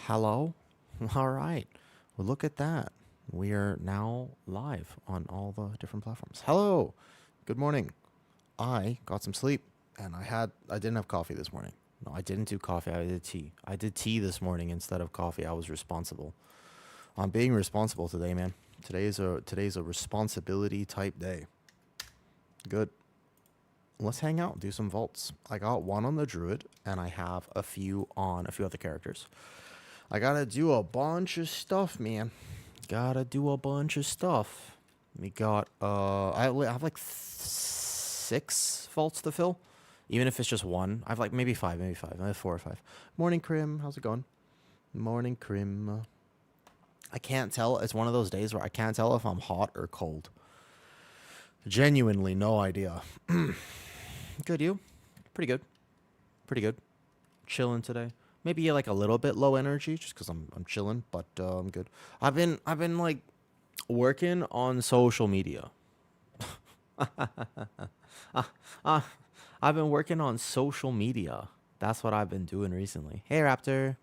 Hello? All right. Well, look at that. We are now live on all the different platforms. Hello. Good morning. I got some sleep and I didn't have coffee this morning. No, I didn't do coffee. I did tea. I did tea this morning instead of coffee. I was responsible. I'm being responsible today, man. Today's a responsibility type day. Good. Let's hang out, do some vaults. I got one on the druid and I have a few on a few other characters. I gotta do a bunch of stuff, man. Gotta do a bunch of stuff. We got I have like 6 vaults to fill. Even if it's just one. I have like maybe 5. I have 4 or 5. Morning, Crim. How's it going? Morning, Crim. I can't tell. It's one of those days where I can't tell if I'm hot or cold. Genuinely no idea. Good, you? Pretty good. Pretty good. Chilling today. Maybe like a little bit low energy just because I'm chilling, but I'm good. I've been like working on social media. uh, uh, I've been working on social media. That's what I've been doing recently. Hey Raptor,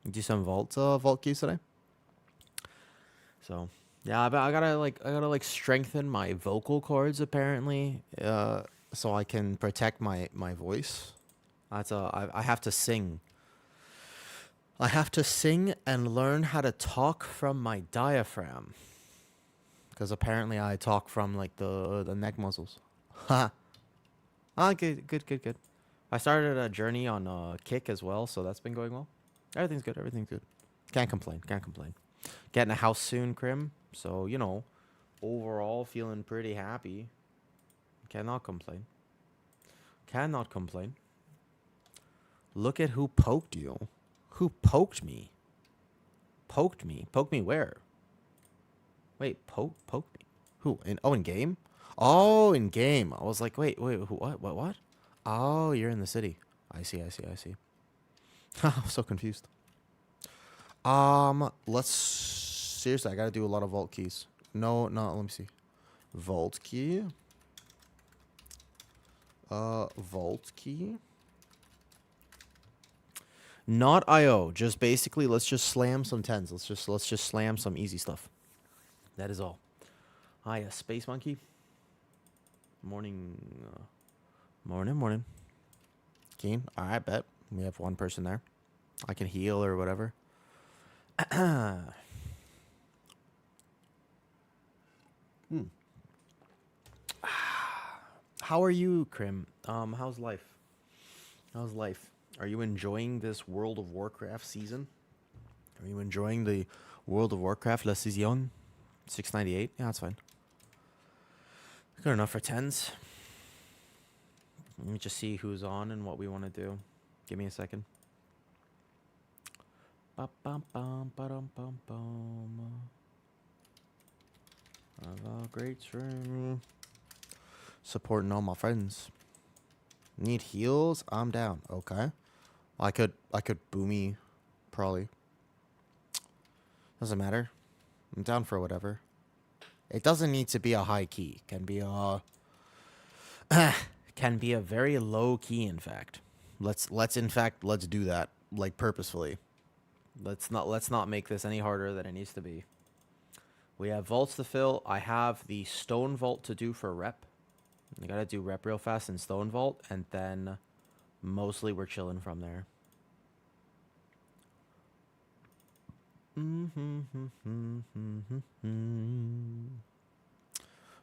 do some vault keys today. So yeah, I gotta strengthen my vocal cords apparently, so I can protect my voice. I have to sing. I have to sing and learn how to talk from my diaphragm. Because apparently I talk from like the neck muscles. Ha. Good. I started a journey on Kick as well, so that's been going well. Everything's good. Can't complain. Getting a house soon, Crim. So, overall feeling pretty happy. Cannot complain. Look at who poked you. Who poked me? Poked me? Poked me where? Wait, poked me? Who? In game? Oh, in game. I was like, wait, who, what? Oh, you're in the city. I see. I'm so confused. Let's seriously, I gotta do a lot of vault keys. No, let me see. Vault key. Vault key. Not IO, just basically let's just slam some 10s. Let's just slam some easy stuff. That is all. Ah, yeah, Space Monkey. Morning. Morning. Keen. All right, bet. We have one person there. I can heal or whatever. How are you, Crim? How's life? Are you enjoying this World of Warcraft season? Are you enjoying the World of Warcraft La Saison? 698? Yeah, that's fine. Good enough for 10s. Let me just see who's on and what we want to do. Give me a second. Have a great stream. Supporting all my friends. Need heals? I'm down. Okay. I could boomy, probably. Doesn't matter. I'm down for whatever. It doesn't need to be a high key. Can be a can be a very low key. In fact, let's do that like purposefully. Let's not make this any harder than it needs to be. We have vaults to fill. I have the stone vault to do for rep. I gotta do rep real fast in stone vault, and then mostly we're chilling from there.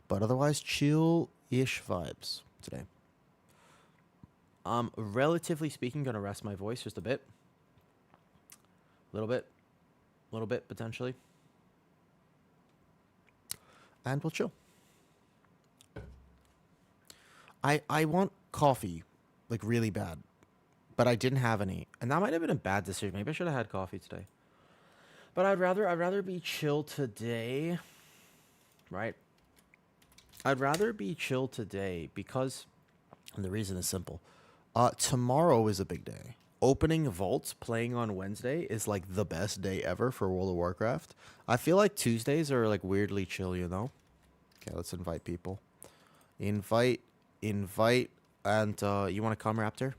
But otherwise, chill-ish vibes today. Relatively speaking, gonna rest my voice just a bit. Little bit potentially. And we'll chill. I want coffee, like really bad, but I didn't have any, and that might have been a bad decision. Maybe I should have had coffee today. But I'd rather be chill today, right? I'd rather be chill today because, and the reason is simple. Tomorrow is a big day. Opening vaults playing on Wednesday is like the best day ever for World of Warcraft. I feel like Tuesdays are like weirdly chill, you know? Okay, let's invite people. Invite, and you want to come, Raptor?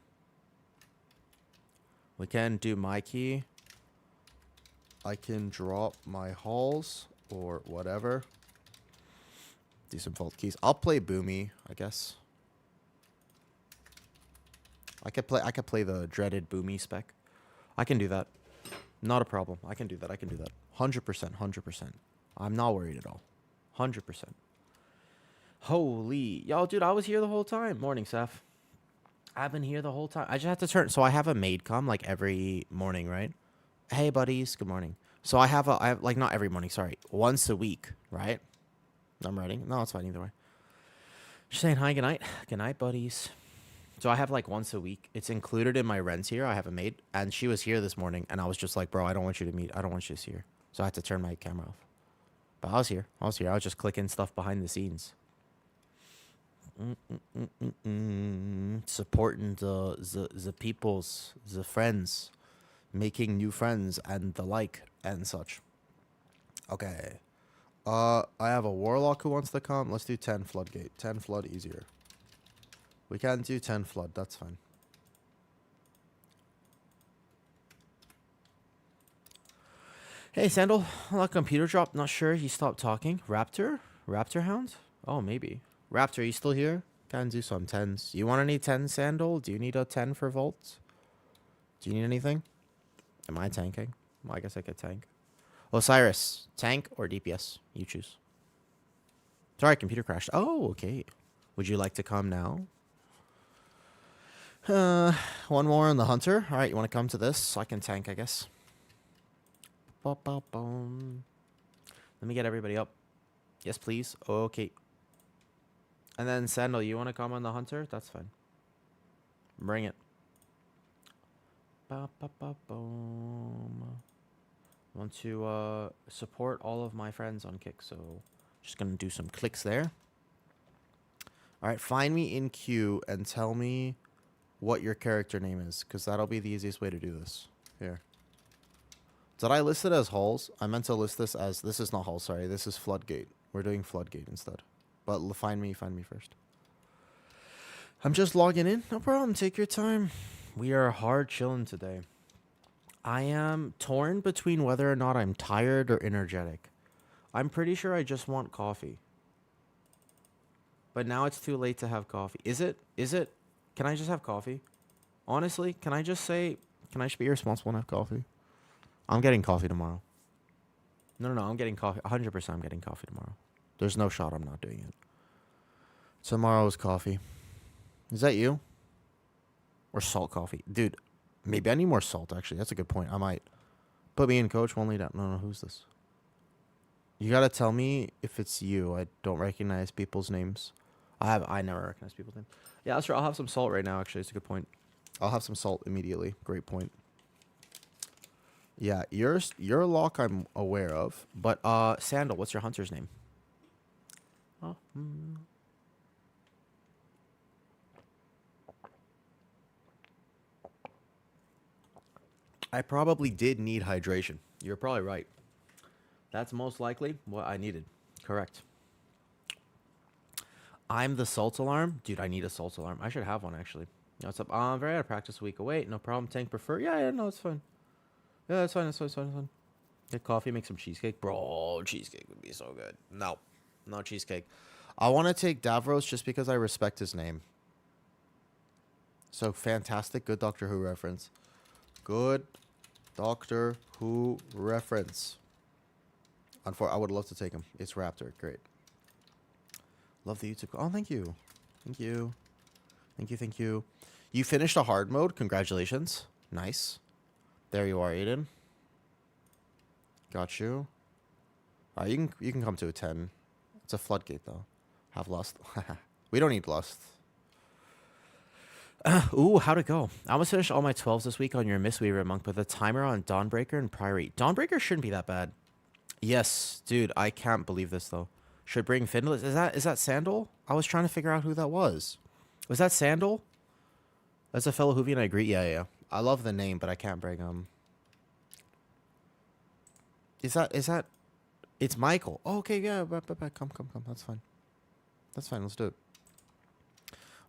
We can do my key. I can drop my halls or whatever. Do some vault keys. I'll play Boomy, I guess. I could play the dreaded Boomy spec. I can do that. Not a problem. I can do that. 100%, 100%. I'm not worried at all. 100%. Holy. Yo, dude, I was here the whole time. Morning, Seth. I've been here the whole time. I just have to turn. So I have a maid come like every morning, right? Hey, buddies. Good morning. So I have like not every morning, sorry. Once a week, right? I'm writing. No, it's fine either way. Just saying hi, good night. Good night, buddies. So I have like once a week. It's included in my rent here. I have a maid, and she was here this morning, and I was just like, bro, I don't want you to meet. I don't want you to see her. So I had to turn my camera off. But I was here. I was just clicking stuff behind the scenes. Supporting the peoples, the friends, making new friends and the like and such. Okay. I have a warlock who wants to come. Let's do 10 floodgate. 10 flood easier. We can do 10 flood. That's fine. Hey, Sandal. Computer drop. Not sure. He stopped talking. Raptor? Raptor Hound? Oh, maybe. Raptor, you still here? Can do some 10s. You want any 10, Sandal? Do you need a 10 for Vault? Do you need anything? Am I tanking? Well, I guess I could tank. Osiris, tank or DPS? You choose. Sorry, computer crashed. Oh, okay. Would you like to come now? One more on the hunter. All right, you want to come to this? So I can tank, I guess. Let me get everybody up. Yes, please. Okay. And then Sandal, you want to come on the hunter? That's fine. Bring it. Want to support all of my friends on Kick, so just gonna do some clicks there. All right, find me in queue and tell me what your character name is, because that'll be the easiest way to do this. Here. Did I list it as halls? I meant to list this as... This is not hall, sorry. This is floodgate. We're doing floodgate instead. But find me first. I'm just logging in. No problem. Take your time. We are hard chilling today. I am torn between whether or not I'm tired or energetic. I'm pretty sure I just want coffee. But now it's too late to have coffee. Is it? Can I just have coffee? Honestly, can I just be irresponsible and have coffee? I'm getting coffee tomorrow. No, I'm getting coffee. 100% I'm getting coffee tomorrow. There's no shot I'm not doing it. Tomorrow's coffee. Is that you? Or salt coffee? Dude, maybe I need more salt, actually. That's a good point. I might. Put me in, coach. Won't lead out. No, who's this? You gotta tell me if it's you. I don't recognize people's names. I never recognize people's names. Yeah, that's right. I'll have some salt right now, actually. It's a good point. I'll have some salt immediately. Great point. Yeah, your lock I'm aware of. But, Sandal, what's your hunter's name? Oh, I probably did need hydration. You're probably right. That's most likely what I needed. Correct. I'm the salt alarm. Dude, I need a salt alarm. I should have one, actually. What's up? I'm very out of practice a week away. No problem. Tank prefer. Yeah, no, it's fine. Yeah, it's fine. Get coffee, make some cheesecake. Bro, cheesecake would be so good. No cheesecake. I want to take Davros just because I respect his name. So fantastic. Good Doctor Who reference. Good Doctor Who reference. I would love to take him. It's Raptor. Great. Love the YouTube. Oh, thank you. Thank you. You finished a hard mode. Congratulations. Nice. There you are, Aiden. Got you. You can come to a 10. It's a floodgate, though. Have lust. We don't need lust. Ooh, how'd it go? I almost finished all my 12s this week on your Mistweaver Monk with a timer on Dawnbreaker and Priory. Dawnbreaker shouldn't be that bad. Yes, dude, I can't believe this, though. Should bring Findless. Is that Sandal? I was trying to figure out who that was. Was that Sandal? That's a fellow Hoovian, I agree. Yeah. I love the name, but I can't bring him. Is that... It's Michael. Oh, okay, yeah. Come. That's fine. Let's do it.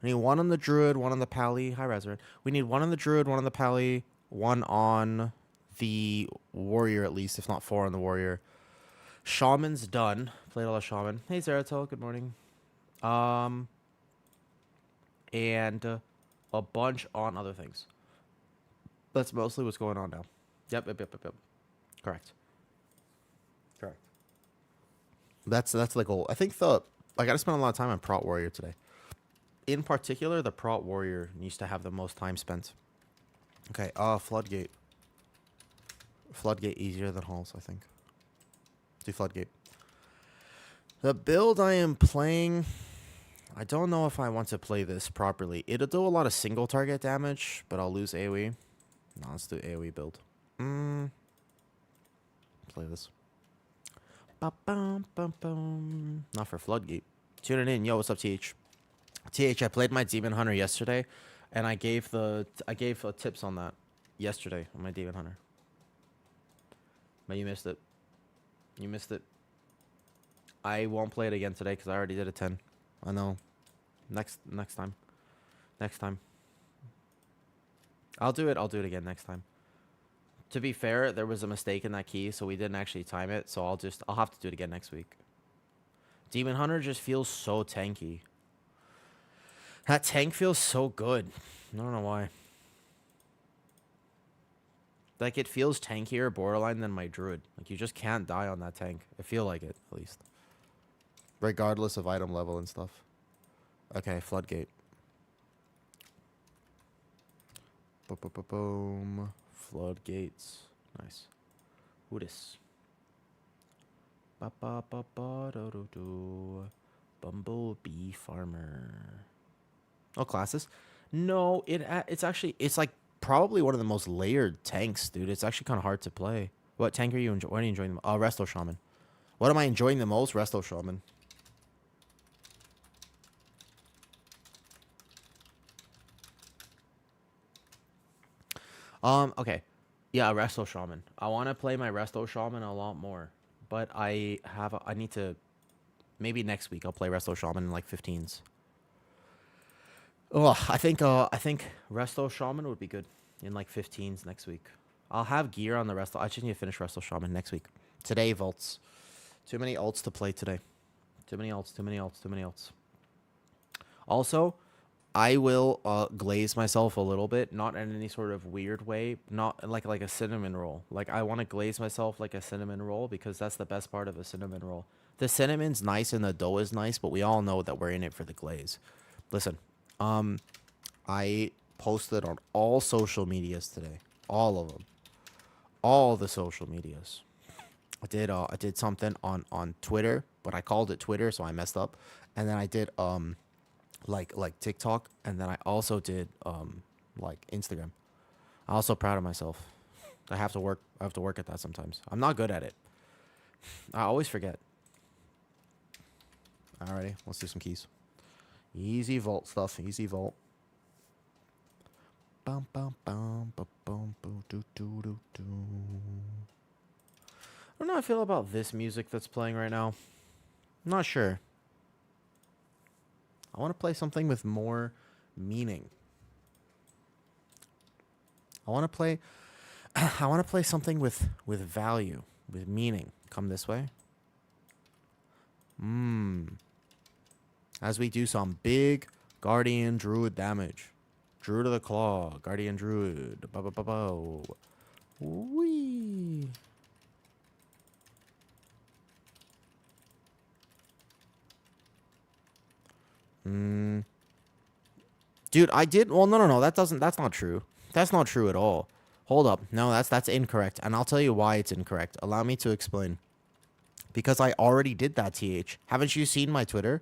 We need one on the Druid, one on the Pally. Hi, Resident. We need one on the Druid, one on the Pally, one on the warrior at least, if not 4 on the warrior. Shaman's done. Played all the shaman. Hey Zeratul, good morning. Um, and a bunch on other things. That's mostly what's going on now. Yep. Correct. Correct. That's the goal. I think I got to spend a lot of time on Prot Warrior today. In particular, the Prot Warrior needs to have the most time spent. Okay, Floodgate. Floodgate easier than Halls, I think. Do Floodgate. The build I am playing, I don't know if I want to play this properly. It'll do a lot of single target damage, but I'll lose AoE. No, let's do AoE build. Play this. Not for Floodgate. Tuning in. Yo, what's up, TH? TH, I played my Demon Hunter yesterday, and I gave tips on that yesterday on my Demon Hunter. But you missed it. You missed it. I won't play it again today because I already did a 10. I know. Next time. Next time. I'll do it again next time. To be fair, there was a mistake in that key, so we didn't actually time it, so I'll have to do it again next week. Demon Hunter just feels so tanky. That tank feels so good. I don't know why. Like, it feels tankier borderline than my druid. Like, you just can't die on that tank. I feel like it, at least. Regardless of item level and stuff. Okay, Floodgate. Boom. Floodgates. Nice. Who this? Bumblebee Farmer. Oh, classes? No, it's actually, it's like probably one of the most layered tanks, dude. It's actually kind of hard to play. What tank are you enjoying? What are you enjoying? Resto Shaman. What am I enjoying the most? Resto Shaman. Okay. Yeah, Resto Shaman. I want to play my Resto Shaman a lot more. But I need to, maybe next week I'll play Resto Shaman in like 15s. Oh, I think Resto Shaman would be good in like 15s next week. I'll have gear on the Resto. I just need to finish Resto Shaman next week. Today, Vaults. Too many ults to play today. Too many ults. Also, I will glaze myself a little bit, not in any sort of weird way, not like a cinnamon roll. Like, I want to glaze myself like a cinnamon roll because that's the best part of a cinnamon roll. The cinnamon's nice and the dough is nice, but we all know that we're in it for the glaze. Listen, I posted on all social medias today, all of them, all the social medias. I did something on Twitter, but I called it Twitter, so I messed up, and then I did like TikTok, and then I also did like Instagram. I'm also proud of myself. I have to work at that sometimes. I'm not good at it. I always forget. Alrighty, let's do some keys. Easy vault stuff. Easy vault. Bum bum bum bum bum boo doo doo doo doo. I don't know how I feel about this music that's playing right now. I'm not sure. I want to play something with more meaning. I want to play something with value, with meaning. Come this way. As we do some big Guardian Druid damage. Druid of the Claw, Guardian Druid. Wee. Dude, I did. Well, no. That's not true. That's not true at all. Hold up. No, that's incorrect. And I'll tell you why it's incorrect. Allow me to explain. Because I already did that, TH. Haven't you seen my Twitter?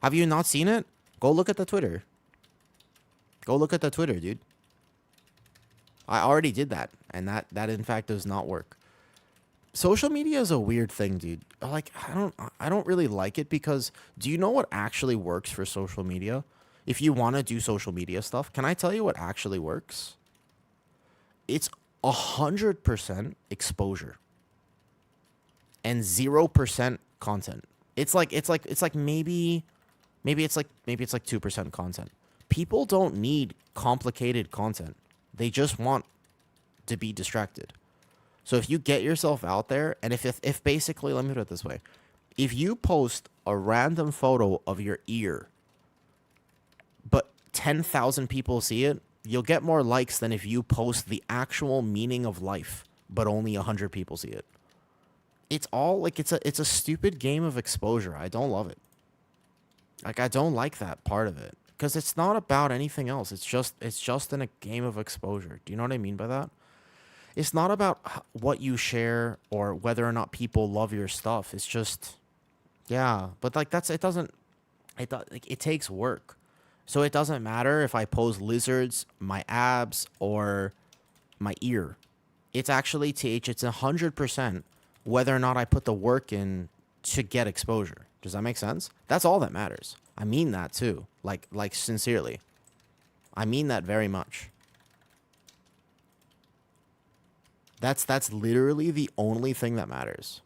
Have you not seen it? Go look at the Twitter. Go look at the Twitter, dude. I already did that. And that in fact does not work. Social media is a weird thing, dude. Like, I don't really like it because do you know what actually works for social media? If you want to do social media stuff, can I tell you what actually works? It's 100% exposure and 0% content. It's like maybe it's like 2% content. People don't need complicated content. They just want to be distracted. So if you get yourself out there, and if basically, let me put it this way, if you post a random photo of your ear, but 10,000 people see it, you'll get more likes than if you post the actual meaning of life, but only 100 people see it. It's all like it's a stupid game of exposure. I don't love it. Like I don't like that part of it because it's not about anything else. It's just in a game of exposure. Do you know what I mean by that? It's not about what you share or whether or not people love your stuff. It's just yeah, but like that's it doesn't like it takes work. So it doesn't matter if I pose lizards, my abs, or my ear. It's actually it's 100% whether or not I put the work in to get exposure. Does that make sense? That's all that matters. I mean that too. Like sincerely. I mean that very much. That's literally the only thing that matters.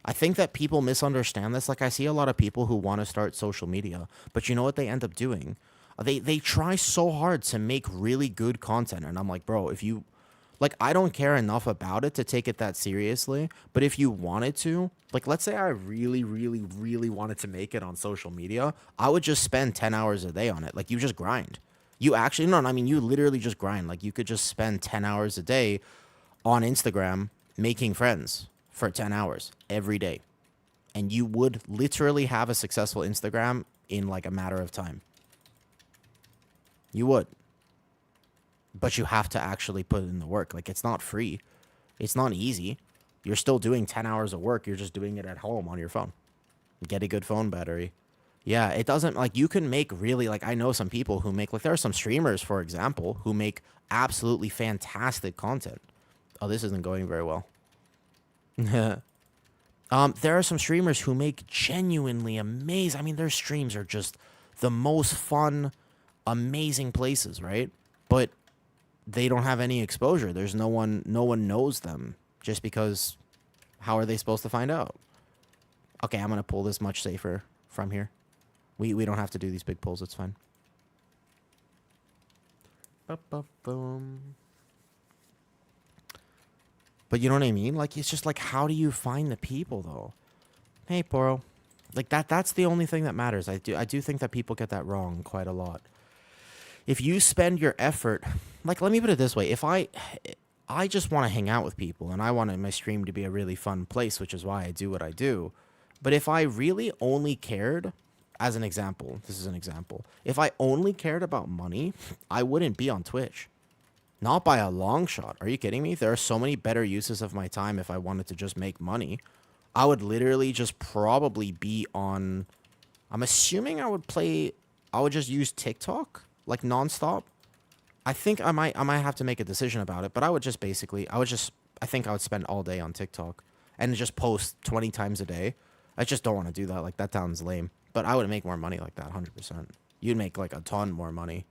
I think that people misunderstand this. Like I see a lot of people who want to start social media, but you know what they end up doing? They try so hard to make really good content, and I'm like, bro, if you like, I don't care enough about it to take it that seriously. But if you wanted to, like, let's say I really, really, really wanted to make it on social media, I would just spend 10 hours a day on it. Like, you just grind. You actually, no, I mean, you literally just grind. Like, you could just spend 10 hours a day on Instagram making friends for 10 hours every day. And you would literally have a successful Instagram in like a matter of time. You would. But you have to actually put in the work. Like, it's not free. It's not easy. You're still doing 10 hours of work. You're just doing it at home on your phone. Get a good phone battery. Yeah, it doesn't, like, you can make really, like, I know some people who make, like, there are some streamers, for example, who make absolutely fantastic content. Oh, this isn't going very well. There are some streamers who make genuinely amazing, I mean, their streams are just the most fun, amazing places, right? But they don't have any exposure. There's no one knows them just because how are they supposed to find out? Okay, I'm going to pull this much safer from here. We don't have to do these big pulls. It's fine. Ba-ba-boom. But you know what I mean? Like, it's just like, how do you find the people though? Hey, Poro. Like that's the only thing that matters. I do think that people get that wrong quite a lot. If you spend your effort, like, let me put it this way, if I just want to hang out with people and I want my stream to be a really fun place, which is why I do what I do. But if I really only cared, as an example, this is an example, if I only cared about money, I wouldn't be on Twitch. Not by a long shot. Are you kidding me? There are so many better uses of my time if I wanted to just make money. I would literally just probably be on, I'm assuming I would just use TikTok like nonstop. I think I might have to make a decision about it, but I think I would spend all day on TikTok and just post 20 times a day. I just don't want to do that. Like, that sounds lame, but I would make more money like that. 100%. You'd make like a ton more money.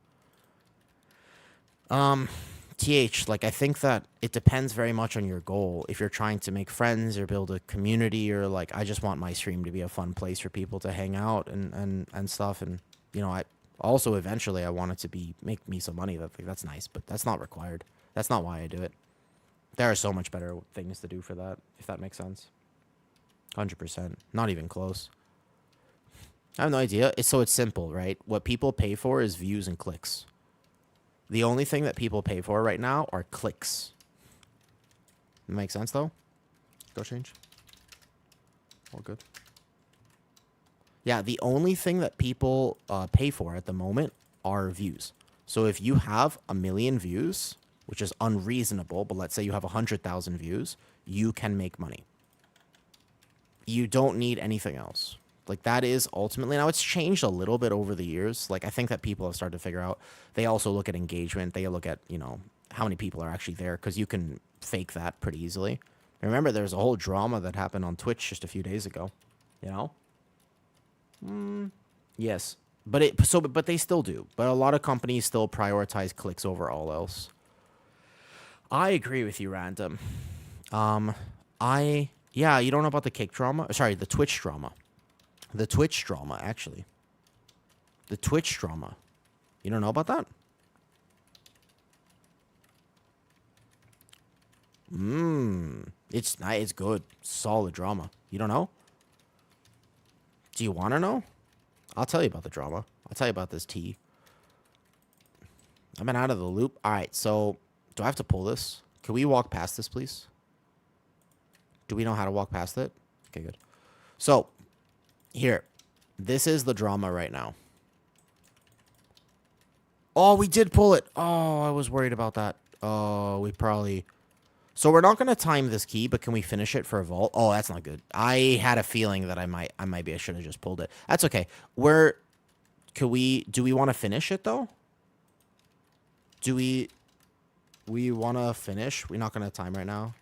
Like, I think that it depends very much on your goal. If you're trying to make friends or build a community, or like, I just want my stream to be a fun place for people to hang out and stuff. And, you know, I also eventually I want it to make me some money. That's nice, but that's not required. That's not why I do it. There are so much better things to do for that, if that makes sense. 100%. Not even close. I have no idea. It's simple, right? What people pay for is views and clicks. The only thing that people pay for right now are clicks. Make sense, though? Go change. All good. Yeah, the only thing that people pay for at the moment are views. So if you have 1 million views, which is unreasonable, but let's say you have 100,000 views, you can make money. You don't need anything else. Like, that is ultimately, now it's changed a little bit over the years. Like, I think that people have started to figure out, they also look at engagement. They look at, you know, how many people are actually there, because you can fake that pretty easily. Remember, there's a whole drama that happened on Twitch just a few days ago, you know? Yes. But they still do. But a lot of companies still prioritize clicks over all else. I agree with you, Random. Yeah, you don't know about the kick drama? Sorry, the Twitch drama. The Twitch drama, actually. The Twitch drama. You don't know about that? It's nice. It's good. Solid drama. You don't know? Do you want to know? I'll tell you about the drama. I'll tell you about this tea. I've been out of the loop. All right, so do I have to pull this? Can we walk past this, please? Do we know how to walk past it? Okay, good. So, here. This is the drama right now. Oh, we did pull it. Oh, I was worried about that. Oh, we probably... So we're not going to time this key, but can we finish it for a vault? Oh, that's not good. I had a feeling that I should have just pulled it. That's okay. Do we want to finish it, though? Do we want to finish? We're not going to time right now.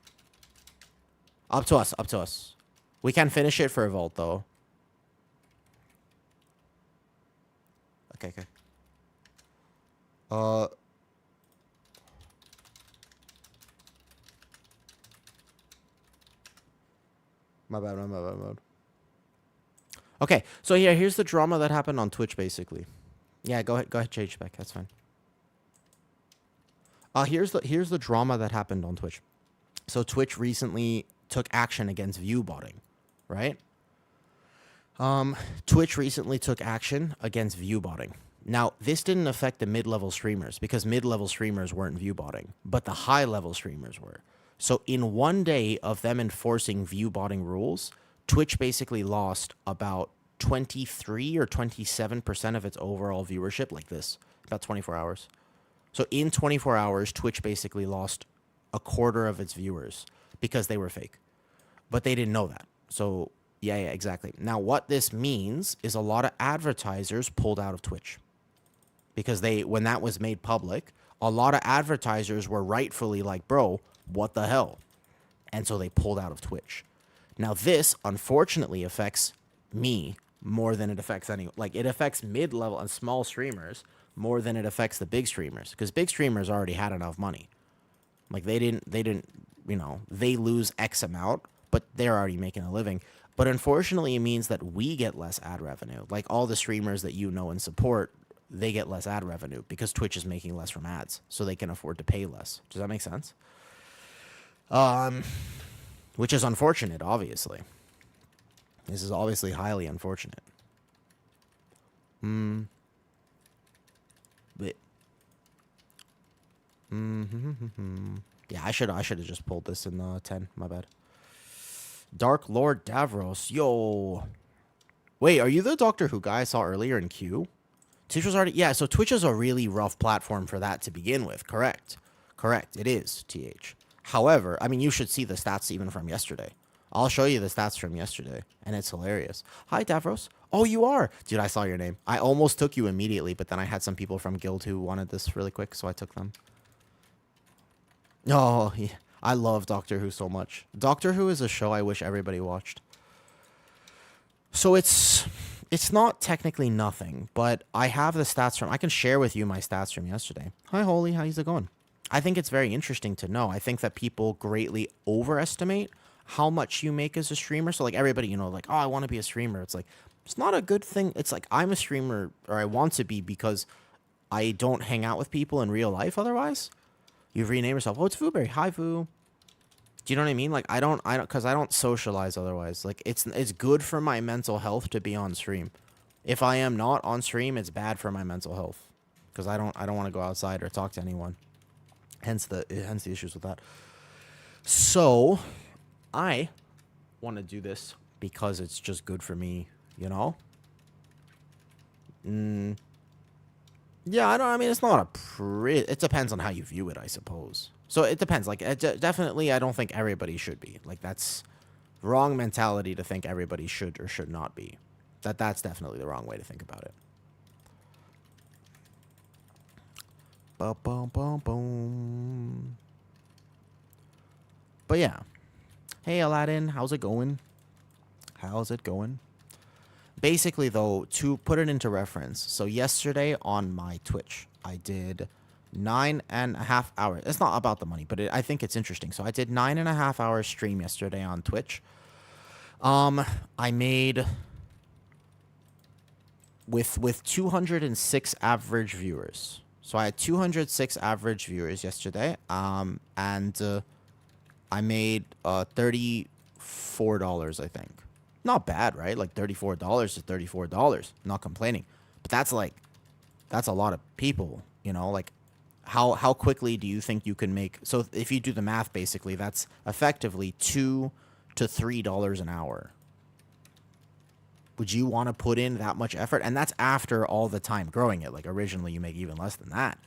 Up to us, up to us. We can finish it for a vault, though. Okay, okay. My bad. Okay, so yeah, here's the drama that happened on Twitch, basically. Yeah, go ahead, change back. That's fine. Here's the drama that happened on Twitch. So Twitch recently took action against view botting, right? Twitch recently took action against view botting. Now, this didn't affect the mid-level streamers because mid-level streamers weren't view botting, but the high-level streamers were. So in one day of them enforcing view botting rules, Twitch basically lost about 23 or 27% of its overall viewership, like this, about 24 hours. So in 24 hours, Twitch basically lost a quarter of its viewers because they were fake. But they didn't know that. So, yeah, exactly. Now, what this means is a lot of advertisers pulled out of Twitch. Because when that was made public, a lot of advertisers were rightfully like, bro, what the hell? And so they pulled out of Twitch. Now, this, unfortunately, affects me more than it affects anyone. Like, it affects mid-level and small streamers more than it affects the big streamers. Because big streamers already had enough money. Like, they didn't, they lose X amount, but they're already making a living. But unfortunately, it means that we get less ad revenue. Like, all the streamers that you know and support, they get less ad revenue because Twitch is making less from ads. So they can afford to pay less. Does that make sense? Which is unfortunate, obviously. This is obviously highly unfortunate. But yeah, I should have just pulled this in 10. My bad. Dark Lord Davros, yo. Wait, are you the Doctor Who guy I saw earlier in Q? Twitch was already... Yeah, so Twitch is a really rough platform for that to begin with. Correct. It is, TH. However, I mean, you should see the stats even from yesterday. I'll show you the stats from yesterday, and it's hilarious. Hi, Davros. Oh, you are. Dude, I saw your name. I almost took you immediately, but then I had some people from Guild who wanted this really quick, so I took them. Oh, yeah. I love Doctor Who so much. Doctor Who is a show I wish everybody watched. So it's not technically nothing, but I have the stats from... I can share with you my stats from yesterday. Hi, Holy. How's it going? I think it's very interesting to know. I think that people greatly overestimate how much you make as a streamer. So, like, everybody, like, oh, I want to be a streamer. It's like, it's not a good thing. It's like, I'm a streamer, or I want to be, because I don't hang out with people in real life otherwise. You've renamed yourself. Oh, it's Fooberry. Hi, Foo. Do you know what I mean? Like, I don't, because I don't socialize otherwise. Like, it's good for my mental health to be on stream. If I am not on stream, it's bad for my mental health, because I don't want to go outside or talk to anyone. Hence the issues with that. So, I want to do this because it's just good for me, Yeah, I mean, it's not it depends on how you view it, I suppose. So it depends. Like, definitely, I don't think everybody should be. Like, that's wrong mentality to think everybody should or should not be. That's definitely the wrong way to think about it. Boom. But yeah. Hey, Aladdin, how's it going? Basically, though, to put it into reference, so yesterday on my Twitch, I did 9.5 hours. It's not about the money, but I think it's interesting. So I did 9.5 hours stream yesterday on Twitch. I made with 206 average viewers. So I had 206 average viewers yesterday. And I made $34, I think. Not bad, right? Like $34 is $34. Not complaining. But that's a lot of people, like how quickly do you think you can make? So if you do the math, basically that's effectively $2 to $3 an hour. Would you want to put in that much effort? And that's after all the time growing it. Like originally you make even less than that.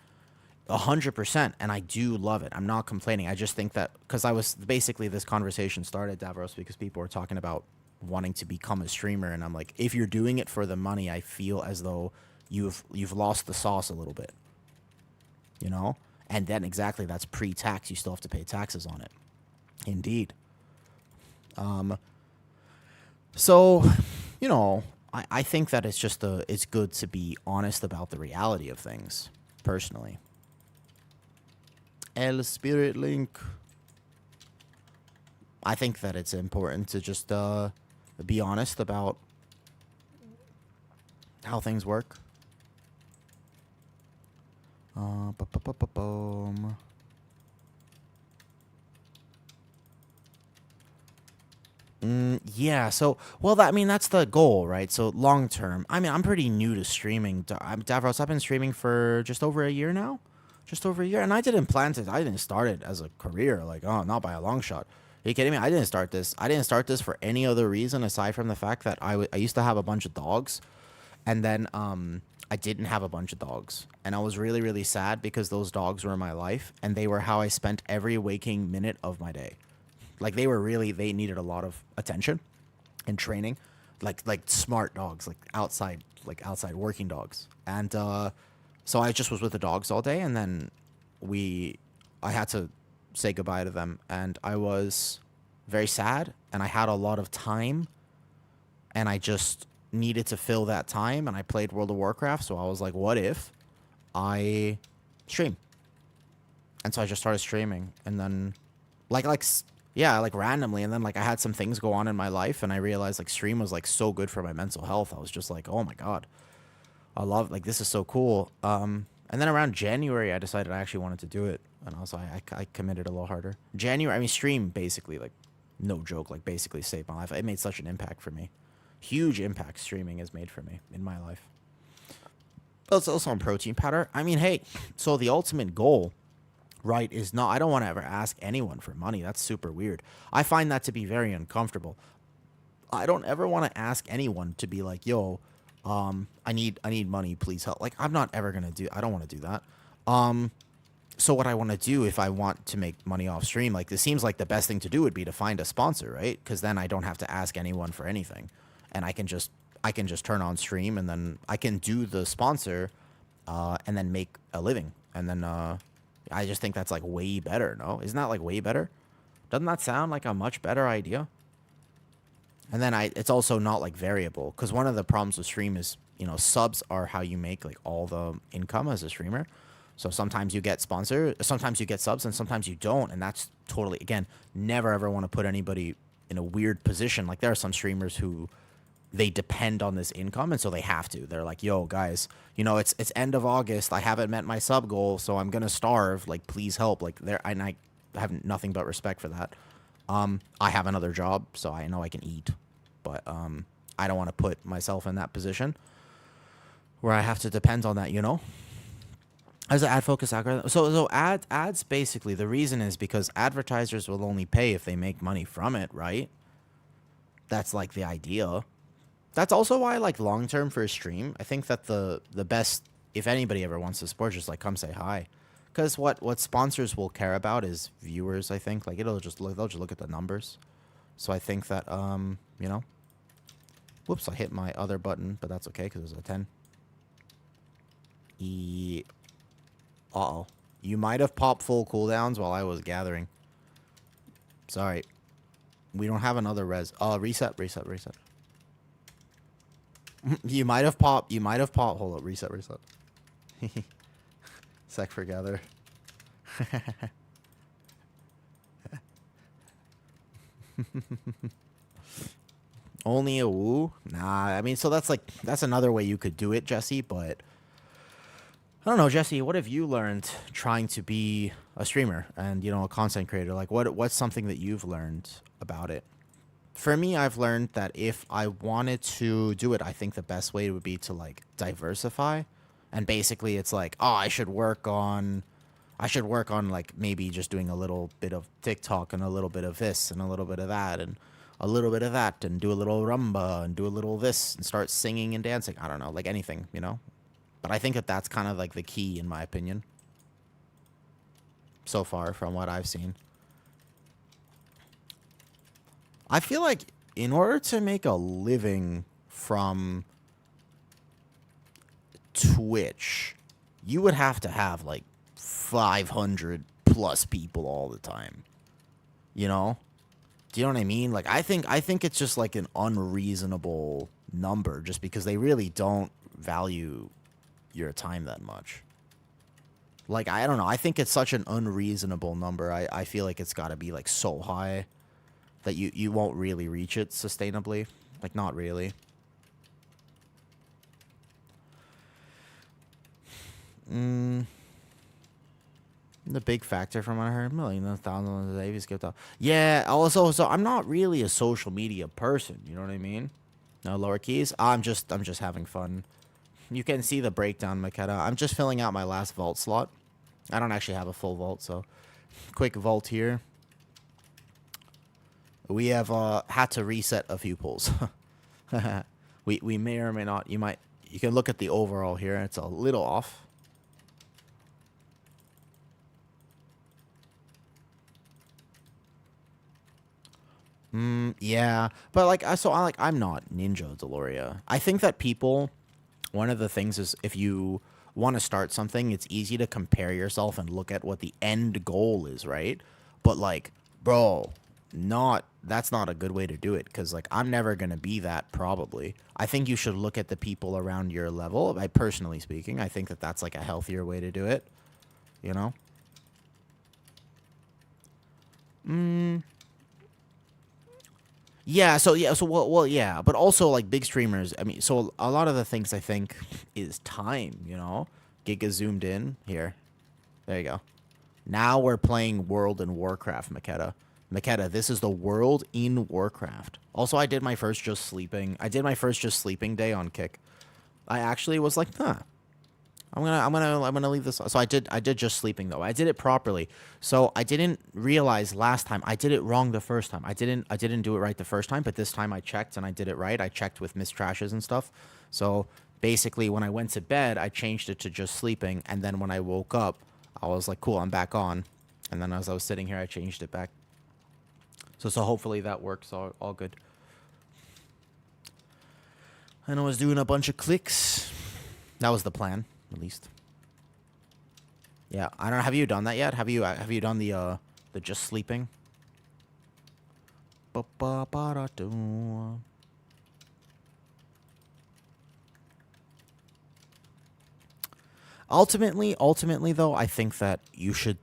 100%. And I do love it. I'm not complaining. I just think that because I was basically, this conversation started, Davros, because people were talking about wanting to become a streamer. And I'm like, if you're doing it for the money, I feel as though you've lost the sauce a little bit, and then exactly, that's pre-tax. You still have to pay taxes on it. Indeed. So, I think that it's good to be honest about the reality of things, personally. El Spirit Link. I think that it's important to just be honest about how things work. Boom. Yeah, so, well, that's the goal, right? So long term, I'm pretty new to streaming. Davros, I've been streaming for just over a year now. Just over a year. And I didn't start it as a career, like, oh, not by a long shot. Are you kidding me? I didn't start this for any other reason aside from the fact that I used to have a bunch of dogs. And then I didn't have a bunch of dogs. And I was really, really sad because those dogs were my life. And they were how I spent every waking minute of my day. Like, they needed a lot of attention and training. Like smart dogs, like outside working dogs. And so I just was with the dogs all day. And then I had to say goodbye to them. And I was very sad. And I had a lot of time. And I just needed to fill that time, and I played World of Warcraft, so I was like, what if I stream? And so I just started streaming, and then like randomly, and then like I had some things go on in my life, and I realized like stream was like so good for my mental health. I was just like, oh my god, I love, like, this is so cool. And then around January I decided I actually wanted to do it, and also I committed a little harder. Stream basically, like, no joke, like basically saved my life. It made such an impact for me. Huge impact streaming has made for me in my life. But it's also on protein powder. Hey, so the ultimate goal, right, is not, I don't want to ever ask anyone for money. That's super weird. I find that to be very uncomfortable. I don't ever want to ask anyone to be like, yo, I need money, please help. Like, I'm not ever going to I don't want to do that. So what I want to do, if I want to make money off stream, like, this seems like the best thing to do would be to find a sponsor, right? Because then I don't have to ask anyone for anything. And I can just turn on stream, and then I can do the sponsor, and then make a living. And then I just think that's like way better. No, isn't that like way better? Doesn't that sound like a much better idea? And then it's also not like variable, because one of the problems with stream is, subs are how you make like all the income as a streamer. So sometimes you get sometimes you get subs, and sometimes you don't. And that's totally, again, never ever want to put anybody in a weird position. Like, there are some streamers who, they depend on this income, and so they have to. They're like, yo, guys, it's end of August. I haven't met my sub goal, so I'm gonna starve. Like, please help. Like, and I have nothing but respect for that. I have another job, so I know I can eat, but I don't want to put myself in that position where I have to depend on that. As an ad focus algorithm. So ads, basically, the reason is because advertisers will only pay if they make money from it, right? That's like the idea. That's also why, like, long term for a stream, I think that the best, if anybody ever wants to support, just like come say hi. Because what sponsors will care about is viewers, I think. Like, they'll just look at the numbers. So I think that whoops, I hit my other button, but that's okay because it was a 10. Uh-oh. You might have popped full cooldowns while I was gathering. Sorry. We don't have another res. Reset. You might have popped. Hold up. Reset. Sec for gather. Only a woo? Nah, I mean, so that's another way you could do it, Jesse, but I don't know, Jesse, what have you learned trying to be a streamer and, a content creator? Like what's something that you've learned about it? For me, I've learned that if I wanted to do it, I think the best way would be to like diversify. And basically it's like, oh, I should work on like maybe just doing a little bit of TikTok and a little bit of this and a little bit of that and a little bit of that and do a little rumba and do a little this and start singing and dancing. I don't know, like anything. But I think that that's kind of like the key in my opinion so far from what I've seen. I feel like in order to make a living from Twitch, you would have to have like 500 plus people all the time. You know? Do you know what I mean? Like I think it's just like an unreasonable number just because they really don't value your time that much. Like I don't know. I think it's such an unreasonable number. I feel like it's got to be like so high that you won't really reach it sustainably. Like not really. Mm, the big factor from what I heard, million, thousands of days skipped off. Yeah. Also, so I'm not really a social media person. You know what I mean? No lower keys. I'm just having fun. You can see the breakdown, Makeda. I'm just filling out my last vault slot. I don't actually have a full vault, so quick vault here. We have had to reset a few pulls. we may or may not. You can look at the overall here. It's a little off. Yeah, but I'm not Ninja Deloria. I think that people, one of the things is if you want to start something, it's easy to compare yourself and look at what the end goal is, right? But like, bro, not that's not a good way to do it because like I'm never gonna be that probably. I think you should look at the people around your level. I personally speaking, I think that that's like a healthier way to do it. You know? Mm, yeah, but also like big streamers. I mean, so a lot of the things I think is time. Giga zoomed in here. There you go. Now we're playing World in Warcraft, Makeda. Makeda, this is the world in Warcraft. Also, I did my first just sleeping. I did my first just sleeping day on Kick. I actually was like, huh. I'm gonna leave this. So I did just sleeping though. I did it properly. So I didn't realize last time I did it wrong the first time. I didn't do it right the first time, but this time I checked and I did it right. I checked with mistrashes and stuff. So basically, when I went to bed, I changed it to just sleeping, and then when I woke up, I was like, cool, I'm back on. And then as I was sitting here, I changed it back. So hopefully that works. All good. And I was doing a bunch of clicks. That was the plan, at least. Yeah, I don't know. Have you done that yet? Have you done the just sleeping? Ba-ba-ba-da-doo. Ultimately though, I think that you should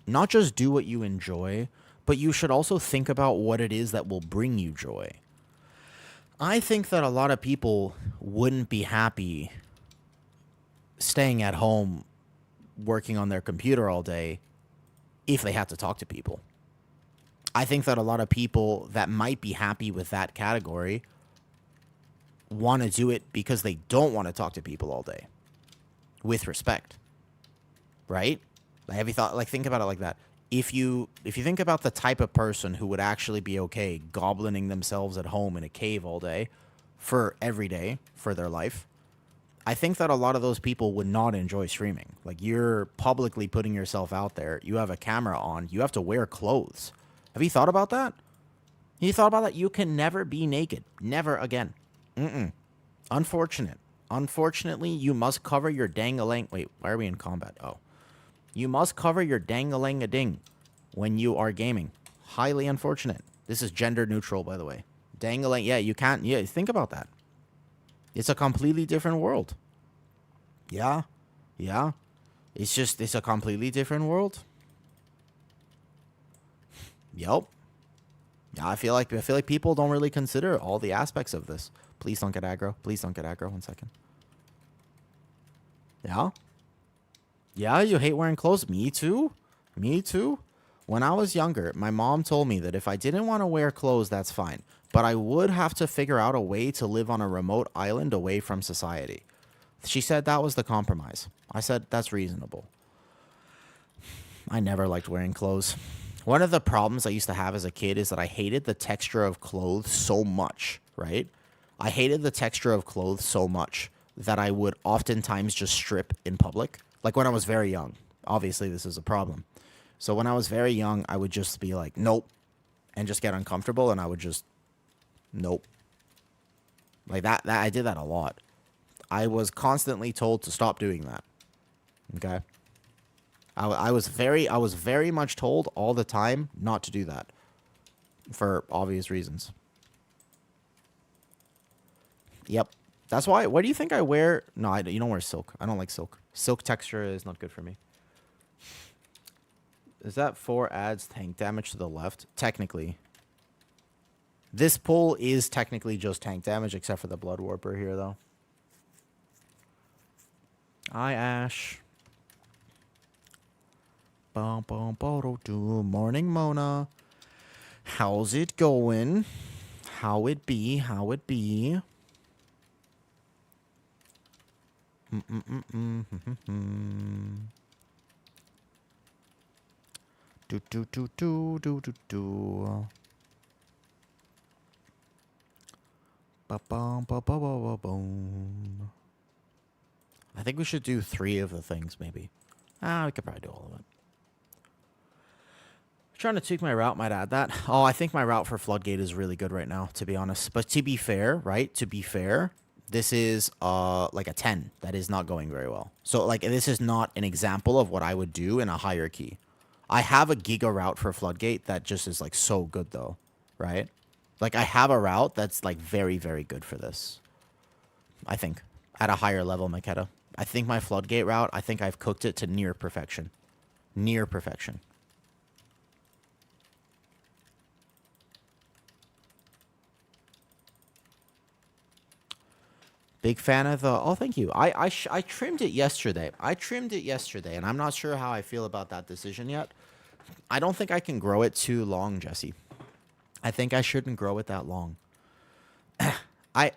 not just do what you enjoy, but you should also think about what it is that will bring you joy. I think that a lot of people wouldn't be happy staying at home working on their computer all day if they had to talk to people. I think that a lot of people that might be happy with that category want to do it because they don't want to talk to people all day with respect. Right? Like, have you thought, like, think about it like that. If you think about the type of person who would actually be okay goblining themselves at home in a cave all day for every day for their life, I think that a lot of those people would not enjoy streaming. Like, you're publicly putting yourself out there. You have a camera on. You have to wear clothes. Have you thought about that? You thought about that? You can never be naked. Never again. Mm-mm. Unfortunate. Unfortunately, you must cover your dang-a-lang... Wait, why are we in combat? Oh. You must cover your dang-a-lang-a-ding when you are gaming. Highly unfortunate. This is gender neutral, by the way. Dang-a-lang... Yeah, you can't... Yeah, think about that. It's a completely different world. Yeah. Yeah. It's a completely different world. Yup. Yeah, I feel like people don't really consider all the aspects of this. Please don't get aggro. Please don't get aggro. 1 second. Yeah? Yeah, you hate wearing clothes? Me too. Me too. When I was younger, my mom told me that if I didn't want to wear clothes, that's fine. But I would have to figure out a way to live on a remote island away from society. She said that was the compromise. I said, that's reasonable. I never liked wearing clothes. One of the problems I used to have as a kid is that I hated the texture of clothes so much, right? I hated the texture of clothes so much that I would oftentimes just strip in public. Like when I was very young. Obviously, this is a problem. So when I was very young, I would just be like, nope, and just get uncomfortable, and I would just, nope. Like that I did that a lot. I was constantly told to stop doing that. Okay? I was very much told all the time not to do that for obvious reasons. Yep. That's why. Why do you think I wear? No, you don't wear silk. I don't like silk. Silk texture is not good for me. Is that 4 adds tank damage to the left? Technically. This pull is technically just tank damage, except for the Blood Warper here, though. Hi, Ash. Morning, Mona. How's it going? How it be? How it be? Do. Ba-bum. I think we should do 3 of the things, maybe. We could probably do all of it. Trying to tweak my route, might add that. Oh, I think my route for Floodgate is really good right now, to be honest. But to be fair, right? To be fair, this is like a 10. That is not going very well. So like this is not an example of what I would do in a hierarchy. I have a Giga route for Floodgate that just is like so good though, right? Like I have a route that's like very, very good for this. I think at a higher level, Makeda. I think my Floodgate route, I think I've cooked it to near perfection. Near perfection. Big fan of the... Oh, thank you. I trimmed it yesterday. And I'm not sure how I feel about that decision yet. I don't think I can grow it too long, Jesse. I think I shouldn't grow it that long.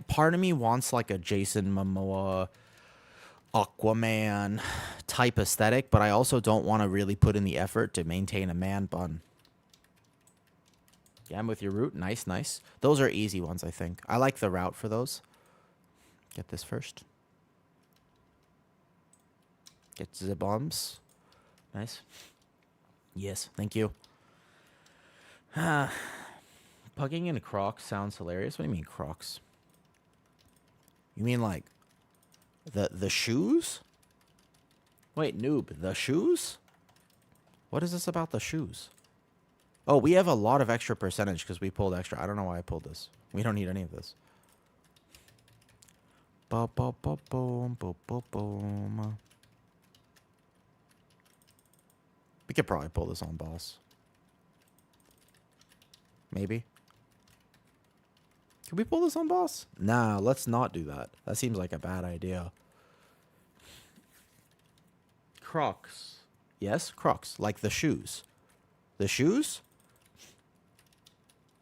Part of me wants like a Jason Momoa, Aquaman type aesthetic, but I also don't want to really put in the effort to maintain a man bun. Yeah, I'm with your route. Nice, nice. Those are easy ones, I think. I like the route for those. Get this first. Get the bombs. Nice. Yes, thank you. Pugging in Crocs sounds hilarious. What do you mean Crocs? You mean like the shoes? Wait, noob, the shoes? What is this about the shoes? Oh, we have a lot of extra percentage because we pulled extra. I don't know why I pulled this. We don't need any of this. Boom, boom, boom, boom, boom, boom, boom. We could probably pull this on boss. Maybe. Can we pull this on boss? Nah, let's not do that. That seems like a bad idea. Crocs. Yes, Crocs. Like the shoes. The shoes?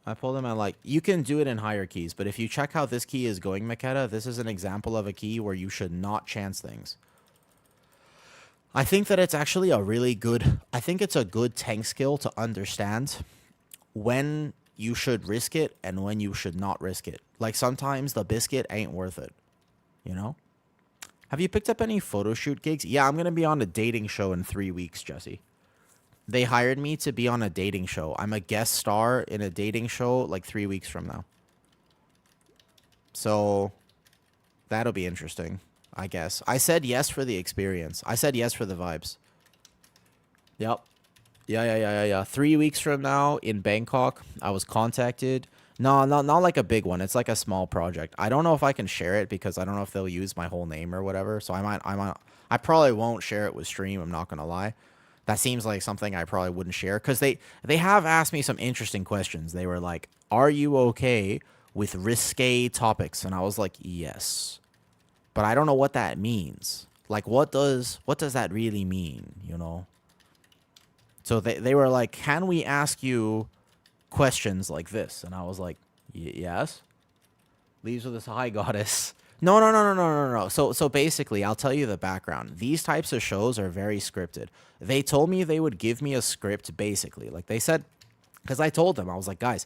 I pulled them at like... You can do it in higher keys, but if you check how this key is going, Makeda, this is an example of a key where you should not chance things. I think that it's actually a really good... I think it's a good tank skill to understand when you should risk it and when you should not risk it. Like sometimes the biscuit ain't worth it. You know? Have you picked up any photo shoot gigs? Yeah, I'm going to be on a dating show in 3 weeks, Jesse. They hired me to be on a dating show. I'm a guest star in a dating show like 3 weeks from now. So that'll be interesting, I guess. I said yes for the experience. I said yes for the vibes. Yep. Yeah. 3 weeks from now in Bangkok, I was contacted. No, not like a big one. It's like a small project. I don't know if I can share it because I don't know if they'll use my whole name or whatever. So I probably won't share it with stream. I'm not going to lie. That seems like something I probably wouldn't share because they have asked me some interesting questions. They were like, "Are you okay with risque topics?" And I was like, "Yes," but I don't know what that means. Like, what does that really mean? You know? So they were like, "Can we ask you questions like this?" And I was like, "Yes." Leaves with this high goddess. No, no, no, no, no, no, no. So basically, I'll tell you the background. These types of shows are very scripted. They told me they would give me a script, basically. Like they said, because I told them, I was like, guys,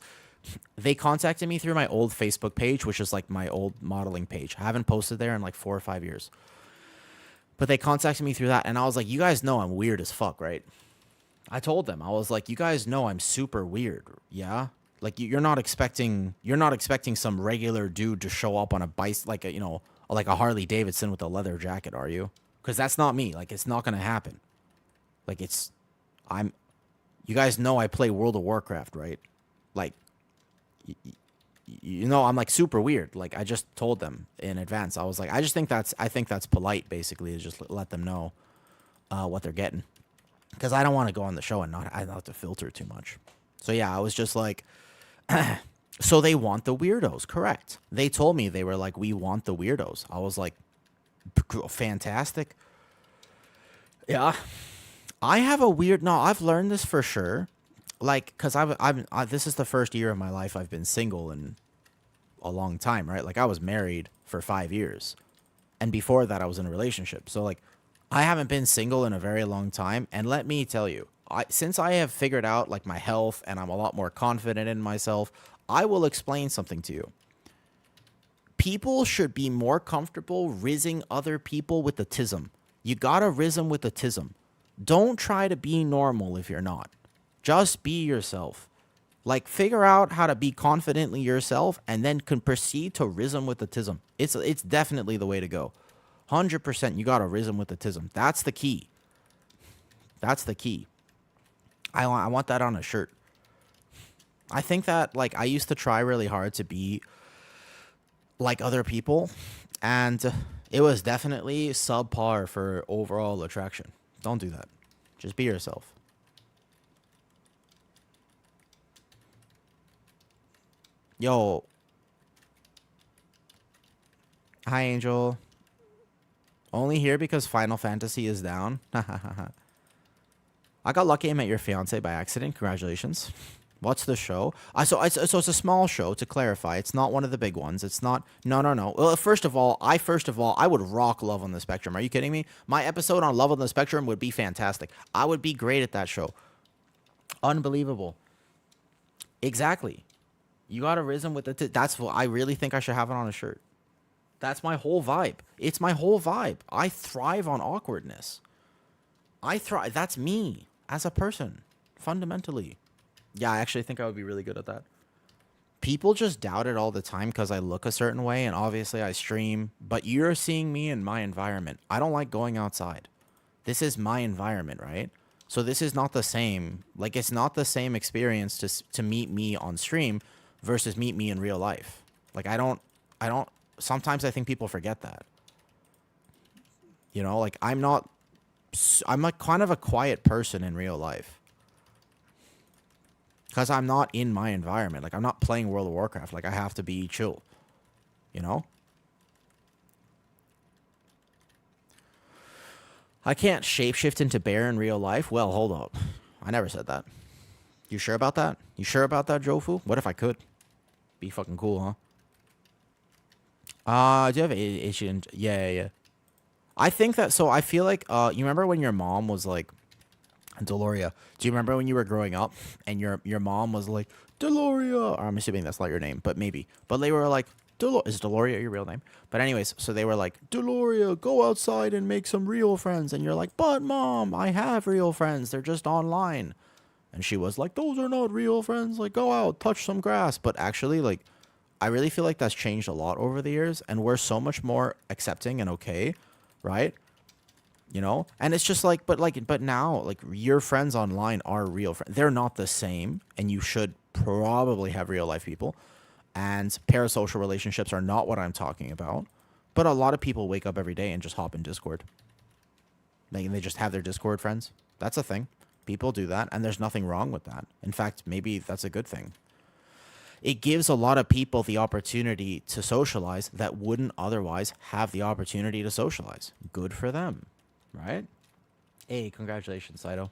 they contacted me through my old Facebook page, which is like my old modeling page. I haven't posted there in like 4 or 5 years. But they contacted me through that, and I was like, you guys know I'm weird as fuck, right? I told them, I was like, you guys know I'm super weird, yeah? Like you're not expecting some regular dude to show up on a bike like like a Harley Davidson with a leather jacket, are you? Because that's not me. Like it's not gonna happen. Like I'm. You guys know I play World of Warcraft, right? Like, I'm like super weird. Like I just told them in advance. I was like, I think that's polite, basically, to just let them know what they're getting. Because I don't want to go on the show and I don't have to filter too much. So yeah, I was just like, so they want the weirdos, correct? They told me, they were like, we want the weirdos. I was like, fantastic. Yeah, I have a weird. No, I've learned this for sure. Like, cause this is the first year of my life I've been single in a long time, right? Like I was married for 5 years, and before that I was in a relationship. So like, I haven't been single in a very long time, and let me tell you, since I have figured out like my health and I'm a lot more confident in myself, I will explain something to you. People should be more comfortable rizzing other people with the tism. You gotta rizz them with the tism. Don't try to be normal if you're not. Just be yourself. Like figure out how to be confidently yourself, and then can proceed to rizz them with the tism. It's definitely the way to go. 100%, you gotta rizz them with the tism. That's the key. That's the key. I want that on a shirt. I think that like I used to try really hard to be like other people, and it was definitely subpar for overall attraction. Don't do that. Just be yourself. Yo, hi Angel. Only here because Final Fantasy is down. I got lucky I met your fiance by accident. Congratulations. What's the show? So it's a small show. To clarify, it's not one of the big ones. It's not. No, no, no. Well, first of all, I would rock Love on the Spectrum. Are you kidding me? My episode on Love on the Spectrum would be fantastic. I would be great at that show. Unbelievable. Exactly. You got a rhythm with it. That's what I really think I should have it on a shirt. That's my whole vibe. It's my whole vibe. I thrive on awkwardness. I thrive. That's me as a person, fundamentally. Yeah, I actually think I would be really good at that. People just doubt it all the time because I look a certain way, and obviously I stream, but you're seeing me in my environment. I don't like going outside. This is my environment, right? So this is not the same. Like it's not the same experience to meet me on stream versus meet me in real life. Like I don't sometimes I think people forget that. Like I'm like kind of a quiet person in real life. Because I'm not in my environment. Like, I'm not playing World of Warcraft. Like, I have to be chill. You know? I can't shapeshift into bear in real life. Well, hold up. I never said that. You sure about that? You sure about that, Jofu? What if I could? Be fucking cool, huh? Do you have Asian? Yeah, yeah, yeah. I think that, so I feel like, you remember when your mom was like, Deloria. Do you remember when you were growing up and your mom was like, Deloria? Or I'm assuming that's not your name, but maybe. But they were like, is Deloria your real name? But anyways, so they were like, Deloria, go outside and make some real friends. And you're like, but mom, I have real friends. They're just online. And she was like, those are not real friends. Like, go out, touch some grass. But actually, like, I really feel like that's changed a lot over the years. And we're so much more accepting and okay, right? And it's just like but now like your friends online are real friends. They're not the same, and you should probably have real life people, and parasocial relationships are not what I'm talking about. But a lot of people wake up every day and just hop in Discord. They just have their Discord friends. That's a thing. People do that, and there's nothing wrong with that. In fact, maybe that's a good thing. It gives a lot of people the opportunity to socialize that wouldn't otherwise have the opportunity to socialize. Good for them, right? Hey, congratulations, Saito.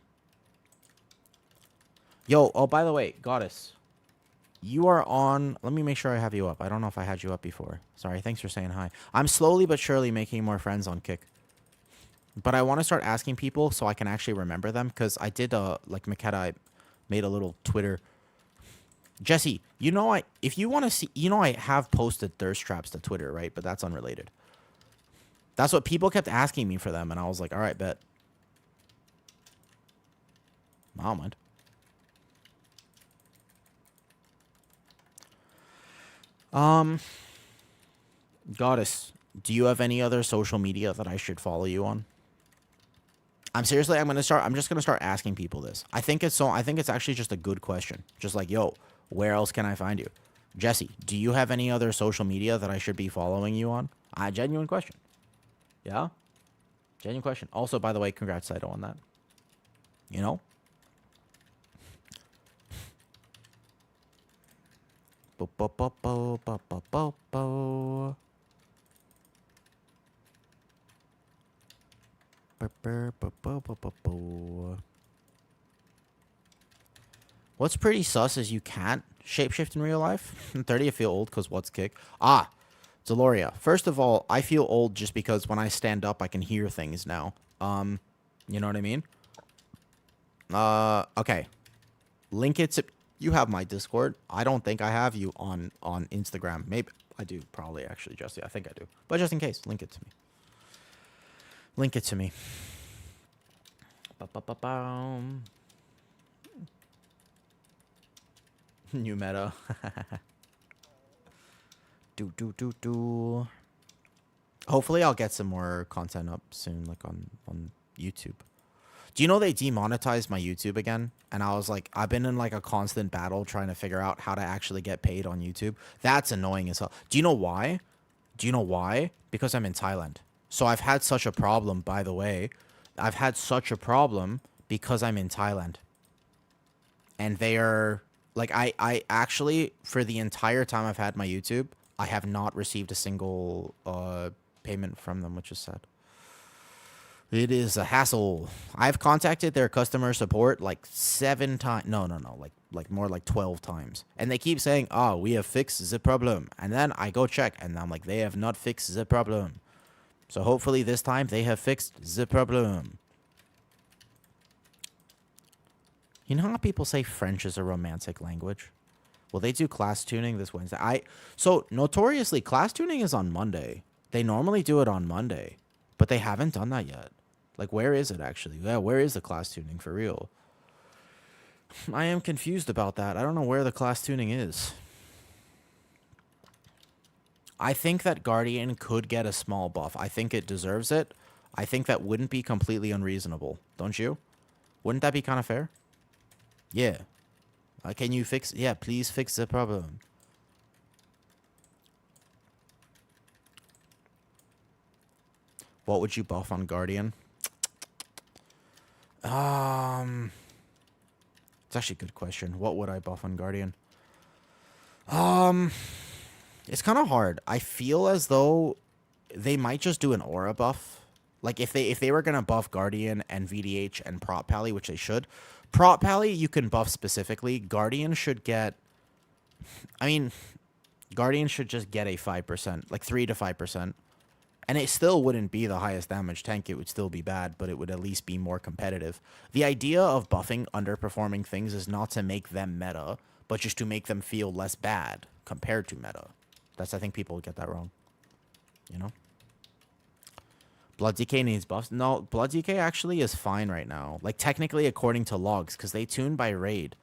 Yo, oh, by the way, Goddess, you are on. Let me make sure I have you up. I don't know if I had you up before. Sorry, thanks for saying hi. I'm slowly but surely making more friends on Kick. But I want to start asking people so I can actually remember them, because I did, like Makeda, I made a little Twitter. Jesse, if you want to see, I have posted thirst traps to Twitter, right? But that's unrelated. That's what people kept asking me for them, and I was like, all right, bet. I don't mind. Goddess, do you have any other social media that I should follow you on? I'm just gonna start asking people this. I think it's actually just a good question. Just like, yo, where else can I find you? Jesse, do you have any other social media that I should be following you on? Genuine question. Yeah? Genuine question. Also, by the way, congrats, Saito, on that. You know? What's pretty sus is you can't shapeshift in real life. I'm 30, I feel old because what's Kick? Deloria. First of all, I feel old just because when I stand up, I can hear things now. You know what I mean? Okay. Link it to... You have my Discord. I don't think I have you on Instagram. Maybe I do, probably, actually, Jesse. I think I do. But just in case, link it to me. Link it to me. New meta. Hopefully I'll get some more content up soon, like on YouTube. Do you know they demonetized my YouTube again? And I was like, I've been in like a constant battle trying to figure out how to actually get paid on YouTube. That's annoying as hell. Do you know why? Because I'm in Thailand. So I've had such a problem, by the way. I've had such a problem because I'm in Thailand. And they are... Like, I actually, for the entire time I've had my YouTube, I have not received a single payment from them, which is sad. It is a hassle. I've contacted their customer support like 7 times. No. Like more like 12 times. And they keep saying, oh, we have fixed the problem. And then I go check and I'm like, they have not fixed the problem. So hopefully this time they have fixed the problem. You know how people say French is a romantic language? Well, they do class tuning this Wednesday. So notoriously, class tuning is on Monday. They normally do it on Monday, but they haven't done that yet. Like, where is it actually? Yeah, where is the class tuning for real? I am confused about that. I don't know where the class tuning is. I think that Guardian could get a small buff. I think it deserves it. I think that wouldn't be completely unreasonable. Don't you? Wouldn't that be kind of fair? Yeah. Can you fix... Yeah, please fix the problem. What would you buff on Guardian? It's actually a good question. What would I buff on Guardian? It's kind of hard. I feel as though they might just do an aura buff. Like, if they were going to buff Guardian and VDH and Prop Pally, which they should... Prop Pally, you can buff specifically. Guardian should get... I mean, Guardian should just get a 5%. Like, 3 to 5%. And it still wouldn't be the highest damage tank. It would still be bad, but it would at least be more competitive. The idea of buffing underperforming things is not to make them meta, but just to make them feel less bad compared to meta. I think people get that wrong. You know? Blood DK needs buffs. No, Blood DK actually is fine right now. Like, technically, according to logs, because they tune by raid.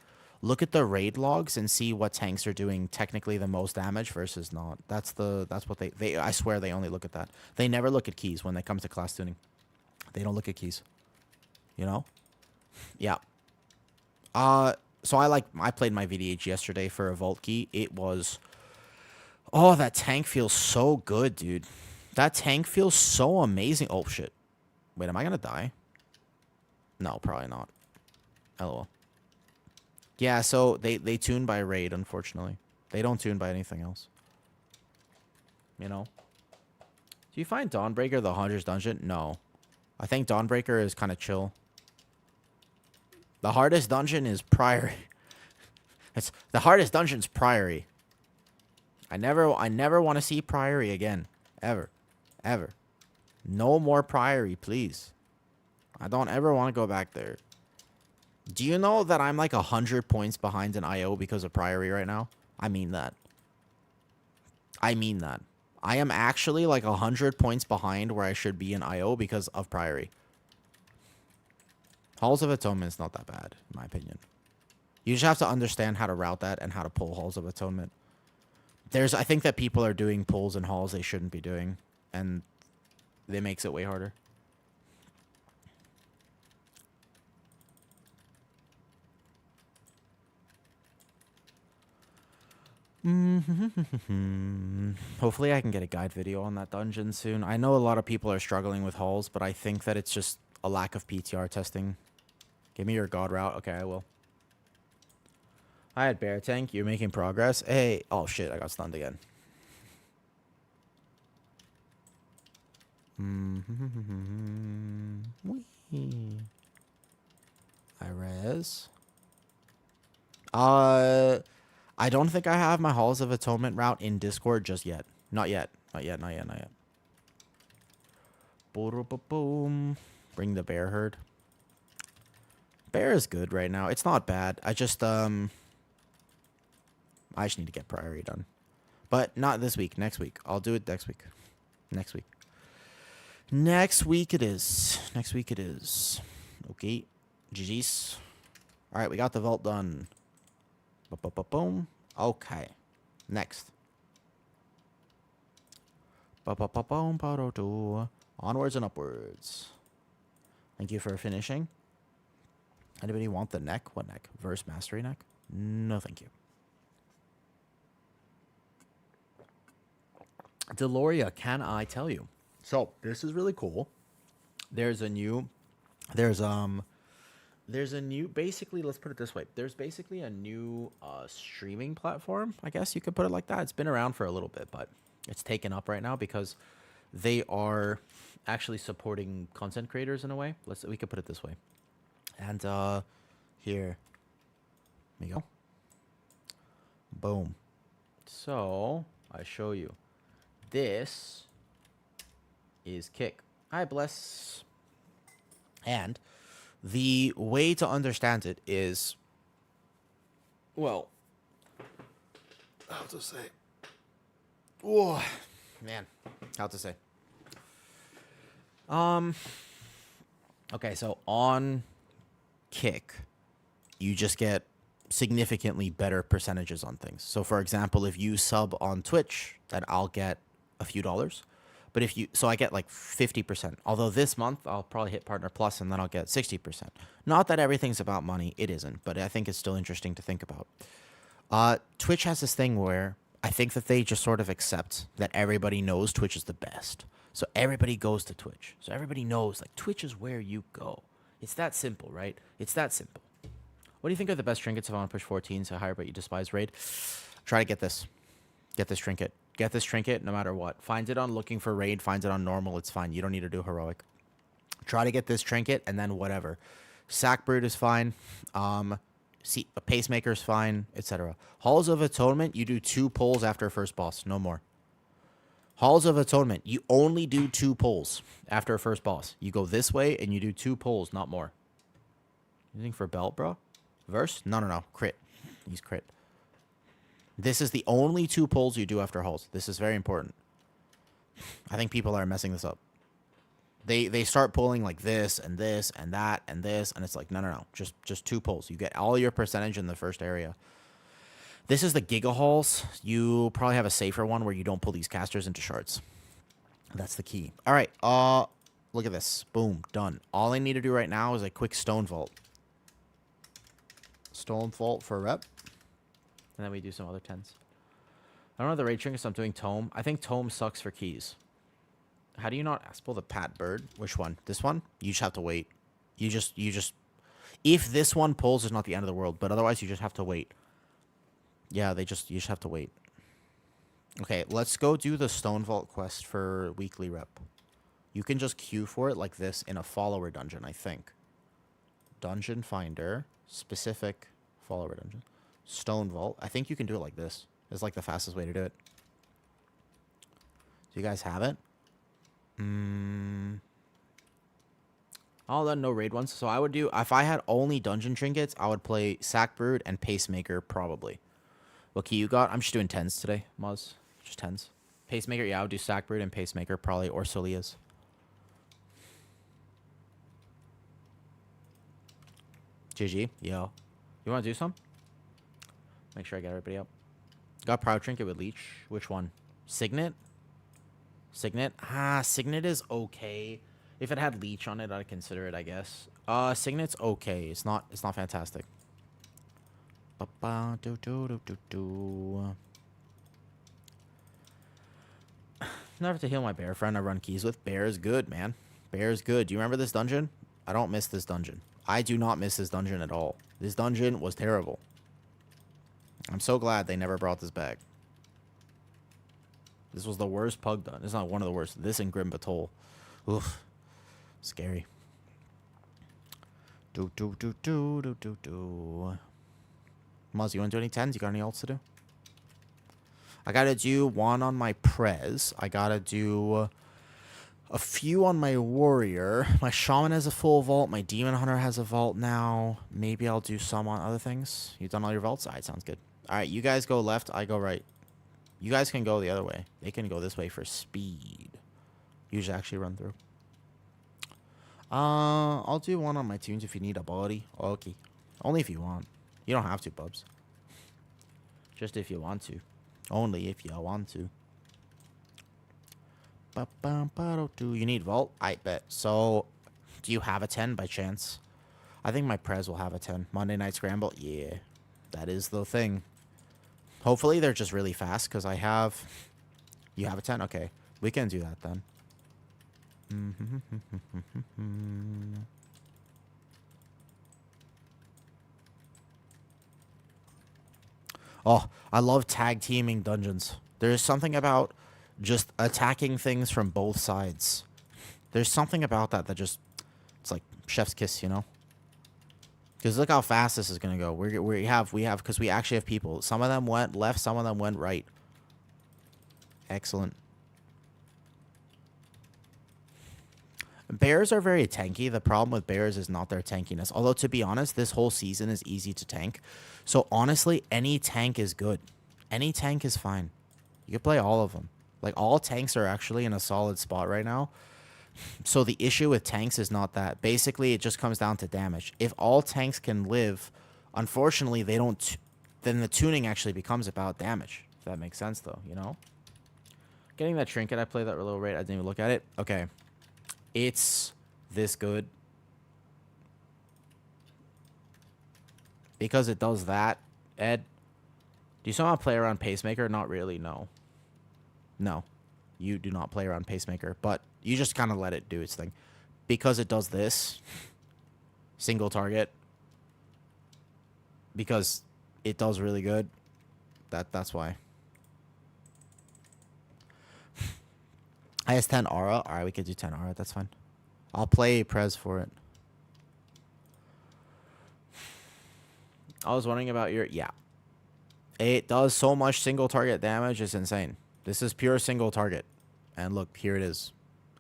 Look at the raid logs and see what tanks are doing technically the most damage versus not. That's what they I swear they only look at that. They never look at keys when they come to class tuning. They don't look at keys. You know? Yeah. So I played my VDH yesterday for a vault key. It was... Oh, that tank feels so good, dude. That tank feels so amazing. Oh, shit. Wait, am I going to die? No, probably not. LOL. Yeah, so they tune by raid, unfortunately. They don't tune by anything else. You know? Do you find Dawnbreaker the hardest dungeon? No. I think Dawnbreaker is kind of chill. The hardest dungeon is Priory. It's the hardest dungeon's Priory. I never want to see Priory again. Ever. Ever. No more Priory, please. I don't ever want to go back there. Do you know that I'm like 100 points behind in IO because of Priory right now? I mean that. I mean that. I am actually like 100 points behind where I should be in IO because of Priory. Halls of Atonement is not that bad, in my opinion. You just have to understand how to route that and how to pull Halls of Atonement. I think that people are doing pulls and halls they shouldn't be doing, and it makes it way harder. Hopefully I can get a guide video on that dungeon soon. I know a lot of people are struggling with halls, but I think that it's just a lack of PTR testing. Give me your god route. Okay, I will. I had Bear Tank. You're making progress. Hey. Oh, shit. I got stunned again. I res. I don't think I have my Halls of Atonement route in Discord just yet. Not yet. Not yet. Not yet. Not yet. Boom. Bring the bear herd. Bear is good right now. It's not bad. I just need to get Priory done. But not this week. Next week. I'll do it next week. Next week. Next week it is. Next week it is. Okay. GG's. Alright, we got the vault done. Boom. Okay. Next. Onwards and upwards. Thank you for finishing. Anybody want the neck? What neck? Verse Mastery neck? No, thank you. Deloria, can I tell you? So, this is really cool. There's a new, basically, let's put it this way. There's basically a new streaming platform, I guess you could put it like that. It's been around for a little bit, but it's taken up right now because they are actually supporting content creators in a way. We could put it this way. And here we go. Boom. So, I show you. This is Kick. Hi, bless. And the way to understand it is, well, how to say? Oh, man, how to say? Okay, so on Kick, you just get significantly better percentages on things. So, for example, if you sub on Twitch, then I'll get a few dollars. But I get like 50%. Although this month I'll probably hit Partner Plus and then I'll get 60%. Not that everything's about money. It isn't. But I think it's still interesting to think about. Twitch has this thing where I think that they just sort of accept that everybody knows Twitch is the best. So everybody goes to Twitch. So everybody knows like Twitch is where you go. It's that simple, right? It's that simple. What do you think are the best trinkets if I want to push 14 so higher but you despise raid? Try to get this. Get this trinket. Get this trinket no matter what. Finds it on looking for raid. Finds it on normal. It's fine. You don't need to do heroic. Try to get this trinket and then whatever. Sack Brood is fine. A Pacemaker is fine, etc. Halls of Atonement, you do 2 pulls after first boss. No more. Halls of Atonement, you only do 2 pulls after a first boss. You go this way and you do 2 pulls, not more. Anything for belt, bro? Verse? No. Crit. Use crit. This is the only 2 pulls you do after halls. This is very important. I think people are messing this up. They start pulling like this and this and that and this, and it's like, no. Just 2 pulls. You get all your percentage in the first area. This is the Giga Halls. You probably have a safer one where you don't pull these casters into shards. That's the key. All right. Look at this. Boom. Done. All I need to do right now is a quick Stone Vault. Stone Vault for rep. And then we do some other 10s. I don't know the raid trinkets. I'm doing Tome. I think Tome sucks for keys. How do you not pull the Pat Bird? Which one? This one? You just have to wait. You just if this one pulls, it's not the end of the world, but otherwise you just have to wait. Yeah, you just have to wait. Okay, let's go do the Stone Vault quest for weekly rep. You can just queue for it like this in a follower dungeon, I think. Dungeon finder, specific follower dungeon. Stone Vault. I think you can do it like this. It's like the fastest way to do it. Do you guys have it? All done, no raid ones. So I would do, if I had only dungeon trinkets, I would play Sack Brood and Pacemaker probably. What key you got? I'm just doing 10s today, Muzz. Just 10s. Pacemaker, yeah, I would do Sack Brood and Pacemaker probably, or Solias. GG, yo. You want to do some? Make sure I get everybody up. Got Proud Trinket with Leech. Which one? Signet? Signet? Ah, Signet is okay. If it had Leech on it, I'd consider it, I guess. Signet's okay. It's not fantastic. Never to heal my bear friend I run keys with. Bear is good, man. Bear is good. Do you remember this dungeon? I don't miss this dungeon. I do not miss this dungeon at all. This dungeon was terrible. I'm so glad they never brought this back. This was the worst pug dun. It's not one of the worst. This and Grim Batol. Oof. Scary. Muzz, you want to do any 10s? You got any ults to do? I got to do one on my Prez. I got to do a few on my Warrior. My Shaman has a full vault. My Demon Hunter has a vault now. Maybe I'll do some on other things. You've done all your vaults? Alright, sounds good. Alright, you guys go left. I go right. You guys can go the other way. They can go this way for speed. You should actually run through. I'll do one on my tunes if you need a body. Okay. Only if you want. You don't have to, bubs. Just if you want to. Only if you want to. You need vault? I bet. So, do you have a 10 by chance? I think my Prez will have a 10. Monday Night Scramble? Yeah. That is the thing. Hopefully they're just really fast, because I have... You have a 10? Okay. We can do that then. Oh, I love tag teaming dungeons. There's something about just attacking things from both sides. There's something about that just... It's like chef's kiss, you know? Because look how fast this is going to go. We have, because we actually have people. Some of them went left, some of them went right. Excellent. Bears are very tanky. The problem with bears is not their tankiness. Although, to be honest, this whole season is easy to tank. So, honestly, any tank is good. Any tank is fine. You can play all of them. Like, all tanks are actually in a solid spot right now. So, the issue with tanks is not that. Basically, it just comes down to damage. If all tanks can live, unfortunately, they don't... Then the tuning actually becomes about damage. If that makes sense, though, you know? Getting that trinket, I played that a little rate. I didn't even look at it. Okay. It's this good. Because it does that, Ed. Do you still want to play around Pacemaker? Not really, no. No. You do not play around Pacemaker. But you just kind of let it do its thing. Because it does this. Single target. Because it does really good. That's why. I has 10 aura. Alright, we could do 10 aura. That's fine. I'll play Prez for it. I was wondering about your... Yeah. It does so much single target damage. It's insane. This is pure single target. And look, here it is.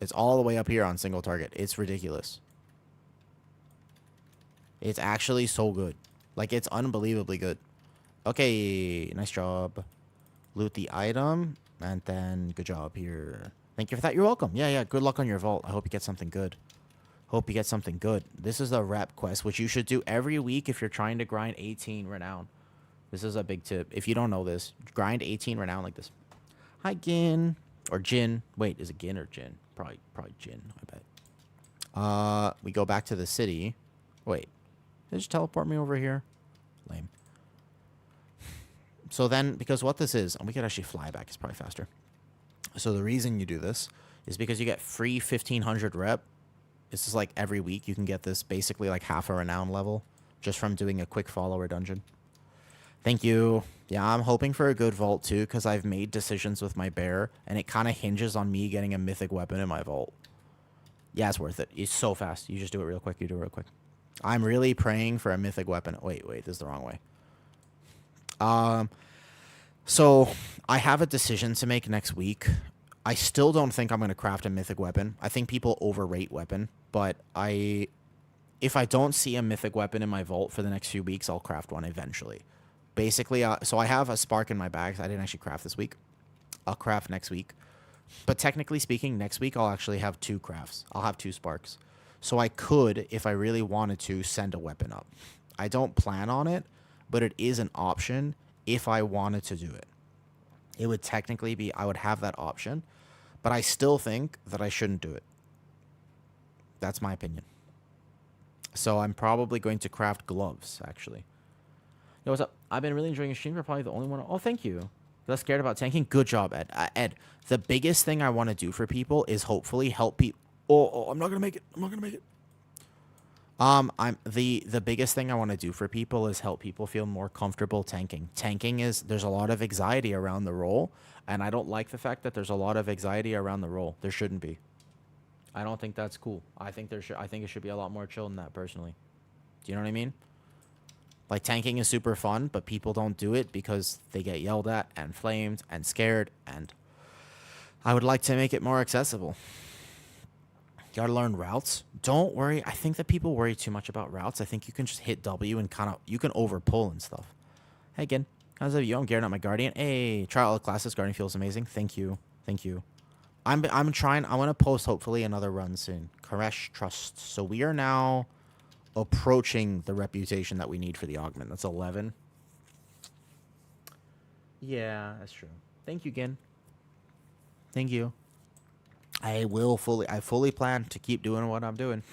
It's all the way up here on single target. It's ridiculous. It's actually so good. Like, it's unbelievably good. Okay, nice job. Loot the item. And then, good job here. Thank you for that. You're welcome. Yeah. Good luck on your vault. I hope you get something good. Hope you get something good. This is a rep quest, which you should do every week if you're trying to grind 18 renown. This is a big tip. If you don't know this, grind 18 renown like this. Hi, Gin. Or Jin. Wait, is it Gin or Jin? Probably Jin, I bet. We go back to the city. Wait. Did it just teleport me over here? Lame. So then, because what this is, and we could actually fly back. It's probably faster. So the reason you do this is because you get free 1500 rep It's just like every week you can get this basically like half a renown level just from doing a quick follower dungeon. Thank you. Yeah, I'm hoping for a good vault too because I've made decisions with my bear and it kind of hinges on me getting a mythic weapon in my vault. Yeah, it's worth it. It's so fast. You just do it real quick. You do it real quick. I'm really praying for a mythic weapon. Wait, this is the wrong way. So I have a decision to make next week. I still don't think I'm going to craft a mythic weapon. I think people overrate weapon, but if I don't see a mythic weapon in my vault for the next few weeks, I'll craft one eventually. Basically, so I have a spark in my bags. I didn't actually craft this week. I'll craft next week. But technically speaking, next week I'll actually have 2 crafts. I'll have 2 sparks. So I could, if I really wanted to, send a weapon up. I don't plan on it, but it is an option if I wanted to do it. It would technically be, I would have that option, but I still think that I shouldn't do it. That's my opinion. So I'm probably going to craft gloves, actually. Yo, what's up? I've been really enjoying your stream. You're probably the only one. Oh, thank you. Less scared about tanking. Good job, Ed. Ed, the biggest thing I want to do for people is hopefully help people. I'm not gonna make it. I'm not gonna make it. I'm the biggest thing I want to do for people is help people feel more comfortable tanking. Tanking is there's a lot of anxiety around the role, and I don't like the fact that there's a lot of anxiety around the role. There shouldn't be. I don't think that's cool. I think I think it should be a lot more chill than that personally. Do you know what I mean? Like tanking is super fun, but people don't do it because they get yelled at and flamed and scared, and I would like to make it more accessible. You gotta learn routes. Don't worry. I think that people worry too much about routes. I think you can just hit W and kind of, you can over pull and stuff. Hey, again. How's it you? I'm gearing up my Guardian. Hey, try all the classes. Guardian feels amazing. Thank you. Thank you. I'm trying. I want to post hopefully another run soon. Koresh Trust. So we are now approaching the reputation that we need for the augment. That's 11. Yeah, that's true. Thank you, Gin. Thank you. I fully plan to keep doing what I'm doing.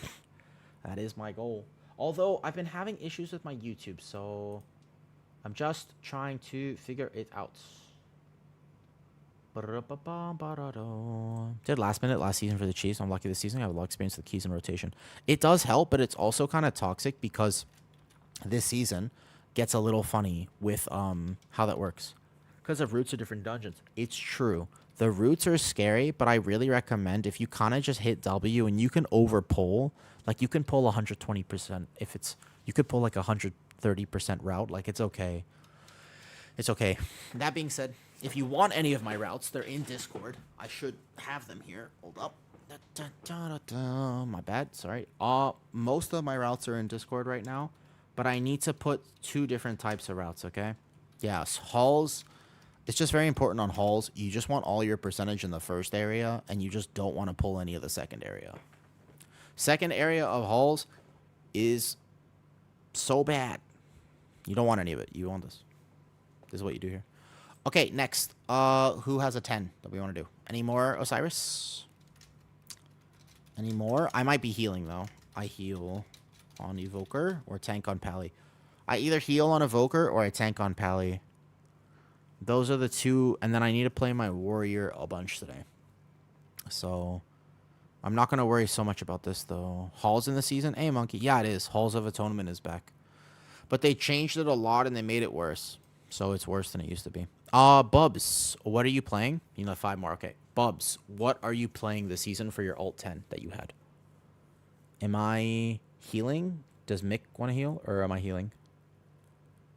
That is my goal. Although I've been having issues with my YouTube, so I'm just trying to figure it out. Did last minute last season for the Chiefs. I'm lucky this season. I have a lot of experience with the keys and rotation. It does help, but it's also kind of toxic because this season gets a little funny with how that works. Because of routes of different dungeons. It's true. The routes are scary, but I really recommend if you kind of just hit W and you can over pull, like you can pull 120% if it's, you could pull like 130% route, like it's okay. It's okay. That being said, if you want any of my routes, they're in Discord. I should have them here. Hold up. My bad. Sorry. Most of my routes are in Discord right now, but I need to put 2 different types of routes, okay? Yes, halls. It's just very important on halls. You just want all your percentage in the first area, and you just don't want to pull any of the second area. Second area of halls is so bad. You don't want any of it. You want this. This is what you do here. Okay, next. Who has a 10 that we want to do? Any more, Osiris? Any more? I might be healing, though. I heal on Evoker or tank on Pally. I either heal on Evoker or I tank on Pally. Those are the 2, and then I need to play my warrior a bunch today. So, I'm not going to worry so much about this, though. Halls in the season? Hey, Monkey. Yeah, it is. Halls of Atonement is back. But they changed it a lot, and they made it worse. So, it's worse than it used to be. Bubs, what are you playing? You know, 5 more. Okay. Bubs, what are you playing this season for your alt 10 that you had? Am I healing? Does Mick want to heal, or am I healing?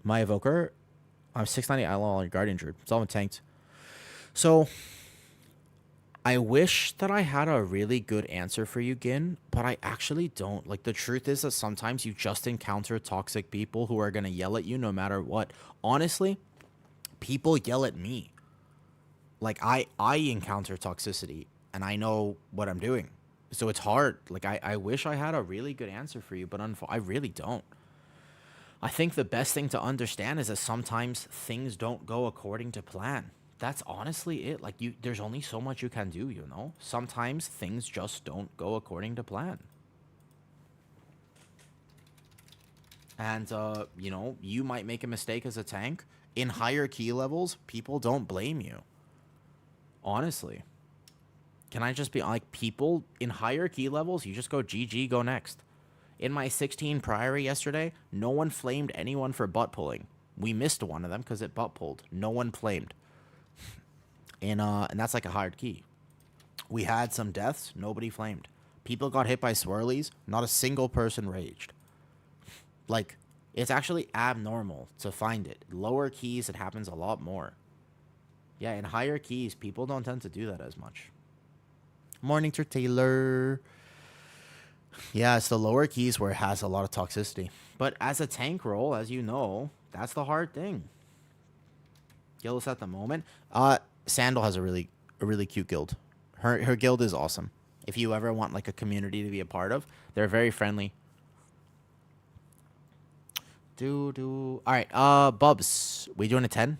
My Evoker... I'm 690 Island on Guardian Druid. It's all tanked. So, I wish that I had a really good answer for you, Gin, but I actually don't. Like, the truth is that sometimes you just encounter toxic people who are going to yell at you no matter what. Honestly, people yell at me. Like, I encounter toxicity, and I know what I'm doing. So, it's hard. Like, I wish I had a really good answer for you, but I really don't. I think the best thing to understand is that sometimes things don't go according to plan. That's honestly it. Like, there's only so much you can do, you know? Sometimes things just don't go according to plan. And, you know, you might make a mistake as a tank. In higher key levels, people don't blame you. Honestly. Can I just be like, people in higher key levels, you just go GG, go next. In my 16 Priory yesterday, no one flamed anyone for butt pulling. We missed one of them because it butt pulled. No one flamed. And that's like a hard key. We had some deaths, nobody flamed. People got hit by swirlies, not a single person raged. Like, it's actually abnormal to find it. Lower keys, it happens a lot more. Yeah, in higher keys, people don't tend to do that as much. Morning to Taylor. Yeah, it's the lower keys where it has a lot of toxicity. But as a tank role, as you know, that's the hard thing. Guilds at the moment. Sandal has a really cute guild. Her guild is awesome. If you ever want like a community to be a part of, they're very friendly. All right, Bubs, we doing a 10?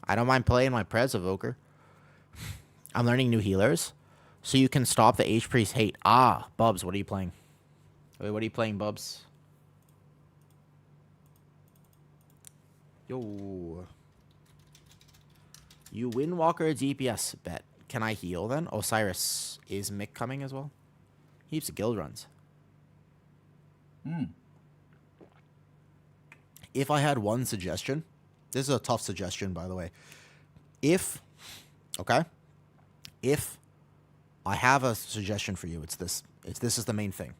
I don't mind playing my Prez Evoker. I'm learning new healers, so you can stop the H-Priest hate. Bubs, what are you playing? Wait, what are you playing, Bubs? Yo. You Windwalker DPS bet. Can I heal then? Osiris. Is Mick coming as well? Heaps of guild runs. If I had one suggestion, this is a tough suggestion, by the way. If I have a suggestion for you, it's this. This is the main thing.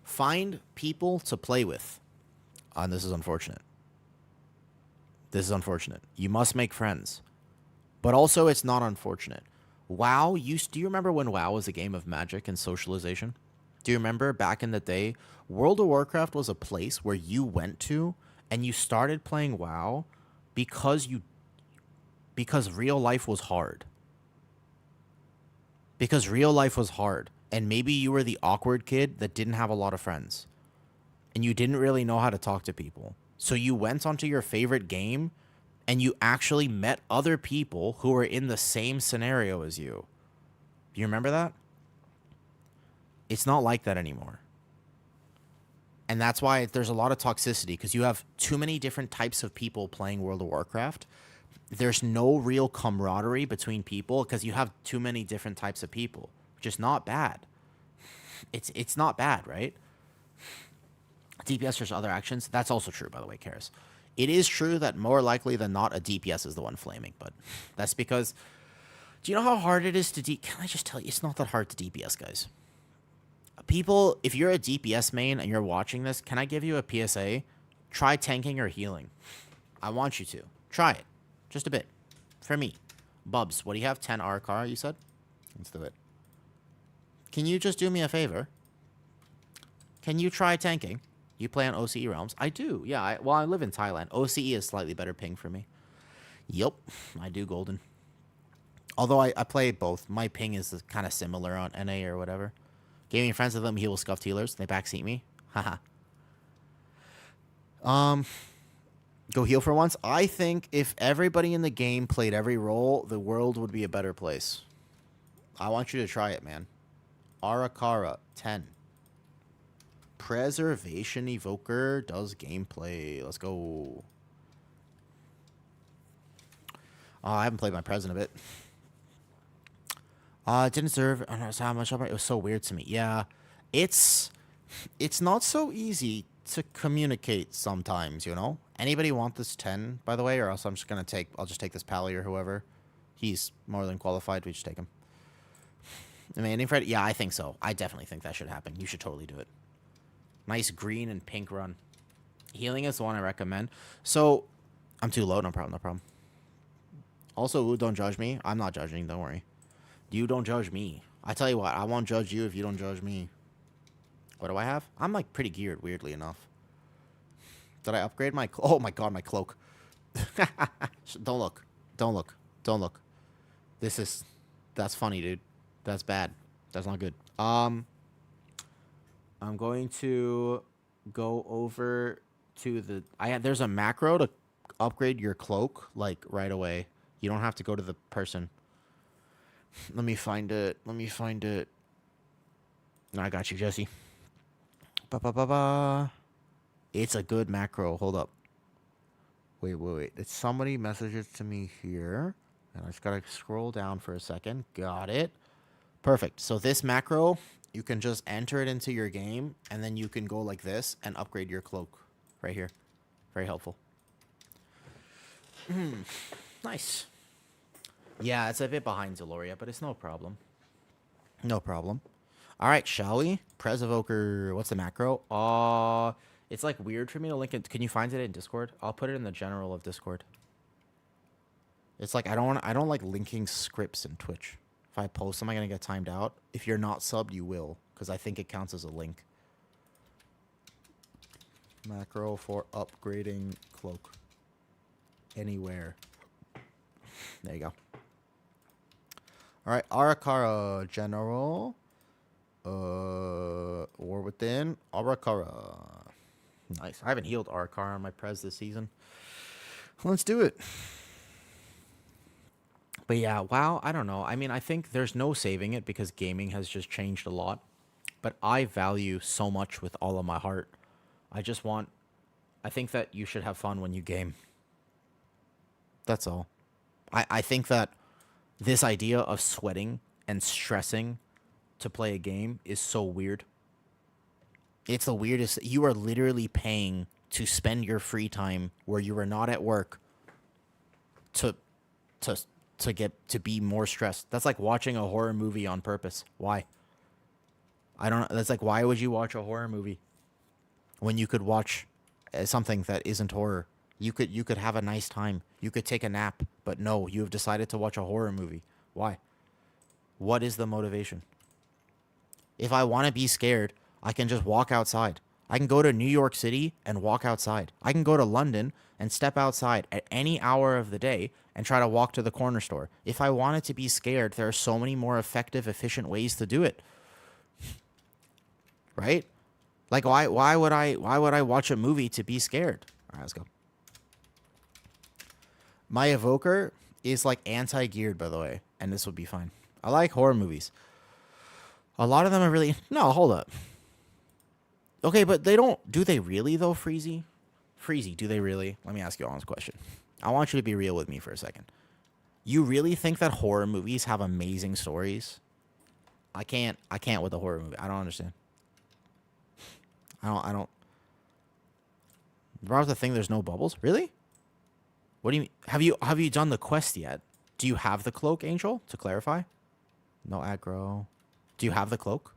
Find people to play with. And this is unfortunate. You must make friends. But also, it's not unfortunate. WoW do you remember when WoW was a game of magic and socialization? Do you remember back in the day, World of Warcraft was a place where you went to and you started playing WoW because real life was hard. Because real life was hard. And maybe you were the awkward kid that didn't have a lot of friends. And you didn't really know how to talk to people. So you went onto your favorite game and you actually met other people who were in the same scenario as you. Do you remember that? It's not like that anymore. And that's why there's a lot of toxicity, because you have too many different types of people playing World of Warcraft. There's no real camaraderie between people because you have too many different types of people, which is not bad. It's not bad, right? DPS versus other actions. That's also true, by the way, Karis. It is true that more likely than not, a DPS is the one flaming, but that's because... Do you know how hard it is to Can I just tell you, it's not that hard to DPS, guys. People, if you're a DPS main and you're watching this, can I give you a PSA? Try tanking or healing. I want you to. Try it. Just a bit. For me. Bubs, what do you have? 10 RCAR, you said? Let's do it. Can you just do me a favor? Can you try tanking? You play on OCE realms? I do. Yeah, I live in Thailand. OCE is slightly better ping for me. Yup, I do golden. Although I play both. My ping is kind of similar on NA or whatever. Gaming friends with them heal scuffed healers. They backseat me. Haha. Go heal for once. I think if everybody in the game played every role, the world would be a better place. I want you to try it, man. Arakara, 10. Preservation Evoker does gameplay. Let's go. I haven't played my Prez in a bit. It didn't serve. I don't know how much. It was so weird to me. Yeah, it's not so easy to communicate sometimes. You know. Anybody want this 10, by the way, or else I'm just gonna take. I'll just take this Pally or whoever. He's more than qualified. We just take him. I mean, yeah, I think so. I definitely think that should happen. You should totally do it. Nice green and pink run. Healing is the one I recommend. So, I'm too low. No problem. No problem. Also, don't judge me. I'm not judging. Don't worry. You don't judge me. I tell you what. I won't judge you if you don't judge me. What do I have? I'm like pretty geared, weirdly enough. Did I upgrade my... Oh my god, my cloak. Don't look. Don't look. Don't look. That's funny, dude. That's bad. That's not good. I'm going to go over to the... There's a macro to upgrade your cloak, like, right away. You don't have to go to the person. Let me find it. No, I got you, Jesse. It's a good macro. Hold up. Wait. It's somebody messages to me here. And I just gotta scroll down for a second. Got it. Perfect. So this macro, you can just enter it into your game, and then you can go like this and upgrade your cloak right here. Very helpful. Nice. Yeah, it's a bit behind Zeloria, but it's no problem. No problem. All right, shall we? Prez Evoker, what's the macro? It's like weird for me to link it. Can you find it in Discord? I'll put it in the general of Discord. It's like I don't like linking scripts in Twitch. If I post them, I'm gonna get timed out. If you're not subbed, you will, because I think it counts as a link. Macro for upgrading cloak. Anywhere. There you go. All right, Arakara General. War Within. Arakara. Nice. I haven't healed Arakara on my Prez this season. Let's do it. But yeah, WoW, I don't know. I mean, I think there's no saving it because gaming has just changed a lot. But I value so much with all of my heart. I think that you should have fun when you game. That's all. I think that this idea of sweating and stressing to play a game is so weird. It's the weirdest. You are literally paying to spend your free time where you are not at work to be more stressed. That's like watching a horror movie on purpose. Why? I don't know. That's like, why would you watch a horror movie when you could watch something that isn't horror? You could have a nice time. You could take a nap, but no, you have decided to watch a horror movie. Why? What is the motivation? If I want to be scared, I can just walk outside. I can go to New York City and walk outside. I can go to London and step outside at any hour of the day and try to walk to the corner store. If I wanted to be scared, there are so many more effective, efficient ways to do it. Right? Like, why would I watch a movie to be scared? All right, let's go. My evoker is like anti-geared, by the way, and this would be fine. I like horror movies. A lot of them are really... No, hold up. Okay, but they don't... Do they really, though, Freezy? Freezy, do they really? Let me ask you an honest question. I want you to be real with me for a second. You really think that horror movies have amazing stories? I can't with the horror movie. I don't understand. I don't... Brought up the thing, there's no bubbles? Really? What do you mean? Have you done the quest yet? Do you have the cloak, Angel, to clarify? No aggro. Do you have the cloak?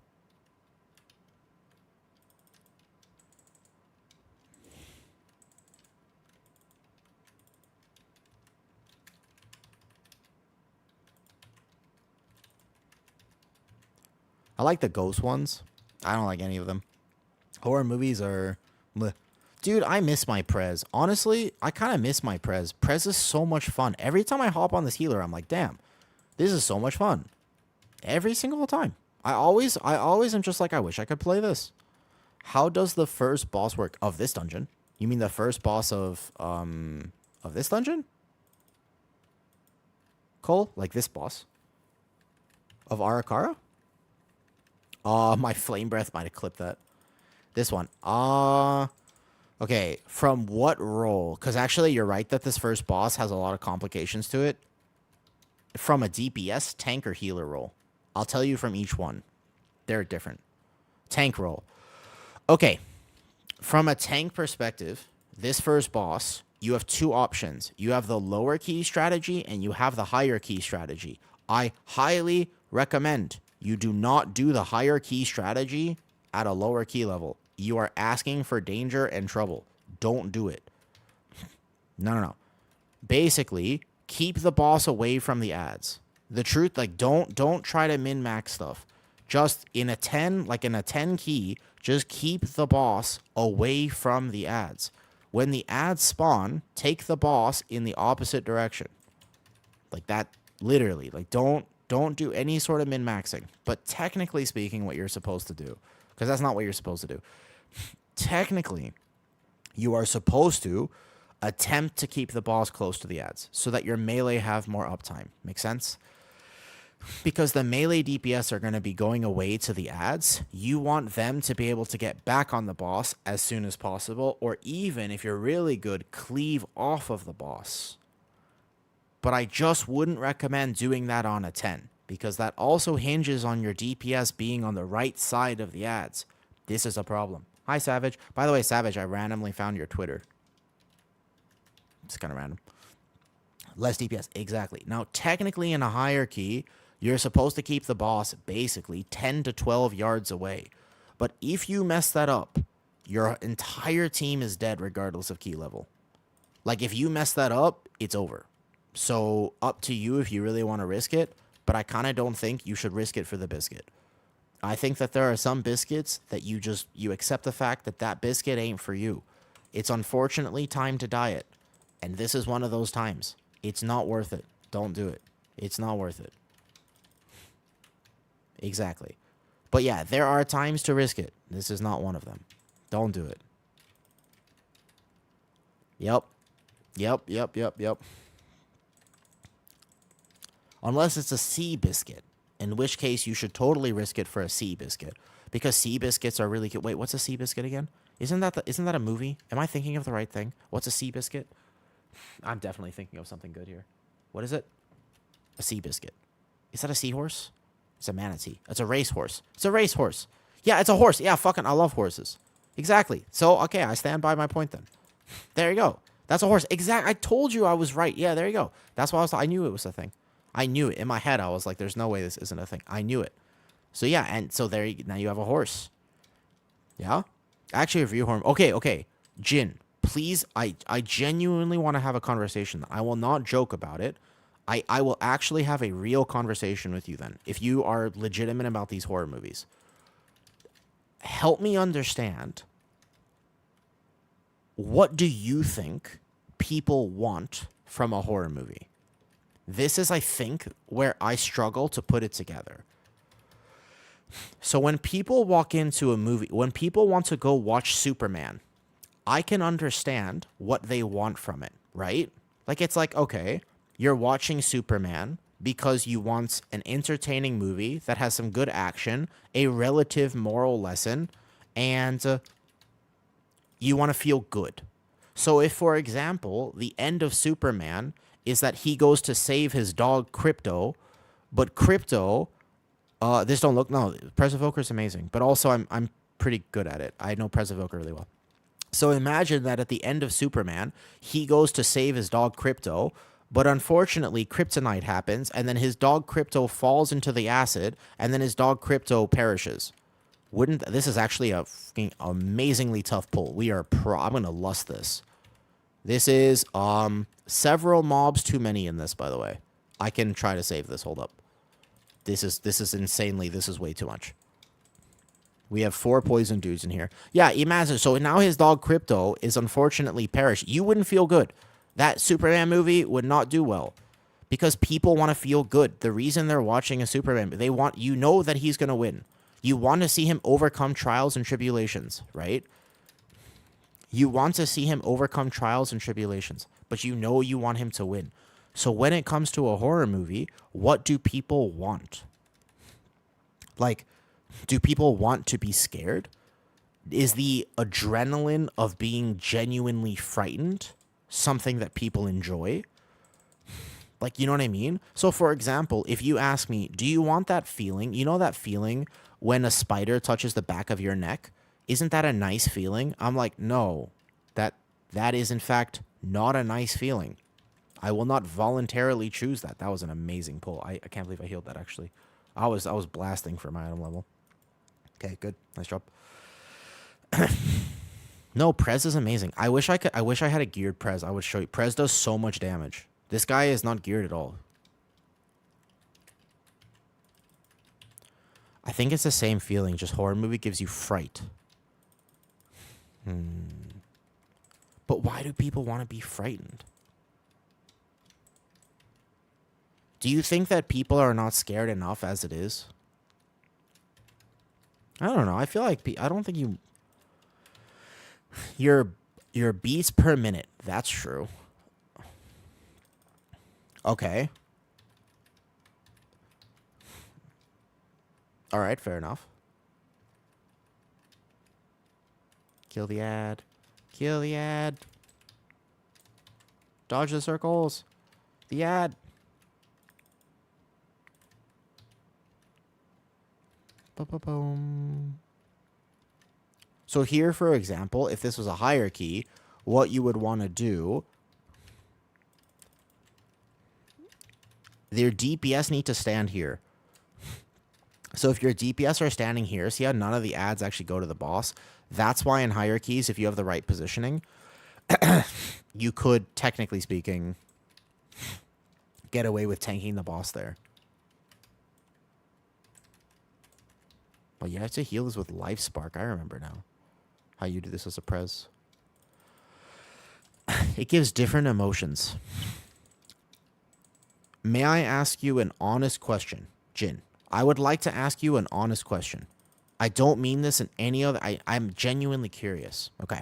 I like the ghost ones. I don't like any of them. Horror movies are... Bleh. Dude, I miss my Prez. Honestly, I kind of miss my Prez. Prez is so much fun. Every time I hop on this healer, I'm like, damn, this is so much fun. Every single time. I always am just like, I wish I could play this. How does the first boss work of this dungeon? You mean the first boss of this dungeon? Cole? Like this boss? Of Arakara? My flame breath might have clipped that. This one. Okay, from what role? Because actually, you're right that this first boss has a lot of complications to it. From a DPS, tank, or healer role. I'll tell you from each one. They're different. Tank role. Okay, from a tank perspective, this first boss, you have two options. You have the lower key strategy and you have the higher key strategy. I highly recommend you do not do the higher key strategy at a lower key level. You are asking for danger and trouble. Don't do it. No. Basically, keep the boss away from the ads. The truth, like, don't try to min-max stuff. Just in a 10 key, just keep the boss away from the ads. When the ads spawn, take the boss in the opposite direction. Like that, literally. Like, don't do any sort of min-maxing. But technically speaking, what you're supposed to do, because that's not what you're supposed to do. Technically, you are supposed to attempt to keep the boss close to the ads so that your melee have more uptime. Make sense? Because the melee DPS are going to be going away to the ads. You want them to be able to get back on the boss as soon as possible, or even, if you're really good, cleave off of the boss. But I just wouldn't recommend doing that on a 10, because that also hinges on your DPS being on the right side of the ads. This is a problem. Hi, Savage. By the way, Savage, I randomly found your Twitter. It's kind of random. Less DPS, exactly. Now, technically in a hierarchy, you're supposed to keep the boss basically 10 to 12 yards away. But if you mess that up, your entire team is dead regardless of key level. Like, if you mess that up, it's over. So, up to you if you really want to risk it, but I kind of don't think you should risk it for the biscuit. I think that there are some biscuits that you accept the fact that that biscuit ain't for you. It's unfortunately time to diet. And this is one of those times. It's not worth it. Don't do it. It's not worth it. Exactly. But yeah, there are times to risk it. This is not one of them. Don't do it. Yep. Unless it's a sea biscuit, in which case you should totally risk it for a sea biscuit. Because sea biscuits are really good. Wait, what's a sea biscuit again? Isn't that a movie? Am I thinking of the right thing? What's a sea biscuit? I'm definitely thinking of something good here. What is it? A sea biscuit. Is that a seahorse? It's a manatee. It's a racehorse. It's a racehorse. Yeah, it's a horse. Yeah, fucking, I love horses. Exactly. So, okay, I stand by my point then. There you go. That's a horse. I told you I was right. Yeah, there you go. That's why I knew it was a thing. I knew it. In my head, I was like, there's no way this isn't a thing. I knew it. So, yeah, and so now you have a horse. Yeah? Actually, review horn. Okay. Jin, please, I genuinely want to have a conversation. I will not joke about it. I will actually have a real conversation with you then, if you are legitimate about these horror movies. Help me understand, what do you think people want from a horror movie? This is, I think, where I struggle to put it together. So when people walk into a movie, when people want to go watch Superman, I can understand what they want from it, right? Like, it's like, okay, you're watching Superman because you want an entertaining movie that has some good action, a relative moral lesson, and you want to feel good. So if, for example, the end of Superman is that he goes to save his dog Crypto, but Crypto, Prez Evoker is amazing, but also I'm pretty good at it. I know Prez Evoker really well. So imagine that at the end of Superman, he goes to save his dog Crypto, but unfortunately, kryptonite happens, and then his dog Crypto falls into the acid, and then his dog Crypto perishes. This is actually a fucking amazingly tough pull. I'm gonna lust this. This is several mobs too many in this, by the way. I can try to save this. Hold up. This is insanely. This is way too much. We have 4 poison dudes in here. Yeah, imagine. So now his dog Crypto is unfortunately perished. You wouldn't feel good. That Superman movie would not do well. Because people want to feel good. The reason they're watching a Superman, you know that he's going to win. You want to see him overcome trials and tribulations, right? You want to see him overcome trials and tribulations, but you know you want him to win. So when it comes to a horror movie, what do people want? Like, do people want to be scared? Is the adrenaline of being genuinely frightened something that people enjoy? Like, you know what I mean? So, for example, if you ask me, do you want that feeling? You know that feeling when a spider touches the back of your neck? Isn't that a nice feeling? I'm like, no, that is in fact not a nice feeling. I will not voluntarily choose that. That was an amazing pull. I can't believe I healed that, actually. I was blasting for my item level. Okay, good. Nice job. No, Prez is amazing. I wish I had a geared Prez. I would show you. Prez does so much damage. This guy is not geared at all. I think it's the same feeling, just horror movie gives you fright. But why do people want to be frightened? Do you think that people are not scared enough as it is? I don't know. I feel like I don't think your beats per minute. That's true. Okay. All right, fair enough. Kill the ad. Kill the ad. Dodge the circles. The ad. Ba-ba-boom. So here, for example, if this was a hierarchy, what you would want to do, their DPS need to stand here. So if your DPS are standing here, see how none of the ads actually go to the boss? That's why in hierarchies, if you have the right positioning, you could, technically speaking, get away with tanking the boss there. But you have to heal this with Life Spark. I remember now how you do this as a prez. It gives different emotions. May I ask you an honest question, Jin? I would like to ask you an honest question. I don't mean this in any other... I'm genuinely curious. Okay.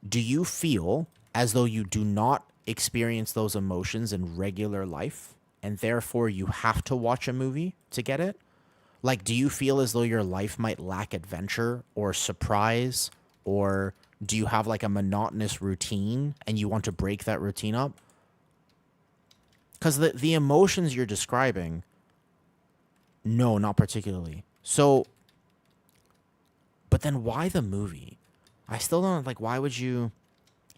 Do you feel as though you do not experience those emotions in regular life, and therefore you have to watch a movie to get it? Like, do you feel as though your life might lack adventure or surprise, or do you have like a monotonous routine and you want to break that routine up? Because the emotions you're describing, no, not particularly. So, but then why the movie? I still don't, like, why would you...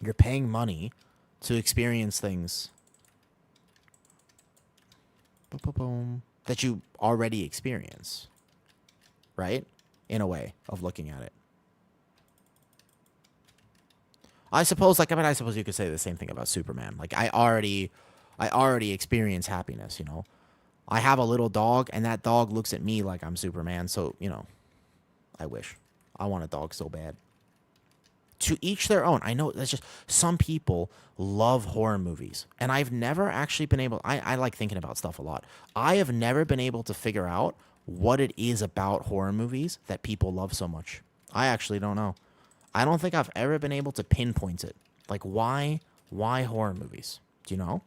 You're paying money to experience things that you already experience, right? In a way of looking at it. I suppose, like, I suppose you could say the same thing about Superman. Like, I already experience happiness, you know? I have a little dog, and that dog looks at me like I'm Superman, so, you know, I wish. I want a dog so bad. To each their own. I know that's just... Some people love horror movies, and I've never actually been able... I like thinking about stuff a lot. I have never been able to figure out what it is about horror movies that people love so much. I actually don't know. I don't think I've ever been able to pinpoint it. Like, why horror movies? Do you know?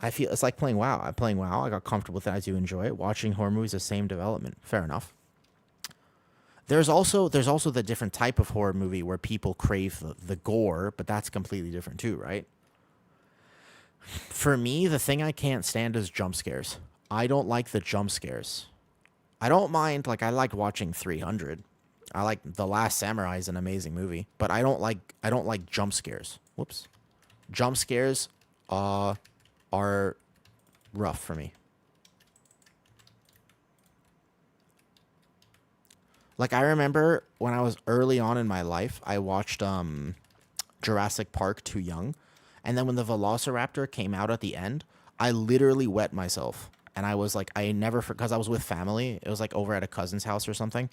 I feel it's like playing WoW. I'm playing WoW. I got comfortable with it. I do enjoy it. Watching horror movies, the same development. Fair enough. There's also the different type of horror movie where people crave the gore, but that's completely different too, right? For me, the thing I can't stand is jump scares. I don't like the jump scares. I don't mind, like, I like watching 300. I like The Last Samurai is an amazing movie, but I don't like jump scares. Whoops. Jump scares are rough for me. Like, I remember when I was early on in my life, I watched Jurassic Park Too Young. And then when the Velociraptor came out at the end, I literally wet myself. And I was like, because I was with family. It was like over at a cousin's house or something.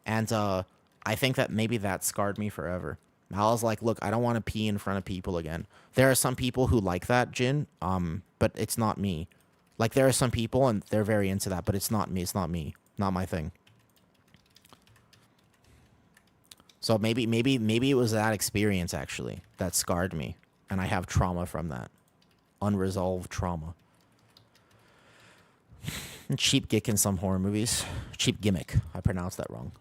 And I think that maybe that scarred me forever. I was like, look, I don't want to pee in front of people again. There are some people who like that, Jin, but it's not me. Like, there are some people, and they're very into that, but it's not me. It's not me. Not my thing. So maybe it was that experience, actually, that scarred me. And I have trauma from that. Unresolved trauma. Cheap gimmick in some horror movies. Cheap gimmick. I pronounced that wrong.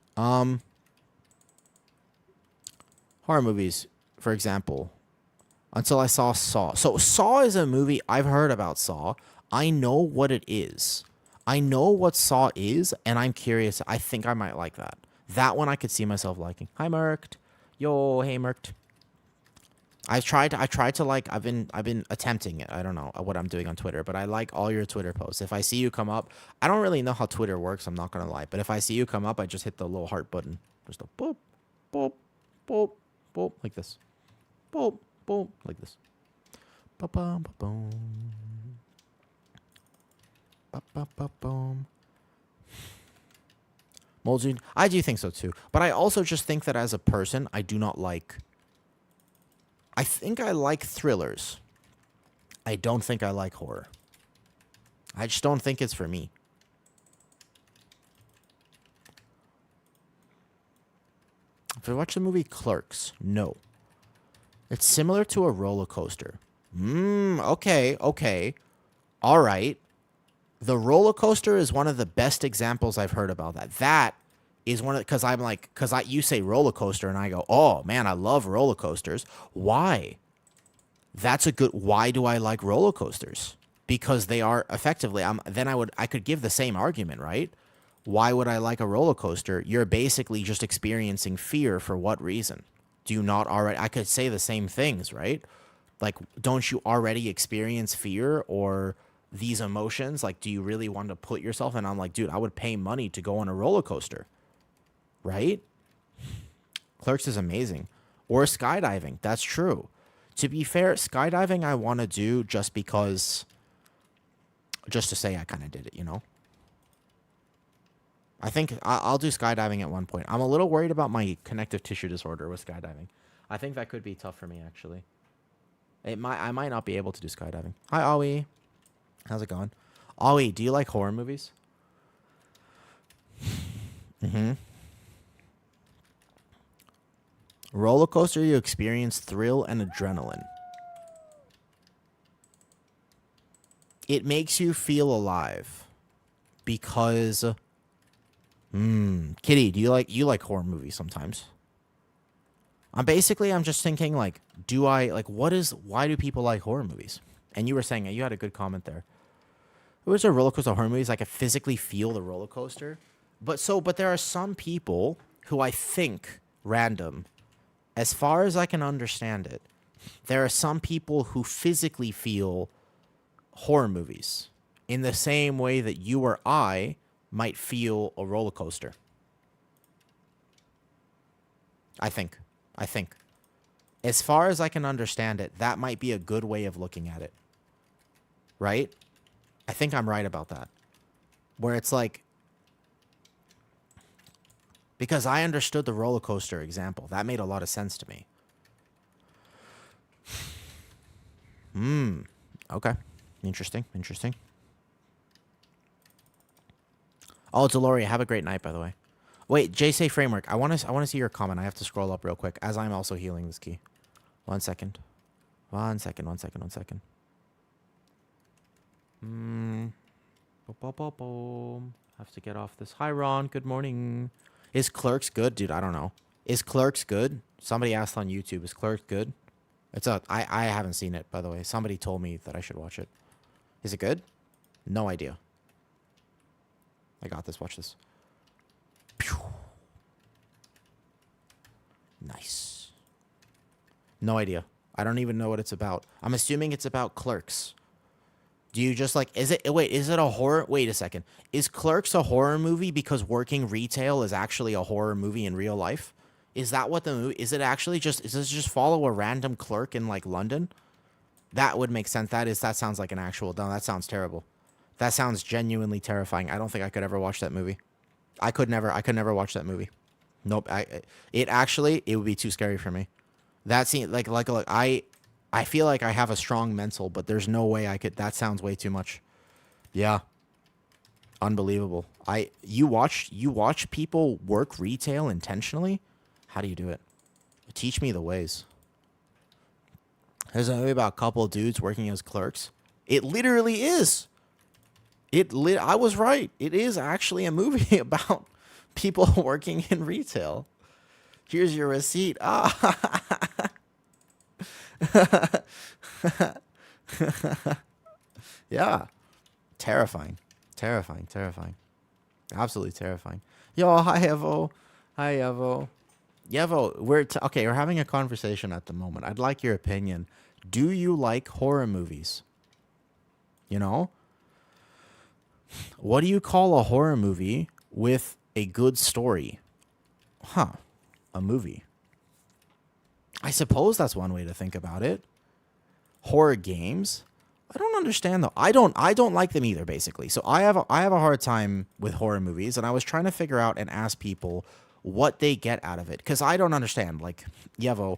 Horror movies, for example, until I saw Saw. So Saw is a movie, I've heard about Saw. I know what it is. I know what Saw is, and I'm curious. I think I might like that. That one I could see myself liking. Hi, Merked. Yo, hey, Merked. I've tried to like, I've been attempting it. I don't know what I'm doing on Twitter, but I like all your Twitter posts. If I see you come up, I don't really know how Twitter works, I'm not going to lie. But if I see you come up, I just hit the little heart button. Just a boop, boop, boop, boop, like this. Boop, boop, like this. Ba-bum, ba-boom. Ba-ba-ba-boom. Molded, I do think so too. But I also just think that as a person, I do not like... I think I like thrillers. I don't think I like horror. I just don't think it's for me. Have you watched the movie Clerks? No. It's similar to a roller coaster. Okay. All right. The roller coaster is one of the best examples I've heard about that. That is one of... Because I'm like... Because you say roller coaster, and I go, oh, man, I love roller coasters. Why? That's a good... Why do I like roller coasters? Because they are effectively... I could give the same argument, right? Why would I like a roller coaster? You're basically just experiencing fear. For what reason? Do you not already? I could say the same things, right? Like, don't you already experience fear or these emotions? Like, do you really want to put yourself? And I'm like, dude, I would pay money to go on a roller coaster, right? Clerks is amazing. Or skydiving. That's true. To be fair, skydiving I want to do just because, just to say I kind of did it, you know? I think I'll do skydiving at one point. I'm a little worried about my connective tissue disorder with skydiving. I think that could be tough for me, actually. I might not be able to do skydiving. Hi, Aoi. How's it going? Aoi, do you like horror movies? Mm-hmm. Roller coaster, you experience thrill and adrenaline. It makes you feel alive because Kitty, do you like horror movies sometimes? I'm just thinking like, do I like why do people like horror movies? And you were saying you had a good comment there. It was a roller coaster horror movies. I could physically feel the roller coaster, but there are some people who I think random, as far as I can understand it, there are some people who physically feel horror movies in the same way that you or I might feel a roller coaster. I think. As far as I can understand it, that might be a good way of looking at it. Right? I think I'm right about that. Where it's like, because I understood the roller coaster example. That made a lot of sense to me. Okay. Interesting. Oh, Deloria, have a great night, by the way. Wait, JSay Framework, I want to see your comment. I have to scroll up real quick as I'm also healing this key. One second. Boom. Have to get off this. Hi, Ron. Good morning. Is Clerks good? Dude, I don't know. Is Clerks good? Somebody asked on YouTube, is Clerks good? I haven't seen it, by the way. Somebody told me that I should watch it. Is it good? No idea. I got this. Watch this. Pew. Nice. No idea. I don't even know what it's about. I'm assuming it's about Clerks. Do you just like, is it a horror? Wait a second. Is Clerks a horror movie because working retail is actually a horror movie in real life? Is that what the movie, is it actually just, does it just follow a random clerk in like London? That would make sense. That sounds like an actual, no, that sounds terrible. That sounds genuinely terrifying. I don't think I could ever watch that movie. I could never watch that movie. Nope. It would be too scary for me. That scene, I feel like I have a strong mental, but there's no way I could. That sounds way too much. Yeah. Unbelievable. You watch people work retail intentionally? How do you do it? Teach me the ways. There's a movie about a couple of dudes working as clerks. It literally is. I was right. It is actually a movie about people working in retail. Here's your receipt. Yeah. Terrifying. Absolutely terrifying. Yo, hi Evo. Yevo, we're having a conversation at the moment. I'd like your opinion. Do you like horror movies? You know? What do you call a horror movie with a good story? Huh. A movie. I suppose that's one way to think about it. Horror games? I don't understand though. I don't like them either, basically. So I have a hard time with horror movies, and I was trying to figure out and ask people what they get out of it, because I don't understand. Like, Yevo,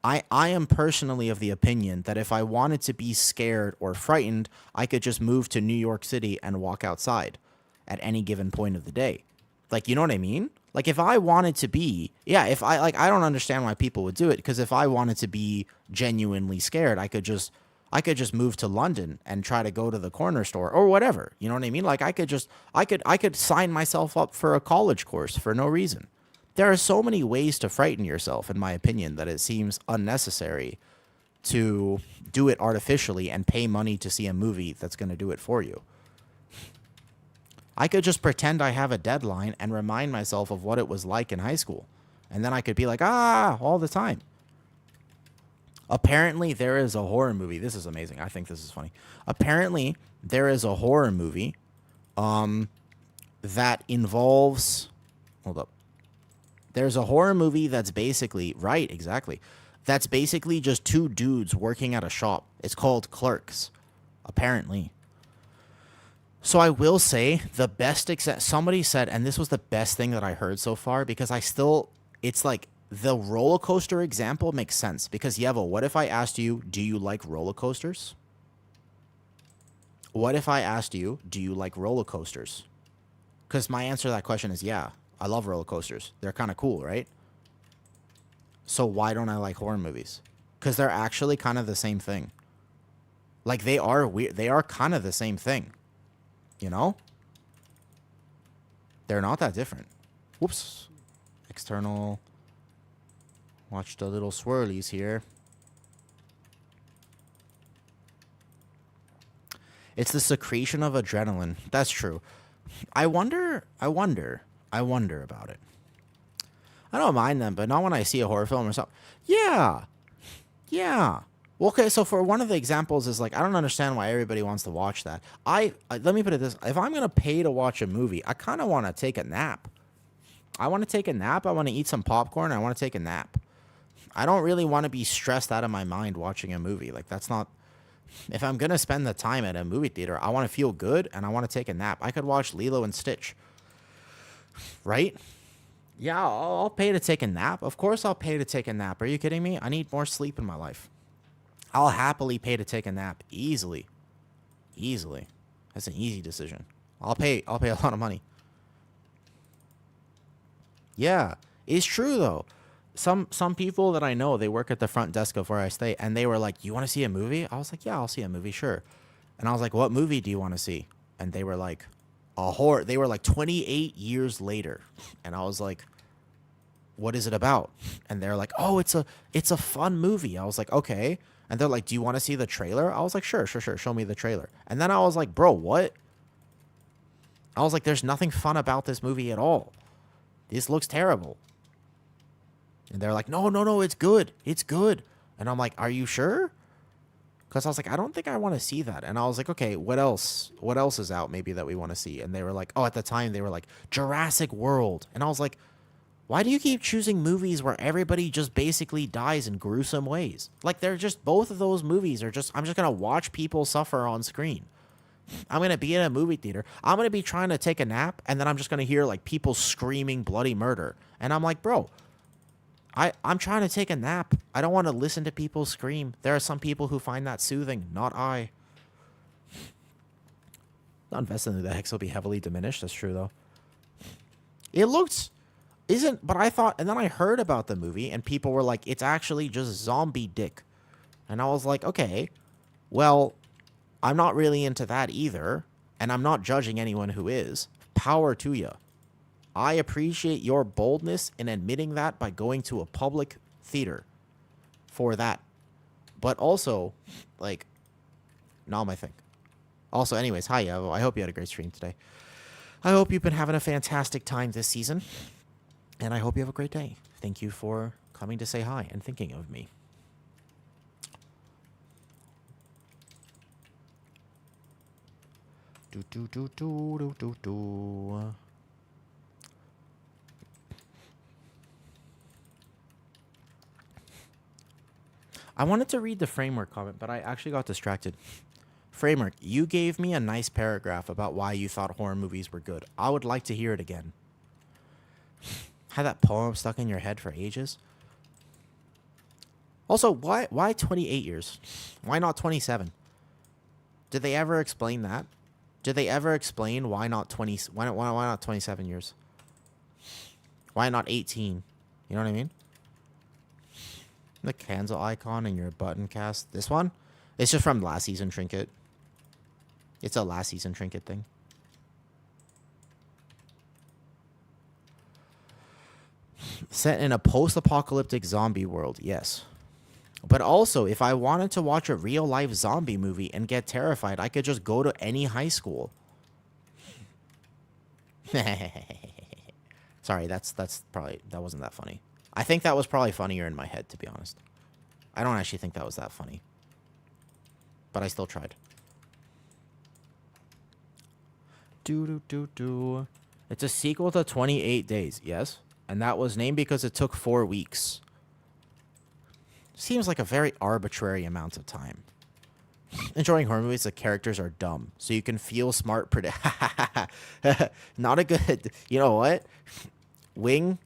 I am personally of the opinion that if I wanted to be scared or frightened, I could just move to New York City and walk outside at any given point of the day. Like, you know what I mean? Like, if I wanted to be, I don't understand why people would do it, because if I wanted to be genuinely scared, I could just move to London and try to go to the corner store or whatever. You know what I mean? Like, I could sign myself up for a college course for no reason. There are so many ways to frighten yourself, in my opinion, that it seems unnecessary to do it artificially and pay money to see a movie that's going to do it for you. I could just pretend I have a deadline and remind myself of what it was like in high school. And then I could be like, all the time. Apparently, there is a horror movie. This is amazing. I think this is funny. Apparently, there is a horror movie that involves... Hold up. There's a horror movie that's basically... Right, exactly. That's basically just two dudes working at a shop. It's called Clerks. Apparently. So I will say the best... Somebody said, and this was the best thing that I heard so far, because I still... It's like... The roller coaster example makes sense because, Yevo, what if I asked you, do you like roller coasters? What if I asked you, do you like roller coasters? Because my answer to that question is, yeah, I love roller coasters. They're kind of cool, right? So why don't I like horror movies? Because they're actually kind of the same thing. Like, they are weird. They are kind of the same thing. You know? They're not that different. Whoops. External... Watch the little swirlies here. It's the secretion of adrenaline. That's true. I wonder about it. I don't mind them, but not when I see a horror film or something. Yeah. Yeah. Well, okay, so for one of the examples is like, I don't understand why everybody wants to watch that. Let me put it this. If I'm going to pay to watch a movie, I kind of want to take a nap. I want to take a nap. I want to eat some popcorn. I want to take a nap. I don't really want to be stressed out of my mind watching a movie. Like, that's not... If I'm going to spend the time at a movie theater, I want to feel good and I want to take a nap. I could watch Lilo and Stitch. Right? Yeah, I'll pay to take a nap. Of course I'll pay to take a nap. Are you kidding me? I need more sleep in my life. I'll happily pay to take a nap. Easily. Easily. That's an easy decision. I'll pay a lot of money. Yeah, it's true, though. Some people that I know, they work at the front desk of where I stay, and they were like, you want to see a movie? I was like, yeah, I'll see a movie, sure. And I was like, what movie do you want to see? And they were like, a horror. They were like 28 years later. And I was like, what is it about? And they're like, oh, it's a fun movie. I was like, okay. And they're like, do you want to see the trailer? I was like, sure. Show me the trailer. And then I was like, bro, what? I was like, there's nothing fun about this movie at all. This looks terrible. And they're like, no, it's good. It's good. And I'm like, are you sure? Because I was like, I don't think I want to see that. And I was like, okay, what else? What else is out maybe that we want to see? And they were like, oh, at the time they were like, Jurassic World. And I was like, why do you keep choosing movies where everybody just basically dies in gruesome ways? Like, they're just, both of those movies are just, I'm just going to watch people suffer on screen. I'm going to be in a movie theater. I'm going to be trying to take a nap. And then I'm just going to hear like people screaming bloody murder. And I'm like, bro, I'm trying to take a nap. I don't want to listen to people scream. There are some people who find that soothing, not I. Not investing in the hex will be heavily diminished. That's true, though. It looks... But I thought... And then I heard about the movie, and people were like, it's actually just zombie dick. And I was like, okay, well, I'm not really into that either, and I'm not judging anyone who is. Power to ya. I appreciate your boldness in admitting that by going to a public theater for that. But also, like, not my thing. Also, anyways, hi, Evo. I hope you had a great stream today. I hope you've been having a fantastic time this season. And I hope you have a great day. Thank you for coming to say hi and thinking of me. I wanted to read the framework comment, but I actually got distracted. Framework, you gave me a nice paragraph about why you thought horror movies were good. I would like to hear it again. Had that poem stuck in your head for ages. Also, why 28 years? Why not 27? Did they ever explain that? Did they ever explain why not 27 years? Why not 18? You know what I mean? The candle icon in your button cast. This one? It's just from last season trinket. It's a last season trinket thing. Set in a post-apocalyptic zombie world, yes. But also, if I wanted to watch a real-life zombie movie and get terrified, I could just go to any high school. Sorry, that's probably, that wasn't that funny. I think that was probably funnier in my head, to be honest. I don't actually think that was that funny. But I still tried. It's a sequel to 28 Days, yes? And that was named because it took 4 weeks. Seems like a very arbitrary amount of time. Enjoying horror movies, the characters are dumb. So you can feel smart. Not a good... You know what? Wing,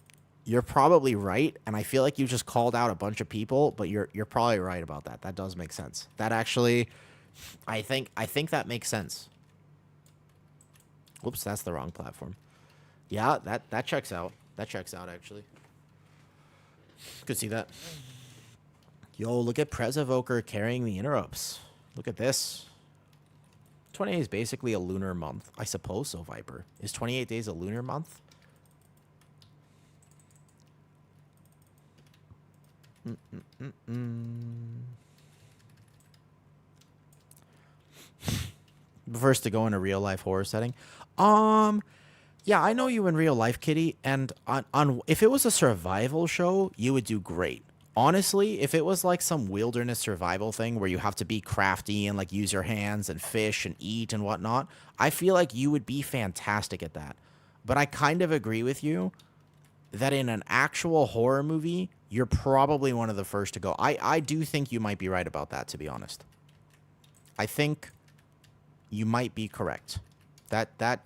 you're probably right. And I feel like you just called out a bunch of people. But you're probably right about that. That does make sense. That actually... I think that makes sense. Whoops, that's the wrong platform. Yeah, that checks out. That checks out, actually. Could see that. Yo, look at Prez Evoker carrying the interrupts. Look at this. 28 is basically a lunar month. I suppose so, Viper. Is 28 days a lunar month? First to go in a real life horror setting. Yeah, I know you in real life, Kitty, and on if it was a survival show, you would do great. Honestly, if it was like some wilderness survival thing where you have to be crafty and like use your hands and fish and eat and whatnot, I feel like you would be fantastic at that. But I kind of agree with you that in an actual horror movie, you're probably one of the first to go. I do think you might be right about that, to be honest. I think you might be correct. That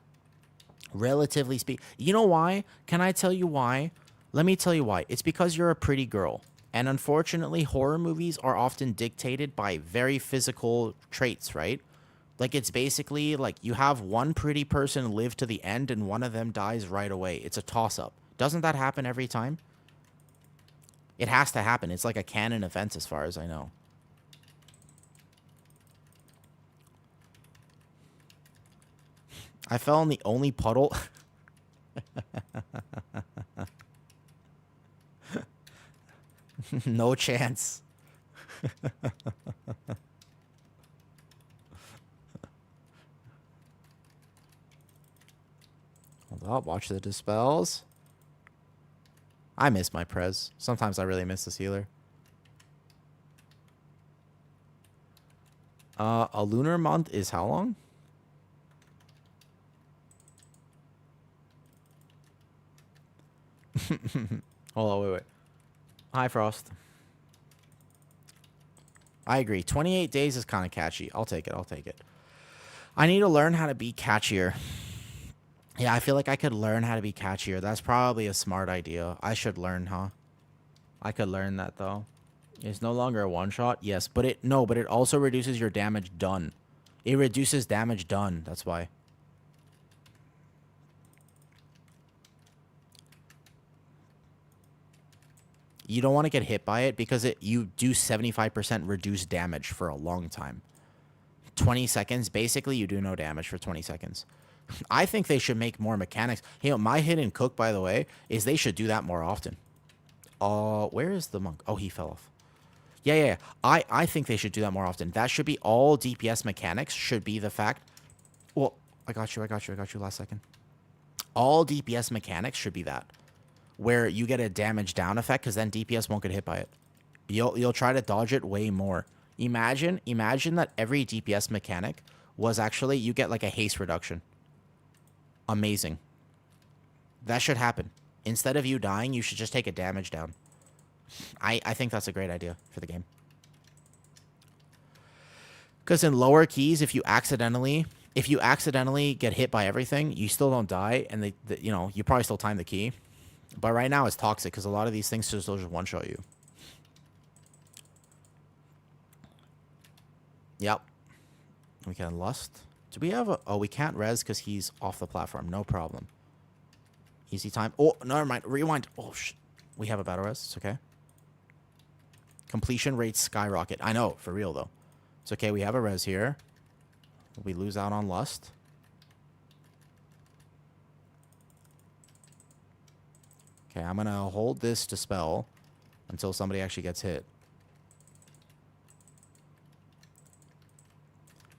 relatively speak. You know why? Can I tell you why? Let me tell you why. It's because you're a pretty girl. And unfortunately, horror movies are often dictated by very physical traits, right? Like, it's basically like you have one pretty person live to the end and one of them dies right away. It's a toss-up. Doesn't that happen every time? It has to happen. It's like a canon event as far as I know. I fell in the only puddle. No chance. Hold up. Watch the dispels. I miss my Prez. Sometimes I really miss this healer. A lunar month is how long? Hold on, wait. Hi, Frost. I agree. 28 days is kind of catchy. I'll take it. I need to learn how to be catchier. Yeah, I feel like I could learn how to be catchier. That's probably a smart idea. I should learn, huh? I could learn that, though. It's no longer a one-shot. Yes, but it also reduces your damage done. It reduces damage done. That's why. You don't want to get hit by it because you do 75% reduced damage for a long time. 20 seconds, basically you do no damage for 20 seconds. I think they should make more mechanics. You know, my hidden cook, by the way, is they should do that more often. Where is the monk? Oh, he fell off. Yeah. I think they should do that more often. That should be all DPS mechanics should be the fact. Well, I got you last second. All DPS mechanics should be that. Where you get a damage down effect because then DPS won't get hit by it. You'll try to dodge it way more. Imagine that every DPS mechanic was actually you get like a haste reduction. Amazing. That should happen. Instead of you dying, you should just take a damage down. I think that's a great idea for the game. Because in lower keys, if you accidentally get hit by everything, you still don't die, and you probably still time the key. But right now it's toxic because a lot of these things just one-shot you. Yep. We can lust. Do we have a... Oh, we can't res because he's off the platform. No problem. Easy time. Oh, never mind. Rewind. Oh, we have a battle res. It's okay. Completion rates skyrocket. I know. For real, though. It's okay. We have a res here. We lose out on lust. Okay, I'm going to hold this to spell until somebody actually gets hit.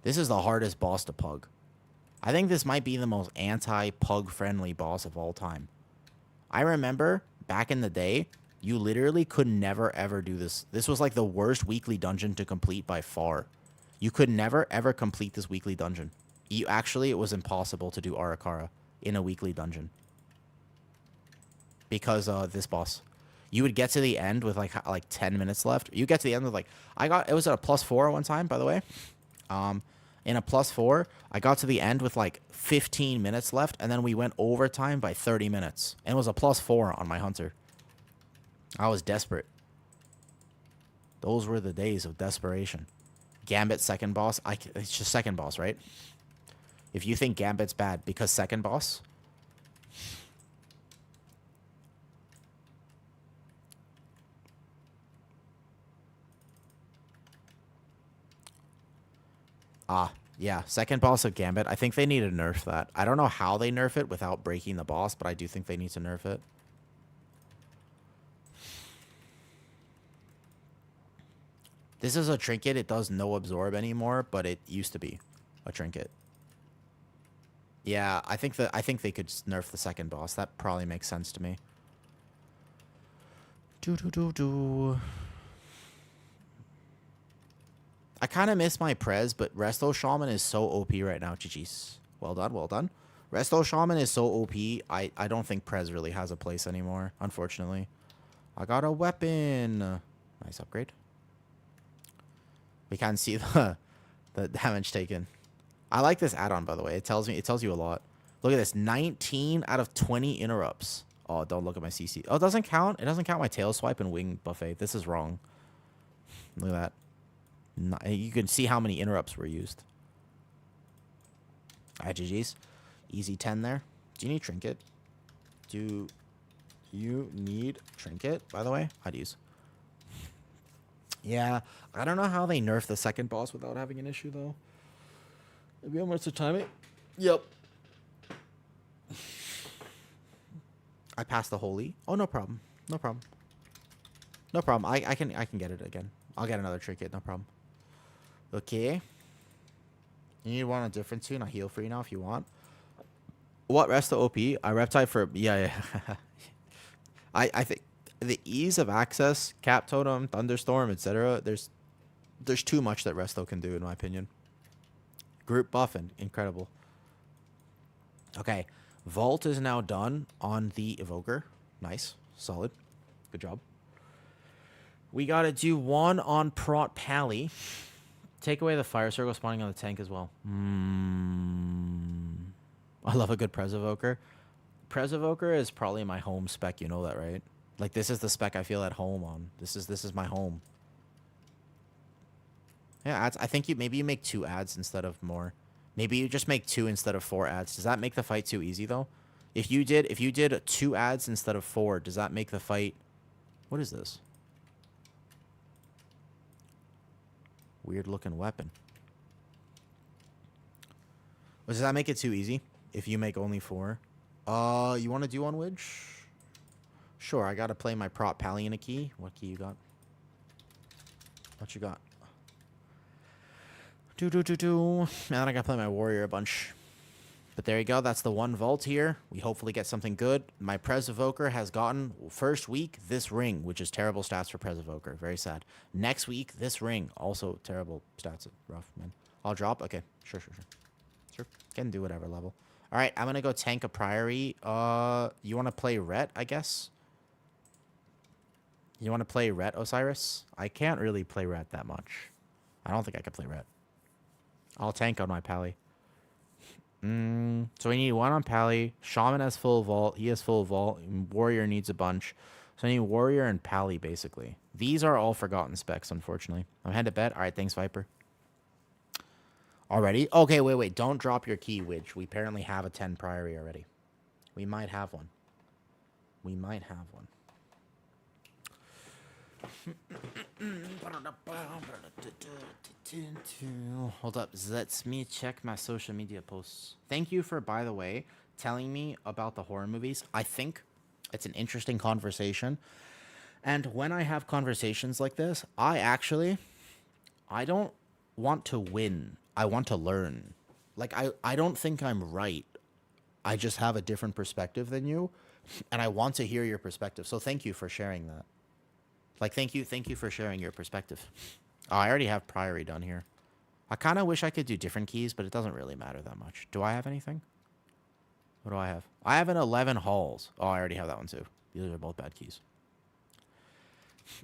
This is the hardest boss to pug. I think this might be the most anti-pug friendly boss of all time. I remember back in the day, you literally could never ever do this. This was like the worst weekly dungeon to complete by far. You could never ever complete this weekly dungeon. It was impossible to do Arakara in a weekly dungeon because this boss. You would get to the end with like 10 minutes left. You get to the end with like it was at a +4 one time, by the way. In a +4, I got to the end with like 15 minutes left, and then we went overtime by 30 minutes. And it was a +4 on my hunter. I was desperate. Those were the days of desperation. Gambit second boss. It's just second boss, right? If you think Gambit's bad because second boss. Yeah, second boss of Gambit. I think they need to nerf that. I don't know how they nerf it without breaking the boss, but I do think they need to nerf it. This is a trinket. It does no absorb anymore, but it used to be a trinket. Yeah, I think they could nerf the second boss. That probably makes sense to me. I kind of miss my Prez, but Resto Shaman is so OP right now. GG's. Well done, well done. Resto Shaman is so OP, I don't think Prez really has a place anymore, unfortunately. I got a weapon. Nice upgrade. We can see the damage taken. I like this add-on, by the way. It tells you a lot. Look at this. 19 out of 20 interrupts. Oh, don't look at my CC. Oh, it doesn't count? It doesn't count my tail swipe and wing buffet. This is wrong. Look at that. You can see how many interrupts were used. Alright, GG's. Easy 10 there. Do you need trinket? Do you need trinket, by the way? I'd use. Yeah, I don't know how they nerf the second boss without having an issue, though. Maybe how much to time it? Yep. I passed the holy. Oh, no problem. No problem. No problem. I can get it again. I'll get another trinket. No problem. Okay. You need one on a different tune. I'll heal for you now if you want. What rest the OP? I reptile for yeah. I think the ease of access, cap totem, thunderstorm, etc. There's too much that resto can do in my opinion. Group buff and incredible. Okay, vault is now done on the evoker. Nice, solid, good job. We gotta do one on Prot Pally. Take away the fire circle spawning on the tank as well. I love a good Prez Evoker. Prez Evoker is probably my home spec. You know that, right? Like this is the spec I feel at home on. This is my home. Yeah, ads. I think maybe you make 2 ads instead of more. Maybe you just make 2 instead of 4 ads. Does that make the fight too easy though? If you did 2 ads instead of 4, does that make the fight? What is this? Weird looking weapon. Does that make it too easy? If you make only 4? You want to do on Widge? Sure, I gotta play my Prot Pally in a key. What key you got? What you got? Man, I gotta play my warrior a bunch. But there you go. That's the one vault here. We hopefully get something good. My Prez Evoker has gotten, first week, this ring, which is terrible stats for Prez Evoker. Very sad. Next week, this ring. Also terrible stats. Rough, man. I'll drop? Okay. Sure. Sure. Can do whatever level. All right, I'm going to go tank a Priory. You want to play Ret, I guess? You want to play Ret, Osiris? I can't really play Ret that much. I don't think I can play Ret. I'll tank on my Pally. So we need 1 on Pally. Shaman has full vault. He has full vault. Warrior needs a bunch. So I need Warrior and Pally, basically. These are all forgotten specs, unfortunately. I'm headed to bed. All right, thanks, Viper. Already? Okay, wait. Don't drop your key, Widge. We apparently have a 10 Priory already. We might have one. Hold up. Let me check my social media posts. Thank you for, by the way, telling me about the horror movies. I think it's an interesting conversation. And when I have conversations like this, I don't want to win. I want to learn. Like, I don't think I'm right. I just have a different perspective than you, and I want to hear your perspective. So thank you for sharing that. Like, thank you for sharing your perspective. Oh, I already have Priory done here. I kind of wish I could do different keys, but it doesn't really matter that much. Do I have anything? What do I have? I have an 11 halls. Oh, I already have that one too. These are both bad keys.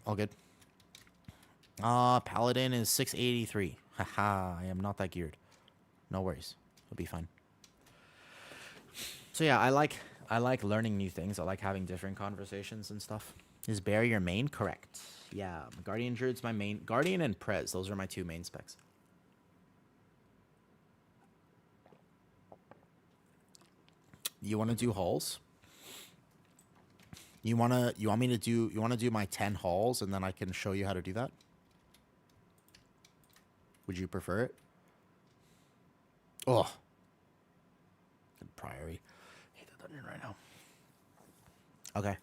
All good. Paladin is 683. Haha, I am not that geared. No worries. It'll be fine. So yeah, I like learning new things. I like having different conversations and stuff. Is Bear your main? Correct. Yeah, Guardian Druid's my main. Guardian and Prez, those are my two main specs. You want to do halls? You want me to do, you want to do my 10 halls and then I can show you how to do that? Would you prefer it? Oh. Good Priory. I hate the dungeon right now. Okay.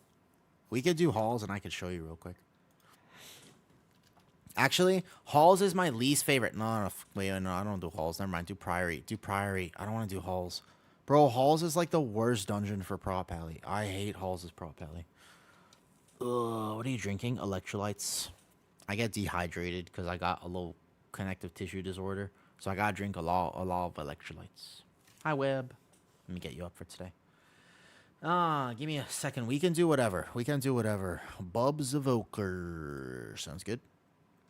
We could do halls and I could show you real quick. Actually, halls is my least favorite. No, wait, no, I don't do halls. Never mind. Do Priory. Do Priory. I don't want to do halls. Bro, halls is like the worst dungeon for prop alley. I hate halls as prop alley. Ugh, what are you drinking? Electrolytes. I get dehydrated because I got a little connective tissue disorder. So I gotta drink a lot of electrolytes. Hi, Web. Let me get you up for today. Give me a second. We can do whatever. Bubs Evoker. Sounds good.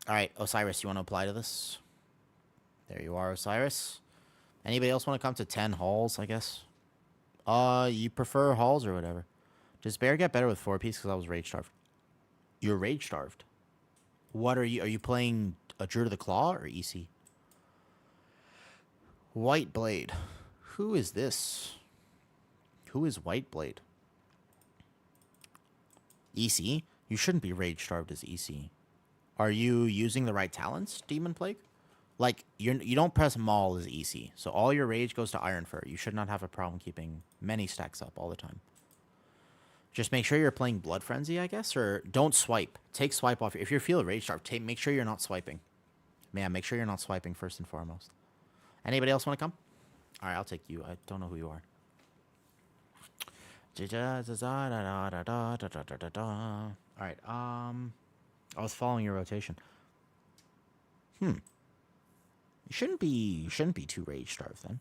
All right, Osiris, you want to apply to this? There you are, Osiris. Anybody else want to come to 10 halls, I guess? You prefer halls or whatever? Does Bear get better with 4-piece because I was rage starved? You're rage starved? What are you? Are you playing a Druid of the Claw or EC? White Blade. Who is this? Who is White Blade? EC? You shouldn't be rage starved as EC. Are you using the right talents, Demon Plague? Like, you don't press Maul as EC, so all your rage goes to Iron Fur. You should not have a problem keeping many stacks up all the time. Just make sure you're playing Blood Frenzy, I guess, or don't swipe. Take swipe off. If you feel rage starved, make sure you're not swiping. Man, make sure you're not swiping first and foremost. Anybody else want to come? All right, I'll take you. I don't know who you are. All right, I was following your rotation. You shouldn't be too rage starved then.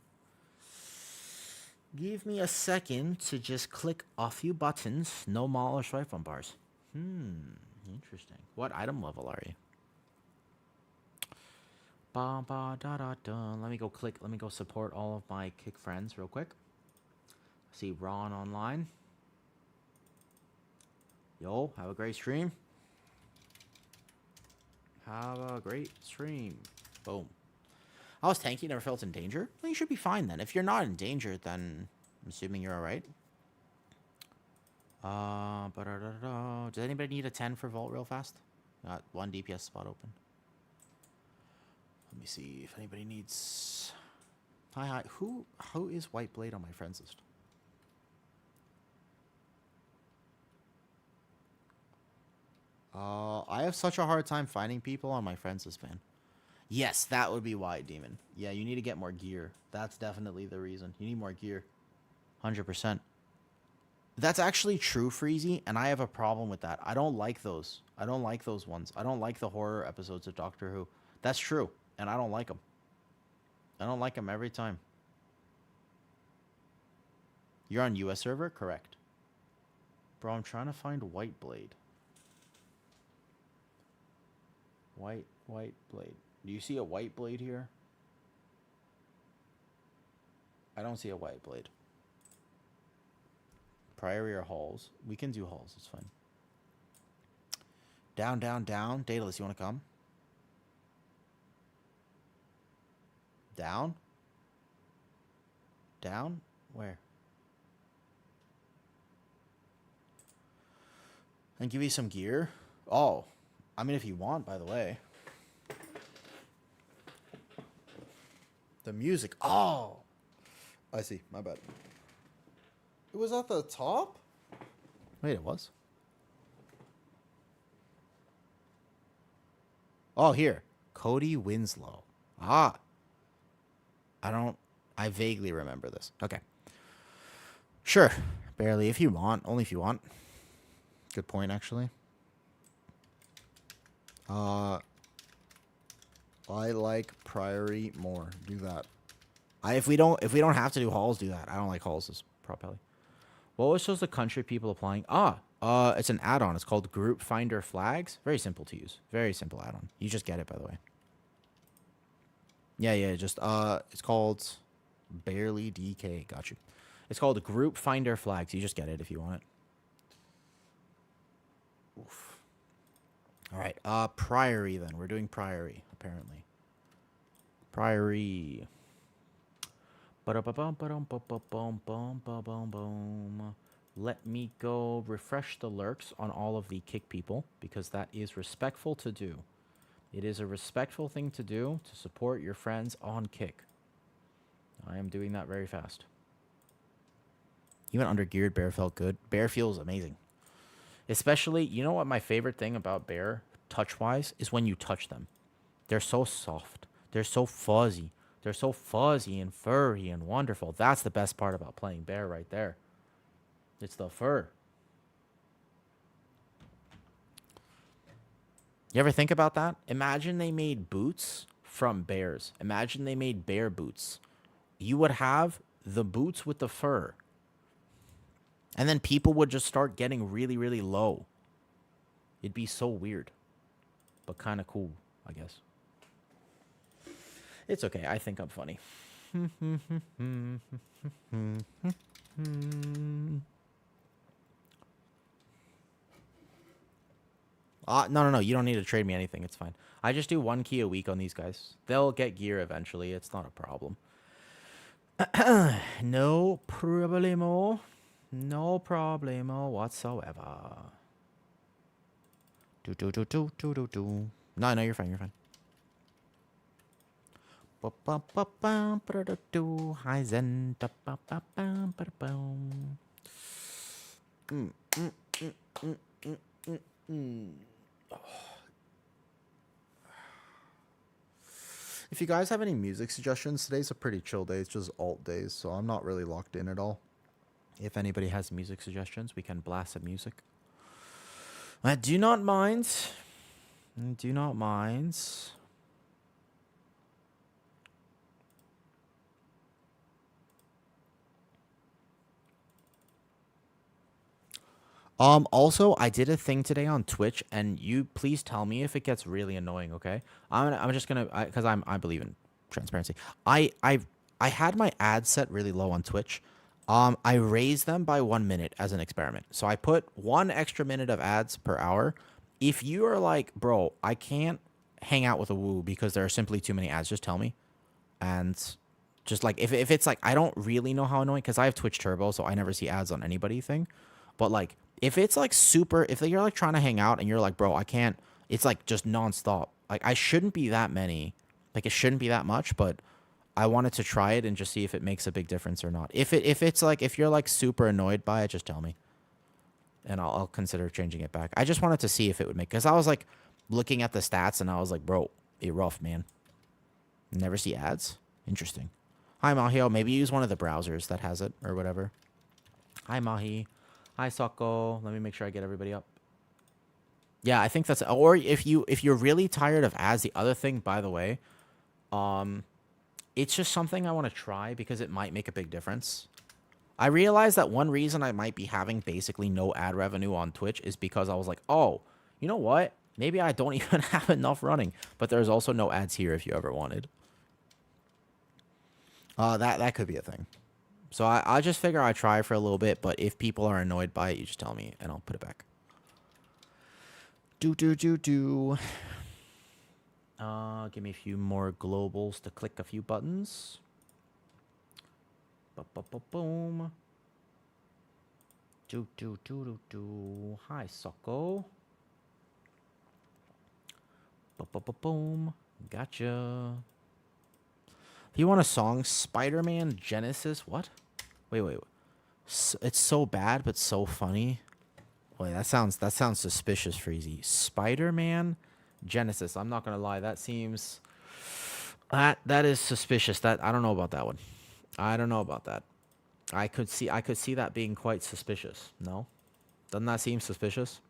Give me a second to just click a few buttons. No maul or swipe on bars. Interesting. What item level are you? Let me go click. Let me go support all of my kick friends real quick. See Ron online. Yo, have a great stream. Have a great stream. Boom. I was tanky, never felt in danger. Well, you should be fine then. If you're not in danger, then I'm assuming you're alright. Does anybody need a 10 for Vault real fast? Got one DPS spot open. Let me see if anybody needs... Hi. Who is White Blade on my friends list? I have such a hard time finding people on my friends list, man. Yes, that would be why, Demon. Yeah, you need to get more gear. That's definitely the reason. You need more gear. 100%. That's actually true, Freezy, and I have a problem with that. I don't like those. I don't like those ones. I don't like the horror episodes of Doctor Who. That's true, and I don't like them. I don't like them every time. You're on US server? Correct. Bro, I'm trying to find White Blade. White Blade. Do you see a White Blade here? I don't see a White Blade. Priory or halls? We can do halls. It's fine. Down. Daedalus, you want to come? Down? Down? Where? And give you some gear? Oh. I mean, if you want, by the way. The music. Oh. I see. My bad. It was at the top? Wait, it was? Oh, here. Cody Winslow. I I vaguely remember this. Okay. Sure. Barely, if you want. Only if you want. Good point, actually. I like Priory more. Do that. If we don't have to do halls, do that. I don't like halls as properly. What was those the country people applying? It's an add-on. It's called Group Finder Flags. Very simple to use. Very simple add-on. You just get it, by the way. Yeah, just it's called Barely DK. Got you. It's called Group Finder Flags. You just get it if you want it. Oof. All right. Priory then. We're doing Priory apparently. Priory. Let me go refresh the lurks on all of the kick people because that is respectful to do. It is a respectful thing to do to support your friends on kick. I am doing that very fast. Even under geared, bear felt good. Bear feels amazing. Especially, you know what my favorite thing about bear, touch-wise, is when you touch them. They're so soft. They're so fuzzy. They're so fuzzy and furry and wonderful. That's the best part about playing bear right there. It's the fur. You ever think about that? Imagine they made boots from bears. Imagine they made bear boots. You would have the boots with the fur. And then people would just start getting really, really low. It'd be so weird. But kind of cool, I guess. It's okay. I think I'm funny. No. You don't need to trade me anything. It's fine. I just do 1 key a week on these guys. They'll get gear eventually. It's not a problem. No problemo. No problemo whatsoever. Do. No, you're fine. You're fine. Hi Zen. If you guys have any music suggestions, today's a pretty chill day. It's just alt days, so I'm not really locked in at all. If anybody has music suggestions, we can blast some music. I do not mind. Do not mind. Also, I did a thing today on Twitch, and you please tell me if it gets really annoying, okay? I'm just gonna, because I believe in transparency. I had my ads set really low on Twitch. I raised them by 1 minute as an experiment. So I put 1 extra minute of ads per hour. If you are like, bro, I can't hang out with a woo because there are simply too many ads, just tell me. And just like, if it's like, I don't really know how annoying, because I have Twitch Turbo, so I never see ads on anybody thing. But like, if it's like super, if you're like trying to hang out and you're like, bro, I can't, it's like just nonstop. Like, I shouldn't be that many. Like, it shouldn't be that much, but I wanted to try it and just see if it makes a big difference or not. If it's like, if you're like super annoyed by it, just tell me. And I'll consider changing it back. I just wanted to see if it would make, because I was like looking at the stats and I was like, bro, you're rough, man. Never see ads? Interesting. Hi, Mahio. Maybe use one of the browsers that has it or whatever. Hi, Mahi. Hi, Soko. Let me make sure I get everybody up. Yeah, I think that's, or if you're really tired of ads, the other thing, by the way, it's just something I want to try because it might make a big difference. I realized that one reason I might be having basically no ad revenue on Twitch is because I was like, oh, you know what? Maybe I don't even have enough running. But there's also no ads here if you ever wanted. That could be a thing. So I just figure I try for a little bit, but if people are annoyed by it, you just tell me and I'll put it back. Give me a few more globals to click a few buttons. Boom. Hi, Soko. Boom. Gotcha. If you want a song, Spider-Man Genesis. What? Wait. It's so bad, but so funny. Wait, that sounds suspicious, Freezy. Spider-Man Genesis. I'm not gonna lie. That seems that is suspicious. That I don't know about that one. I don't know about that. I could see that being quite suspicious. No? Doesn't that seem suspicious?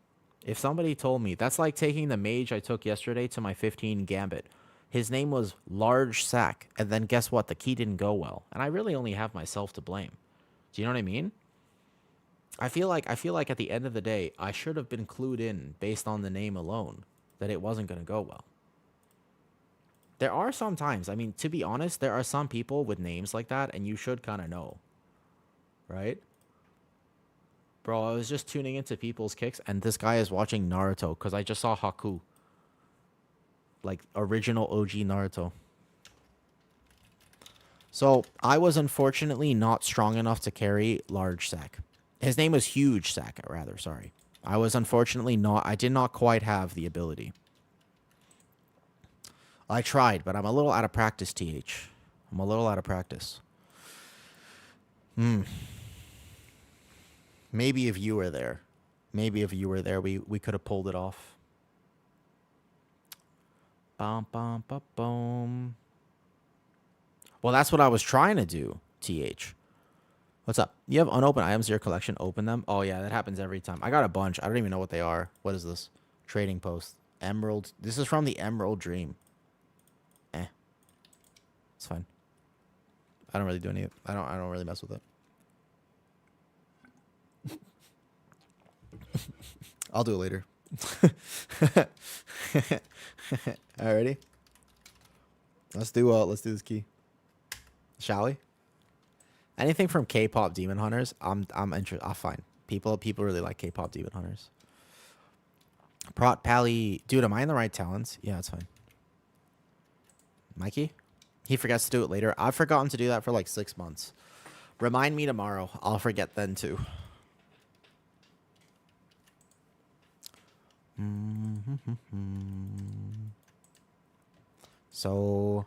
If somebody told me, that's like taking the mage I took yesterday to my 15 gambit. His name was Large Sack, and then guess what? The key didn't go well. And I really only have myself to blame. Do you know what I mean? I feel like at the end of the day, I should have been clued in based on the name alone that it wasn't going to go well. There are some times, I mean, to be honest, there are some people with names like that, and you should kind of know, right? Bro, I was just tuning into people's kicks, and this guy is watching Naruto because I just saw Haku. Like, original OG Naruto. So, I was unfortunately not strong enough to carry Large Sack. His name was Huge Sack, rather, sorry. I was unfortunately not, I did not quite have the ability. I tried, but I'm a little out of practice, TH. I'm a little out of practice. Maybe if you were there. Maybe if you were there, we could have pulled it off. Bum, bum, bum, bum. Well, that's what I was trying to do, TH. What's up? You have unopened items in your collection. Open them. Oh, yeah, that happens every time. I got a bunch. I don't even know what they are. What is this? Trading post. Emerald. This is from the Emerald Dream. It's fine. I don't really do any. I don't really mess with it. I'll do it later. Alrighty. Let's do this key. Shall we? Anything from K-pop Demon Hunters, I'm interested. I'll find. People really like K-pop Demon Hunters. Prot Pally, dude, am I in the right talents? Yeah, it's fine. Mikey? He forgets to do it later. I've forgotten to do that for like 6 months. Remind me tomorrow. I'll forget then too. So,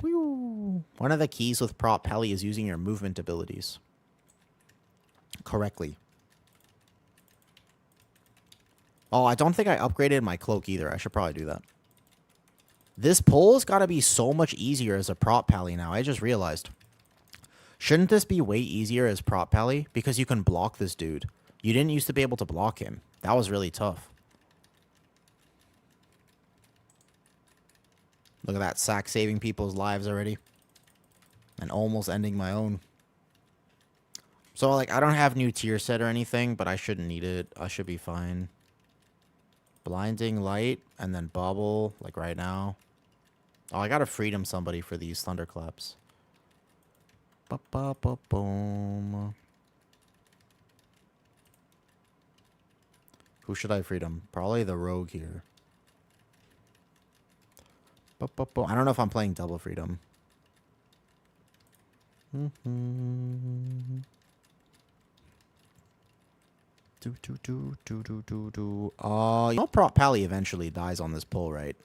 one of the keys with Prot Pally is using your movement abilities correctly. Oh, I don't think I upgraded my cloak either. I should probably do that. This pull's got to be so much easier as a Prot Pally now. I just realized. Shouldn't this be way easier as Prot Pally? Because you can block this dude. You didn't used to be able to block him. That was really tough. Look at that. Sack saving people's lives already. And almost ending my own. So, like, I don't have new tier set or anything, but I shouldn't need it. I should be fine. Blinding Light, and then Bubble, like right now. Oh, I gotta freedom somebody for these thunderclaps. Ba-ba-ba-boom. Who should I freedom? Probably the rogue here. Ba-ba-boom. I don't know if I'm playing double freedom. You know Prot Pally eventually dies on this pull, right?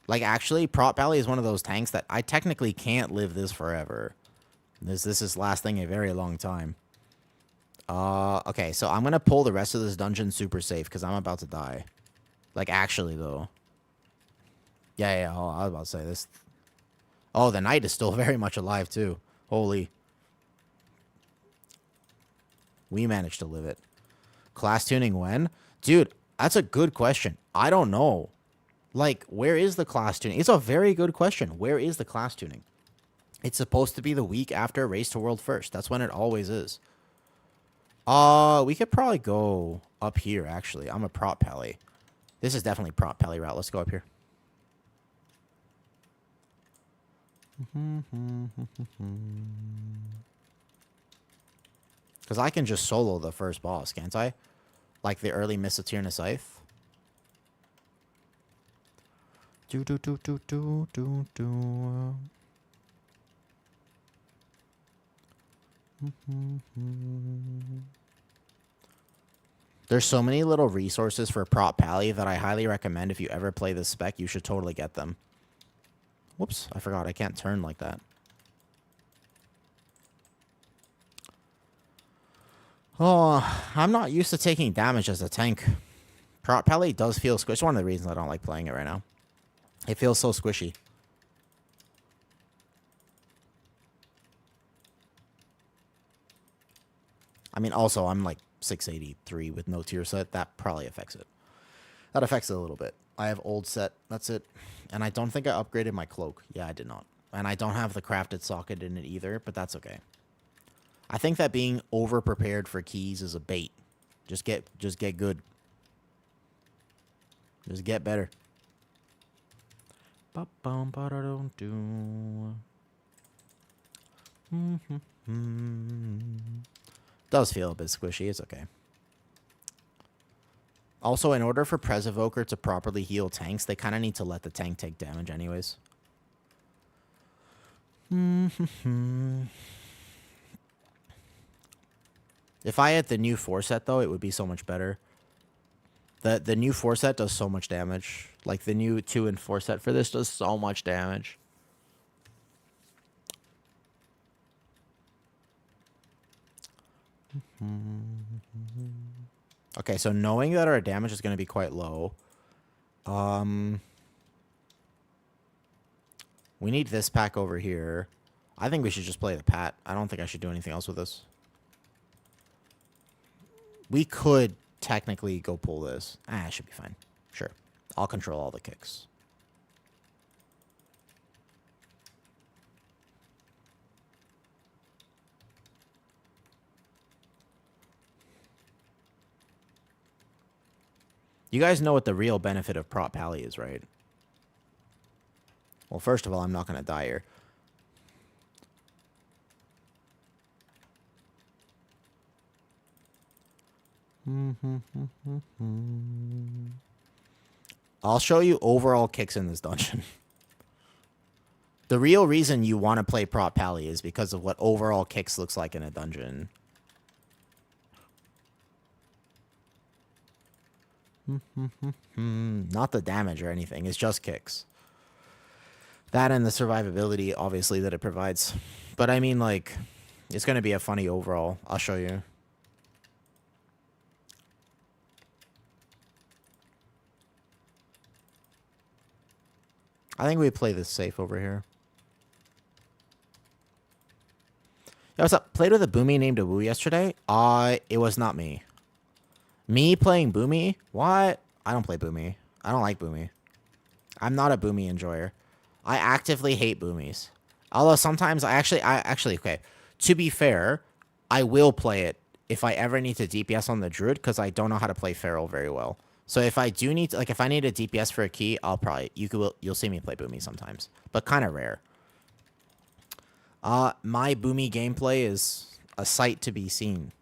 Like, actually, Prot Pally is one of those tanks that I technically can't live this forever. This is lasting a very long time. Okay, so I'm gonna pull the rest of this dungeon super safe, because I'm about to die. Like, actually, though. Yeah, oh, I was about to say this. Oh, the knight is still very much alive, too. Holy. We managed to live it. Class tuning when? Dude, that's a good question. I don't know. Like, where is the class tuning? It's a very good question. Where is the class tuning? It's supposed to be the week after Race to World First. That's when it always is. We could probably go up here, actually. I'm a Prot Pally. This is definitely Prot Pally route. Let's go up here. Because I can just solo the first boss, can't I? Like the early Miss Saturna Scythe. There's so many little resources for Prot Pally that I highly recommend. If you ever play this spec, you should totally get them. Whoops, I forgot. I can't turn like that. Oh, I'm not used to taking damage as a tank. Prot Pally does feel squishy. It's one of the reasons I don't like playing it right now. It feels so squishy. I mean, also, I'm like 683 with no tier set. That probably affects it. That affects it a little bit. I have old set. That's it. And I don't think I upgraded my cloak. Yeah, I did not. And I don't have the crafted socket in it either, but that's okay. I think that being over prepared for keys is a bait. Just get good. Just get better. Does feel a bit squishy. It's okay. Also, in order for Pres Evoker to properly heal tanks, they kind of need to let the tank take damage anyways. If I had the new 4 set, though, it would be so much better. The new 4 set does so much damage. Like, the new 2 and 4 set for this does so much damage. Okay, so knowing that our damage is going to be quite low, we need this pack over here. I think we should just play the Pat. I don't think I should do anything else with this. We could technically go pull this. It should be fine. Sure. I'll control all the kicks. You guys know what the real benefit of Prop Pally is, right? Well, first of all, I'm not going to die here. I'll show you overall kicks in this dungeon. The real reason you want to play Prop Pally is because of what overall kicks looks like in a dungeon. Not the damage or anything. It's just kicks. That and the survivability, obviously, that it provides. But I mean, like, it's going to be a funny overall. I'll show you. I think we play this safe over here. Yo, what's up? Played with a Boomy named a Woo yesterday. It was not me. Me playing Boomy? What? I don't play Boomy. I don't like Boomy. I'm not a Boomy enjoyer. I actively hate Boomies. Although sometimes I actually, okay. To be fair, I will play it if I ever need to DPS on the Druid because I don't know how to play Feral very well. So if I do need to, like, if I need a DPS for a key, I'll probably, you'll see me play Boomy sometimes, but kind of rare. My Boomy gameplay is a sight to be seen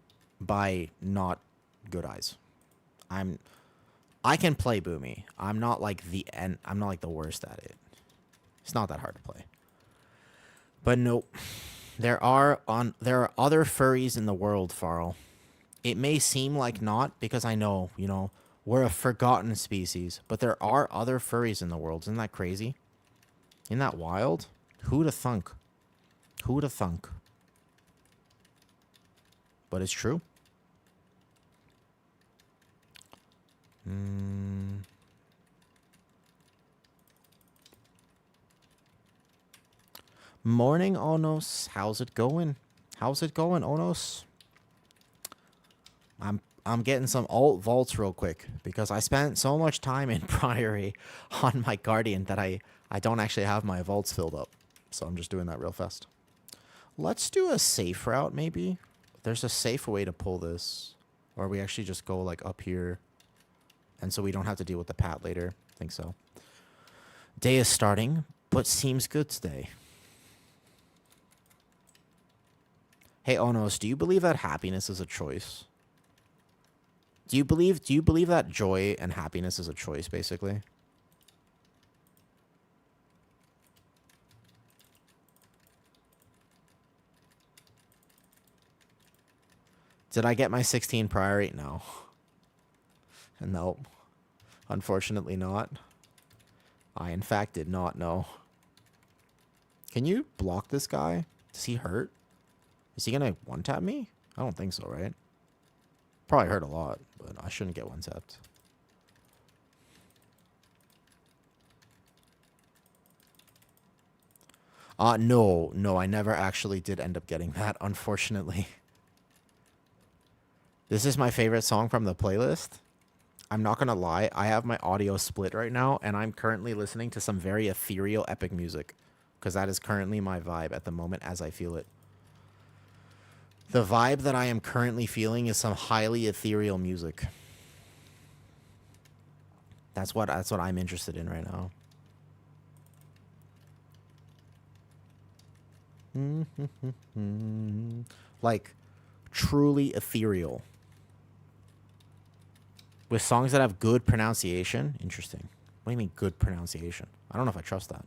by not good eyes. I can play Boomy. I'm not like I'm not like the worst at it. It's not that hard to play. But nope. There are other furries in the world, Farl. It may seem like not because I know, you know, we're a forgotten species, but there are other furries in the world. Isn't that crazy? Isn't that wild? Who'd have thunk? Who'd have thunk? But it's true. Morning, Onos. How's it going? How's it going, Onos? I'm getting some alt vaults real quick because I spent so much time in Priory on my Guardian that I don't actually have my vaults filled up. So I'm just doing that real fast. Let's do a safe route, maybe. There's a safe way to pull this. Or we actually just go, like, up here. And so we don't have to deal with the Pat later. I think so. Day is starting, but seems good today. Hey, Onos, do you believe that happiness is a choice? Do you believe that joy and happiness is a choice, basically? Did I get my 16 priority? No. Nope. Unfortunately not. I, in fact, did not know. Can you block this guy? Does he hurt? Is he gonna one-tap me? I don't think so, right? Probably hurt a lot, but I shouldn't get one-tapped. No, I never actually did end up getting that, unfortunately. This is my favorite song from the playlist. I'm not going to lie. I have my audio split right now, and I'm currently listening to some very ethereal, epic music. Because that is currently my vibe at the moment as I feel it. The vibe that I am currently feeling is some highly ethereal music. That's what I'm interested in right now. Like, truly ethereal. With songs that have good pronunciation. Interesting. What do you mean good pronunciation? I don't know if I trust that.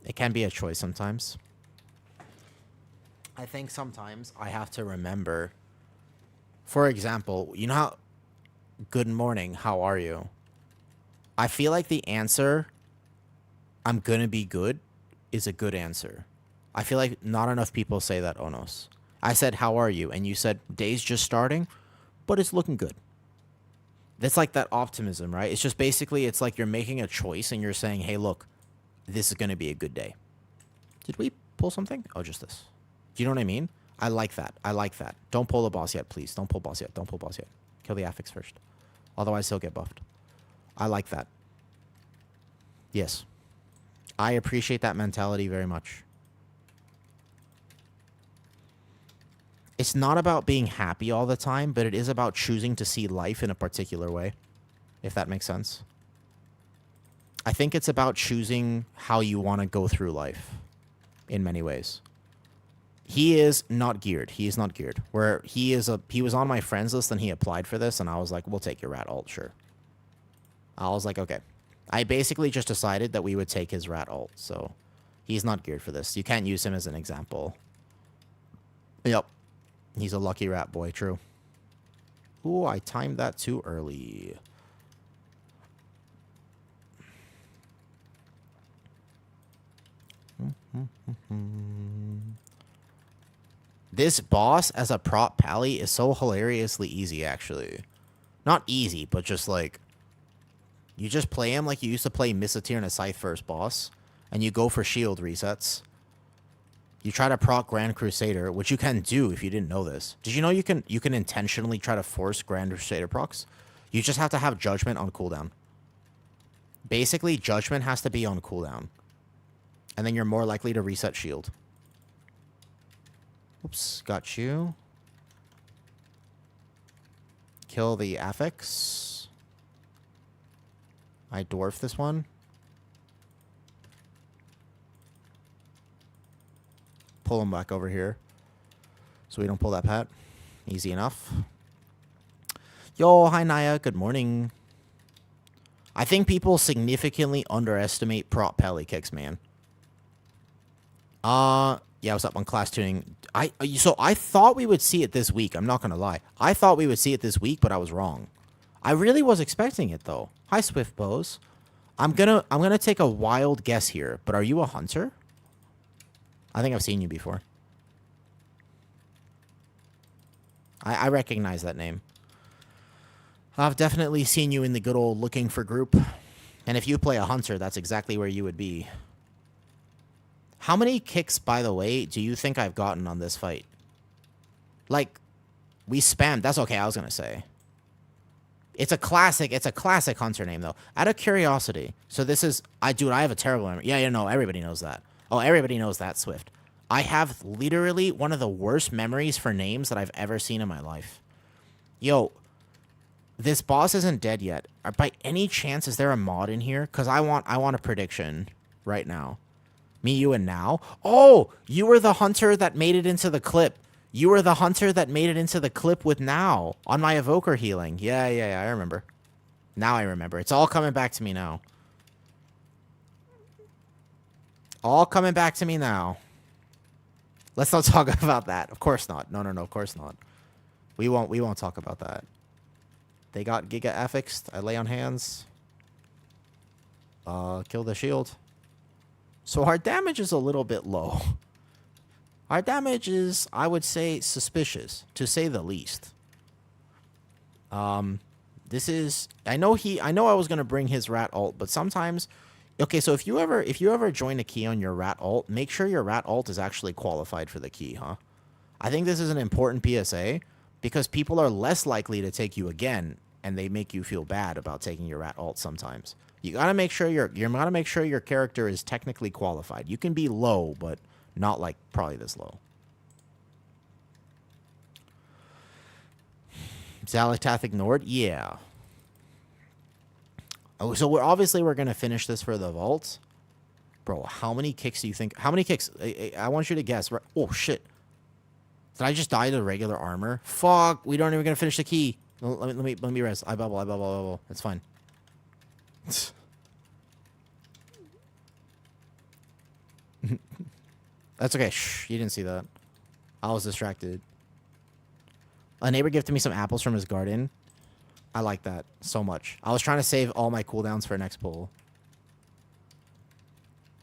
It can be a choice sometimes. I think sometimes I have to remember. For example, you know how... Good morning, how are you? I feel like the answer, I'm gonna be good, is a good answer. I feel like not enough people say that, Onos. I said, how are you? And you said, day's just starting, but it's looking good. That's like that optimism, right? It's just basically, it's like you're making a choice and you're saying, hey, look, this is going to be a good day. Did we pull something? Oh, just this. Do you know what I mean? I like that. I like that. Don't pull the boss yet, please. Don't pull boss yet. Don't pull boss yet. Kill the affix first. Otherwise, he'll get buffed. I like that. Yes. I appreciate that mentality very much. It's not about being happy all the time, but it is about choosing to see life in a particular way, if that makes sense. I think it's about choosing how you want to go through life in many ways. He is not geared. He is not geared. Where he was on my friends list and he applied for this, and I was like, we'll take your rat alt, sure. I was like, okay. I basically just decided that we would take his rat alt, so he's not geared for this. You can't use him as an example. Yep. He's a lucky rat boy, true. Ooh, I timed that too early. This boss as a prop pally is so hilariously easy, actually. Not easy, but just like... You just play him like you used to play Missatir and a Scythe first boss, and you go for shield resets. You try to proc Grand Crusader, which you can do if you didn't know this. Did you know you can intentionally try to force Grand Crusader procs? You just have to have Judgment on cooldown. Basically, Judgment has to be on cooldown. And then you're more likely to reset shield. Oops, got you. Kill the affix. I dwarf this one. Pull him back over here so we don't pull that pat. Easy enough. Yo, hi Naya, good morning. I think people significantly underestimate prop pally kicks, man. Yeah, what's up on class tuning? So I thought we would see it this week. I'm not gonna lie. I thought we would see it this week, but I was wrong. I really was expecting it though. Hi Swift Bows. I'm gonna take a wild guess here, but are you a hunter? I think I've seen you before. I recognize that name. I've definitely seen you in the good old looking for group. And if you play a hunter, that's exactly where you would be. How many kicks, by the way, do you think I've gotten on this fight? Like, we spammed. That's okay, I was going to say. It's a classic hunter name, though. Out of curiosity. So this is... Dude, I have a terrible memory. Yeah, no, everybody knows that. Oh, everybody knows that, Swift. I have literally one of the worst memories for names that I've ever seen in my life. Yo, this boss isn't dead yet. By any chance, is there a mod in here? Because I want a prediction right now. Me, you, and now. Oh, you were the hunter that made it into the clip. You were the hunter that made it into the clip with now on my evoker healing. Yeah, I remember. Now I remember. It's all coming back to me now. All coming back to me now. Let's not talk about that. Of course not. No, of course not. We won't talk about that. They got Giga affixed. I lay on hands. Kill the shield. So our damage is a little bit low. Our damage is, I would say, suspicious, to say the least. This is... I know I was gonna bring his rat alt, but sometimes... Okay, so if you ever join a key on your rat alt, make sure your rat alt is actually qualified for the key, huh? I think this is an important PSA. because people are less likely to take you again, and they make you feel bad about taking your rat alt sometimes. You gotta make sure your character is technically qualified. You can be low, but not like probably this low. Zalatath ignored? Yeah. Oh, so we're gonna finish this for the vault. Bro, how many kicks do you think? How many kicks? I want you to guess. Oh, shit. Did I just die to regular armor? Fuck, we aren't even gonna finish the key. Let me rest. I bubble. That's fine. That's okay. Shh, you didn't see that. I was distracted. A neighbor gifted me some apples from his garden. I like that so much. I was trying to save all my cooldowns for next pull.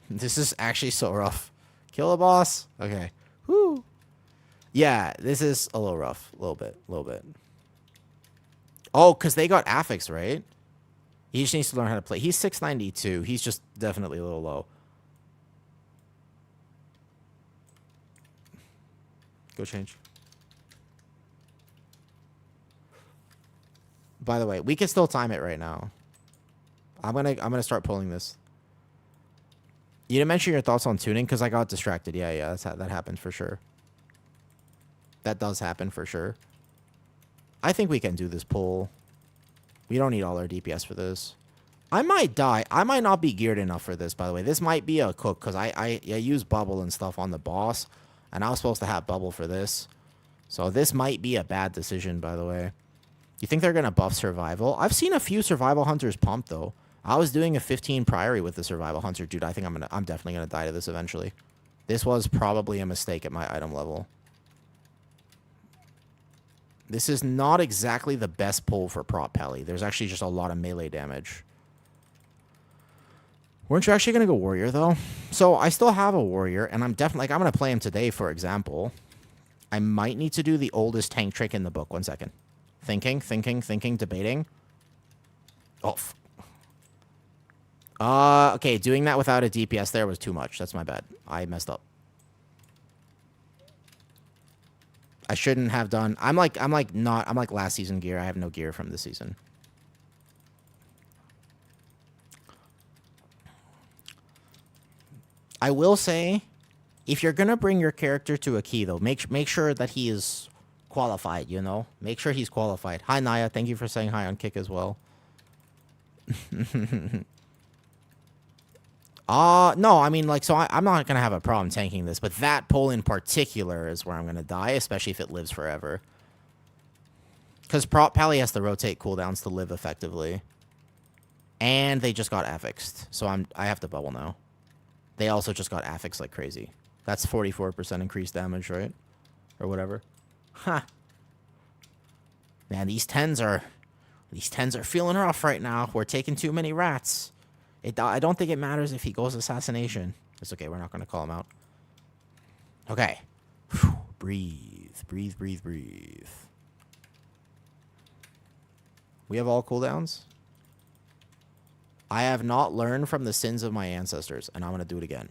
This is actually so rough. Kill a boss. Okay. Whoo. Yeah, this is a little rough. A little bit. Oh, because they got affix, right? He just needs to learn how to play. He's 692. He's just definitely a little low. Go change. By the way, we can still time it right now. I'm gonna start pulling this. You didn't mention your thoughts on tuning because I got distracted. Yeah, that happened for sure. That does happen for sure. I think we can do this pull. We don't need all our DPS for this. I might die. I might not be geared enough for this, by the way. This might be a cook because I use bubble and stuff on the boss. And I was supposed to have bubble for this. So this might be a bad decision, by the way. You think they're going to buff survival? I've seen a few survival hunters pump, though. I was doing a 15 priory with the survival hunter. Dude, I think I'm definitely going to die to this eventually. This was probably a mistake at my item level. This is not exactly the best pull for prop pally. There's actually just a lot of melee damage. Weren't you actually going to go warrior, though? So I still have a warrior, and I'm definitely... Like, I'm going to play him today, for example. I might need to do the oldest tank trick in the book. 1 second. Thinking, debating. Oh, okay, doing that without a DPS there was too much. That's my bad. I messed up. I shouldn't have done... I'm like last season gear. I have no gear from this season. I will say, if you're gonna bring your character to a key, though, make sure that he is qualified, you know? Make sure he's qualified. Hi, Naya. Thank you for saying hi on Kick as well. No, I mean, like, so I'm not gonna have a problem tanking this, but that pull in particular is where I'm gonna die, especially if it lives forever. Because Prop Pally has to rotate cooldowns to live effectively. And they just got affixed, so I have to bubble now. They also just got affixed like crazy. That's 44% increased damage, right? Or whatever. Huh. Man, these 10s are feeling rough right now. We're taking too many rats. I don't think it matters if he goes assassination. It's okay. We're not going to call him out. Okay. Whew. Breathe. We have all cooldowns. I have not learned from the sins of my ancestors, and I'm going to do it again.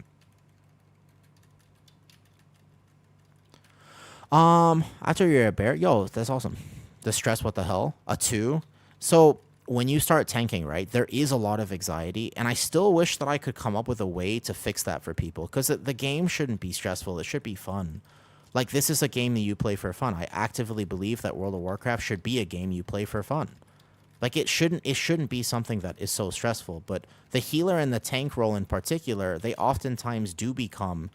After you're a bear, yo, that's awesome. The stress, what the hell? A 2. So when you start tanking, right, there is a lot of anxiety, and I still wish that I could come up with a way to fix that for people, because the game shouldn't be stressful. It should be fun. Like, this is a game that you play for fun. I actively believe that World of Warcraft should be a game you play for fun. Like, it shouldn't be something that is so stressful, but the healer and the tank role in particular, they oftentimes do become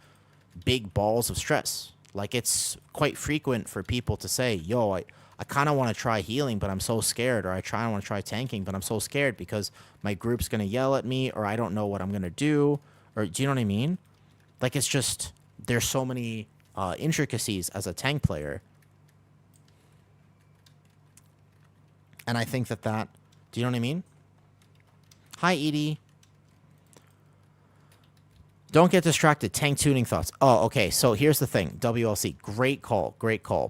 big balls of stress. Like, it's quite frequent for people to say, yo, I kind of want to try healing, but I'm so scared, or I want to try tanking, but I'm so scared because my group's going to yell at me, or I don't know what I'm going to do, or do you know what I mean? Like, it's just, there's so many intricacies as a tank player. And I think that, do you know what I mean? Hi, Edie. Don't get distracted. Tank tuning thoughts. Oh, okay. So here's the thing. WLC. Great call.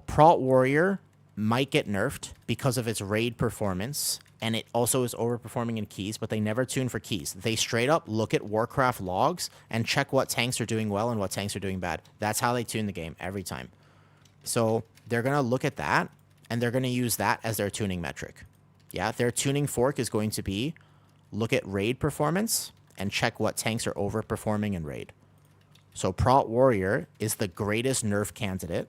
Prot Warrior might get nerfed because of its raid performance. And it also is overperforming in keys, but they never tune for keys. They straight up look at Warcraft logs and check what tanks are doing well and what tanks are doing bad. That's how they tune the game every time. So they're going to look at that. and they're going to use that as their tuning metric. Yeah, their tuning fork is going to be look at raid performance and check what tanks are overperforming in raid. So Prot Warrior is the greatest nerf candidate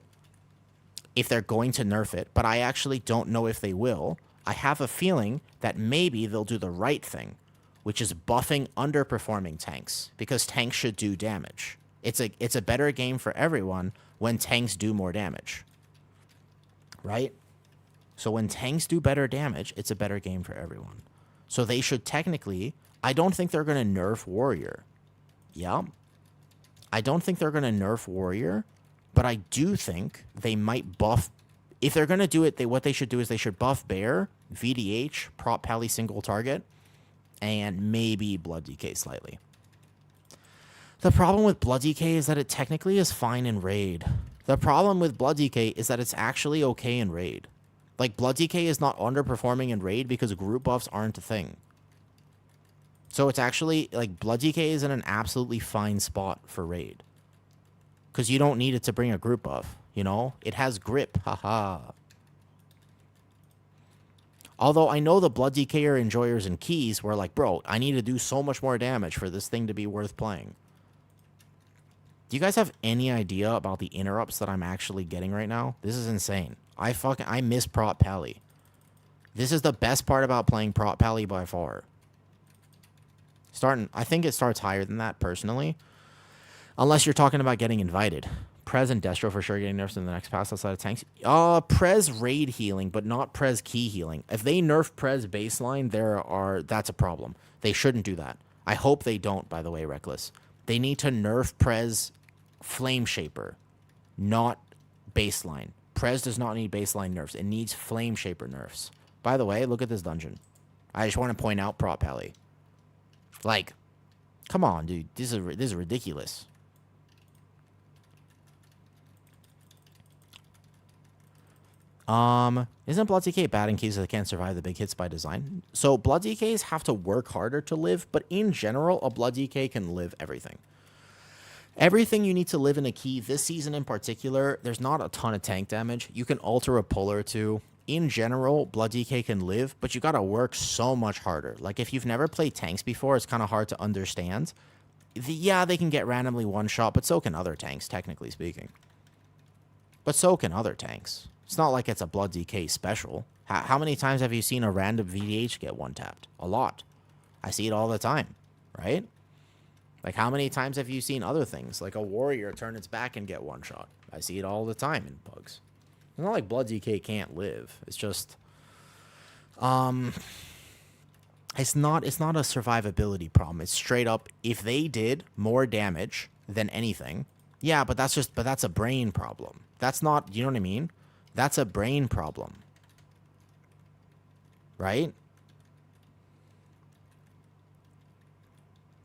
if they're going to nerf it, but I actually don't know if they will. I have a feeling that maybe they'll do the right thing, which is buffing underperforming tanks, because tanks should do damage. It's a better game for everyone when tanks do more damage, right? So when tanks do better damage, it's a better game for everyone. So they should technically, I don't think they're going to nerf Warrior. Yeah. I don't think they're going to nerf Warrior, but I do think they might buff. If they're going to do it, what they should do is they should buff Bear, VDH, Prot Pally single target, and maybe Blood DK slightly. The problem with Blood DK is that it technically is fine in raid. The problem with Blood DK is that it's actually okay in raid. Like, Blood DK is not underperforming in raid because group buffs aren't a thing. So it's actually, like, Blood DK is in an absolutely fine spot for raid. Because you don't need it to bring a group buff, you know? It has grip, haha. Although I know the Blood DKer enjoyers and keys were like, bro, I need to do so much more damage for this thing to be worth playing. Do you guys have any idea about the interrupts that I'm actually getting right now? This is insane. I miss Prot Pally. This is the best part about playing Prot Pally by far. I think it starts higher than that, personally. Unless you're talking about getting invited. Prez and Destro for sure getting nerfed in the next pass outside of tanks. Prez raid healing, but not Prez key healing. If they nerf Prez baseline, that's a problem. They shouldn't do that. I hope they don't, by the way, Reckless. They need to nerf Prez Flame Shaper, not baseline. Prez does not need baseline nerfs. It needs Flame Shaper nerfs. By the way, look at this dungeon. I just want to point out Prot Pally. Like, come on, dude. This is ridiculous. Isn't Blood DK bad in cases that can't survive the big hits by design? So Blood DKs have to work harder to live, but in general, a Blood DK can live everything. Everything you need to live in a key this season in particular, there's not a ton of tank damage. You can alter a pull or two. In general, Blood DK can live, but you gotta work so much harder. Like, if you've never played tanks before, it's kind of hard to understand. Yeah, they can get randomly one-shot, but so can other tanks, technically speaking. But so can other tanks. It's not like it's a Blood DK special. How many times have you seen a random VDH get one-tapped? A lot. I see it all the time, right? Like, how many times have you seen other things? Like a warrior turn its back and get one-shot. I see it all the time in pugs. It's not like Blood DK can't live. It's just... It's not a survivability problem. It's straight up, if they did more damage than anything... Yeah, but that's a brain problem. That's not... You know what I mean? That's a brain problem. Right?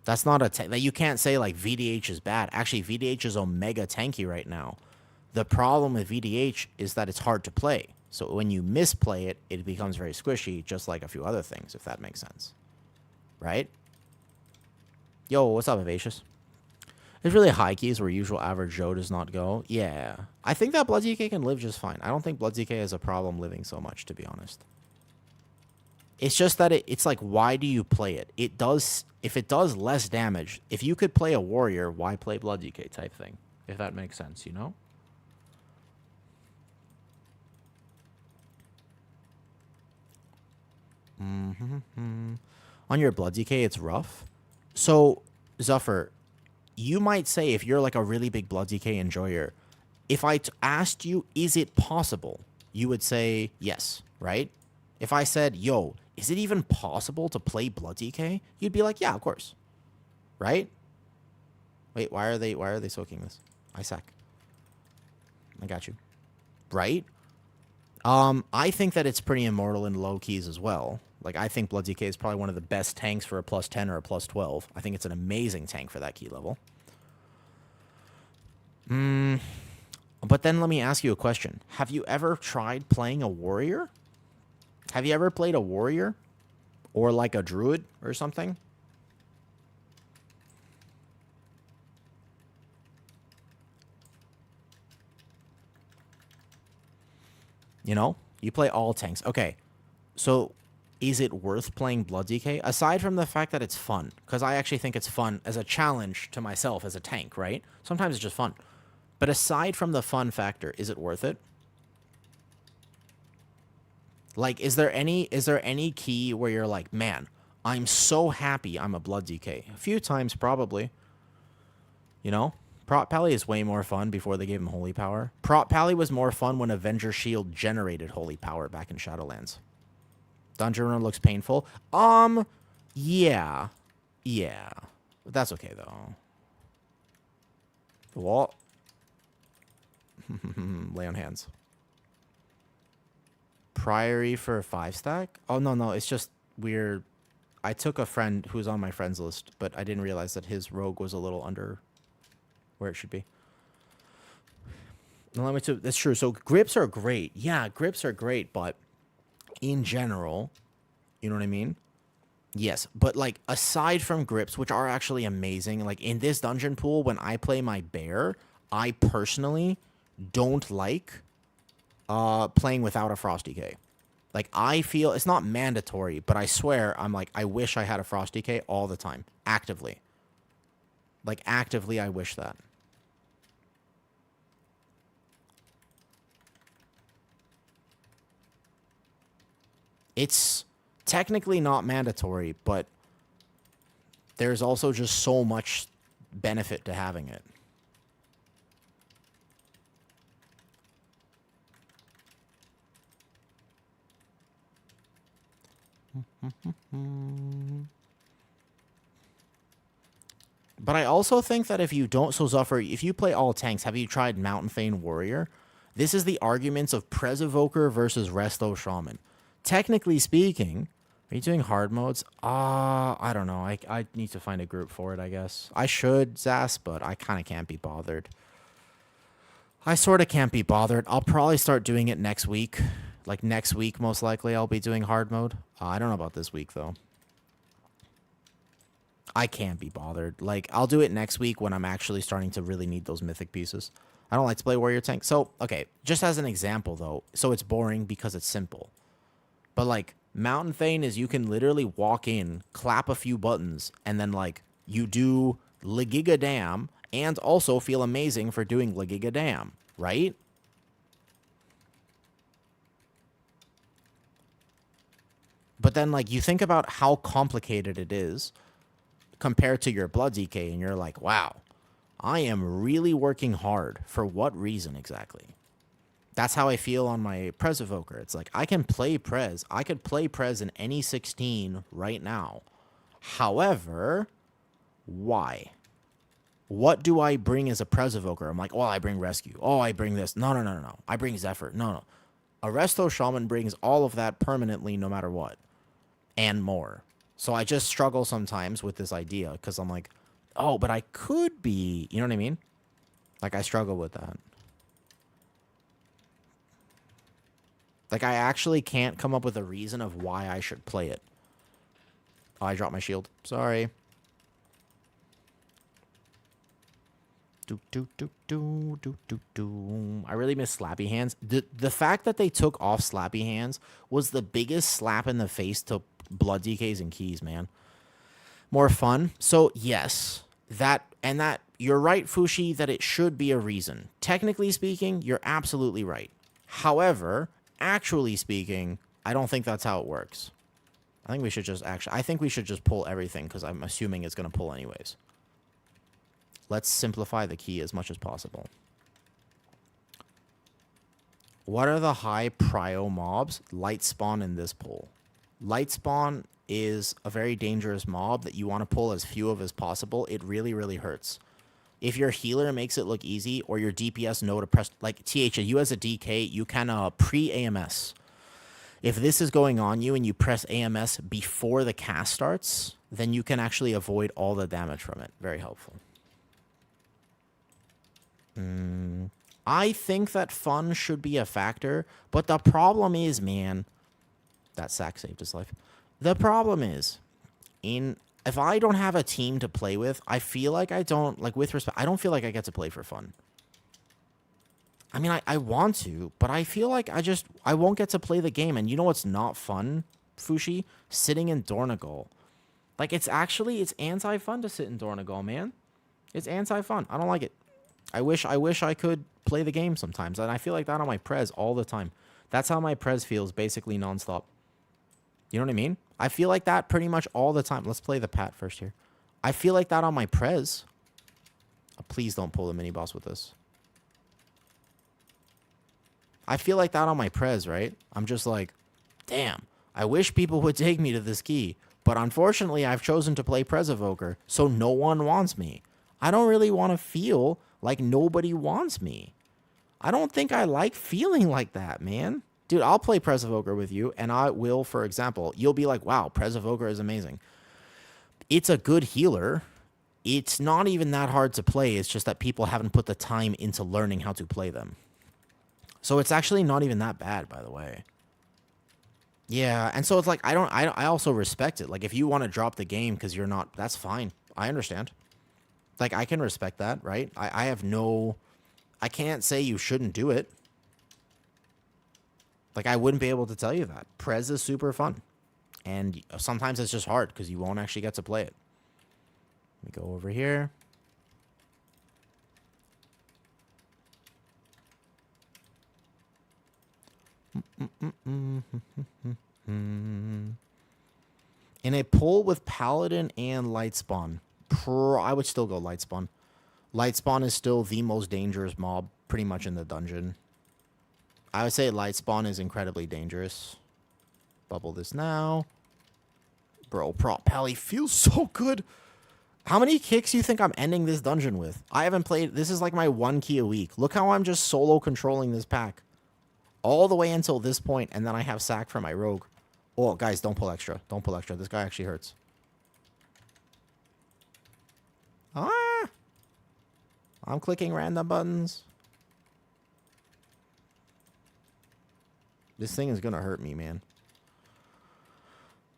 That's not that you can't say, like, VDH is bad. Actually, VDH is omega tanky right now. The problem with VDH is that it's hard to play. So when you misplay it, it becomes very squishy, just like a few other things, if that makes sense. Right? Yo, what's up, Vivacious? There's really high keys where usual average Joe does not go. Yeah. I think that Blood DK can live just fine. I don't think Blood DK has a problem living so much, to be honest. It's just that it's like, why do you play it? It does... If it does less damage, if you could play a warrior, why play Blood DK type thing? If that makes sense, you know? On your Blood DK, it's rough. So, Zuffer, you might say, if you're like a really big Blood DK enjoyer, if I asked you, is it possible? You would say yes, right? If I said, yo, is it even possible to play Blood DK? You'd be like, yeah, of course. Right? Wait, why are they soaking this? I sack. I got you. Right? I think that it's pretty immortal in low keys as well. Like, I think Blood DK is probably one of the best tanks for a plus 10 or a plus 12. I think it's an amazing tank for that key level. But then let me ask you a question. Have you ever tried playing a warrior? Have you ever played a warrior? Or like a druid or something? You know? You play all tanks. Okay, so is it worth playing Blood DK? Aside from the fact that it's fun, because I actually think it's fun as a challenge to myself as a tank, right? Sometimes it's just fun. But aside from the fun factor, is it worth it? Like, is there any key where you're like, man, I'm so happy I'm a Blood DK? A few times, probably. You know? Prot Pally is way more fun before they gave him Holy Power. Prot Pally was more fun when Avenger Shield generated Holy Power back in Shadowlands. Dungeon Runner looks painful. Yeah. Yeah. That's okay, though. What? Lay on hands. Priory for a 5-stack? Oh, no. It's just weird. I took a friend who's on my friends list, but I didn't realize that his rogue was a little under where it should be. That's true. So grips are great. Yeah, grips are great, but in general, you know what I mean? Yes, but like aside from grips, which are actually amazing, like in this dungeon pool, when I play my bear, I personally don't like playing without a Frost DK. Like, I feel it's not mandatory, but I swear I'm like, I wish I had a Frost DK all the time, actively. Like, actively, I wish that. It's technically not mandatory, but there's also just so much benefit to having it. But I also think that if you don't, so Zuffer, if you play all tanks, have you tried Mountain Thane Warrior? This is the arguments of Prez Evoker versus Resto Shaman. Technically speaking, are you doing hard modes? I don't know. I need to find a group for it, I guess. I should, Zas, but I kind of can't be bothered. I sort of can't be bothered. I'll probably start doing it next week. Like, next week, most likely, I'll be doing hard mode. I don't know about this week, though. I can't be bothered. Like, I'll do it next week when I'm actually starting to really need those mythic pieces. I don't like to play warrior tank. So, okay, just as an example, though. So it's boring because it's simple. But, like, Mountain Thane is you can literally walk in, clap a few buttons, and then, like, you do Legiga Dam, and also feel amazing for doing Legiga Dam, right? But then, like, you think about how complicated it is compared to your Blood DK, and you're like, wow, I am really working hard. For what reason exactly? That's how I feel on my Prez Evoker. It's like, I can play Prez. I could play Prez in any 16 right now. However, why? What do I bring as a Prez Evoker? I'm like, oh, I bring Rescue. Oh, I bring this. No. I bring Zephyr. No. A Resto Shaman brings all of that permanently no matter what. And more. So I just struggle sometimes with this idea because I'm like, oh, but I could be, you know what I mean? Like, I struggle with that. Like, I actually can't come up with a reason of why I should play it. Oh, I dropped my shield. Sorry. I really miss Slappy Hands. The fact that they took off Slappy Hands was the biggest slap in the face to Blood DKs and keys, man. More fun. So, yes. That, you're right, Fushi, that it should be a reason. Technically speaking, you're absolutely right. However, actually speaking, I don't think that's how it works. I think we should just pull everything because I'm assuming it's going to pull anyways. Let's simplify the key as much as possible. What are the high prio mobs? Light spawn in this pull. Light spawn is a very dangerous mob that you want to pull as few of as possible. It really, really hurts. If your healer makes it look easy or your DPS know to press, like TH, you as a DK, you can pre-AMS. If this is going on you and you press AMS before the cast starts, then you can actually avoid all the damage from it. Very helpful. I think that fun should be a factor, but the problem is, man, that sack saved his life. The problem is, if I don't have a team to play with, I feel like I don't, like, with respect, I don't feel like I get to play for fun. I mean, I want to, but I feel like I won't get to play the game. And you know what's not fun, Fushi? Sitting in Dornagal. Like, it's anti-fun to sit in Dornagal, man. It's anti-fun. I don't like it. I wish I could play the game sometimes. And I feel like that on my Prez all the time. That's how my Prez feels basically nonstop. You know what I mean? I feel like that pretty much all the time. Let's play the Pat first here. I feel like that on my Prez. Please don't pull the mini boss with this. I feel like that on my Prez, right? I'm just like, damn, I wish people would take me to this key. But unfortunately, I've chosen to play Prez Evoker, so no one wants me. I don't really want to feel like nobody wants me. I don't think I like feeling like that, man. Dude, I'll play Prez Evoker with you, and I will, for example, you'll be like, wow, Prez Evoker is amazing. It's a good healer. It's not even that hard to play. It's just that people haven't put the time into learning how to play them. So it's actually not even that bad, by the way. Yeah, and so it's like I also respect it. Like if you want to drop the game because you're not, that's fine. I understand. Like I can respect that, right? I have no, I can't say you shouldn't do it. Like I wouldn't be able to tell you that. Prez is super fun. And sometimes it's just hard because you won't actually get to play it. Let me go over here. In a pull with Paladin and Lightspawn, I would still go Lightspawn. Lightspawn is still the most dangerous mob pretty much in the dungeon. I would say Lightspawn is incredibly dangerous. Bubble this now. Bro, Prop Pally feels so good. How many kicks do you think I'm ending this dungeon with? I haven't played. This is like my 1 key a week. Look how I'm just solo controlling this pack. All the way until this point, and then I have sack for my rogue. Oh, guys, don't pull extra. Don't pull extra. This guy actually hurts. Ah! I'm clicking random buttons. This thing is gonna hurt me, man.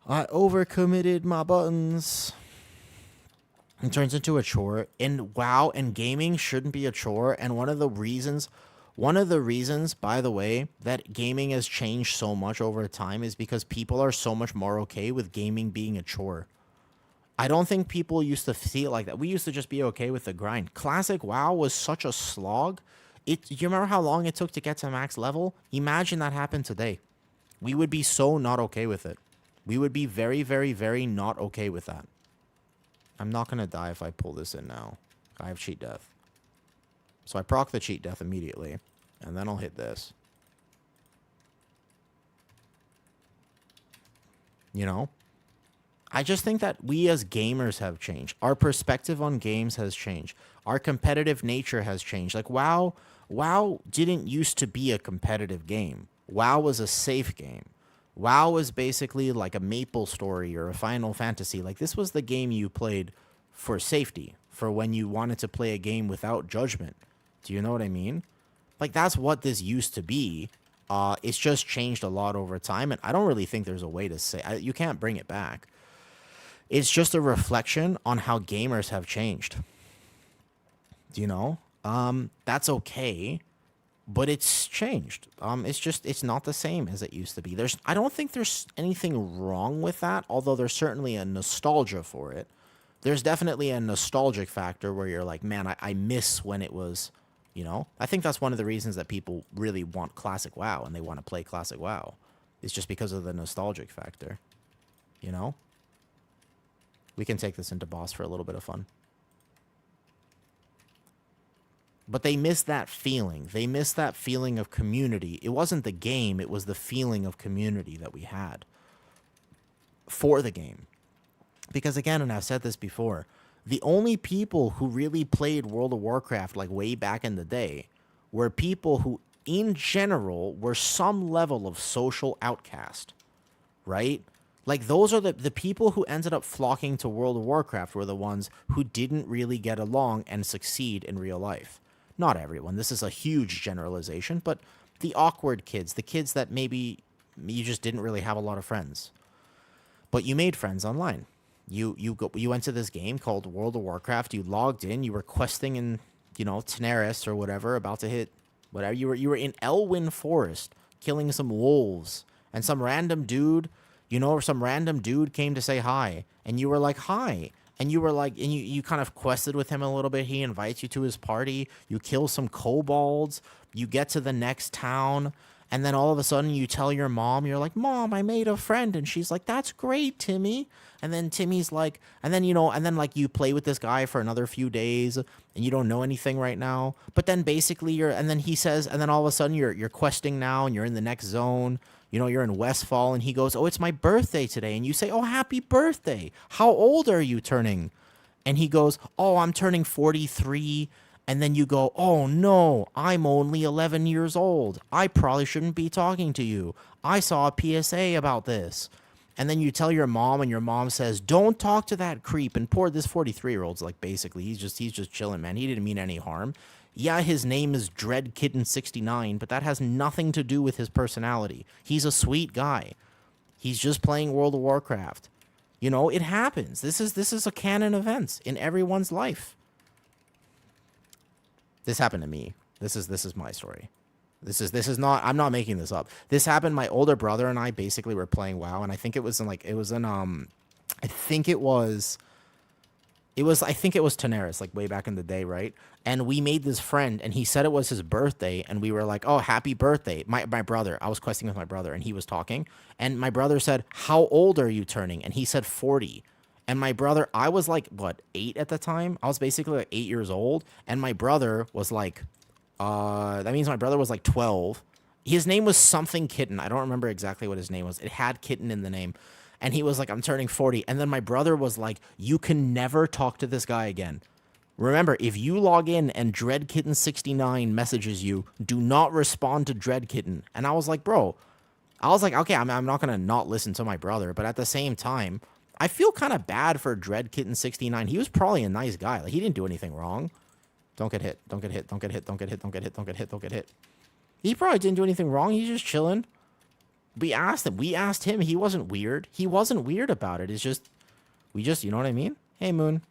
I overcommitted my buttons. It turns into a chore. And WoW and gaming shouldn't be a chore. And one of the reasons, by the way, that gaming has changed so much over time is because people are so much more okay with gaming being a chore. I don't think people used to see it like that. We used to just be okay with the grind. Classic WoW was such a slog. You remember how long it took to get to max level? Imagine that happened today. We would be so not okay with it. We would be very, very, very not okay with that. I'm not going to die if I pull this in now. I have cheat death. So I proc the cheat death immediately. And then I'll hit this. You know? I just think that we as gamers have changed. Our perspective on games has changed. Our competitive nature has changed. Like WoW didn't used to be a competitive game. WoW was a safe game. WoW was basically like a Maple Story or a Final Fantasy. Like this was the game you played for safety, for when you wanted to play a game without judgment. Do you know what I mean? Like that's what this used to be. It's just changed a lot over time, and I don't really think there's a way to say you can't bring it back. It's just a reflection on how gamers have changed. Do you know? That's okay, but it's changed. It's not the same as it used to be. I don't think there's anything wrong with that, although there's certainly a nostalgia for it. There's definitely a nostalgic factor where you're like, man, I miss when it was, you know? I think that's one of the reasons that people really want classic WoW and they want to play classic WoW. It's just because of the nostalgic factor, you know? We can take this into boss for a little bit of fun. But they miss that feeling. They miss that feeling of community. It wasn't the game. It was the feeling of community that we had for the game. Because again, and I've said this before, the only people who really played World of Warcraft like way back in the day were people who, in general, were some level of social outcast, right? Like those are the people who ended up flocking to World of Warcraft were the ones who didn't really get along and succeed in real life. Not everyone. This is a huge generalization, but the awkward kids, the kids that maybe you just didn't really have a lot of friends, but you made friends online. You went to this game called World of Warcraft. You logged in. You were questing in, Teneris or whatever, about to hit Whatever. You were in Elwyn Forest killing some wolves, and some random dude, some random dude came to say hi, and you were like, hi. And you were like, and you kind of quested with him a little bit. He invites you to his party. You kill some kobolds. You get to the next town. And then all of a sudden you tell your mom, you're like, Mom, I made a friend. And she's like, that's great, Timmy. And then Timmy's like, and then like you play with this guy for another few days and you don't know anything right now. But then basically and then he says, and then all of a sudden you're questing now and you're in the next zone. You're in Westfall, and he goes, oh, it's my birthday today. And you say, oh, happy birthday. How old are you turning? And he goes, oh, I'm turning 43. And then you go, oh, no, I'm only 11 years old. I probably shouldn't be talking to you. I saw a PSA about this. And then you tell your mom, and your mom says, don't talk to that creep. And poor this 43-year-old's like, basically, he's just chilling, man. He didn't mean any harm. Yeah, his name is Dread Kitten 69, but that has nothing to do with his personality. He's a sweet guy. He's just playing World of Warcraft. It happens. This is a canon event in everyone's life. This happened to me. This is my story. This is not, I'm not making this up. This happened. My older brother and I basically were playing WoW, and I think it was Tenaris, like way back in the day, right? And we made this friend, and he said it was his birthday, and we were like, oh, happy birthday. My brother, I was questing with my brother, and he was talking, and my brother said, how old are you turning? And he said 40. And my brother, I was like, 8 at the time? I was basically like 8 years old, and my brother was like, that means my brother was like 12. His name was something Kitten. I don't remember exactly what his name was. It had Kitten in the name. And he was like, I'm turning 40. And then my brother was like, you can never talk to this guy again. Remember, if you log in and DreadKitten69 messages you, do not respond to DreadKitten. And I was like, bro, okay, I'm not going to not listen to my brother. But at the same time, I feel kind of bad for DreadKitten69. He was probably a nice guy. Like, he didn't do anything wrong. Don't get hit. Don't get hit. Don't get hit. Don't get hit. Don't get hit. Don't get hit. Don't get hit. He probably didn't do anything wrong. He's just chilling. We asked him. We asked him. He wasn't weird. He wasn't weird about it. It's just, you know what I mean? Hey, Moon.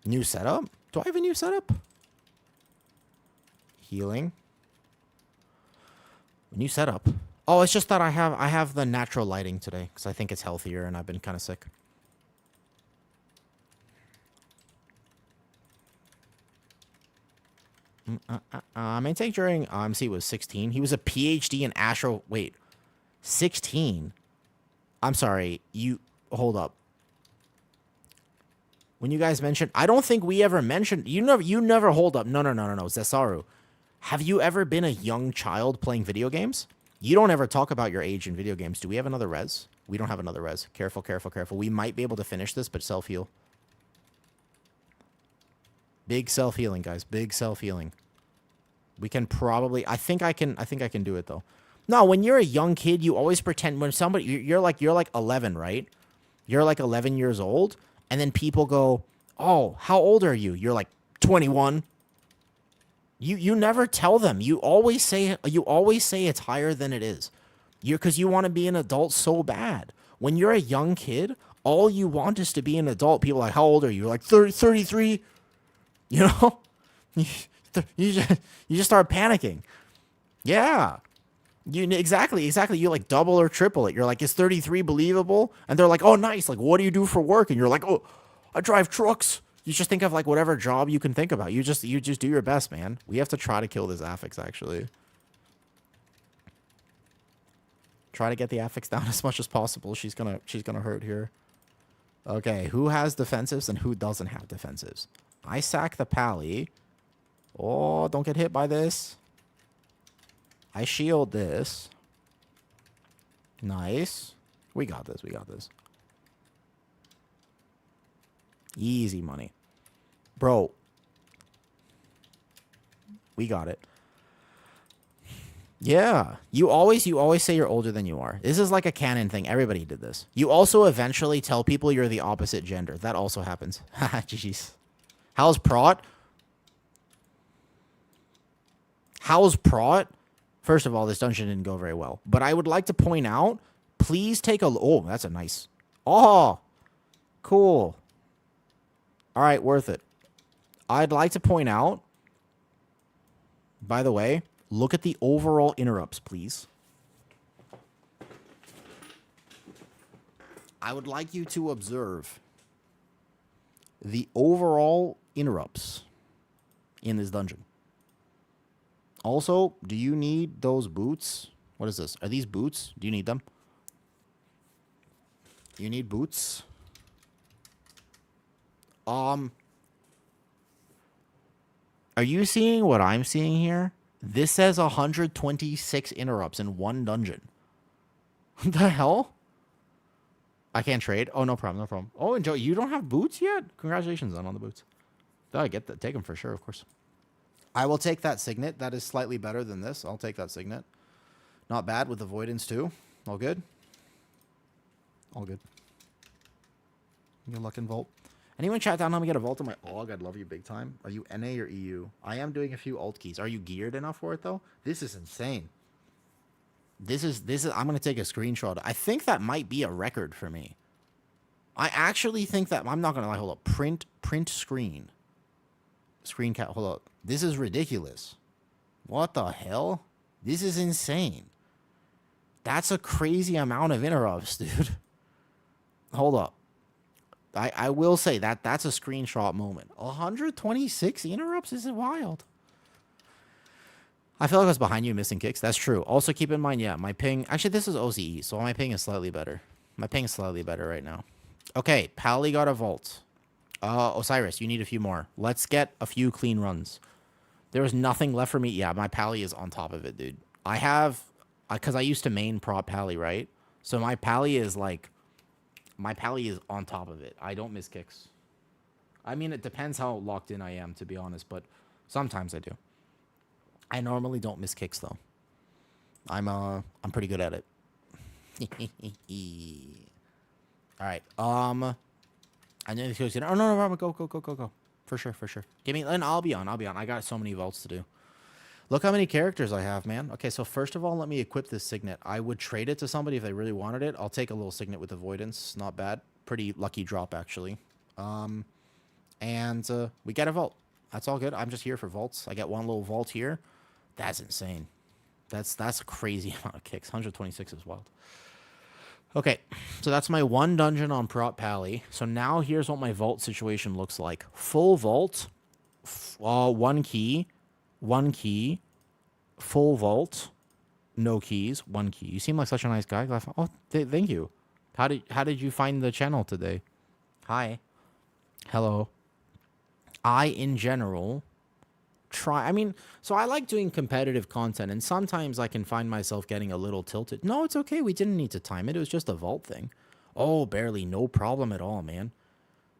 New setup? Do I have a new setup? Healing. New setup. Oh, it's just that I have the natural lighting today because I think it's healthier and I've been kind of sick. Maintain during MC was 16. He was a PhD in astro. Wait, 16. I'm sorry. Hold up. When you guys mentioned, I don't think we ever mentioned. You never hold up. No. Zesaru, have you ever been a young child playing video games? You don't ever talk about your age in video games. Do we have another res? We don't have another res. Careful. We might be able to finish this, but self-heal. Big self-healing, guys. Big self-healing. We can probably... I think I can do it, though. No, when you're a young kid, you always pretend... When somebody... You're like 11, right? You're like 11 years old. And then people go, oh, how old are you? You're like 21. You never tell them. You always say it's higher than it is. Because you want to be an adult so bad. When you're a young kid, all you want is to be an adult. People are like, how old are you? You're like 33. You know? You just start panicking. Yeah. Exactly. You like double or triple it. You're like, is 33 believable? And they're like, oh, nice. Like, what do you do for work? And you're like, oh, I drive trucks. You just think of like whatever job you can think about. You just do your best, man. We have to try to kill this affix, actually. Try to get the affix down as much as possible. She's gonna hurt here. Okay, who has defensives and who doesn't have defensives? I sack the pally. Oh, don't get hit by this. I shield this. Nice. We got this. Easy money. Bro. We got it. Yeah. You always say you're older than you are. This is like a canon thing. Everybody did this. You also eventually tell people you're the opposite gender. That also happens. Jeez. How's Prot? First of all, this dungeon didn't go very well. But I would like to point out, please take a... Oh, that's a nice... Oh, cool. All right, worth it. I'd like to point out, by the way, look at the overall interrupts, please. I would like you to observe the overall interrupts in this dungeon. Also, do you need those boots? What is this? Are these boots? Do you need them? You need boots? Are you seeing what I'm seeing here? This says 126 interrupts in one dungeon. What the hell? I can't trade. Oh, no problem, no problem. Oh, and Joe, you don't have boots yet? Congratulations on the boots. I get that. Take them for sure, of course. I will take that signet. That is slightly better than this. I'll take that signet. Not bad with avoidance too. All good. All good. Good luck in Vault. Anyone chat down how me get a Vault on my AUG? I'd love you big time. Are you NA or EU? I am doing a few alt keys. Are you geared enough for it though? This is insane. This is I'm going to take a screenshot. I think that might be a record for me. I actually think that, I'm not going to lie, hold up. Print screen. Screen cap, hold up. This is ridiculous. What the hell? This is insane. That's a crazy amount of interrupts, dude. Hold up. I will say that's a screenshot moment. 126 interrupts? This is wild. I feel like I was behind you missing kicks. That's true. Also, keep in mind, yeah, my ping... Actually, this is OCE, so my ping is slightly better. My ping is slightly better right now. Okay, Pally got a Vault. Osiris, you need a few more. Let's get a few clean runs. There is nothing left for me. Yeah, my Pally is on top of it, dude. I have... Because I used to main prop Pally, right? So my Pally is like... My Pally is on top of it. I don't miss kicks. I mean, it depends how locked in I am, to be honest, but sometimes I do. I normally don't miss kicks though. I'm pretty good at it. All right. I know this goes. Oh no, Robert, go. For sure. Give me, and I'll be on. I got so many vaults to do. Look how many characters I have, man. Okay, so first of all, let me equip this signet. I would trade it to somebody if they really wanted it. I'll take a little signet with avoidance. Not bad. Pretty lucky drop actually. And we get a vault. That's all good. I'm just here for vaults. I get one little vault here. That's insane. That's a crazy amount of kicks. 126 is wild. Okay, so that's my one dungeon on Prop Pally. So now here's what my vault situation looks like. Full vault, one key, full vault, no keys, one key. You seem like such a nice guy. Oh, thank you. How did you find the channel today? Hi. Hello. I, in general... so I like doing competitive content, and sometimes I can find myself getting a little tilted. No, it's okay. We didn't need to time it. It was just a vault thing. Oh, barely. No problem at all, man.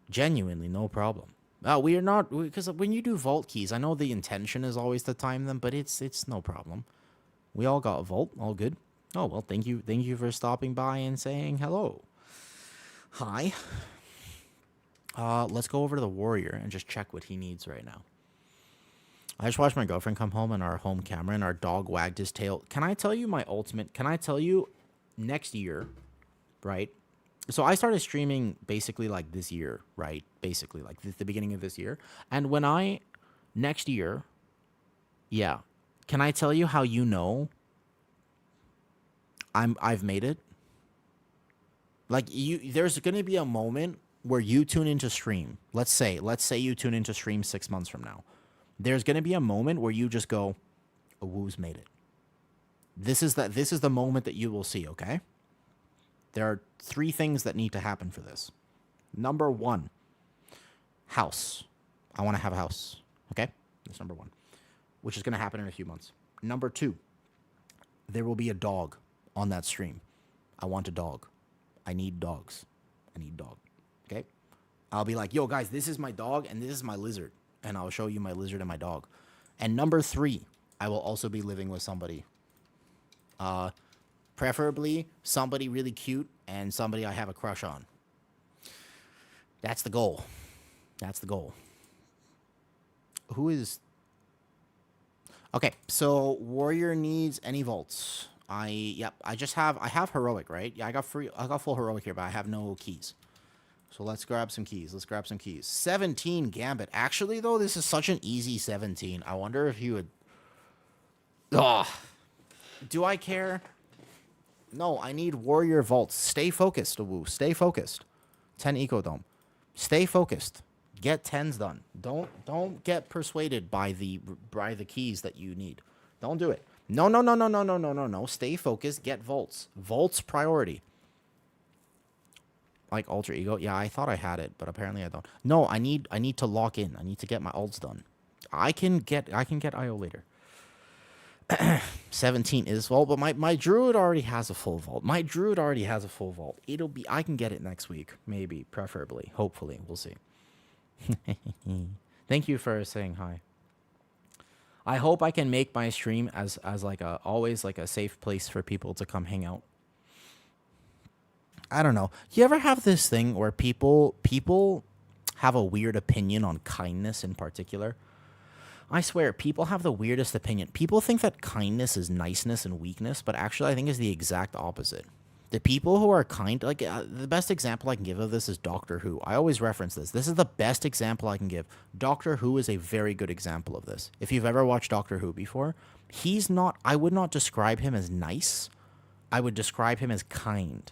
Genuinely, no problem. We are not, because when you do vault keys, I know the intention is always to time them, but it's no problem. We all got a vault. All good. Oh, well, thank you. Thank you for stopping by and saying hello. Hi. Let's go over to the warrior and just check what he needs right now. I just watched my girlfriend come home and our home camera and our dog wagged his tail. Can I tell you my ultimate? Can I tell you next year, right? So I started streaming basically like this year, right? Basically like the beginning of this year. And when next year, yeah. Can I tell you how you know I've made it? Like there's going to be a moment where you tune into stream. Let's say you tune into stream 6 months from now. There's going to be a moment where you just go, oh, Woo's made it. This is the moment that you will see, okay? There are 3 things that need to happen for this. Number 1, house. I want to have a house, okay? That's number 1, which is going to happen in a few months. Number 2, there will be a dog on that stream. I want a dog. I need dogs. I need dog, okay? I'll be like, yo, guys, this is my dog and this is my lizard. And I'll show you my lizard and my dog. And number 3, I will also be living with somebody. Preferably somebody really cute and somebody I have a crush on. That's the goal. That's the goal. Who is... Okay, so warrior needs any vaults. I have heroic, right? Yeah, I got full heroic here, but I have no keys. So let's grab some keys. 17 Gambit. Actually, though, this is such an easy 17. I wonder if you would... Ugh. Do I care? No, I need Warrior Vaults. Stay focused, Woo. Stay focused. 10 Eco Dome. Stay focused. Get 10s done. Don't get persuaded by the keys that you need. Don't do it. No. Stay focused. Get Vaults. Vaults priority. Like Alter Ego. Yeah, I thought I had it, but apparently I don't. No, I need to lock in. I need to get my ults done. I can get IO later. 17 is vault, but my druid already has a full vault. I can get it next week, maybe, preferably, hopefully, we'll see. Thank you for saying hi. I hope I can make my stream as like always like a safe place for people to come hang out. I don't know. You ever have this thing where people have a weird opinion on kindness in particular? I swear, people have the weirdest opinion. People think that kindness is niceness and weakness, but actually I think is the exact opposite. The people who are kind, like the best example I can give of this is Doctor Who. I always reference this. This is the best example I can give. Doctor Who is a very good example of this. If you've ever watched Doctor Who before, I would not describe him as nice. I would describe him as kind.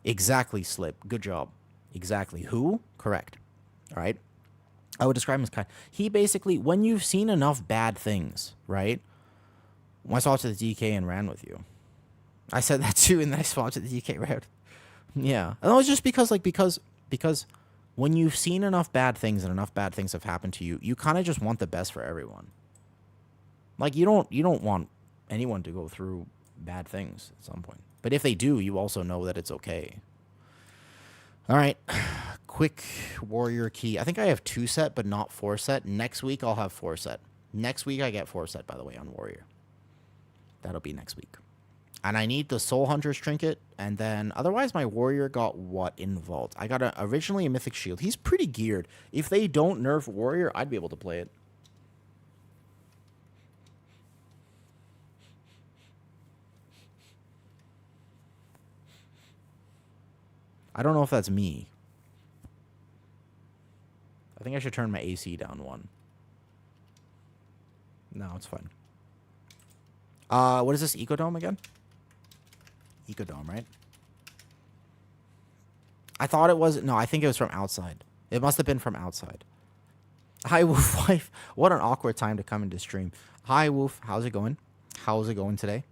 Exactly, Slip. Good job. Exactly. Who? Correct. All right. I would describe him as kind. He basically, when you've seen enough bad things, right? When I saw it to the DK and ran with you. I said that too, and then I saw it to the DK route. Yeah. And it was just because when you've seen enough bad things and enough bad things have happened to you, you kind of just want the best for everyone. Like, you don't want anyone to go through bad things at some point. But if they do, you also know that it's okay. All right. Quick warrior key. I think I have 2 set, but not 4 set. Next week, I'll have 4 set. Next week, I get 4 set, by the way, on warrior. That'll be next week. And I need the Soul Hunter's Trinket, and then otherwise my warrior got what in Vault? I got originally a Mythic Shield. He's pretty geared. If they don't nerf warrior, I'd be able to play it. I don't know if that's me. I think I should turn my AC down 1. No, it's fine. What is this? Ecodome again? Ecodome, right? I thought it was... No, I think it was from outside. It must have been from outside. Hi, Woof Wife. What an awkward time to come into stream. Hi, Woof. How's it going? How's it going today?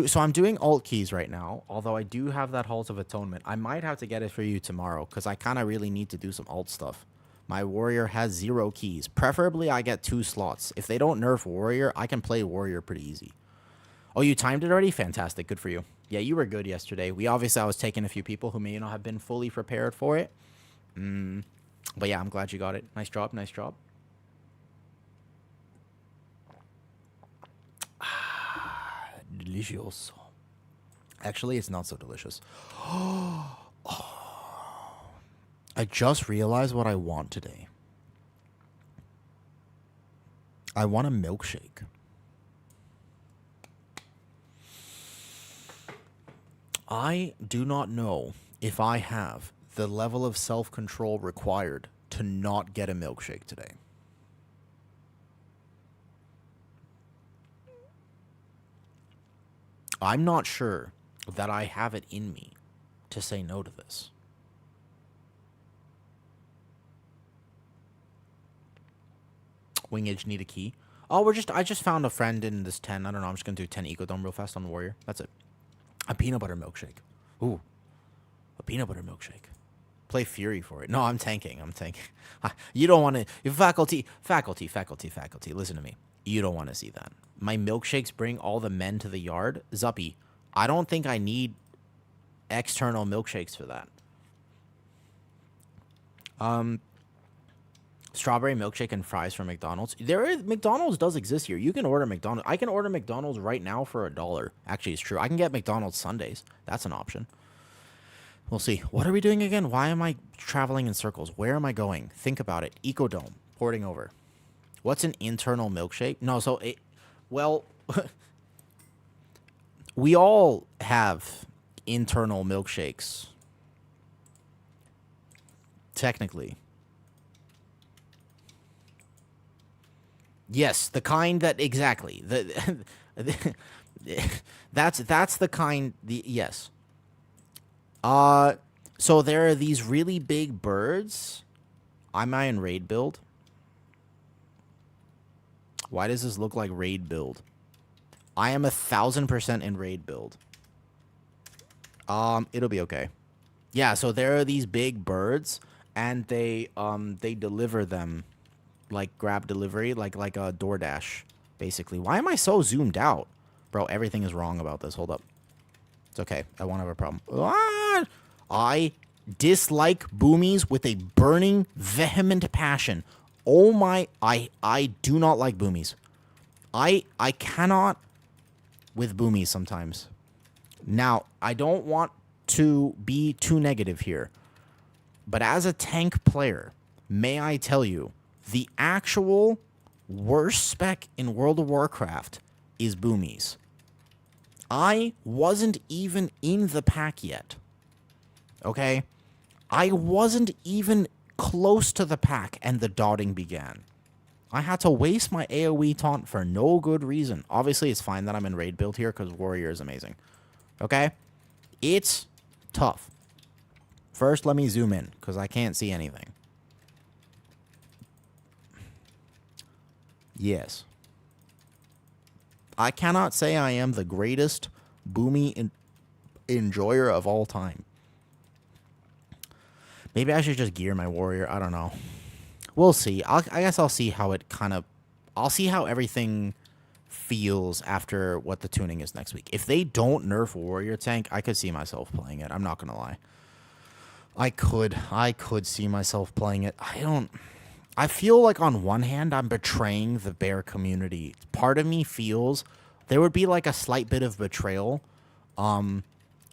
So I'm doing alt keys right now, although I do have that Halt of Atonement. I might have to get it for you tomorrow, because I kind of really need to do some alt stuff. My warrior has 0 keys. Preferably, I get 2 slots. If they don't nerf warrior, I can play warrior pretty easy. Oh, you timed it already? Fantastic. Good for you. Yeah, you were good yesterday. I was taking a few people who may not have been fully prepared for it. But yeah, I'm glad you got it. Nice job. Nice job. Delicioso. Actually, it's not so delicious. Oh. I just realized what I want today. I want a milkshake. I do not know if I have the level of self-control required to not get a milkshake today. I'm not sure that I have it in me to say no to this. Wingage need a key. Oh, I just found a friend in this 10. I don't know. I'm just going to do 10 Ecodome real fast on Warrior. That's it. A peanut butter milkshake. Ooh. A peanut butter milkshake. Play Fury for it. No, I'm tanking. You don't want to... Faculty. Listen to me. You don't want to see that. My milkshakes bring all the men to the yard. Zuppy, I don't think I need external milkshakes for that. Strawberry milkshake and fries from McDonald's. McDonald's does exist here. You can order McDonald's. I can order McDonald's right now for $1. Actually, it's true. I can get McDonald's Sundays. That's an option. We'll see. What are we doing again? Why am I traveling in circles? Where am I going? Think about it. Ecodome. Porting over. What's an internal milkshake? No, well, we all have internal milkshakes. Technically. Yes, the kind that exactly. That's the kind yes. So there are these really big birds. Am I in raid build? Why does this look like raid build? I am 1,000% in raid build. It'll be okay. Yeah, so there are these big birds, and they deliver them, like grab delivery, like a DoorDash, basically. Why am I so zoomed out, bro? Everything is wrong about this. Hold up. It's okay. I won't have a problem. Ah! I dislike boomies with a burning, vehement passion. Oh my! I do not like boomies. I cannot with boomies sometimes. Now, I don't want to be too negative here, but as a tank player, may I tell you, the actual worst spec in World of Warcraft is boomies. I wasn't even in the pack yet. Okay? I wasn't even close to the pack and the dotting began. I had to waste my AoE taunt for no good reason. Obviously, it's fine that I'm in raid build here because Warrior is amazing. Okay? It's tough. First, let me zoom in because I can't see anything. Yes. I cannot say I am the greatest boomy enjoyer of all time. Maybe I should just gear my warrior. I don't know. We'll see. I guess I'll see how it kind of... I'll see how everything feels after what the tuning is next week. If they don't nerf warrior tank, I could see myself playing it. I'm not going to lie. I could see myself playing it. I feel like on one hand, I'm betraying the bear community. Part of me feels there would be like a slight bit of betrayal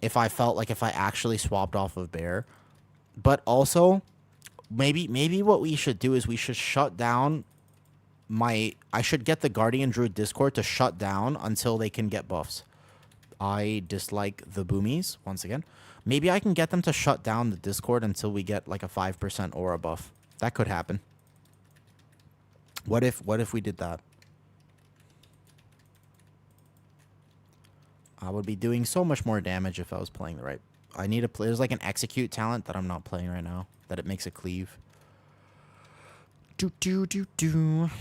if I felt like if I actually swapped off of bear. But also, maybe what we should do is we should shut down I should get the Guardian Druid Discord to shut down until they can get buffs. I dislike the boomies, once again. Maybe I can get them to shut down the Discord until we get like a 5% aura buff. That could happen. What if we did that? I would be doing so much more damage if I was playing the right. I need to play. There's like an execute talent that I'm not playing right now. That it makes a cleave. There's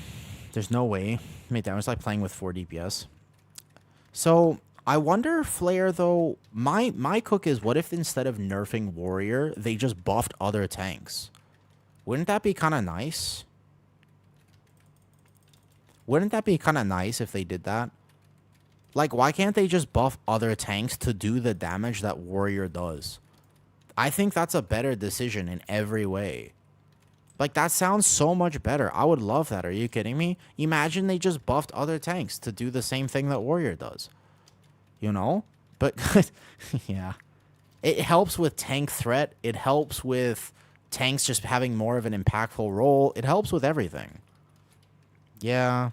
no way. Mate, that was like playing with 4 DPS. So I wonder, Flare, though, my cook is, what if instead of nerfing Warrior, they just buffed other tanks? Wouldn't that be kind of nice? Wouldn't that be kind of nice if they did that? Like, why can't they just buff other tanks to do the damage that Warrior does? I think that's a better decision in every way. Like, that sounds so much better. I would love that. Are you kidding me? Imagine they just buffed other tanks to do the same thing that Warrior does. You know? But, yeah. It helps with tank threat. It helps with tanks just having more of an impactful role. It helps with everything. Yeah.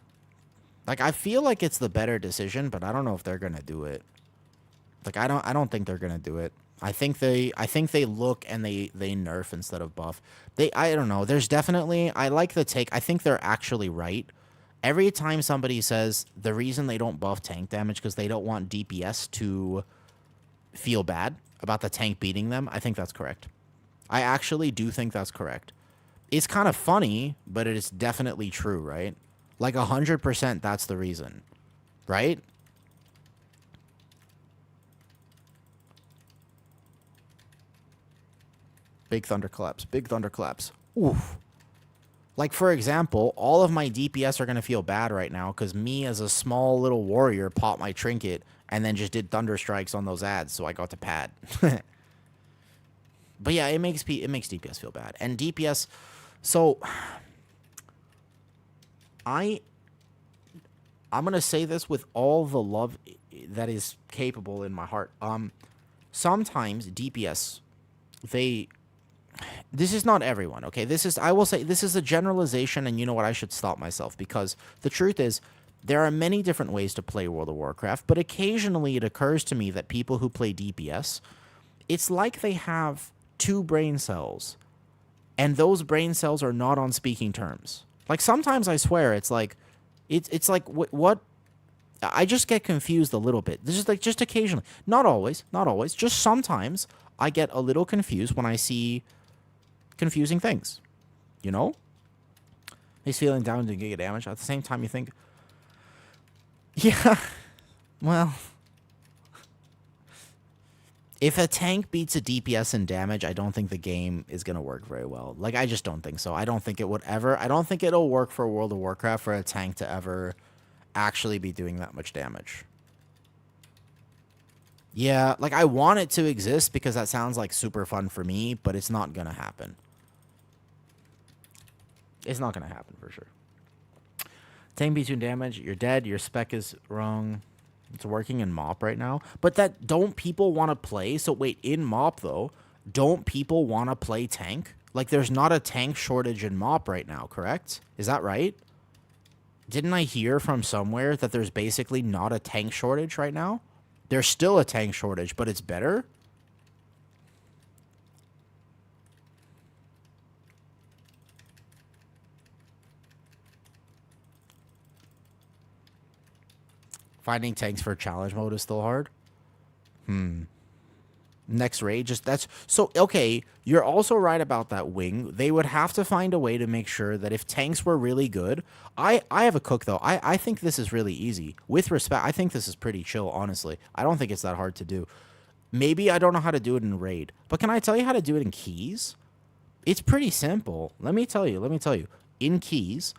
Like, I feel like it's the better decision, but I don't know if they're going to do it. Like, I don't think they're going to do it. I think they look and they nerf instead of buff. I don't know. There's definitely, I like the take. I think they're actually right. Every time somebody says the reason they don't buff tank damage because they don't want DPS to feel bad about the tank beating them, I think that's correct. I actually do think that's correct. It's kind of funny, but it is definitely true, right? Like 100% that's the reason, right? Big thunderclaps. Big thunderclaps. Oof. Like, for example, all of my DPS are going to feel bad right now because me as a small little warrior popped my trinket and then just did thunder strikes on those ads, so I got to pad. But yeah, it makes DPS feel bad. And DPS... So... I'm going to say this with all the love that is capable in my heart. Sometimes DPS, this is not everyone, okay? I will say, this is a generalization, and you know what? I should stop myself, because the truth is, there are many different ways to play World of Warcraft, but occasionally it occurs to me that people who play DPS, it's like they have 2 brain cells. and those brain cells are not on speaking terms. Like sometimes I swear it's like, it's like what I just get confused a little bit. This is like just occasionally, not always, just sometimes I get a little confused when I see confusing things. You know, he's feeling down to giga damage. At the same time, you think, yeah, well, if a tank beats a DPS in damage, I don't think the game is going to work very well. Like, I just don't think so. I don't think it would ever. I don't think it'll work for World of Warcraft for a tank to ever actually be doing that much damage. Yeah, like, I want it to exist because that sounds like super fun for me, but it's not going to happen. It's not going to happen for sure. Tank beats you in damage, you're dead, your spec is wrong. It's working in MOP right now. But that, don't people want to play? So wait, in MOP though, don't people want to play tank? Like there's not a tank shortage in MOP right now, correct? Is that right? Didn't I hear from somewhere that there's basically not a tank shortage right now? There's still a tank shortage, but it's better? Finding tanks for challenge mode is still hard. Next raid, just that's so okay. You're also right about that wing. They would have to find a way to make sure that if tanks were really good, I have a cook though. I think this is really easy. With respect, I think this is pretty chill, honestly. I don't think it's that hard to do. Maybe I don't know how to do it in raid, but can I tell you how to do it in keys? It's pretty simple. Let me tell you. In keys,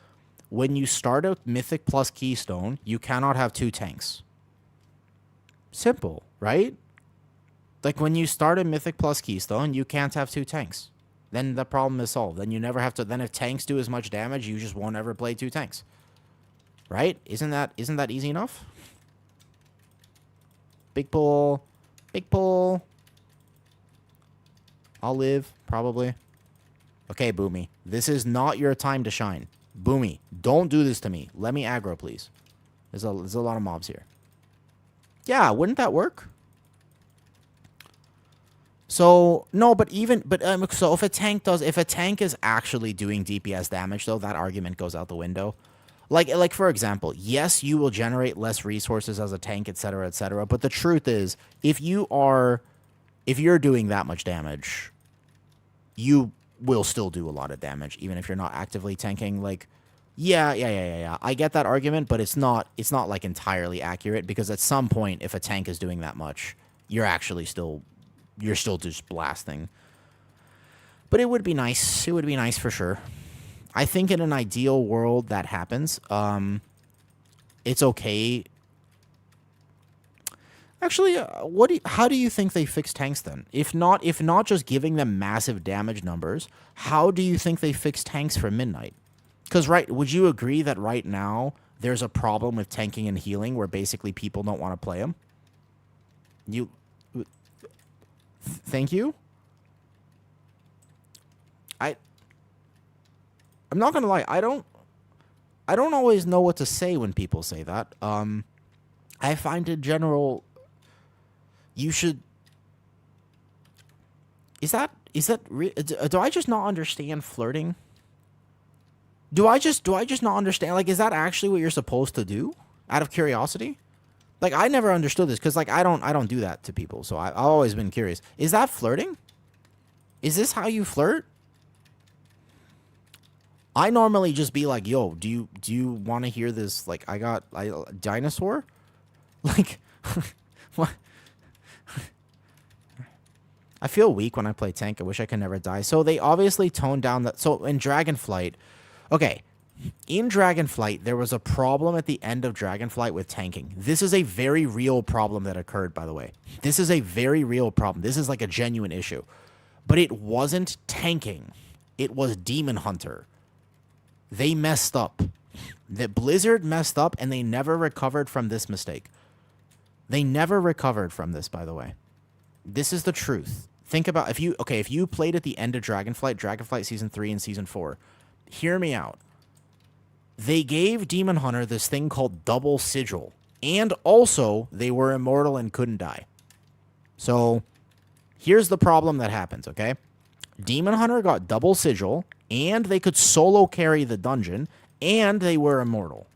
when you start a mythic plus keystone, you cannot have two tanks. Simple, right? Like when you start a mythic plus keystone, you can't have two tanks. Then the problem is solved. Then you never have to. Then if tanks do as much damage, you just won't ever play two tanks. Right? Isn't that easy enough? Big pull. Big pull. I'll live, probably. Okay, Boomy. This is not your time to shine. Boomy, don't do this to me. Let me aggro, please. There's a lot of mobs here. Yeah, wouldn't that work? So no, so if a tank is actually doing DPS damage, though, that argument goes out the window. Like for example, yes, you will generate less resources as a tank, etc., etc. But the truth is, if you're doing that much damage, you will still do a lot of damage, even if you're not actively tanking. Like, yeah. I get that argument, but it's not like entirely accurate because at some point, if a tank is doing that much, you're still just blasting. But it would be nice. It would be nice for sure. I think in an ideal world that happens. It's okay. Actually, how do you think they fix tanks then? If not just giving them massive damage numbers, how do you think they fix tanks for Midnight? Because would you agree that right now there's a problem with tanking and healing where basically people don't want to play them? Thank you. I'm not gonna lie. I don't always know what to say when people say that. I find in general, you should. Do I just not understand flirting? Do I just not understand? Like, is that actually what you're supposed to do? Out of curiosity? Like, I never understood this because, like, I don't do that to people. So I've always been curious. Is that flirting? Is this how you flirt? I normally just be like, yo, do you want to hear this? Like, I dinosaur? Like, what? I feel weak when I play tank. I wish I could never die. So they obviously toned down that. So in Dragonflight, okay, in Dragonflight, there was a problem at the end of Dragonflight with tanking. This is a very real problem that occurred, by the way. This is a very real problem. This is like a genuine issue. But it wasn't tanking. It was Demon Hunter. They messed up. The Blizzard messed up, and they never recovered from this mistake. They never recovered from this, by the way. This is the truth. Think about if you played at the end of Dragonflight Season 3 and Season 4, hear me out. They gave Demon Hunter this thing called Double Sigil, and also they were immortal and couldn't die. So here's the problem that happens, okay? Demon Hunter got double sigil, and they could solo carry the dungeon, and they were immortal.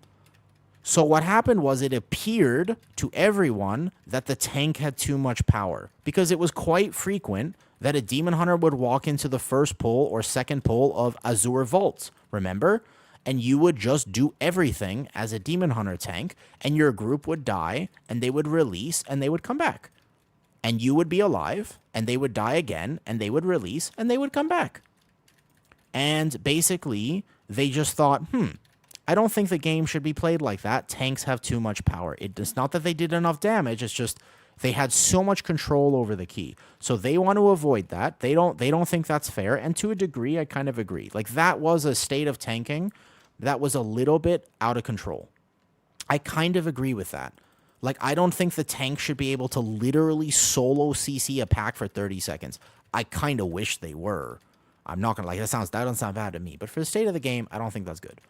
So what happened was it appeared to everyone that the tank had too much power, because it was quite frequent that a Demon Hunter would walk into the first pull or second pull of Azure Vaults, remember? And you would just do everything as a Demon Hunter tank, and your group would die, and they would release, and they would come back. And you would be alive, and they would die again, and they would release, and they would come back. And basically, they just thought, I don't think the game should be played like that. Tanks have too much power. It's not that they did enough damage, it's just they had so much control over the key. So they want to avoid that. They don't think that's fair, and to a degree, I kind of agree. Like, that was a state of tanking that was a little bit out of control. I kind of agree with that. Like, I don't think the tank should be able to literally solo CC a pack for 30 seconds. I kind of wish they were. I'm not gonna, like, that doesn't sound bad to me. But for the state of the game, I don't think that's good.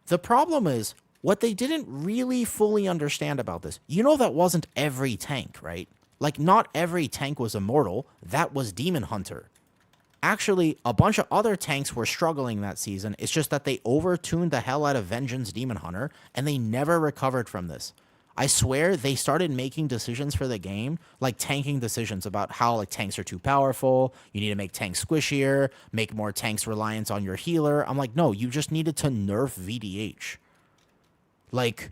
The problem is, what they didn't really fully understand about this, that wasn't every tank, right? Like, not every tank was immortal. That was Demon Hunter. Actually, a bunch of other tanks were struggling that season. It's just that they overtuned the hell out of Vengeance Demon Hunter, and they never recovered from this. I swear they started making decisions for the game, like tanking decisions about how, like, tanks are too powerful, you need to make tanks squishier, make more tanks reliant on your healer. I'm like, no, you just needed to nerf VDH. Like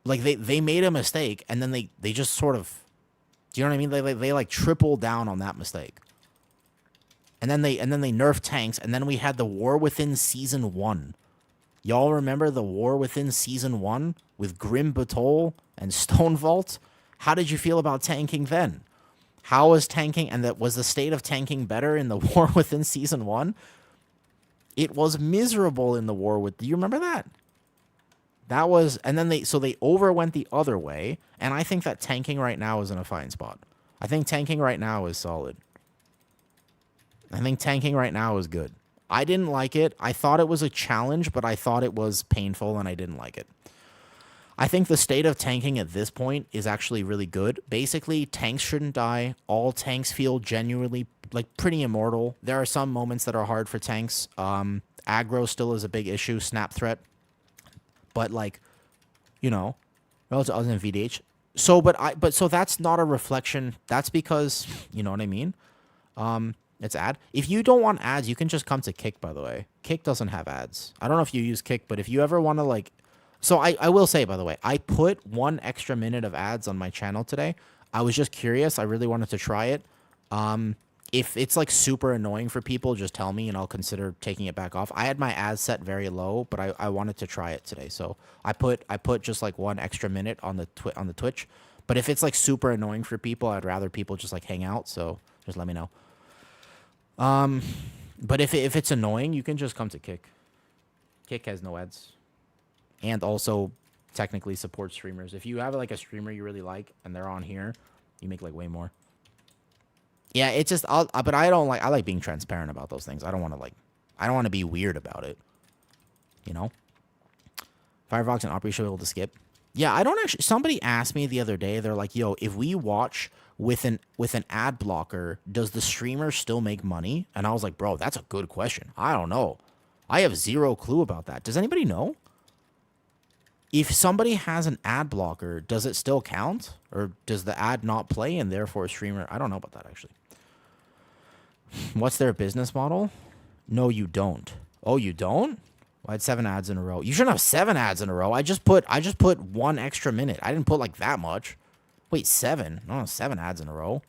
they made a mistake, and then they just sort of, do you know what I mean? They like triple down on that mistake. And then they nerfed tanks, and then we had the War Within Season 1. Y'all remember the War Within Season 1 with Grim Batol and Stone Vault? How did you feel about tanking then? How was tanking, and was the state of tanking better in the War Within Season 1? It was miserable in the War with, do you remember that? That was, and then they overwent the other way, and I think that tanking right now is in a fine spot. I think tanking right now is solid. I think tanking right now is good. I didn't like it. I thought it was a challenge, but I thought it was painful, and I didn't like it. I think the state of tanking at this point is actually really good. Basically, tanks shouldn't die. All tanks feel genuinely, like, pretty immortal. There are some moments that are hard for tanks. Aggro still is a big issue. Snap threat. But, like, relative other than VDH. So that's not a reflection. That's because, you know what I mean? It's ad. If you don't want ads, you can just come to Kick, by the way. Kick doesn't have ads. I don't know if you use Kick, but if you ever want to, like... So I will say, by the way, I put 1 extra minute of ads on my channel today. I was just curious. I really wanted to try it. If it's, like, super annoying for people, just tell me, and I'll consider taking it back off. I had my ads set very low, but I wanted to try it today. So I put just, like, 1 extra minute on the Twitch. But if it's, like, super annoying for people, I'd rather people just, like, hang out. So just let me know. But if it's annoying, you can just come to Kick. Kick has no ads. And also technically supports streamers. If you have, like, a streamer you really like and they're on here, you make, like, way more. Yeah, it's just, but I like being transparent about those things. I don't want to be weird about it. Firefox and Opera should be able to skip. Yeah, I don't actually, somebody asked me the other day, they're like, yo, if we watch with an ad blocker, does the streamer still make money? And I was like, bro, that's a good question. I don't know. I have zero clue about that. Does anybody know? If somebody has an ad blocker, does it still count? Or does the ad not play and therefore a streamer... I don't know about that, actually. What's their business model? No, you don't. Oh, you don't? Well, I had 7 ads in a row. You shouldn't have 7 ads in a row. I just put 1 extra minute. I didn't put, like, that much. Wait, 7? No, 7 ads in a row.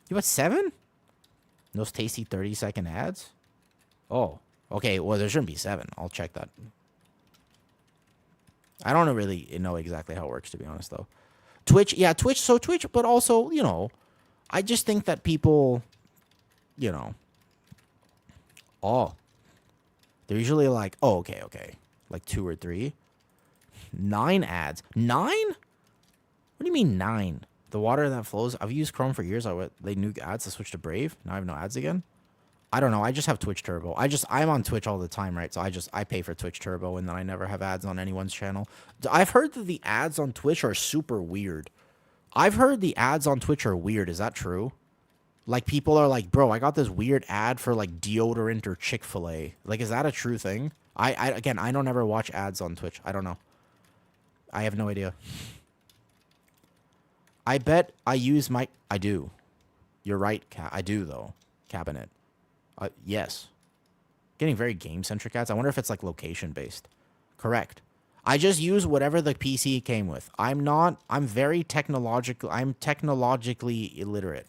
You put 7? Those tasty 30-second ads? Oh, okay. Well, there shouldn't be 7. I'll check that. I don't really know exactly how it works, to be honest, though. Twitch, yeah, Twitch, but also, I just think that people, oh, they're usually like, oh, okay, like 2 or 3. 9 ads. 9? What do you mean 9? The water that flows, I've used Chrome for years. They new ads to switch to Brave. Now I have no ads again. I don't know. I just have Twitch Turbo. I'm on Twitch all the time, right? So I pay for Twitch Turbo, and then I never have ads on anyone's channel. I've heard that the ads on Twitch are super weird. I've heard the ads on Twitch are weird. Is that true? Like, people are like, bro, I got this weird ad for, like, deodorant or Chick-fil-A. Like, is that a true thing? Again, I don't ever watch ads on Twitch. I don't know. I have no idea. I bet I use my... I do. You're right. I do, though. Cabinet. Yes. Getting very game-centric ads. I wonder if it's, like, location-based. Correct. I just use whatever the PC came with. I'm very technological. I'm technologically illiterate.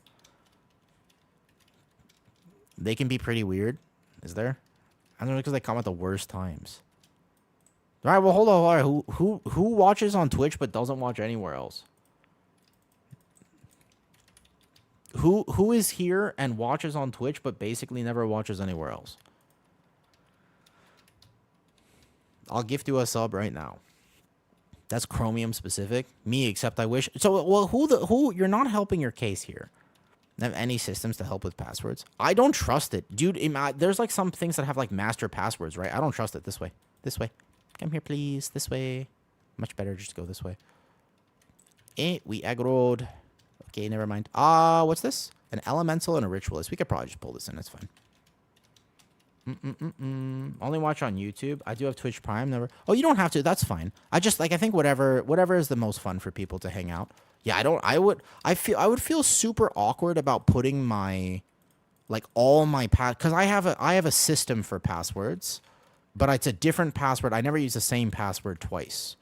They can be pretty weird. Is there? I don't know, because they come at the worst times. All right, well, hold on. Hold on. Who watches on Twitch but doesn't watch anywhere else? Who is here and watches on Twitch but basically never watches anywhere else? I'll gift you a sub right now. That's Chromium specific. Me, except I wish. So, well, who? You're not helping your case here. Have any systems to help with passwords? I don't trust it, dude. There's like some things that have like master passwords, right? I don't trust it. This way. This way. Come here, please. This way. Much better just go this way. We aggroed. Okay, never mind. What's this? An elemental and a ritualist. We could probably just pull this in. It's fine. Only watch on YouTube. I do have Twitch Prime. Never. Oh, you don't have to. That's fine. I just like. I think whatever is the most fun for people to hang out. Yeah, I would feel super awkward about putting my, like, all my because I have a system for passwords, but it's a different password. I never use the same password twice.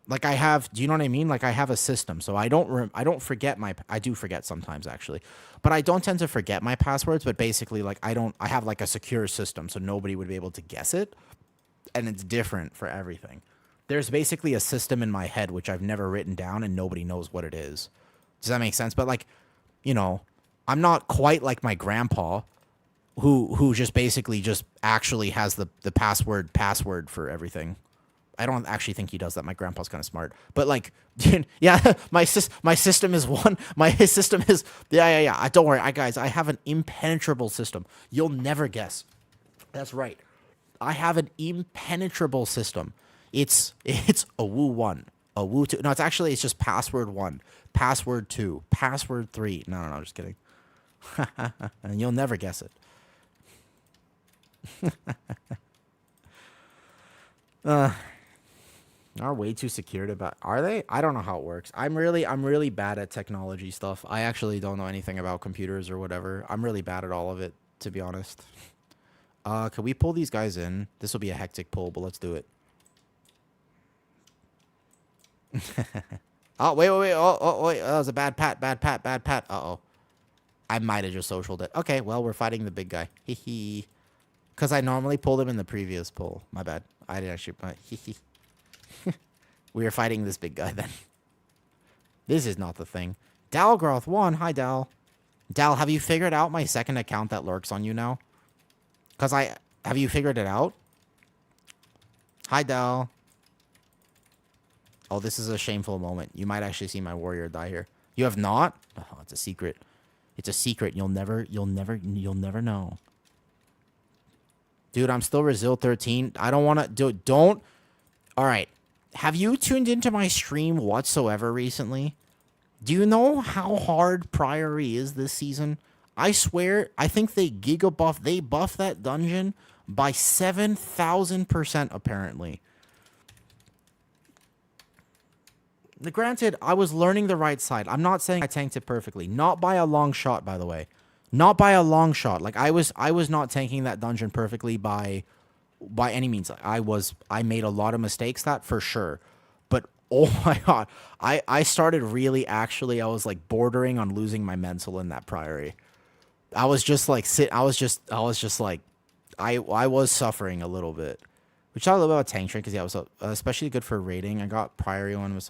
Like, I have, do you know what I mean? Like, I have a system, so I don't forget I do forget sometimes, actually, but I don't tend to forget my passwords, but basically, like, I have, like, a secure system, so nobody would be able to guess it, and it's different for everything. There's basically a system in my head, which I've never written down, and nobody knows what it is. Does that make sense? But, like, you know, I'm not quite like my grandpa, who just basically just actually has the password for everything. I don't actually think he does that. My grandpa's kind of smart, but like, yeah, my system is one. My system is yeah. Don't worry, guys. I have an impenetrable system. You'll never guess. That's right. I have an impenetrable system. It's a woo 1, a woo 2. No, it's just password 1, password 2, password 3. No, just kidding. And you'll never guess it. Are way too secured about? Are they? I don't know how it works. I'm really bad at technology stuff. I actually don't know anything about computers or whatever. I'm really bad at all of it, to be honest. Can we pull these guys in? This will be a hectic pull, but let's do it. Oh, wait. Oh, wait. That was a bad pat. Uh-oh. I might have just socialed it. Okay, well, we're fighting the big guy. Hee hee. Because I normally pulled him in the previous pull. My bad. I didn't actually. Hee hee. We are fighting this big guy then. This is not the thing. Dalgroth1. Hi, Dal. Dal, have you figured out my second account that lurks on you now? Because have you figured it out? Hi, Dal. Oh, this is a shameful moment. You might actually see my warrior die here. You have not? Oh, it's a secret. It's a secret. You'll never know. Dude, I'm still Resil 13. I don't want to don't. All right. Have you tuned into my stream whatsoever recently? Do you know how hard Priory is this season? I swear, I think they buffed that dungeon by 7,000% apparently. Granted, I was learning the right side. I'm not saying I tanked it perfectly. Not by a long shot, by the way. Not by a long shot. Like, I was not tanking that dungeon perfectly by any means. I made a lot of mistakes, that for sure. But oh my god, I started really actually, I was like bordering on losing my mental in that Priory. I was just like I was suffering a little bit. Which I love about tank trick, because yeah, it was especially good for raiding. I got Priory one with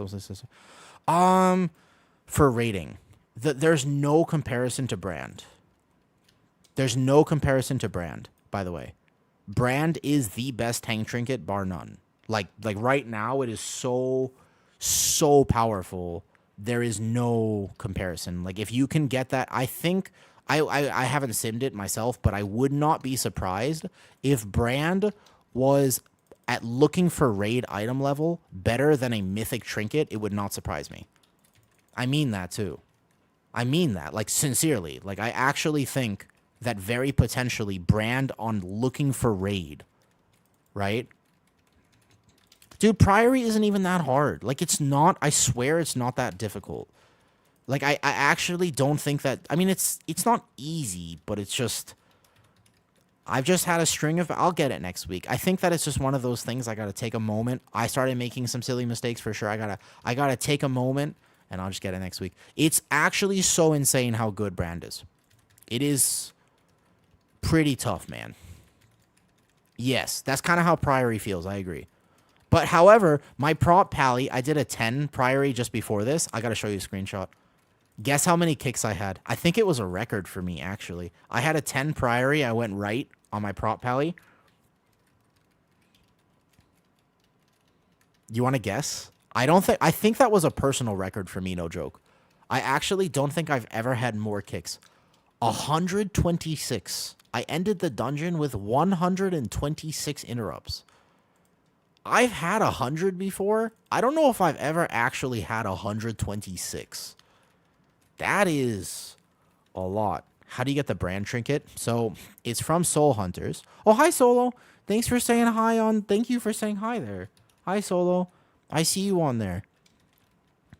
for raiding. There's no comparison to Brand. There's no comparison to Brand, by the way. Brand is the best tank trinket, bar none. Like right now, it is so powerful. There is no comparison. Like, if you can get that, I think I haven't simmed it myself, but I would not be surprised if Brand was at looking for raid item level better than a mythic trinket. It would not surprise me. I mean that too. I mean that, like, sincerely. Like, I actually think that very potentially brand on looking for raid, right? Dude, Priory isn't even that hard. Like, it's not, I swear it's not that difficult. Like, I actually don't think that, I mean, it's not easy, but it's just, I've just had a string of, I'll get it next week. I think that it's just one of those things I gotta take a moment. I started making some silly mistakes for sure. I gotta take a moment, and I'll just get it next week. It's actually so insane how good brand is. It is pretty tough, man. Yes, that's kind of how Priory feels. I agree. But however, my prop pally, I did a 10 Priory just before this. I got to show you a screenshot. Guess how many kicks I had? I think it was a record for me, actually. I had a 10 Priory. I went right on my prop pally. You want to guess? I think that was a personal record for me, no joke. I actually don't think I've ever had more kicks. 126. I ended the dungeon with 126 interrupts. I've had 100 before. I don't know if I've ever actually had 126. That is a lot. How do you get the brand trinket? So it's from Soul Hunters. Oh, hi, Solo. Thanks for saying hi on. Thank you for saying hi there. Hi, Solo. I see you on there.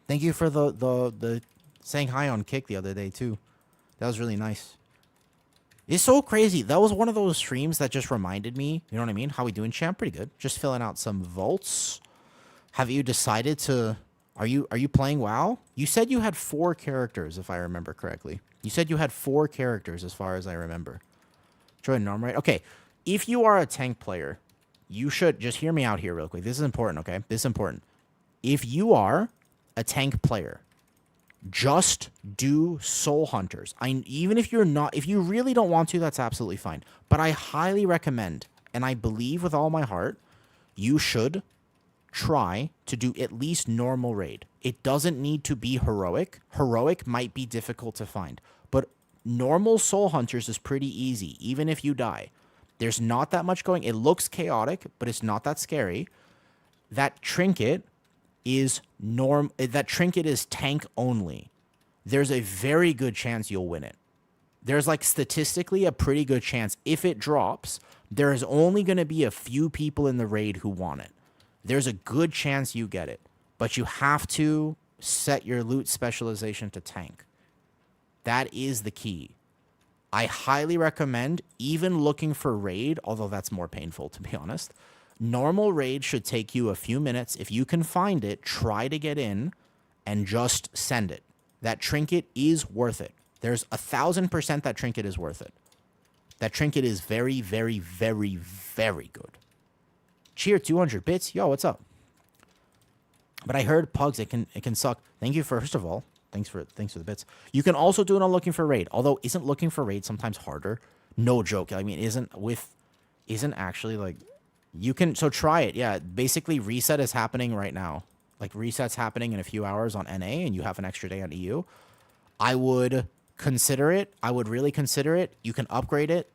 Thank you for the saying hi on Kick the other day, too. That was really nice. It's so crazy. That was one of those streams that just reminded me, you know what I mean? How we doing, champ? Pretty good. Just filling out some vaults. Have you decided to... Are you playing WoW? You said you had 4 characters, if I remember correctly. You said you had 4 characters, as far as I remember. Join norm, right? Okay. If you are a tank player, you should... Just hear me out here real quick. This is important, okay? This is important. If you are a tank player... Just do Soul Hunters. Even if you're not, if you really don't want to, that's absolutely fine. But I highly recommend, and I believe with all my heart, you should try to do at least normal raid. It doesn't need to be heroic. Heroic might be difficult to find, but normal Soul Hunters is pretty easy, even if you die. There's not that much going. It looks chaotic, but it's not that scary. That trinket is tank only. There's a very good chance you'll win it. There's like statistically a pretty good chance if it drops, there's only going to be a few people in the raid who want it. There's a good chance you get it, but you have to set your loot specialization to tank. That is the key. I highly recommend even looking for raid, although that's more painful to be honest. Normal raid should take you a few minutes. If you can find it, try to get in and just send it. That trinket is worth it. There's 1,000% that trinket is worth it. That trinket is very, very, very, very good. Cheer 200 bits. Yo, what's up? But I heard pugs, it can suck. Thank you first of all. Thanks for the bits. You can also do it on looking for raid. Although isn't looking for raid sometimes harder? No joke. I mean, isn't actually like... You can, so try it. Yeah, basically reset is happening right now. Like reset's happening in a few hours on NA and you have an extra day on EU. I would consider it. I would really consider it. You can upgrade it.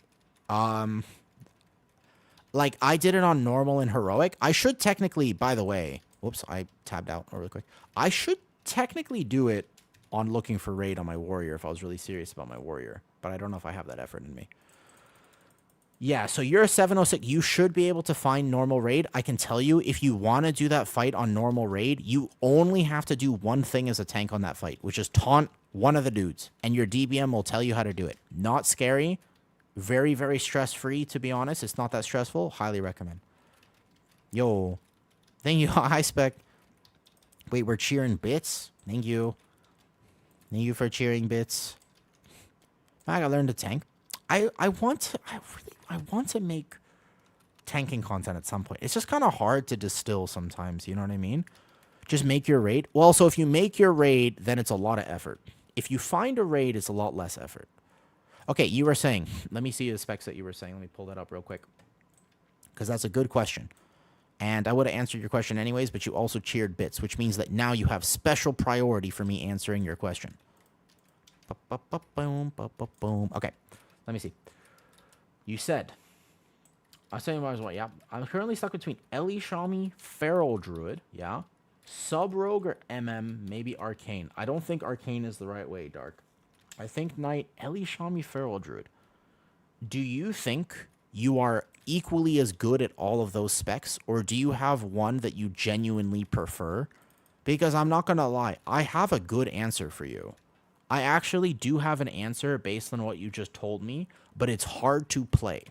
Like I did it on normal and heroic. I should technically, by the way, whoops, I tabbed out really quick. I should technically do it on looking for raid on my warrior if I was really serious about my warrior. But I don't know if I have that effort in me. Yeah, so you're a 706. You should be able to find normal raid. I can tell you, if you want to do that fight on normal raid, you only have to do one thing as a tank on that fight, which is taunt one of the dudes, and your DBM will tell you how to do it. Not scary. Very, very stress-free, to be honest. It's not that stressful. Highly recommend. Yo. Thank you. Hi, Spec. Wait, we're cheering bits? Thank you. Thank you for cheering bits. I gotta learn to tank. I want to make tanking content at some point. It's just kind of hard to distill sometimes, you know what I mean? Just make your raid. Well, so if you make your raid, then it's a lot of effort. If you find a raid, it's a lot less effort. Okay, you were saying, let me see the specs that you were saying. Let me pull that up real quick. Because that's a good question. And I would have answered your question anyways, but you also cheered bits, which means that now you have special priority for me answering your question. Okay. Let me see. You said, I'll tell you might as well, yeah. I'm currently stuck between Ellie Shami, Feral Druid, yeah. Sub Rogue or MM, maybe Arcane. I don't think Arcane is the right way, Dark. I think Knight, Ellie, Shami, Feral Druid. Do you think you are equally as good at all of those specs, or do you have one that you genuinely prefer? Because I'm not going to lie, I have a good answer for you. I actually do have an answer based on what you just told me, but it's hard to play.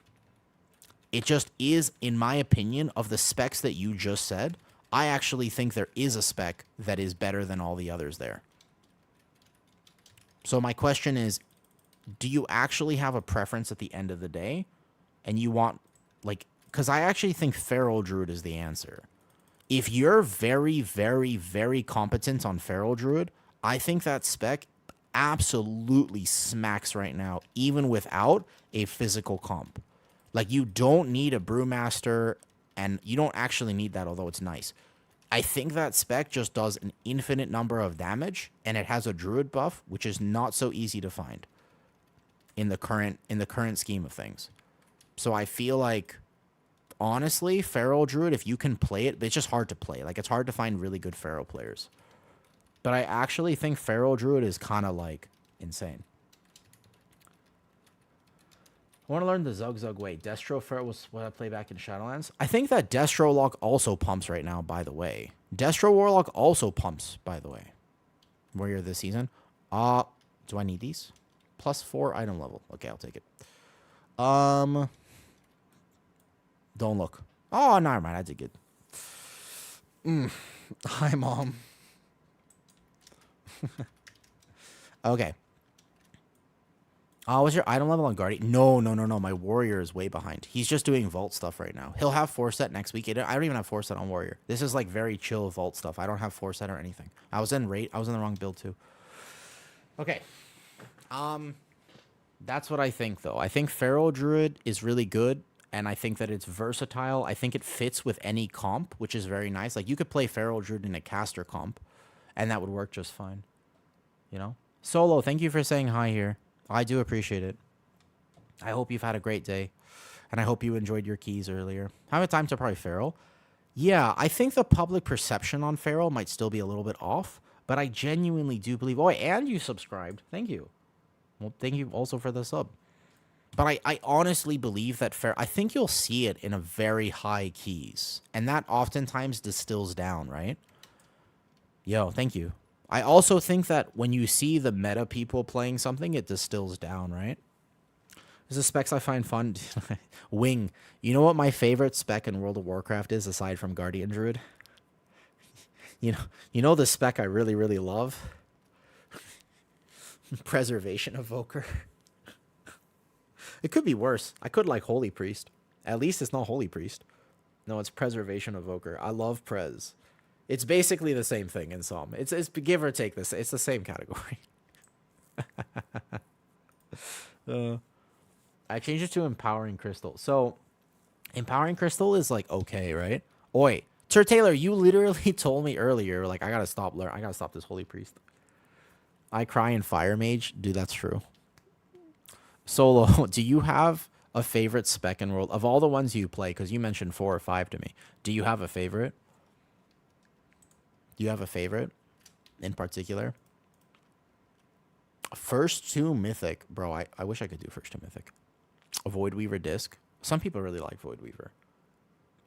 It just is, in my opinion, of the specs that you just said, I actually think there is a spec that is better than all the others there. So my question is, do you actually have a preference at the end of the day? And you want, like, because I actually think Feral Druid is the answer. If you're very, very, very competent on Feral Druid, I think that spec absolutely smacks right now, even without a physical comp. Like, you don't need a Brewmaster, and you don't actually need that, although it's nice. I think that spec just does an infinite number of damage, and it has a Druid buff, which is not so easy to find in the current scheme of things. So I feel like, honestly, Feral Druid, if you can play it, but it's just hard to play. Like, it's hard to find really good Feral players. But I actually think Feral Druid is kind of, like, insane. I want to learn the Zug Zug way. Destro Feral was what I play back in Shadowlands. I think that Destro Lock also pumps right now, by the way. Destro Warlock also pumps, by the way. Warrior this season. Do I need these? +4 item level. Okay, I'll take it. Don't look. Oh, never mind. I did good. Hi, Mom. Okay. What's your item level on Guardian? No. My Warrior is way behind. He's just doing Vault stuff right now. He'll have 4-set next week. I don't even have 4-set on Warrior. This is like very chill Vault stuff. I don't have 4-set or anything. I was in the wrong build too. Okay. That's what I think, though. I think Feral Druid is really good, and I think that it's versatile. I think it fits with any comp, which is very nice. Like, you could play Feral Druid in a caster comp, and that would work just fine. You know? Solo, thank you for saying hi here. I do appreciate it. I hope you've had a great day, and I hope you enjoyed your keys earlier. How many times to probably Feral? Yeah, I think the public perception on Feral might still be a little bit off, but I genuinely do believe... Oh, and you subscribed. Thank you. Well, thank you also for the sub. But I honestly believe that I think you'll see it in a very high keys, and that oftentimes distills down, right? Yo, thank you. I also think that when you see the meta people playing something, it distills down, right? This is specs I find fun. Wing. You know what my favorite spec in World of Warcraft is, aside from Guardian Druid? You know the spec I really, really love? Preservation Evoker. It could be worse. I could like Holy Priest. At least it's not Holy Priest. No, it's Preservation Evoker. I love Prez. It's basically the same thing in some. It's give or take this. It's the same category. I changed it to Empowering Crystal. So, Empowering Crystal is like okay, right? Oi, Sir Taylor, you literally told me earlier, like I gotta stop this Holy Priest. I cry in Fire Mage, dude. That's true. Solo, do you have a favorite spec in World of all the ones you play? Because you mentioned 4 or 5 to me. Do you have a favorite? Do you have a favorite in particular? First to Mythic. Bro, I wish I could do first to Mythic. A Void Weaver disc. Some people really like Void Weaver.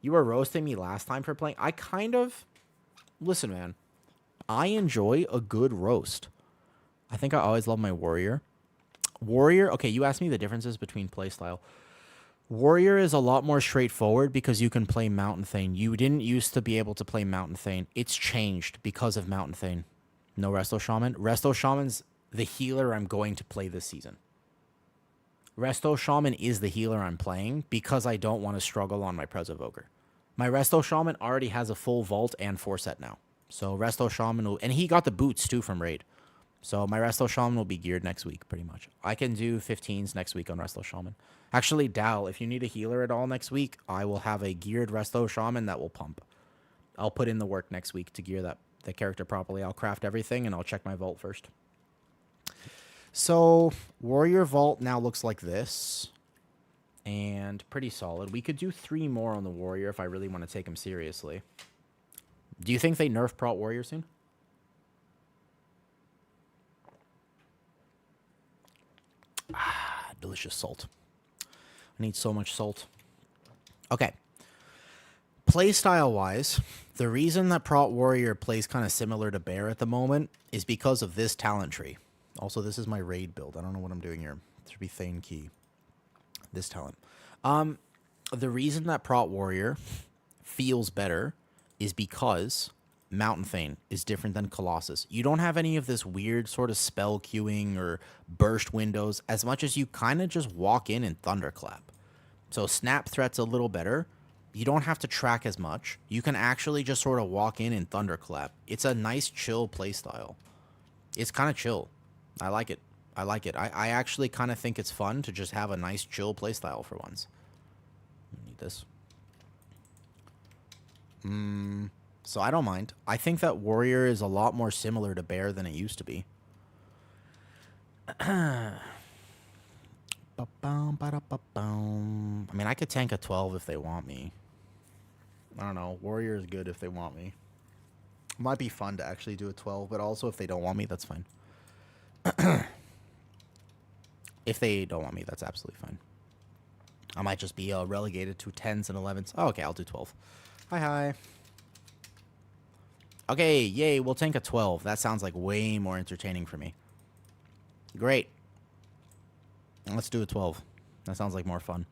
You were roasting me last time for playing. I kind of... Listen, man. I enjoy a good roast. I think I always love my Warrior. Warrior... Okay, you asked me the differences between playstyle. Warrior is a lot more straightforward because you can play Mountain Thane. You didn't used to be able to play Mountain Thane. It's changed because of Mountain Thane. No Resto Shaman. Resto Shaman's the healer I'm going to play this season. Resto Shaman is the healer I'm playing because I don't want to struggle on my Prez Evoker. My Resto Shaman already has a full vault and 4-set now. So Resto Shaman will... And he got the boots too from Raid. So my Resto Shaman will be geared next week, pretty much. I can do 15s next week on Resto Shaman. Actually, Dal, if you need a healer at all next week, I will have a geared Resto Shaman that will pump. I'll put in the work next week to gear the character properly. I'll craft everything, and I'll check my vault first. So, Warrior Vault now looks like this. And pretty solid. We could do 3 more on the Warrior if I really want to take him seriously. Do you think they nerf Prot Warrior soon? Delicious salt. I need so much salt. Okay. Playstyle wise, the reason that Prot Warrior plays kind of similar to Bear at the moment is because of this talent tree. Also, this is my raid build. I don't know what I'm doing here. It should be Thane Key. This talent. The reason that Prot Warrior feels better is because Mountain Thane is different than Colossus. You don't have any of this weird sort of spell queuing or burst windows as much as you kind of just walk in and Thunderclap. So Snap Threat's a little better. You don't have to track as much. You can actually just sort of walk in and Thunderclap. It's a nice, chill playstyle. It's kind of chill. I like it. I actually kind of think it's fun to just have a nice, chill playstyle for once. Need this. So I don't mind. I think that Warrior is a lot more similar to Bear than it used to be. I mean, I could tank a 12 if they want me. I don't know. Warrior is good if they want me. It might be fun to actually do a 12, but also if they don't want me, that's fine. If they don't want me, that's absolutely fine. I might just be relegated to 10s and 11s. Oh, okay, I'll do 12. Hi. Okay, yay, we'll tank a 12. That sounds like way more entertaining for me. Great. Let's do a 12. That sounds like more fun.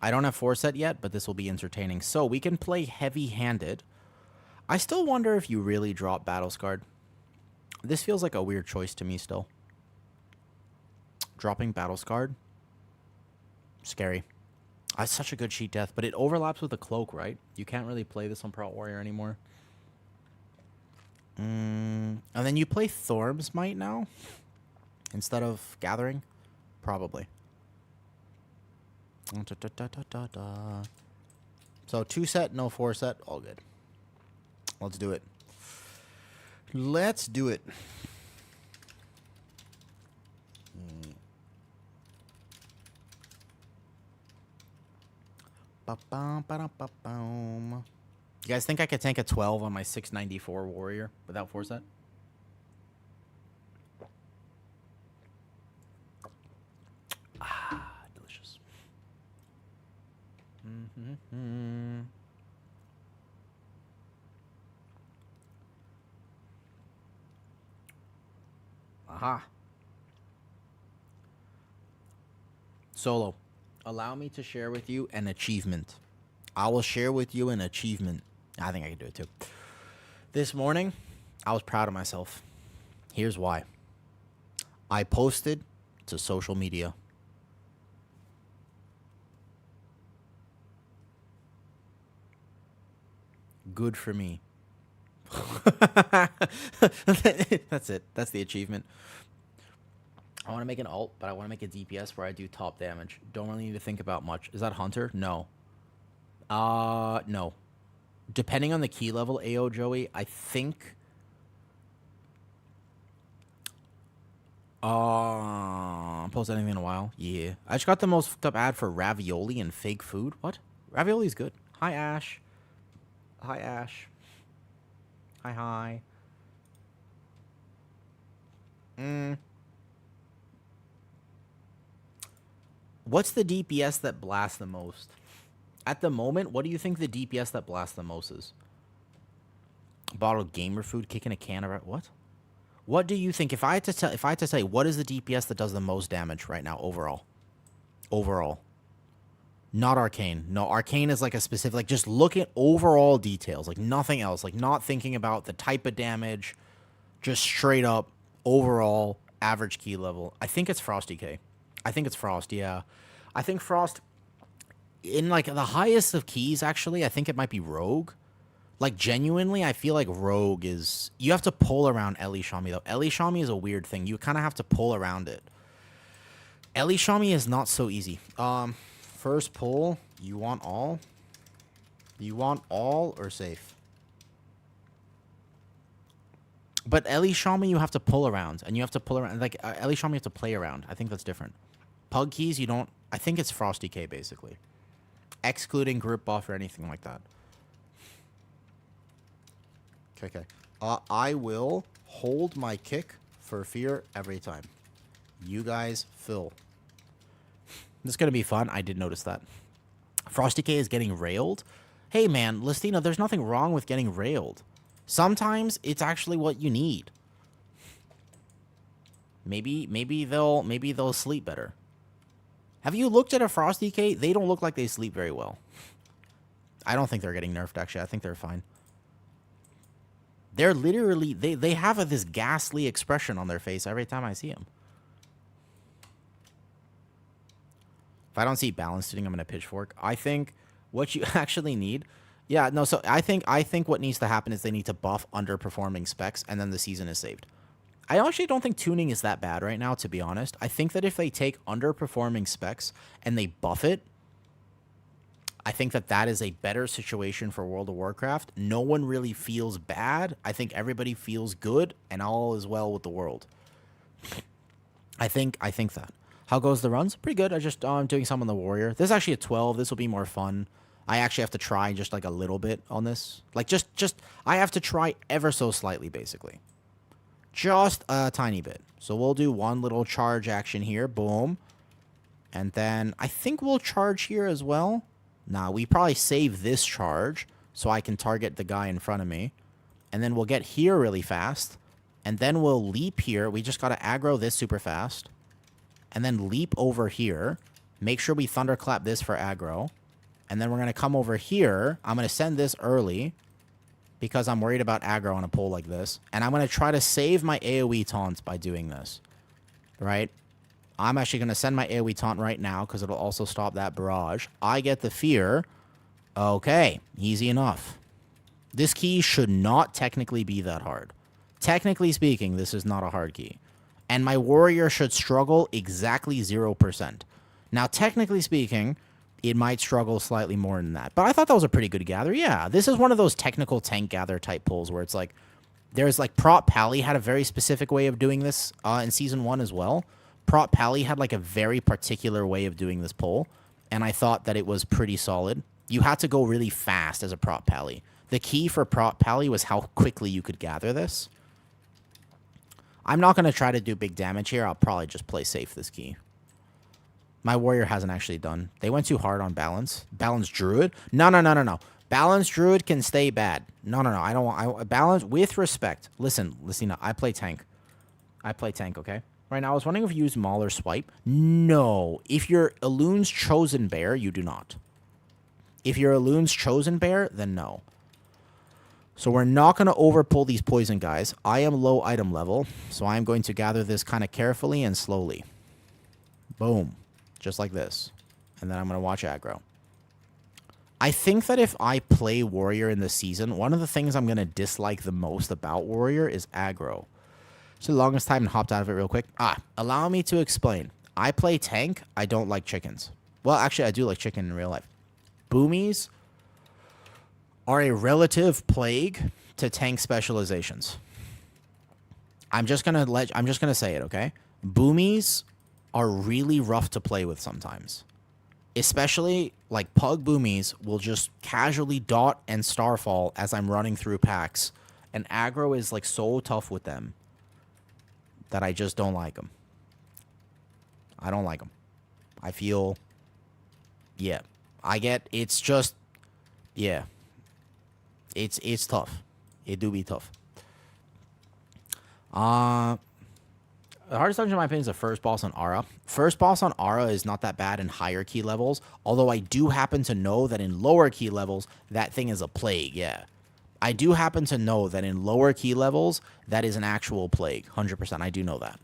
I don't have 4 set yet, but this will be entertaining. So we can play heavy-handed. I still wonder if you really drop Battle Scarred. This feels like a weird choice to me still. Dropping Battle Scarred? Scary. It's such a good cheat death, but it overlaps with the cloak, right? You can't really play this on Prot Warrior anymore. And then you play Thorm's Might now? Instead of Gathering? Probably. So 2 set, no 4 set, all good. Let's do it. Let's do it. You guys think I could tank a 12 on my 694 Warrior without 4 set? Delicious. Aha. Solo, allow me to share with you an achievement. I will share with you an achievement. I think I can do it too. This morning, I was proud of myself. Here's why. I posted to social media. Good for me. That's it. That's the achievement. I want to make an ult, but I want to make a DPS where I do top damage. Don't really need to think about much. Is that Hunter? No. No. Depending on the key level, AO Joey, I think... post anything in a while? Yeah. I just got the most fucked up ad for ravioli and fake food. What? Ravioli's good. Hi, Ash. Hi, Ash. Hi. What's the DPS that blasts the most? At the moment, what do you think the DPS that blasts the most is? Bottled gamer food, kicking a can of what? What do you think? If I had to say, what is the DPS that does the most damage right now overall? Overall. Not Arcane. No, Arcane is like a specific, like just look at overall details, like nothing else, like not thinking about the type of damage, just straight up overall average key level. I think it's Frosty K. I think it's Frost, yeah. I think Frost, in like the highest of keys, actually, I think it might be Rogue. Like genuinely, I feel like Rogue is, you have to pull around Ellie Shami though. Ellie Shami is a weird thing. You kind of have to pull around it. Ellie Shami is not so easy. First pull, you want all? You want all or safe? But Ellie Shami, you have to pull around, and you have to pull around. Like Ellie Shami, you have to play around. I think that's different. Pug keys, you don't. I think it's Frosty K basically, excluding group buff or anything like that. Okay. I will hold my kick for fear every time. You guys fill. This is going to be fun. I did notice that. Frosty K is getting railed. Hey, man, Listina, there's nothing wrong with getting railed. Sometimes it's actually what you need. Maybe they'll sleep better. Have you looked at a Frosty K? They don't look like they sleep very well. I don't think they're getting nerfed, actually. I think they're fine. They're literally, they have this ghastly expression on their face every time I see them. If I don't see balance tuning, I'm going to pitchfork. I think what you actually need... Yeah, no, so I think what needs to happen is they need to buff underperforming specs, and then the season is saved. I actually don't think tuning is that bad right now, to be honest. I think that if they take underperforming specs and they buff it, I think that that is a better situation for World of Warcraft. No one really feels bad. I think everybody feels good, and all is well with the world. I think that. How goes the runs? Pretty good. I just doing some on the warrior. This is actually a 12. This will be more fun. I actually have to try just like a little bit on this. Like just I have to try ever so slightly, basically. Just a tiny bit. So we'll do one little charge action here. Boom. And then I think we'll charge here as well. Nah, we probably save this charge so I can target the guy in front of me. And then we'll get here really fast. And then we'll leap here. We just got to aggro this super fast. And then leap over here. Make sure we thunderclap this for aggro. And then we're going to come over here. I'm going to send this early because I'm worried about aggro on a pull like this. And I'm going to try to save my AoE taunts by doing this. Right? I'm actually going to send my AoE taunt right now because it'll also stop that barrage. I get the fear. Okay, easy enough. This key should not technically be that hard. Technically speaking, this is not a hard key. And my warrior should struggle exactly 0%. Now, technically speaking, it might struggle slightly more than that. But I thought that was a pretty good gather. Yeah, this is one of those technical tank gather type pulls where it's like, there's like Prot Pally had a very specific way of doing this in Season 1 as well. Prot Pally had like a very particular way of doing this pull, and I thought that it was pretty solid. You had to go really fast as a Prot Pally. The key for Prot Pally was how quickly you could gather this. I'm not going to try to do big damage here. I'll probably just play safe this key. My warrior hasn't actually done. They went too hard on balance. Balance druid? No. Balance druid can stay bad. No. I don't want... balance with respect. Listen, I play tank. Okay? Right now, I was wondering if you use Maul or Swipe. No. If you're Elun's Chosen Bear, you do not. If you're Elun's Chosen Bear, then no. So we're not going to overpull these poison guys. I am low item level, so I'm going to gather this kind of carefully and slowly. Boom. Just like this. And then I'm going to watch aggro. I think that if I play Warrior in this season, one of the things I'm going to dislike the most about Warrior is aggro. It's the longest time and hopped out of it real quick. Allow me to explain. I play tank. I don't like chickens. Well, actually, I do like chicken in real life. Boomies are a relative plague to tank specializations. I'm just gonna say it, okay? Boomies are really rough to play with sometimes. Especially, like, pug boomies will just casually dot and starfall as I'm running through packs. And aggro is, like, so tough with them that I just don't like them. I don't like them. I feel... Yeah. It's just... Yeah. It's tough. It do be tough. The hardest dungeon in my opinion is the first boss on Aura. First boss on Aura is not that bad in higher key levels, although I do happen to know that in lower key levels, that thing is a plague, yeah. I do happen to know that in lower key levels, that is an actual plague. 100%, I do know that.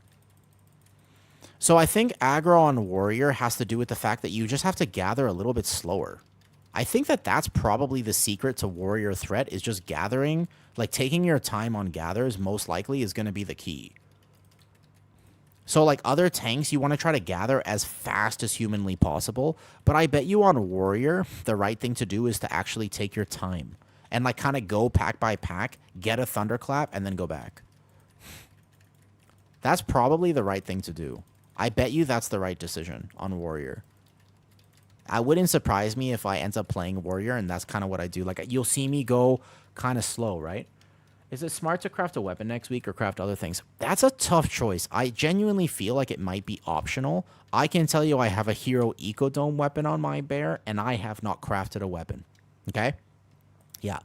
So I think aggro on Warrior has to do with the fact that you just have to gather a little bit slower. I think that that's probably the secret to Warrior threat, is just gathering. Like, taking your time on gathers most likely is going to be the key. So, like, other tanks, you want to try to gather as fast as humanly possible. But I bet you on Warrior, the right thing to do is to actually take your time. And, like, kind of go pack by pack, get a thunderclap, and then go back. That's probably the right thing to do. I bet you that's the right decision on Warrior. I wouldn't surprise me if I end up playing Warrior, and that's kind of what I do. Like, you'll see me go kind of slow, right? Is it smart to craft a weapon next week or craft other things? That's a tough choice. I genuinely feel like it might be optional. I can tell you I have a hero ecodome weapon on my bear, and I have not crafted a weapon. Okay? Yeah.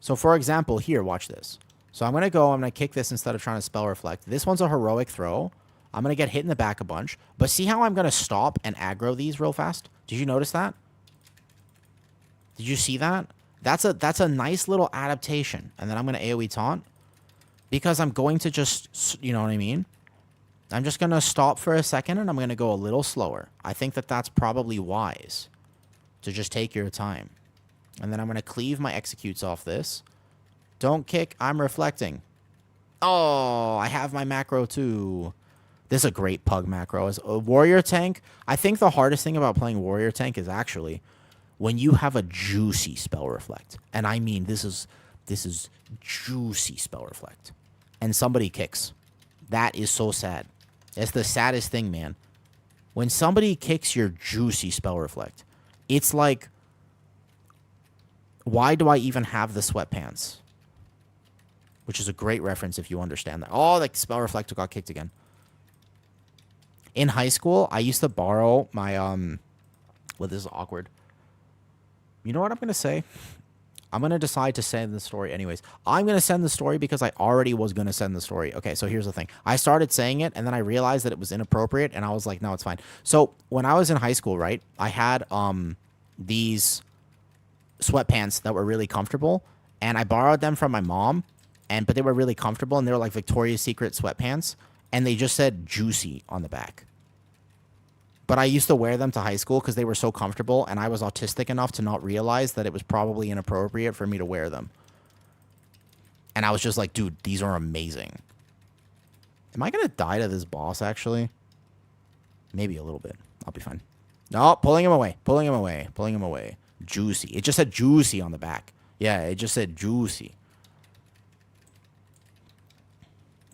So, for example, here, watch this. So I'm going to go, I'm going to kick this instead of trying to spell reflect. This one's a heroic throw. I'm going to get hit in the back a bunch. But see how I'm going to stop and aggro these real fast? Did you notice that? Did you see that? That's a nice little adaptation. And then I'm going to AoE taunt. Because I'm going to just, you know what I mean? I'm just going to stop for a second and I'm going to go a little slower. I think that that's probably wise. To just take your time. And then I'm going to cleave my executes off this. Don't kick. I'm reflecting. Oh, I have my macro too. This is a great pug macro. As a warrior tank, I think the hardest thing about playing warrior tank is actually when you have a juicy spell reflect. And I mean, this is juicy spell reflect. And somebody kicks. That is so sad. It's the saddest thing, man. When somebody kicks your juicy spell reflect, it's like, why do I even have the sweatpants? Which is a great reference if you understand that. Oh, the spell reflector got kicked again. In high school, I used to borrow my, well, this is awkward. You know what I'm going to say? I'm going to decide to send the story anyways. I'm going to send the story because I already was going to send the story. Okay, so here's the thing. I started saying it, and then I realized that it was inappropriate, and I was like, no, it's fine. So when I was in high school, right, I had these sweatpants that were really comfortable, and I borrowed them from my mom, but they were really comfortable, and they were like Victoria's Secret sweatpants, and they just said juicy on the back. But I used to wear them to high school because they were so comfortable, and I was autistic enough to not realize that it was probably inappropriate for me to wear them. And I was just like, dude, these are amazing. Am I going to die to this boss, actually? Maybe a little bit. I'll be fine. No, pulling him away. Pulling him away. Pulling him away. Juicy. It just said juicy on the back. Yeah, it just said juicy.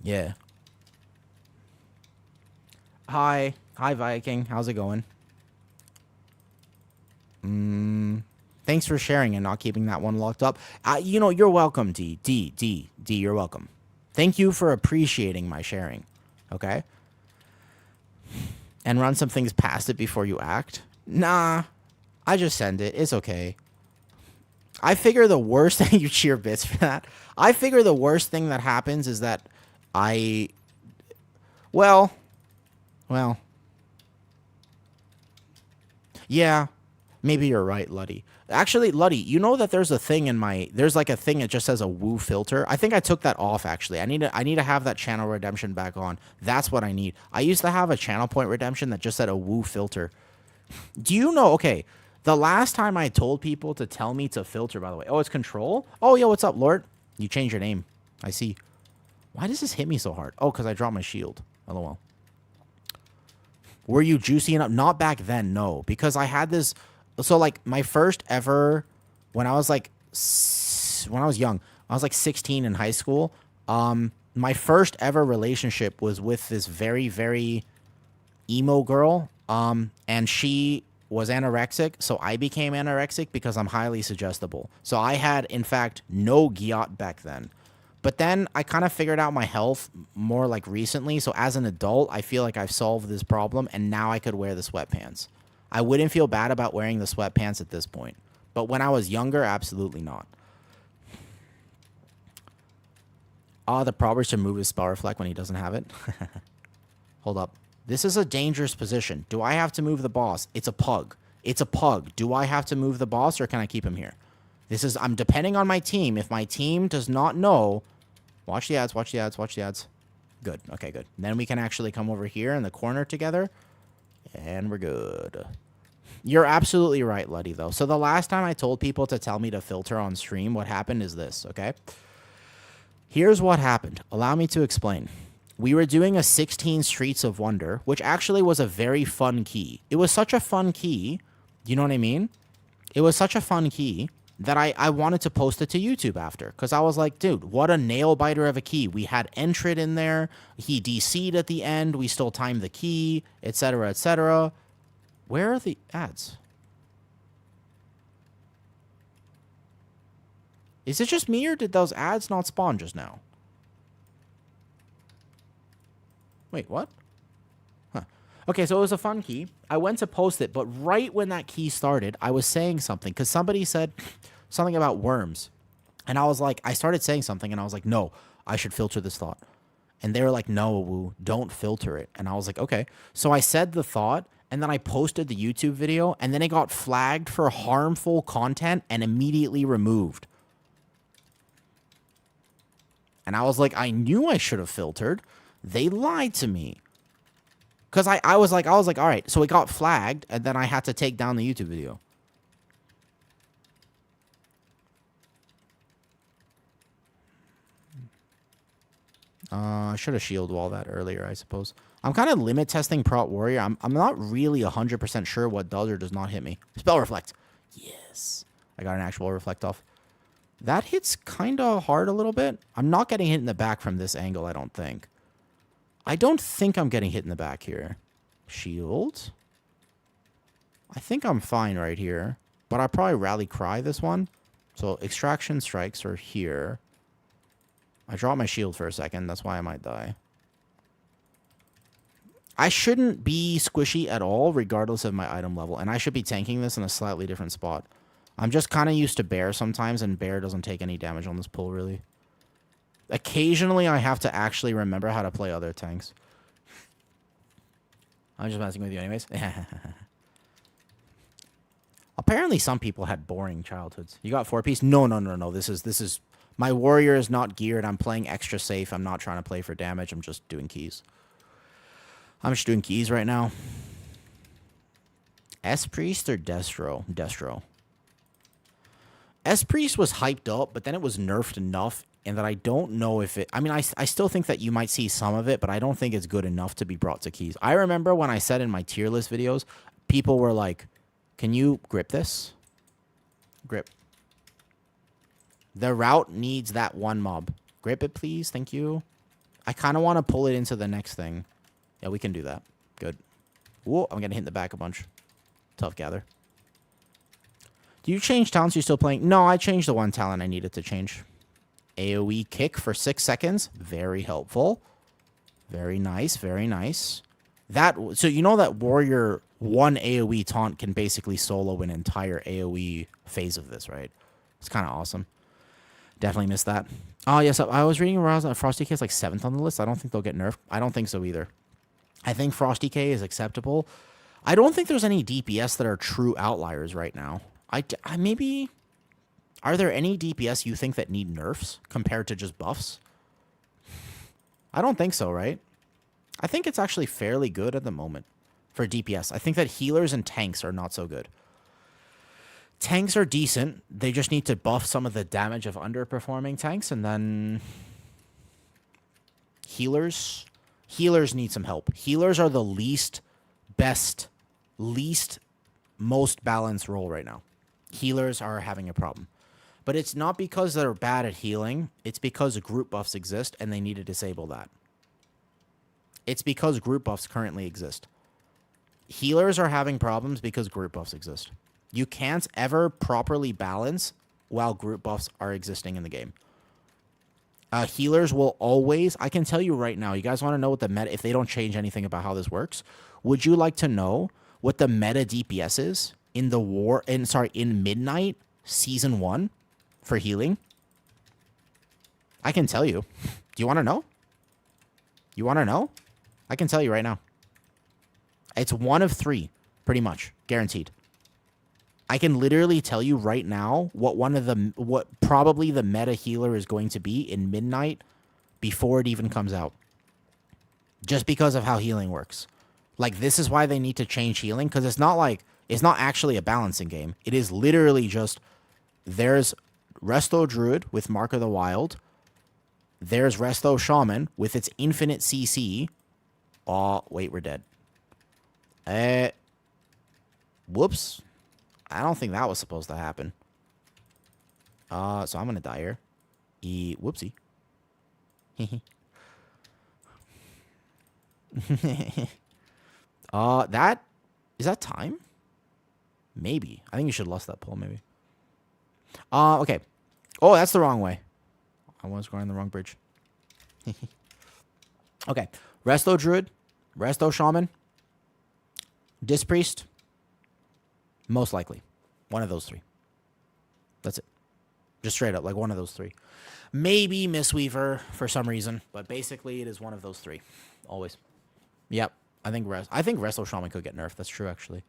Yeah. Hi. Hi, Viking. How's it going? Thanks for sharing and not keeping that one locked up. You know, you're welcome, D. D, you're welcome. Thank you for appreciating my sharing. Okay? And run some things past it before you act. Nah. I just send it. It's okay. I figure the worst thing... You cheer bits for that. I figure the worst thing that happens is that Well... Yeah, maybe you're right, Luddy. Actually, Luddy, you know that there's a thing in my... There's like a thing that just says a woo filter. I think I took that off, actually. I need to have that channel redemption back on. That's what I need. I used to have a channel point redemption that just said a woo filter. Do you know... Okay, the last time I told people to tell me to filter, by the way... Oh, it's control? Oh, yo, what's up, Lord? You changed your name. I see. Why does this hit me so hard? Oh, because I dropped my shield. LOL. Were you juicy enough? Not back then, no. Because I had this... So, like, my first ever... When I was, like... When I was young. I was, like, 16 in high school. My first ever relationship was with this very, very emo girl. And she was anorexic. So, I became anorexic because I'm highly suggestible. So, I had, in fact, no gyat back then. But then I kind of figured out my health more like recently. So as an adult, I feel like I've solved this problem and now I could wear the sweatpants. I wouldn't feel bad about wearing the sweatpants at this point. But when I was younger, absolutely not. The Proverbs should move his spell reflect when he doesn't have it. Hold up. This is a dangerous position. Do I have to move the boss? It's a pug. It's a pug. Do I have to move the boss or can I keep him here? I'm depending on my team. If my team does not know... Watch the ads, watch the ads, watch the ads. Good. Okay, good. Then we can actually come over here in the corner together. And we're good. You're absolutely right, Luddy, though. So the last time I told people to tell me to filter on stream, what happened is this, okay? Here's what happened. Allow me to explain. We were doing a 16 Streets of Wonder, which actually was a very fun key. It was such a fun key. You know what I mean? It was such a fun key that I wanted to post it to YouTube after. Because I was like, dude, what a nail-biter of a key. We had Entrid in there. He DC'd at the end. We still timed the key, etc., etc. Where are the ads? Is it just me or did those ads not spawn just now? Wait, what? Huh. Okay, so it was a fun key. I went to post it, but right when that key started, I was saying something because somebody said something about worms. And I was like, I started saying something and I was like, no, I should filter this thought. And they were like, no, Woo, don't filter it. And I was like, okay. So I said the thought and then I posted the YouTube video and then it got flagged for harmful content and immediately removed. And I was like, I knew I should have filtered. They lied to me. Because I was like, all right. So it got flagged and then I had to take down the YouTube video. I should have shield wall that earlier, I suppose. I'm kind of limit testing Prot Warrior. I'm not really 100% sure what does or does not hit me. Spell Reflect. Yes. I got an actual Reflect off. That hits kind of hard a little bit. I'm not getting hit in the back from this angle, I don't think. I don't think I'm getting hit in the back here. Shield. I think I'm fine right here. But I probably Rally Cry this one. So Extraction Strikes are here. I dropped my shield for a second. That's why I might die. I shouldn't be squishy at all, regardless of my item level. And I should be tanking this in a slightly different spot. I'm just kind of used to Bear sometimes, and Bear doesn't take any damage on this pull, really. Occasionally, I have to actually remember how to play other tanks. I'm just messing with you anyways. Apparently, some people had boring childhoods. You got 4-piece? No. This is... My warrior is not geared. I'm playing extra safe. I'm not trying to play for damage. I'm just doing keys. I'm just doing keys right now. S-Priest or Destro? Destro. S-Priest was hyped up, but then it was nerfed enough, and that I don't know if it... I mean, I still think that you might see some of it, but I don't think it's good enough to be brought to keys. I remember when I said in my tier list videos, people were like, can you grip this? Grip. The route needs that one mob. Grip it, please. Thank you. I kind of want to pull it into the next thing. Yeah, we can do that. Good. Whoa, I'm going to hit in the back a bunch. Tough gather. Do you change talents you're still playing? No, I changed the one talent I needed to change. AoE kick for 6 seconds. Very helpful. Very nice. Very nice. So you know that warrior one AoE taunt can basically solo an entire AoE phase of this, right? It's kind of awesome. Definitely missed that. Oh, yes, I was reading around Frosty K is like 7th on the list. I don't think they'll get nerfed. I don't think so either. I think Frosty K is acceptable. I don't think there's any DPS that are true outliers right now. I maybe... Are there any DPS you think that need nerfs compared to just buffs? I don't think so, right? I think it's actually fairly good at the moment for DPS. I think that healers and tanks are not so good. Tanks are decent. They just need to buff some of the damage of underperforming tanks, and then healers need some help. Healers are the least most balanced role right now. Healers are having a problem. But it's not because they're bad at healing. It's because group buffs exist, and they need to disable that. It's because group buffs currently exist. Healers are having problems because group buffs exist. You can't ever properly balance while group buffs are existing in the game. Healers will always... I can tell you right now, you guys want to know what the meta... If they don't change anything about how this works, would you like to know what the meta DPS is in in Midnight Season 1 for healing? I can tell you. Do you want to know? You want to know? I can tell you right now. It's 1 of 3, pretty much. Guaranteed. I can literally tell you right now what probably the meta healer is going to be in Midnight before it even comes out. Just because of how healing works. Like, this is why they need to change healing, because it's not actually a balancing game. It is literally just, there's Resto Druid with Mark of the Wild. There's Resto Shaman with its infinite CC. Oh, wait, we're dead. Whoops. I don't think that was supposed to happen. So I'm gonna die here. Whoopsie. Is that time? Maybe. I think you should lost that pull, maybe. Okay. Oh, that's the wrong way. I was going the wrong bridge. Okay. Resto Druid, Resto Shaman, Disc Priest, most likely. One of those three. That's it. Just straight up, like one of those three. Maybe Mistweaver for some reason, but basically it is one of those three. Always. Yep. I think Resto Shaman could get nerfed. That's true, actually.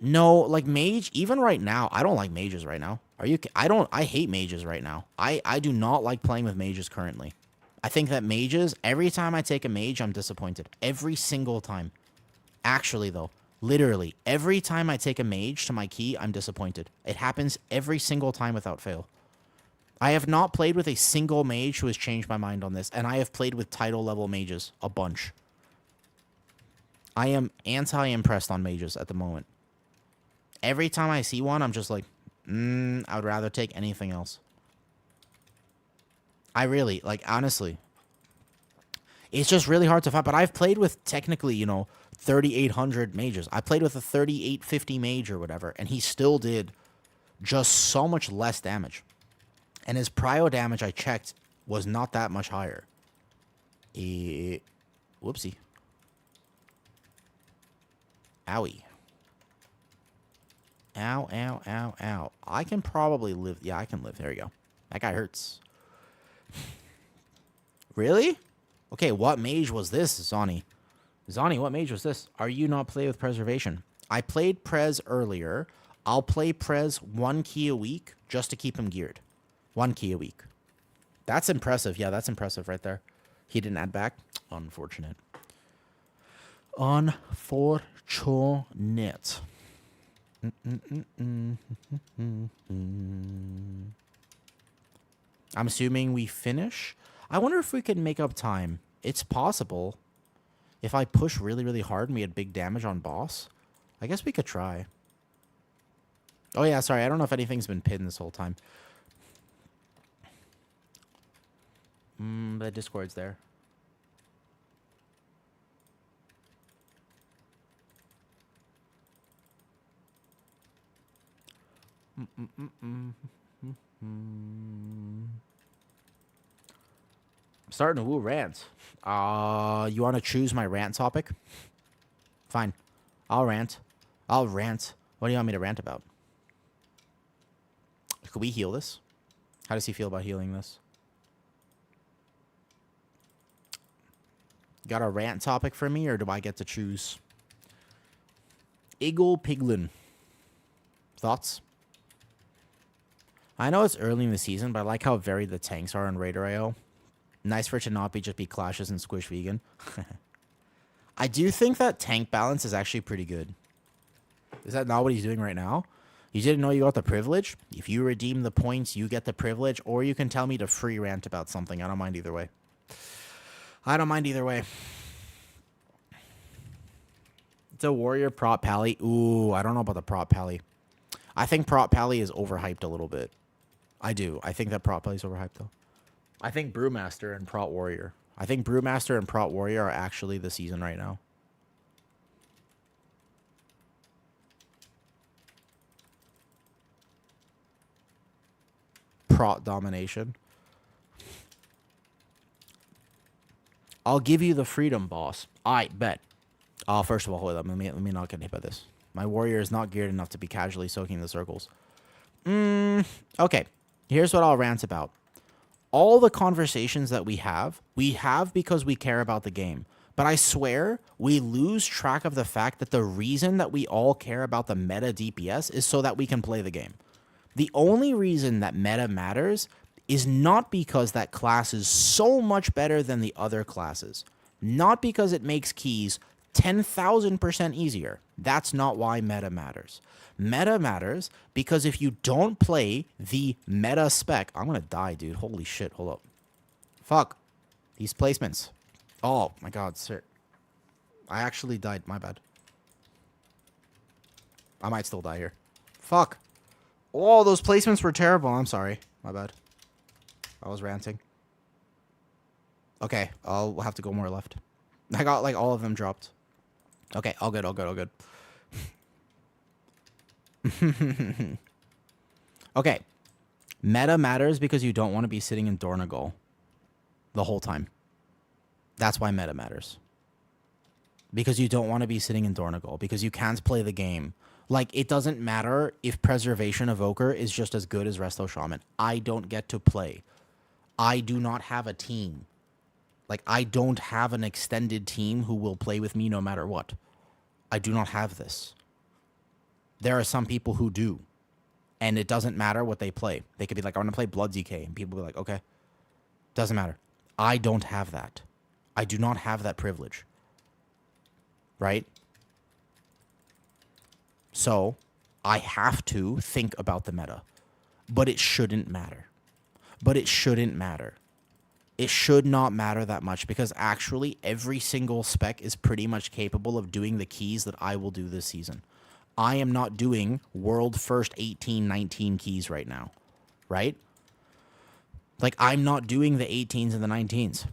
No, like mage, even right now, I don't like mages right now. I hate mages right now. I do not like playing with mages currently. I think that mages, every time I take a mage, I'm disappointed. Every single time. Actually, though, literally, every time I take a mage to my key, I'm disappointed. It happens every single time without fail. I have not played with a single mage who has changed my mind on this, and I have played with title level mages a bunch. I am anti-impressed on mages at the moment. Every time I see one, I'm just like, I would rather take anything else. I really, like, honestly, it's just really hard to find. But I've played with technically, 3,800 mages. I played with a 3,850 mage or whatever, and he still did just so much less damage. And his prio damage, I checked, was not that much higher. Whoopsie. Owie. Ow, ow, ow, ow. I can probably live. Yeah, I can live. There you go. That guy hurts. Really? Okay, what mage was this, Zani? Zani, what mage was this? Are you not play with preservation? I played Prez earlier. I'll play Prez 1 key a week just to keep him geared. 1 key a week. That's impressive. Yeah, that's impressive right there. He didn't add back. Unfortunate. Unfortunate. I'm assuming we finish. I wonder if we can make up time. It's possible. If I push really, really hard and we had big damage on boss, I guess we could try. Oh, yeah, sorry. I don't know if anything's been pinned this whole time. The Discord's there. I'm starting to woo rant. You want to choose my rant topic? Fine. I'll rant. What do you want me to rant about? Could we heal this? How does he feel about healing this? Got a rant topic for me, or do I get to choose? Eagle Piglin. Thoughts? I know it's early in the season, but I like how varied the tanks are in Raider AO. Nice for it to not just be clashes and squish vegan. I do think that tank balance is actually pretty good. Is that not what he's doing right now? You didn't know you got the privilege? If you redeem the points, you get the privilege, or you can tell me to free rant about something. I don't mind either way. It's a warrior prop pally. Ooh, I don't know about the prop pally. I think prop pally is overhyped a little bit. I do. I think that prop pally is overhyped, though. I think Brewmaster and Prot Warrior. I think Brewmaster and Prot Warrior are actually the season right now. Prot domination. I'll give you the freedom, boss. I bet. First of all, hold up. Let me not get hit by this. My warrior is not geared enough to be casually soaking the circles. Okay. Here's what I'll rant about. All the conversations that we have because we care about the game. But I swear, we lose track of the fact that the reason that we all care about the meta DPS is so that we can play the game. The only reason that meta matters is not because that class is so much better than the other classes. Not because it makes keys 10,000% easier. That's not why meta matters. Meta matters because if you don't play the meta spec... I'm going to die, dude. Holy shit. Hold up. Fuck. These placements. Oh, my God, sir. I actually died. My bad. I might still die here. Fuck. Oh, those placements were terrible. I'm sorry. My bad. I was ranting. Okay, I'll have to go more left. I got, like, all of them dropped. Okay, all good. Okay. Meta matters because you don't want to be sitting in Dornagal the whole time. That's why meta matters. Because you don't want to be sitting in Dornagal. Because you can't play the game. Like, it doesn't matter if Preservation Evoker is just as good as Resto Shaman. I don't get to play. I do not have a team. Like, I don't have an extended team who will play with me no matter what. I do not have this. There are some people who do. And it doesn't matter what they play. They could be like, I want to play Blood DK. And people will be like, okay. Doesn't matter. I don't have that. I do not have that privilege. Right? So, I have to think about the meta. But it shouldn't matter. But it shouldn't matter. It should not matter that much because actually every single spec is pretty much capable of doing the keys that I will do this season. I am not doing world first 18, 19 keys right now. Right? Like, I'm not doing the 18s and the 19s.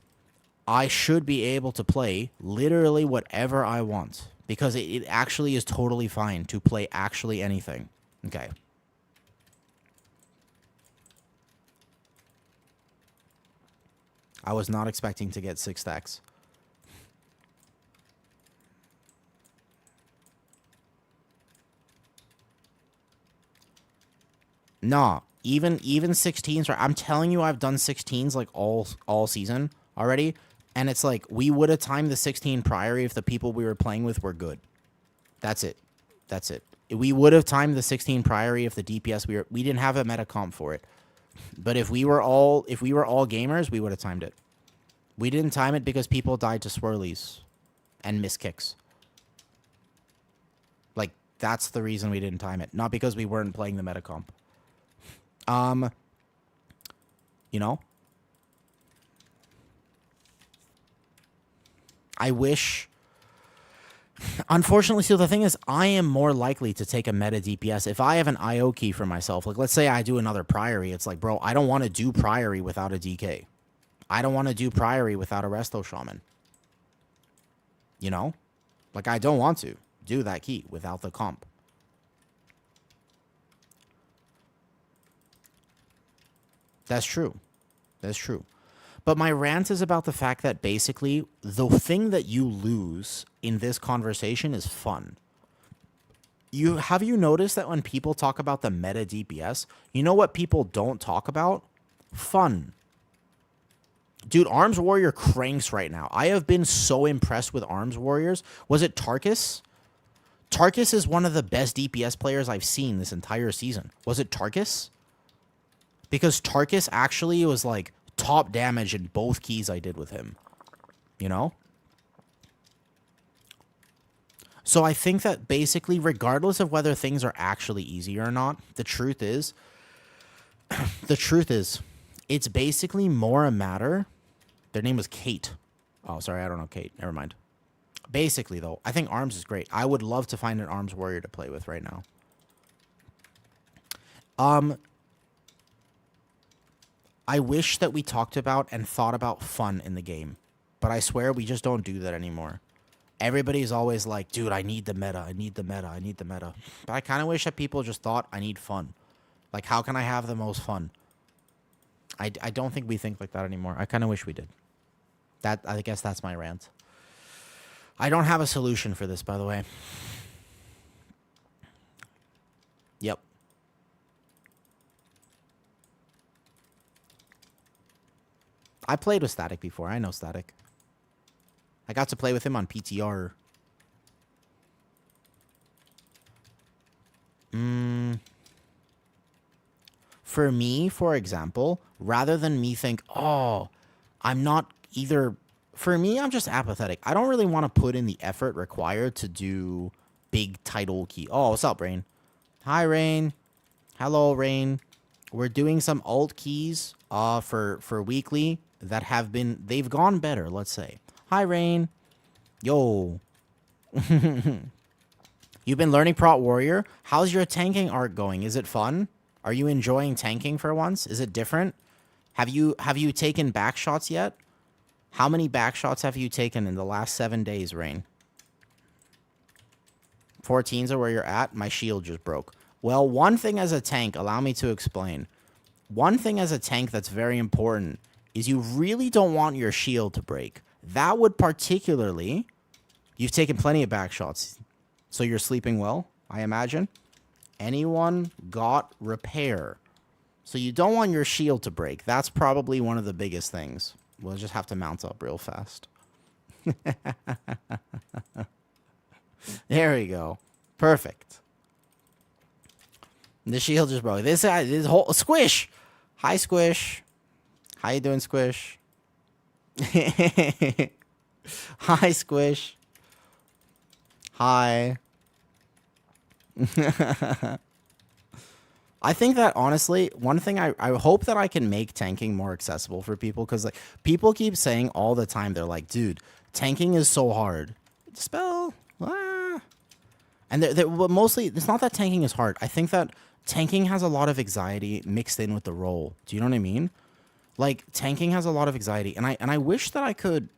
I should be able to play literally whatever I want. Because it actually is totally fine to play actually anything. Okay. I was not expecting to get 6 stacks. Nah, even 16s. Right? I'm telling you, I've done 16s like all season already. And it's like, we would have timed the 16 Priory if the people we were playing with were good. That's it. That's it. We would have timed the 16 Priory if the DPS we didn't have a meta comp for it. But if we were all gamers, we would have timed it. We didn't time it because people died to swirlies and miss kicks. Like, that's the reason we didn't time it. Not because we weren't playing the meta comp. You know? I wish... Unfortunately, so the thing is, I am more likely to take a meta DPS if I have an IO key for myself. Like, let's say I do another Priory. It's like, bro, I don't want to do Priory without a DK. I don't want to do Priory without a Resto Shaman. You know? Like, I don't want to do that key without the comp. That's true. That's true. But my rant is about the fact that basically the thing that you lose in this conversation is fun. Have you noticed that when people talk about the meta DPS, you know what people don't talk about? Fun. Dude, Arms Warrior cranks right now. I have been so impressed with Arms Warriors. Was it Tarkus? Tarkus is one of the best DPS players I've seen this entire season. Was it Tarkus? Because Tarkus actually was like top damage in both keys I did with him. You know? So I think that basically, regardless of whether things are actually easy or not, the truth is, it's basically more a matter. Their name was Kate. Oh, sorry, I don't know Kate. Never mind. Basically, though, I think Arms is great. I would love to find an Arms Warrior to play with right now. I wish that we talked about and thought about fun in the game. But I swear we just don't do that anymore. Everybody's always like, dude, I need the meta. I need the meta. I need the meta. But I kind of wish that people just thought, I need fun. Like, how can I have the most fun? I don't think we think like that anymore. I kind of wish we did. I guess that's my rant. I don't have a solution for this, by the way. Yep. I played with Static before. I know Static. I got to play with him on PTR. For me, for example, rather than me think, oh, I'm not either... For me, I'm just apathetic. I don't really want to put in the effort required to do big title key. Oh, what's up, Rain? Hi, Rain. Hello, Rain. We're doing some alt keys for weekly that have been... They've gone better, let's say. Hi, Rain. Yo. You've been learning Prot Warrior? How's your tanking arc going? Is it fun? Are you enjoying tanking for once? Is it different? Have you taken back shots yet? How many back shots have you taken in the last 7 days, Rain? 14s are where you're at? My shield just broke. Well, one thing as a tank, allow me to explain. One thing as a tank that's very important is you really don't want your shield to break. That would particularly... You've taken plenty of back shots, so you're sleeping well, I imagine. Anyone got repair. So you don't want your shield to break. That's probably one of the biggest things. We'll just have to mount up real fast. There we go. Perfect. The shield just broke. This guy, this whole Squish. Hi, Squish. How you doing, Squish? Hi, Squish. Hi. I think that honestly, one thing I hope that I can make tanking more accessible for people, because like people keep saying all the time, they're like, dude, tanking is so hard. Spell. And but mostly, it's not that tanking is hard. I think that tanking has a lot of anxiety mixed in with the role. Do you know what I mean? Like, tanking has a lot of anxiety, and I wish that I could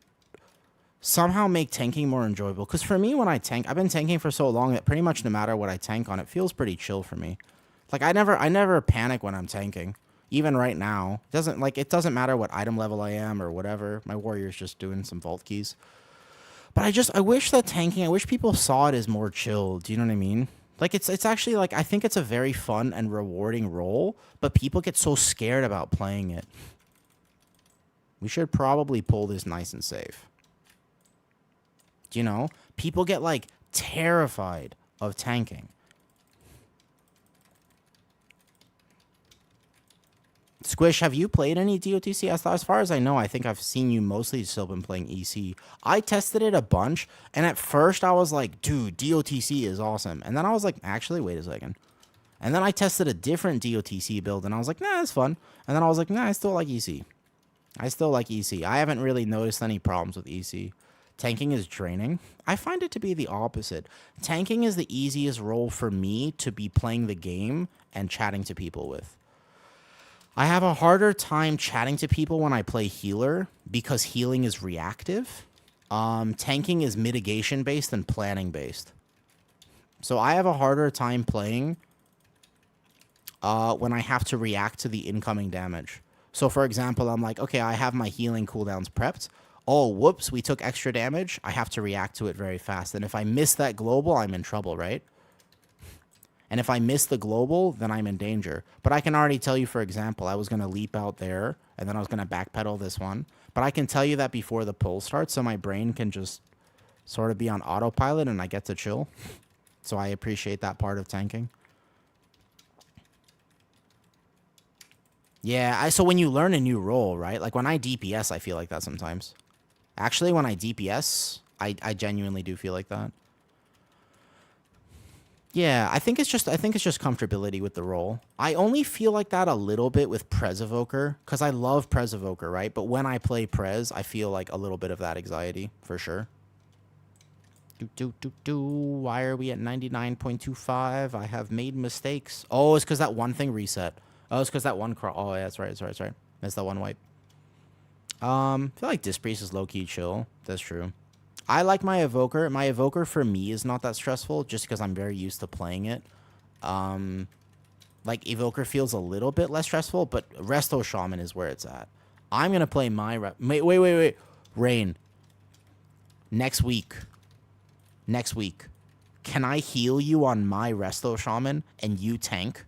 somehow make tanking more enjoyable. Because for me, when I tank, I've been tanking for so long that pretty much no matter what I tank on, it feels pretty chill for me. Like, I never panic when I'm tanking. Even right now, it doesn't matter what item level I am or whatever. My warrior's just doing some vault keys. But I wish that tanking, I wish people saw it as more chill. Do you know what I mean? Like, it's actually, like, I think it's a very fun and rewarding role, but people get so scared about playing it. We should probably pull this nice and safe. Do you know? People get, like, terrified of tanking. Squish, have you played any DOTC? As far as I know, I think I've seen you mostly still been playing EC. I tested it a bunch, and at first I was like, dude, DOTC is awesome. And then I was like, actually, wait a second. And then I tested a different DOTC build, and I was like, nah, it's fun. And then I was like, nah, I still like EC. I still like EC. I haven't really noticed any problems with EC. Tanking is draining. I find it to be the opposite. Tanking is the easiest role for me to be playing the game and chatting to people with. I have a harder time chatting to people when I play healer because healing is reactive. Tanking is mitigation based and planning based. So I have a harder time playing when I have to react to the incoming damage. So for example, I'm like, okay, I have my healing cooldowns prepped. Oh, whoops, we took extra damage. I have to react to it very fast. And if I miss that global, I'm in trouble, right? And if I miss the global, then I'm in danger. But I can already tell you, for example, I was going to leap out there, and then I was going to backpedal this one. But I can tell you that before the pull starts, so my brain can just sort of be on autopilot, and I get to chill. So I appreciate that part of tanking. Yeah, so when you learn a new role, right? Like when I DPS, I feel like that sometimes. Actually, when I DPS, I genuinely do feel like that. Yeah, I think it's just comfortability with the role. I only feel like that a little bit with Prez Evoker, because I love Prez Evoker, right? But when I play Prez, I feel like a little bit of that anxiety, for sure. Why are we at 99.25? I have made mistakes. Oh, it's because that one thing reset. Oh, it's because that one crawl. Oh, yeah, that's right, that's right. Missed that one wipe. I feel like Disc Priest is low-key chill. That's true. I like my Evoker. My Evoker for me is not that stressful just because I'm very used to playing it. Like, Evoker feels a little bit less stressful, but Resto Shaman is where it's at. I'm going to play my... Wait. Rain. Next week. Can I heal you on my Resto Shaman and you tank?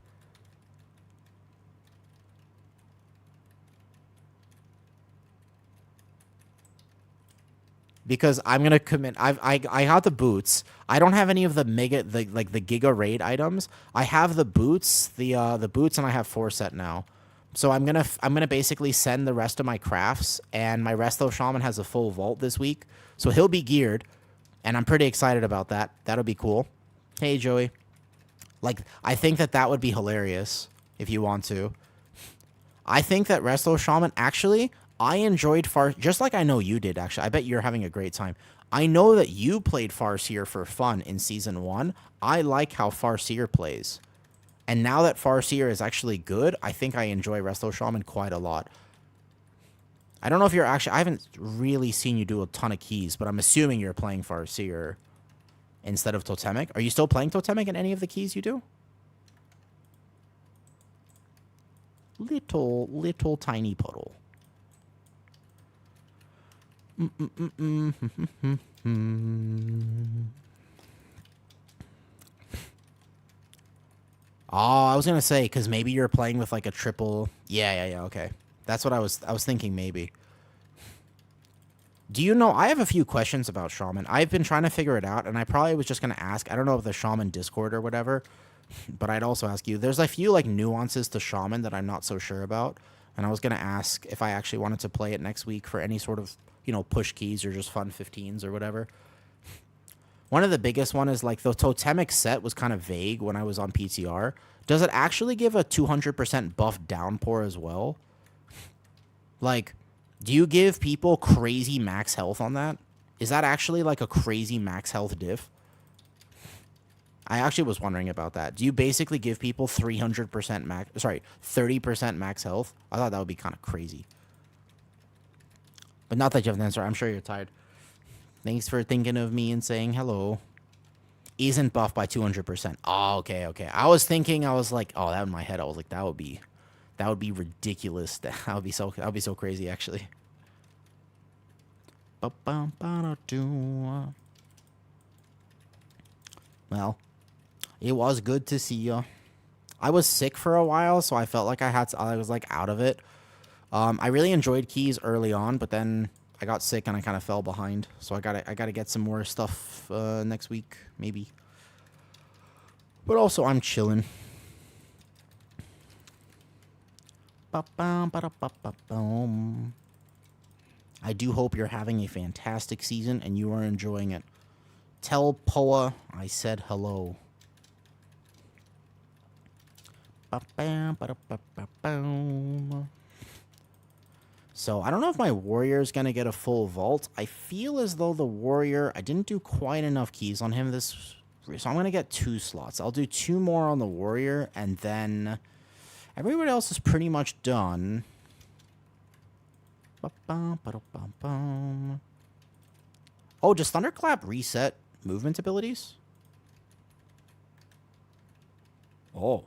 Because I'm gonna commit. I got the boots. I don't have any of the Giga Raid items. I have the boots, the boots, and I have 4 set now. So I'm gonna basically send the rest of my crafts, and my Resto Shaman has a full vault this week, so he'll be geared, and I'm pretty excited about that. That'll be cool. Hey Joey, like I think that would be hilarious if you want to. I think that Resto Shaman actually. I enjoyed just like I know you did, actually. I bet you're having a great time. I know that you played Farseer for fun in Season 1. I like how Farseer plays. And now that Farseer is actually good, I think I enjoy Resto Shaman quite a lot. I don't know if you're actually... I haven't really seen you do a ton of keys, but I'm assuming you're playing Farseer instead of Totemic. Are you still playing Totemic in any of the keys you do? Little tiny puddle. Oh, I was gonna say because maybe you're playing with like a triple. Yeah. Okay, that's what I was thinking. Maybe. Do you know? I have a few questions about shaman. I've been trying to figure it out, and I probably was just gonna ask. I don't know if the shaman Discord or whatever, but I'd also ask you. There's a few like nuances to shaman that I'm not so sure about, and I was gonna ask if I actually wanted to play it next week for any sort of push keys or just fun 15s or whatever. One of the biggest one is like the totemic set was kind of vague when I was on PTR. Does it actually give a 200% buff downpour as well? Like, do you give people crazy max health on that? Is that actually like a crazy max health diff? I actually was wondering about that. Do you basically give people 300% max, sorry, 30% max health? I thought that would be kind of crazy. But not that you have an answer. I'm sure you're tired. Thanks for thinking of me and saying hello. Isn't buffed by 200%. Oh, okay. I was thinking, I was like, oh, that in my head, I was like, that would be ridiculous. That would be so crazy, actually. Well, it was good to see you. I was sick for a while, so I felt like I was like out of it. I really enjoyed keys early on, but then I got sick and I kind of fell behind. So I gotta get some more stuff next week, maybe. But also, I'm chilling. I do hope you're having a fantastic season and you are enjoying it. Tell Poa I said hello. So, I don't know if my warrior is going to get a full vault. I feel as though the warrior, I didn't do quite enough keys on him this, so I'm going to get 2 slots. I'll do 2 more on the warrior, and then everyone else is pretty much done. Oh, does Thunderclap reset movement abilities? Oh.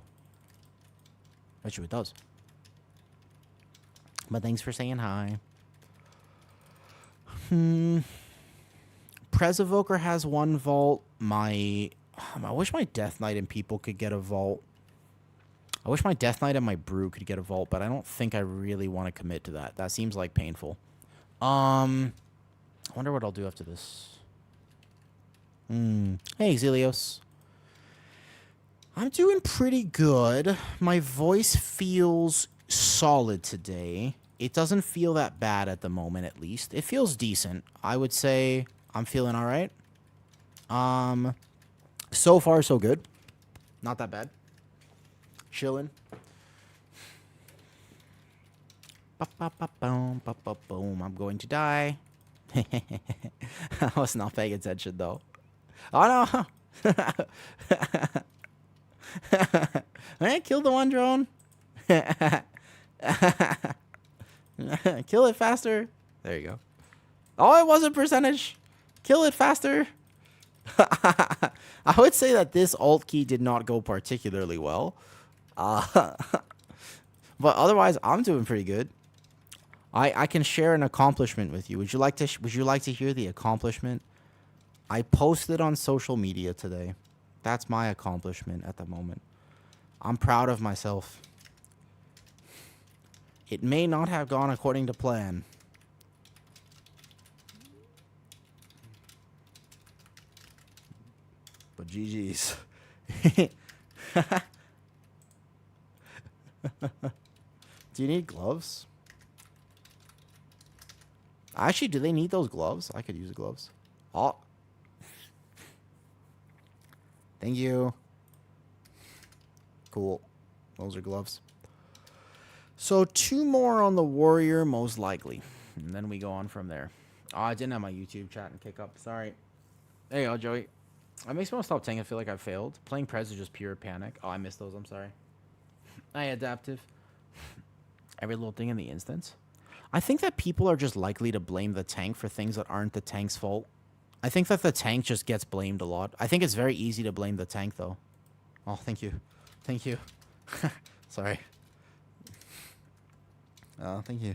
Bet you it does. But thanks for saying hi. Presevoker has 1 vault. I wish my Death Knight and people could get a vault. I wish my Death Knight and my Brew could get a vault, but I don't think I really want to commit to that. That seems like painful. I wonder what I'll do after this. Hey, Xelios. I'm doing pretty good. My voice feels solid today. It doesn't feel that bad at the moment, at least. It feels decent. I would say I'm feeling all right. So far, so good. Not that bad. Chilling. Boom. I'm going to die. I was not paying attention, though. Oh, no. Hey, kill the one drone. Kill it faster. There you go. Oh, it was a percentage. Kill it faster. I would say that this alt key did not go particularly well. But otherwise, I'm doing pretty good. I can share an accomplishment with you. Would you like to hear the accomplishment? I posted on social media today. That's my accomplishment at the moment. I'm proud of myself. It may not have gone according to plan. But GG's. Do you need gloves? Actually, do they need those gloves? I could use the gloves. Oh. Thank you. Cool. Those are gloves. So 2 more on the warrior, most likely. And then we go on from there. Oh, I didn't have my YouTube chat and kick up. Sorry. There you go, Joey. That makes me want to stop tanking. I feel like I failed. Playing Prez is just pure panic. Oh, I missed those. I'm sorry. I adaptive. Every little thing in the instance. I think that people are just likely to blame the tank for things that aren't the tank's fault. I think that the tank just gets blamed a lot. I think it's very easy to blame the tank, though. Oh, thank you. Thank you. Sorry. Thank you.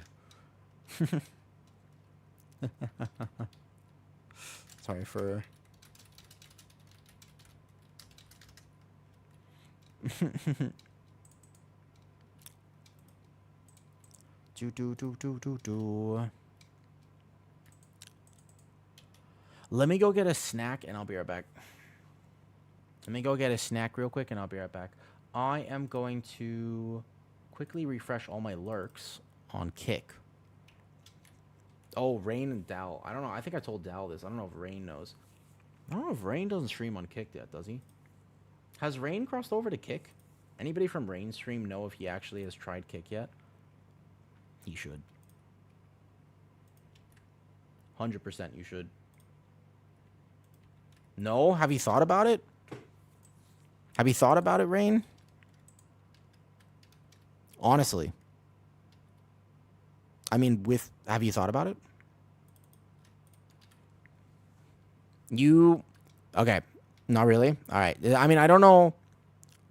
Sorry for... do. Let me go get a snack and I'll be right back. Let me go get a snack real quick and I'll be right back. I am going to quickly refresh all my lurks on Kick. Oh, Rain and Dal. I don't know. I think I told Dal this. I don't know if Rain knows. I don't know if Rain doesn't stream on Kick yet, does he? Has Rain crossed over to Kick? Anybody from Rain's stream know if he actually has tried Kick yet? He should. 100% you should. No? Have you thought about it? Have you thought about it, Rain? Honestly. I mean, have you thought about it? Okay. Not really? All right. I mean, I don't know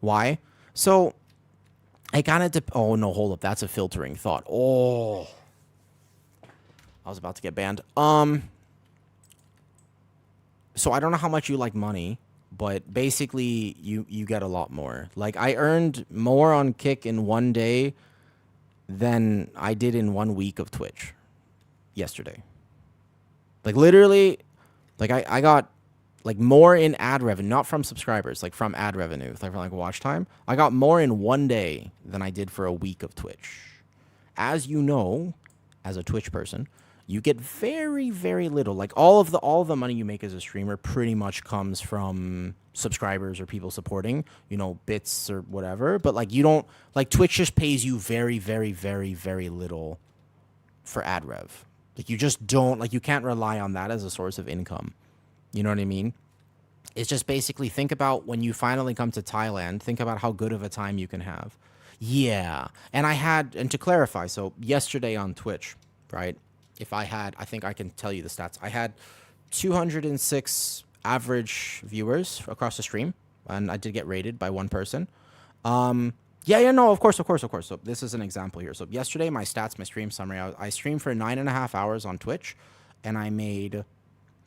why. So, I kind of oh, no, hold up. That's a filtering thought. Oh. I was about to get banned. So I don't know how much you like money, but basically you get a lot more. Like, I earned more on Kick in one day than I did in 1 week of Twitch yesterday. Like, literally, like, I got, like, more in ad revenue, not from subscribers, like, from ad revenue, like, from, like, watch time. I got more in 1 day than I did for a week of Twitch. As you know, as a Twitch person, you get very, very little. Like, all of the money you make as a streamer pretty much comes from subscribers or people supporting, you know, bits or whatever. But, like, you don't, like, Twitch just pays you very, very, very, very little for ad rev. Like, you just don't, like, you can't rely on that as a source of income. You know what I mean? It's just basically, think about when you finally come to Thailand, think about how good of a time you can have. Yeah. And to clarify, so yesterday on Twitch, right? I think I can tell you the stats. I had 206 average viewers across the stream, and I did get rated by one person. No, of course. So this is an example here. So yesterday, my stats, my stream summary, I streamed for 9.5 hours on Twitch, and I made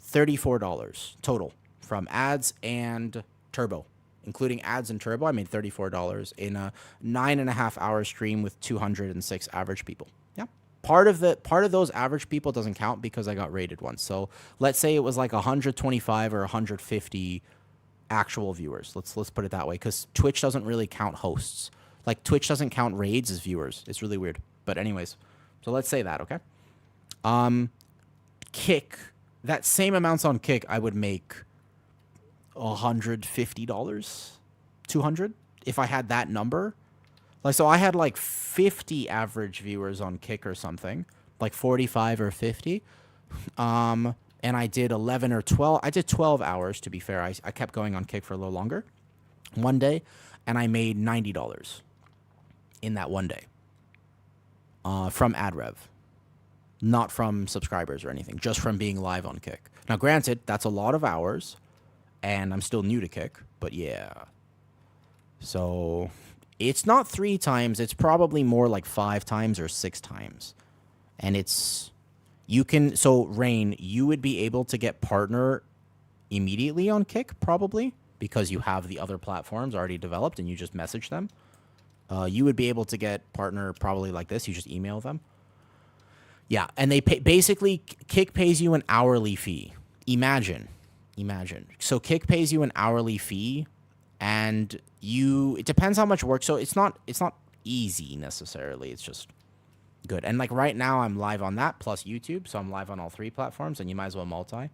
$34 total from ads and turbo. Including ads and turbo, I made $34 in a 9.5 hour stream with 206 average people. Yeah. Part of those average people doesn't count because I got rated once. So let's say it was like 125 or 150 actual viewers. Let's put it that way, because Twitch doesn't really count hosts. Like, Twitch doesn't count raids as viewers. It's really weird. But anyways, so let's say that, okay? Kick, that same amounts on Kick, I would make $150, 200 if I had that number. Like, so I had like 50 average viewers on Kick or something, like 45 or 50. And I did 11 or 12. I did 12 hours, to be fair. I kept going on Kick for a little longer one day, and I made $90 in that one day from ad rev, not from subscribers or anything, just from being live on Kick. Now, granted, that's a lot of hours, and I'm still new to Kick, but yeah. So it's not 3 times. It's probably more like 5 times or 6 times. And so Rain, you would be able to get partner immediately on Kick, probably, because you have the other platforms already developed and you just message them. You would be able to get partner probably like this. You just email them. Yeah, and they basically, Kick pays you an hourly fee. Imagine. So Kick pays you an hourly fee, and it depends how much work. So it's not easy necessarily. It's just good. And like right now, I'm live on that plus YouTube, so I'm live on all 3 platforms, and you might as well multi.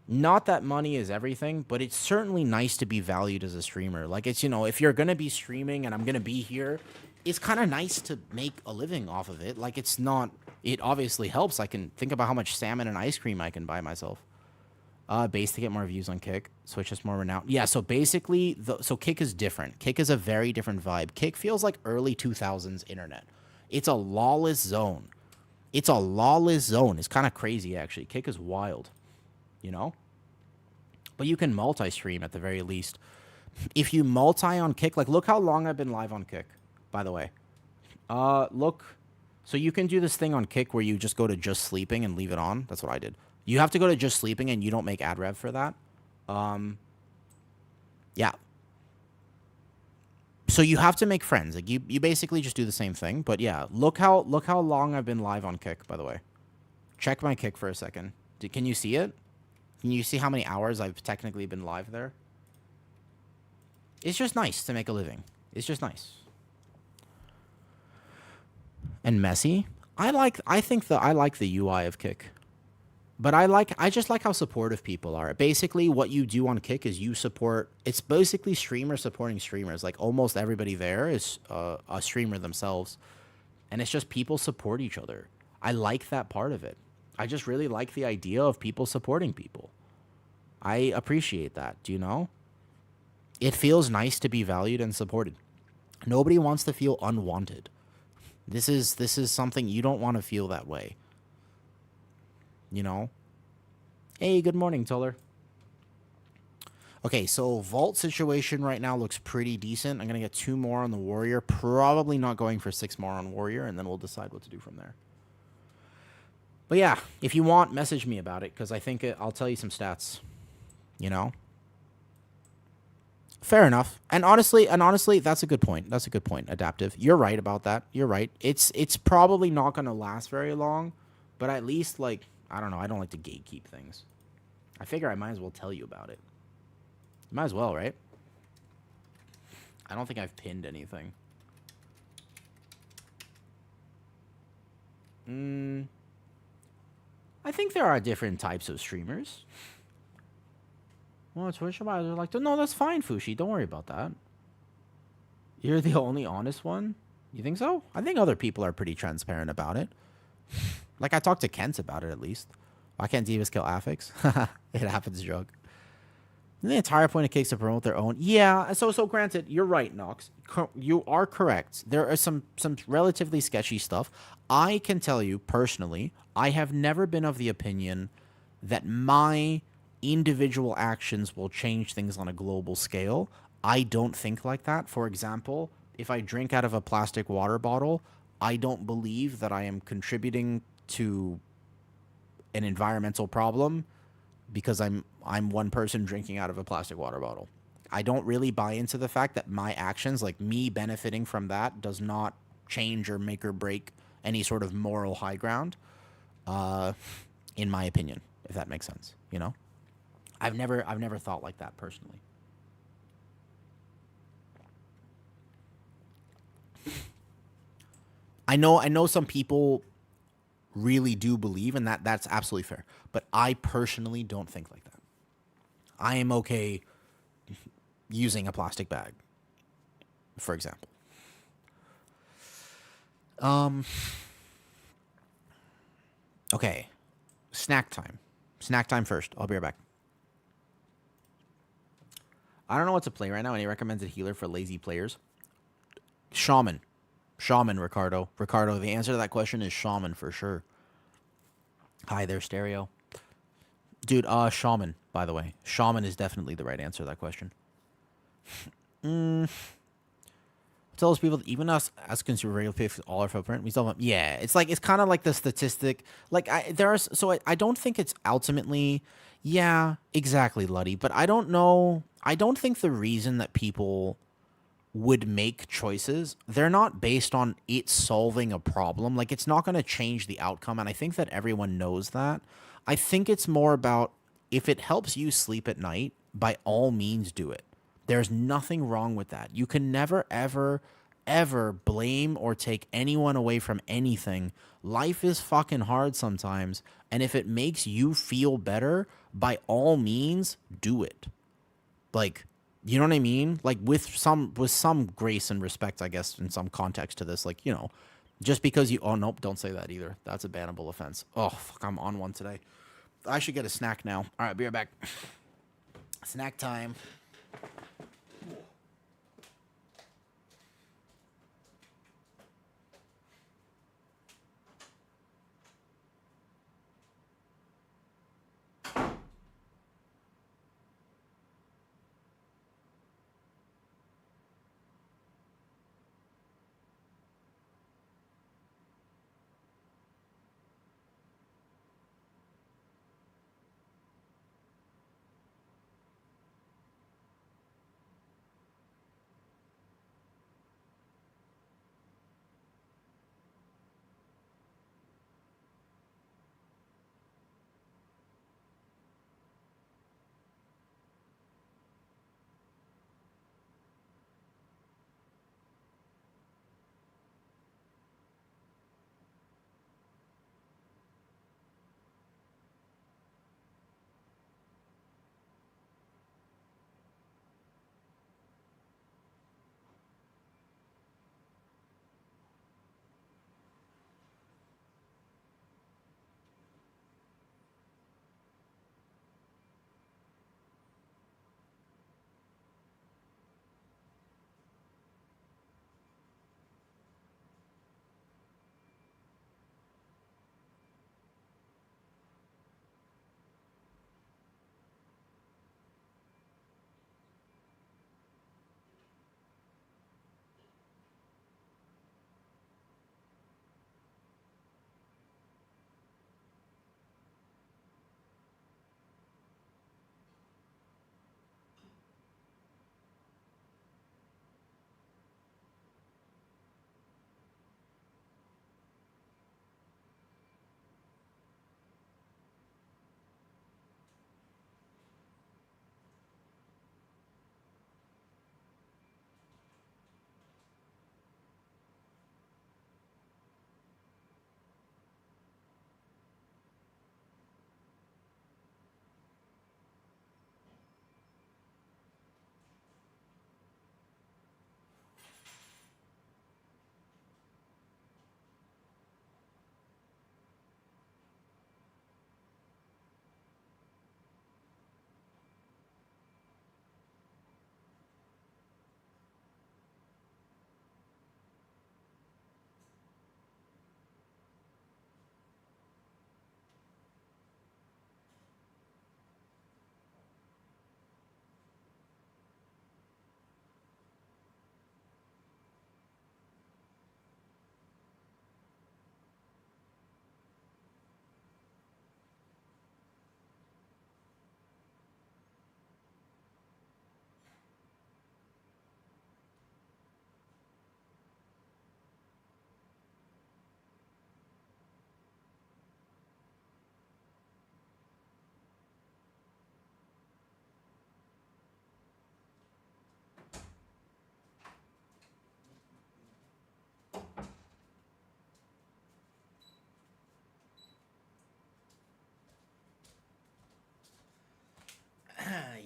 Not that money is everything, but it's certainly nice to be valued as a streamer. Like, it's, you know, if you're gonna be streaming and I'm gonna be here, it's kind of nice to make a living off of it. Like, it obviously helps. I can think about how much salmon and ice cream I can buy myself. Base to get more views on Kick. Switch is more renowned. Yeah, so basically, so Kick is different. Kick is a very different vibe. Kick feels like early 2000s internet. It's a lawless zone. It's kind of crazy, actually. Kick is wild, you know? But you can multi-stream at the very least. If you multi on Kick, like, look how long I've been live on Kick, by the way. Look So you can do this thing on Kick where you just go to just sleeping and leave it on. That's what I did. You have to go to just sleeping and you don't make ad rev for that. Yeah. So you have to make friends. Like you basically just do the same thing. But yeah, look how long I've been live on Kick, by the way. Check my Kick for a second. Can you see it? Can you see how many hours I've technically been live there? It's just nice to make a living. It's just nice. And messy. I like the UI of Kick. But I just like how supportive people are. Basically, what you do on Kick is you support. It's basically streamers supporting streamers. Like almost everybody there is a streamer themselves, and it's just people support each other. I like that part of it. I just really like the idea of people supporting people. I appreciate that. Do you know? It feels nice to be valued and supported. Nobody wants to feel unwanted. This is something you don't want to feel that way. You know? Hey, good morning, Tuller. Okay, so vault situation right now looks pretty decent. I'm going to get 2 more on the warrior. Probably not going for 6 more on warrior, and then we'll decide what to do from there. But yeah, if you want, message me about it, because I think I'll tell you some stats. You know? Fair enough. And honestly, that's a good point. That's a good point, Adaptive. You're right about that. You're right. It's probably not going to last very long, but at least, like, I don't know. I don't like to gatekeep things. I figure I might as well tell you about it. Might as well, right? I don't think I've pinned anything. I think there are different types of streamers. Well, Twitch advisors are like, no, that's fine, Fushi. Don't worry about that. You're the only honest one? You think so? I think other people are pretty transparent about it. Like, I talked to Kent about it, at least. Why can't Divas kill affix? It happens, joke. The entire point of Kick is to promote their own. Yeah, so granted, you're right, Nox. You are correct. There are some relatively sketchy stuff. I can tell you, personally, I have never been of the opinion that my individual actions will change things on a global scale. I don't think like that. For example, if I drink out of a plastic water bottle, I don't believe that I am contributing to an environmental problem because I'm one person drinking out of a plastic water bottle. I don't really buy into the fact that my actions, like me benefiting from that, does not change or make or break any sort of moral high ground, in my opinion, if that makes sense. You know, I've never thought like that personally. I know some people really do believe, and that's absolutely fair. But I personally don't think like that. I am okay using a plastic bag, for example. Okay. Snack time. Snack time first. I'll be right back. I don't know what to play right now. Any recommended healer for lazy players? Shaman. Shaman, Ricardo. Ricardo, the answer to that question is Shaman for sure. Hi there, Stereo. Dude, Shaman, by the way. Shaman is definitely the right answer to that question. Tell those people that even us as consumer regular pay for all our footprint, we still have, yeah, it's kind of like the statistic. Like I don't think it's ultimately, yeah, exactly, Luddy. But I don't know. I don't think the reason that people would make choices, they're not based on it solving a problem. Like, it's not going to change the outcome. And I think that everyone knows that. I think it's more about if it helps you sleep at night, by all means do it. There's nothing wrong with that. You can never, ever, ever blame or take anyone away from anything. Life is fucking hard sometimes. And if it makes you feel better, by all means, do it. Like, you know what I mean? Like, with some grace and respect, I guess, in some context to this. Like, you know, just because you... Oh, nope, don't say that either. That's a bannable offense. Oh, fuck, I'm on one today. I should get a snack now. All right, be right back. Snack time.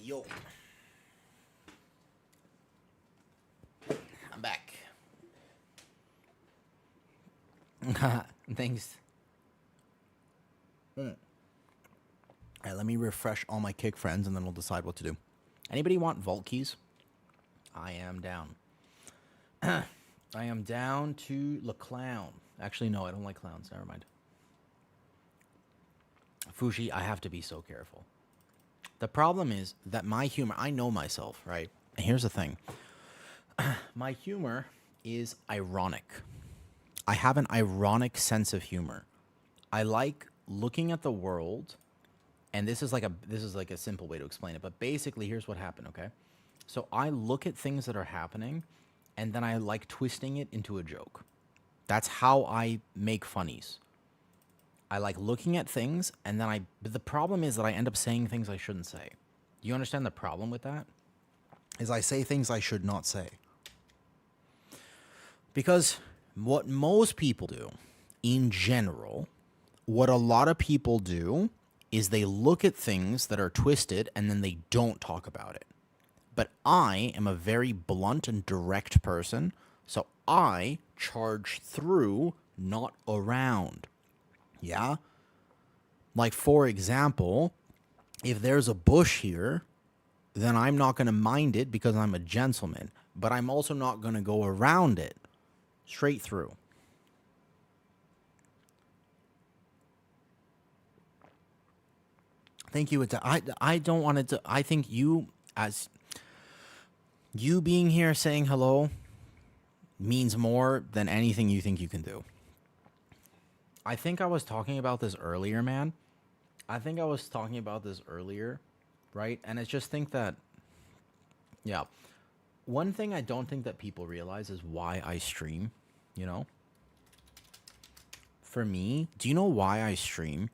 Yo, I'm back. Thanks. All right, let me refresh all my kick friends, and then we'll decide what to do. Anybody want vault keys? I am down. I am down to the clown. Actually, no, I don't like clowns. Never mind. Fushi, I have to be so careful. The problem is that my humor, I know myself, right? And here's the thing. My humor is ironic. I have an ironic sense of humor. I like looking at the world, and this is like a simple way to explain it, but basically here's what happened, okay? So I look at things that are happening, and then I like twisting it into a joke. That's how I make funnies. I like looking at things, and then but the problem is that I end up saying things I shouldn't say. Do you understand the problem with that? Is I say things I should not say. Because what most people do, in general, what a lot of people do is they look at things that are twisted and then they don't talk about it. But I am a very blunt and direct person, so I charge through, not around. Yeah? Like, for example, if there's a bush here, then I'm not going to mind it because I'm a gentleman. But I'm also not going to go around it. Straight through. Thank you. I don't want it to. I think you, as you being here saying hello, means more than anything you think you can do. I think I was talking about this earlier, man. I think I was talking about this earlier, right? And I just think that, yeah. One thing I don't think that people realize is why I stream, you know? For me, do you know why I stream?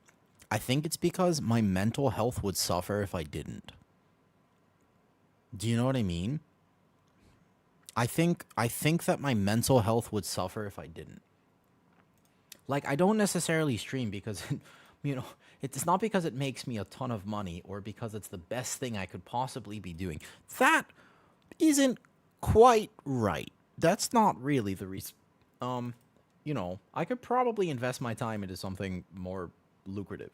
I think it's because my mental health would suffer if I didn't. Do you know what I mean? I think that my mental health would suffer if I didn't. Like, I don't necessarily stream because you know, it's not because it makes me a ton of money or because it's the best thing I could possibly be doing. That isn't quite right. That's not really the reason. You know, I could probably invest my time into something more lucrative.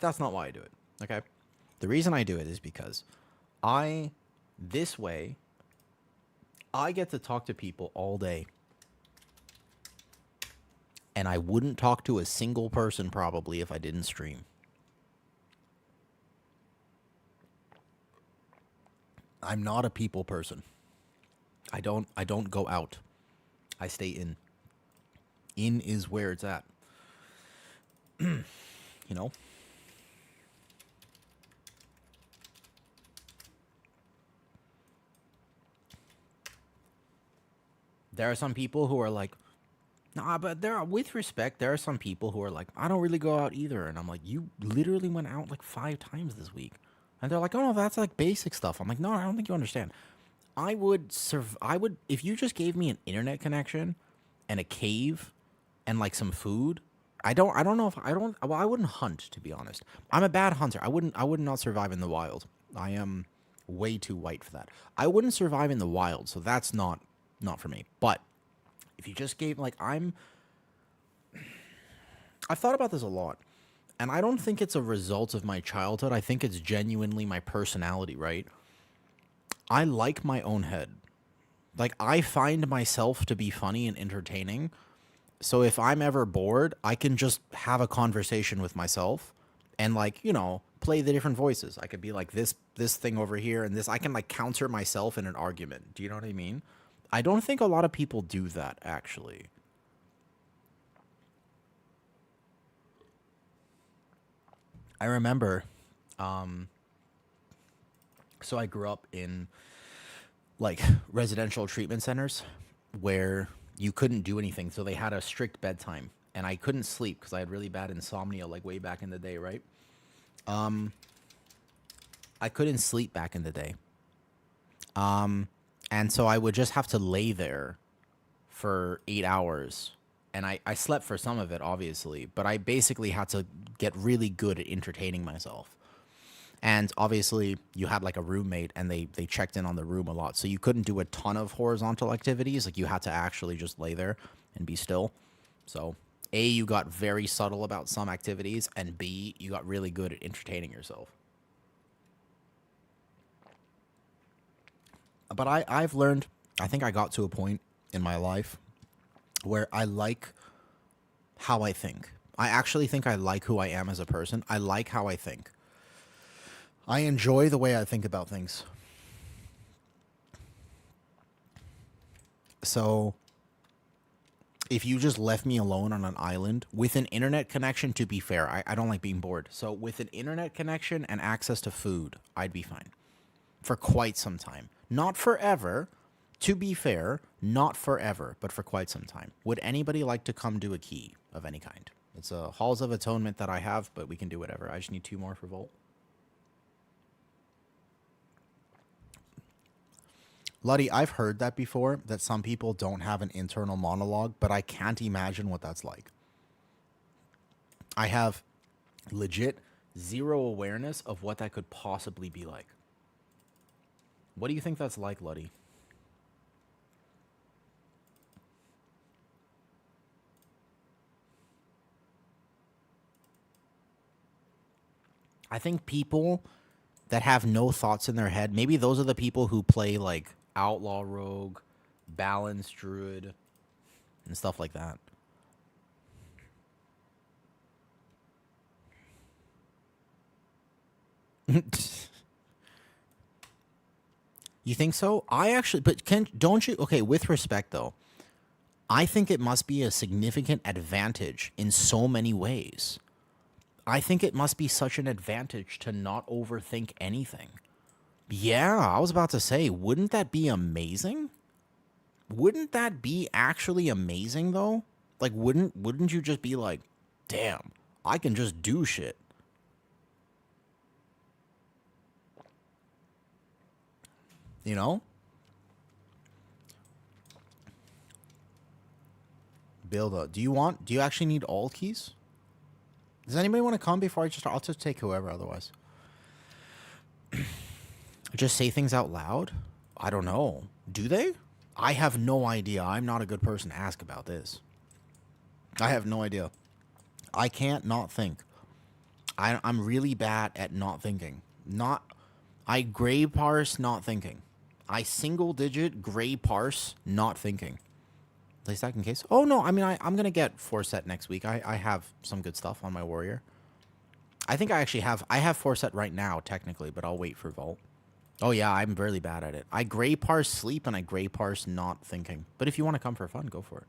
That's not why I do it. Okay? The reason I do it is because this way, I get to talk to people all day. And I wouldn't talk to a single person probably if I didn't stream. I'm not a people person. I don't go out. I stay in. In is where it's at. You know? There are some people who are like, nah, but with respect, there are some people who are like, I don't really go out either. And I'm like, you literally went out like 5 times this week. And they're like, oh no, that's like basic stuff. I'm like, no, I don't think you understand. I would if you just gave me an internet connection and a cave and like some food. I don't know if well, I wouldn't hunt, to be honest. I'm a bad hunter. I would not survive in the wild. I am way too white for that. I wouldn't survive in the wild, so that's not for me. But if you just gave I've thought about this a lot. And I don't think it's a result of my childhood. I think it's genuinely my personality, right? I like my own head. Like, I find myself to be funny and entertaining. So if I'm ever bored, I can just have a conversation with myself and play the different voices. I could be like this thing over here and this. I can counter myself in an argument. Do you know what I mean? I don't think a lot of people do that, actually. I remember, so I grew up in residential treatment centers where you couldn't do anything. So they had a strict bedtime and I couldn't sleep because I had really bad insomnia way back in the day, right? I couldn't sleep back in the day. And so I would just have to lay there for 8 hours. And I slept for some of it, obviously, but I basically had to get really good at entertaining myself. And obviously, you had like a roommate, and they checked in on the room a lot, so you couldn't do a ton of horizontal activities. Like you had to actually just lay there and be still. So, A, you got very subtle about some activities, and B, you got really good at entertaining yourself. But I've learned, I think I got to a point in my life where I like how I think. I actually think I like who I am as a person. I like how I think. I enjoy the way I think about things. So if you just left me alone on an island with an internet connection, to be fair, I don't like being bored. So with an internet connection and access to food, I'd be fine for quite some time. Not forever. To be fair, not forever, but for quite some time. Would anybody like to come do a key of any kind? It's a Halls of Atonement that I have, but we can do whatever. I just need 2 more for Volt. Luddy, I've heard that before, that some people don't have an internal monologue, but I can't imagine what that's like. I have legit zero awareness of what that could possibly be like. What do you think that's like, Luddy? I think people that have no thoughts in their head, maybe those are the people who play like Outlaw Rogue, Balanced Druid, and stuff like that. You think so? I actually, but don't you? Okay, with respect though, I think it must be a significant advantage in so many ways. I think it must be such an advantage to not overthink anything. Yeah, I was about to say, wouldn't that be amazing? Wouldn't that be actually amazing though? Like wouldn't you just be like, "Damn, I can just do shit." You know? Build up. Do you actually need all keys? Does anybody want to come before I'll just take whoever otherwise. Just say things out loud? I don't know. Do they? I have no idea. I'm not a good person to ask about this. I have no idea. I can't not think. I'm really bad at not thinking. I gray parse not thinking. I single digit gray parse not thinking. Play stack in case. Oh no, I mean I'm gonna get 4-set next week. I have some good stuff on my warrior. I think I have 4-set right now technically, but I'll wait for Vault. Oh yeah, I'm really bad at it. I gray parse sleep and I gray parse not thinking. But if you want to come for fun, go for it.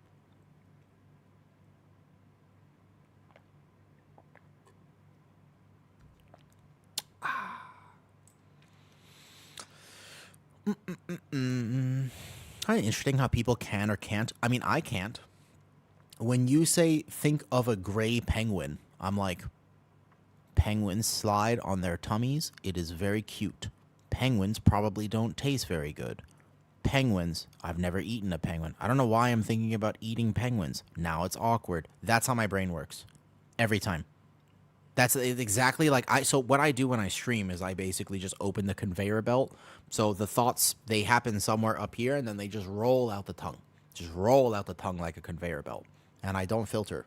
Kind of interesting how people can or can't. I mean, I can't. When you say think of a gray penguin, I'm like, penguins slide on their tummies. It is very cute. Penguins probably don't taste very good. Penguins, I've never eaten a penguin. I don't know why I'm thinking about eating penguins. Now it's awkward. That's how my brain works. Every time. That's exactly like so what I do when I stream is I basically just open the conveyor belt. So the thoughts, they happen somewhere up here and then they just roll out the tongue. Just roll out the tongue like a conveyor belt. And I don't filter,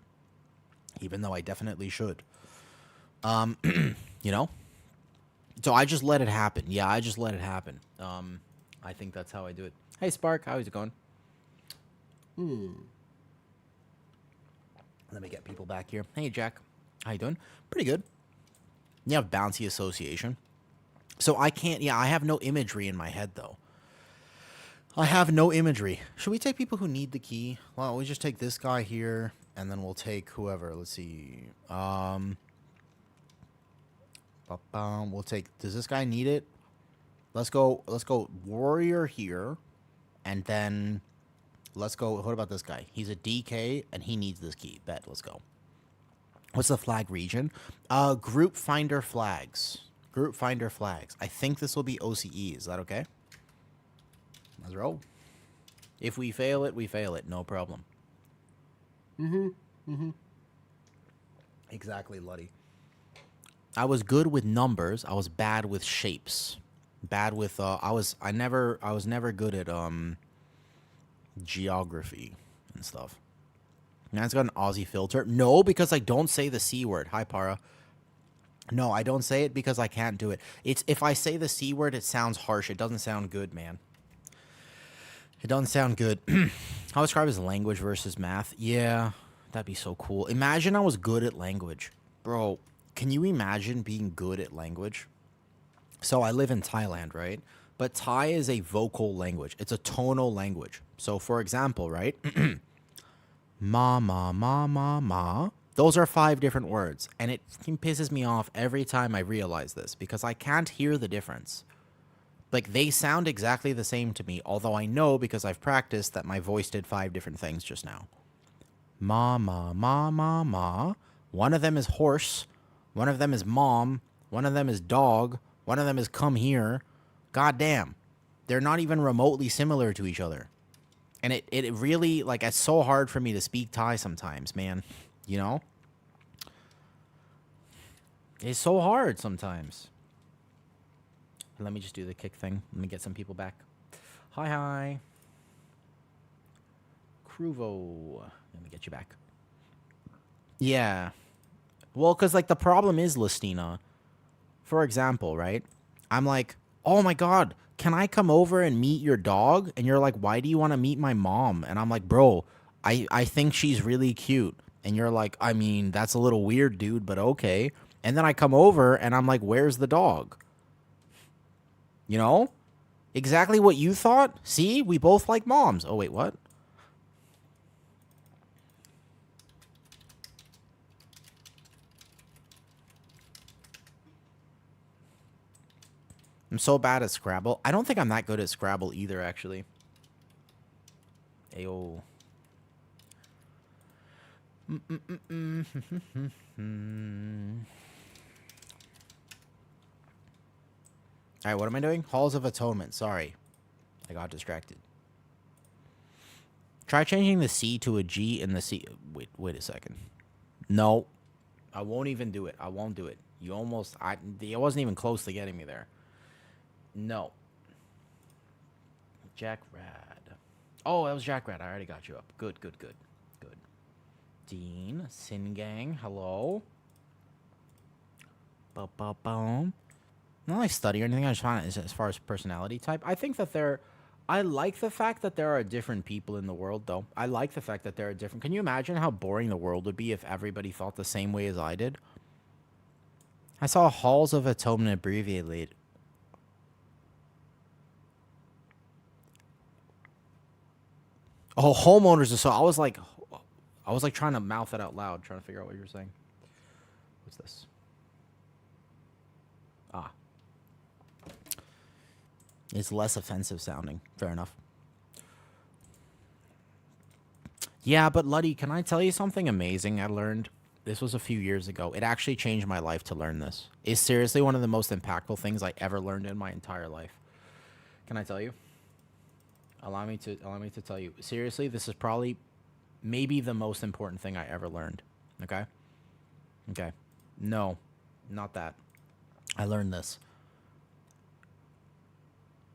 even though I definitely should. You know? So I just let it happen. Yeah, I just let it happen. I think that's how I do it. Hey Spark, how's it going? Let me get people back here. Hey Jack, how you doing? Pretty good. You have bouncy association. So I can't, yeah, I have no imagery in my head though. I have no imagery. Should we take people who need the key? Well, we just take this guy here, and then we'll take whoever. Let's see. We'll take. Does this guy need it? Let's go. Let's go. Warrior here, and then let's go. What about this guy? He's a DK, and he needs this key. Bet. Let's go. What's the flag region? Group finder flags. Group finder flags. I think this will be OCE. Is that okay? Let's roll. If we fail it, we fail it. No problem. Exactly, Luddy. I was good with numbers. I was bad with shapes. Bad with I was never good at geography and stuff. Now it's got an Aussie filter. No, because I don't say the C word. Hi, Para. No, I don't say it because I can't do it. It's if I say the C word, it sounds harsh. It doesn't sound good, man. It doesn't sound good. How describe as language versus math? Yeah, that'd be so cool. Imagine I was good at language. Bro, can you imagine being good at language? So I live in Thailand, right? But Thai is a vocal language. It's a tonal language. So for example, right? Ma ma ma ma ma. Those are 5 different words, and it fucking pisses me off every time I realize this because I can't hear the difference. Like they sound exactly the same to me, although I know because I've practiced that my voice did 5 different things just now. Ma ma ma ma ma. One of them is horse, one of them is mom, one of them is dog, one of them is come here. God damn. They're not even remotely similar to each other. And it really, like, it's so hard for me to speak Thai sometimes, man. You know? It's so hard sometimes. Let me just do the kick thing. Let me get some people back. Hi, hi. Cruvo. Let me get you back. Yeah. Well, because, like, the problem is, Listina, for example, right? I'm like, oh my God, can I come over and meet your dog? And you're like, why do you want to meet my mom? And I'm like, bro, I think she's really cute. And you're like, I mean, that's a little weird, dude, but okay. And then I come over and I'm like, where's the dog? You know? Exactly what you thought. See, we both like moms. Oh, wait, what? I'm so bad at Scrabble. I don't think I'm that good at Scrabble either, actually. Ayo. All right, what am I doing? Halls of Atonement. Sorry. I got distracted. Try changing the C to a G in the C. Wait a second. No. I won't even do it. I won't do it. You almost... it wasn't even close to getting me there. No. Jack Rad. Oh, that was Jack Rad. I already got you up. Good, good, good. Good. Dean. Sin Gang. Hello. Ba-ba-boom. Not like study or anything. I just find it as far as personality type. I think that I like the fact that there are different people in the world, though. I like the fact that there are different... Can you imagine how boring the world would be if everybody thought the same way as I did? I saw Halls of Atonement abbreviated. Oh, homeowners. So I was like trying to mouth it out loud, trying to figure out what you were saying. What's this? Ah. It's less offensive sounding. Fair enough. Yeah, but Luddy, can I tell you something amazing I learned? This was a few years ago. It actually changed my life to learn this. It's seriously one of the most impactful things I ever learned in my entire life. Can I tell you? Allow me to tell you. Seriously, this is probably maybe the most important thing I ever learned. Okay? Okay. No, not that. I learned this.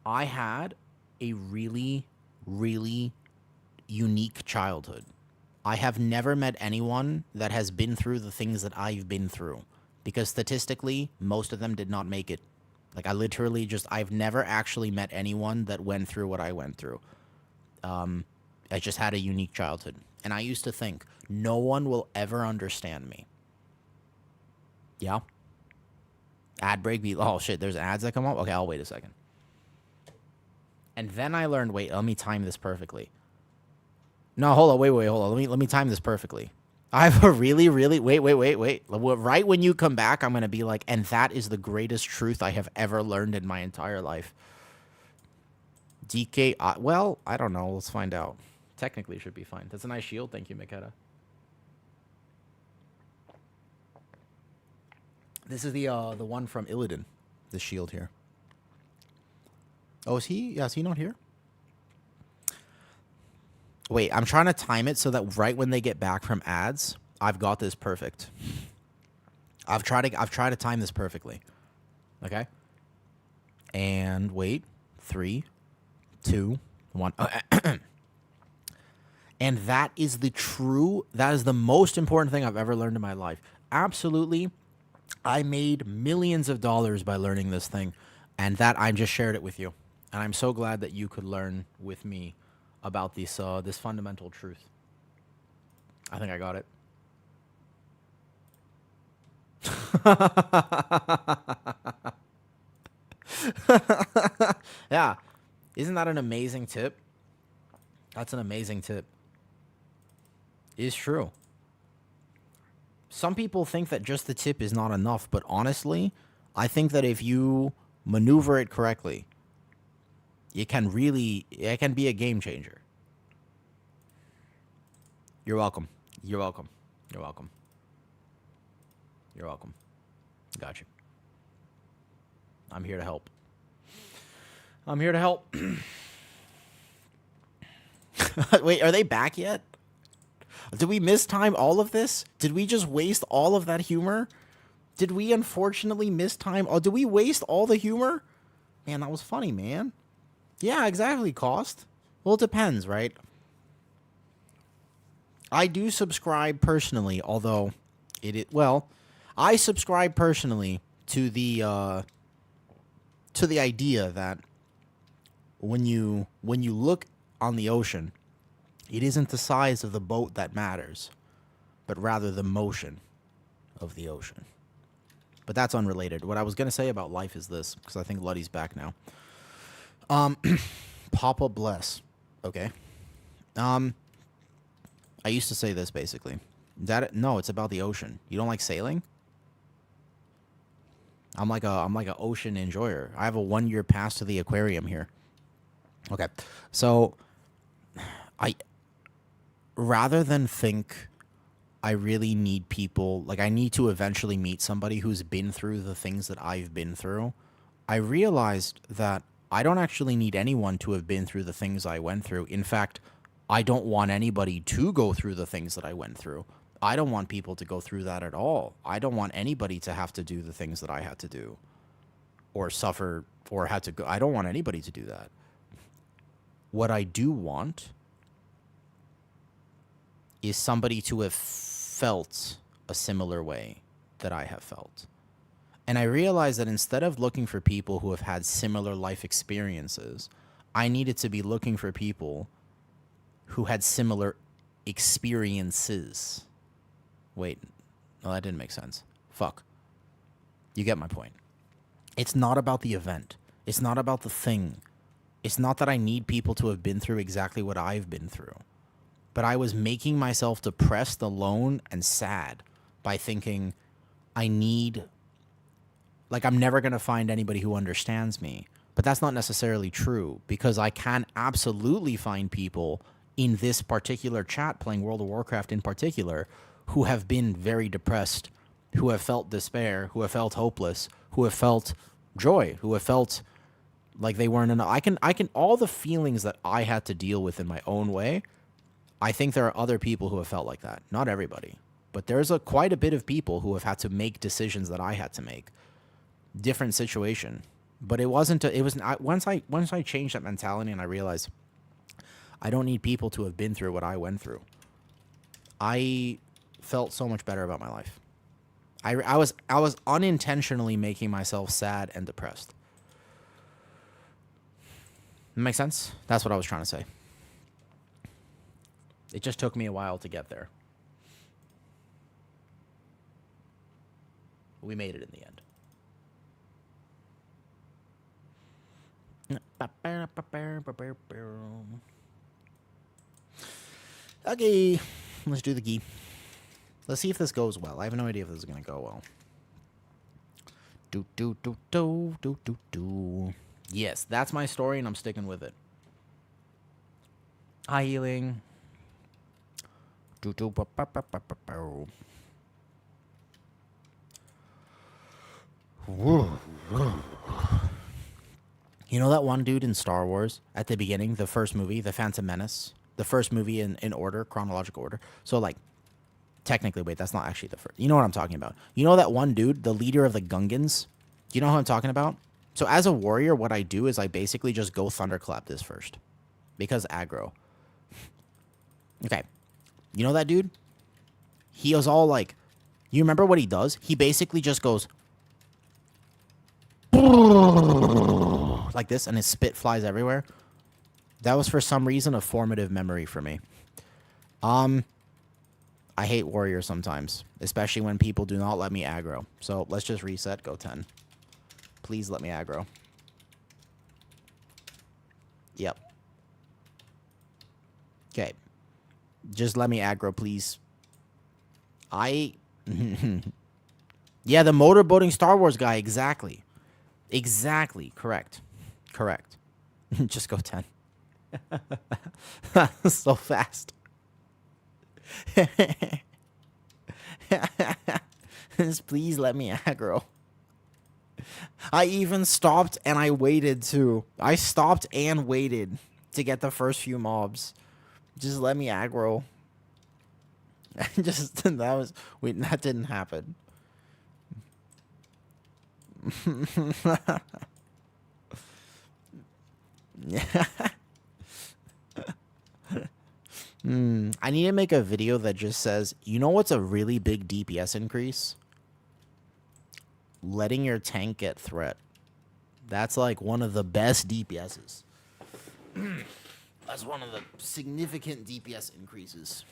I had a really, really unique childhood. I have never met anyone that has been through the things that I've been through. Because statistically, most of them did not make it. Like, I've never actually met anyone that went through what I went through. I just had a unique childhood. And I used to think, no one will ever understand me. Yeah? Ad break. Oh, shit, there's ads that come up? Okay, I'll wait a second. And then I learned, wait, let me time this perfectly. No, hold on, wait, hold on. Let me time this perfectly. I have a really, really... Wait. Right when you come back, I'm going to be like, and that is the greatest truth I have ever learned in my entire life. DK... well, I don't know. Let's find out. Technically, it should be fine. That's a nice shield. Thank you, Makeda. This is the one from Illidan. The shield here. Oh, is he? Yeah, is he not here? Wait, I'm trying to time it so that right when they get back from ads, I've got this perfect. I've tried to time this perfectly. Okay? And wait, 3, 2, 1. And that is the most important thing I've ever learned in my life. Absolutely. I made millions of dollars by learning this thing, and that I just shared it with you. And I'm so glad that you could learn with me about this fundamental truth. I think I got it. Yeah. Isn't that an amazing tip? That's an amazing tip. It's true. Some people think that just the tip is not enough, but honestly, I think that if you maneuver it correctly, it can be a game changer. You're welcome. You're welcome. You're welcome. You're welcome. Got you. I'm here to help. I'm here to help. Wait, are they back yet? Did we mistime all of this? Did we just waste all of that humor? Did we unfortunately mistime? Oh, did we waste all the humor? Man, that was funny, man. Yeah, exactly, cost. Well, it depends, right? I do subscribe personally, although I subscribe personally to the idea that when you look on the ocean, it isn't the size of the boat that matters, but rather the motion of the ocean. But that's unrelated. What I was going to say about life is this, because I think Luddy's back now. Papa bless. Okay. I used to say this basically. No, it's about the ocean. You don't like sailing? I'm like a ocean enjoyer. I have a 1-year pass to the aquarium here. Okay. So rather than think I really need people, like I need to eventually meet somebody who's been through the things that I've been through, I realized that I don't actually need anyone to have been through the things I went through. In fact, I don't want anybody to go through the things that I went through. I don't want people to go through that at all. I don't want anybody to have to do the things that I had to do or suffer or had to go. I don't want anybody to do that. What I do want is somebody to have felt a similar way that I have felt. And I realized that instead of looking for people who have had similar life experiences, I needed to be looking for people who had similar experiences. Wait, no, that didn't make sense. Fuck. You get my point. It's not about the event. It's not about the thing. It's not that I need people to have been through exactly what I've been through. But I was making myself depressed, alone, and sad by thinking I'm never going to find anybody who understands me. But that's not necessarily true, because I can absolutely find people in this particular chat, playing World of Warcraft in particular, who have been very depressed, who have felt despair, who have felt hopeless, who have felt joy, who have felt like they weren't enough. I can all the feelings that I had to deal with in my own way. I think there are other people who have felt like that. Not everybody, but there's quite a bit of people who have had to make decisions that I had to make. Different situation, but once I changed that mentality and I realized I don't need people to have been through what I went through, I felt so much better about my life. I was unintentionally making myself sad and depressed. Make sense? That's what I was trying to say. It just took me a while to get there. We made it in the end. Okay, let's do the key. Let's see if this goes well. I have no idea if this is going to go well. Do. Yes, that's my story, and I'm sticking with it. High healing. You know that one dude in Star Wars at the beginning, the first movie, The Phantom Menace? The first movie in order, chronological order. So, like, Technically, wait, that's not actually the first. You know what I'm talking about. You know that one dude, the leader of the Gungans? Do you know who I'm talking about? So as a warrior, what I do is I basically just go thunderclap this first. Because aggro. Okay. You know that dude? He was all like... You remember what he does? He basically just goes... like this, and his spit flies everywhere. That was for some reason a formative memory for me. I hate warriors sometimes, especially when people do not let me aggro. So let's just reset, go 10. Please let me aggro. Yep. Okay. Just let me aggro, please. Yeah, the motorboating Star Wars guy, exactly. Exactly, correct. Correct. Just go 10. So fast. Just please let me aggro. I even stopped and I waited too. I stopped and waited to get the first few mobs. Just let me aggro. Just that didn't happen. I need to make a video that just says, you know what's a really big DPS increase? Letting your tank get threat. That's like one of the best DPSs. That's one of the significant DPS increases.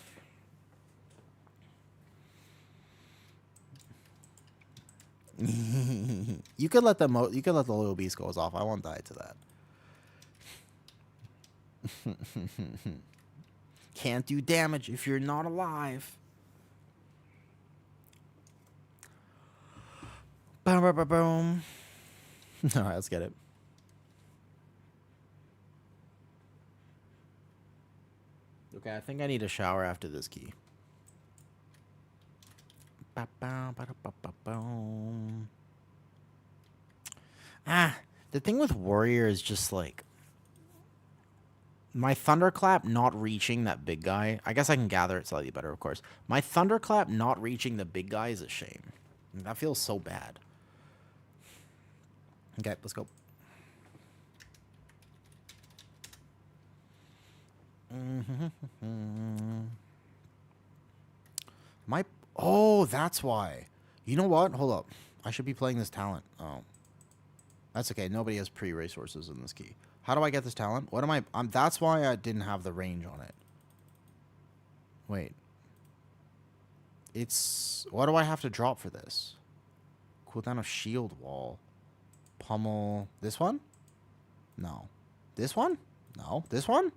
You could let the little beast goes off. I won't die to that. Can't do damage if you're not alive. Boom, boom, boom, boom. All right, let's get it. Okay, I think I need a shower after this key. The thing with warrior is just like my thunderclap not reaching that big guy. I guess I can gather it slightly better, of course. My thunderclap not reaching the big guy is a shame. That feels so bad. Okay, let's go. Oh, that's why. You know what? Hold up. I should be playing this talent. Oh. That's okay. Nobody has pre-resources in this key. How do I get this talent? What am I... that's why I didn't have the range on it. Wait. It's... What do I have to drop for this? Cooldown of shield wall. Pummel... This one? No. This one? No. This one?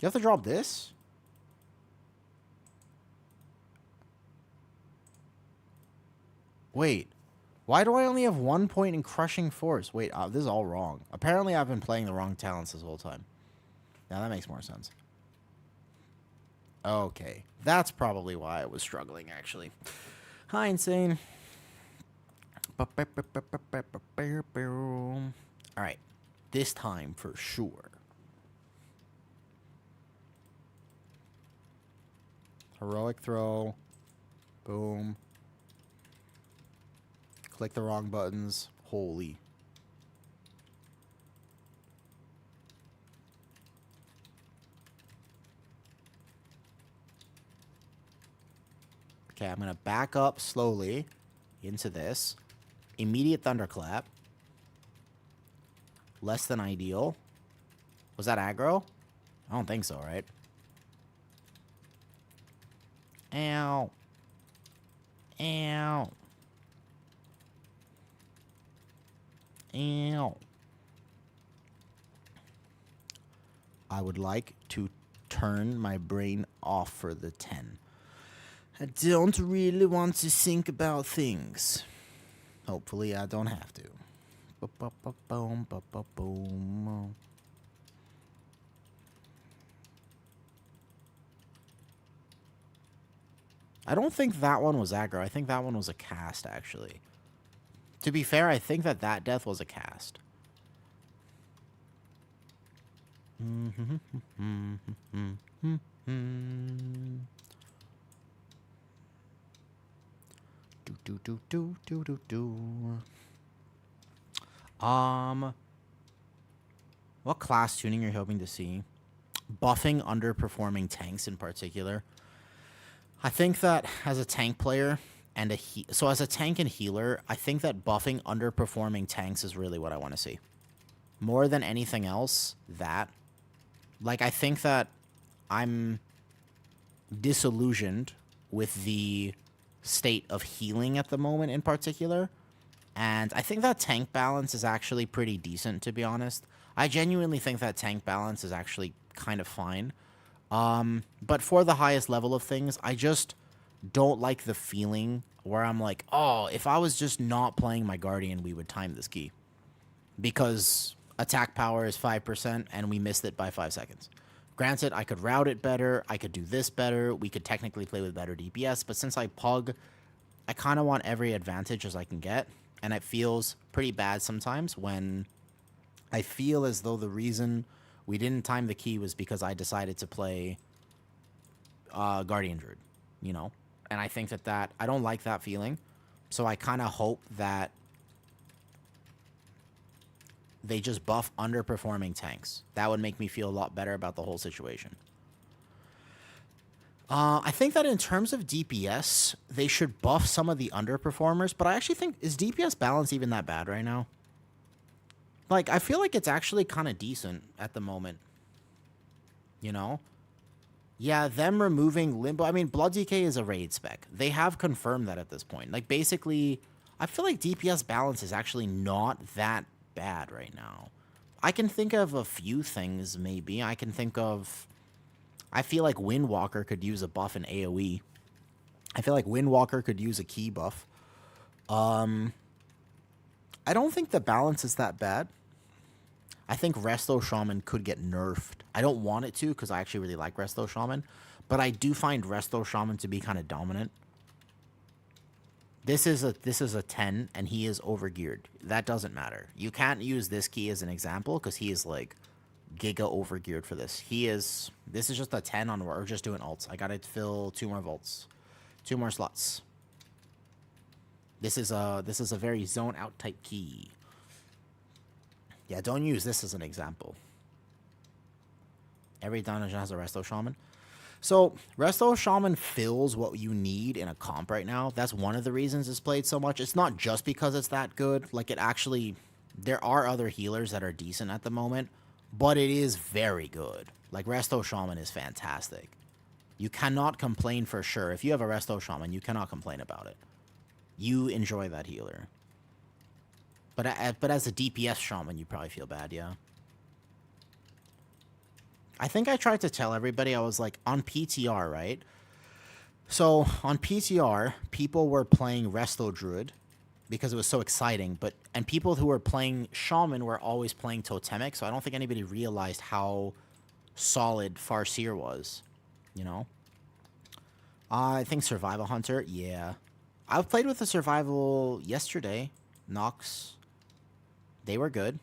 You have to drop this? Wait. Why do I only have 1 point in crushing force? Wait, this is all wrong. Apparently, I've been playing the wrong talents this whole time. Now, that makes more sense. Okay. That's probably why I was struggling, actually. Hi, Insane. Alright. This time, for sure. Heroic throw. Boom. Click the wrong buttons. Holy. Okay, I'm going to back up slowly into this. Immediate thunderclap. Less than ideal. Was that aggro? I don't think so, right? Ow. Ow. Ow. I would like to turn my brain off for the 10. I don't really want to think about things. Hopefully I don't have to. Boom. I don't think that one was aggro. I think that one was a cast, actually. To be fair, I think that death was a cast. do do do do do do. Um, what class tuning are you hoping to see? Buffing underperforming tanks in particular. I think that as a tank player and so as a tank and healer, I think that buffing underperforming tanks is really what I want to see. More than anything else, that. Like, I think that I'm disillusioned with the state of healing at the moment in particular. And I think that tank balance is actually pretty decent, to be honest. I genuinely think that tank balance is actually kind of fine. But for the highest level of things, I just don't like the feeling where I'm like, oh, if I was just not playing my Guardian, we would time this key. Because attack power is 5% and we missed it by 5 seconds. Granted, I could route it better, I could do this better, we could technically play with better DPS, but since I pug, I kind of want every advantage as I can get, and it feels pretty bad sometimes when I feel as though the reason we didn't time the key was because I decided to play Guardian Druid, you know? And I think that I don't like that feeling, so I kind of hope that they just buff underperforming tanks. That would make me feel a lot better about the whole situation. I think that in terms of DPS, they should buff some of the underperformers, but I actually think, is DPS balance even that bad right now? Like, I feel like it's actually kind of decent at the moment. You know? Yeah, them removing Limbo. I mean, Blood DK is a raid spec. They have confirmed that at this point. Like, basically, I feel like DPS balance is actually not that bad right now. I can think of a few things, maybe. I feel like Windwalker could use a buff in AoE. I feel like Windwalker could use a key buff. I don't think the balance is that bad. I think Resto Shaman could get nerfed. I don't want it to because I actually really like Resto Shaman, but I do find Resto Shaman to be kind of dominant. This is a 10 and he is overgeared. That doesn't matter. You can't use this key as an example because he is like giga overgeared for this. This is just a 10 on, we're just doing ults. I gotta fill 2 more volts. 2 more slots. This is a very zone out type key. Yeah, don't use this as an example. Every dungeon has a Resto Shaman. So, Resto Shaman fills what you need in a comp right now. That's one of the reasons it's played so much. It's not just because it's that good. Like, it actually... There are other healers that are decent at the moment, but it is very good. Like, Resto Shaman is fantastic. You cannot complain for sure. If you have a Resto Shaman, you cannot complain about it. You enjoy that healer. But as a DPS Shaman, you probably feel bad, yeah? I think I tried to tell everybody, I was like, on PTR, right? So, on PTR, people were playing Resto Druid because it was so exciting, and people who were playing Shaman were always playing Totemic, so I don't think anybody realized how solid Farseer was, you know? I think Survival Hunter, yeah. I played with the Survival yesterday, Nox. They were good.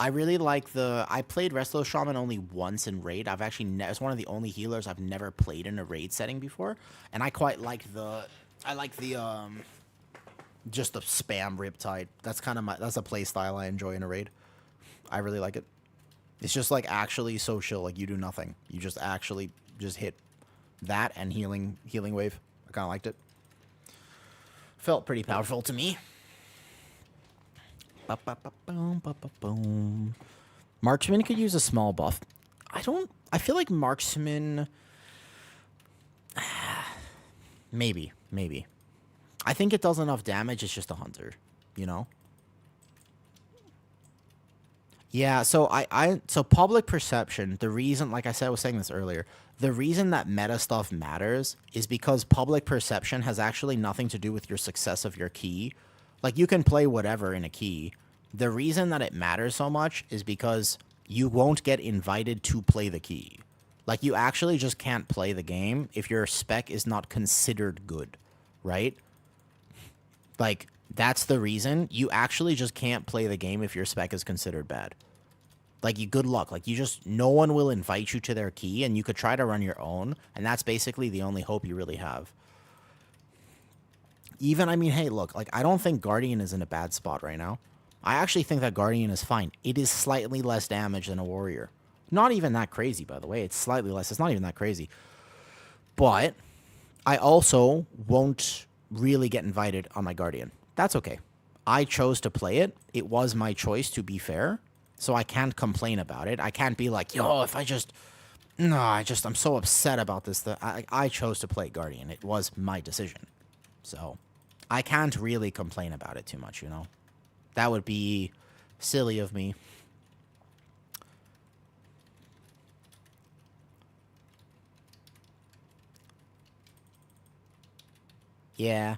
I really like I played Resto Shaman only once in raid. I've actually it's one of the only healers I've never played in a raid setting before, and I quite like just the spam Riptide. That's kind of that's a play style I enjoy in a raid. I really like it. It's just like actually so chill. Like you do nothing. You just actually just hit that and healing wave. I kind of liked it. Felt pretty powerful to me. Marksman could use a small buff. I feel like Marksman... Maybe. I think it does enough damage, it's just a hunter, you know? Yeah, so so public perception, the reason, like I was saying this earlier, the reason that meta stuff matters is because public perception has actually nothing to do with your success of your key. Like, you can play whatever in a key. The reason that it matters so much is because you won't get invited to play the key. Like, you actually just can't play the game if your spec is not considered good, right? Like, That's the reason you actually just can't play the game if your spec is considered bad. Like, you good luck. Like, you just, no one will invite you to their key, and you could try to run your own, and that's basically the only hope you really have. Even, I mean, hey, look, like, I don't think Guardian is in a bad spot right now. I actually think that Guardian is fine. It is slightly less damage than a Warrior. Not even that crazy, by the way. It's slightly less. It's not even that crazy. But I also won't really get invited on my Guardian. That's okay. I chose to play it. It was my choice, to be fair. So I can't complain about it. I can't be like, yo, if I just... No, I'm so upset about this. That I chose to play Guardian. It was my decision. So I can't really complain about it too much, you know? That would be silly of me. Yeah.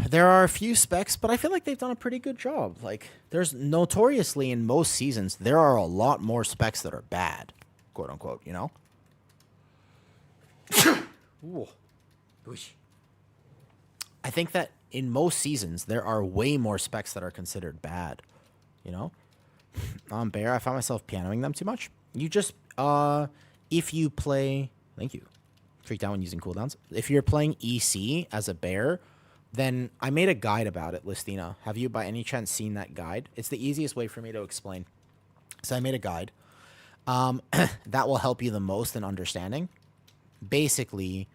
There are a few specs, but I feel like they've done a pretty good job. Like, there's notoriously in most seasons, there are a lot more specs that are bad, quote unquote, you know? Ooh. I think that in most seasons, there are way more specs that are considered bad, you know? Bear, I found myself pianoing them too much. You just, if you play, thank you. Freaked out when using cooldowns. If you're playing EC as a bear, then I made a guide about it, Listina. Have you by any chance seen that guide? It's the easiest way for me to explain. So I made a guide that will help you the most in understanding. Basically,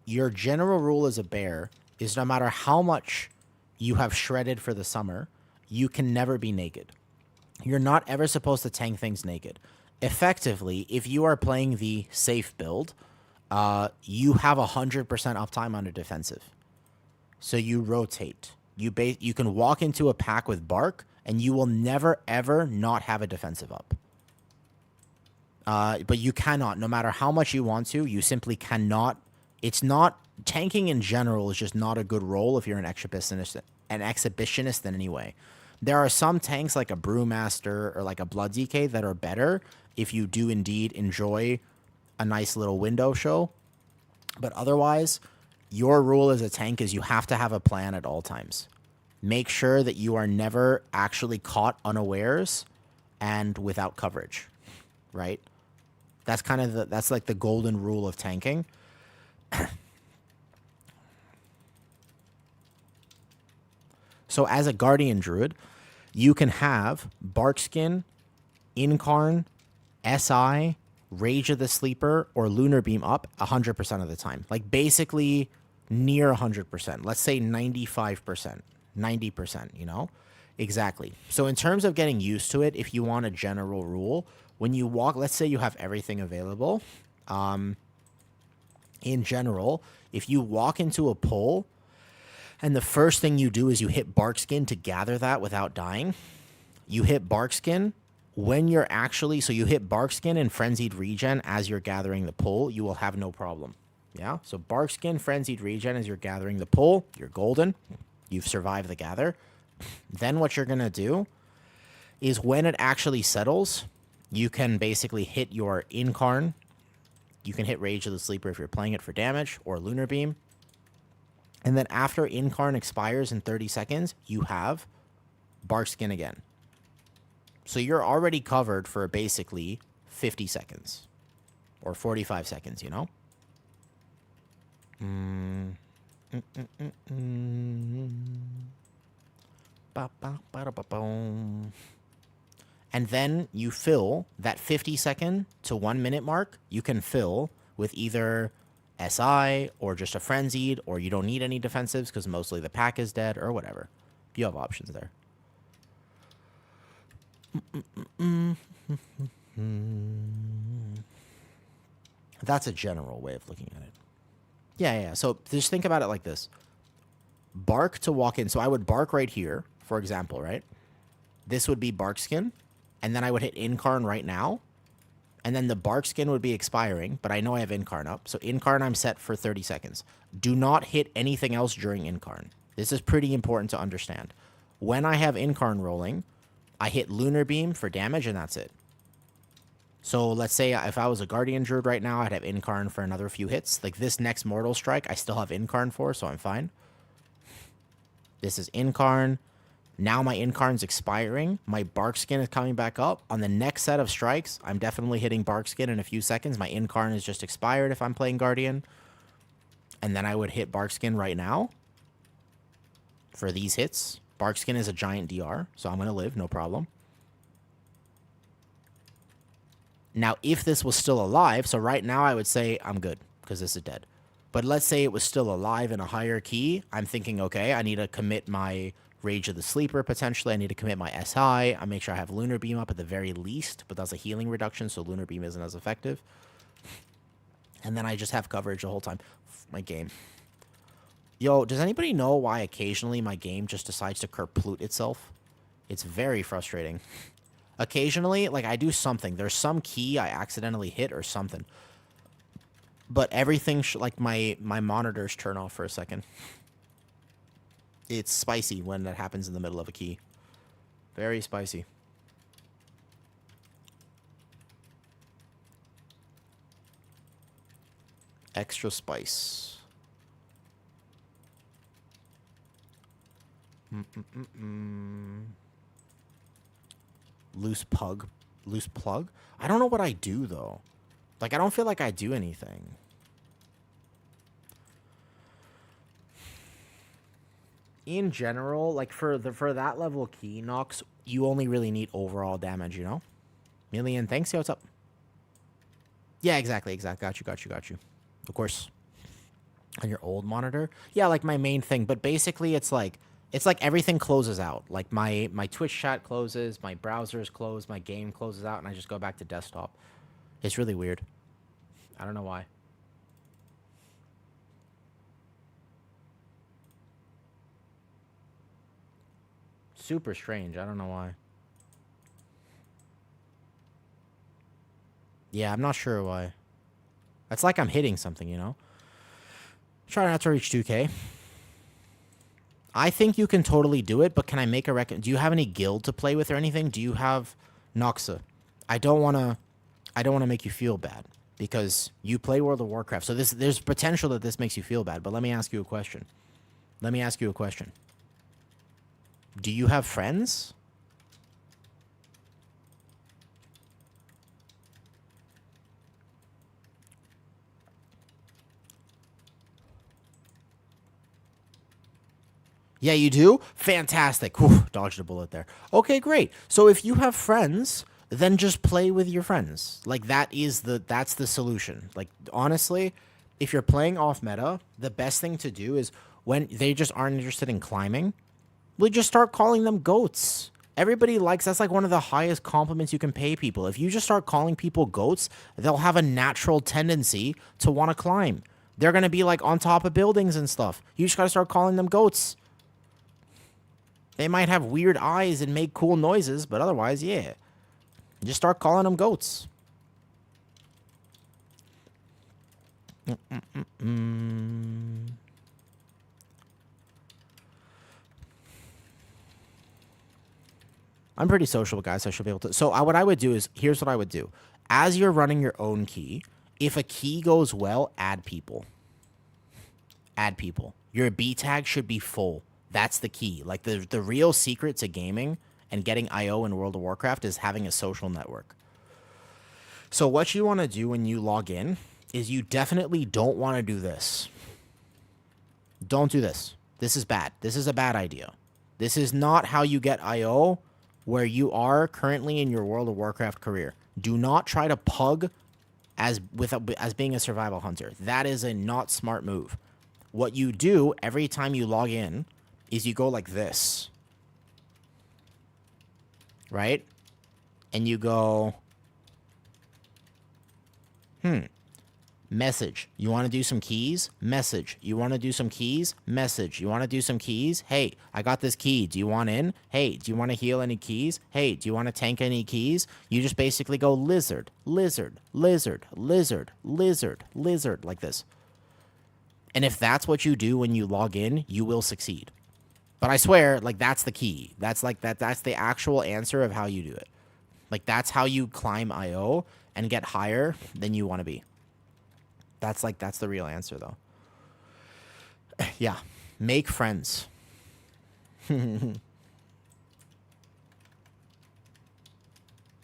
your general rule as a bear is no matter how much you have shredded for the summer, you can never be naked. You're not ever supposed to tank things naked. Effectively, if you are playing the safe build, you have 100% uptime on a defensive. So you rotate. You can walk into a pack with Bark, and you will never, ever not have a defensive up. But you cannot, no matter how much you want to, you simply cannot. It's not, tanking in general is just not a good role if you're an exhibitionist in any way. There are some tanks like a Brewmaster or like a Blood DK that are better if you do indeed enjoy a nice little window show. But otherwise, your rule as a tank is you have to have a plan at all times. Make sure that you are never actually caught unawares and without coverage, right? That's kind of that's like the golden rule of tanking. So as a Guardian Druid, you can have Barkskin, Incarn, SI, Rage of the Sleeper, or Lunar Beam up 100% of the time. Like, basically near 100%. Let's say 95%, 90%, you know? Exactly. So in terms of getting used to it, if you want a general rule, when you walk, let's say you have everything available. In general, if you walk into a pull, and the first thing you do is you hit Barkskin to gather that without dying, you hit Barkskin when you're actually, so you hit Barkskin and Frenzied Regen as you're gathering the pull, you will have no problem. Yeah? So Barkskin, Frenzied Regen as you're gathering the pull, you're golden. You've survived the gather. Then what you're going to do is when it actually settles, you can basically hit your Incarn. You can hit Rage of the Sleeper if you're playing it for damage, or Lunar Beam. And then after Incarn expires in 30 seconds, you have Barkskin again. So you're already covered for basically 50 seconds. Or 45 seconds, you know? And then you fill that 50-second to 1 minute mark, you can fill with either SI or just a Frenzied, or you don't need any defensives because mostly the pack is dead, or whatever. You have options there. That's a general way of looking at it. Yeah. So just think about it like this. Bark to walk in. So I would bark right here, for example, right? This would be Barkskin. And then I would hit Incarn right now. And then the Barkskin would be expiring, but I know I have Incarn up. So Incarn, I'm set for 30 seconds. Do not hit anything else during Incarn. This is pretty important to understand. When I have Incarn rolling, I hit Lunar Beam for damage, and that's it. So let's say if I was a Guardian Druid right now, I'd have Incarn for another few hits. Like this next Mortal Strike, I still have Incarn for, so I'm fine. This is Incarn. Now my Incarn's expiring. My Bark Skin is coming back up. On the next set of strikes, I'm definitely hitting Bark Skin in a few seconds. My Incarn is just expired if I'm playing Guardian. And then I would hit Bark Skin right now for these hits. Bark Skin is a giant DR, so I'm going to live, no problem. Now, if this was still alive, so right now I would say I'm good because this is dead. But let's say it was still alive in a higher key. I'm thinking, okay, I need to commit my Rage of the Sleeper potentially. I need to commit my SI. I make sure I have Lunar Beam up at the very least, but that's a healing reduction, so Lunar Beam isn't as effective. And then I just have coverage the whole time. My game. Yo, does anybody know why occasionally my game just decides to kerplute itself? It's very frustrating. Occasionally, like, I do something. There's some key I accidentally hit or something. But everything, like, my monitors turn off for a second. It's spicy when that happens in the middle of a key. Very spicy. Extra spice. Loose plug. Loose plug? I don't know what I do, though. Like, I don't feel like I do anything. In general, like, for that level key knocks, you only really need overall damage, you know? Million, thanks. Yo, what's up? Yeah, exactly. Got you. Of course. On your old monitor? Yeah, like my main thing. But basically, it's like everything closes out. Like my Twitch chat closes, my browser is closed, my game closes out, and I just go back to desktop. It's really weird. I don't know why. Super strange. I don't know why. Yeah, I'm not sure why. It's like I'm hitting something, you know? Try not to reach 2K. I think you can totally do it, but can I make a do you have any guild to play with or anything? Do you have Noxa? I don't want to make you feel bad because you play World of Warcraft. So there's potential that this makes you feel bad, but let me ask you a question. Do you have friends? Yeah, you do? Fantastic. Whew, dodged a bullet there. Okay, great. So if you have friends, then just play with your friends. Like that's the solution. Like honestly, if you're playing off meta, the best thing to do is when they just aren't interested in climbing, we just start calling them goats. Everybody likes that's like one of the highest compliments you can pay people. If you just start calling people goats, they'll have a natural tendency to want to climb. They're going to be like on top of buildings and stuff. You just got to start calling them goats. They might have weird eyes and make cool noises, but otherwise, yeah. Just start calling them goats. I'm pretty social, guys. So I should be able to. So what I would do is, here's what I would do. As you're running your own key, if a key goes well, add people. Add people. Your B tag should be full. That's the key. Like the real secret to gaming and getting IO in World of Warcraft is having a social network. So what you want to do when you log in is you definitely don't want to do this. Don't do this. This is bad. This is a bad idea. This is not how you get IO where you are currently in your World of Warcraft career. Do not try to pug as being a survival hunter. That is a not smart move. What you do every time you log in is you go like this, right? And you go, message. You want to do some keys? Message. You want to do some keys? Message. You want to do some keys? Hey, I got this key. Do you want in? Hey, do you want to heal any keys? Hey, do you want to tank any keys? You just basically go lizard, lizard, lizard, lizard, lizard, lizard, like this. And if that's what you do when you log in, you will succeed. But I swear, like, that's the key. That's like that's the actual answer of how you do it. Like, that's how you climb IO and get higher than you want to be. That's the real answer, though. Yeah. Make friends.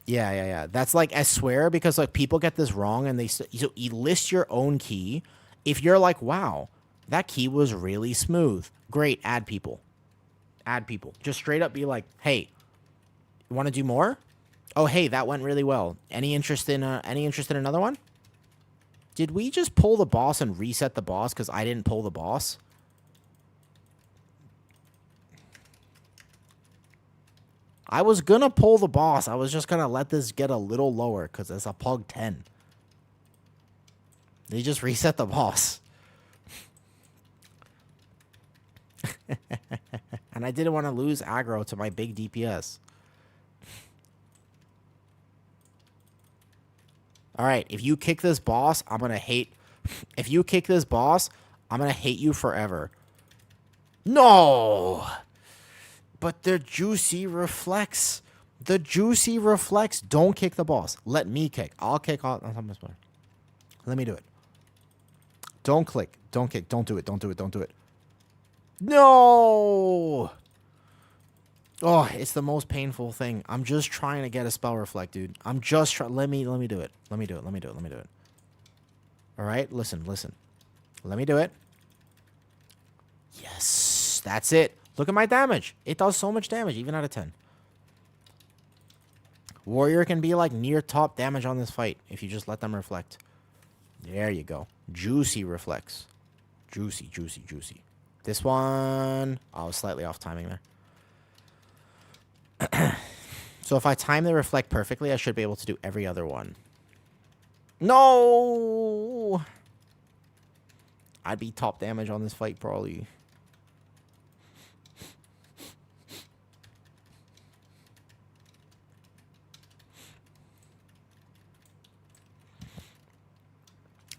Yeah. That's like, I swear, because like people get this wrong and so you list your own key. If you're like, wow, that key was really smooth. Great, add people. Add people. Just straight up be like, hey, you want to do more? Oh, hey, that went really well. Any interest in another one? Did we just pull the boss and reset the boss because I didn't pull the boss? I was gonna pull the boss. I was just gonna let this get a little lower because it's a Pug 10. They just reset the boss. And I didn't want to lose aggro to my big DPS. Alright, if you kick this boss, I'm gonna hate... If you kick this boss, I'm gonna hate you forever. No! But the juicy reflex. The juicy reflex. Don't kick the boss. Let me kick. I'll kick off. Let me do it. Don't click. Don't kick. Don't do it. Don't do it. Don't do it. No! Oh, it's the most painful thing. I'm just trying to get a spell reflect, dude. I'm just trying. Let me do it. Let me do it. Let me do it. Let me do it. All right, listen. Let me do it. Yes, that's it. Look at my damage. It does so much damage, even out of 10. Warrior can be like near top damage on this fight if you just let them reflect. There you go. Juicy reflex. Juicy. This one, I was slightly off timing there. So if I time the reflect perfectly, I should be able to do every other one. No! I'd be top damage on this fight, probably.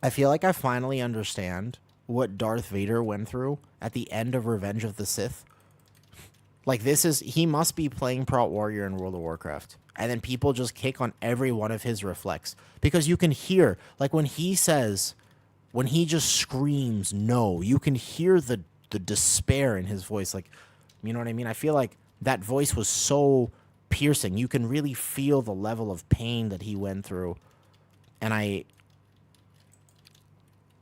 I feel like I finally understand what Darth Vader went through at the end of Revenge of the Sith. Like, he must be playing Prot Warrior in World of Warcraft. And then people just kick on every one of his reflex. Because you can hear, like, when he just screams no, you can hear the despair in his voice. Like, you know what I mean? I feel like that voice was so piercing. You can really feel the level of pain that he went through. And I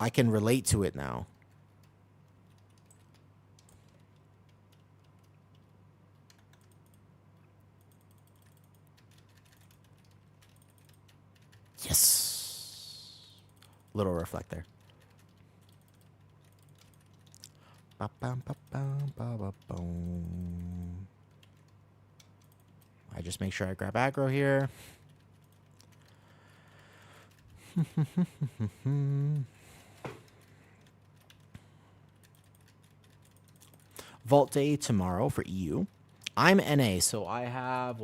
can relate to it now. Yes. Little reflect there. I just make sure I grab aggro here. Vault day tomorrow for EU. I'm NA, so I have,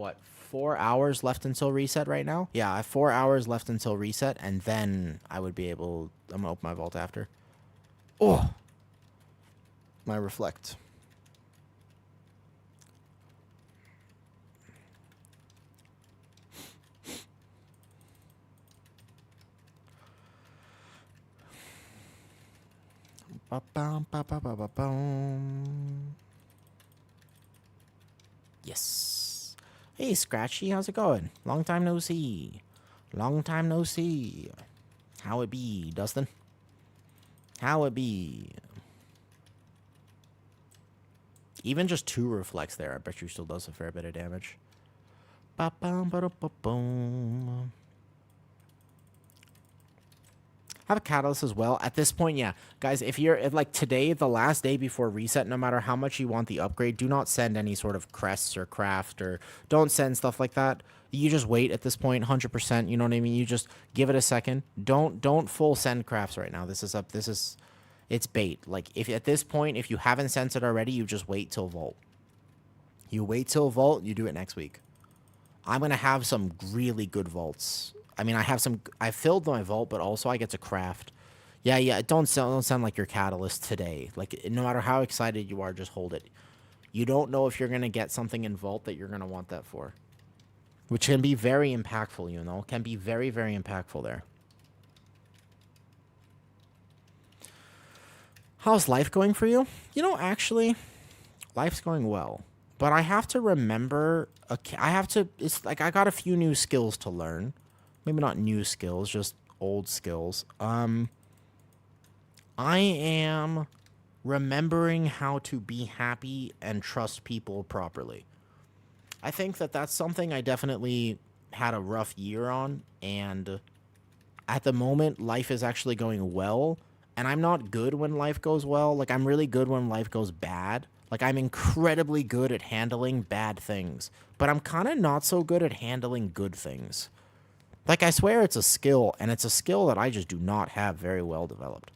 4 hours left until reset right now? Yeah, I have 4 hours left until reset, and then I would be able... I'm going to open my vault after. Oh! My reflect. Yes. Hey, Scratchy, how's it going? Long time no see. Long time no see. How it be, Dustin? How it be? Even just 2 reflects there, I bet you still does a fair bit of damage. Ba-bum-ba-da-ba-boom. Have a catalyst as well. At this point, yeah. Guys, if like today, the last day before reset, no matter how much you want the upgrade, do not send any sort of crests or craft, or don't send stuff like that. You just wait at this point, 100%, you know what I mean? You just give it a second. Don't full send crafts right now. It's bait. Like, if at this point, if you haven't sent it already, you just wait till Vault. You wait till Vault, you do it next week. I'm going to have some really good vaults. I mean, I filled my vault, but also I get to craft. Yeah, don't sound like your catalyst today. Like, no matter how excited you are, just hold it. You don't know if you're going to get something in vault that you're going to want that for. Which can be very impactful, you know? Can be very, very impactful there. How's life going for you? You know, actually, Life's going well. But I have to remember, it's like I got a few new skills to learn. Maybe not new skills, just old skills. I am remembering how to be happy and trust people properly. I think that that's something I definitely had a rough year on, and at the moment, life is actually going well, and I'm not good when life goes well. Like, I'm really good when life goes bad. Like, I'm incredibly good at handling bad things, but I'm kind of not so good at handling good things. Like, I swear it's a skill, and it's a skill that I just do not have very well developed.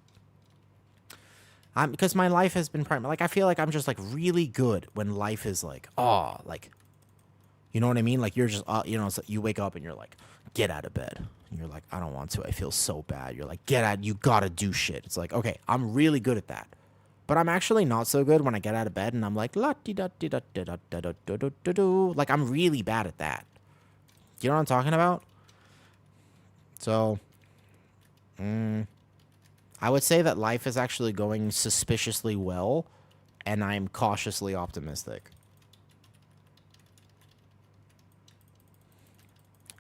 Because my life has been like, I feel like I'm just like really good when life is like, oh, like, you know what I mean? Like, you're just, so you wake up and you're like, get out of bed. And you're like, I don't want to. I feel so bad. You're like, get out. You gotta do shit. It's like, okay, I'm really good at that. But I'm actually not so good when I get out of bed and I'm like, la di da di da da da da da da da da da. Like, I'm really bad at that. You know what I'm talking about? So, I would say that life is actually going suspiciously well, and I'm cautiously optimistic.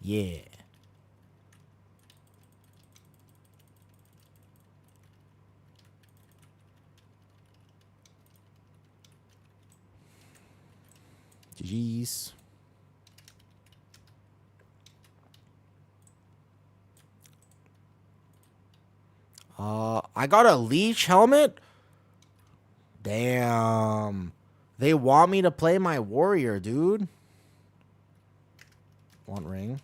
Yeah. Jeez. I got a leech helmet? Damn. They want me to play my warrior, dude. Want ring?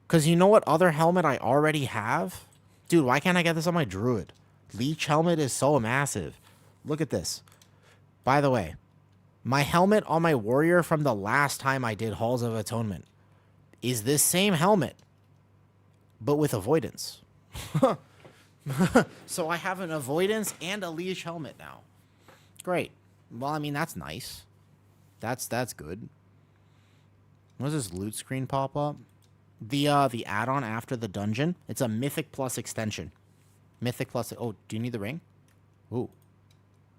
Because you know what other helmet I already have? Dude, why can't I get this on my druid? Leech helmet is so massive. Look at this. By the way, my helmet on my warrior from the last time I did Halls of Atonement is this same helmet, but with avoidance. So I have an avoidance and a leash helmet now. Great. Well, I mean, that's nice. That's good. What does this loot screen pop up? The add-on after the dungeon. It's a Mythic Plus extension. Mythic Plus. Oh, do you need the ring? Ooh,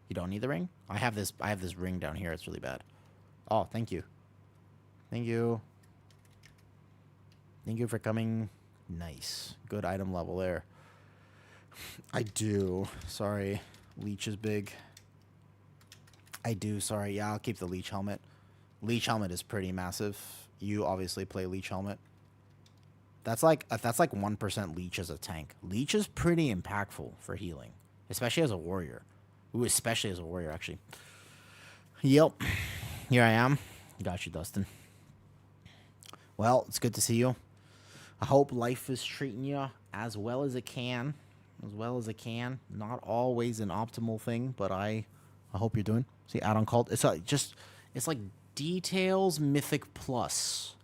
you don't need the ring. I have this. I have this ring down here. It's really bad. Oh, thank you. Thank you. Thank you for coming. Nice. Good item level there. I do. Sorry. Leech is big. I do. Sorry. Yeah, I'll keep the leech helmet. Leech helmet is pretty massive. You obviously play leech helmet. That's like 1% leech as a tank. Leech is pretty impactful for healing, especially as a warrior. Ooh, especially as a warrior, actually. Yep. Here I am. Got you, Dustin. Well, it's good to see you. I hope life is treating you as well as it can. As well as it can. Not always an optimal thing, but I hope you're doing. See, add-on called. It's like Details Mythic Plus.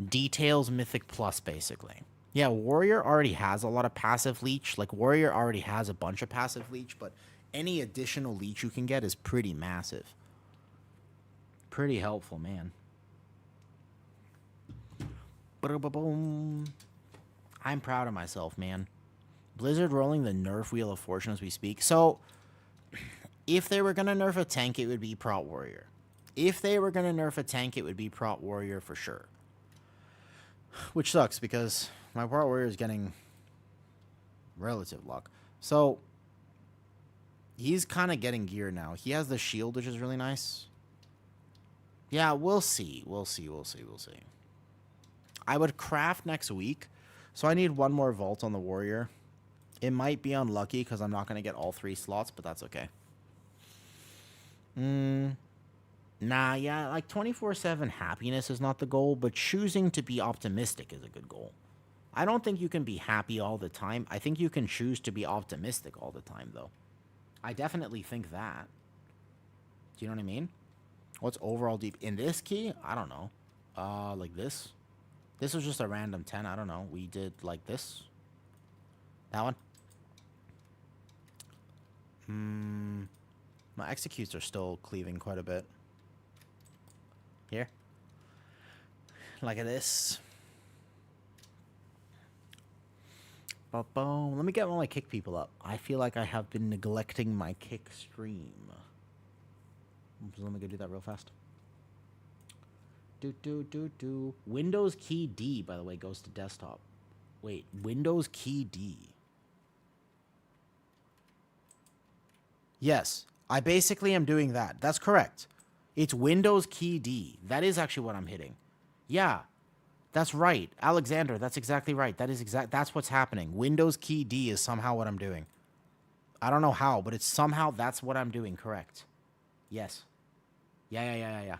Details Mythic Plus, basically. Yeah, Warrior already has a lot of passive leech. Like, Warrior already has a bunch of passive leech, but any additional leech you can get is pretty massive. Pretty helpful, man. Ba-da-ba-boom. I'm proud of myself, man. Blizzard rolling the nerf wheel of fortune as we speak. So, if they were going to nerf a tank, it would be Prot Warrior. If they were going to nerf a tank, it would be Prot Warrior for sure. Which sucks, because my Prot Warrior is getting relative luck. So, he's kind of getting gear now. He has the shield, which is really nice. Yeah, we'll see. We'll see. I would craft next week, so I need one more vault on the Warrior. It might be unlucky because I'm not going to get all 3 slots, but that's okay. Nah, yeah, like 24/7 happiness is not the goal, but choosing to be optimistic is a good goal. I don't think you can be happy all the time. I think you can choose to be optimistic all the time, though. I definitely think that. Do you know what I mean? What's overall deep? In this key? I don't know. Like this? This was just a random 10. I don't know. We did like this. That one? My executes are still cleaving quite a bit. Here. Like this. Boom. Let me get all my kick people up. I feel like I have been neglecting my kick stream. So let me go do that real fast. Windows key D, by the way, goes to desktop. Wait, Windows key D. Yes, I basically am doing that. That's correct. It's Windows key D. That is actually what I'm hitting. Yeah, that's right. Alexander, that's exactly right. That's what's happening. Windows key D is somehow what I'm doing. I don't know how, but it's somehow that's what I'm doing, correct. Yes. Yeah.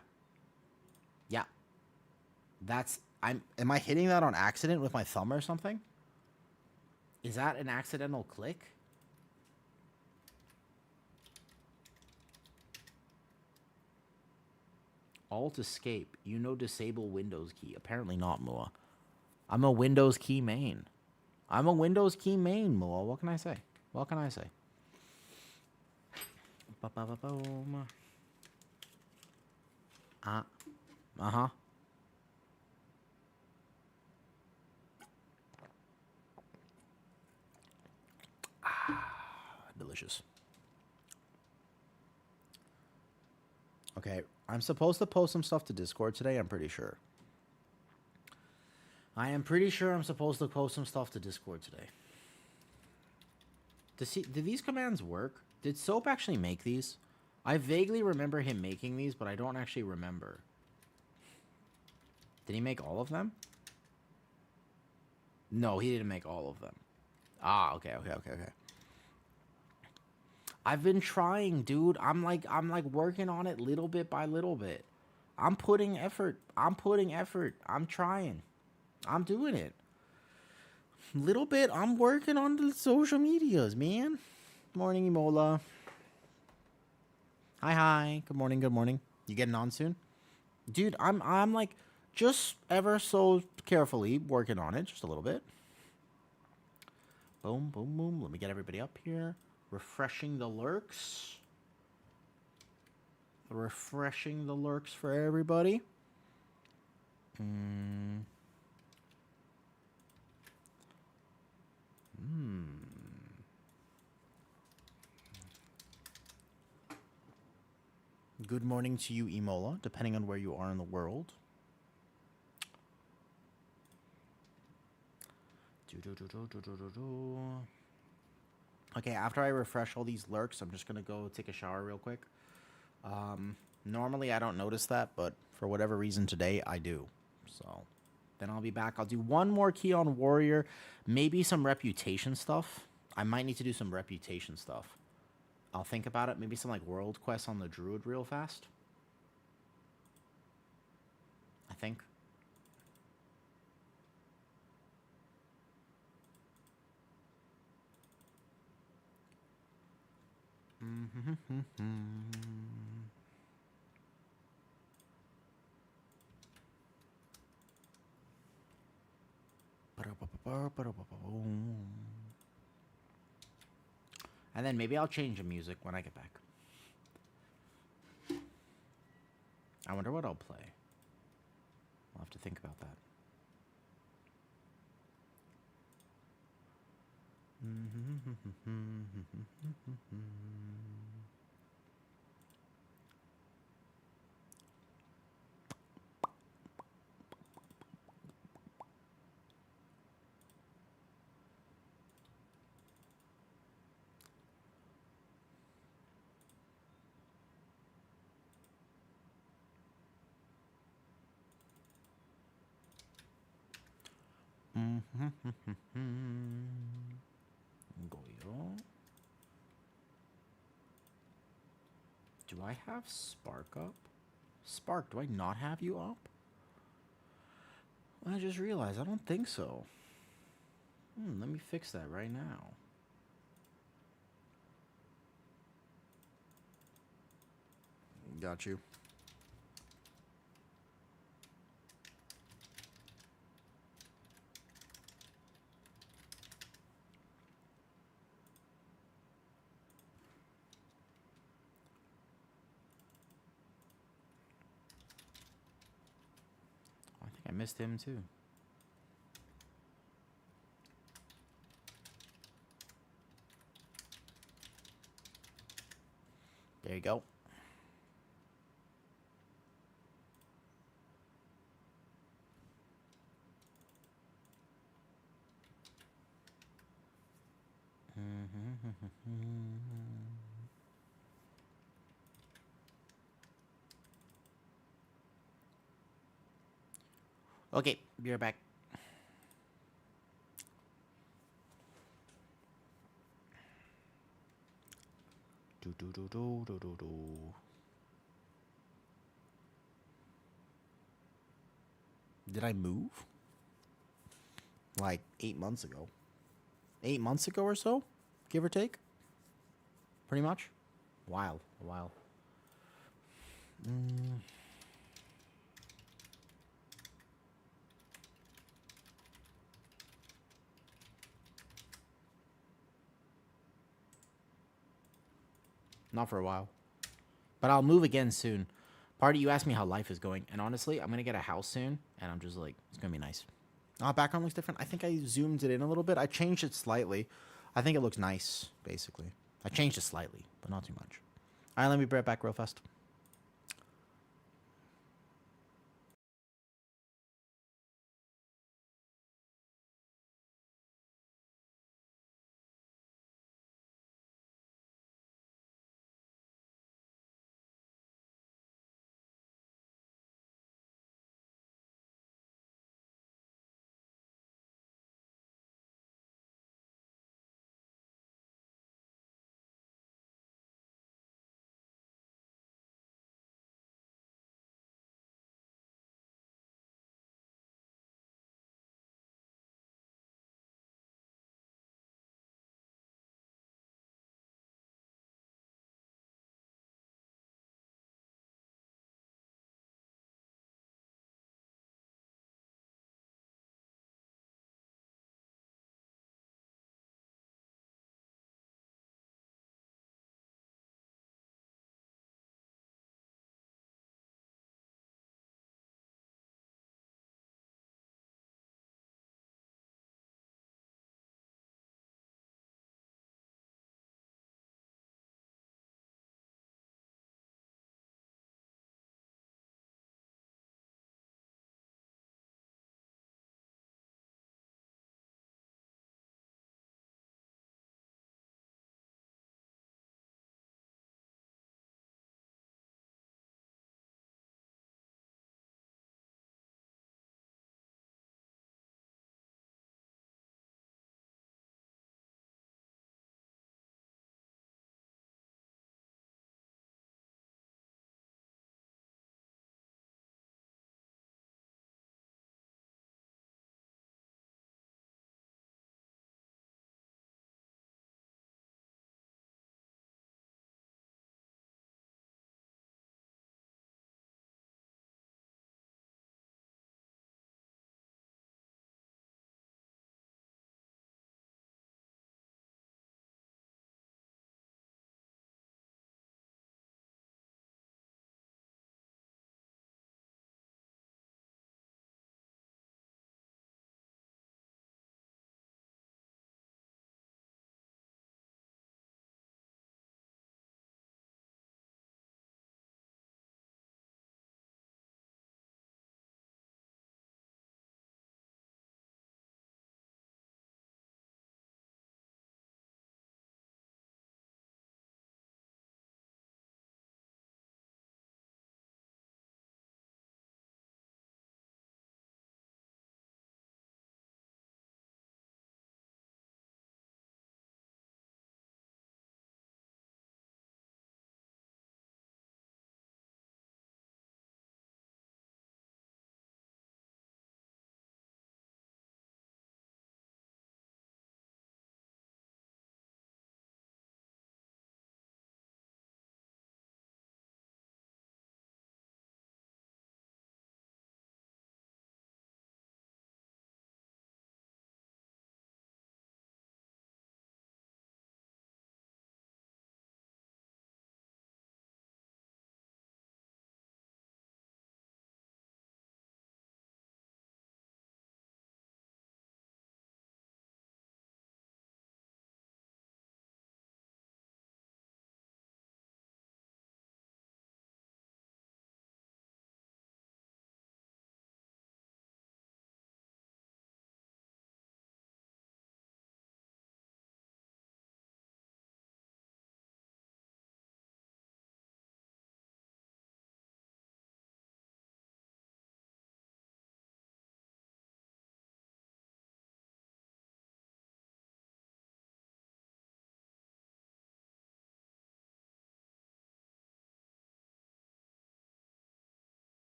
Yeah. Am I hitting that on accident with my thumb or something? Is that an accidental click? Alt escape. Disable Windows key. Apparently not, Mua. I'm a Windows key main. Mua. What can I say? Ba-ba-ba-boom. Uh-huh. Delicious. Okay, I'm supposed to post some stuff to Discord today, I'm pretty sure. I'm supposed to post some stuff to Discord today. Did these commands work? Did Soap actually make these? I vaguely remember him making these, but I don't actually remember. Did he make all of them? No, he didn't make all of them. Ah, okay. I've been trying, dude. I'm like working on it little bit by little bit. I'm putting effort. I'm trying. I'm doing it. Little bit. I'm working on the social medias, man. Morning, Emola. Hi. Good morning. You getting on soon? Dude, I'm like just ever so carefully working on it, just a little bit. Boom. Let me get everybody up here. Refreshing the lurks. For everybody. Good morning to you, Emola, depending on where you are in the world. Okay, after I refresh all these lurks, I'm just going to go take a shower real quick. Normally, I don't notice that, but for whatever reason today, I do. So then I'll be back. I'll do one more key on Warrior, maybe some reputation stuff. I might need to do some reputation stuff. I'll think about it. Maybe some like world quests on the Druid real fast. I think. And then maybe I'll change the music when I get back. I wonder what I'll play. I'll have to think about that. Goyo. Do I have Spark up? Spark, do I not have you up? I just realized I don't think so. Let me fix that right now. Got you. I think I missed him too. There you go. Okay, be right back. Do do do do do do do. Did I move? Like 8 months ago. 8 months ago or so, give or take. Pretty much. Wild, wild. Not for a while, but I'll move again soon. Party, you asked me how life is going, and honestly, I'm gonna get a house soon, and I'm just like, it's gonna be nice. Background looks different. I think I zoomed it in a little bit. I changed it slightly. I think it looks nice, basically. I changed it slightly, but not too much. All right, let me bring it back real fast.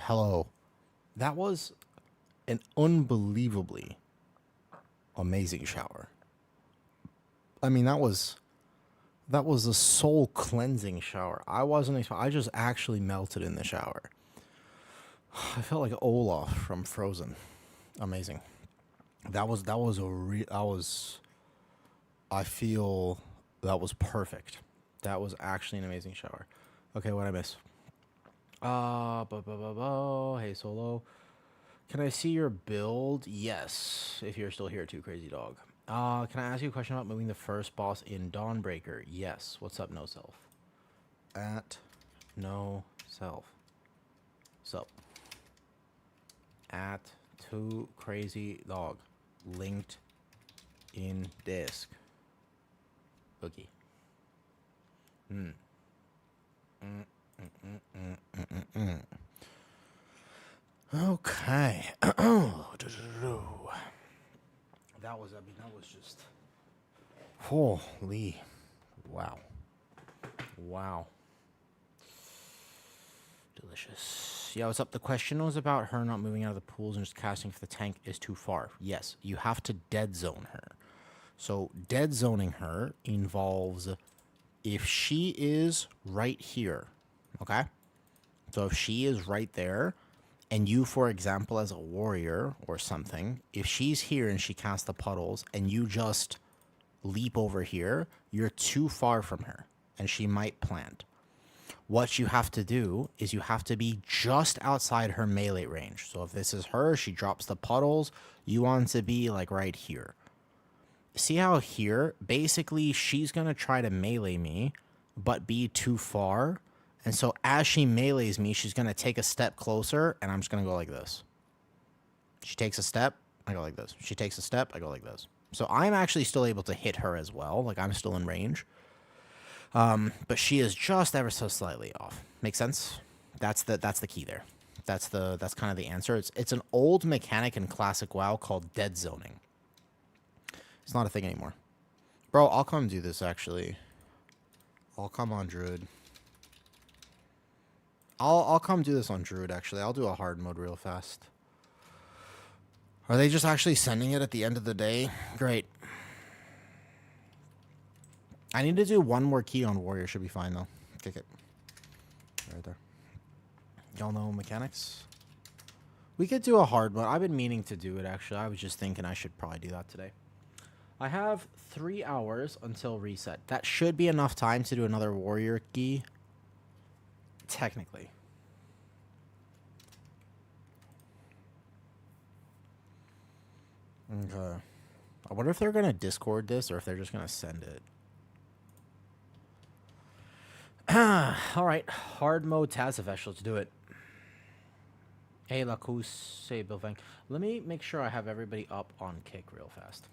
Hello. That was an unbelievably amazing shower. I mean, that was a soul cleansing shower. I just actually melted in the shower. I felt like Olaf from Frozen. Amazing. I feel that was perfect. That was actually an amazing shower. Okay, what I miss? Hey Solo. Can I see your build? Yes, if you're still here too, crazy dog. Can I ask you a question about moving the first boss in Dawnbreaker? Yes. What's up, no self? At no self. So at two crazy dog. Linked in disk. Okay. Okay. That was just holy wow. Wow. Delicious. Yeah, what's up? The question was about her not moving out of the pools and just casting if the tank is too far. Yes, you have to dead zone her. So dead zoning her involves if she is right here, okay? So if she is right there, and you, for example, as a warrior or something, if she's here and she casts the puddles and you just leap over here, you're too far from her and she might plant. What you have to do is you have to be just outside her melee range. So if this is her, she drops the puddles, you want to be like right here. See how here, basically she's going to try to melee me, but be too far. And so as she melees me, she's going to take a step closer, and I'm just going to go like this. She takes a step, I go like this. She takes a step, I go like this. So I'm actually still able to hit her as well. Like, I'm still in range. But she is just ever so slightly off. Make sense? That's the key there. That's kind of the answer. It's an old mechanic in classic WoW called dead zoning. It's not a thing anymore. Bro, I'll come do this, actually. I'll come on Druid. I'll come do this on Druid, actually. I'll do a hard mode real fast. Are they just actually sending it at the end of the day? Great. I need to do one more key on Warrior. Should be fine, though. Kick it. Right there. Y'all know mechanics? We could do a hard mode. I've been meaning to do it, actually. I was just thinking I should probably do that today. I have 3 hours until reset. That should be enough time to do another warrior key. Technically. Okay. I wonder if they're going to Discord this or if they're just going to send it. Alright. Hard mode Tazafesh. Let's do it. Hey, Lacus. Say Bilfang. Let me make sure I have everybody up on kick real fast.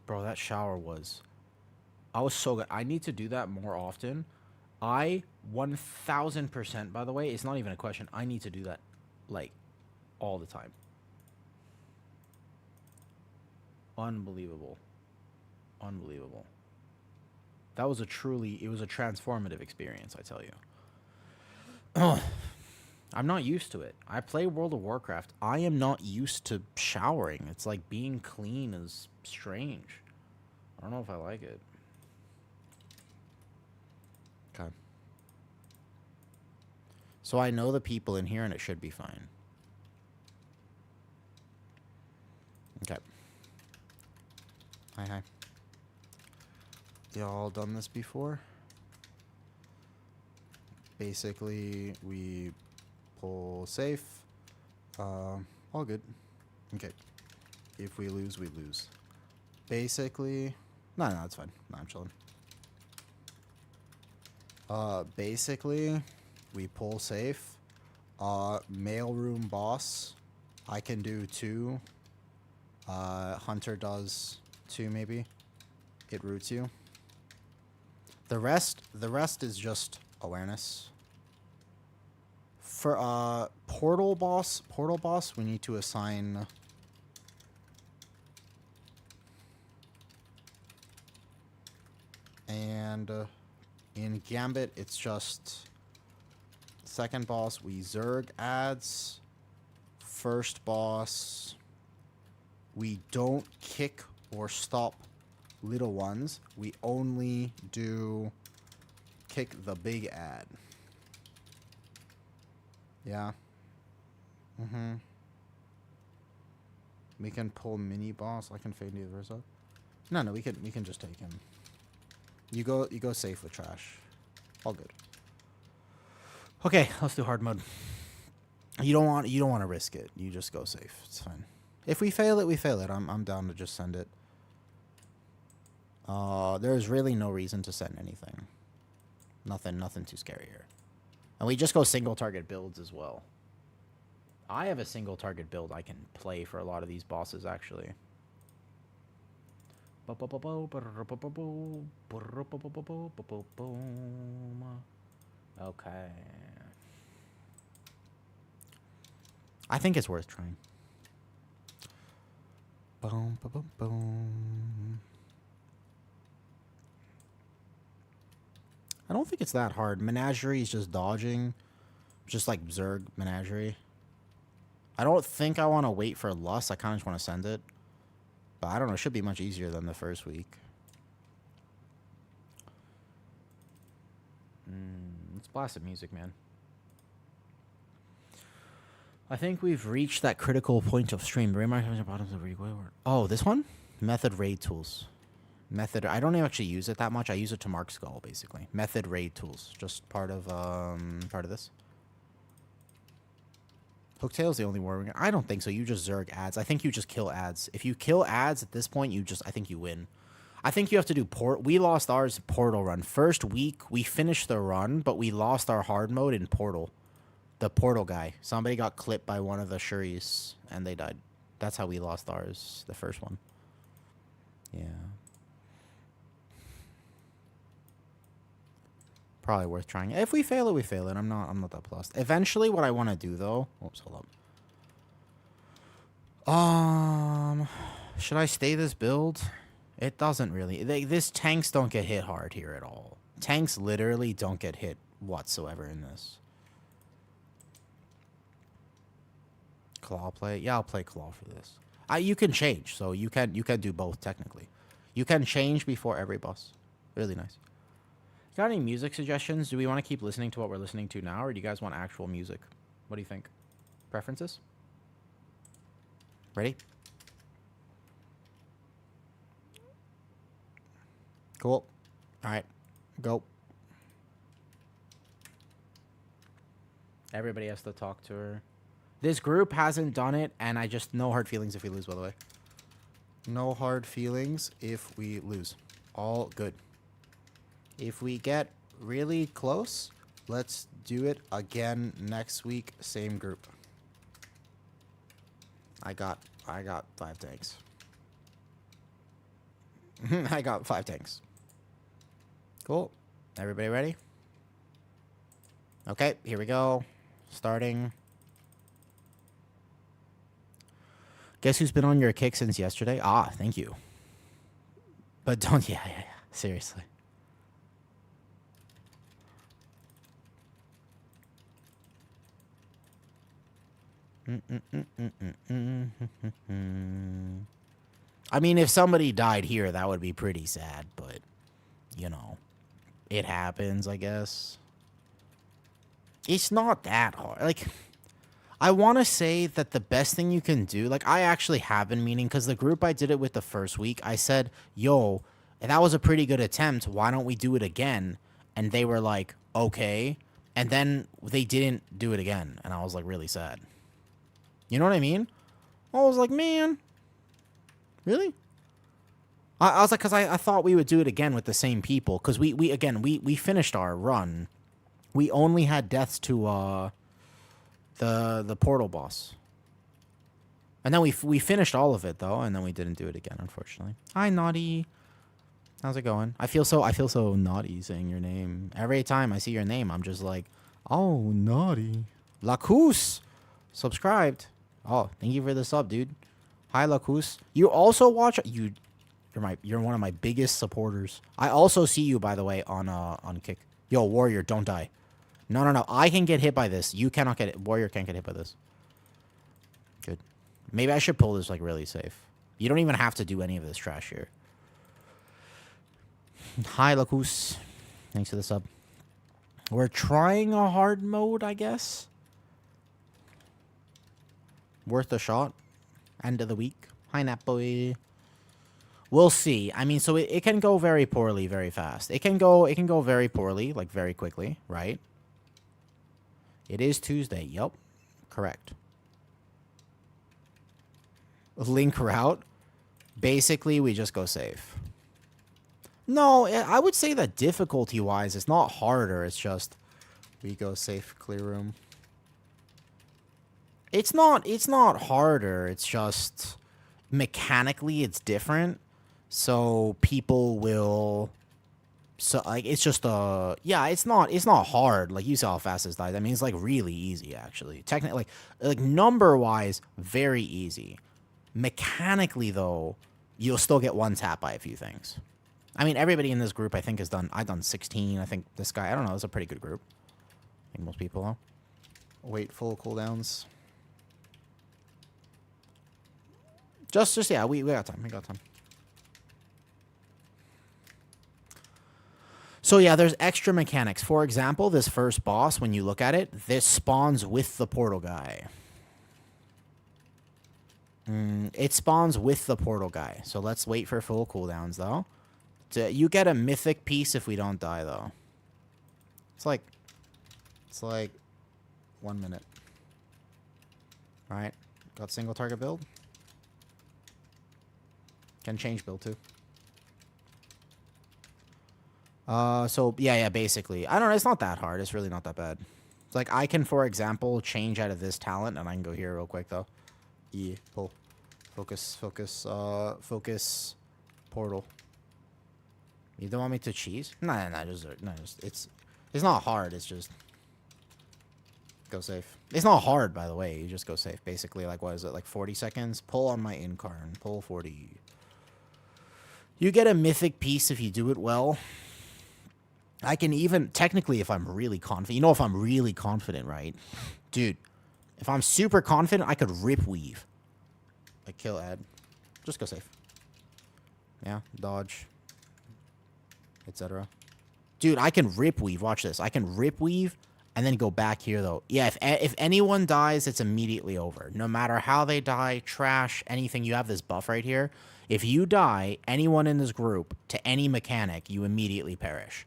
Bro, that shower was... I was so good. I need to do that more often. 1000%, by the way, it's not even a question. I need to do that, like, all the time. Unbelievable. Unbelievable. That was it was a transformative experience, I tell you. I'm not used to it. I play World of Warcraft. I am not used to showering. It's like being clean is strange. I don't know if I like it. Okay. So I know the people in here and it should be fine. Okay. Hi. Y'all done this before? Basically, we pull safe. All good. Okay. If we lose, we lose. Basically... No, it's fine. No, I'm chilling. Basically, we pull safe. Mailroom boss. I can do 2. Hunter does 2, maybe. It roots you. The rest is just awareness. For portal boss, we need to assign and in Gambit it's just Second boss, we Zerg ads. First boss, we don't kick or stop little ones. We only do kick the big ad. Yeah. Mm-hmm. We can pull mini boss. I can fade neither up. No, we can just take him. You go safe with trash. All good. Okay, let's do hard mode. You don't want to risk it. You just go safe. It's fine. If we fail it, we fail it. I'm down to just send it. There's really no reason to send anything. Nothing too scary here. And we just go single target builds as well. I have a single target build I can play for a lot of these bosses actually. Okay. I think it's worth trying. Boom, boom, boom, boom. I don't think it's that hard. Menagerie is just dodging. Just like Zerg Menagerie. I don't think I want to wait for Lust. I kind of just want to send it. But I don't know. It should be much easier than the first week. Let's blast some music, man. I think we've reached that critical point of stream. Oh, this one? Method raid tools. Method. I don't actually use it that much. I use it to mark skull, basically. Method raid tools. Just part of this. Hooktail's the only war. I don't think so. You just Zerg ads. I think you just kill ads. If you kill ads at this point, I think you win. I think you have to do We lost ours portal run. First week, we finished the run, but we lost our hard mode in portal. The portal guy. Somebody got clipped by one of the Shuris, and they died. That's how we lost ours, the first one. Yeah. Probably worth trying. If we fail it, we fail it. I'm not that plussed. Eventually, what I want to do, though... Oops, hold up. Should I stay this build? It doesn't really. Tanks don't get hit hard here at all. Tanks literally don't get hit whatsoever in this. Claw play? Yeah, I'll play Claw for this. You can change, so you can do both, technically. You can change before every boss. Really nice. Got any music suggestions? Do we want to keep listening to what we're listening to now, or do you guys want actual music? What do you think? Preferences? Ready? Cool. All right. Go. Everybody has to talk to her. This group hasn't done it, and I just... No hard feelings if we lose, by the way. No hard feelings if we lose. All good. If we get really close, let's do it again next week. Same group. I got 5 tanks. I got 5 tanks. Cool. Everybody ready? Okay, here we go. Starting. Guess who's been on your kick since yesterday? Ah, thank you. But don't... Yeah. Seriously. I mean, if somebody died here, that would be pretty sad, but, you know, it happens, I guess. It's not that hard. Like, I want to say that the best thing you can do, like, I actually have been meaning, because the group I did it with the first week, I said, yo, that was a pretty good attempt. Why don't we do it again? And they were like, okay. And then they didn't do it again, and I was, like, really sad. You know what I mean? I was like, man, really? I was like, because I thought we would do it again with the same people. Because we finished our run. We only had deaths to the portal boss. And then we finished all of it, though, and then we didn't do it again, unfortunately. Hi, Naughty. How's it going? I feel so naughty saying your name. Every time I see your name, I'm just like, oh, Naughty. Lacus subscribed. Oh, thank you for the sub, dude. Hi, Lacus. You also watch... You're one of my biggest supporters. I also see you, by the way, on Kick. Yo, Warrior, don't die. No, no, no. I can get hit by this. You cannot get it. Warrior can't get hit by this. Good. Maybe I should pull this, like, really safe. You don't even have to do any of this trash here. Hi, Lacus. Thanks for the sub. We're trying a hard mode, I guess. Worth a shot. End of the week. Hi, Nap Boy. We'll see. I mean, so it can go very poorly very fast. It can go very poorly, like, very quickly, right? It is Tuesday. Yup. Correct. Link route. Basically, we just go safe. No, I would say that difficulty-wise, it's not harder. It's just we go safe, clear room. It's not harder. It's just mechanically it's different. So people will like it's just yeah, it's not hard. Like you saw how fast this dies. I mean, it's like really easy actually. Technically like number-wise very easy. Mechanically though, you'll still get one tap by a few things. I mean, everybody in this group I think has done I've done 16. I think this guy, I don't know, it's a pretty good group. I think most people though. Wait, full cooldowns. Just yeah, we got time. We got time. So yeah, there's extra mechanics. For example, this first boss, when you look at it, this spawns with the portal guy. It spawns with the portal guy. So let's wait for full cooldowns though. You get a mythic piece if we don't die though. It's like 1 minute. All right, got single target build. Can change build too. So yeah, basically. I don't know, it's not that hard. It's really not that bad. It's like I can, for example, change out of this talent and I can go here real quick though. Yeah, pull. Focus, portal. You don't want me to cheese? No, just it's not hard, it's just go safe. It's not hard, by the way. You just go safe. Basically, like, what is it? Like 40 seconds? Pull on my incarn. Pull 40. You get a mythic piece if you do it well. I can even, technically, if I'm really confident, you know, if I'm really confident, right? Dude, if I'm super confident, I could rip weave. Like, kill Ed. Just go safe. Yeah, dodge. Etc. Dude, I can rip weave. Watch this. I can rip weave and then go back here, though. Yeah, if anyone dies, it's immediately over. No matter how they die, trash, anything, you have this buff right here. If you die, anyone in this group, to any mechanic, you immediately perish.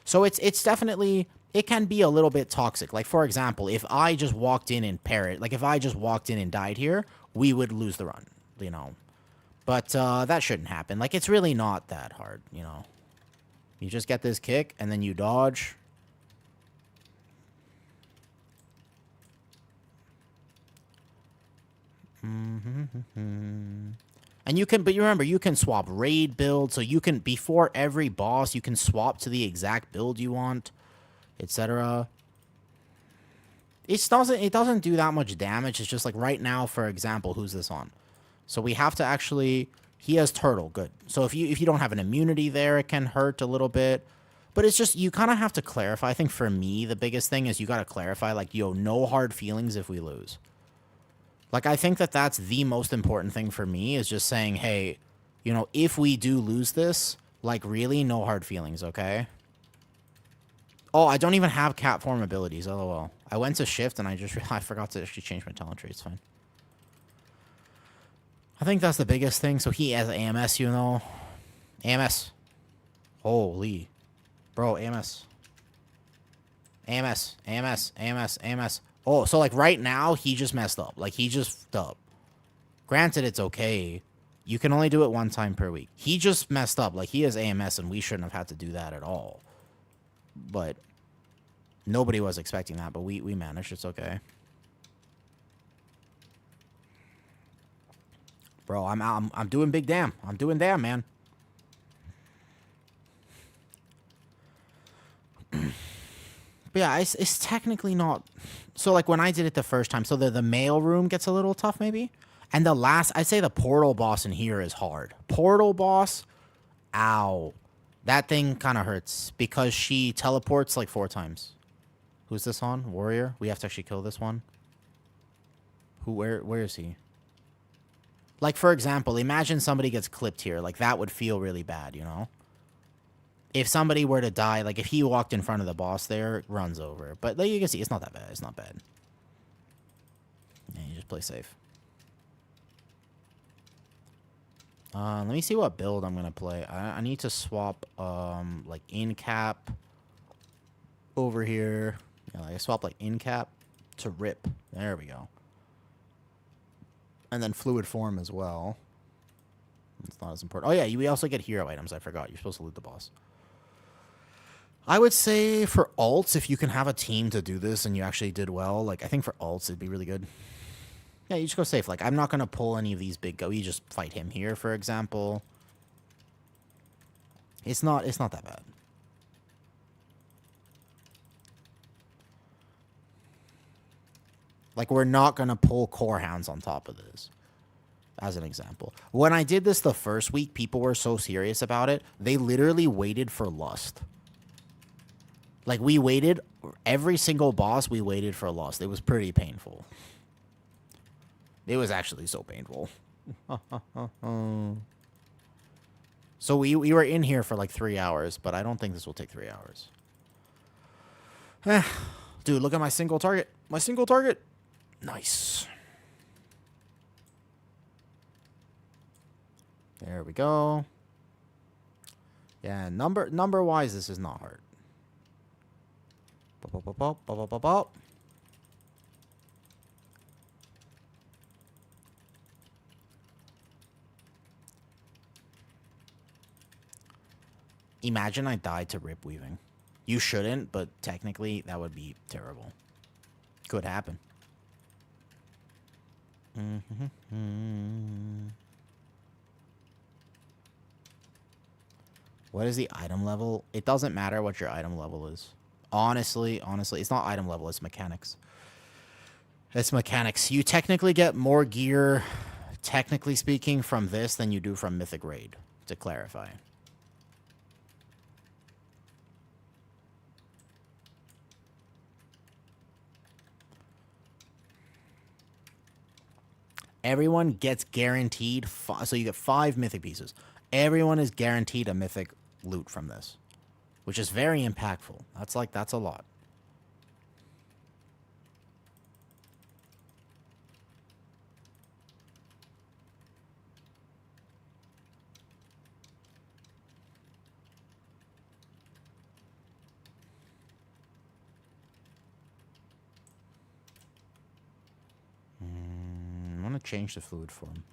So it's definitely, it can be a little bit toxic. Like, for example, if I just walked in and like, if I just walked in and died here, we would lose the run, you know. But that shouldn't happen. Like, it's really not that hard, you know. You just get this kick, and then you dodge. And you can, but you remember, you can swap raid build, so you can, before every boss, you can swap to the exact build you want, etc. It doesn't do that much damage. It's just like right now, for example, who's this on? So we have to actually, he has turtle, good. So if you don't have an immunity there, it can hurt a little bit. But it's just, you kind of have to clarify. I think for me, the biggest thing is you got to clarify, like, yo, no hard feelings if we lose. Like, I think that that's the most important thing for me, is just saying, hey, you know, if we do lose this, like, really, no hard feelings, okay? Oh, I don't even have cat form abilities, lol. I went to shift and I just realized I forgot to actually change my talent tree. It's fine. I think that's the biggest thing. So he has AMS, you know. AMS. Holy. Bro, AMS. AMS. AMS. AMS. AMS. Oh, so like right now, he just messed up. Like, he just fucked up. Granted, it's okay. You can only do it one time per week. He just messed up. Like, he has AMS and we shouldn't have had to do that at all. But nobody was expecting that, but we managed. It's okay. Bro, I'm doing big damn. I'm doing damn, man. But yeah, it's technically not. So like when I did it the first time, so the mail room gets a little tough maybe. And the last, I'd say the portal boss in here is hard. Portal boss, ow. That thing kind of hurts because she teleports like 4 times. Who's this on? Warrior? We have to actually kill this one. Where is he? Like, for example, imagine somebody gets clipped here. Like, that would feel really bad, you know? If somebody were to die, like, if he walked in front of the boss there, it runs over. But, like, you can see, it's not that bad. It's not bad. Yeah, you just play safe. Let me see what build I'm going to play. I need to swap, like, in-cap over here. Yeah, like, I swap, like, in-cap to rip. There we go. And then fluid form as well. It's not as important. Oh, yeah, we also get hero items. I forgot. You're supposed to loot the boss. I would say for alts, if you can have a team to do this and you actually did well, like, I think for alts, it'd be really good. Yeah, you just go safe. Like, I'm not going to pull any of these big go. You just fight him here, for example. It's not that bad. Like, we're not going to pull core hounds on top of this, as an example. When I did this the first week, people were so serious about it. They literally waited for lust. Like, we waited. Every single boss, we waited for lust. It was pretty painful. It was actually so painful. So we were in here for like 3 hours, but I don't think this will take 3 hours. Dude, look at my single target. My single target. Nice. There we go. Yeah, number wise, this is not hard. Bop, bop, bop, bop, bop, bop, bop. Imagine I died to rip weaving. You shouldn't, but technically that would be terrible. Could happen. What is the item level? It doesn't matter what your item level is. Honestly, it's not item level, it's mechanics. It's mechanics. You technically get more gear, technically speaking, from this than you do from Mythic Raid, to clarify. Everyone gets guaranteed, so you get 5 mythic pieces. Everyone is guaranteed a mythic loot from this, which is very impactful. That's a lot. I want to change the fluid form.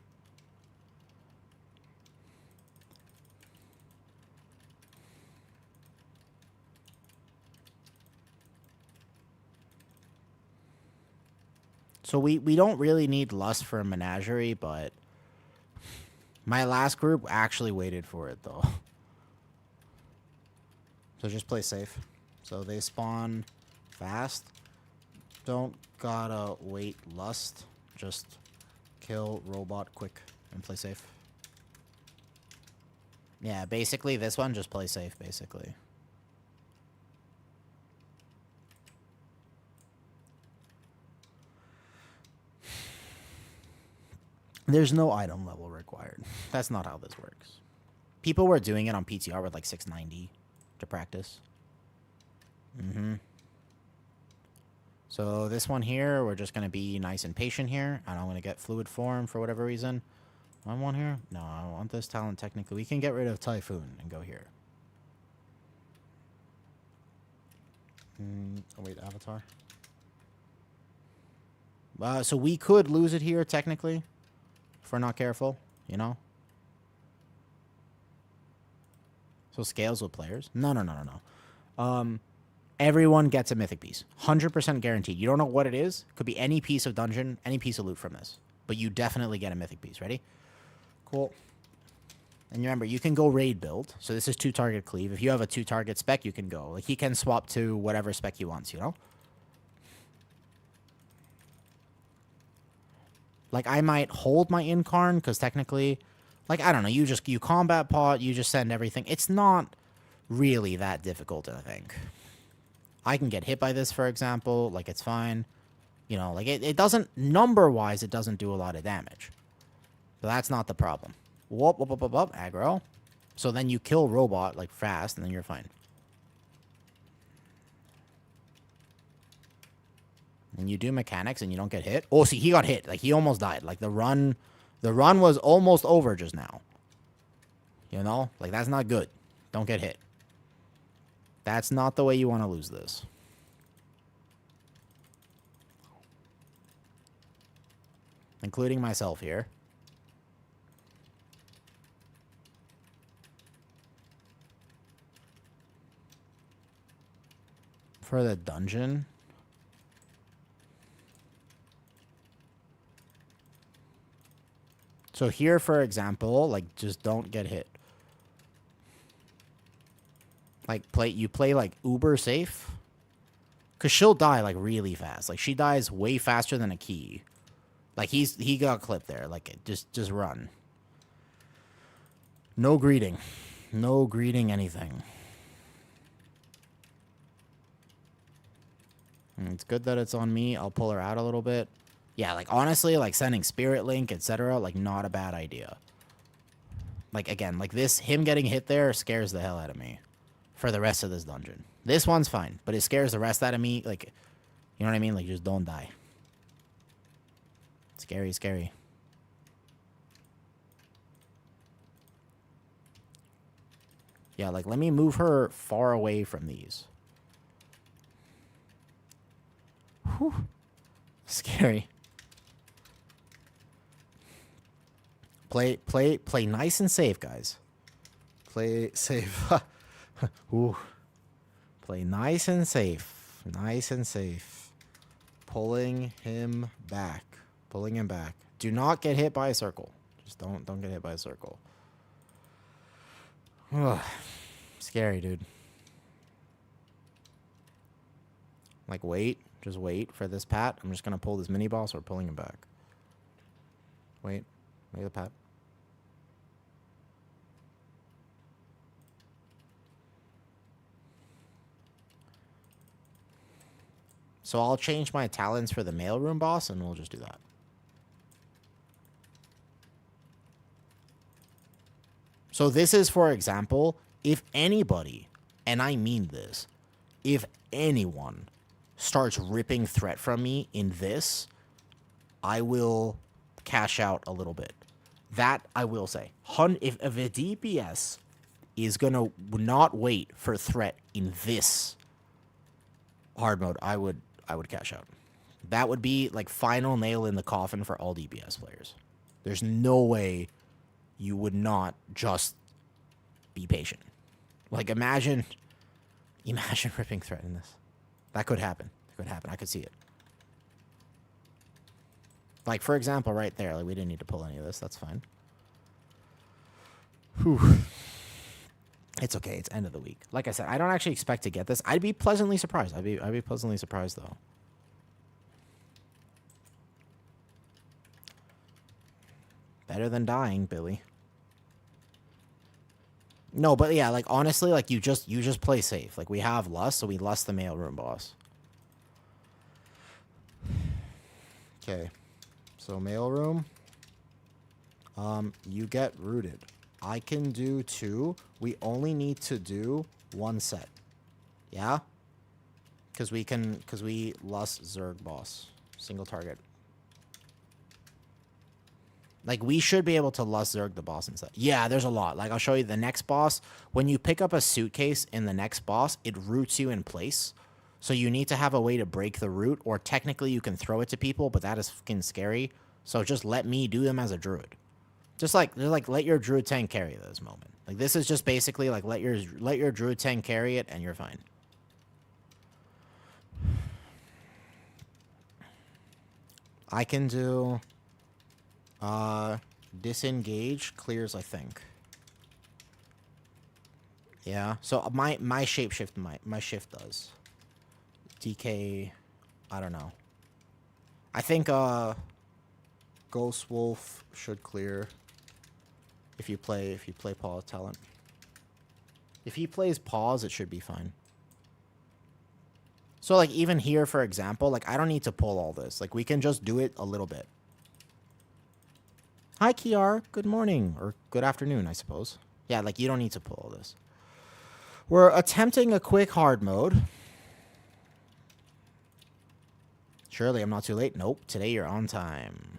So we don't really need lust for a menagerie, but my last group actually waited for it, though. So just play safe. So they spawn fast. Don't gotta wait lust. Just kill robot quick and play safe. Yeah, basically this one, just play safe, basically. There's no item level required. That's not how this works. People were doing it on PTR with like 690 to practice. So this one here, we're just going to be nice and patient here. And I'm going to get fluid form for whatever reason. I want here? No, I want this talent technically. We can get rid of Typhoon and go here. Oh, wait, Avatar. So we could lose it here, technically, if we're not careful, you know? So scales with players? No. Everyone gets a mythic piece. 100% guaranteed. You don't know what it is. Could be any piece of dungeon, any piece of loot from this. But you definitely get a mythic piece. Ready? Cool. And remember, you can go raid build. So this is 2-target cleave. If you have a 2-target spec, you can go. Like, he can swap to whatever spec he wants, you know? Like, I might hold my incarn, because technically, like, I don't know, you combat pot, you just send everything. It's not really that difficult, I think. I can get hit by this, for example. Like, it's fine. You know, like, it doesn't, number-wise, it doesn't do a lot of damage. But that's not the problem. Whoop, whoop, whoop, whoop, whoop, aggro. So then you kill robot, like, fast, and then you're fine. And you do mechanics and you don't get hit. Oh, see, he got hit. Like, he almost died. Like, the run was almost over just now. You know? Like, that's not good. Don't get hit. That's not the way you want to lose this. Including myself here. For the dungeon. So here, for example, like, just don't get hit. Like, you play, like, uber safe. Because she'll die, like, really fast. Like, she dies way faster than a key. Like, he got clipped there. Like, just run. No greeting. No greeting anything. And it's good that it's on me. I'll pull her out a little bit. Yeah, like, honestly, like, sending Spirit Link, etc., like, not a bad idea. Like, again, like, him getting hit there scares the hell out of me for the rest of this dungeon. This one's fine, but it scares the rest out of me. Like, you know what I mean? Like, just don't die. Scary, scary. Yeah, like, let me move her far away from these. Whew. Scary. Play nice and safe, guys. Play safe. Ooh. Play nice and safe. Nice and safe. Pulling him back. Pulling him back. Do not get hit by a circle. Just don't get hit by a circle. Ugh. Scary, dude. Like, wait. Just wait for this pat. I'm just gonna pull this mini boss. We're pulling him back. Wait. Wait the pat. So I'll change my talents for the mailroom boss, and we'll just do that. So this is, for example, if anybody, and I mean this, if anyone starts ripping threat from me in this, I will cash out a little bit. That I will say. If a DPS is going to not wait for threat in this hard mode, I would cash out. That would be like final nail in the coffin for all DPS players. There's no way you would not just be patient. Like, imagine ripping threat in this. That could happen. It could happen. I could see it. Like, for example, right there. Like, we didn't need to pull any of this. That's fine. Whew. It's okay. It's end of the week. Like I said, I don't actually expect to get this. I'd be pleasantly surprised. I'd be pleasantly surprised, though. Better than dying, Billy. No, but yeah, like, honestly, like, you just play safe. Like, we have Lust, so we Lust the mailroom boss. Okay. So, mailroom. You get rooted. I can do 2. We only need to do 1 set. Yeah? Because we Lust Zerg boss. Single target. Like, we should be able to Lust Zerg the boss and stuff. Yeah, there's a lot. Like, I'll show you the next boss. When you pick up a suitcase in the next boss, it roots you in place. So you need to have a way to break the root, or technically you can throw it to people, but that is fucking scary. So just let me do them as a druid. Just like let your druid tank carry this moment. Like, this is just basically like let your druid tank carry it and you're fine. I can do disengage clears, I think. Yeah. So my shapeshift my shift does. DK, I don't know. I think Ghost Wolf should clear if you play pause talent. If he plays pause, it should be fine. So like even here, for example, like I don't need to pull all this. Like we can just do it a little bit. Hi, Kiara. Good morning or good afternoon, I suppose. Yeah, like you don't need to pull all this. We're attempting a quick hard mode. Surely I'm not too late. Nope, today you're on time.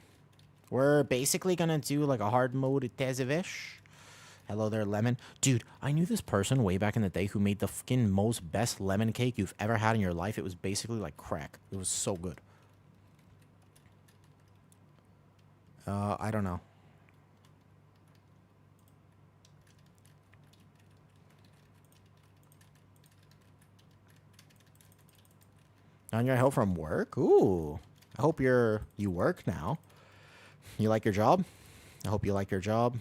We're basically gonna do like a hard mode Tezevish. Hello there, lemon. Dude, I knew this person way back in the day who made the fucking most best lemon cake you've ever had in your life. It was basically like crack. It was so good. I don't know. On your way home from work? Ooh. I hope you work now. You like your job? I hope you like your job.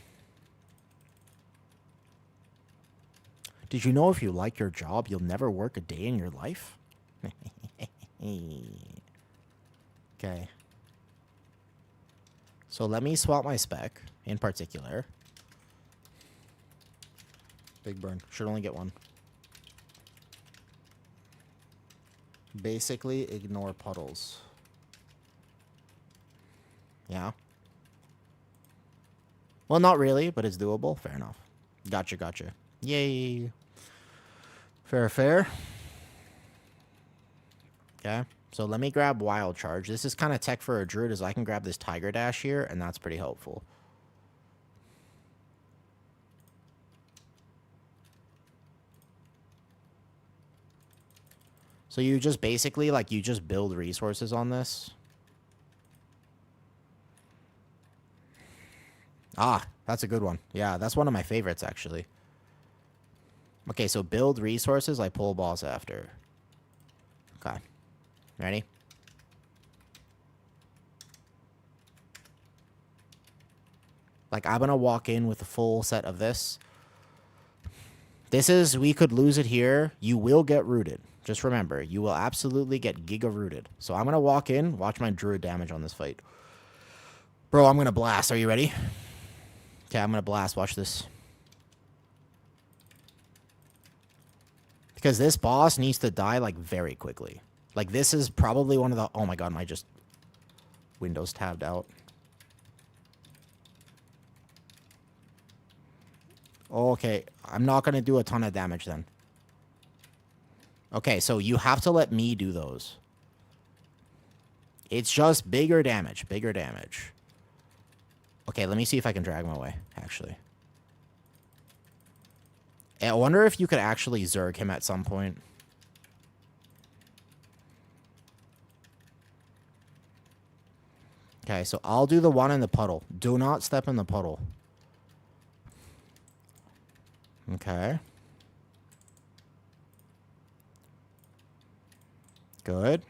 Did you know if you like your job, you'll never work a day in your life? Okay. So let me swap my spec in particular. Big burn. Should only get one. Basically, ignore puddles. Yeah. Well, not really, but it's doable. Fair enough. Gotcha, gotcha. Yay. Fair, fair. Okay. So let me grab Wild Charge. This is kind of tech for a druid, as I can grab this Tiger Dash here, and that's pretty helpful. So you just basically, like, you just build resources on this. Ah, that's a good one. Yeah, that's one of my favorites, actually. Okay, so build resources, I pull boss after. Okay. Ready? Like, I'm gonna walk in with a full set of this. This is, we could lose it here. You will get rooted. Just remember, you will absolutely get giga rooted. So I'm gonna walk in, watch my druid damage on this fight. Bro, I'm gonna blast. Are you ready? Okay, I'm gonna blast. Watch this. Because this boss needs to die, like, very quickly. Like, this is probably one of the... Oh my god, my just... Windows tabbed out. Okay, I'm not gonna do a ton of damage then. Okay, so you have to let me do those. It's just bigger damage, bigger damage. Okay, let me see if I can drag my way, actually. I wonder if you could actually Zerg him at some point. Okay, so I'll do the one in the puddle. Do not step in the puddle. Okay. Good.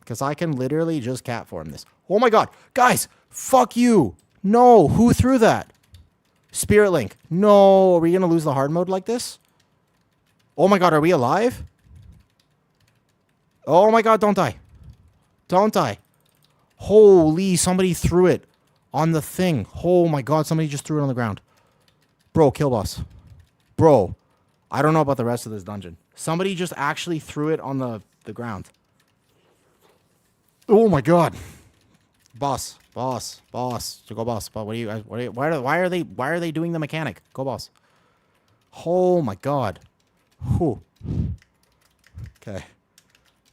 Because I can literally just cat form this. Oh my god. Guys, fuck you. No, who threw that? Spirit Link. No, are we going to lose the hard mode like this? Oh my god, are we alive? Oh my god, don't die. Don't die. Holy, somebody threw it on the thing. Oh my god, somebody just threw it on the ground. Bro, kill boss. Bro, I don't know about the rest of this dungeon. Somebody just actually threw it on the ground. Oh my god. Boss, boss, boss. So go boss. But what are you guys? Why are they doing the mechanic? Go boss. Oh my god. Whew. Okay.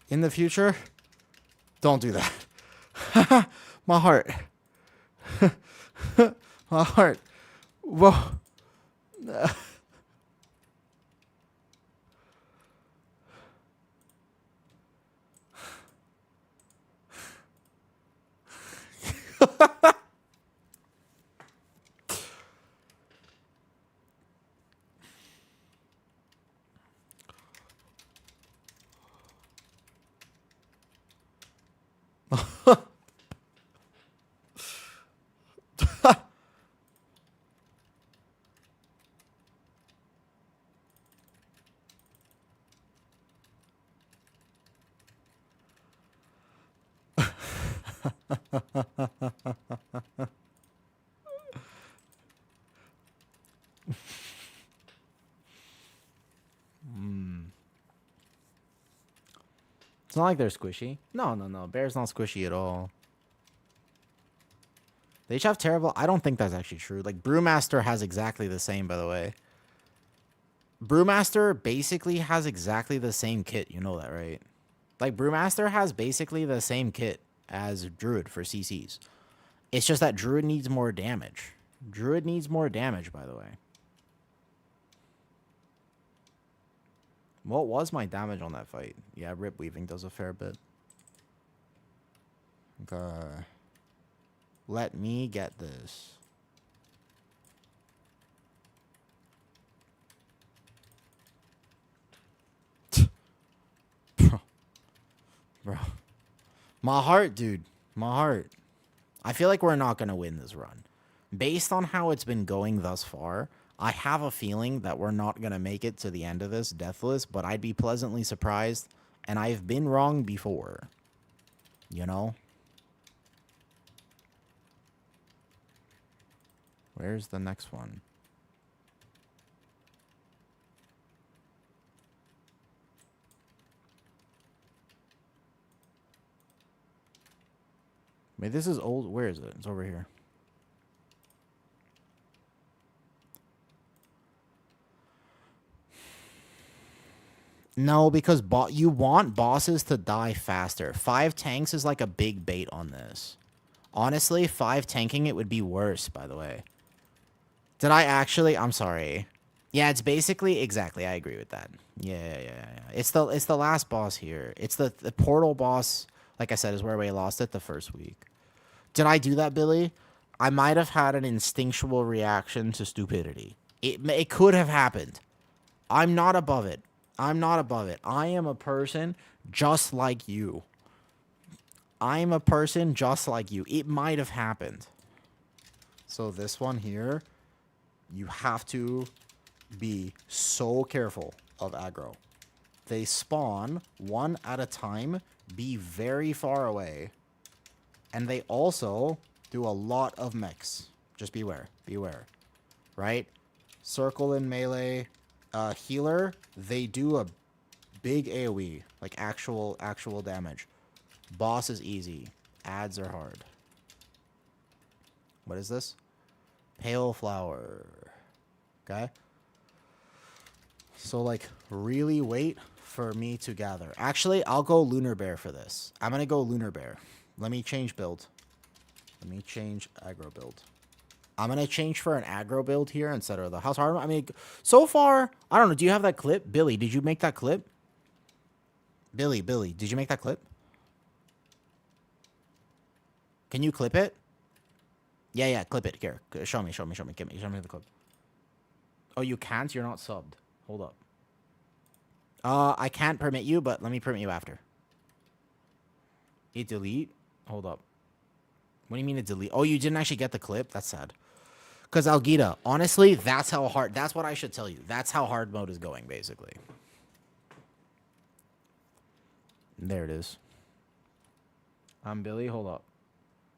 In the future, don't do that. My heart. My heart. Whoa. It's not like they're squishy. No, no, no. Bear's not squishy at all. They each have terrible... I don't think that's actually true. Like, Brewmaster has exactly the same, by the way. Brewmaster basically has exactly the same kit. You know that, right? Like, Brewmaster has basically the same kit as Druid for CCs. It's just that Druid needs more damage. Druid needs more damage, by the way. What was my damage on that fight? Yeah, Rip Weaving does a fair bit. Okay. Let me get this. Bro. My heart, dude. My heart. I feel like we're not going to win this run. Based on how it's been going thus far, I have a feeling that we're not going to make it to the end of this deathless, but I'd be pleasantly surprised, and I've been wrong before. You know? Where's the next one? Wait, this is old. Where is it? It's over here. No, because you want bosses to die faster. 5 tanks is like a big bait on this. Honestly, 5 tanking it would be worse, by the way. Did I actually? I'm sorry. Yeah, it's basically exactly. I agree with that. Yeah. It's the last boss here. It's the portal boss. Like I said, is where we lost it the first week. Did I do that, Billy? I might have had an instinctual reaction to stupidity. It could have happened. I'm not above it. I'm not above it. I am a person just like you. I'm a person just like you. It might have happened. So this one here, you have to be so careful of aggro. They spawn one at a time, be very far away, and they also do a lot of mechs. Just beware. Beware. Right? Circle in melee. Healer, they do a big AoE, like actual damage. Boss is easy. Ads are hard. What is this? Pale flower. Okay. So, like, really wait for me to gather. Actually, I'll go Lunar Bear for this. I'm going to go Lunar Bear. Let me change build. Let me change aggro build. I'm going to change for an aggro build here instead of the house hard. I mean, so far, I don't know. Do you have that clip? Billy, did you make that clip? Billy, did you make that clip? Can you clip it? Yeah, clip it. Here, show me. Show me the clip. Oh, you can't? You're not subbed. Hold up. I can't permit you, but let me permit you after. It delete? Hold up. What do you mean it delete? Oh, you didn't actually get the clip? That's sad. Because Algida, honestly, that's how hard... That's what I should tell you. That's how hard mode is going, basically. There it is. Billy, hold up.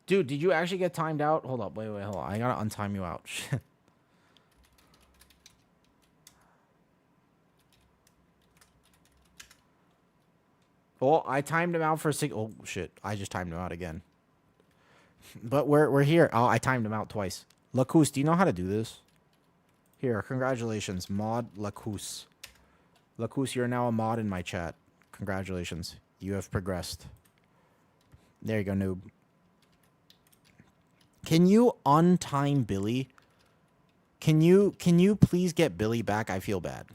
Dude, did you actually get timed out? Hold up. Wait, hold on. I gotta untime you out. Shit. Oh, I timed him out for 6... Oh, shit. I just timed him out again. But we're here. Oh, I timed him out twice. Lacus, do you know how to do this? Here, congratulations. Mod Lacus. Lacus, you're now a mod in my chat. Congratulations. You have progressed. There you go, noob. Can you untime Billy? Can you please get Billy back? I feel bad.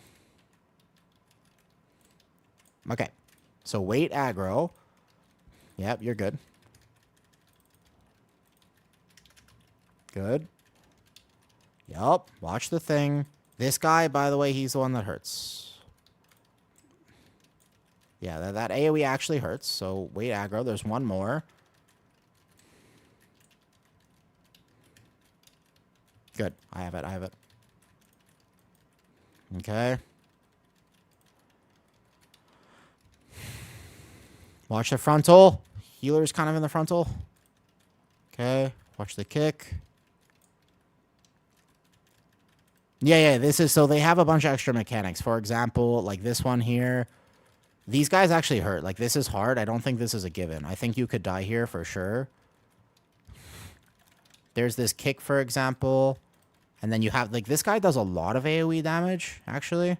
Okay. So wait aggro. Yep, you're good. Good. Yup. Watch the thing. This guy, by the way, he's the one that hurts. Yeah, that AoE actually hurts. So wait aggro. There's one more. Good. I have it. Okay. Watch the frontal. Healer's kind of in the frontal. Okay. Watch the kick. Yeah, this is... So they have a bunch of extra mechanics. For example, like this one here. These guys actually hurt. Like, this is hard. I don't think this is a given. I think you could die here for sure. There's this kick, for example. And then you have, like, this guy does a lot of AoE damage, actually.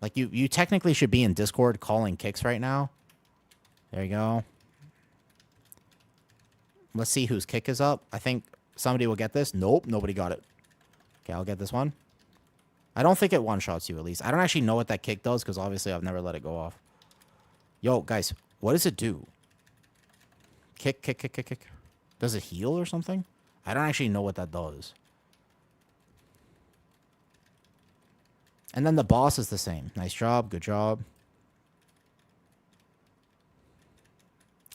Like, you technically should be in Discord calling kicks right now. There you go. Let's see whose kick is up. I think somebody will get this. Nope, nobody got it. Okay, I'll get this one. I don't think it one-shots you, at least. I don't actually know what that kick does, because obviously I've never let it go off. Yo, guys, what does it do? Kick, kick, kick, kick, kick. Does it heal or something? I don't actually know what that does. And then the boss is the same. Nice job. Good job.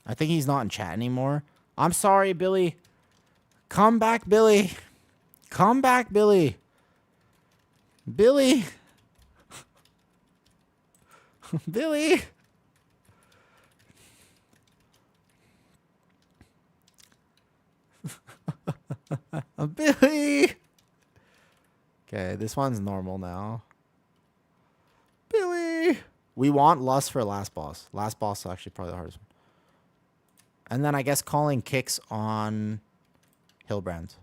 I think he's not in chat anymore. I'm sorry, Billy. Come back, Billy. Come back, Billy. Billy. Billy. Billy. Okay, this one's normal now. Billy. We want Lust for last boss. Last boss is actually probably the hardest one. And then I guess calling kicks on Hilbrand.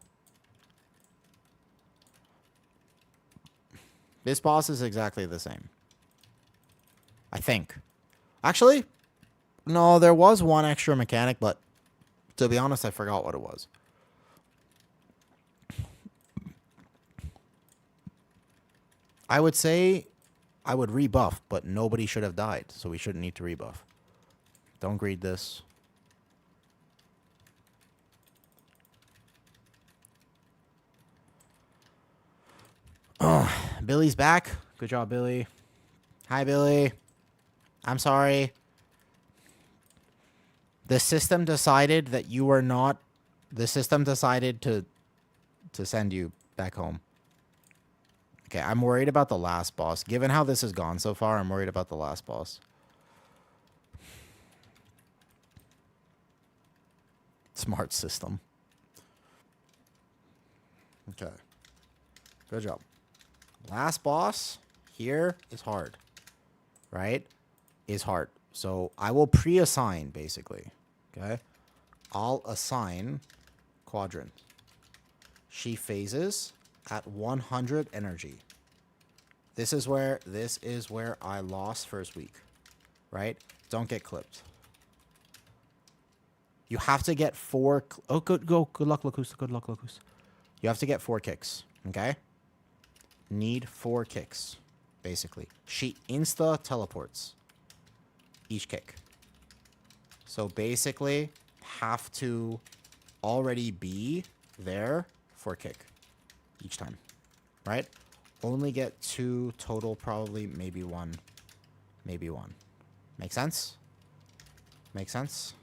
This boss is exactly the same. I think. Actually, no, there was one extra mechanic, but to be honest, I forgot what it was. I would say I would rebuff, but nobody should have died, so we shouldn't need to rebuff. Don't greed this. Oh, Billy's back. Good job, Billy. Hi, Billy. I'm sorry. The system decided that you were not... The system decided to send you back home. Okay, I'm worried about the last boss. Given how this has gone so far, I'm worried about the last boss. Smart system. Okay. Good job. Last boss here is hard. Right? Is hard. So I will pre-assign, basically. Okay? I'll assign Quadrant. She phases at 100 energy. This is where I lost first week. Right? Don't get clipped. You have to get 4... Oh, good luck, Lacus. Good luck, Lacus. You have to get 4 kicks. Okay? Need 4 kicks, basically. She insta-teleports each kick. So basically, have to already be there for a kick each time. Right? Only get 2 total, probably, maybe 1. Maybe 1. Make sense? Make sense?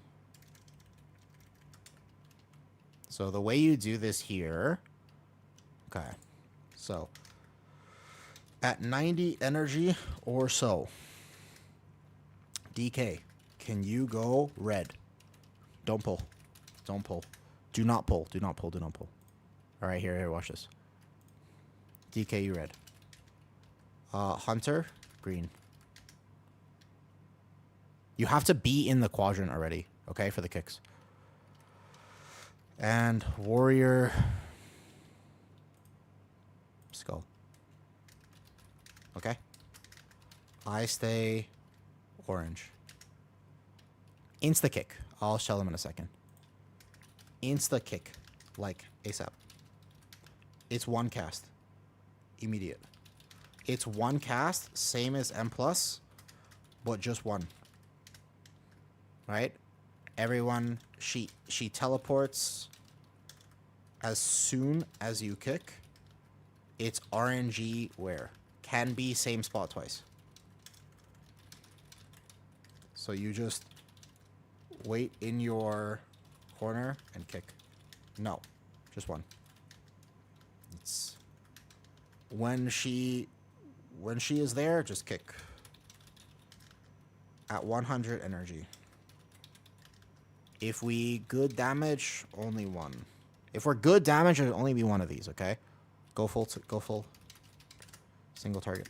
So the way you do this here... Okay. So... At 90 energy or so, DK, can you go red? Don't pull. Don't pull. Do not pull. Do not pull. Do not pull. All right, here, watch this. DK, you red. Hunter, green. You have to be in the quadrant already, okay, for the kicks. And warrior, skull. Okay. I stay orange. Insta kick. I'll shell him in a second. Insta kick. Like ASAP. It's 1 cast. Immediate. It's 1 cast, same as M+, but just 1. Right? Everyone, she teleports as soon as you kick. It's RNG where? Can be same spot twice. So you just wait in your corner and kick. No, just 1. It's when she is there, just kick. At 100 energy. If we good damage, only 1. If we're good damage, it'll only be 1 of these, okay? Go full. Go full. Single target.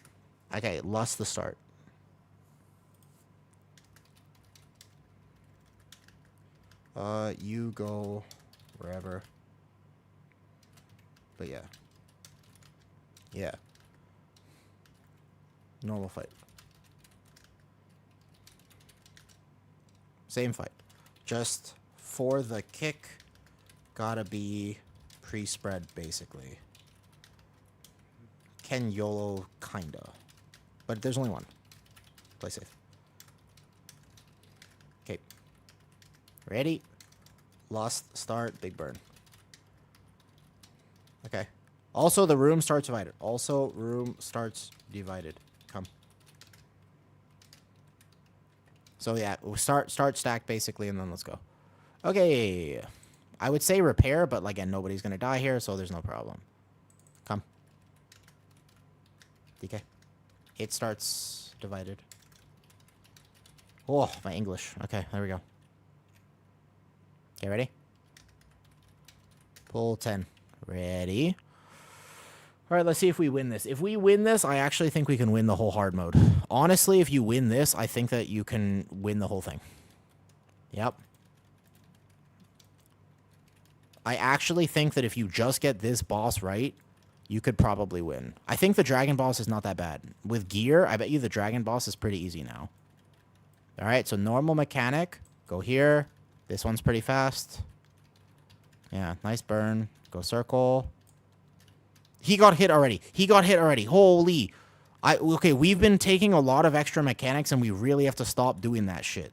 Okay, Lust the start. You go wherever. But yeah. Yeah. Normal fight. Same fight. Just for the kick, gotta be pre-spread, basically. Can YOLO, kinda. But there's only one. Play safe. Okay. Ready? Lost start, big burn. Okay. Also, the room starts divided. Also, room starts divided. Come. So yeah, we'll start stack basically, and then let's go. Okay. I would say repair, but again, nobody's gonna die here, so there's no problem. Come. DK. It starts divided. Oh, my English. Okay, there we go. Okay, ready? Pull 10. Ready? All right, let's see if we win this. If we win this, I actually think we can win the whole hard mode. Honestly, if you win this, I think that you can win the whole thing. Yep. I actually think that if you just get this boss right, you could probably win. I think the dragon boss is not that bad. With gear, I bet you the dragon boss is pretty easy now. All right, so normal mechanic. Go here. This one's pretty fast. Yeah, nice burn. Go circle. He got hit already. He got hit already. Holy. Okay, we've been taking a lot of extra mechanics, and we really have to stop doing that shit.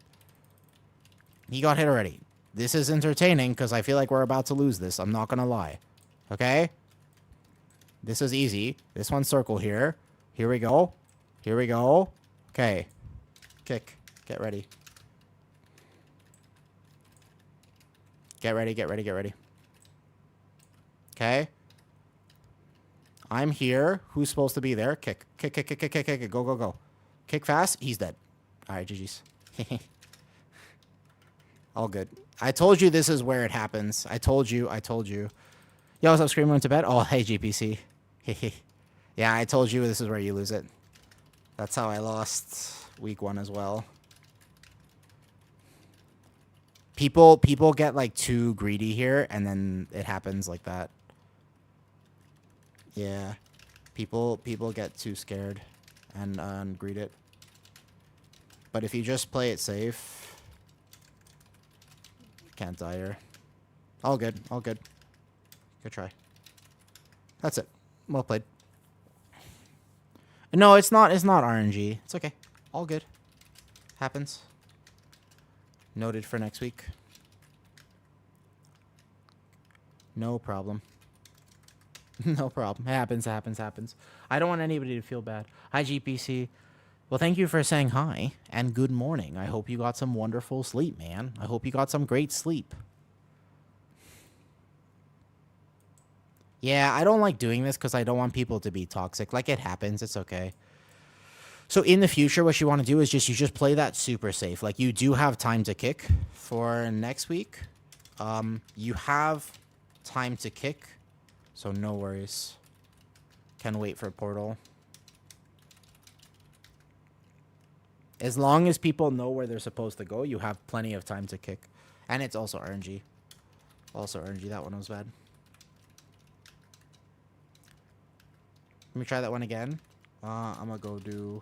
He got hit already. This is entertaining, because I feel like we're about to lose this. I'm not going to lie. Okay? This is easy. This one's circle here. Here we go. Here we go. Okay. Kick. Get ready. Get ready, get ready, get ready. Okay. I'm here. Who's supposed to be there? Kick. Kick, kick, kick, kick, kick, kick. Go, go, go. Kick fast. He's dead. All right, GG's. All good. I told you this is where it happens. I told you. I told you. Yo, what's up, Scream? Went to bed? Oh, hey, GPC. Yeah, I told you this is where you lose it. That's how I lost week 1 as well. People get like too greedy here, and then it happens like that. Yeah, people get too scared and greed it. But if you just play it safe, can't die here. All good, all good. Good try. That's it. Well played. No, it's not. It's not RNG. It's okay. All good. Happens. Noted for next week. No problem. No problem. Happens, happens, happens. I don't want anybody to feel bad. Hi, GPC. Well, thank you for saying hi, and good morning. I hope you got some wonderful sleep, man. I hope you got some great sleep. Yeah, I don't like doing this because I don't want people to be toxic. Like, it happens. It's okay. So in the future, what you want to do is you just play that super safe. Like, you do have time to kick for next week. You have time to kick, so no worries. Can wait for portal. As long as people know where they're supposed to go, you have plenty of time to kick. And it's also RNG. Also RNG, that one was bad. Let me try that one again. I'm gonna go do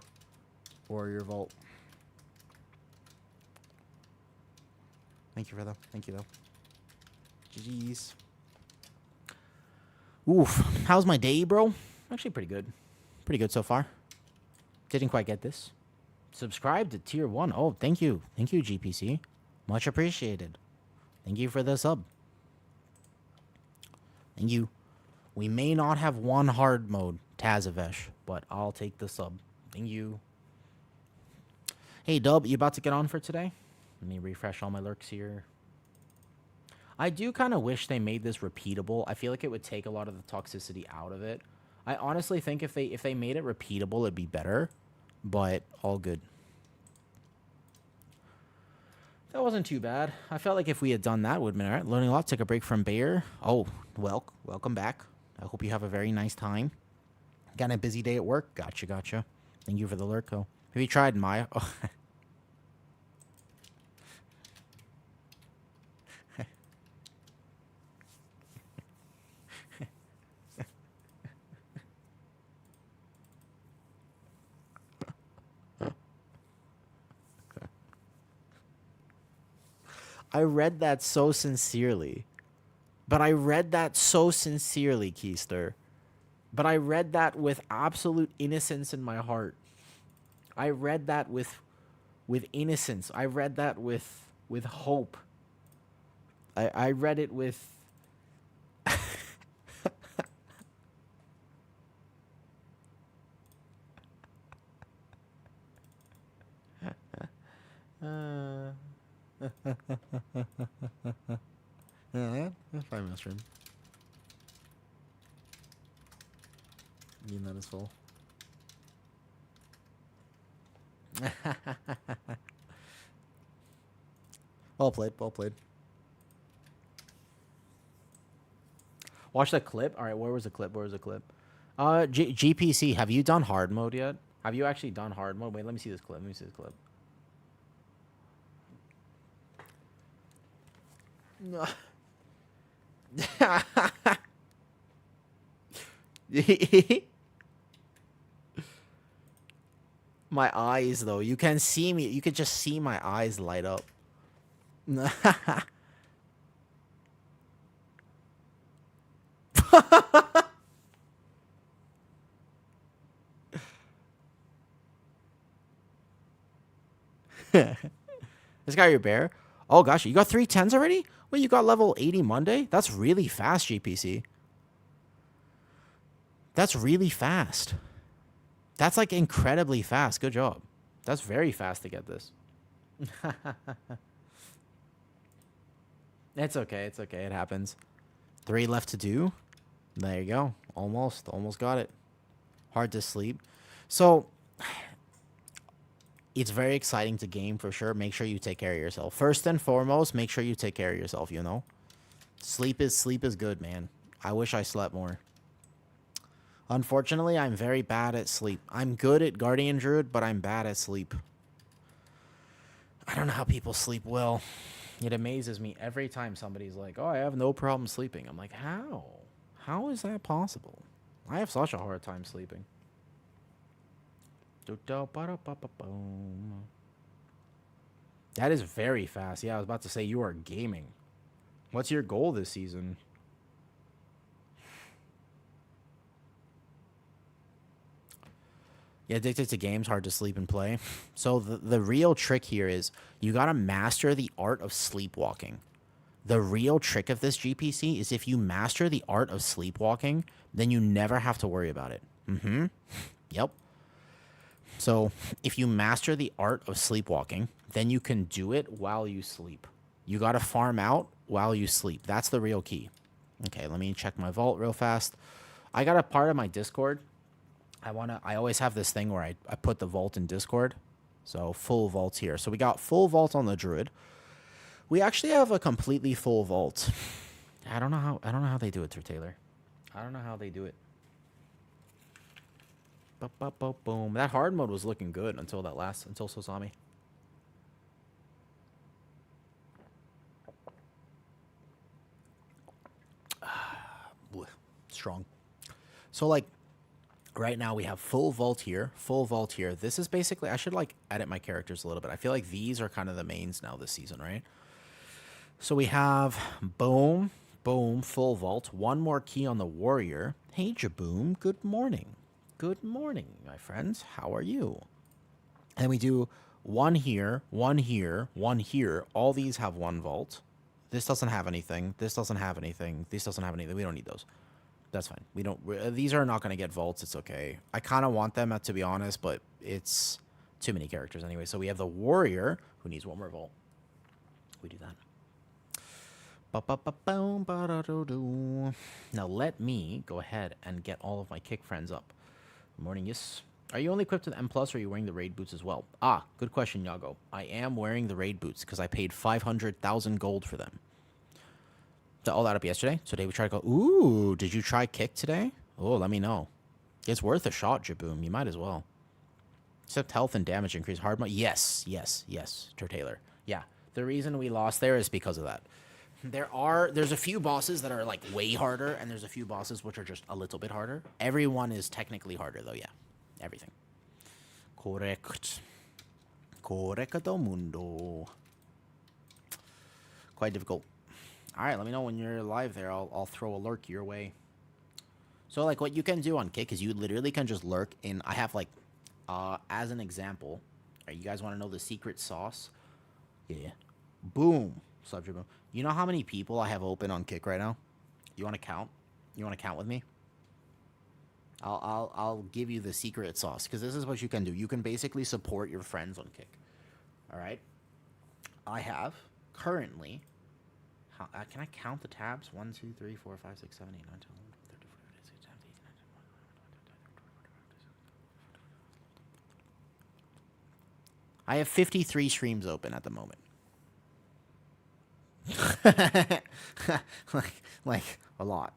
Warrior Vault. Thank you for that. Thank you, though. GG's. Oof. How's my day, bro? Actually pretty good. Pretty good so far. Didn't quite get this. Subscribe to Tier 1. Oh, thank you. Thank you, GPC. Much appreciated. Thank you for the sub. Thank you. We may not have one hard mode, Tazavesh, but I'll take the sub. Thank you. Hey, Dub, you about to get on for today? Let me refresh all my lurks here. I do kind of wish they made this repeatable. I feel like it would take a lot of the toxicity out of it. I honestly think if they made it repeatable, it'd be better. But all good. That wasn't too bad. I felt like if we had done that, it would have been all right. Learning a lot. Took a break from Bayer. Oh, welcome back. I hope you have a very nice time. Got a busy day at work. Gotcha, gotcha. Thank you for the lurk, though. Have you tried Maya? Oh. I read that so sincerely. But I read that so sincerely, Keister. But I read that with absolute innocence in my heart. I read that with innocence. I read that with hope. I read it with uh, that's fine, mushroom. That is full. Well played, well played. Watch the clip. All right, where was the clip? Where was the clip? GPC, have you done hard mode yet? Have you actually done hard mode? Wait, let me see this clip. Let me see this clip. No. My eyes, though. You can see me. You can just see my eyes light up. This guy your bear? Oh gosh, you got 310s already? Wait, you got level 80 Monday? That's really fast, GPC. That's really fast. That's like incredibly fast. Good job. That's very fast to get this. It's okay. It's okay. It happens. 3 left to do. There you go. Almost. Almost got it. Hard to sleep. So, it's very exciting to game for sure. Make sure you take care of yourself. First and foremost, make sure you take care of yourself, you know? Sleep is good, man. I wish I slept more. Unfortunately, I'm very bad at sleep. I'm good at Guardian Druid, but I'm bad at sleep. I don't know how people sleep well. It amazes me every time somebody's like, oh, I have no problem sleeping. I'm like, how? How is that possible? I have such a hard time sleeping. That is very fast. Yeah, I was about to say you are gaming. What's your goal this season? Yeah, addicted to games, hard to sleep and play. So the real trick here is you got to master the art of sleepwalking. The real trick of this GPC is if you master the art of sleepwalking, then you never have to worry about it. Mm-hmm. Yep. So if you master the art of sleepwalking, then you can do it while you sleep. You got to farm out while you sleep. That's the real key. Okay, let me check my vault real fast. I got a part of my Discord. I always have this thing where I put the vault in Discord. So full vaults here. So we got full vault on the Druid. We actually have a completely full vault. I don't know how they do it, Taylor. I don't know how they do it. Boom. That hard mode was looking good until Sosami. Strong. So like right now we have full vault here, full vault here. This is basically, I should like edit my characters a little bit. I feel like these are kind of the mains now this season, right? So we have boom, boom, full vault. One more key on the warrior. Hey, Jaboom, good morning. Good morning, my friends. How are you? And we do one here, one here, one here. All these have one vault. This doesn't have anything. This doesn't have anything. This doesn't have anything. We don't need those. That's fine. We don't. These are not going to get vaults. It's okay. I kind of want them, to be honest, but it's too many characters anyway. So we have the warrior who needs one more vault. We do that. Now let me go ahead and get all of my kick friends up. Good morning, yes. Are you only equipped with M+, or are you wearing the raid boots as well? Ah, good question, Yago. I am wearing the raid boots because I paid 500,000 gold for them. Did all that up yesterday? Today we try to go, ooh, did you try kick today? Oh, let me know. It's worth a shot, Jaboom. You might as well. Except health and damage increase. Hard mode. Yes, Taylor. Yeah, the reason we lost there is because of that. There's a few bosses that are like way harder, and there's a few bosses which are just a little bit harder. Everyone is technically harder though, yeah. Everything. Correcto mundo. Quite difficult. All right, let me know when you're live there. I'll throw a lurk your way. So like what you can do on Kick is you literally can just lurk in. I have like, as an example, you guys want to know the secret sauce? Yeah. Boom. Subject boom. You know how many people I have open on Kick right now? You want to count? You want to count with me? I'll give you the secret sauce because this is what you can do. You can basically support your friends on Kick. All right. I have currently. Can I count the tabs? 1, 2, 3, 4, 5, 6, 7, 8, 9, 10, 11, 12, 13, 14, 15, 16, 17, 18, 19, 20. I have 53 streams open at the moment. like a lot.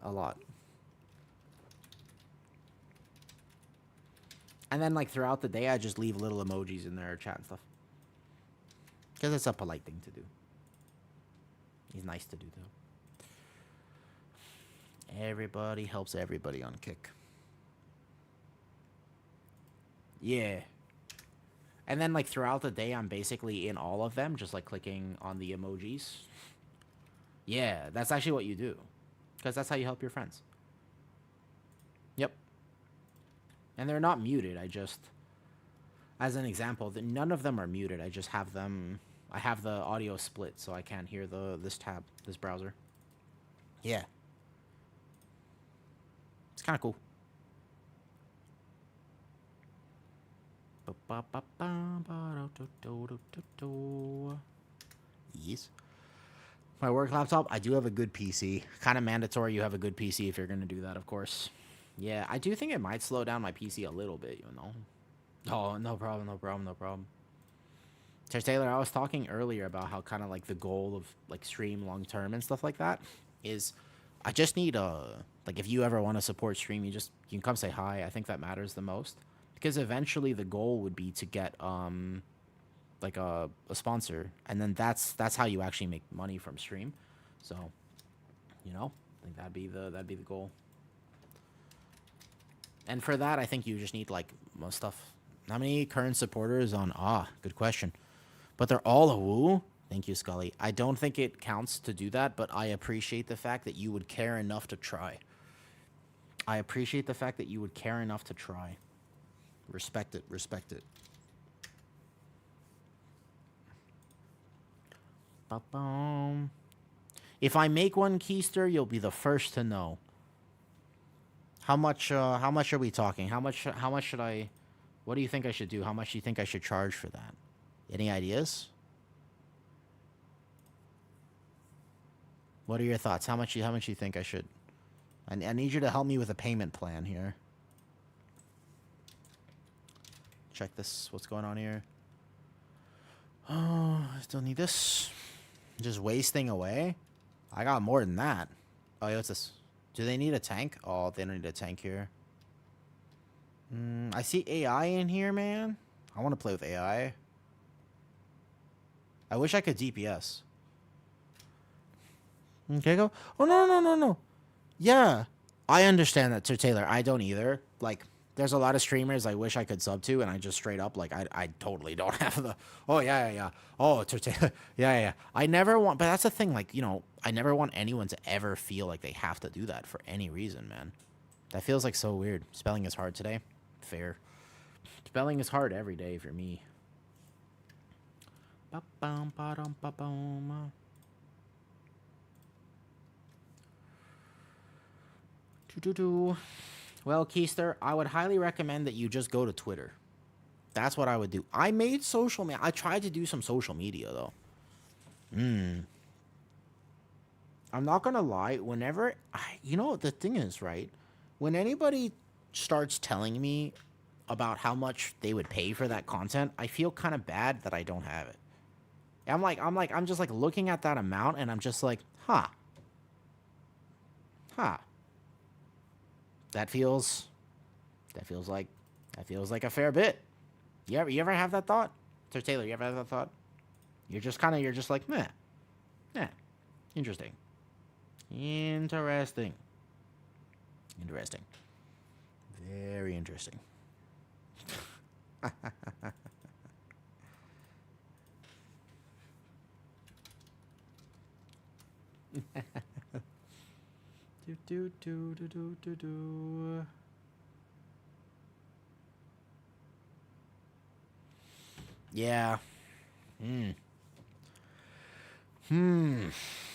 A lot. And then like throughout the day, I just leave little emojis in there, chat and stuff. Because it's a polite thing to do. It's nice to do, though. Everybody helps everybody on Kick. Yeah. And then, like, throughout the day, I'm basically in all of them, just, like, clicking on the emojis. Yeah, that's actually what you do. Because that's how you help your friends. Yep. And they're not muted. I just... As an example, none of them are muted. I just have them... I have the audio split, so I can't hear this tab, this browser. Yeah. It's kind of cool. Yes. My work laptop, I do have a good PC. Kind of mandatory you have a good PC if you're going to do that, of course. Yeah, I do think it might slow down my PC a little bit, you know. Oh, no problem, no problem, no problem. Taylor, I was talking earlier about how kind of like the goal of like stream long term and stuff like that is I just need like if you ever want to support stream, you can come say hi. I think that matters the most because eventually the goal would be to get like a sponsor, and then that's how you actually make money from stream. So, you know, I think that'd be the goal. And for that, I think you just need like most stuff. How many current supporters on? Good question. But they're all a woo. Thank you, Scully. I don't think it counts to do that, but I appreciate the fact that you would care enough to try. I appreciate the fact that you would care enough to try. Respect it. Respect it. Ba-boom. If I make one keister, you'll be the first to know. How much are we talking? How much should I... What do you think I should do? How much do you think I should charge for that? Any ideas? What are your thoughts? How much you think I should? I need you to help me with a payment plan here. Check this. What's going on here? Oh, I still need this. Just wasting away? I got more than that. Oh, yeah, what's this? Do they need a tank? Oh, they don't need a tank here. I see AI in here, man. I want to play with AI. I wish I could DPS. Okay, go. Oh, no. Yeah. I understand that, Sir Taylor. I don't either. Like, there's a lot of streamers I wish I could sub to, and I just straight up, like, I totally don't have the... Oh, yeah. Oh, Sir Taylor. Yeah. I never want... But that's the thing, like, you know, I never want anyone to ever feel like they have to do that for any reason, man. That feels like so weird. Spelling is hard today. Fair. Spelling is hard every day for me. Well, Keister, I would highly recommend that you just go to Twitter. That's what I would do. I made social media. I tried to do some social media, though. I'm not going to lie. Whenever... You know, the thing is, right? When anybody starts telling me about how much they would pay for that content, I feel kind of bad that I don't have it. I'm just like looking at that amount and I'm just like, huh. That feels like a fair bit. You ever have that thought? Sir Taylor, you ever have that thought? You're just like, meh. Yeah. Interesting. Very interesting. Do do do do do do do. Yeah. Hmm. Hmm.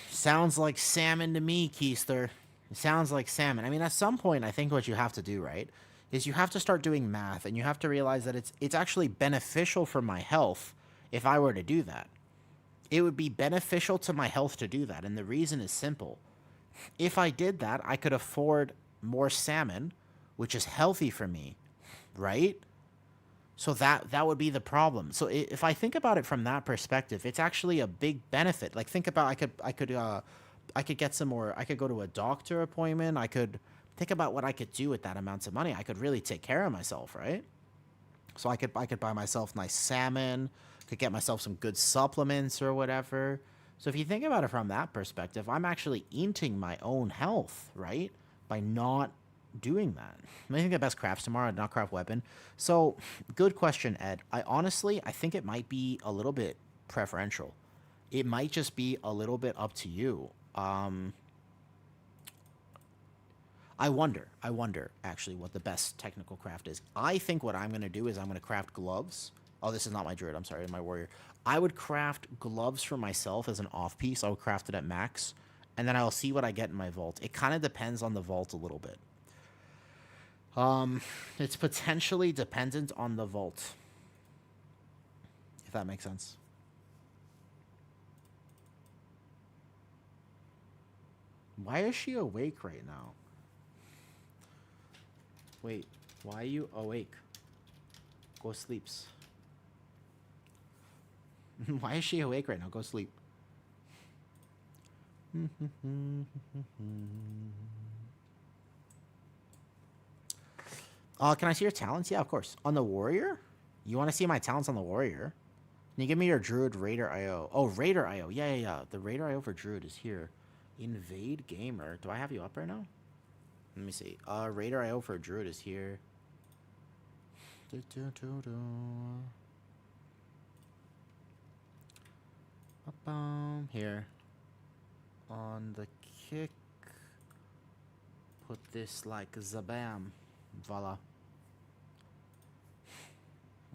Sounds like salmon to me, Keister. It sounds like salmon. I mean, at some point, I think what you have to do, right, is you have to start doing math, and you have to realize that it's actually beneficial for my health if I were to do that. It would be beneficial to my health to do that, and the reason is simple. If I did that, I could afford more salmon, which is healthy for me, right? So that would be the problem. So if I think about it from that perspective, it's actually a big benefit. Like think about I could get some more. I could go to a doctor appointment. I could think about what I could do with that amount of money. I could really take care of myself, right? So I could buy myself nice salmon. Could get myself some good supplements or whatever. So if you think about it from that perspective, I'm actually eating my own health, right? By not doing that. I'm making the best crafts tomorrow, not craft weapon. So, good question, Ed. I think it might be a little bit preferential. It might just be a little bit up to you. I wonder actually what the best technical craft is. I think what I'm gonna do is I'm gonna craft gloves. Oh, this is not my druid. I'm sorry, my warrior. I would craft gloves for myself as an off piece. I would craft it at max, and then I'll see what I get in my vault. It kind of depends on the vault a little bit. It's potentially dependent on the vault, if that makes sense. Why is she awake right now? Wait, why are you awake? Go sleeps. Why is she awake right now? Go sleep. Can I see your talents? Yeah, of course. On the warrior? You want to see my talents on the warrior? Can you give me your druid raider IO? Oh, raider IO. Yeah, yeah, yeah. The raider IO for druid is here. Invade gamer. Do I have you up right now? Let me see. Raider IO for druid is here. Do, do, do, do. Here. On the kick. Put this like zabam. Voila.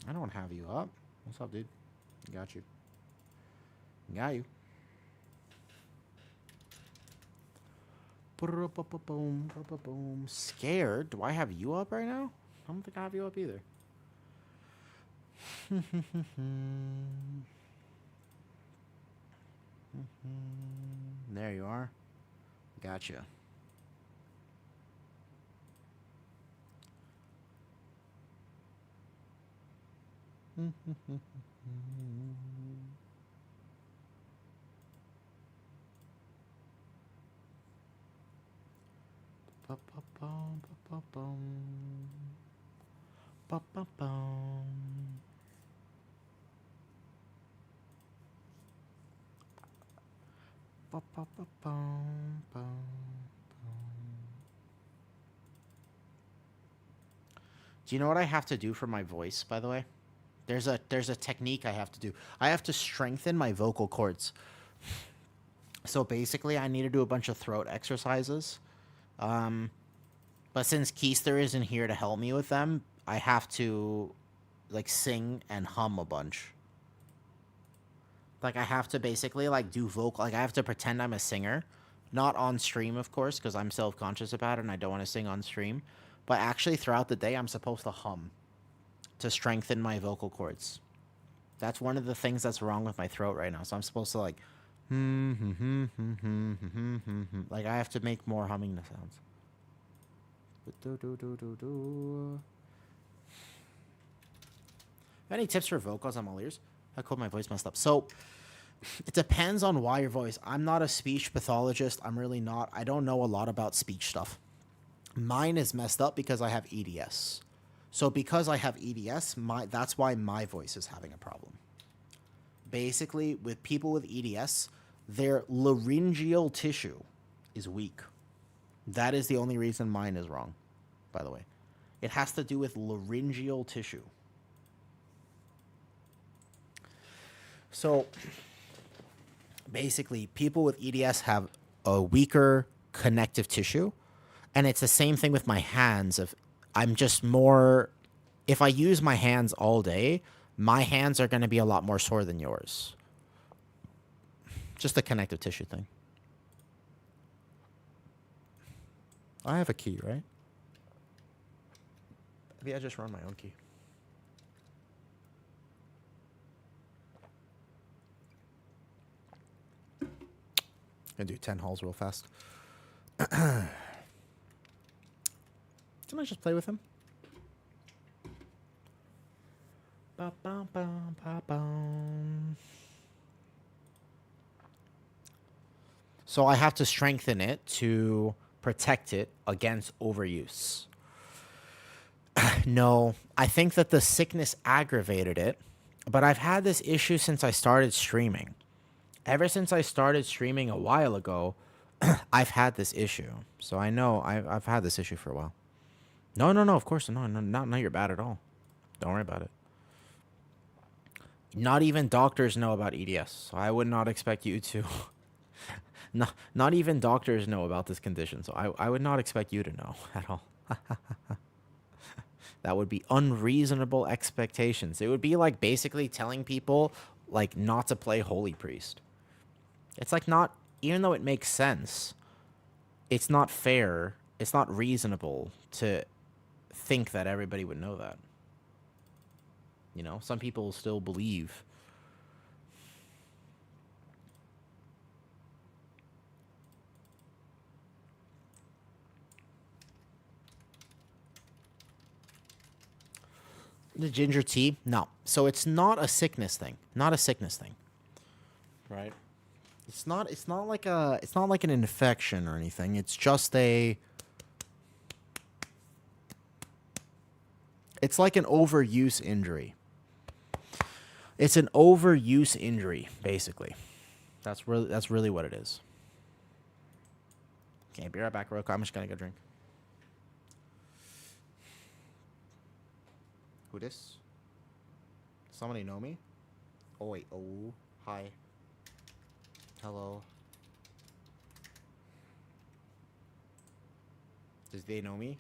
I don't have you up. What's up, dude? Got you. Got you. Boom. Scared? Do I have you up right now? I don't think I have you up either. There you are. Gotcha. Do you know what I have to do for my voice, by the way? There's a technique I have to do. I have to strengthen my vocal cords. So basically, I need to do a bunch of throat exercises. Um, but since Keister isn't here to help me with them, I have to like sing and hum a bunch. Like I have to basically like do vocal. Like I have to pretend I'm a singer, not on stream, of course, because I'm self conscious about it and I don't want to sing on stream. But actually, throughout the day, I'm supposed to hum to strengthen my vocal cords. That's one of the things that's wrong with my throat right now. So I'm supposed to like, like I have to make more humming sounds. Any tips for vocals? I'm all ears. I called my voice messed up. So it depends on why your voice. I'm not a speech pathologist. I'm really not. I don't know a lot about speech stuff. Mine is messed up because I have EDS. So because I have EDS, that's why my voice is having a problem. Basically, with people with EDS, their laryngeal tissue is weak. That is the only reason mine is wrong, by the way. It has to do with laryngeal tissue. So basically, people with EDS have a weaker connective tissue. And it's the same thing with my hands. If I'm just more, if I use my hands all day, my hands are going to be a lot more sore than yours. Just a connective tissue thing. I have a key, right? Maybe I just run my own key. Gonna do 10 hauls real fast. Didn't I just play with him? So I have to strengthen it to protect it against overuse. No, I think that the sickness aggravated it, but I've had this issue since I started streaming. Ever since I started streaming a while ago, I've had this issue. So I know I've had this issue for a while. No, no, no, of course, no, no, not you're bad at all. Don't worry about it. Not even doctors know about EDS, so I would not expect you to. Not even doctors know about this condition, so I would not expect you to know at all. That would be unreasonable expectations. It would be like basically telling people like not to play Holy Priest. It's like not, even though it makes sense, it's not fair, it's not reasonable to think that everybody would know that. You know, some people still believe. The ginger tea? No. So it's not a sickness thing. Not a sickness thing. Right? It's not like an infection or anything. It's just it's like an overuse injury. It's an overuse injury, basically. That's really what it is. Okay, be right back, real quick. I'm just gonna go drink. Who this? Somebody know me? Oh wait, oh, hi. Hello. Does they know me?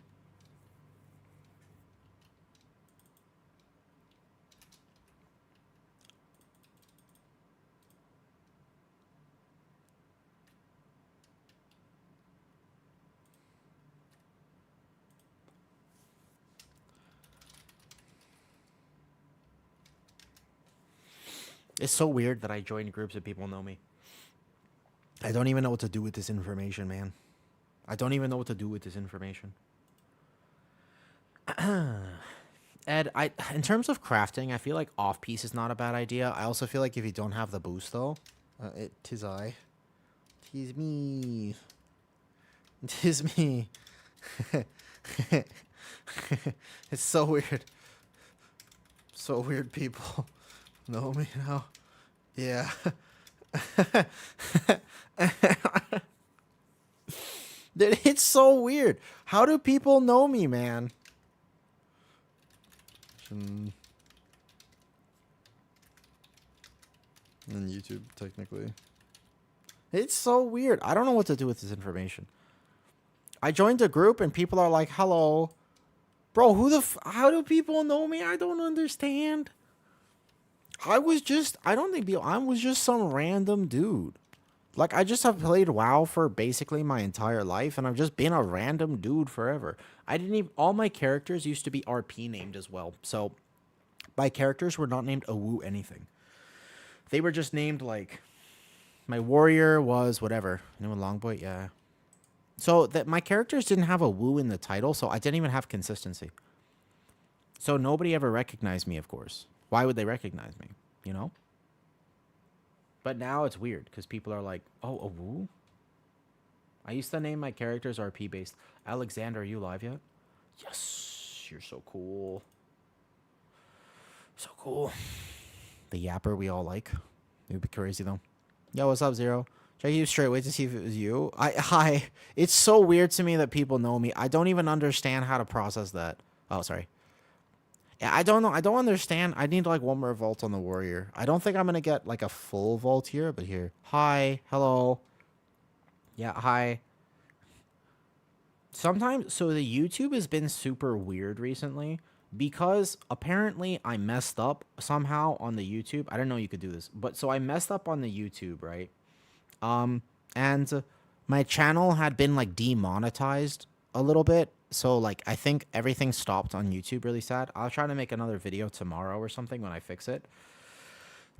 It's so weird that I join groups of people who know me. I don't even know what to do with this information, man. I don't even know what to do with this information. Ed, in terms of crafting, I feel like off-piece is not a bad idea. I also feel like if you don't have the boost, though, tis I. Tis me. Tis me. It's so weird. So weird people know me now. Yeah. Dude, it's so weird. How do people know me, man? And YouTube, technically. It's so weird. I don't know what to do with this information. I joined a group and people are like, hello. Bro, how do people know me? I don't understand. I was just some random dude. Like, I just have played WoW for basically my entire life, and I've just been a random dude forever. All my characters used to be RP named as well. So, my characters were not named Awu anything. They were just named, like, my warrior was whatever. You know, Longboy? Yeah. So, my characters didn't have a Wu in the title, so I didn't even have consistency. So, nobody ever recognized me, of course. Why would they recognize me? You know? But now it's weird because people are like, oh, a woo? I used to name my characters RP based. Alexander, are you live yet? Yes, you're so cool. So cool. The yapper we all like. It would be crazy though. Yo, what's up, Zero? Check you straight. Wait to see if it was you. Hi. It's so weird to me that people know me. I don't even understand how to process that. Oh, sorry. Yeah, I don't know. I don't understand. I need like one more vault on the warrior. I don't think I'm going to get like a full vault here, but here. Hi. Hello. Yeah, hi. Sometimes, so the YouTube has been super weird recently because apparently I messed up somehow on the YouTube. I didn't know you could do this, but so I messed up on the YouTube, right? Um, and my channel had been like demonetized a little bit. So like I think everything stopped on YouTube really sad. I'll try to make another video tomorrow or something when I fix it.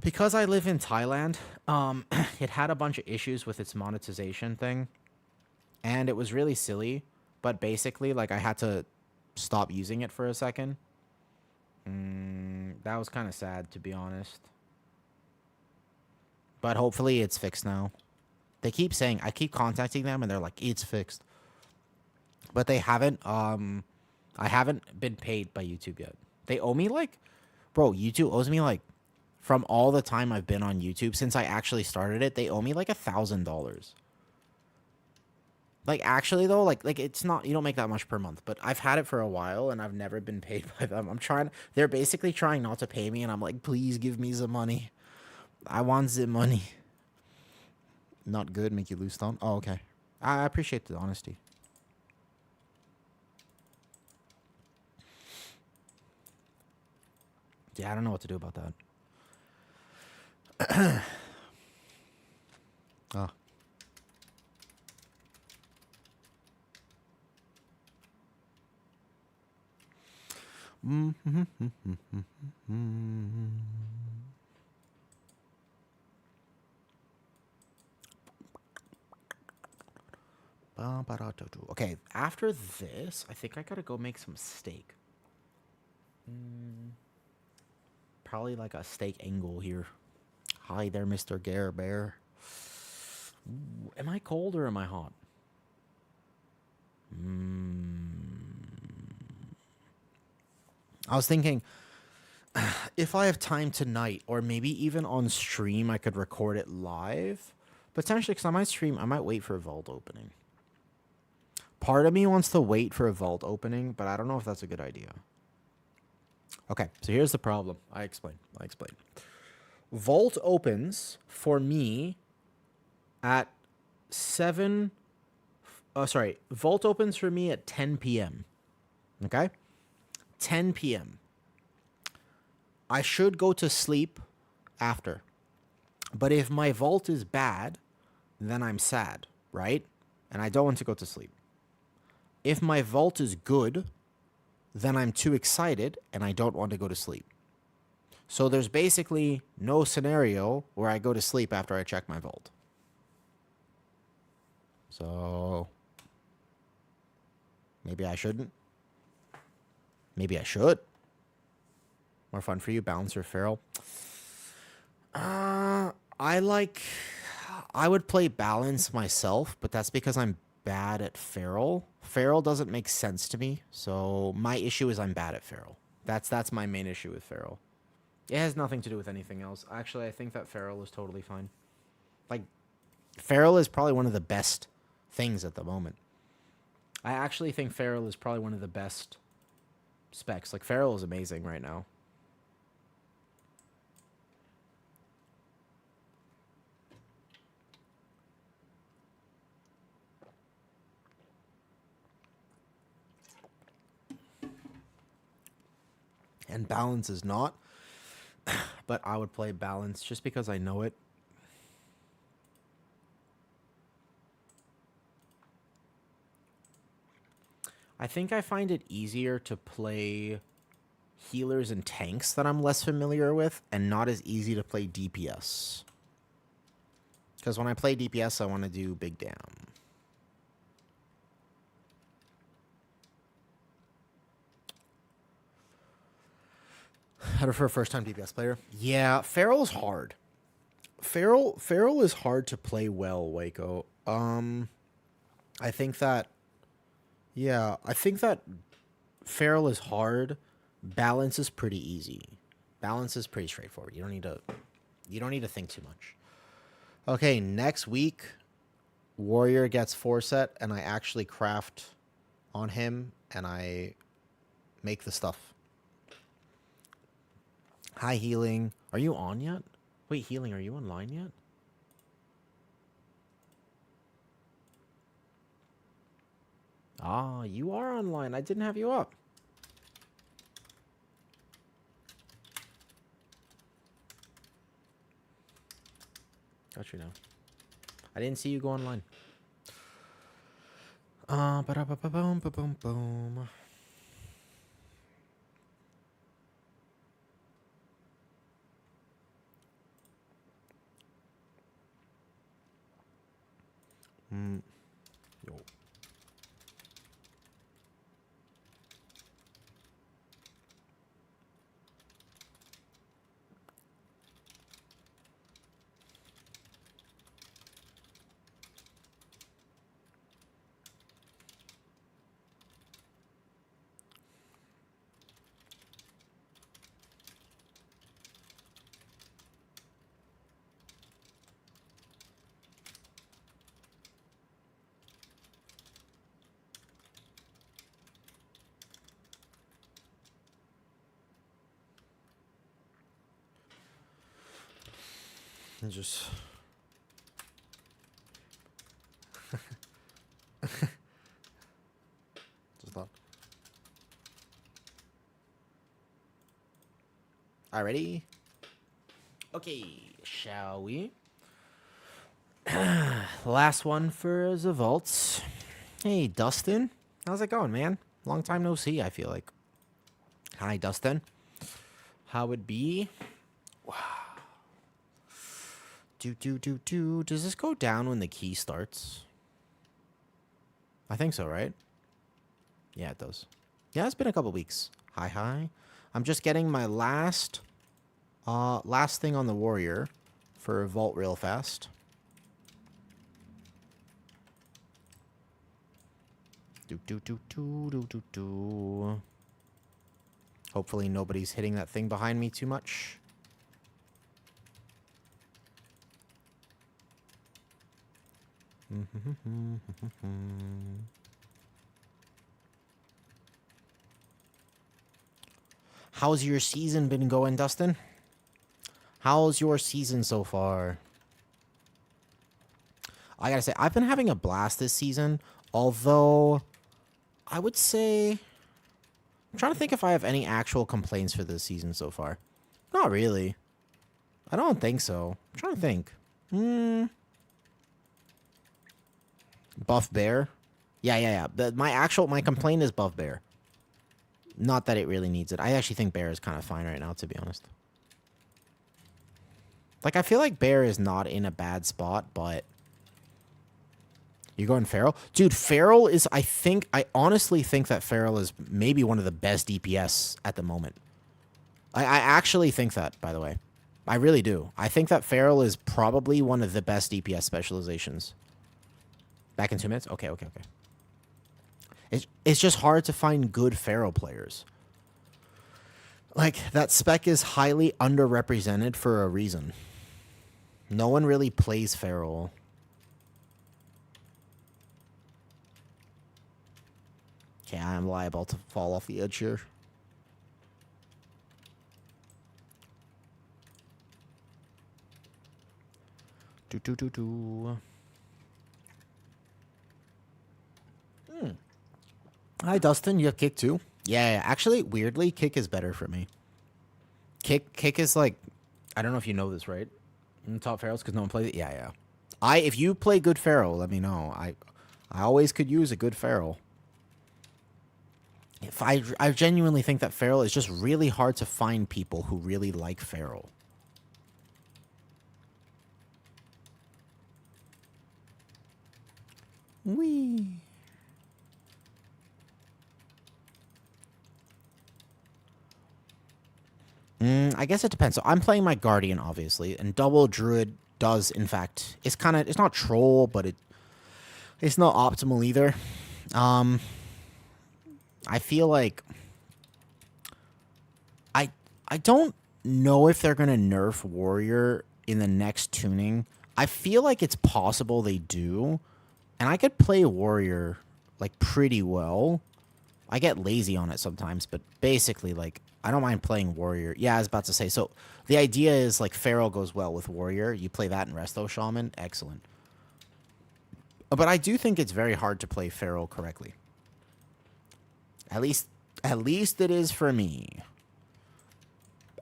Because I live in Thailand, it had a bunch of issues with its monetization thing, and it was really silly. But basically, like I had to stop using it for a second. That was kind of sad, to be honest. But hopefully, it's fixed now. They keep saying I keep contacting them, and they're like, "It's fixed," but they haven't. I haven't been paid by YouTube yet. They owe me like, bro. YouTube owes me like, from all the time I've been on YouTube since I actually started it, they owe me like $1,000. Like actually though, like it's not, you don't make that much per month, but I've had it for a while and I've never been paid by them. I'm trying, they're basically trying not to pay me, and I'm like, please give me some money. I want the money. Not good, make you lose stone. Oh, okay. I appreciate the honesty. Yeah, I don't know what to do about that. Oh. Okay, after this, I think I gotta go make some steak. Probably like a steak angle here. Hi there, Mr. Gare Bear. Ooh, am I cold or am I hot? I was thinking, if I have time tonight, or maybe even on stream, I could record it live. Potentially, because I might stream, I might wait for a vault opening. Part of me wants to wait for a vault opening, but I don't know if that's a good idea. Okay, so here's the problem. I explain. Vault opens for me at 7. Vault opens for me at 10 p.m. Okay? 10 p.m. I should go to sleep after. But if my vault is bad, then I'm sad, right? And I don't want to go to sleep. If my vault is good, then I'm too excited and I don't want to go to sleep. So there's basically no scenario where I go to sleep after I check my vault. So maybe I shouldn't. Maybe I should. More fun for you, balance or feral? I would play balance myself, but that's because I'm bad at feral. Feral doesn't make sense to me, so my issue is I'm bad at feral. That's my main issue with feral. It has nothing to do with anything else. Actually, I think that feral is totally fine. Like, feral is probably one of the best things at the moment. I actually think feral is probably one of the best specs. Like, feral is amazing right now. And balance is not, but I would play balance just because I know it. I think I find it easier to play healers and tanks that I'm less familiar with, and not as easy to play DPS. Because when I play DPS, I want to do big damn. How to for a first-time DPS player? Yeah, Feral's hard. Feral is hard to play well, Waco. I think that, yeah, I think that Feral is hard. Balance is pretty easy. Balance is pretty straightforward. You don't need to think too much. Okay, next week, Warrior gets 4-set, and I actually craft on him, and I make the stuff. Hi, Healing. Are you on yet? Wait, Healing, are you online yet? Ah, you are online. I didn't have you up. Got you now. I didn't see you go online. Ba-da-ba-ba-boom, ba-boom, boom. Yo. Just thought. Alrighty. Okay, shall we? Last one for the vaults. Hey, Dustin. How's it going, man? Long time no see, I feel like. Hi, Dustin. How it be? Wow. Do. Does this go down when the key starts? I think so, right? Yeah, it does. Yeah, it's been a couple weeks. Hi. I'm just getting my last thing on the warrior for vault real fast. Do. Hopefully nobody's hitting that thing behind me too much. How's your season been going, Dustin? How's your season so far? I gotta say, I've been having a blast this season, although I would say... I'm trying to think if I have any actual complaints for this season so far. Not really. I don't think so. I'm trying to think. Buff Bear? Yeah. My complaint is Buff Bear. Not that it really needs it. I actually think Bear is kind of fine right now, to be honest. Like, I feel like Bear is not in a bad spot, but... You going Feral? Dude, Feral is, I honestly think that Feral is maybe one of the best DPS at the moment. I actually think that, by the way. I really do. I think that Feral is probably one of the best DPS specializations. Back in 2 minutes? Okay. It's just hard to find good Feral players. Like, that spec is highly underrepresented for a reason. No one really plays Feral. Okay, I am liable to fall off the edge here. Do. Hi, Dustin. You have kick too? Yeah, actually, weirdly, kick is better for me. Kick is like, I don't know if you know this, right? In top Pharaohs, because no one plays it. Yeah. If you play good Pharaoh, let me know. I always could use a good Pharaoh. I genuinely think that Pharaoh is just really hard to find people who really like Pharaoh. Wee. I guess it depends. So I'm playing my Guardian, obviously, and Double Druid does, in fact, it's not troll, but it's not optimal either. I feel like I don't know if they're gonna nerf Warrior in the next tuning. I feel like it's possible they do, and I could play Warrior like pretty well. I get lazy on it sometimes, but basically, like, I don't mind playing Warrior. Yeah, I was about to say. So the idea is, like, Feral goes well with Warrior. You play that in Resto Shaman. Excellent. But I do think it's very hard to play Feral correctly. At least, at least it is for me.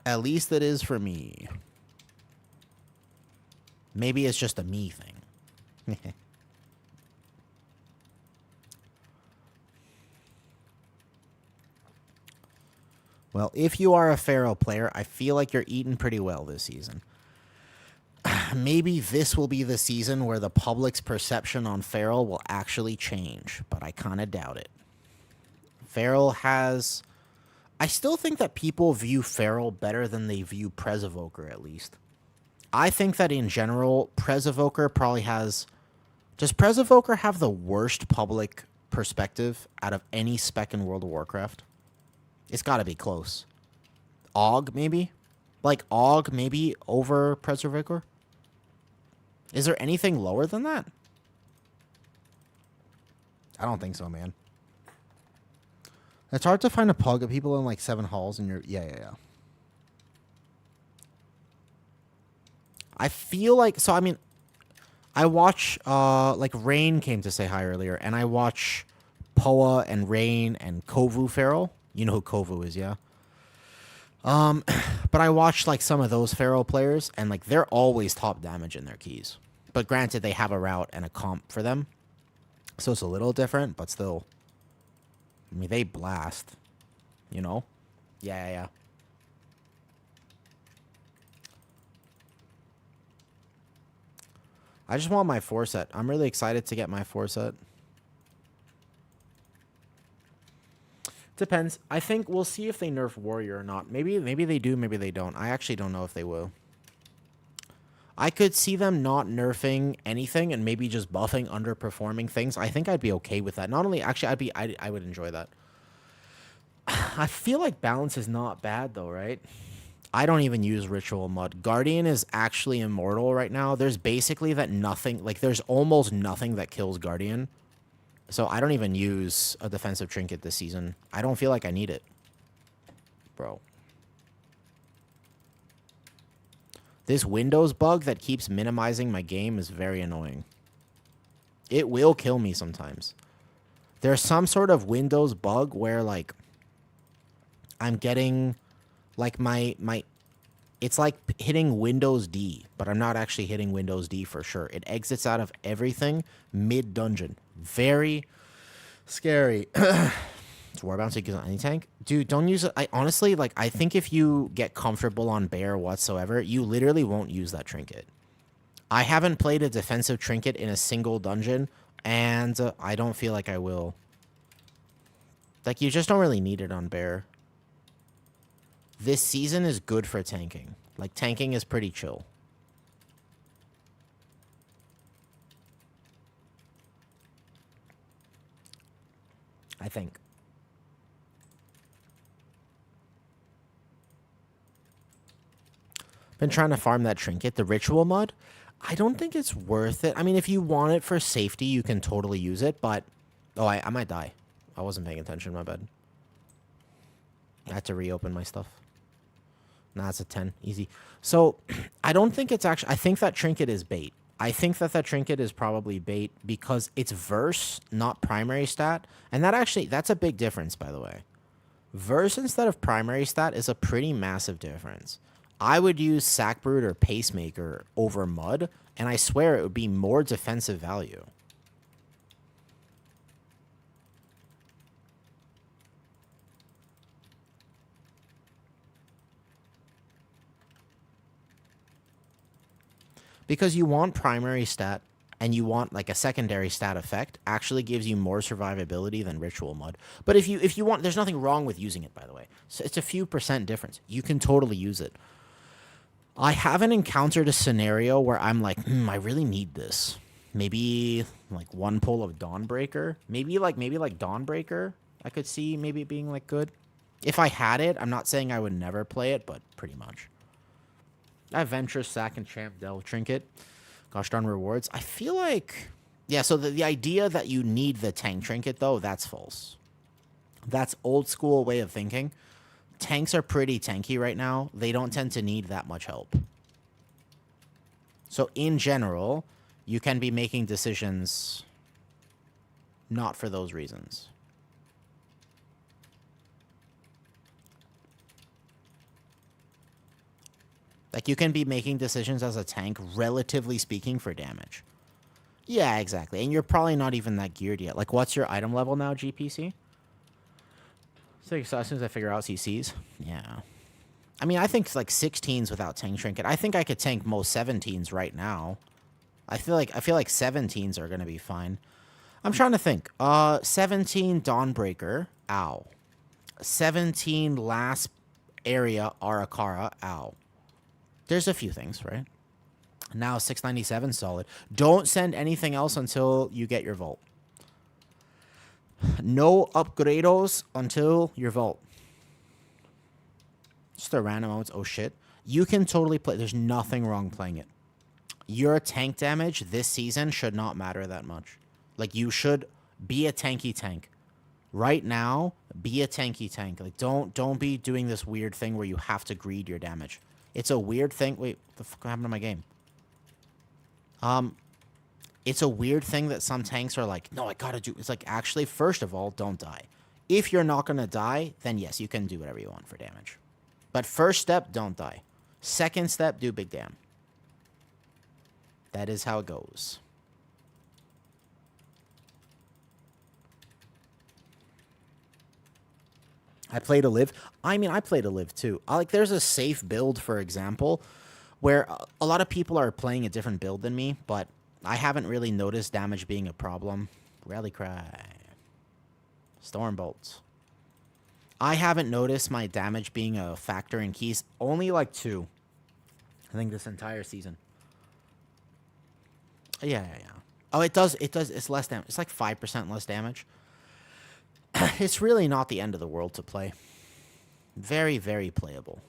At least it is for me. Maybe it's just a me thing. Well, if you are a Pharaoh player, I feel like you're eating pretty well this season. Maybe this will be the season where the public's perception on Feral will actually change, but I kind of doubt it. Feral has... I still think that people view Feral better than they view Presevoker, at least. I think that in general, Presevoker probably has... Does Presevoker have the worst public perspective out of any spec in World of Warcraft? It's got to be close. Og, maybe? Like, Og, maybe, over Preservator? Is there anything lower than that? I don't think so, man. It's hard to find a pug of people in, like, 7 halls and you're... Yeah. I feel like... So, I mean, I watch... like, Rain came to say hi earlier, and I watch Poa and Rain and Kovu Feral. You know who Kovu is, yeah? But I watched, like, some of those Feral players, and, like, they're always top damage in their keys. But granted, they have a route and a comp for them. So it's a little different, but still. I mean, they blast. You know? Yeah. I just want my 4-set. I'm really excited to get my 4-set. Depends. I think we'll see if they nerf Warrior or not. Maybe they do, maybe they don't. I actually don't know if they will. I could see them not nerfing anything and maybe just buffing underperforming things. I think I'd be okay with that. Not only, actually, I would enjoy that. I feel like balance is not bad though, right? I don't even use Ritual Mud. Guardian is actually immortal right now. There's basically that nothing, like there's almost nothing that kills Guardian. So I don't even use a defensive trinket this season. I don't feel like I need it. Bro. This Windows bug that keeps minimizing my game is very annoying. It will kill me sometimes. There's some sort of Windows bug where, like, I'm getting, like, my it's like hitting Windows D, but I'm not actually hitting Windows D for sure. It exits out of everything mid-dungeon. Very scary. It's Warbound, so you can use any tank. Dude, don't use it. I honestly, like, I think if you get comfortable on Bear whatsoever, you literally won't use that trinket. I haven't played a defensive trinket in a single dungeon, and I don't feel like I will. Like, you just don't really need it on Bear. This season is good for tanking. Like, tanking is pretty chill. I think. Been trying to farm that trinket, the Ritual Mud. I don't think it's worth it. I mean, if you want it for safety, you can totally use it, but... Oh, I might die. I wasn't paying attention, my bad. I had to reopen my stuff. Nah, it's a 10. Easy. So, I don't think it's actually... I think that trinket is bait. I think that that trinket is probably bait because it's verse, not primary stat. And that actually... That's a big difference, by the way. Verse instead of primary stat is a pretty massive difference. I would use Sackbrood or Pacemaker over Mud, and I swear it would be more defensive value. Because you want primary stat, and you want like a secondary stat effect, actually gives you more survivability than Ritual Mud. But if you want, there's nothing wrong with using it, by the way. So it's a few % difference. You can totally use it. I haven't encountered a scenario where I'm like, I really need this. Maybe like one pull of Dawnbreaker. Maybe like Dawnbreaker. I could see maybe it being like good. If I had it, I'm not saying I would never play it, but pretty much. I have Ventress, Sack, and Champ Delve Trinket. Gosh darn rewards. I feel like... Yeah, so the idea that you need the tank trinket, though, that's false. That's old school way of thinking. Tanks are pretty tanky right now. They don't tend to need that much help. So in general, you can be making decisions not for those reasons. Like, you can be making decisions as a tank, relatively speaking, for damage. Yeah, exactly. And you're probably not even that geared yet. Like, what's your item level now, GPC? So as soon as I figure out CCs. Yeah. I mean, I think like 16s without tank trinket. I think I could tank most 17s right now. I feel like 17s are gonna be fine. I'm trying to think. 17 Dawnbreaker. Ow. 17 last area Arakara. Ow. There's a few things, right? Now 697 solid. Don't send anything else until you get your vault. No upgrados until your vault. Just a random moments. Oh shit. You can totally play. There's nothing wrong playing it. Your tank damage this season should not matter that much. Like, you should be a tanky tank. Right now, be a tanky tank. Like, don't be doing this weird thing where you have to greed your damage. It's a weird thing. Wait, what the fuck happened to my game? It's a weird thing that some tanks are like, no, I gotta do. It's like, actually, first of all, don't die. If you're not gonna die, then yes, you can do whatever you want for damage. But first step, don't die. Second step, do big damn. That is how it goes. I play to live. I mean, I play to live too. Like, there's a safe build, for example, where a lot of people are playing a different build than me, but I haven't really noticed damage being a problem. Rally cry. Storm bolts. I haven't noticed my damage being a factor in keys. Only like 2. I think this entire season. Yeah. Oh, it does. It's less damage. It's like 5% less damage. It's really not the end of the world to play. Very, very playable.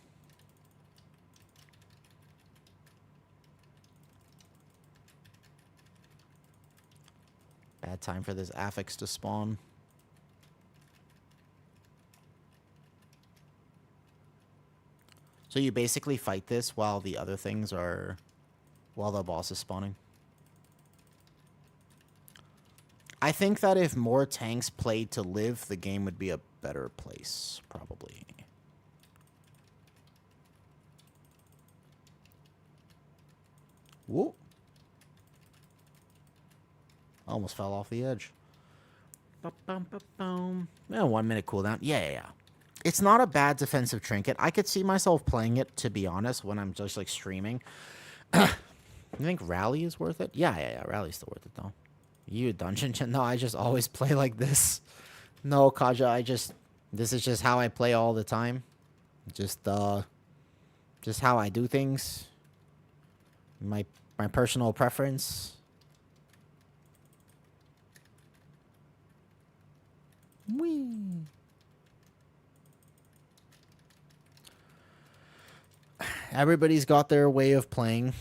Bad time for this affix to spawn. So you basically fight this while the other things are... while the boss is spawning. I think that if more tanks played to live, the game would be a better place, probably. Whoa. Almost fell off the edge. Yeah, 1 minute cooldown. Yeah. It's not a bad defensive trinket. I could see myself playing it, to be honest, when I'm just like streaming. You think Rally is worth it? Yeah. Rally's still worth it, though. You dungeon? No, I just always play like this. No, Kaja, this is just how I play all the time. Just how I do things. My personal preference. Whee. Everybody's got their way of playing.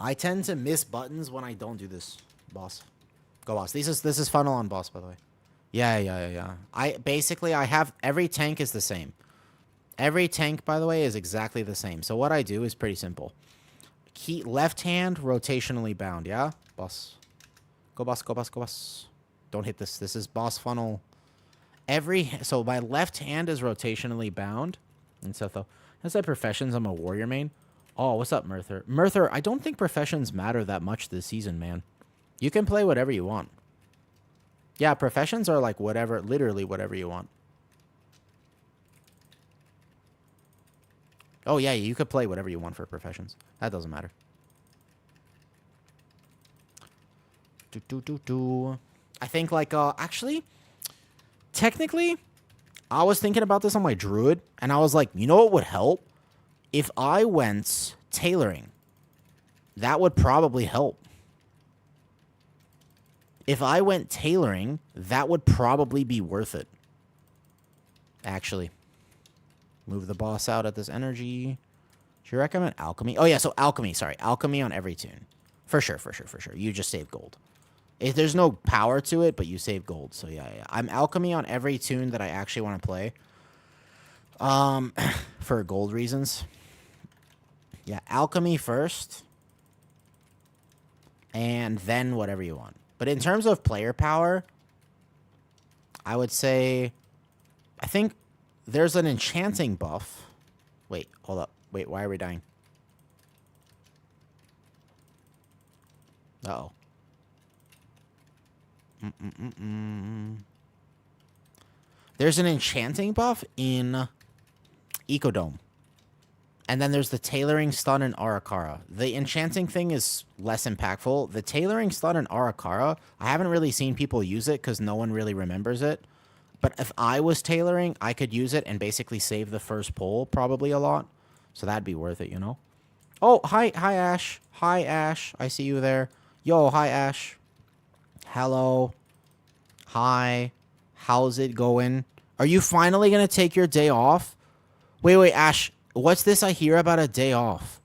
I tend to miss buttons when I don't do this, boss. Go, boss. This is funnel on boss, by the way. Yeah. I have every tank is the same. Every tank, by the way, is exactly the same. So what I do is pretty simple. Key left hand rotationally bound. Yeah, boss. Go, boss. Go, boss. Go, boss. Don't hit this. This is boss funnel. So my left hand is rotationally bound. And so though, as I professions, I'm a warrior main. Oh, what's up, Murther? Murther, I don't think professions matter that much this season, man. You can play whatever you want. Yeah, professions are like whatever, literally whatever you want. Oh, yeah, you could play whatever you want for professions. That doesn't matter. I think, like, actually, technically, I was thinking about this on my druid, and I was like, you know what would help? If I went tailoring, that would probably help. If I went tailoring, that would probably be worth it. Actually. Move the boss out at this energy. Do you recommend alchemy? Oh, yeah, so alchemy. Sorry. Alchemy on every tune. For sure. You just save gold. There's no power to it, but you save gold. So, yeah. I'm alchemy on every tune that I actually want to play. For gold reasons. Yeah, alchemy first. And then whatever you want. But in terms of player power, I would say... I think there's an enchanting buff. Wait, hold up. Wait, why are we dying? Uh-oh. There's an enchanting buff in Ecodome. And then there's the tailoring stun in Arakara. The enchanting thing is less impactful. The tailoring stun in Arakara, I haven't really seen people use it because no one really remembers it. But if I was tailoring, I could use it and basically save the first pull probably a lot. So that'd be worth it, you know? Oh, hi, Ash. Hi, Ash. I see you there. Yo, hi, Ash. Hello. Hi. How's it going? Are you finally going to take your day off? Wait, Ash. What's this I hear about a day off?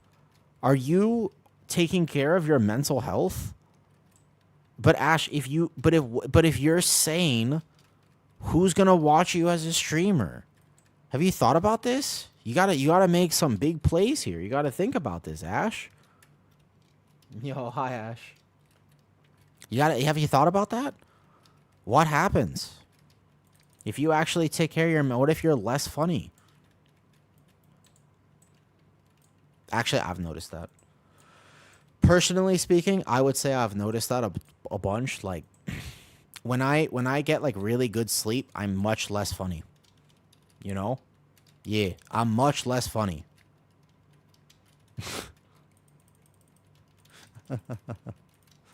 Are you taking care of your mental health? But Ash, if you're sane, who's going to watch you as a streamer? Have you thought about this? You gotta make some big plays here. You gotta think about this, Ash. Yo, hi, Ash. Have you thought about that? What happens if you actually take care of your? What if you're less funny? Actually, I've noticed that. Personally speaking, I would say I've noticed that a bunch. Like when I get like really good sleep, I'm much less funny. You know? Yeah, I'm much less funny.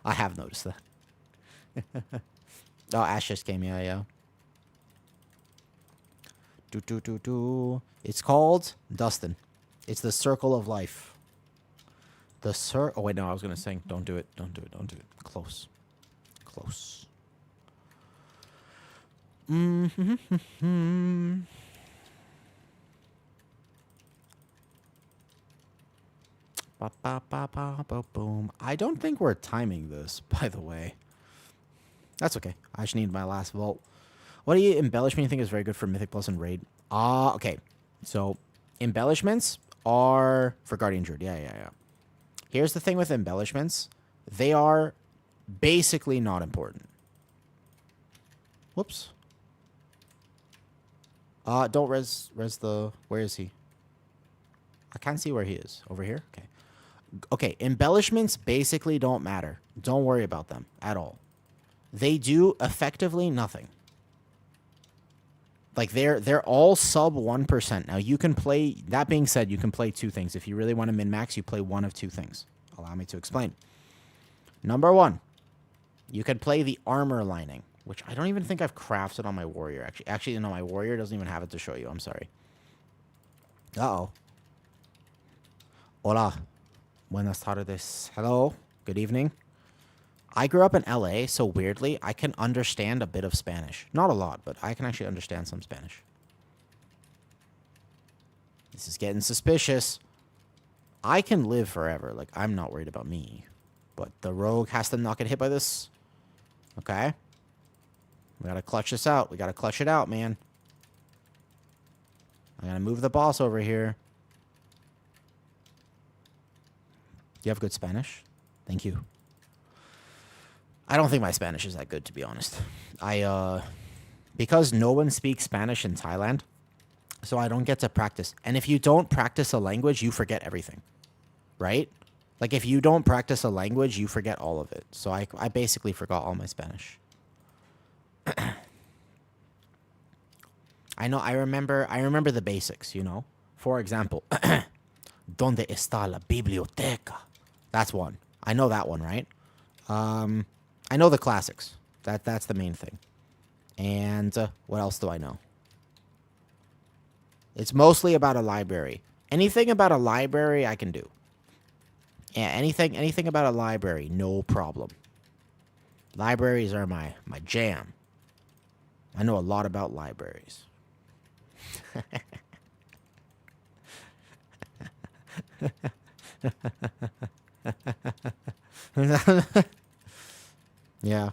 I have noticed that. Oh, Ash just came. Yeah. Do. It's called Dustin. It's the circle of life. Oh, wait, no, I was going to sing. Don't do it. Close. Mm-hmm. Boom. I don't think we're timing this, by the way. That's okay. I just need my last vault. What do you embellishment you think is very good for Mythic Plus and Raid? Okay. So, embellishments are for Guardian Druid. Yeah. Here's the thing with embellishments. They are basically not important. Whoops. Don't res the... Where is he? I can't see where he is. Over here? Okay, embellishments basically don't matter. Don't worry about them at all. They do effectively nothing. Like, they're all sub 1%. Now, you can play... That being said, you can play two things. If you really want to min-max, you play one of two things. Allow me to explain. Number one, you can play the armor lining, which I don't even think I've crafted on my warrior. Actually, no, my warrior doesn't even have it to show you. I'm sorry. Uh-oh. Hola. Buenas tardes. Hello. Good evening. I grew up in LA, so weirdly, I can understand a bit of Spanish. Not a lot, but I can actually understand some Spanish. This is getting suspicious. I can live forever. Like, I'm not worried about me. But the rogue has to not get hit by this. Okay. We gotta clutch this out. We gotta clutch it out, man. I gotta move the boss over here. Do you have good Spanish? Thank you. I don't think my Spanish is that good, to be honest. Because no one speaks Spanish in Thailand, so I don't get to practice. And if you don't practice a language, you forget everything, right? Like, if you don't practice a language, you forget all of it. So I basically forgot all my Spanish. I remember the basics, you know? For example, ¿Dónde está la biblioteca? That's one. I know that one, right? I know the classics. That's the main thing. And what else do I know? It's mostly about a library. Anything about a library I can do. Yeah, anything about a library, no problem. Libraries are my jam. I know a lot about libraries. Yeah.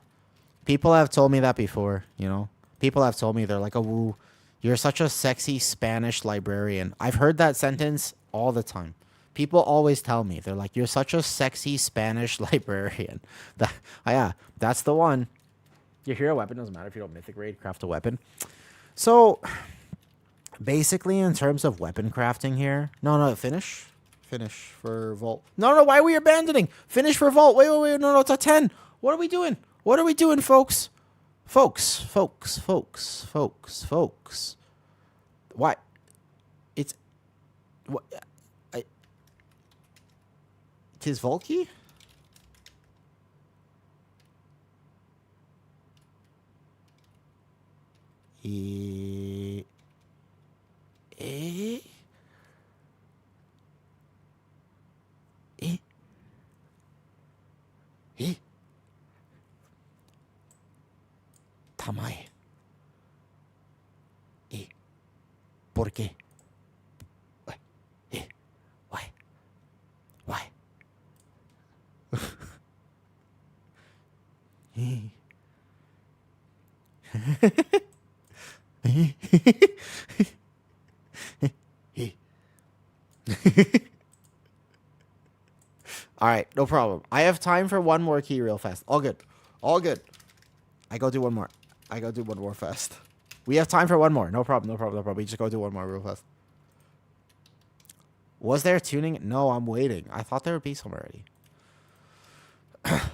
People have told me that before, you know? People have told me, they're like, oh, you're such a sexy Spanish librarian. I've heard that sentence all the time. People always tell me, they're like, you're such a sexy Spanish librarian. Yeah, that's the one. Your hero weapon doesn't matter if you don't mythic raid, craft a weapon. So, Basically, in terms of weapon crafting here. No, finish. Finish for Vault. No, why are we abandoning? Finish for Vault. Wait. No, it's a 10. What are we doing? What are we doing, folks? Folks. Why? It's... What? Tis Volky? Eh? Eh? Tamai. ¿Por qué? Why? Why? All right, no problem. I have time for one more key real fast. All good. I go do one more. Fast. We have time for one more. No problem. We just go do one more real fast. Was there tuning? No, I'm waiting. I thought there would be some already.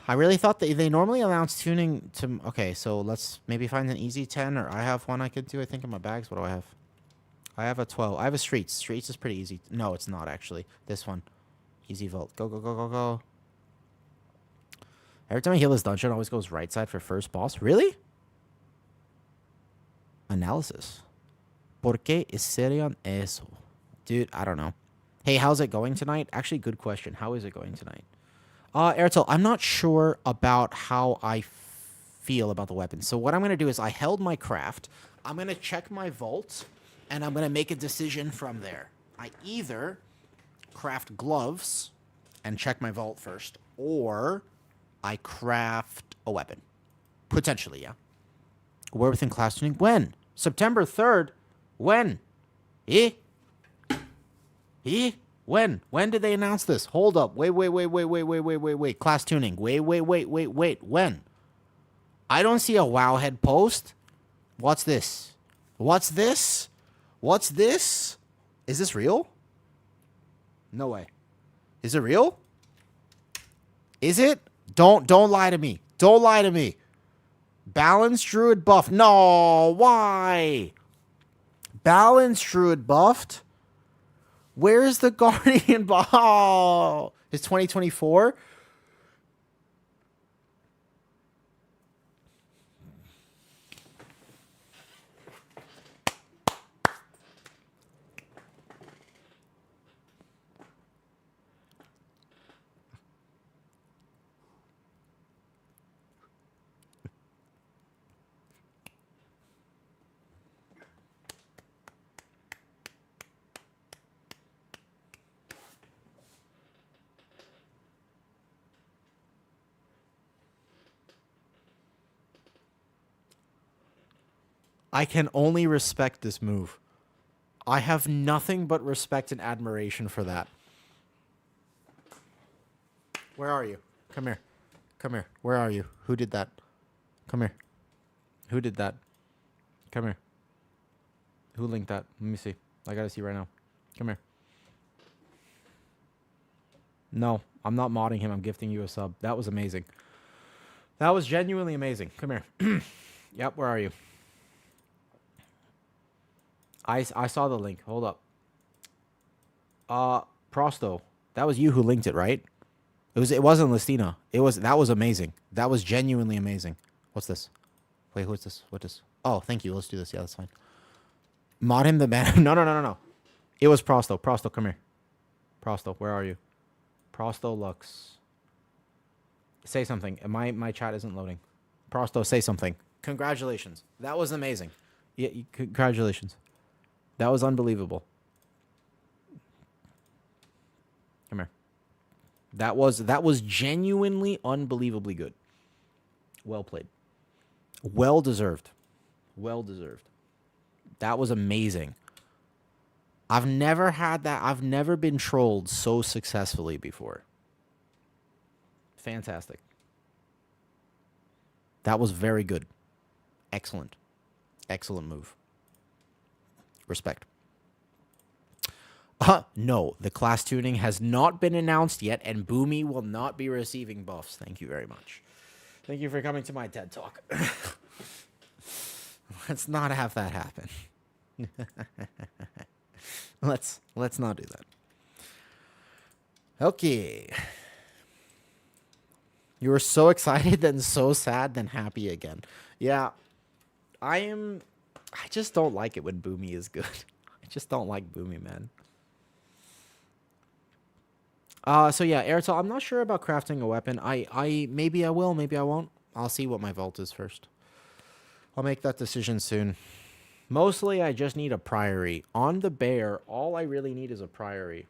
I really thought they normally announce tuning to... Okay, so let's maybe find an easy 10, or I have one I could do, I think, in my bags. What do I have? I have a 12. I have a Streets. Streets is pretty easy. No, it's not, actually. This one. Easy Vault. Go. Every time I heal this dungeon, it always goes right side for first boss. Really? Analysis. ¿Por qué hicieron eso? Dude, I don't know. Hey, how's it going tonight? Actually, good question. How is it going tonight? Airtel, I'm not sure about how I feel about the weapon. So what I'm going to do is I held my craft. I'm going to check my vault, and I'm going to make a decision from there. I either craft gloves and check my vault first, or I craft a weapon. Potentially, yeah. We're within class tuning. When? September 3rd? When? When? When did they announce this? Hold up. Wait. Class tuning. Wait. When? I don't see a Wowhead post. What's this? Is this real? No way. Is it real? Is it? Don't lie to me. Balance Druid buff. No, why? Balance Druid buffed? Where's the Guardian buff? Oh, it's 2024? I can only respect this move. I have nothing but respect and admiration for that. Where are you? Come here. Where are you? Who did that? Come here. Who did that? Come here. Who linked that? Let me see. I gotta see right now. Come here. No, I'm not modding him. I'm gifting you a sub. That was amazing. That was genuinely amazing. Come here. Yep, where are you? I saw the link. Hold up. Prosto. That was you who linked it, right? It wasn't Listina. That was amazing. That was genuinely amazing. What's this? Wait, what's this? What is? Oh, thank you. Let's do this. Yeah, that's fine. Mod him the man. No. It was Prosto. Prosto, come here. Prosto, where are you? Prosto Lux. Say something. My chat isn't loading. Prosto, say something. Congratulations. That was amazing. Yeah, congratulations. That was unbelievable. Come here. That was genuinely unbelievably good. Well played. Well deserved. That was amazing. I've never had that. I've never been trolled so successfully before. Fantastic. That was very good. Excellent move. Respect. No, the class tuning has not been announced yet, and Boomy will not be receiving buffs. Thank you very much. Thank you for coming to my TED Talk. Let's not have that happen. Let's not do that. Okay. You were so excited, then so sad, then happy again. Yeah, I just don't like it when Boomy is good. I just don't like Boomy, man. So yeah, Airtel, I'm not sure about crafting a weapon. I maybe I will, maybe I won't. I'll see what my vault is first. I'll make that decision soon. Mostly, I just need a priory. On the bear, all I really need is a priory.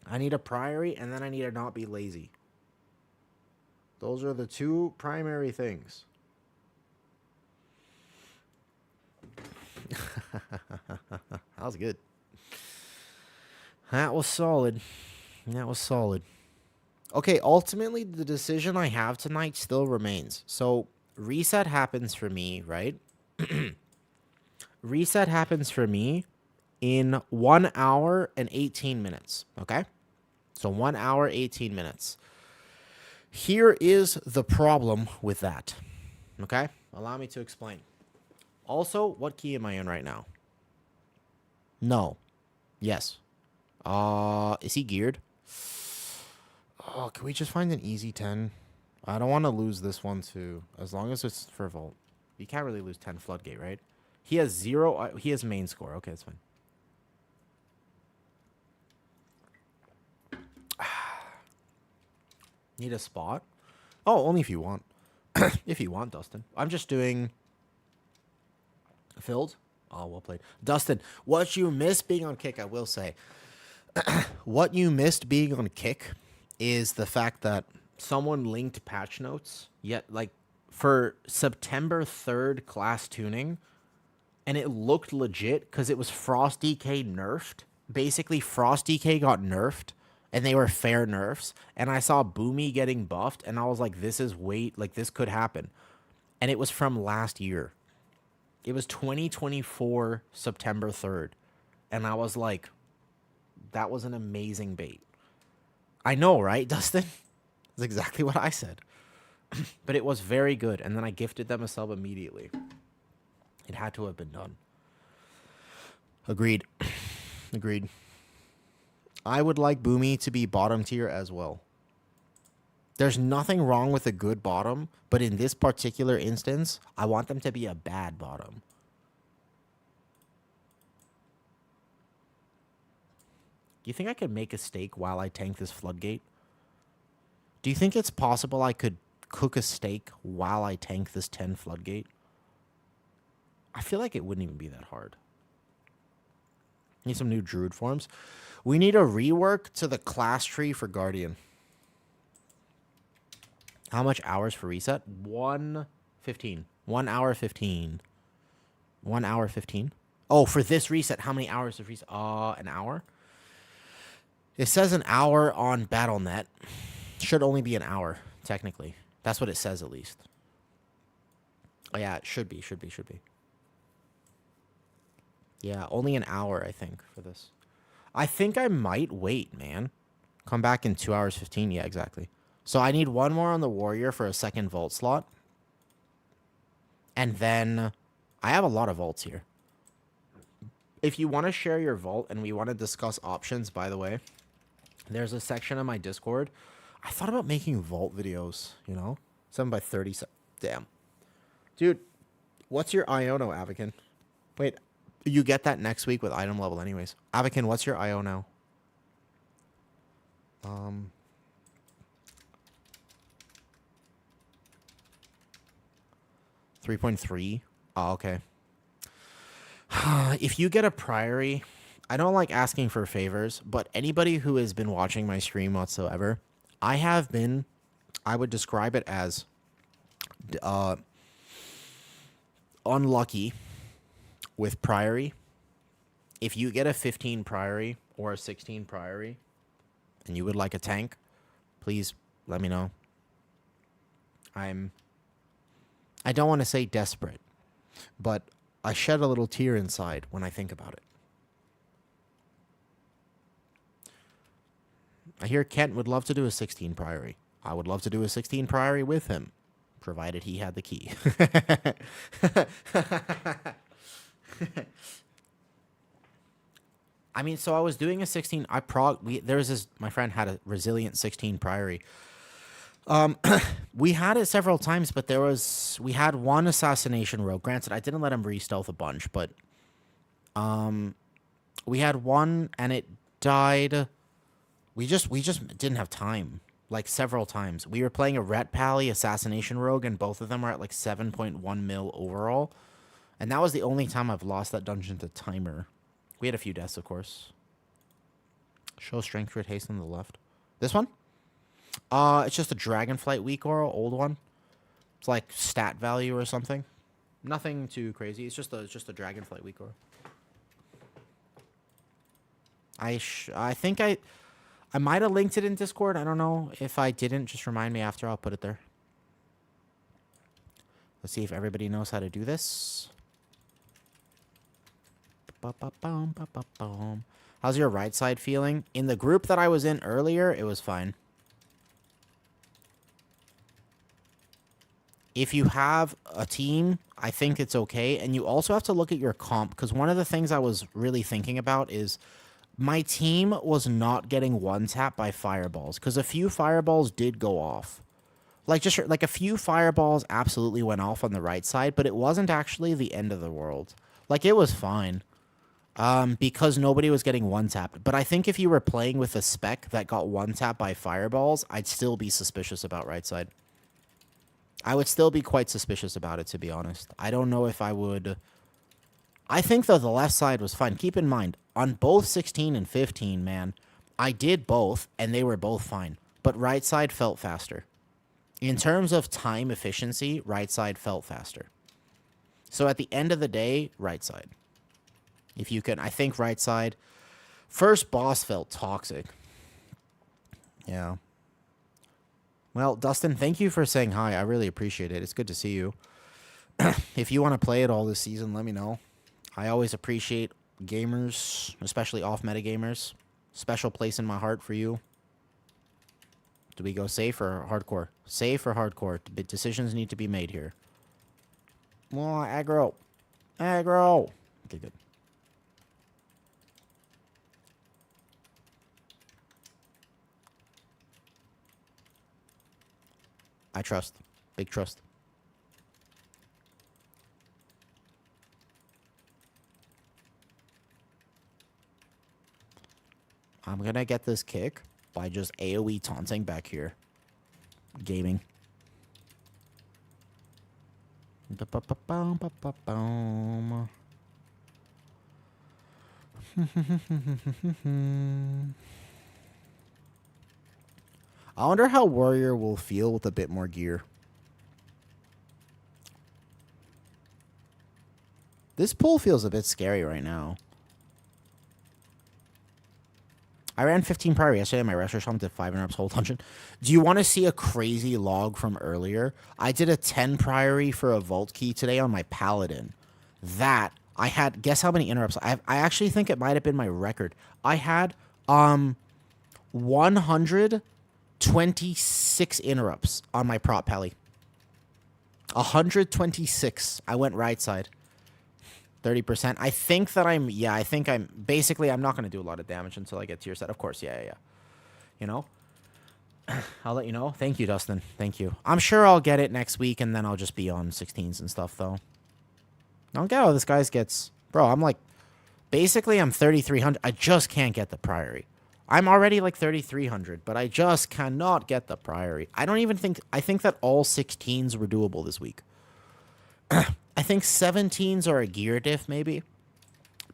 I need a priory, and then I need to not be lazy. Those are the two primary things. That was good. That was solid. That was solid. Okay, ultimately, the decision I have tonight still remains. So, reset happens for me, right? Reset happens for me in 1 hour and 18 minutes, okay? So 1 hour, 18 minutes. Here is the problem with that, okay? Allow me to explain. Also, what key am I in right now? No. Yes. Is he geared? Oh, can we just find an easy 10? I don't want to lose this one too, as long as it's for Volt. You can't really lose 10 Floodgate, right? He has 0. He has main score. Okay, that's fine. Need a spot? Oh, only if you want. If you want, Dustin. I'm just doing... Filled? Oh, well played. Dustin, what you missed being on Kick, I will say. What you missed being on Kick is the fact that someone linked patch notes, yet, like, for September 3rd class tuning, and it looked legit because it was Frost DK nerfed. Basically, Frost DK got nerfed, and they were fair nerfs, and I saw Boomy getting buffed, and I was like, this is like, this could happen. And it was from last year. It was 2024, September 3rd. And I was like, that was an amazing bait. I know, right, Dustin? That's exactly what I said. But it was very good, and then I gifted them a sub immediately. It had to have been done. Agreed. Agreed. I would like Boomy to be bottom tier as well. There's nothing wrong with a good bottom, but in this particular instance, I want them to be a bad bottom. Do you think I could make a steak while I tank this Floodgate? Do you think it's possible I could cook a steak while I tank this 10 Floodgate? I feel like it wouldn't even be that hard. Need some new Druid forms. We need a rework to the class tree for Guardian. How much hours for reset? 1:15. 1 hour 15. 1 hour 15. Oh, for this reset, how many hours of reset? An hour? It says an hour on BattleNet. Should only be an hour, technically. That's what it says, at least. Oh, yeah, it should be. Yeah, only an hour, I think, for this. I think I might wait, man. Come back in 2 hours 15. Yeah, exactly. So I need one more on the Warrior for a second Vault slot. And then I have a lot of Vaults here. If you want to share your Vault and we want to discuss options, by the way, there's a section on my Discord. I thought about making Vault videos, you know? 7x30. Damn. Dude, what's your Iono, Avakin? Wait, you get that next week with item level anyways. Avakin, what's your IO now? 3.3. Oh, okay. If you get a Priory, I don't like asking for favors, but anybody who has been watching my stream whatsoever, I would describe it as unlucky with Priory. If you get a 15 Priory or a 16 Priory and you would like a tank, please let me know. I don't want to say desperate, but I shed a little tear inside when I think about it. I hear Kent would love to do a 16 Priory. I would love to do a 16 Priory with him, provided he had the key. I mean, so I was doing a 16. There's this. My friend had a resilient 16 Priory. We had it several times, but we had one assassination rogue. Granted, I didn't let him re-stealth a bunch, but we had one and it died. We just didn't have time. Like several times. We were playing a Ret Pally assassination rogue, and both of them were at like 7.1 mil overall. And that was the only time I've lost that dungeon to timer. We had a few deaths, of course. Show strength crit haste on the left. This one? It's just a Dragonflight weak aura, old one. It's like stat value or something. Nothing too crazy. It's just a Dragonflight weak aura. I think I might have linked it in Discord. I don't know. If I didn't, just remind me after. I'll put it there. Let's see if everybody knows how to do this. How's your right side feeling? In the group that I was in earlier, it was fine. If you have a team, I think it's okay. And you also have to look at your comp, because one of the things I was really thinking about is my team was not getting one-tap by fireballs, because a few fireballs did go off. Like, just like a few fireballs absolutely went off on the right side, but it wasn't actually the end of the world. Like, it was fine. Because nobody was getting one-tapped. But I think if you were playing with a spec that got one-tapped by fireballs, I'd still be suspicious about right side. I would still be quite suspicious about it, to be honest. I don't know if I would... I think, though, the left side was fine. Keep in mind, on both 16 and 15, man, I did both, and they were both fine. But right side felt faster. In terms of time efficiency, right side felt faster. So at the end of the day, right side. If you can, I think right side. First boss felt toxic. Yeah. Well, Dustin, thank you for saying hi. I really appreciate it. It's good to see you. If you want to play it all this season, let me know. I always appreciate gamers, especially off-meta gamers. Special place in my heart for you. Do we go safe or hardcore? Safe or hardcore? Decisions need to be made here. Well, aggro. Aggro. Okay, good. I trust. Big trust. I'm gonna get this kick by just AoE taunting back here. Gaming. I wonder how Warrior will feel with a bit more gear. This pull feels a bit scary right now. I ran 15 prior yesterday. My restaurant shop did 5 interrupts whole dungeon. Do you want to see a crazy log from earlier? I did a 10 priory for a vault key today on my paladin. That I had. Guess how many interrupts? I actually think it might have been my record. I had 126 interrupts on my prop pally. 126. I went right side. 30%. I think that I'm basically, I'm not going to do a lot of damage until I get to your set. Of course, yeah. You know? I'll let you know. Thank you, Dustin. Thank you. I'm sure I'll get it next week, and then I'll just be on 16s and stuff, though. I don't get how this guy's gets... Bro, I'm like... Basically, I'm 3,300. I just can't get the Priory. I'm already like 3,300, but I just cannot get the Priory. I don't even think... I think that all 16s were doable this week. I think 17s are a gear diff, maybe.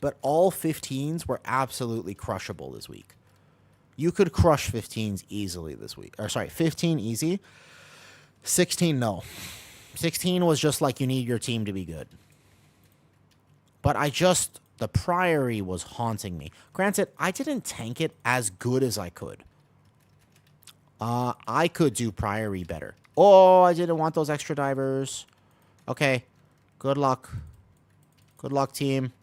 But all 15s were absolutely crushable this week. You could crush 15s easily this week. Or, sorry, 15 easy. 16, no. 16 was just like you need your team to be good. But the Priory was haunting me. Granted, I didn't tank it as good as I could. I could do Priory better. Oh, I didn't want those extra divers. Okay. Good luck. Good luck, team.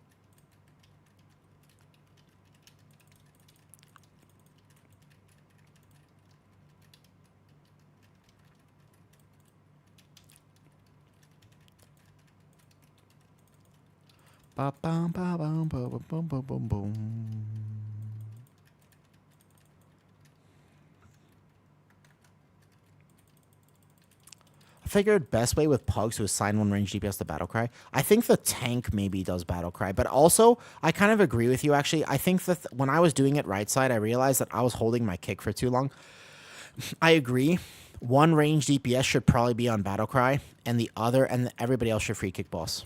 Ba bum ba bum ba ba bum ba bum boom. I figured best way with Pugs to assign one range DPS to Battlecry. I think the tank maybe does Battlecry, but also I kind of agree with you actually. I think that when I was doing it right side, I realized that I was holding my kick for too long. I agree. One range DPS should probably be on Battlecry, and the other, and everybody else should free kick boss.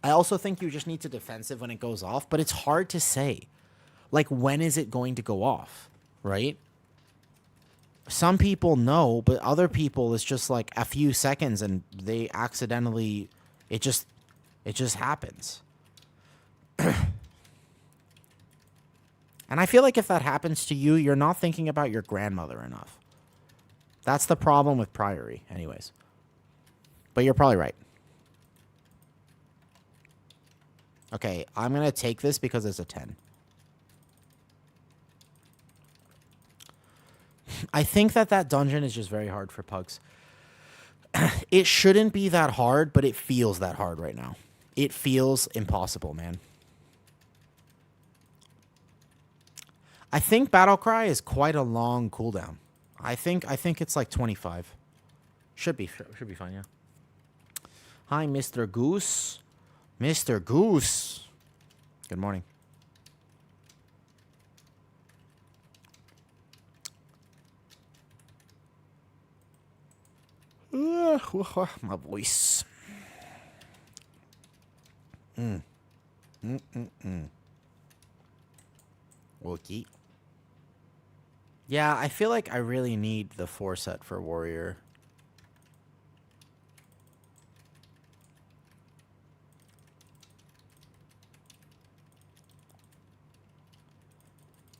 I also think you just need to defensive when it goes off, but it's hard to say. Like, when is it going to go off, right? Some people know, but other people it's just like a few seconds and they accidentally it just happens. And I feel like if that happens to you, you're not thinking about your grandmother enough. That's the problem with Priory, anyways. But you're probably right. Okay, I'm going to take this because it's a 10. I think that dungeon is just very hard for Pugs. It shouldn't be that hard, but it feels that hard right now. It feels impossible, man. I think Battlecry is quite a long cooldown. I think it's like 25. Should be fine, yeah. Hi, Mr. Goose. Mr. Goose. Good morning. My voice. Okay. Yeah, I feel like I really need the 4 set for Warrior.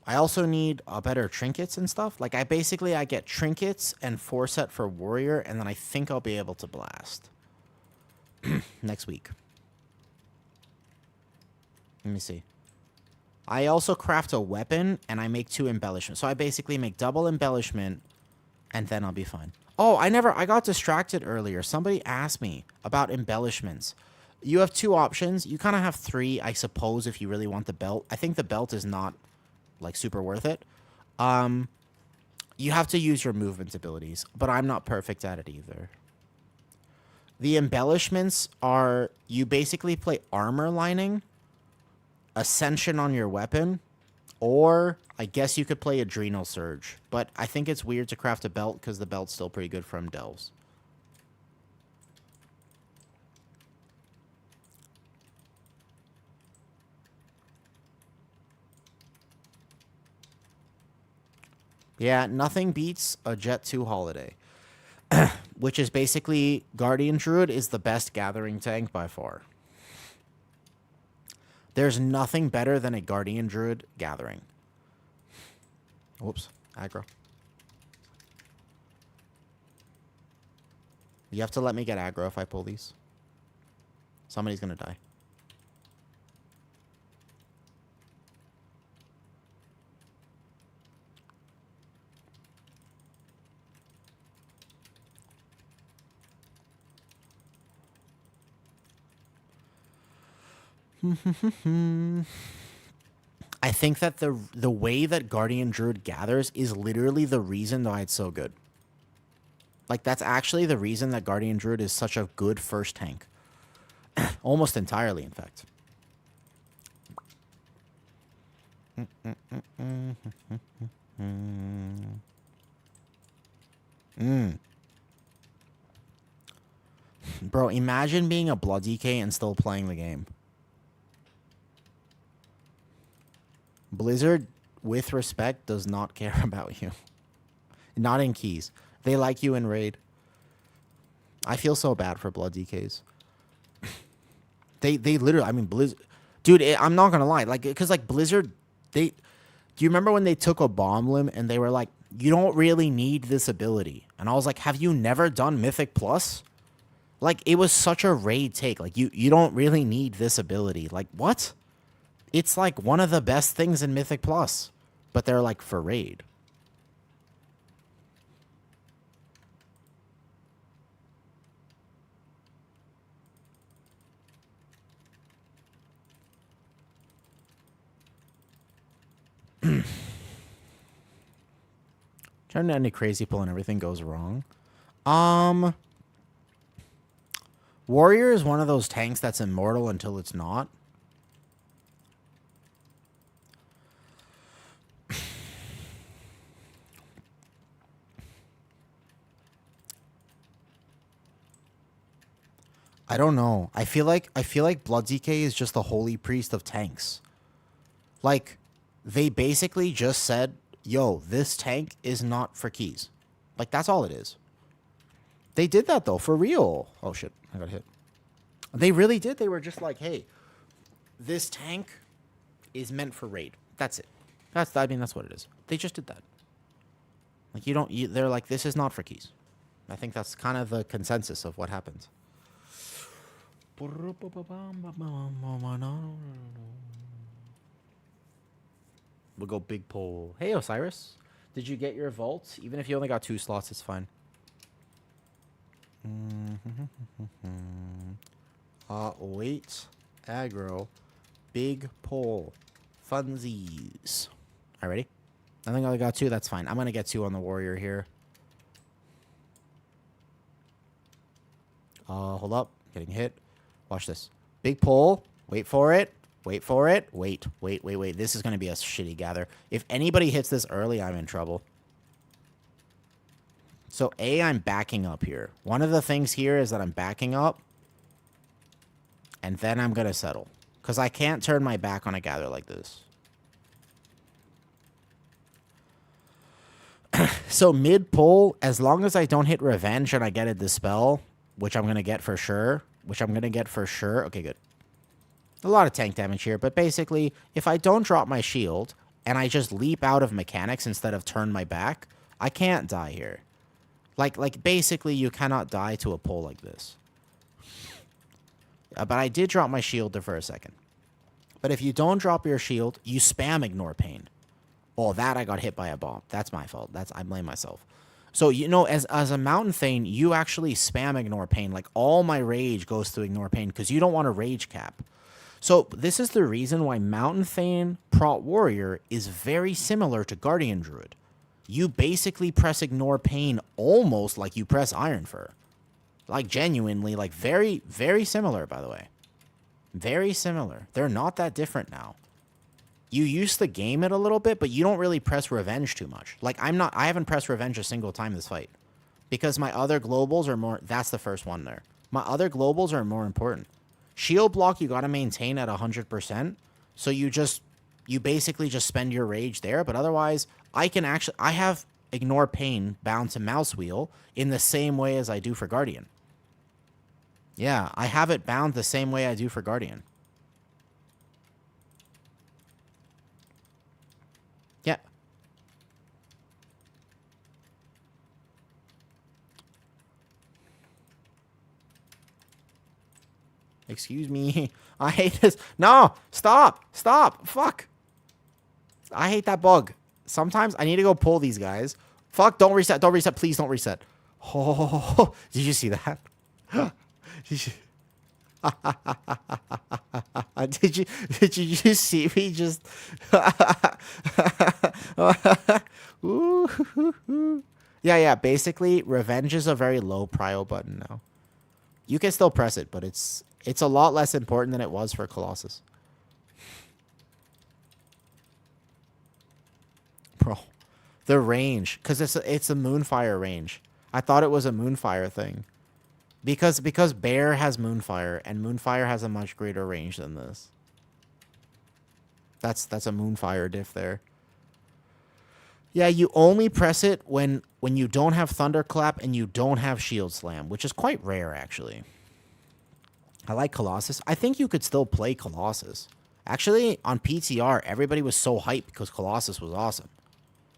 I also need better trinkets and stuff. Like, I get trinkets and 4 set for Warrior, and then I think I'll be able to blast. Next week. Let me see. I also craft a weapon, and I make 2 embellishments. So I basically make double embellishment, and then I'll be fine. Oh, I got distracted earlier. Somebody asked me about embellishments. You have 2 options. You kind of have 3, I suppose, if you really want the belt. I think the belt is not, like, super worth it. You have to use your movement abilities, but I'm not perfect at it either. The embellishments are, you basically play armor lining, ascension on your weapon, or I guess you could play adrenal surge. But I think it's weird to craft a belt because the belt's still pretty good from delves. Yeah, nothing beats a Jet 2 holiday. Which is basically Guardian Druid is the best gathering tank by far. There's nothing better than a Guardian Druid gathering. Whoops, aggro. You have to let me get aggro if I pull these. Somebody's gonna die. I think that the way that Guardian Druid gathers is literally the reason why it's so good. Like, that's actually the reason that Guardian Druid is such a good first tank. Almost entirely, in fact. Bro, imagine being a Blood DK and still playing the game. Blizzard, with respect, does not care about you. Not in keys. They like you in raid. I feel so bad for Blood DKs. They literally, I mean, Blizzard, dude. I'm not gonna lie, like, because like Blizzard, do you remember when they took a bomb limb and they were like, you don't really need this ability, and I was like, have you never done Mythic Plus? Like, it was such a raid take. Like, you don't really need this ability. Like, what? It's like one of the best things in Mythic Plus, but they're like for raid. Turn into crazy pull and everything goes wrong. Um, Warrior is one of those tanks that's immortal until it's not. I don't know. I feel like Blood DK is just the holy priest of tanks. Like, they basically just said, yo, this tank is not for keys. Like, that's all it is. They did that, though, for real. Oh, shit. I got hit. They really did. They were just like, hey, this tank is meant for raid. That's it. That's what it is. They just did that. Like, they're like, this is not for keys. I think that's kind of the consensus of what happens. We'll go big pull. Hey, Osiris. Did you get your vault? Even if you only got 2 slots, it's fine. Wait. Aggro. Big pull. Funsies. All right, ready? I think I only got 2. That's fine. I'm going to get 2 on the warrior here. Hold up. Getting hit. Watch this. Big pull. Wait for it. Wait for it. Wait. This is going to be a shitty gather. If anybody hits this early, I'm in trouble. So, I'm backing up here. One of the things here is that I'm backing up. And then I'm going to settle. Because I can't turn my back on a gather like this. So, mid-pull, as long as I don't hit revenge and I get a dispel, which I'm going to get for sure. Okay, good. A lot of tank damage here, but basically, if I don't drop my shield and I just leap out of mechanics instead of turn my back, I can't die here. Like basically, you cannot die to a pull like this. But I did drop my shield there for a second. But if you don't drop your shield, you spam ignore pain. Oh, that I got hit by a bomb. That's my fault. I blame myself. So, you know, as a Mountain Thane, you actually spam ignore pain. Like, all my rage goes to ignore pain because you don't want a rage cap. So, this is the reason why Mountain Thane Prot Warrior is very similar to Guardian Druid. You basically press ignore pain almost like you press Iron Fur. Like, genuinely, like, very, very similar, by the way. Very similar. They're not that different now. You used to game it a little bit, but you don't really press revenge too much. Like, I haven't pressed revenge a single time this fight. Because my other globals are more... That's the first one there. My other globals are more important. Shield block, you gotta maintain at 100%. So you basically just spend your rage there. But otherwise, I have ignore pain bound to mouse wheel in the same way as I do for Guardian. Yeah, I have it bound the same way I do for Guardian. Yeah. Excuse me. I hate this. No, stop. Fuck. I hate that bug. Sometimes I need to go pull these guys. Fuck, don't reset. Please don't reset. Oh, did you see that? Did you see me just... Yeah, basically, revenge is a very low prio button now. You can still press it, but it's a lot less important than it was for Colossus. Bro, the range, because it's a Moonfire range. I thought it was a Moonfire thing. Because Bear has Moonfire, and Moonfire has a much greater range than this. That's a Moonfire diff there. Yeah, you only press it when you don't have Thunderclap and you don't have Shield Slam, which is quite rare, actually. I like Colossus. I think you could still play Colossus. Actually, on PTR, everybody was so hyped because Colossus was awesome.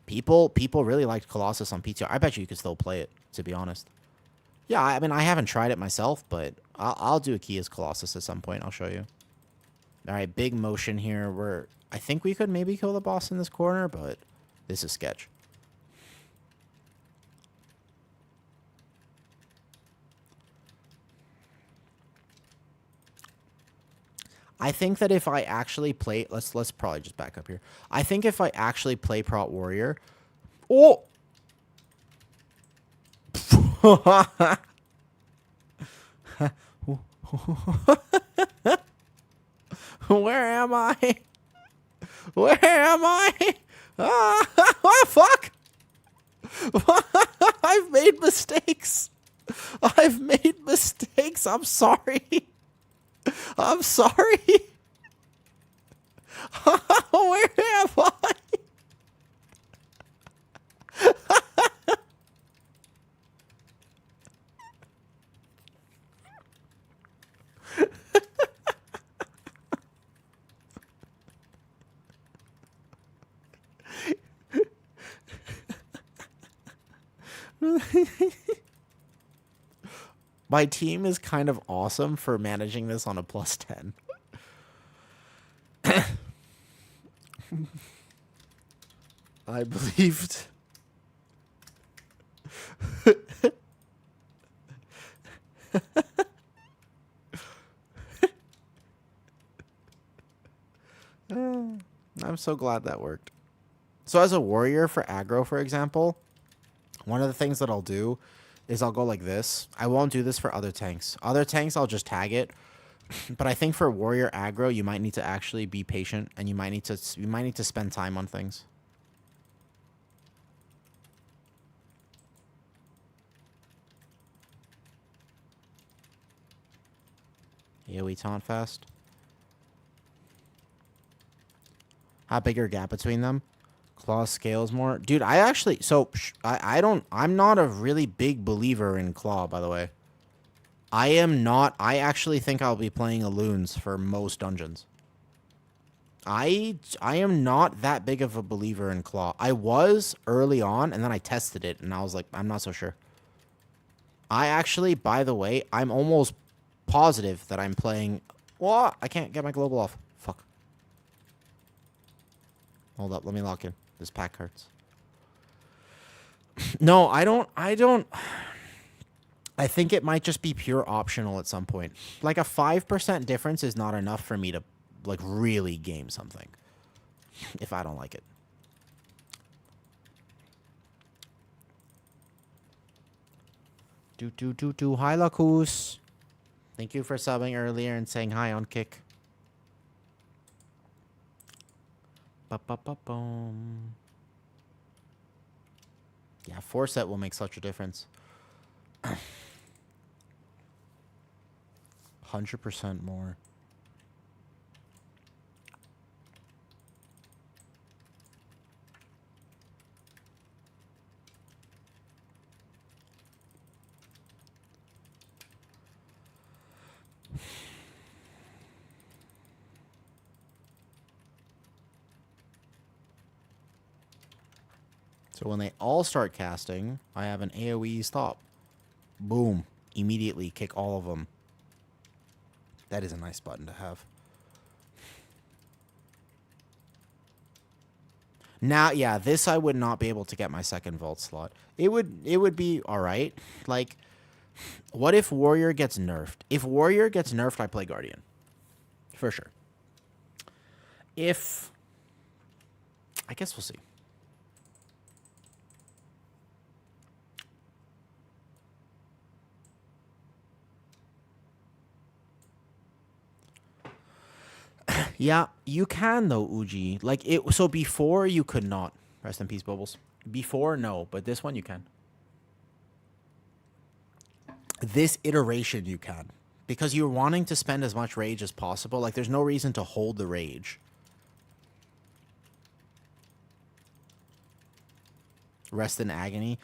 People really liked Colossus on PTR. I bet you could still play it, to be honest. Yeah, I mean, I haven't tried it myself, but I'll do a key as Colossus at some point. I'll show you. All right, big motion here. I think we could maybe kill the boss in this corner, but this is sketch. I think that if I actually play... Let's probably just back up here. I think if I actually play Prot Warrior... Oh! Where am I? Where am I? Oh, fuck! I've made mistakes. I've made mistakes. I'm sorry. I'm sorry. Where am I? My team is kind of awesome for managing this on a +10. I believed. I'm so glad that worked. So as a warrior for aggro, for example, one of the things that I'll do is I'll go like this. I won't do this for other tanks. Other tanks, I'll just tag it. But I think for warrior aggro, you might need to actually be patient, and you might need to spend time on things. AoE taunt fast. How big your gap between them? Claw scales more. Dude, I actually... So, I'm not a really big believer in Claw, by the way. I am not... I actually think I'll be playing Alloons for most dungeons. I am not that big of a believer in Claw. I was early on, and then I tested it, and I was like, I'm not so sure. I actually, by the way, I'm almost positive that I'm playing... What? I can't get my global off. Fuck. Hold up, let me lock in. This pack hurts. No, I don't... I think it might just be pure optional at some point. Like, a 5% difference is not enough for me to, like, really game something. If I don't like it. Hi, Lacus. Thank you for subbing earlier and saying hi on Kick. Ba-ba-ba-boom. Yeah, 4-set will make such a difference. 100% more. So when they all start casting, I have an AoE stop. Boom. Immediately kick all of them. That is a nice button to have. Now, yeah, this I would not be able to get my second vault slot. It would be alright. Like, what if Warrior gets nerfed? If Warrior gets nerfed, I play Guardian. For sure. If... I guess we'll see. Yeah, you can though, Uji. Like it. So before you could not. Rest in peace, Bubbles. Before, no, but this one you can. This iteration you can, because you're wanting to spend as much rage as possible. Like there's no reason to hold the rage. Rest in agony.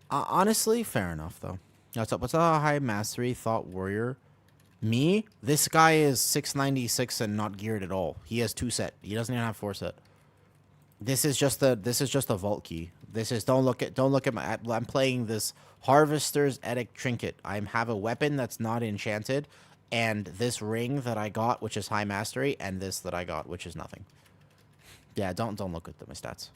Honestly, fair enough though. What's up? What's a high mastery thought warrior? Me? This guy is 696 and not geared at all. He has 2-set. He doesn't even have 4-set. This is just a vault key. This is don't look at my I'm playing this Harvester's Edict Trinket. I have a weapon that's not enchanted, and this ring that I got, which is high mastery, and this that I got, which is nothing. Yeah, don't look at my stats.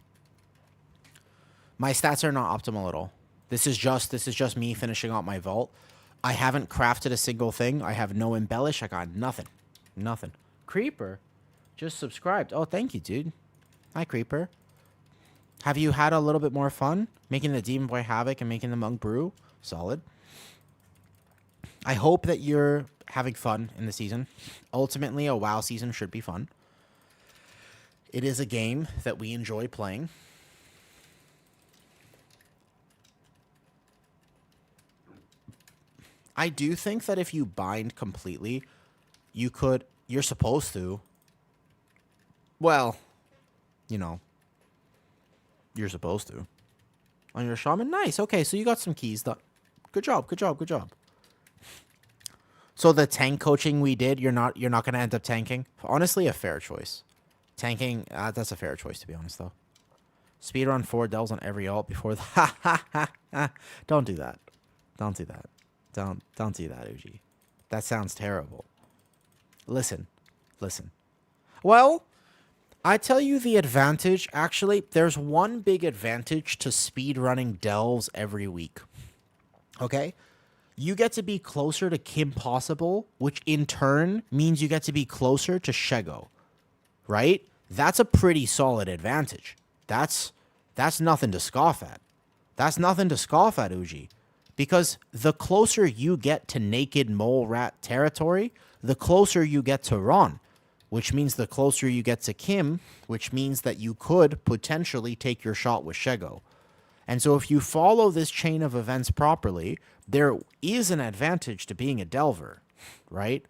My stats are not optimal at all. This is just me finishing out my vault. I haven't crafted a single thing. I have no embellish. I got nothing. Nothing. Creeper just subscribed. Oh, thank you, dude. Hi, Creeper. Have you had a little bit more fun making the Demon Boy Havoc and making the Monk Brew? Solid. I hope that you're having fun in the season. Ultimately, a WoW season should be fun. It is a game that we enjoy playing. I do think that if you bind completely, you're supposed to. Well, you know, you're supposed to. On your shaman? Nice. Okay, so you got some keys done. Good job, good job, good job. So the tank coaching we did, you're not gonna end up tanking? Honestly, a fair choice. Tanking, that's a fair choice to be honest though. Speedrun 4 delves on every alt before the Don't do that. Don't do that. Don't do that, Uji. That sounds terrible. Listen. Well, I tell you the advantage, actually, there's one big advantage to speedrunning delves every week. Okay? You get to be closer to Kim Possible, which in turn means you get to be closer to Shego. Right? That's a pretty solid advantage. That's nothing to scoff at. That's nothing to scoff at, Uji. Because the closer you get to naked mole rat territory, the closer you get to Ron, which means the closer you get to Kim, which means that you could potentially take your shot with Shego. And so if you follow this chain of events properly, there is an advantage to being a delver, right?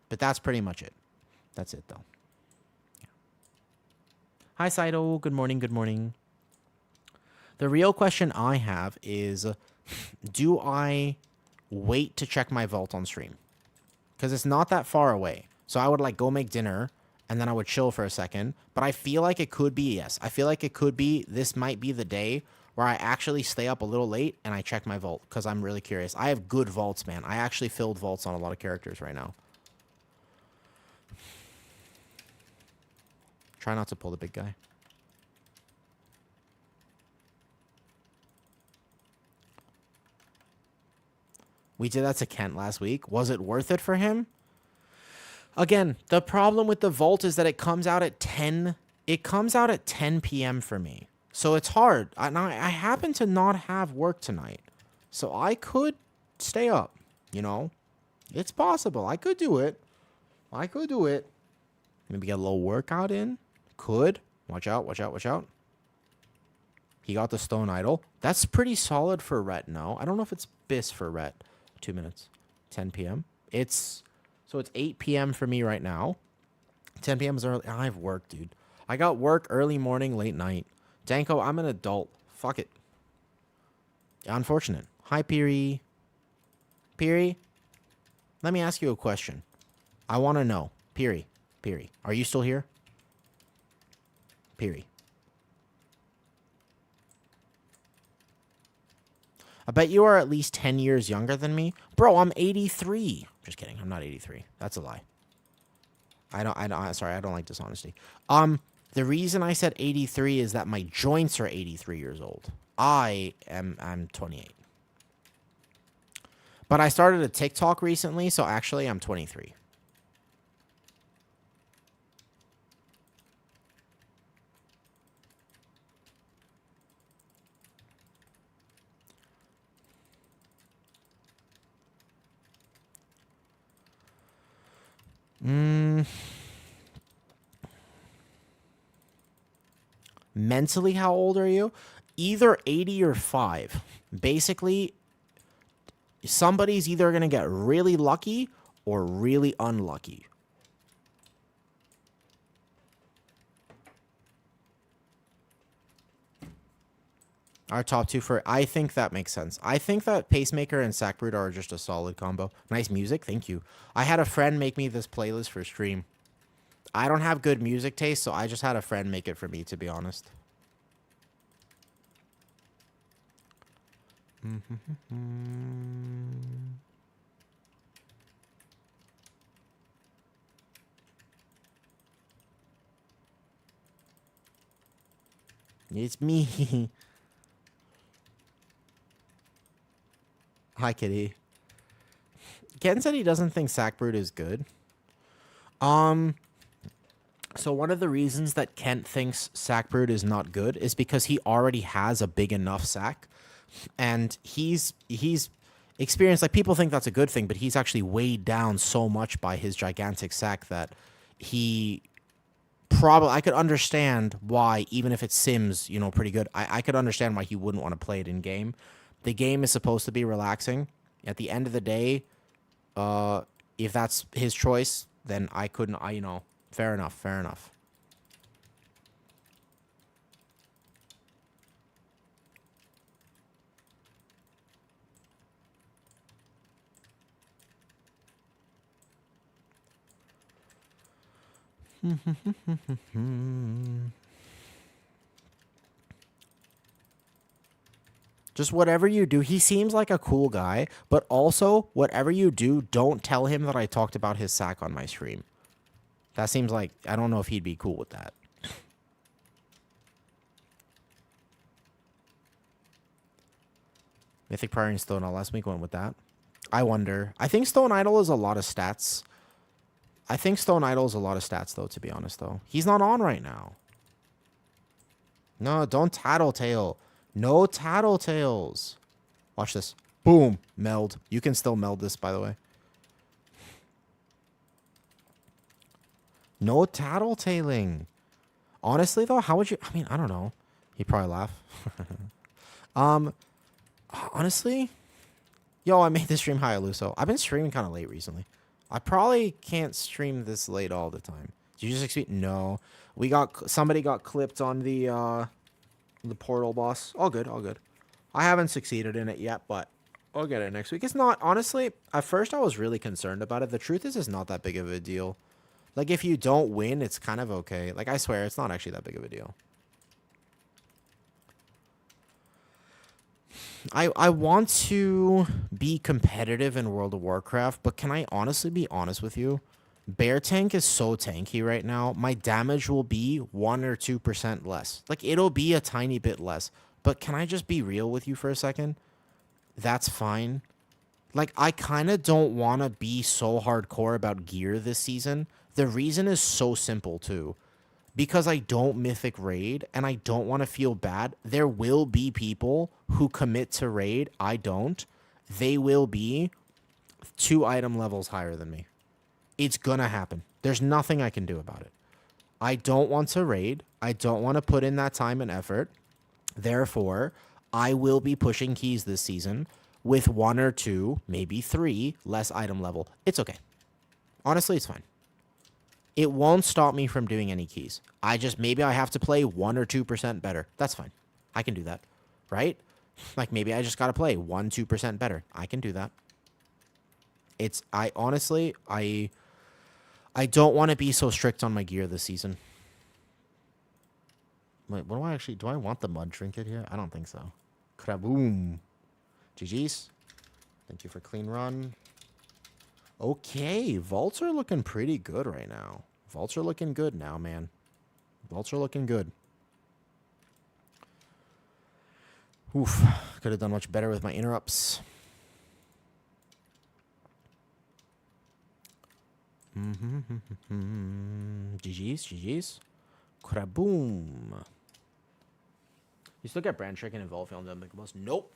But that's pretty much it. That's it, though. Yeah. Hi, Saito. Good morning, good morning. The real question I have is, do I wait to check my vault on stream? Because it's not that far away. So I would like go make dinner and then I would chill for a second. But I feel like it could be, yes. I feel like it could be, this might be the day where I actually stay up a little late and I check my vault because I'm really curious. I have good vaults, man. I actually filled vaults on a lot of characters right now. Try not to pull the big guy. We did that to Kent last week. Was it worth it for him? Again, the problem with the vault is that it comes out at 10. It comes out at 10 p.m. for me. So it's hard. I happen to not have work tonight. So I could stay up, you know? It's possible. I could do it. Maybe get a little workout in. Could. Watch out. He got the stone idol. That's pretty solid for Ret, no? I don't know if it's bis for Ret. 2 minutes. 10 p.m. So it's 8 p.m. for me right now. 10 p.m. is early. I have work, dude. I got work early morning, late night. Danko, I'm an adult. Fuck it. Unfortunate. Hi, Piri. Piri, let me ask you a question. I want to know. Piri, are you still here? Piri. I bet you are at least 10 years younger than me. Bro, I'm 83. Just kidding. I'm not 83. That's a lie. Sorry, I don't like dishonesty. The reason I said 83 is that my joints are 83 years old. I'm 28. But I started a TikTok recently, so actually I'm 23. Mentally, how old are you? Either 80 or 5. Basically, somebody's either going to get really lucky or really unlucky. Our top two for... I think that makes sense. I think that Pacemaker and Sackbrood are just a solid combo. Nice music. Thank you. I had a friend make me this playlist for stream. I don't have good music taste, so I just had a friend make it for me, to be honest. It's me. Hi, kitty. Ken said he doesn't think Sackbrood is good. So one of the reasons that Kent thinks sack brood is not good is because he already has a big enough sack, and he's experienced, like, people think that's a good thing, but he's actually weighed down so much by his gigantic sack that he probably, I could understand why, even if it sims, pretty good. I could understand why he wouldn't want to play it in game. The game is supposed to be relaxing. At the end of the day, if that's his choice, then I couldn't. Fair enough. Fair enough. Just whatever you do, he seems like a cool guy, but also whatever you do, don't tell him that I talked about his sack on my stream. That seems like, I don't know if he'd be cool with that. Mythic Priory and Stone Idol. Last week went with that. I wonder. I think Stone Idol is a lot of stats. I think Stone Idol is a lot of stats, though, to be honest, though. He's not on right now. No, don't tattletale. No tattletales. Watch this. Boom. Meld. You can still meld this, by the way. No tattletaling. Honestly, though, how would you... I mean, I don't know. He'd probably laugh. Honestly... Yo, I made this stream high, Luso. I've been streaming kind of late recently. I probably can't stream this late all the time. Did you just expect? No. Somebody got clipped on the portal boss. All good, all good. I haven't succeeded in it yet, but I'll get it next week. It's not, honestly, at first I was really concerned about it. The truth is, it's not that big of a deal. Like, if you don't win, it's kind of okay. Like, I swear, it's not actually that big of a deal. I want to be competitive in World of Warcraft, but can I honestly be honest with you? Bear Tank is so tanky right now. My damage will be 1 or 2% less. Like, it'll be a tiny bit less. But can I just be real with you for a second? That's fine. Like, I kind of don't want to be so hardcore about gear this season. The reason is so simple, too. Because I don't mythic raid and I don't want to feel bad. There will be people who commit to raid. I don't. They will be 2 item levels higher than me. It's gonna happen. There's nothing I can do about it. I don't want to raid. I don't want to put in that time and effort. Therefore, I will be pushing keys this season with 1 or 2, maybe 3 less item level. It's okay. Honestly, it's fine. It won't stop me from doing any keys. Maybe I have to play 1 or 2% better. That's fine. I can do that. Right? Like, maybe I just got to play 1, 2% better. I can do that. I don't want to be so strict on my gear this season. Wait, do I want the mud trinket here? I don't think so. Kraboom. GG's. Thank you for clean run. Okay, vaults are looking pretty good right now. Vaults are looking good now, man. Vaults are looking good. Oof, could have done much better with my interrupts. GG's. Kraboom. You still get brand tricking and Volfield and Big Boss? Nope.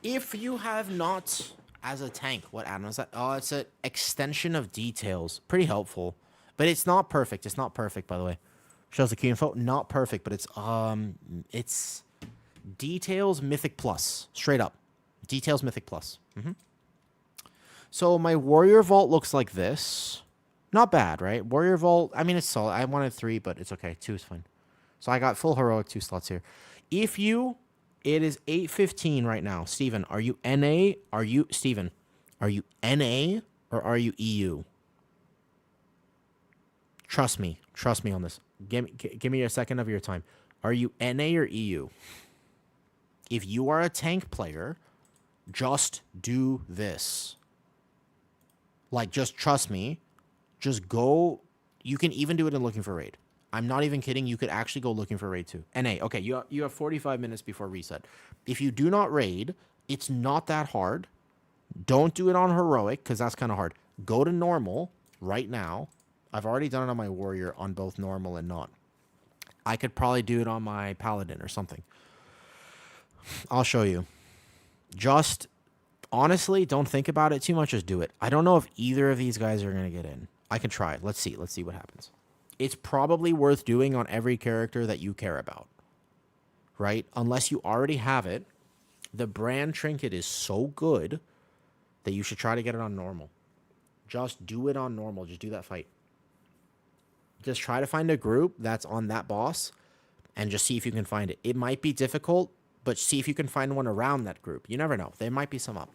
If you have not... As a tank, what add-on is that? Oh, it's an extension of details. Pretty helpful. But it's not perfect. It's not perfect, by the way. Shows the key info. Not perfect, but it's Details Mythic Plus. Straight up. Details Mythic Plus. So my Warrior Vault looks like this. Not bad, right? Warrior Vault, I mean, it's solid. I wanted 3, but it's okay. 2 is fine. So I got full heroic 2 slots here. It is 8:15 right now. Steven, are you NA? Are you NA or are you EU? Trust me on this. Give me a second of your time. Are you NA or EU? If you are a tank player, just do this. Like, just trust me. Just go. You can even do it in looking for raid. I'm not even kidding. You could actually go looking for raid too. NA. Okay, you have 45 minutes before reset. If you do not raid, it's not that hard. Don't do it on heroic because that's kind of hard. Go to normal right now. I've already done it on my warrior on both normal and not. I could probably do it on my paladin or something. I'll show you. Just honestly, don't think about it too much. Just do it. I don't know if either of these guys are going to get in. I can try. Let's see. Let's see what happens. It's probably worth doing on every character that you care about, right? Unless you already have it. The brand trinket is so good that you should try to get it on normal. Just do it on normal. Just do that fight. Just try to find a group that's on that boss and just see if you can find it. It might be difficult, but see if you can find one around that group. You never know. There might be some up.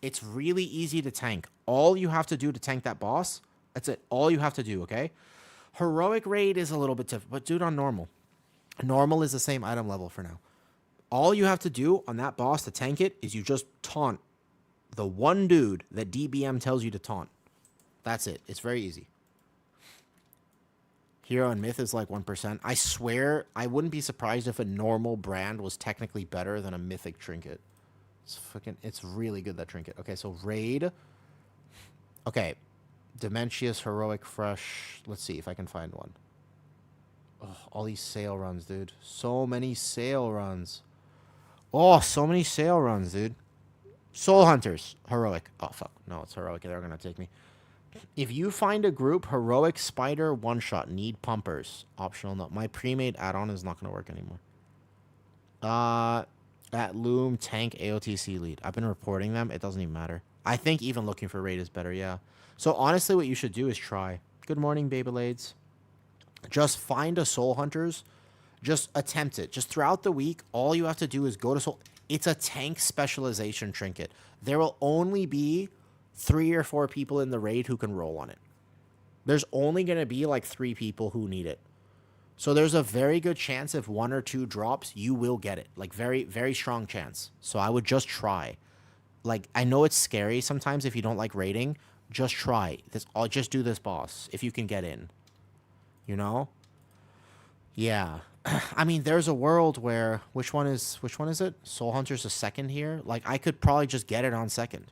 It's really easy to tank. All you have to do to tank that boss, that's it. All you have to do, okay? Heroic raid is a little bit different, but do it on normal. Normal is the same item level for now. All you have to do on that boss to tank it is you just taunt the one dude that DBM tells you to taunt. That's it. It's very easy. Hero and Myth is like 1%. I swear, I wouldn't be surprised if a normal brand was technically better than a Mythic trinket. It's really good, that trinket. Okay, so Raid. Okay. Dementius, Heroic, Fresh. Let's see if I can find one. Oh, all these sale runs, dude. So many sale runs. Oh, so many sale runs, dude. Soul Hunters, Heroic. Oh, fuck. No, it's Heroic. They're going to take me. If you find a group, Heroic, Spider, one-shot, need pumpers. Optional, no. My pre-made add-on is not going to work anymore. At Loom, Tank, AOTC lead. I've been reporting them. It doesn't even matter. I think even looking for raid is better, yeah. So honestly, what you should do is try. Good morning, Beyblades. Just find a Soul Hunters. Just attempt it. Just throughout the week, all you have to do is go to Soul. It's a tank specialization trinket. There will only be 3 or 4 people in the raid who can roll on it. There's only going to be like 3 people who need it. So there's a very good chance if 1 or 2 drops, you will get it. Like very, very strong chance. So I would just try. Like, I know it's scary sometimes if you don't like raiding. Just try. I'll just do this boss if you can get in. You know? Yeah. I mean, there's a world where which one is it? Soul Hunter's a second here. Like, I could probably just get it on second.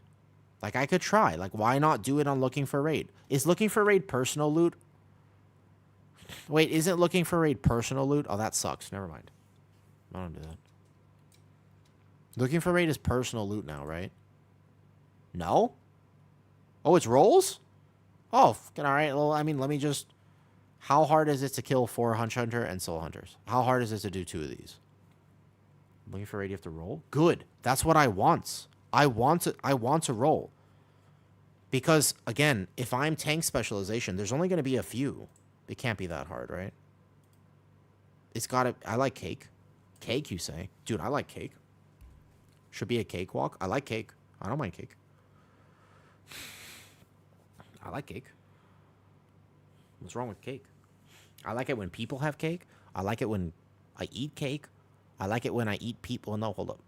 Like, I could try. Like, why not do it on looking for raid? Is looking for raid personal loot? Wait, isn't looking for raid personal loot? Oh, that sucks. Never mind. I don't do that. Looking for raid is personal loot now, right? No? Oh, it's rolls? Oh, all right. Well, I mean, let me just... How hard is it to kill 4 Hunter and Soul Hunters? How hard is it to do 2 of these? Looking for raid, you have to roll? Good. That's what I want. I want to roll. Because, again, if I'm tank specialization, there's only going to be a few. It can't be that hard, right? It's got to... I like cake. Cake, you say? Dude, I like cake. Should be a cakewalk. I like cake. I don't mind cake. I like cake. What's wrong with cake? I like it when people have cake. I like it when I eat cake. I like it when I eat people. No, hold up.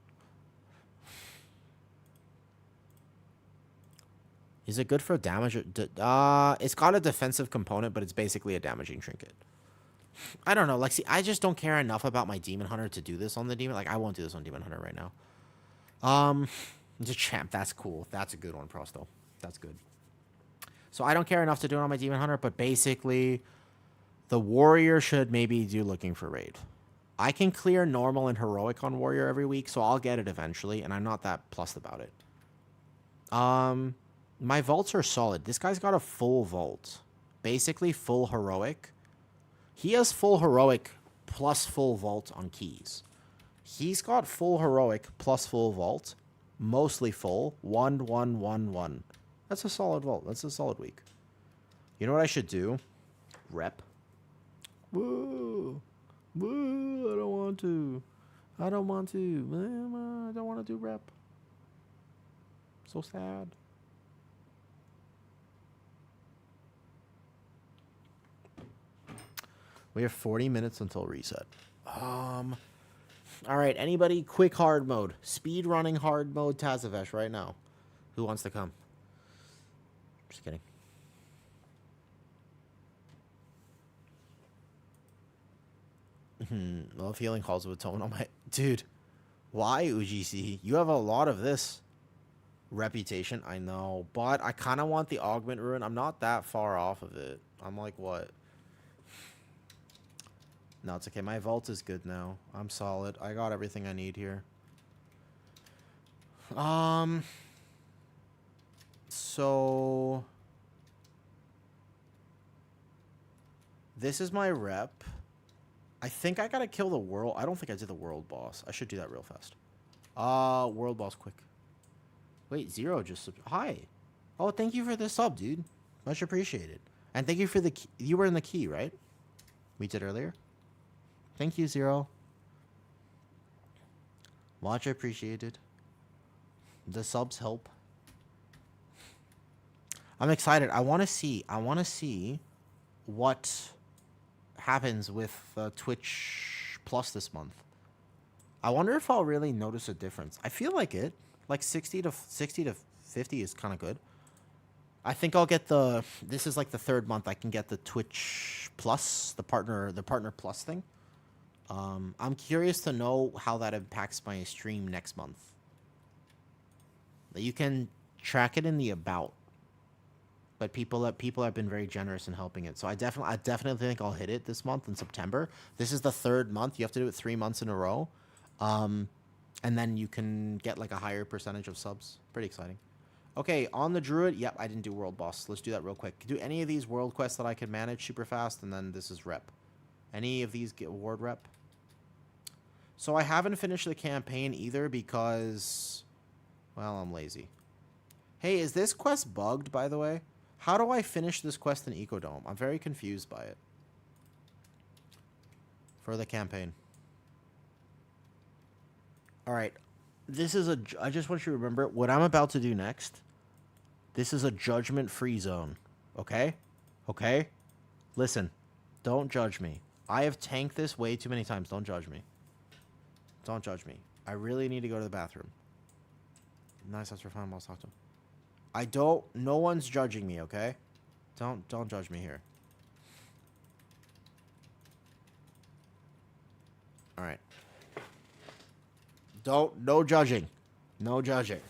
Is it good for damage? It's got a defensive component, but it's basically a damaging trinket. I don't know. Like, see, I just don't care enough about my Demon Hunter to do this on the Demon. Like, I won't do this on Demon Hunter right now. The champ. That's cool. That's a good one, Prosto. That's good. So I don't care enough to do it on my Demon Hunter, but basically, the Warrior should maybe do looking for raid. I can clear normal and heroic on Warrior every week, so I'll get it eventually, and I'm not that plussed about it. My vaults are solid. This guy's got a full vault. Basically, full heroic. He has full heroic plus full vault on keys. He's got full heroic plus full vault. Mostly full. 1, 1, 1, 1. That's a solid vault. That's a solid week. You know what I should do? Rep. Woo. Woo. I don't want to. I don't want to. I don't want to do rep. So sad. We have 40 minutes until reset. All right. Anybody? Quick hard mode. Speed running hard mode Tazavesh right now. Who wants to come? Just kidding. Love healing calls with tone on my... Dude, why, UGC? You have a lot of this. Reputation, I know, but I kind of want the augment ruin. I'm not that far off of it. I'm like, what? No, it's okay. My vault is good now. I'm solid. I got everything I need here. Um, so this is my rep. I think I gotta kill the world. I don't think I did the world boss. I should do that real fast. World boss quick. Wait, Zero just hi. Oh, thank you for the sub, dude. Much appreciated. And thank you for the key. You were in the key, right? We did earlier. Thank you, Zero. Much appreciated. The subs help. I'm excited. I want to see. I want to see what happens with Twitch Plus this month. I wonder if I'll really notice a difference. I feel like it. Like 60 to 50 is kind of good. I think I'll get the. This is like the third month I can get the Twitch Plus, the partner plus thing. I'm curious to know how that impacts my stream next month. You can track it in the about, but people have been very generous in helping it. So I definitely think I'll hit it this month in September. This is the third month. You have to do it 3 months in a row, and then you can get like a higher percentage of subs. Pretty exciting. Okay, on the druid. Yep, I didn't do world boss. Let's do that real quick. Do any of these world quests that I can manage super fast, and then this is rep. Any of these get ward rep? So I haven't finished the campaign either because, well, I'm lazy. Hey, is this quest bugged, by the way? How do I finish this quest in Ecodome? I'm very confused by it. For the campaign. Alright. I just want you to remember, what I'm about to do next, this is a judgment-free zone. Okay? Okay? Listen. Don't judge me. I have tanked this way too many times. Don't judge me. Don't judge me. I really need to go to the bathroom. Nice, that's for fun. I'll talk to him. No one's judging me, okay? Don't judge me here. All right. No judging. No judging.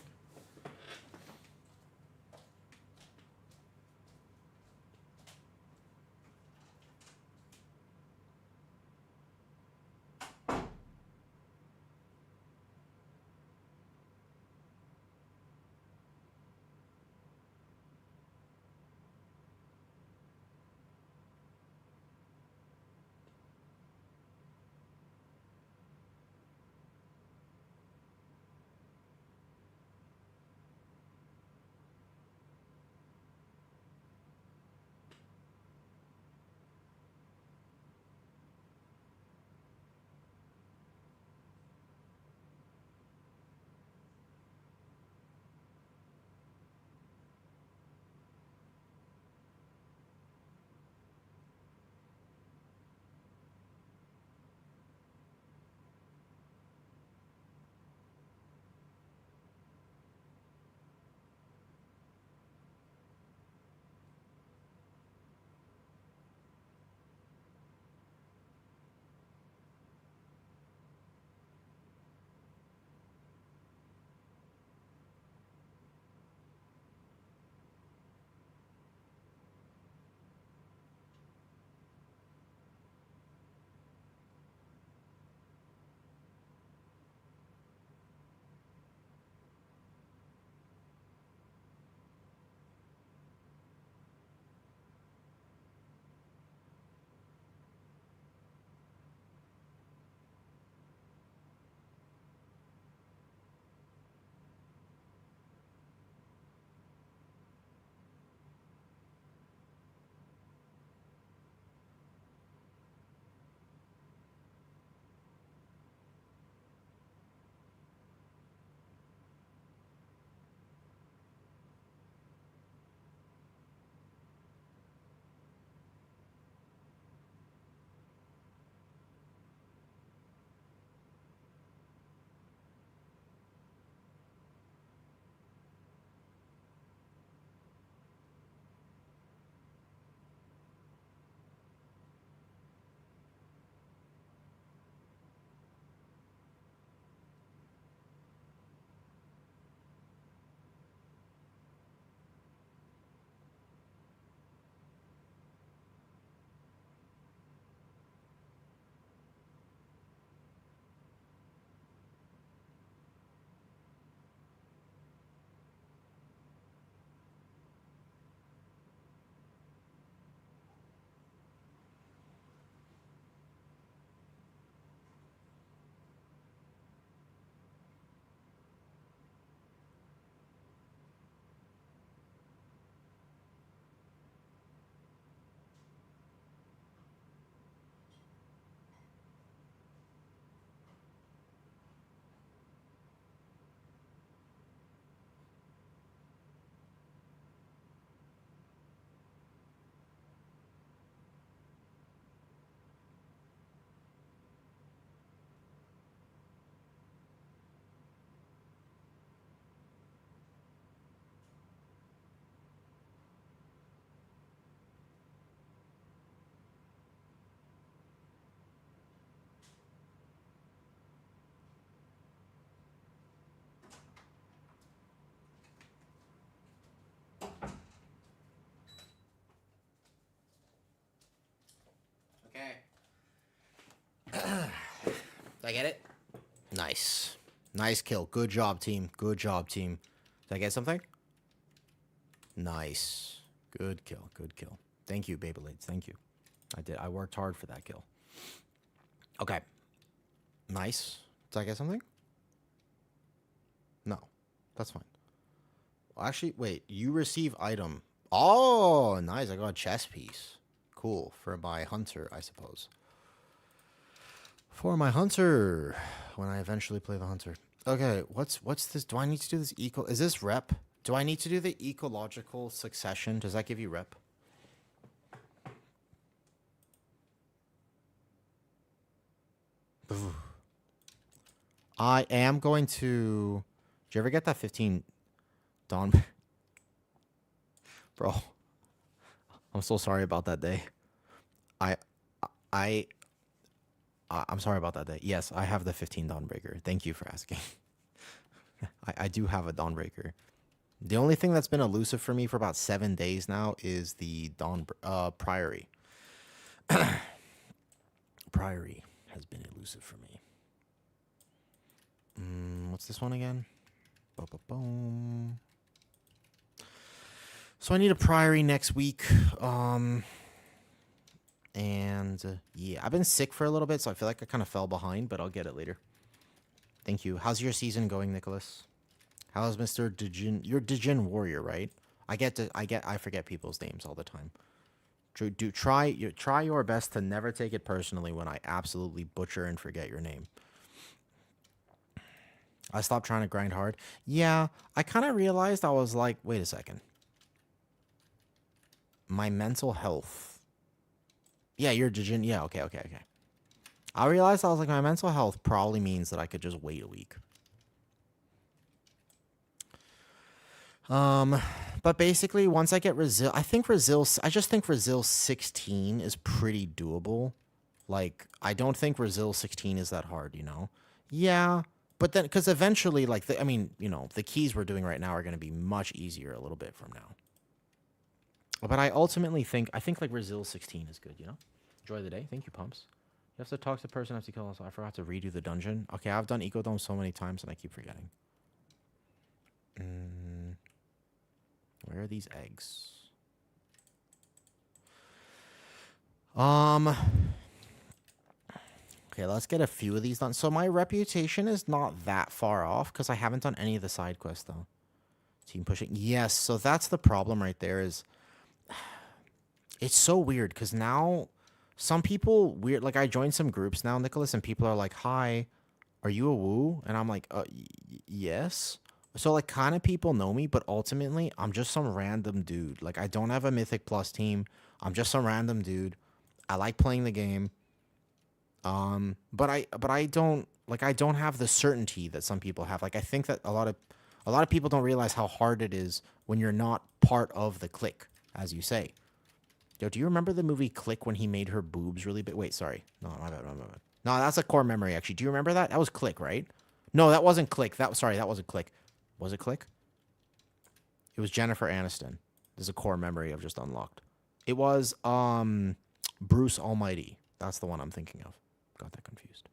Did I get it? Nice. Nice kill. Good job, team. Good job, team. Did I get something? Nice. Good kill. Good kill. Thank you, Beyblades. Thank you. I did. I worked hard for that kill. Okay. Nice. Did I get something? No. That's fine. Well, actually, wait. You receive item. Oh, nice. I got a chess piece. Cool. For my hunter, I suppose. For my hunter. When I eventually play the hunter. Okay, what's this? Do I need to do this Is this rep? Do I need to do the ecological succession? Does that give you rep? Ooh. I am going to... Did you ever get that 15 Dawn? Bro, I'm so sorry about that day. I'm sorry about that day. Yes, I have the 15 Dawnbreaker. Thank you for asking. I do have a Dawnbreaker. The only thing that's been elusive for me for about 7 days now is the Priory. Priory has been elusive for me. What's this one again? Boom. So I need a Priory next week. Yeah, I've been sick for a little bit, so I feel like I kind of fell behind, but I'll get it later. Thank you. How's your season going, Nicholas? How's Mr. Degen? You're Degen Warrior, right? I forget people's names all the time. Try your best to never take it personally when I absolutely butcher and forget your name. I stopped trying to grind hard. Yeah, I kind of realized I was like, wait a second. My mental health. Yeah, you're Degen. Yeah, okay. I realized I was like, my mental health probably means that I could just wait a week. But basically, once I get I just think Resil 16 is pretty doable. Like, I don't think Resil 16 is that hard, you know? Yeah, but then, because eventually, like, the keys we're doing right now are going to be much easier a little bit from now. But I ultimately think, like, Resil 16 is good, you know? Enjoy the day. Thank you, Pumps. You have to talk to the person, have to kill us. I forgot to redo the dungeon. Okay, I've done Ecodome so many times, and I keep forgetting. Where are these eggs? Okay, let's get a few of these done. So my reputation is not that far off because I haven't done any of the side quests though. Team pushing. Yes, so that's the problem right there is it's so weird because now some people like I joined some groups now, Nicholas, and people are like, "Hi, are you a woo?" And I'm like, yes. So, like, kind of people know me, but ultimately, I'm just some random dude. Like, I don't have a Mythic Plus team. I'm just some random dude. I like playing the game. But I don't have the certainty that some people have. Like, I think that a lot of people don't realize how hard it is when you're not part of the clique, as you say. Yo, do you remember the movie Click when he made her boobs really big? Wait, sorry. No, my bad. No, that's a core memory, actually. Do you remember that? That was Click, right? No, that wasn't Click. That wasn't Click. Was it Click? It was Jennifer Aniston. There's a core memory I've just unlocked. It was Bruce Almighty. That's the one I'm thinking of. Got that confused.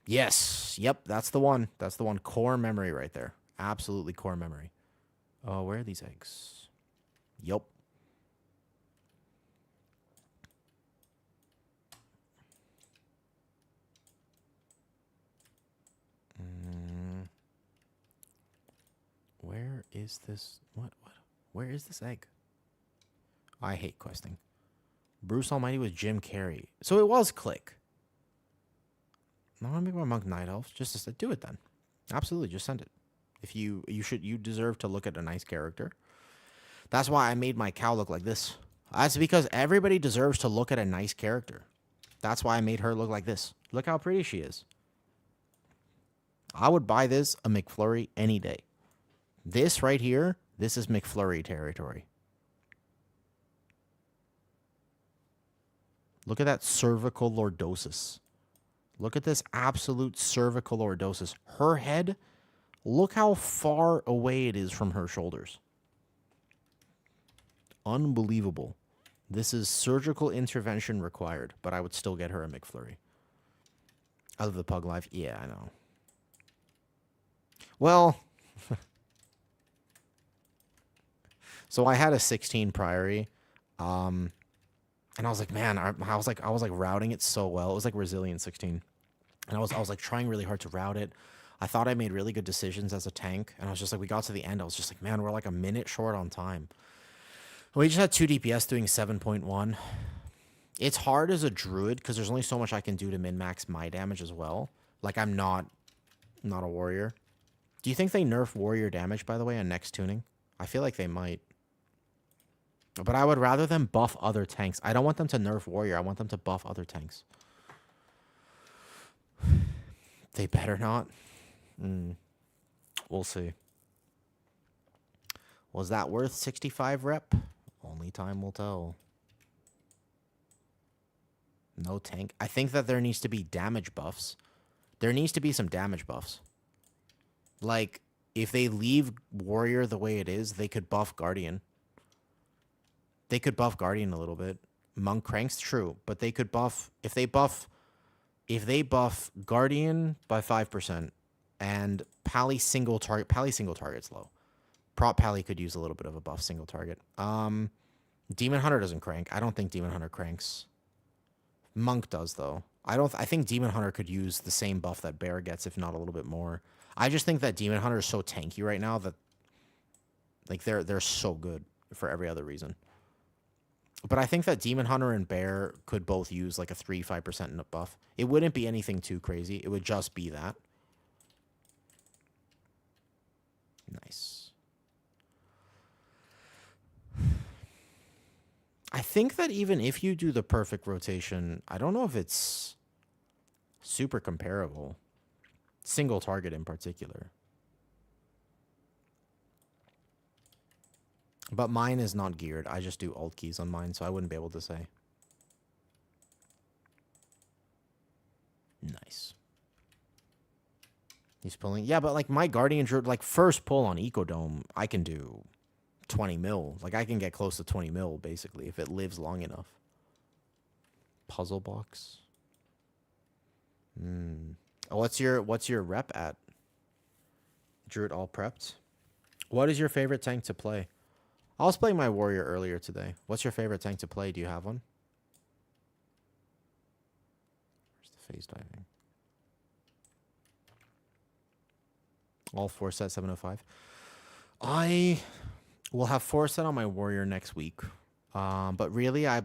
Yes. Yep, that's the one. That's the one. Core memory right there. Absolutely core memory. Oh, where are these eggs? Yup. Where is this? What? Where is this egg? I hate questing. Bruce Almighty was Jim Carrey. So it was Click. No, I make my monk night elf. Just to do it then. Absolutely, just send it. If you deserve to look at a nice character. That's why I made my cow look like this. That's because everybody deserves to look at a nice character. That's why I made her look like this. Look how pretty she is. I would buy this a McFlurry any day. This right here, this is McFlurry territory. Look at that cervical lordosis. Look at this absolute cervical lordosis. Her head, look how far away it is from her shoulders. Unbelievable. This is surgical intervention required, but I would still get her a McFlurry. I live the pug life. Yeah, I know. Well, so I had a 16 Priory, um, and I was like, man, I was like routing it so well. It was like Resilient 16, and I was like trying really hard to route it. I thought I made really good decisions as a tank, and I was just like, we got to the end. I was just like, man, we're like a minute short on time. We just had 2 DPS doing 7.1. It's hard as a druid because there's only so much I can do to min max my damage as well. Like I'm not a warrior. Do you think they nerf warrior damage, by the way, on next tuning? I feel like they might. But I would rather them buff other tanks. I don't want them to nerf warrior. I want them to buff other tanks. They better not. We'll see. Was that worth 65 rep? Only time will tell. No tank. I think that there needs to be damage buffs. There needs to be some damage buffs. Like, if they leave warrior the way it is, they could buff guardian. They could buff guardian a little bit. Monk cranks, true, but they could buff if they buff guardian by 5% and Pally single target's low. Prop Pally could use a little bit of a buff single target. Demon Hunter doesn't crank. I don't think Demon Hunter cranks. Monk does though. I think Demon Hunter could use the same buff that Bear gets, if not a little bit more. I just think that Demon Hunter is so tanky right now that like they're so good for every other reason. But I think that Demon Hunter and Bear could both use like a 3-5% buff. It wouldn't be anything too crazy. It would just be that. Nice. I think that even if you do the perfect rotation, I don't know if it's super comparable. Single target in particular. But mine is not geared. I just do alt keys on mine, so I wouldn't be able to say. Nice. He's pulling. Yeah, but like my Guardian Druid, like first pull on Ecodome, I can do 20 mil. Like I can get close to 20 mil, basically, if it lives long enough. Puzzle box. What's your rep at? Druid all prepped. What is your favorite tank to play? I was playing my warrior earlier today. What's your favorite tank to play? Do you have one? Where's the phase diving? All 4 set 705. I will have 4 set on my warrior next week. But really, I'll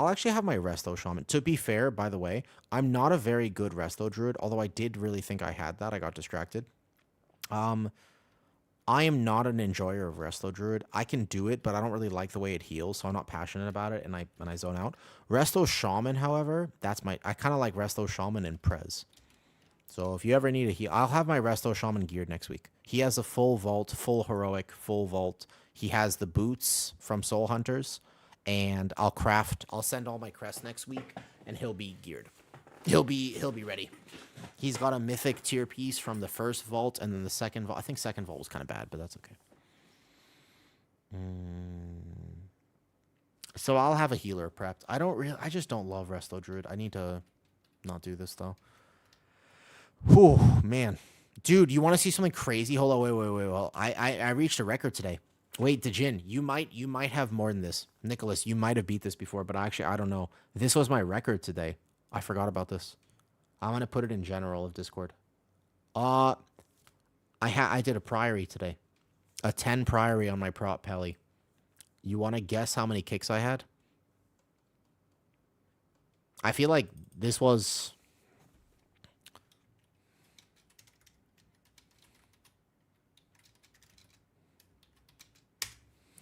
actually have my Resto Shaman. To be fair, by the way, I'm not a very good Resto Druid, although I did really think I had that. I got distracted. I am not an enjoyer of Resto Druid. I can do it, but I don't really like the way it heals, so I'm not passionate about it, and I zone out. Resto Shaman, however, I kind of like Resto Shaman and Prez. So if you ever need a heal, I'll have my Resto Shaman geared next week. He has a full vault, full heroic, full vault. He has the boots from Soul Hunters, and I'll send all my crests next week, and he'll be geared. He'll be ready. He's got a mythic tier piece from the first vault, and then the second vault. I think second vault was kind of bad, but that's okay. So I'll have a healer prepped. I just don't love Resto Druid. I need to not do this though. Whew, man. Dude, you want to see something crazy? Hold on, wait. Well, I reached a record today. Wait, Degen, you might have more than this. Nicholas, you might have beat this before, but actually, I don't know. This was my record today. I forgot about this. I'm going to put it in general of Discord. I did a Priory today. A 10 Priory on my prop Pelly. You want to guess how many kicks I had? I feel like this was...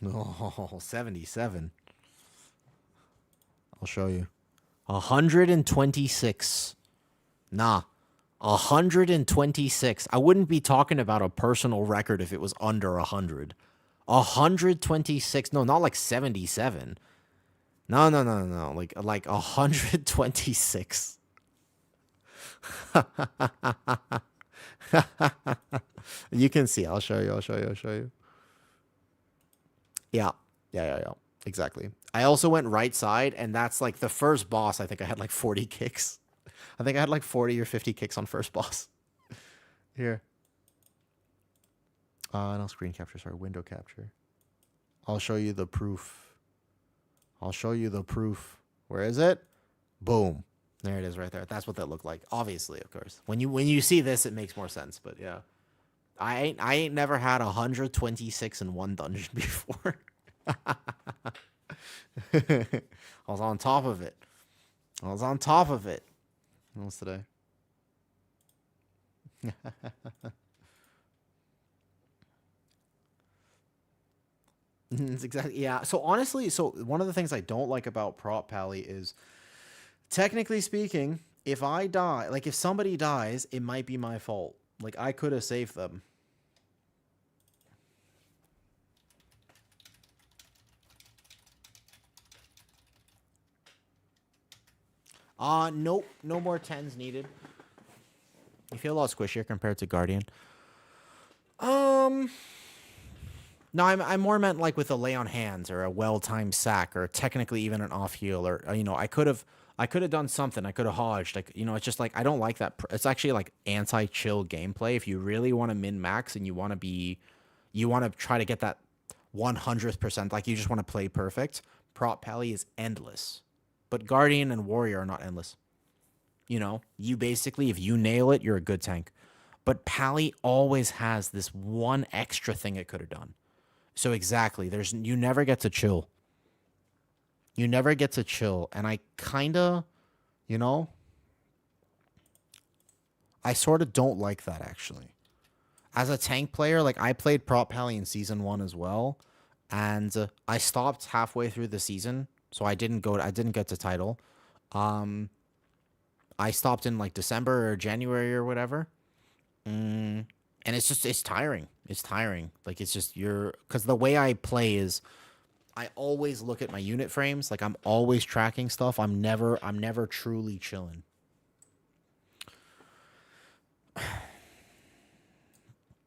Oh, 77. I'll show you. 126. Nah. 126. I wouldn't be talking about a personal record if it was under 100. 126. No, not like 77. No. Like 126. You can see. I'll show you. Yeah. Exactly. I also went right side, and that's like the first boss. I think I had like 40 kicks. I think I had like 40 or 50 kicks on first boss. Here. No screen capture, sorry, window capture. I'll show you the proof. I'll show you the proof. Where is it? Boom. There it is right there. That's what that looked like. Obviously, of course. When you see this, it makes more sense, but yeah. I ain't never had 126 in one dungeon before. I was on top of it. I was on top of it. What else today? It's exactly, yeah. So honestly, so one of the things I don't like about Prop Pally is, technically speaking, if I die, like if somebody dies, it might be my fault. Like I could have saved them. Nope, no more 10s needed. You feel a lot squishier compared to Guardian. No, I more meant like with a lay on hands or a well timed sack or technically even an off heal or I could have done something. I could have hodged. Like it's just like I don't like that. It's actually like anti chill gameplay. If you really want to min max and you want to try to get that 100%, like you just want to play perfect. Prop Pally is endless, but Guardian and Warrior are not endless. You basically, if you nail it, you're a good tank. But Pally always has this one extra thing it could have done. So exactly, you never get to chill. You never get to chill, and I kind of, you know, I sort of don't like that actually. As a tank player, like I played Prop Pally in season 1 as well, and I stopped halfway through the season, so I didn't get to title. I stopped in like December or January or whatever. And it's tiring. It's tiring. Like it's just because the way I play is I always look at my unit frames. Like I'm always tracking stuff. I'm never truly chilling.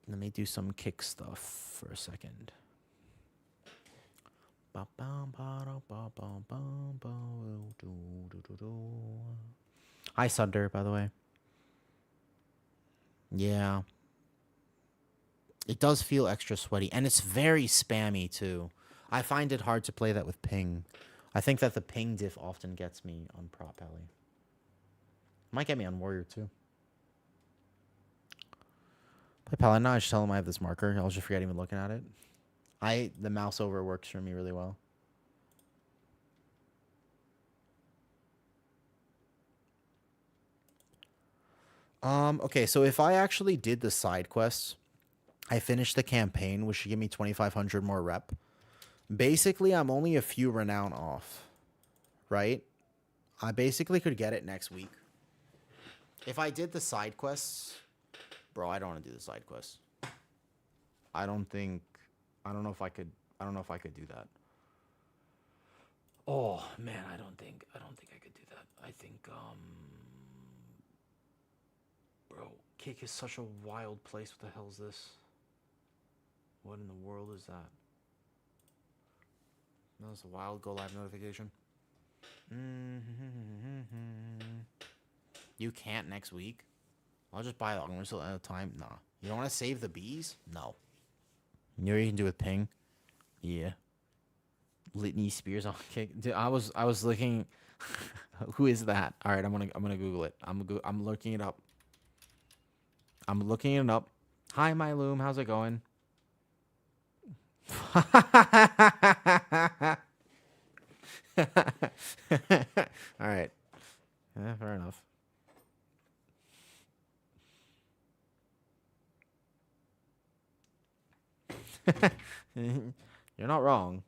Let me do some kick stuff for a second. Hi, Sunder, by the way. Yeah. It does feel extra sweaty, and it's very spammy, too. I find it hard to play that with ping. I think that the ping diff often gets me on Prop Pally. Might get me on Warrior, too. Play Pally now, I just tell him I have this marker. I'll just forget even looking at it. The mouse over works for me really well. Okay, so if I actually did the side quests, I finished the campaign, which should give me 2,500 more rep. Basically, I'm only a few renown off, right? I basically could get it next week. If I did the side quests, bro, I don't want to do the side quests. I don't know if I could do that. Oh, man, I don't think I could do that. I think, bro, Kick is such a wild place. What the hell is this? What in the world is that? No, it's a wild go live notification. You can't next week? I'll just buy it. I'm going to at a time. Nah. You don't want to save the bees? No. You know what you can do with ping? Yeah. Litany Spears on Kick. Dude, I was looking. Who is that? All right, I'm gonna Google it. I'm looking it up. I'm looking it up. Hi, my loom. How's it going? All right. Yeah, fair enough. You're not wrong.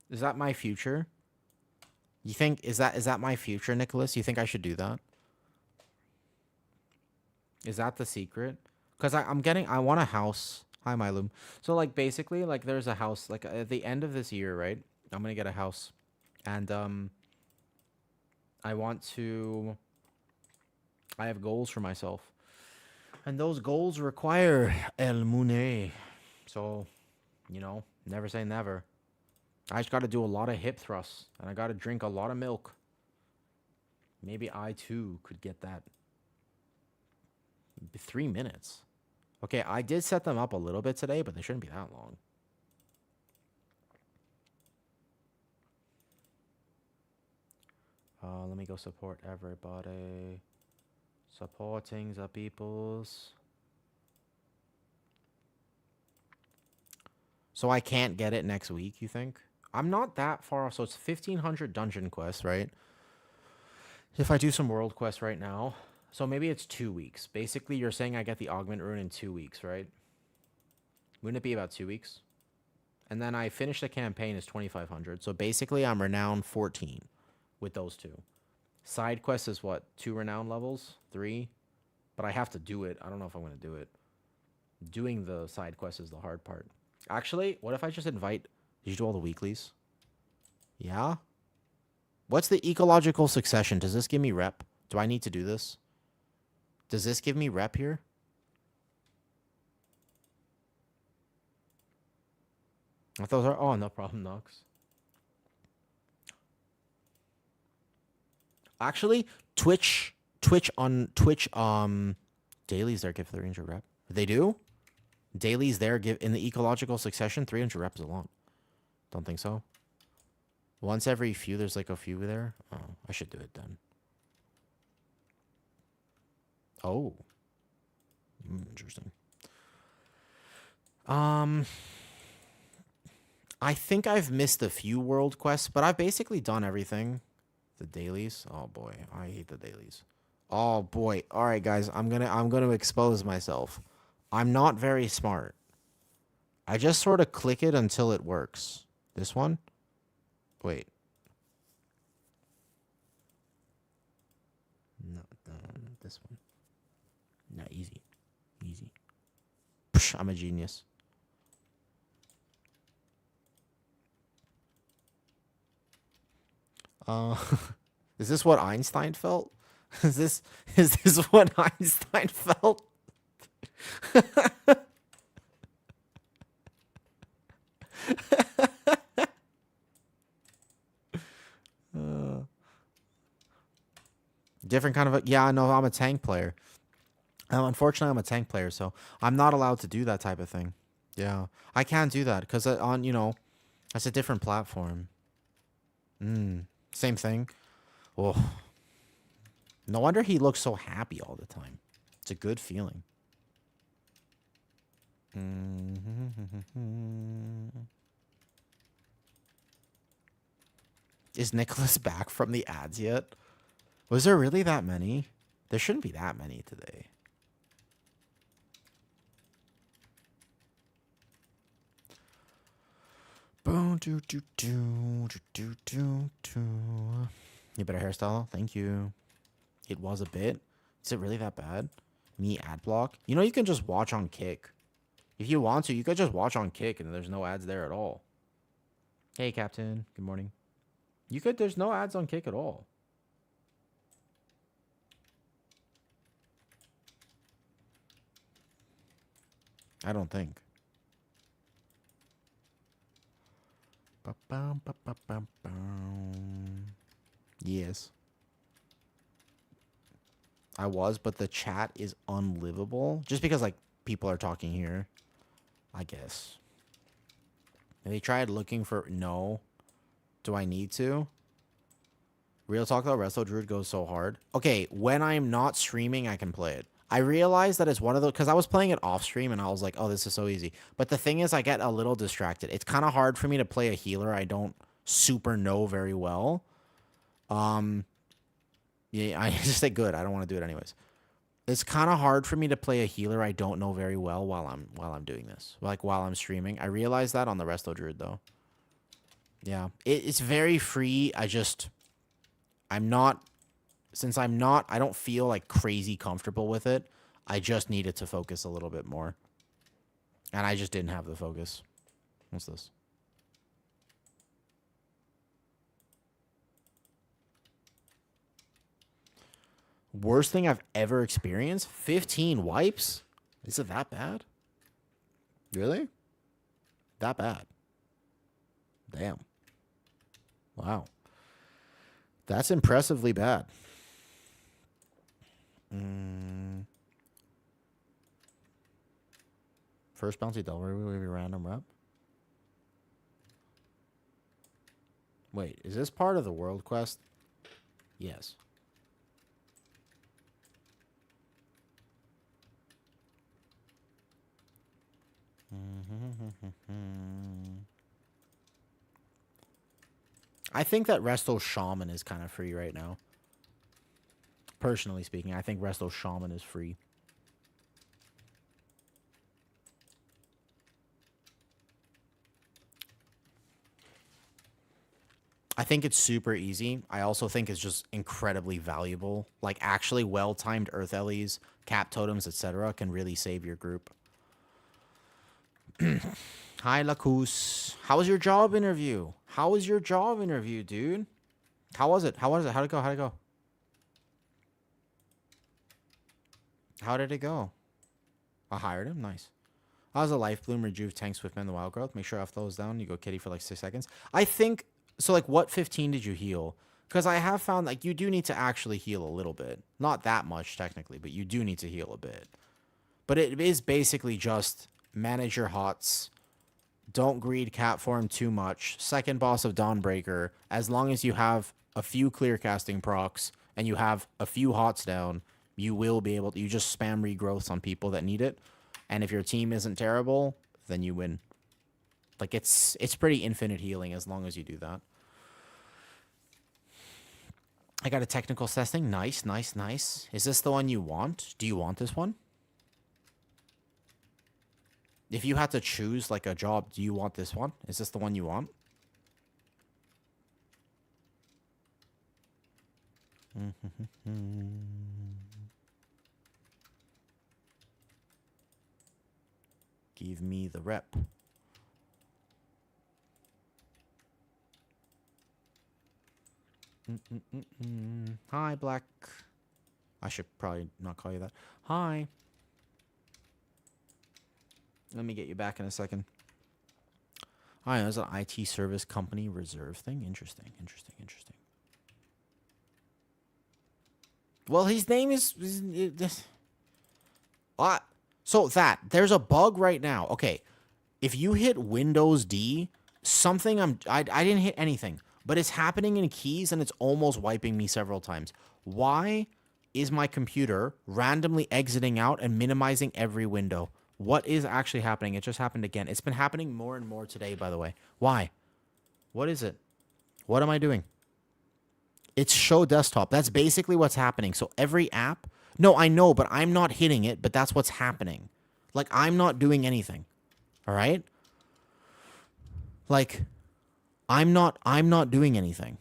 Is that my future? You think is that my future, Nicholas? You think I should do that? Is that the secret? Because I want a house. Hi, Mylum. So like basically like there's a house like at the end of this year, right? I'm gonna get a house, and I have goals for myself, and those goals require El Mune. So You know, never say never. I just got to do a lot of hip thrusts, and I got to drink a lot of milk. Maybe I too could get that. 3 minutes. Okay, I did set them up a little bit today, but they shouldn't be that long. Let me go support everybody. Supporting the peoples. So I can't get it next week, you think? I'm not that far off. So it's 1,500 dungeon quests, right? If I do some world quests right now, so maybe it's 2 weeks. Basically, you're saying I get the augment rune in 2 weeks, right? Wouldn't it be about 2 weeks? And then I finish the campaign is 2,500. So basically, I'm renown 14 with those two. Side quest is what? 2 renown levels? 3? But I have to do it. I don't know if I'm going to do it. Doing the side quest is the hard part. Actually, what if I just invite... Did you do all the weeklies? Yeah? What's the ecological succession? Does this give me rep? Do I need to do this? Does this give me rep here? I thought those are... Oh, no problem, Nox. Actually, Twitch, dailies there give 300 rep. They do? Dailies there give, in the ecological succession, 300 reps a lot. Don't think so. Once every few, there's like a few there. Oh, I should do it then. Oh. Interesting. I think I've missed a few world quests, but I've basically done everything. The dailies. Oh boy, I hate the dailies. Oh boy. All right, guys, I'm gonna expose myself. I'm not very smart. I just sort of click it until it works. This one? Wait. No, this one. No, easy. Easy. Psh, I'm a genius. Is this what Einstein felt? Is this what Einstein felt? Different kind of yeah, no, I'm a tank player. Unfortunately, I'm a tank player, so I'm not allowed to do that type of thing. Yeah, I can't do that because on that's a different platform. Same thing. Oh, no wonder he looks so happy all the time. It's a good feeling. Is Nicholas back from the ads yet? Was there really that many? There shouldn't be that many today. You better hairstyle? Thank you. It was a bit. Is it really that bad? Me ad block? You know you can just watch on Kick. If you want to, you could just watch on Kick and there's no ads there at all. Hey, Captain. Good morning. You could, there's no ads on Kick at all. I don't think. Yes. I was, but the chat is unlivable. Just because, like, people are talking here. I guess. Have you tried looking for... No. Do I need to? Real talk though, Resto Druid goes so hard. Okay, when I'm not streaming, I can play it. I realized that it's one of those... Because I was playing it off stream, and I was like, oh, this is so easy. But the thing is, I get a little distracted. It's kind of hard for me to play a healer I don't super know very well. Yeah, I just say good. I don't want to do it anyways. It's kind of hard for me to play a healer I don't know very well while I'm doing this. Like, while I'm streaming. I realized that on the Resto Druid, though. Yeah. It's very free. I'm not... Since I'm not... I don't feel, like, crazy comfortable with it. I just needed to focus a little bit more. And I just didn't have the focus. What's this? Worst thing I've ever experienced? 15 wipes? Is it that bad? Really? That bad. Damn. Wow. That's impressively bad. First bouncy double random rep. Wait, is this part of the world quest? Yes. I think that Resto Shaman is kind of free right now. Personally speaking, I think Resto Shaman is free. I think it's super easy. I also think it's just incredibly valuable. Like, actually well-timed Earth Ellies, Cap Totems, etc. can really save your group. Hi, Lacus. How was your job interview? How was your job interview, dude? How was it? How was it? How'd it go? How'd it go? How did it go? I hired him. Nice. How's a Life Bloom, Rejuve, Tank, Swiftman, the Wild Growth? Make sure F those down. You go Kitty for like 6 seconds. I think... So, like, what 15 did you heal? Because I have found, like, you do need to actually heal a little bit. Not that much, technically, but you do need to heal a bit. But it is basically just manage your hots. Don't greed cat form too much. Second boss of Dawnbreaker. As long as you have a few clear casting procs and you have a few hots down, you will be able to... You just spam regrowths on people that need it. And if your team isn't terrible, then you win. Like, it's pretty infinite healing as long as you do that. I got a technical testing. Nice, nice, nice. Is this the one you want? Do you want this one? If you had to choose, like, a job, do you want this one? Is this the one you want? Give me the rep. Hi, Black. I should probably not call you that. Hi. Let me get you back in a second. Hi, there's an IT service company reserve thing. Interesting, interesting, interesting. Well, his name is... So there's a bug right now. Okay, if you hit Windows D, I didn't hit anything, but it's happening in keys and it's almost wiping me several times. Why is my computer randomly exiting out and minimizing every window? What is actually happening? It just happened again. It's been happening more and more today, by the way. Why? What is it? What am I doing? It's show desktop. That's basically what's happening. So every app... No, I know, but I'm not hitting it, but that's what's happening. Like, I'm not doing anything. All right? Like, I'm not doing anything.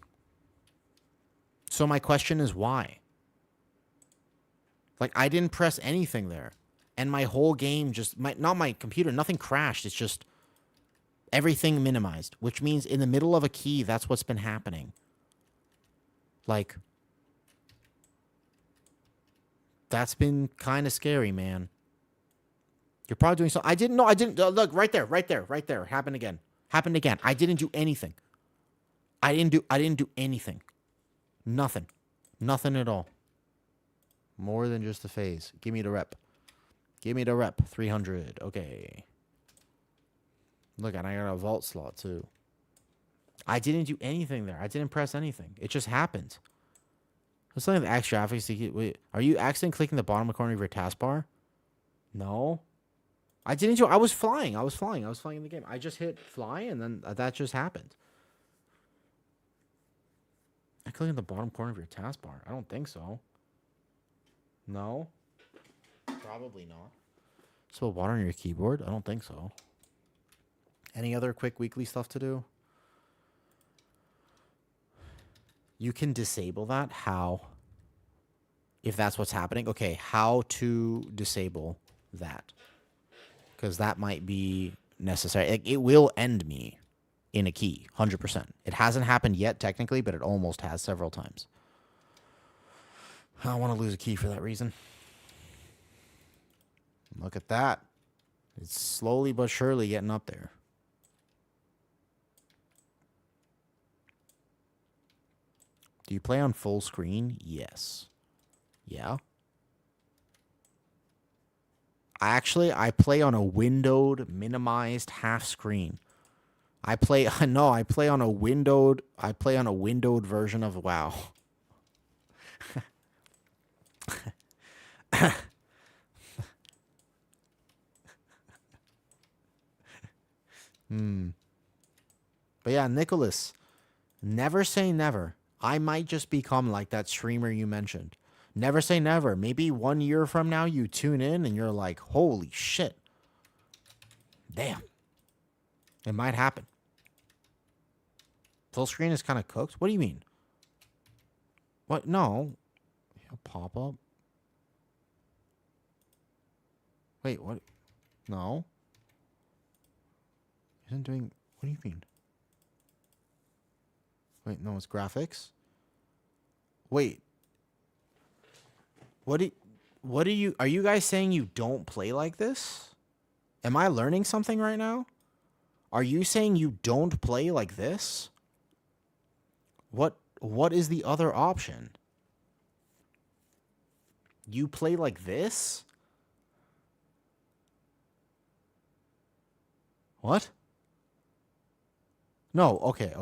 So my question is why? Like, I didn't press anything there. And my whole game just... Not my computer, nothing crashed. It's just everything minimized. Which means in the middle of a key, that's what's been happening. Like... That's been kind of scary, man. You're probably doing something. I didn't know. I didn't... look, right there, right there, right there. Happened again. Happened again. I didn't do anything. I didn't do anything. Nothing. Nothing at all. More than just a phase. Give me the rep. Give me the rep. 300. Okay. Look, and I got a vault slot, too. I didn't do anything there. I didn't press anything. It just happened. There's something with extra graphics to get... Wait, are you accidentally clicking the bottom corner of your taskbar? No. I didn't do... I was flying. I was flying in the game. I just hit fly, and then that just happened. I clicked in the bottom corner of your taskbar. I don't think so. No. Probably not. Spill water on your keyboard? I don't think so. Any other quick weekly stuff to do? You can disable that. How? If that's what's happening. Okay, how to disable that? Because that might be necessary. It will end me in a key, 100%. It hasn't happened yet, technically, but it almost has several times. I don't want to lose a key for that reason. Look at that. It's slowly but surely getting up there. Do you play on full screen? Yes. Yeah. I play on a windowed, minimized half screen. I play no, I play on a windowed version of WoW. But yeah, Nicholas, never say never. I might just become like that streamer you mentioned. Never say never. Maybe 1 year from now you tune in and you're like, holy shit. Damn. It might happen. Full screen is kind of cooked. What do you mean? What? No. Pop up. Wait, what? No. Isn't doing. What do you mean? Wait, no, it's graphics. Wait. What do you are you guys saying you don't play like this? Am I learning something right now? Are you saying you don't play like this? What is the other option? You play like this? What? No, okay.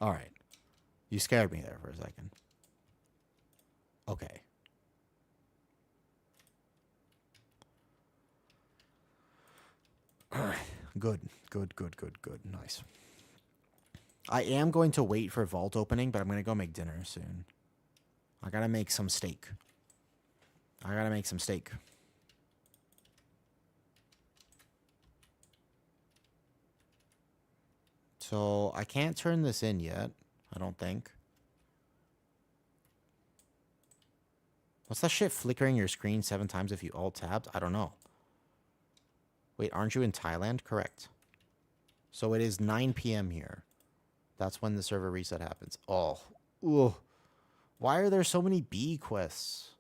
All right. You scared me there for a second. Okay. Good. Nice. I am going to wait for vault opening, but I'm going to go make dinner soon. I got to make some steak. So I can't turn this in yet, I don't think. What's that shit flickering your screen 7 times if you alt-tabbed? I don't know. Wait, aren't you in Thailand? Correct. So it is 9 p.m. here. That's when the server reset happens. Oh. Ugh. Why are there so many bee quests?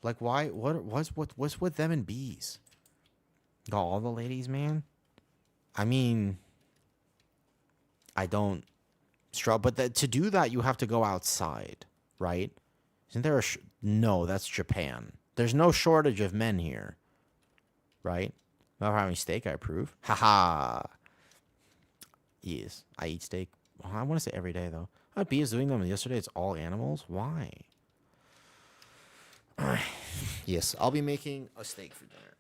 Like, why? What's with them and bees? Got all the ladies, man? I mean, I don't struggle. But to do that, you have to go outside, right? Isn't there a... No, that's Japan. There's no shortage of men here, right? Not having steak, I approve. Haha. Yes, I eat steak. Well, I want to say every day, though. I had bees doing them yesterday. It's all animals. Why? Yes, I'll be making a steak for dinner.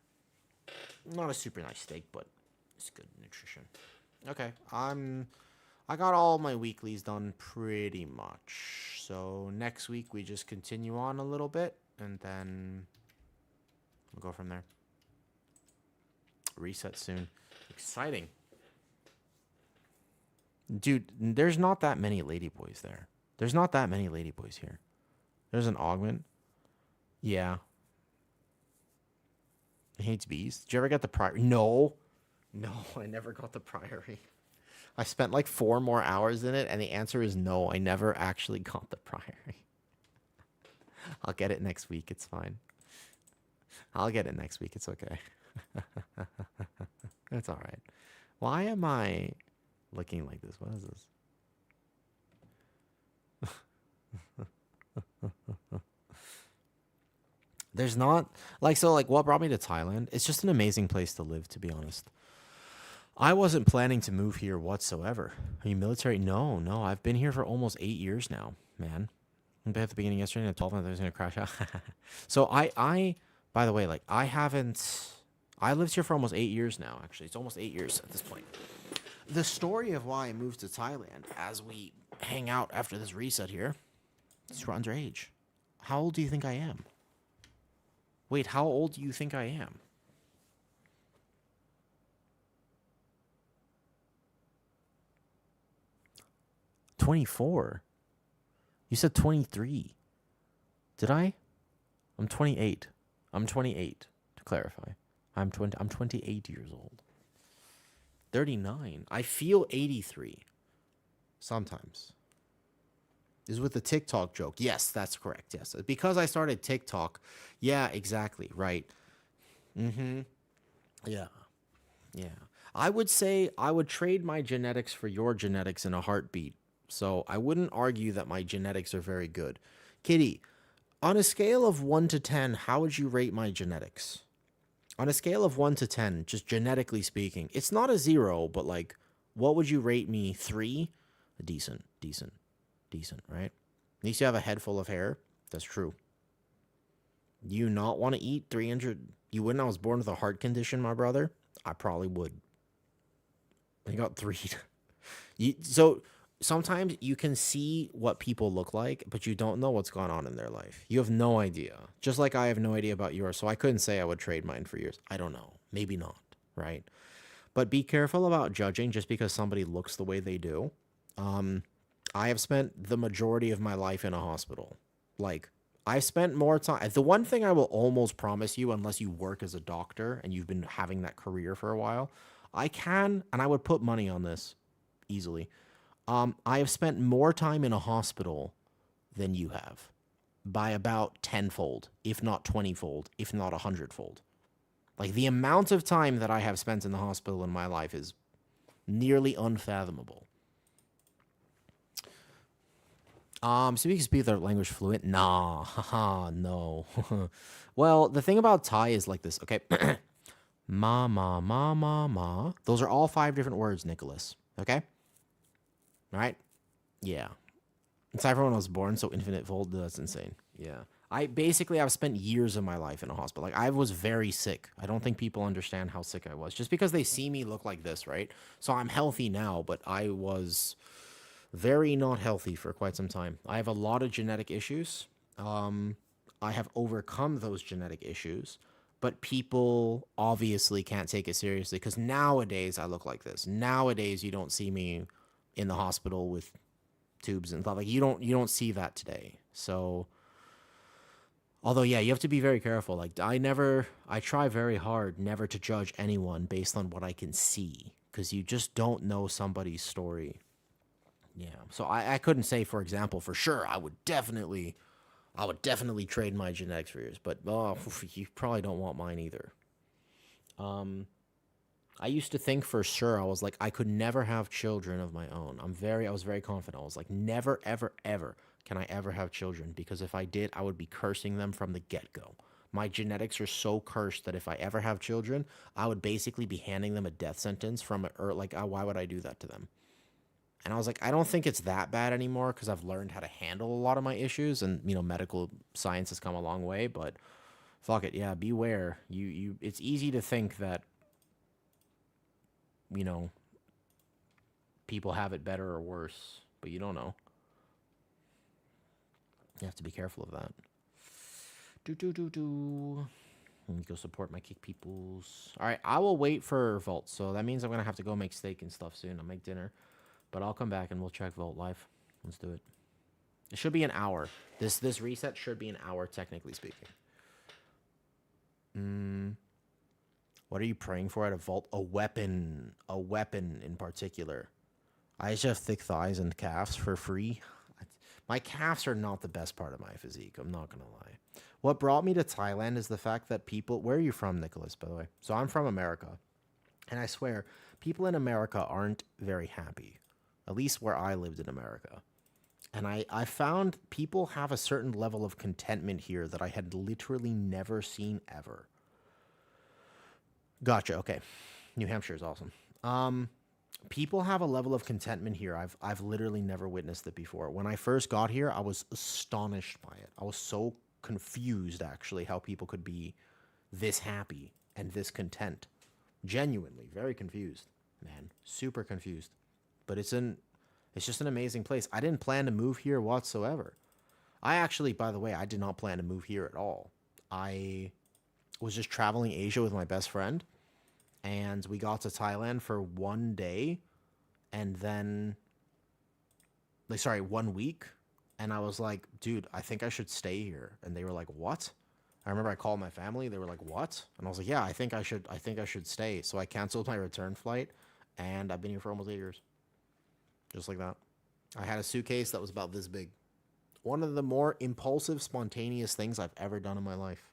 Not a super nice steak, but it's good nutrition. Okay, I got all my weeklies done pretty much. So next week we just continue on a little bit, and then we'll go from there. Reset soon. Exciting. Dude, there's not that many ladyboys there. There's not that many ladyboys here. There's an augment. Yeah. Hates bees. Did you ever get the priory? No. No, I never got the priory. I spent like 4 more hours in it, and the answer is no. I never actually got the priory. I'll get it next week. It's fine. I'll get it next week. It's okay. It's all right. Why am I looking like this? What is this? There's not like so like what brought me to Thailand? It's just an amazing place to live, to be honest. I wasn't planning to move here whatsoever. Are you military? No. I've been here for almost 8 years now, man. I at the beginning yesterday and at 12 and I was gonna crash out. So I by the way, like I lived here for almost 8 years now, actually. It's almost 8 years at this point. The story of why I moved to Thailand as we hang out after this reset here is we're underage. How old do you think I am? Wait, how old do you think I am? $24. You said 23. Did I? I'm 28. I'm 28, to clarify. I'm 28 years old. 39. I feel 83. Sometimes. This is with the TikTok joke. Yes, that's correct. Yes. Because I started TikTok. Yeah, exactly. Right. Mm-hmm. Yeah. I would say I would trade my genetics for your genetics in a heartbeat So I wouldn't argue that my genetics are very good. Kitty, on a scale of 1 to 10, how would you rate my genetics? On a scale of 1 to 10, just genetically speaking, it's not a 0, but like, what would you rate me? 3? Decent, decent, decent, right? At least you have a head full of hair. That's true. You not want to eat 300? You wouldn't? I was born with a heart condition, my brother. I probably would. I got 3. So sometimes you can see what people look like, but you don't know what's going on in their life. You have no idea. Just like I have no idea about yours. So I couldn't say I would trade mine for yours. I don't know. Maybe not, right? But be careful about judging just because somebody looks the way they do. Um, I have spent the majority of my life in a hospital. Like, I've spent more time. The one thing I will almost promise you, unless you work as a doctor and you've been having that career for a while, I can, and I would put money on this easily. I have spent more time in a hospital than you have by about tenfold, if not 20-fold, if not 100-fold. Like the amount of time that I have spent in the hospital in my life is nearly unfathomable. So you can speak their language fluent? Nah, haha, no. Well, the thing about Thai is like this, okay? Ma, ma, ma, ma, ma. Those are all 5 different words, Nicholas. Okay? All right? Yeah. It's time for when I was born, so infinite fold. That's insane. Yeah. I've spent years of my life in a hospital. Like I was very sick. I don't think people understand how sick I was. Just because they see me look like this, right? So I'm healthy now, but I was very not healthy for quite some time. I have a lot of genetic issues. I have overcome those genetic issues, but people obviously can't take it seriously because nowadays I look like this. Nowadays you don't see me in the hospital with tubes and stuff. Like you don't see that today. So although yeah, you have to be very careful. Like I try very hard never to judge anyone based on what I can see because you just don't know somebody's story. Yeah. So I couldn't say, for example, for sure I would definitely trade my genetics for yours, but you probably don't want mine either. Um I used to think for sure I was like I could never have children of my own. I was very confident. I was like never ever ever can I ever have children because if I did I would be cursing them from the get-go. My genetics are so cursed that if I ever have children, I would basically be handing them a death sentence or like why would I do that to them? And I was like I don't think it's that bad anymore cuz I've learned how to handle a lot of my issues and medical science has come a long way, but fuck it. Yeah, beware. It's easy to think that you know people have it better or worse, but you don't know. You have to be careful of that. Do do do do. Let me go support my kick peoples. All right, I will wait for Vault. So that means I'm gonna have to go make steak and stuff soon. I'll make dinner, but I'll come back and we'll check Vault live. Let's do it. It should be an hour. This reset should be an hour, technically speaking. What are you praying for at a Vault? A weapon. A weapon in particular. I just have thick thighs and calves for free. My calves are not the best part of my physique. I'm not going to lie. What brought me to Thailand is the fact that people. Where are you from, Nicholas, by the way? So I'm from America. And I swear, people in America aren't very happy. At least where I lived in America. And I found people have a certain level of contentment here that I had literally never seen ever. Gotcha. Okay. New Hampshire is awesome. People have a level of contentment here. I've literally never witnessed it before. When I first got here, I was astonished by it. I was so confused actually how people could be this happy and this content. Genuinely, very confused, man. Super confused. But it's just an amazing place. I didn't plan to move here whatsoever. I actually, by the way, I did not plan to move here at all. I was just traveling Asia with my best friend and we got to Thailand for one day and then like sorry, 1 week and I was like, dude, I think I should stay here. And they were like, what? I remember I called my family, they were like, what? And I was like, yeah, I think I should stay. So I canceled my return flight and I've been here for almost 8 years. Just like that. I had a suitcase that was about this big. One of the more impulsive, spontaneous things I've ever done in my life.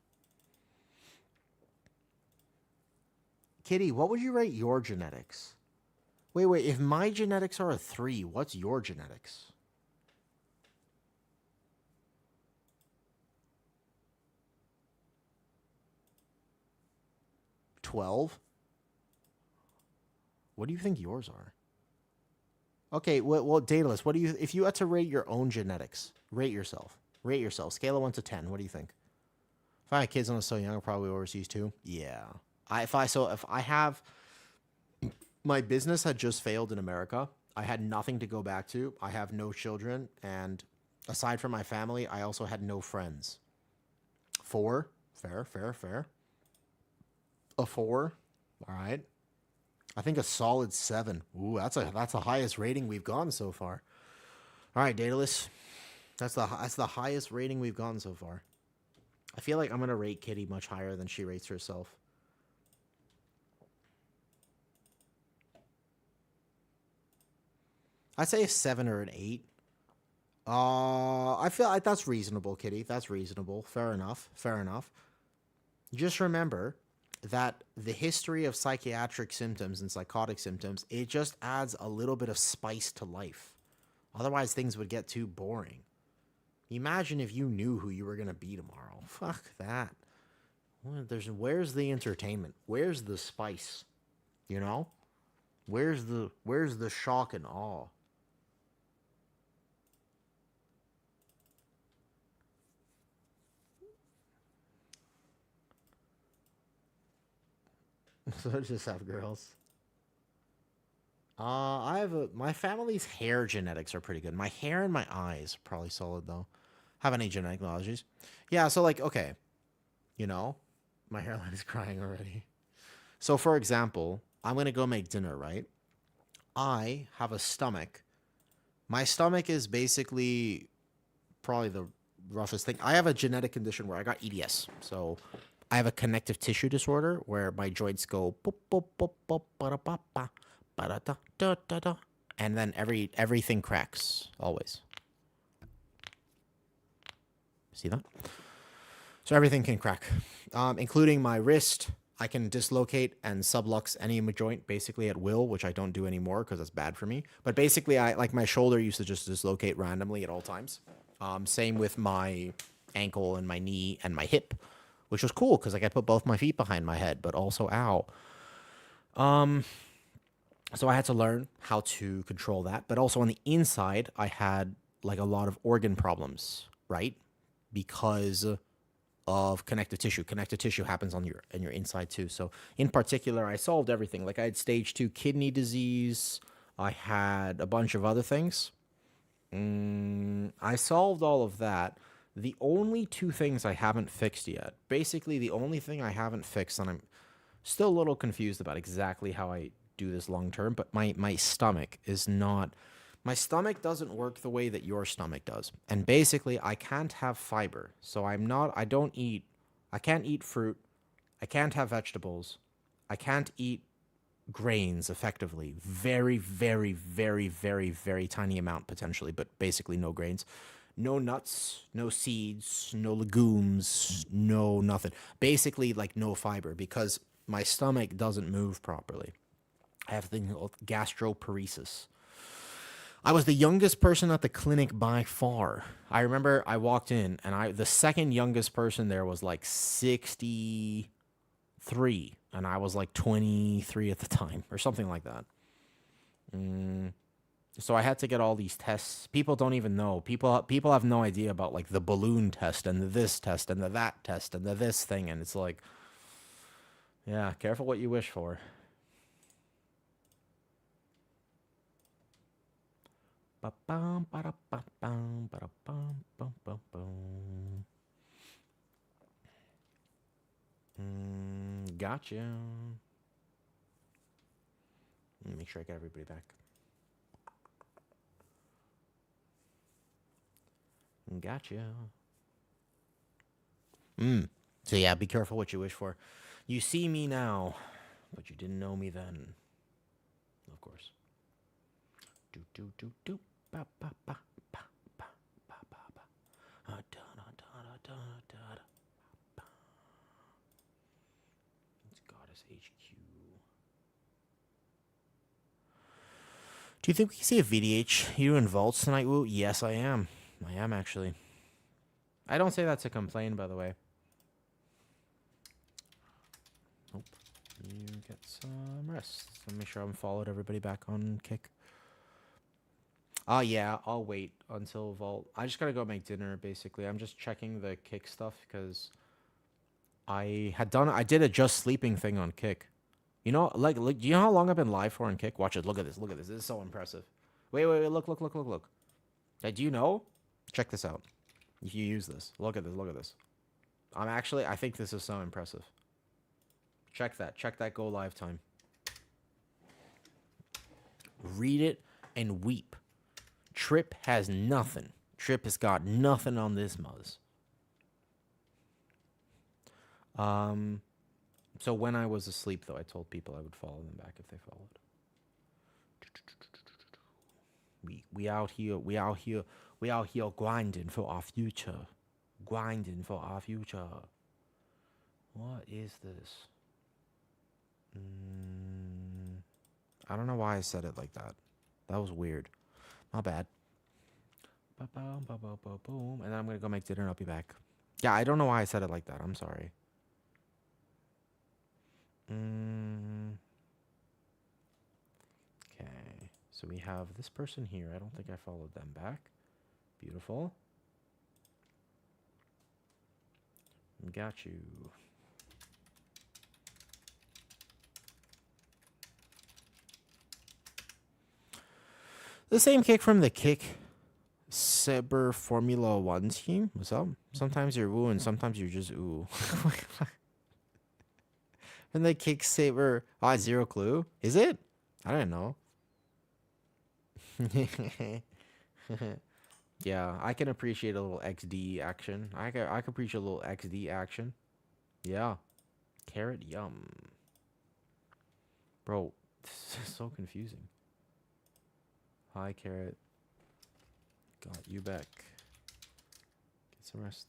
Kitty, what would you rate your genetics? Wait. If my genetics are a 3, what's your genetics? 12? What do you think yours are? Okay, well, Daedalus, what do you, if you had to rate your own genetics, rate yourself. Rate yourself. Scale of 1 to 10. What do you think? If I had kids when I was so young, I'd probably overseas too. Yeah. If I have, my business had just failed in America. I had nothing to go back to. I have no children, and aside from my family, I also had no friends. 4. Fair. A 4. All right. I think a solid 7. Ooh, that's the highest rating we've gotten so far. All right, Daedalus. That's the highest rating we've gotten so far. I feel like I'm gonna rate Kitty much higher than she rates herself. I'd say a 7 or an 8. I feel like that's reasonable, Kitty. That's reasonable. Fair enough. Fair enough. Just remember that the history of psychiatric symptoms and psychotic symptoms, it just adds a little bit of spice to life. Otherwise, things would get too boring. Imagine if you knew who you were going to be tomorrow. Fuck that. Where's the entertainment? Where's the spice? You know? Where's the shock and awe? So just have girls. My family's hair genetics are pretty good. My hair and my eyes are probably solid though. Have any genetic allergies? Yeah, so like okay, you know, my hairline is crying already. So for example, I'm gonna go make dinner, right? I have a stomach. My stomach is basically probably the roughest thing. I have a genetic condition where I got EDS. So I have a connective tissue disorder where my joints go boop, boop, boop, boop, ba ba ba ba da da da da, and then everything cracks always. See that? So everything can crack, including my wrist. I can dislocate and sublux any joint basically at will, which I don't do anymore because it's bad for me. But basically, I like my shoulder used to just dislocate randomly at all times. Same with my ankle and my knee and my hip, which was cool because I could put both my feet behind my head, but also ow. So I had to learn how to control that. But also on the inside, I had like a lot of organ problems, right? Because of connective tissue. Connective tissue happens on your inside too. So in particular, I solved everything. Like I had stage 2 kidney disease. I had a bunch of other things. I solved all of that. The only 2 things I haven't fixed yet, basically the only thing I haven't fixed, and I'm still a little confused about exactly how I do this long term, but my stomach is not, my stomach doesn't work the way that your stomach does. And basically I can't have fiber. So I can't eat fruit. I can't have vegetables. I can't eat grains effectively. Very tiny amount potentially, but basically no grains. No nuts, no seeds, no legumes, no nothing. Basically like no fiber because my stomach doesn't move properly. I have a thing called gastroparesis. I was the youngest person at the clinic by far. I remember I walked in and the second youngest person there was like 63 and I was like 23 at the time or something like that. So I had to get all these tests. People don't even know. People have no idea about like the balloon test and the this test and the that test and the this thing, and it's like, yeah, careful what you wish for. Ba-bum, ba-da-ba-bum, ba-da-bum, bum, bum, bum. Gotcha. Let me make sure I get everybody back. Gotcha. So yeah, be careful what you wish for. You see me now, but you didn't know me then. Of course. Do do do do ba ba ba ba ba ba ba ba. Da da da da da da. It's Goddess HQ. Do you think we can see a VDH you in vaults tonight, Woo? Yes, I am. I am actually. I don't say that to complain, by the way. Nope. You get some rest. Let me make sure I'm followed everybody back on kick. Yeah, I'll wait until vault. I just gotta go make dinner, basically. I'm just checking the kick stuff because I did a just sleeping thing on kick. You know, like, do you know how long I've been live for on kick? Watch it. Look at this. Look at this. This is so impressive. Wait. Look. Do you know? Check this out. If you use this. Look at this. Look at this. I think this is so impressive. Check that. Check that go live time. Read it and weep. Trip has nothing. Trip has got nothing on this muzz. So when I was asleep, though, I told people I would follow them back if they followed. We out here grinding for our future. Grinding for our future. What is this? I don't know why I said it like that. That was weird. My bad. Boom. And then I'm gonna go make dinner and I'll be back. Yeah, I don't know why I said it like that. I'm sorry. Okay. So we have this person here. I don't think I followed them back. Beautiful. Got you. The same kick from the Kick Saber Formula 1 team. What's up? Sometimes you're ooh and sometimes you're just ooh. And the Kick Saber... Oh, zero clue? Is it? I don't know. Yeah, I can appreciate a little XD action. I can appreciate a little XD action. Yeah. Carrot yum. Bro, this is so confusing. Hi, Carrot. Got you back. Get some rest.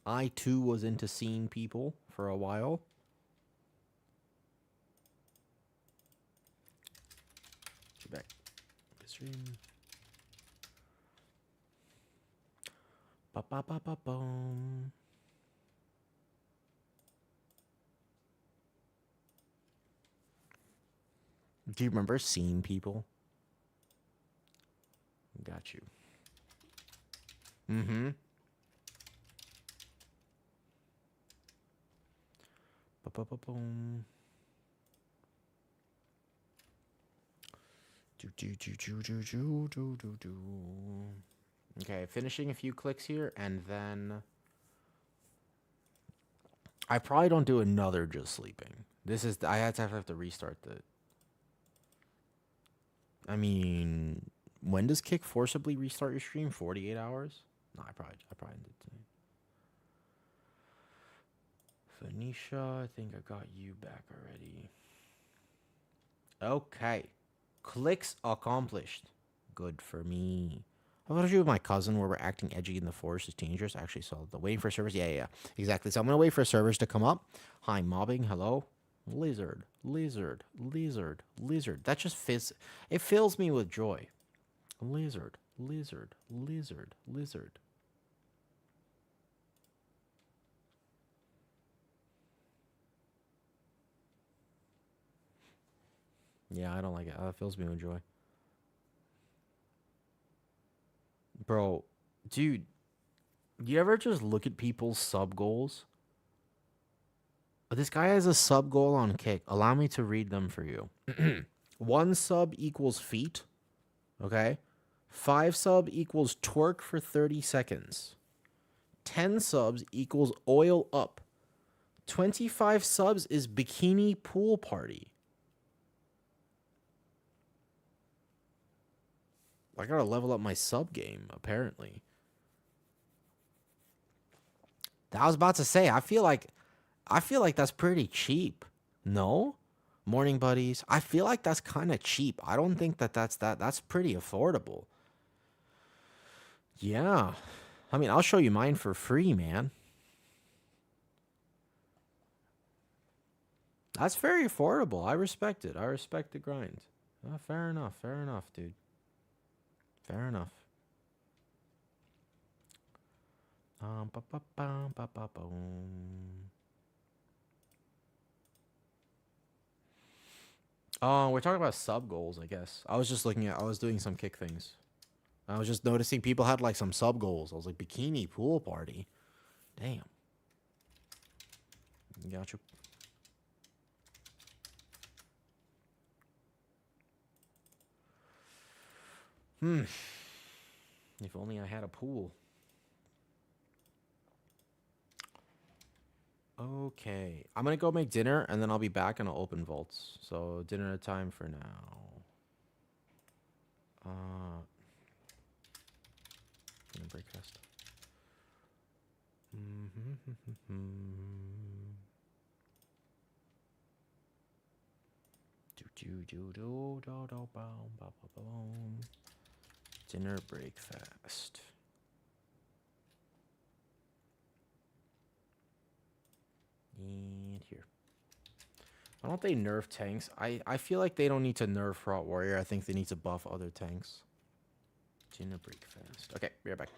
I too was into seeing people for a while. Get you back. Stream. Ba-ba-ba-ba-boom. Do you remember seeing people? Got you. Ba-ba-ba-boom. Okay, finishing a few clicks here, and then I probably don't do another just sleeping. I have to restart the. I mean, when does Kick forcibly restart your stream? 48 hours? No, I probably did tonight. Phoenicia, I think I got you back already. Okay. Clicks accomplished. Good for me. How about you with my cousin where we're acting edgy in the forest is dangerous? I actually saw the waiting for servers. Yeah. Exactly. So I'm going to wait for servers to come up. Hi, mobbing. Hello. Lizard. That just fits. It fills me with joy. Lizard. Yeah, I don't like it. It fills me with joy. Bro, dude, you ever just look at people's sub goals? This guy has a sub goal on Kick. Allow me to read them for you. 1 sub equals feet. Okay. 5 sub equals twerk for 30 seconds. 10 subs equals oil up. 25 subs is bikini pool party. I gotta level up my sub game, apparently. I was about to say, I feel like that's pretty cheap. No? Morning buddies. I feel like that's kind of cheap. I don't think that's pretty affordable. Yeah. I mean, I'll show you mine for free, man. That's very affordable. I respect it. I respect the grind. Fair enough. Fair enough, dude. Fair enough. Ba, ba, ba, ba, ba, boom. Oh, we're talking about sub goals, I guess. I was just looking at. I was doing some kick things. I was just noticing people had like some sub goals. I was like, bikini pool party. Damn. Gotcha. Hmm. If only I had a pool. Okay. I'm gonna go make dinner and then I'll be back and I'll open vaults. So dinner time for now. Gonna breakfast. Dinner breakfast. And here. Why don't they nerf tanks? I feel like they don't need to nerf Fraught Warrior. I think they need to buff other tanks. Dinner breakfast. Okay, be right back.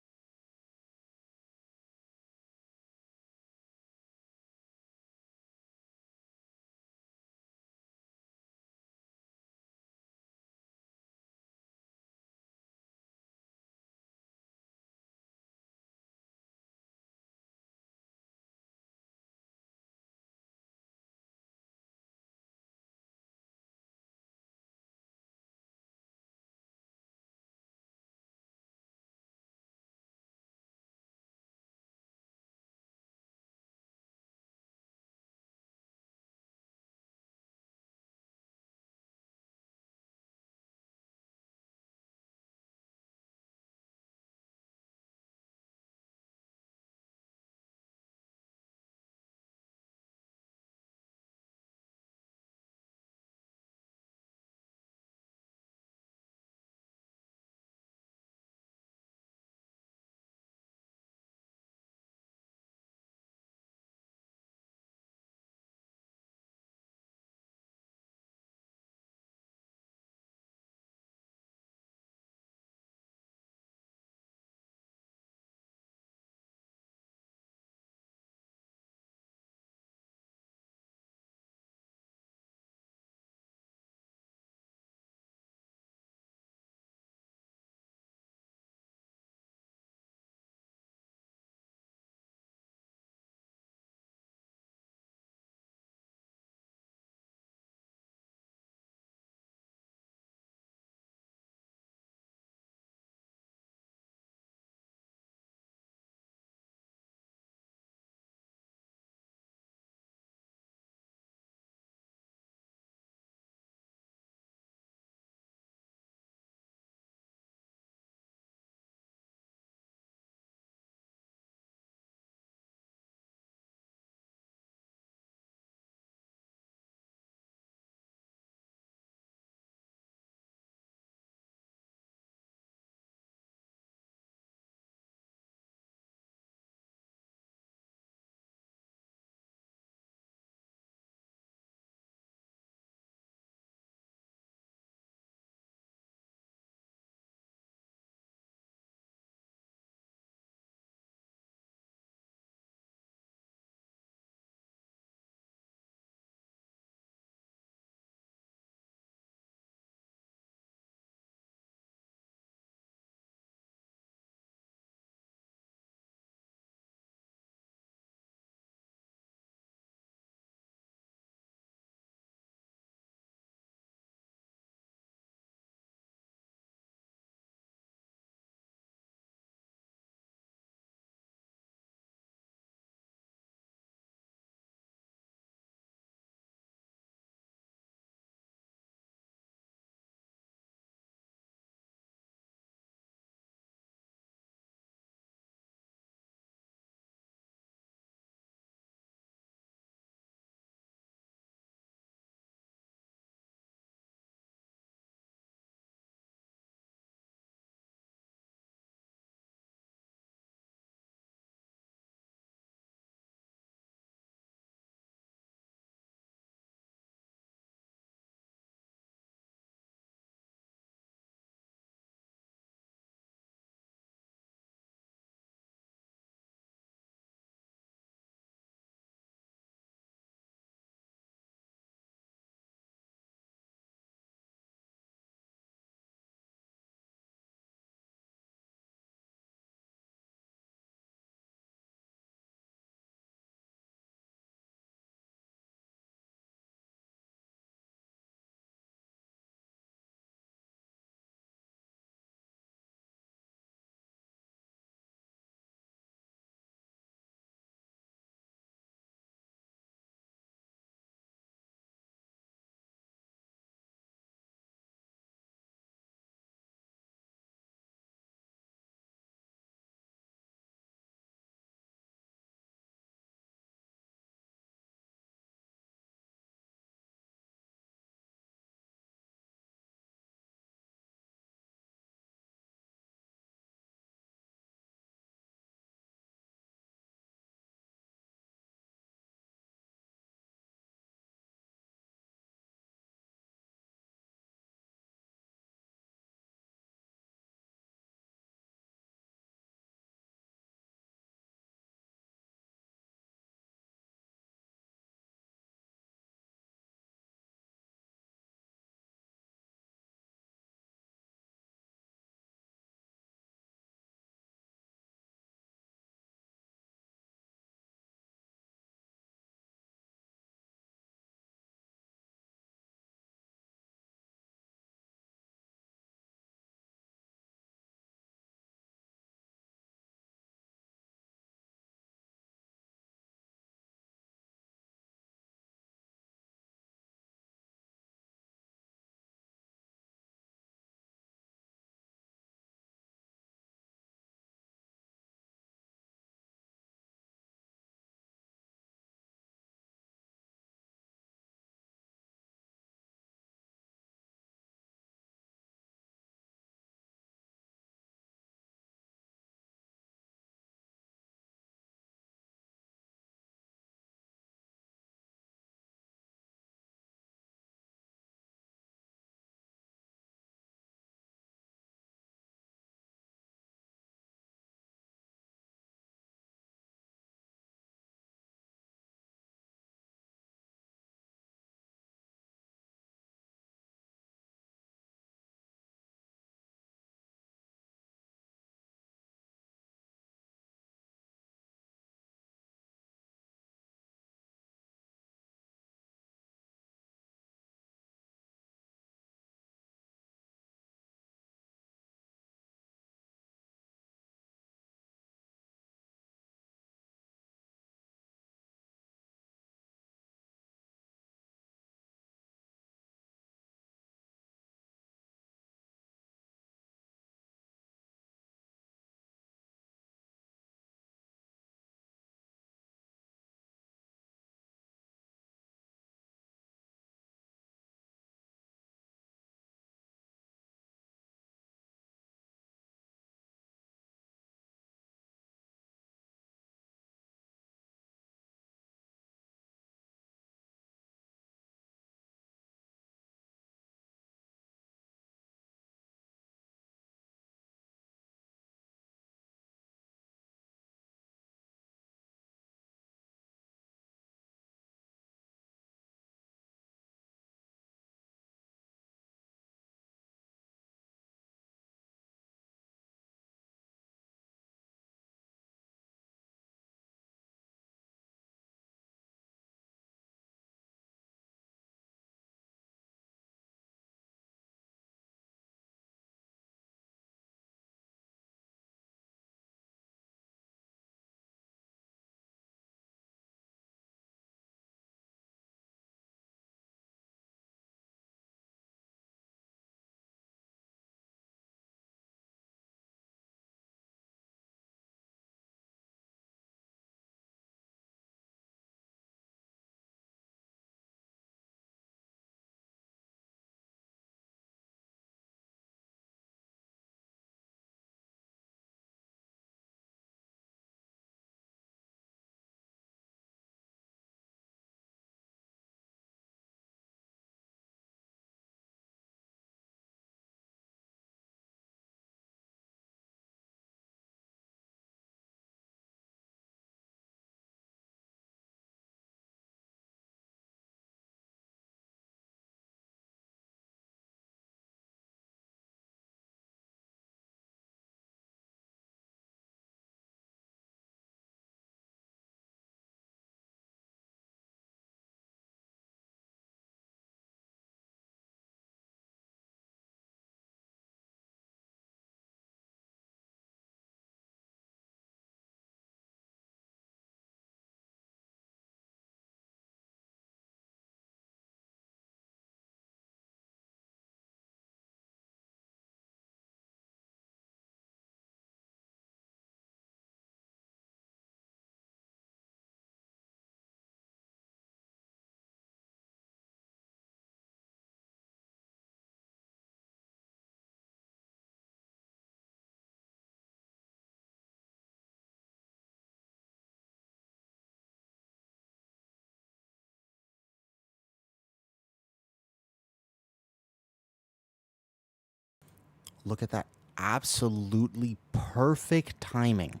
Look at that. Absolutely perfect timing.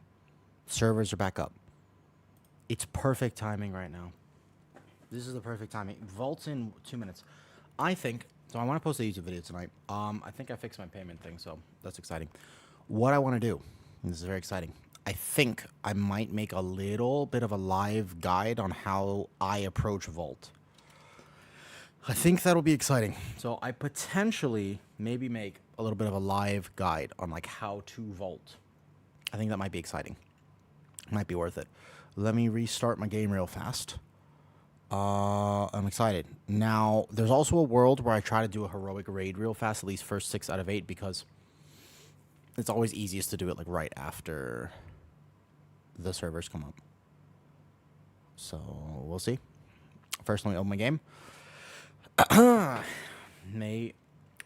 Servers are back up. It's perfect timing right now. This is the perfect timing. Vault's in 2 minutes. I think so. I want to post a YouTube video tonight. I think I fixed my payment thing, so that's exciting. What I want to do, and this is very exciting. I think I might make a little bit of a live guide on how I approach Vault. I think that'll be exciting. So I potentially maybe make a little bit of a live guide on like how to Vault. I think that might be exciting. Might be worth it. Let me restart my game real fast. I'm excited. Now, there's also a world where I try to do a heroic raid real fast, at least first 6 out of 8, because it's always easiest to do it like right after the servers come up. So, we'll see. First, let me open my game. May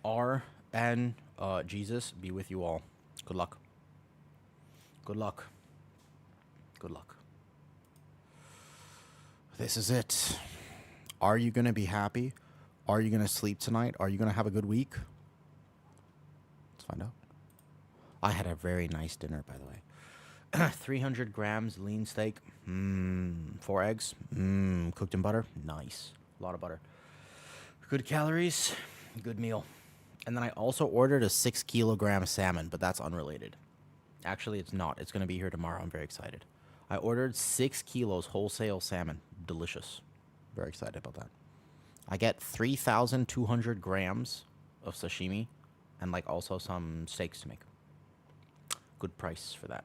R and Jesus be with you all. Good luck. Good luck. Good luck. This is it. Are you going to be happy? Are you going to sleep tonight? Are you going to have a good week? Let's find out. I had a very nice dinner, by the way. 300 grams lean steak. 4 eggs. Cooked in butter. Nice. A lot of butter. Good calories. Good meal. And then I also ordered a 6 kilogram salmon, but that's unrelated. Actually, it's not. It's going to be here tomorrow. I'm very excited. I ordered 6 kilos wholesale salmon. Delicious. Very excited about that. I get 3,200 grams of sashimi and like also some steaks to make. Good price for that.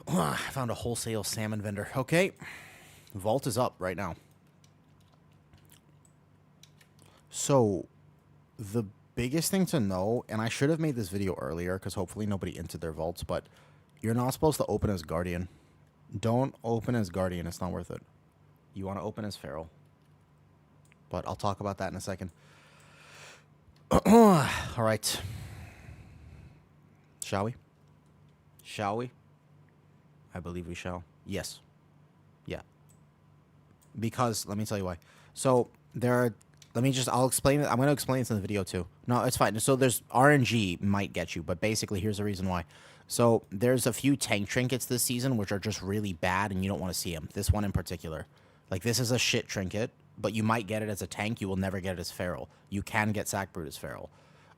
I found a wholesale salmon vendor. Okay. Vault is up right now. So, the biggest thing to know, and I should have made this video earlier because hopefully nobody entered their vaults, but you're not supposed to open as Guardian. Don't open as Guardian. It's not worth it. You want to open as Feral. But I'll talk about that in a second. All right. Shall we? Shall we? I believe we shall. Yes. Yeah. Because, let me tell you why. So, I'll explain it. I'm going to explain this in the video too. No, it's fine. So, there's RNG might get you, but basically, here's the reason why. So, there's a few tank trinkets this season which are just really bad and you don't want to see them. This one in particular. Like, this is a shit trinket, but you might get it as a tank. You will never get it as Feral. You can get Sack Brute as Feral.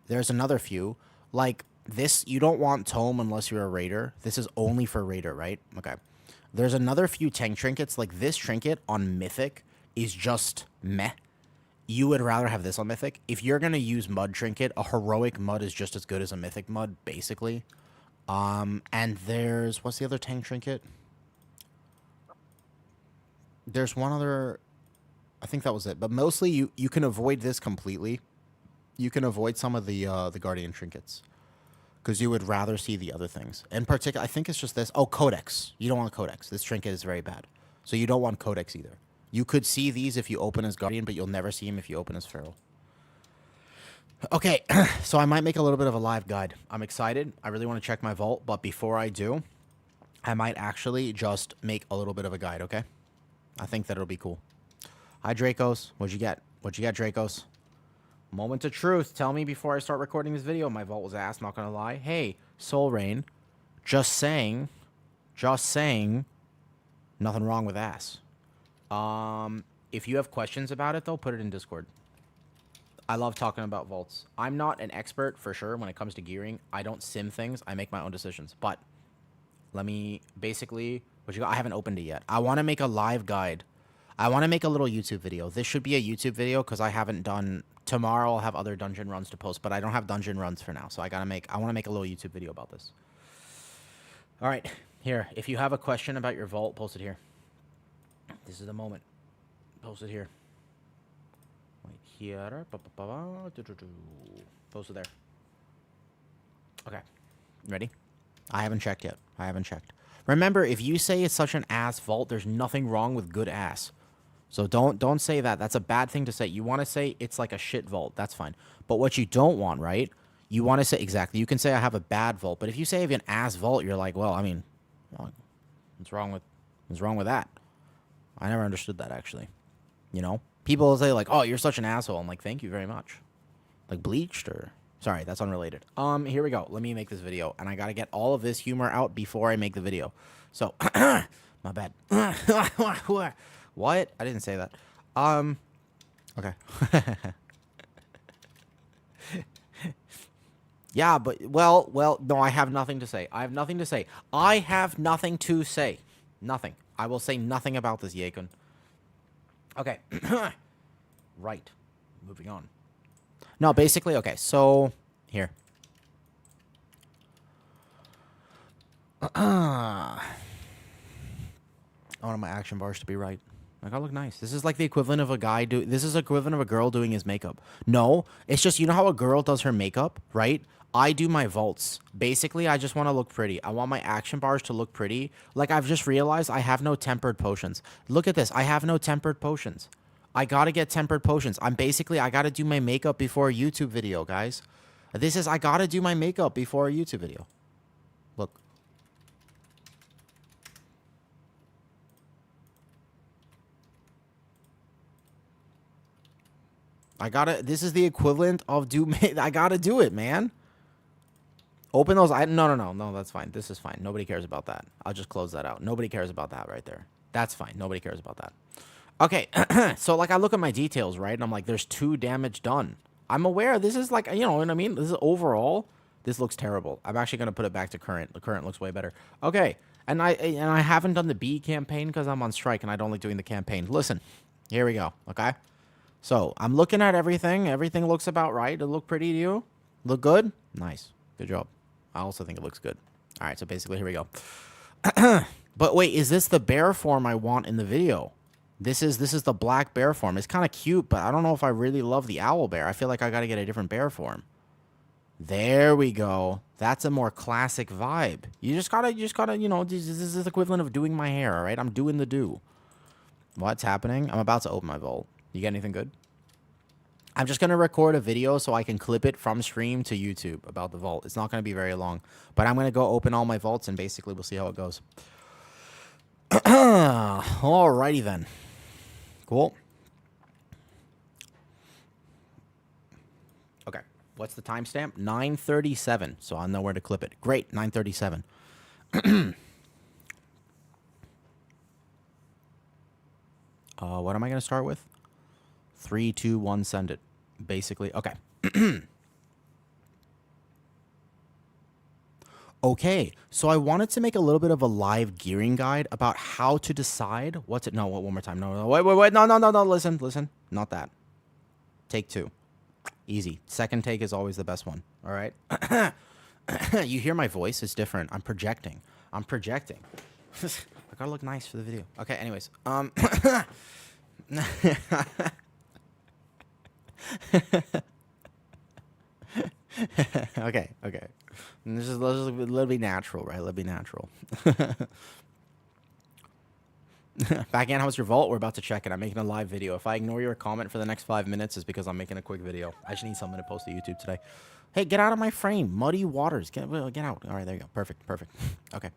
There's another few. Like, this, you don't want Tome unless you're a Raider. This is only for Raider, right? Okay. There's another few tank trinkets. Like, this trinket on Mythic is just meh. You would rather have this on Mythic. If you're going to use Mud trinket, a Heroic Mud is just as good as a Mythic Mud, basically. And there's, what's the other tank trinket? There's one other, I think that was it. But mostly you can avoid this completely. You can avoid some of the Guardian trinkets. Because you would rather see the other things. In particular, I think it's just this. Oh, Codex. You don't want Codex. This trinket is very bad. So you don't want Codex either. You could see these if you open as Guardian, but you'll never see them if you open as Feral. Okay, so I might make a little bit of a live guide. I'm excited. I really want to check my vault, but before I do, I might actually just make a little bit of a guide, okay? I think that it'll be cool. Hi, Dracos. What'd you get? What'd you get, Dracos? Moment of truth. Tell me before I start recording this video. My vault was ass, not gonna lie. Hey, Soul Rain. Just saying. Just saying. Nothing wrong with ass. If you have questions about it, though, put it in Discord. I love talking about vaults. I'm not an expert, for sure, when it comes to gearing. I don't sim things. I make my own decisions. But let me, basically, what you got? I haven't opened it yet. I want to make a live guide. I want to make a little YouTube video. This should be a YouTube video because I haven't done... Tomorrow I'll have other dungeon runs to post, but I don't have dungeon runs for now. So I want to make a little YouTube video about this. All right. Here. If you have a question about your vault, post it here. This is the moment. Post it here. Right here. Post it there. Okay. Ready? I haven't checked yet. I haven't checked. Remember, if you say it's such an ass vault, there's nothing wrong with good ass. So don't say that. That's a bad thing to say. You want to say it's like a shit vault. That's fine. But what you don't want, right? You want to say, exactly. You can say I have a bad vault. But if you say I have an ass vault, you're like, well, I mean, what's wrong with that? I never understood that, actually. You know? People will say, like, oh, you're such an asshole. I'm like, thank you very much. Like, bleached or Sorry, that's unrelated. Here we go. Let me make this video, and I gotta get all of this humor out before I make the video. So, my bad. What? I didn't say that. Okay. Yeah, but well, no, I have nothing to say. I have nothing to say. I have nothing to say. Nothing. I will say nothing about this, Yakun. Okay. Right. Moving on. No, basically, okay, so here. I wanted my action bars to be right. Like, I look nice. This is like the equivalent of a guy this is equivalent of a girl doing his makeup. No, it's just, you know how a girl does her makeup, right? I do my vaults. Basically, I just want to look pretty. I want my action bars to look pretty. Like, I've just realized I have no tempered potions. Look at this. I have no tempered potions. I gotta get tempered potions. I gotta do my makeup before a YouTube video, guys. I gotta do my makeup before a YouTube video. Look. This is the equivalent of I gotta do it, man. Open those. No, that's fine. This is fine. Nobody cares about that. I'll just close that out. Nobody cares about that right there. That's fine. Nobody cares about that. Okay, so like I look at my details, right? And I'm like, there's 2 damage done. I'm aware this is like, you know what I mean? This is overall, this looks terrible. I'm actually going to put it back to current. The current looks way better. Okay, and I haven't done the B campaign because I'm on strike and I don't like doing the campaign. Listen, here we go, okay? So I'm looking at everything. Everything looks about right. It look pretty to you? Look good? Nice. Good job. I also think it looks good. All right, so basically, here we go. But wait, is this the bear form I want in the video? This is the black bear form. It's kind of cute, but I don't know if I really love the owl bear. I feel like I got to get a different bear form. There we go. That's a more classic vibe. You just gotta, you know, this is the equivalent of doing my hair, all right? I'm doing the do. What's happening? I'm about to open my vault. You get anything good? I'm just going to record a video so I can clip it from stream to YouTube about the vault. It's not going to be very long, but I'm going to go open all my vaults and basically we'll see how it goes. Alrighty then. Cool. Okay. What's the timestamp? 9:37. So I'll know where to clip it. Great. 9:37. What am I going to start with? 3, 2, 1, send it. Basically. Okay. Okay, so I wanted to make a little bit of a live gearing guide about how to decide what's it. No, one more time. No, wait. No. Listen. Not that. Take 2. Easy. Second take is always the best one. All right. You hear my voice? It's different. I'm projecting. I gotta look nice for the video. Okay. Anyways. Okay. Let's just let it be natural, right? Let it be natural. Back in, how's your vault? We're about to check it. I'm making a live video. If I ignore your comment for the next 5 minutes, it's because I'm making a quick video. I just need something to post to YouTube today. Hey, get out of my frame. Muddy waters. Get out. All right, there you go. Perfect. Okay.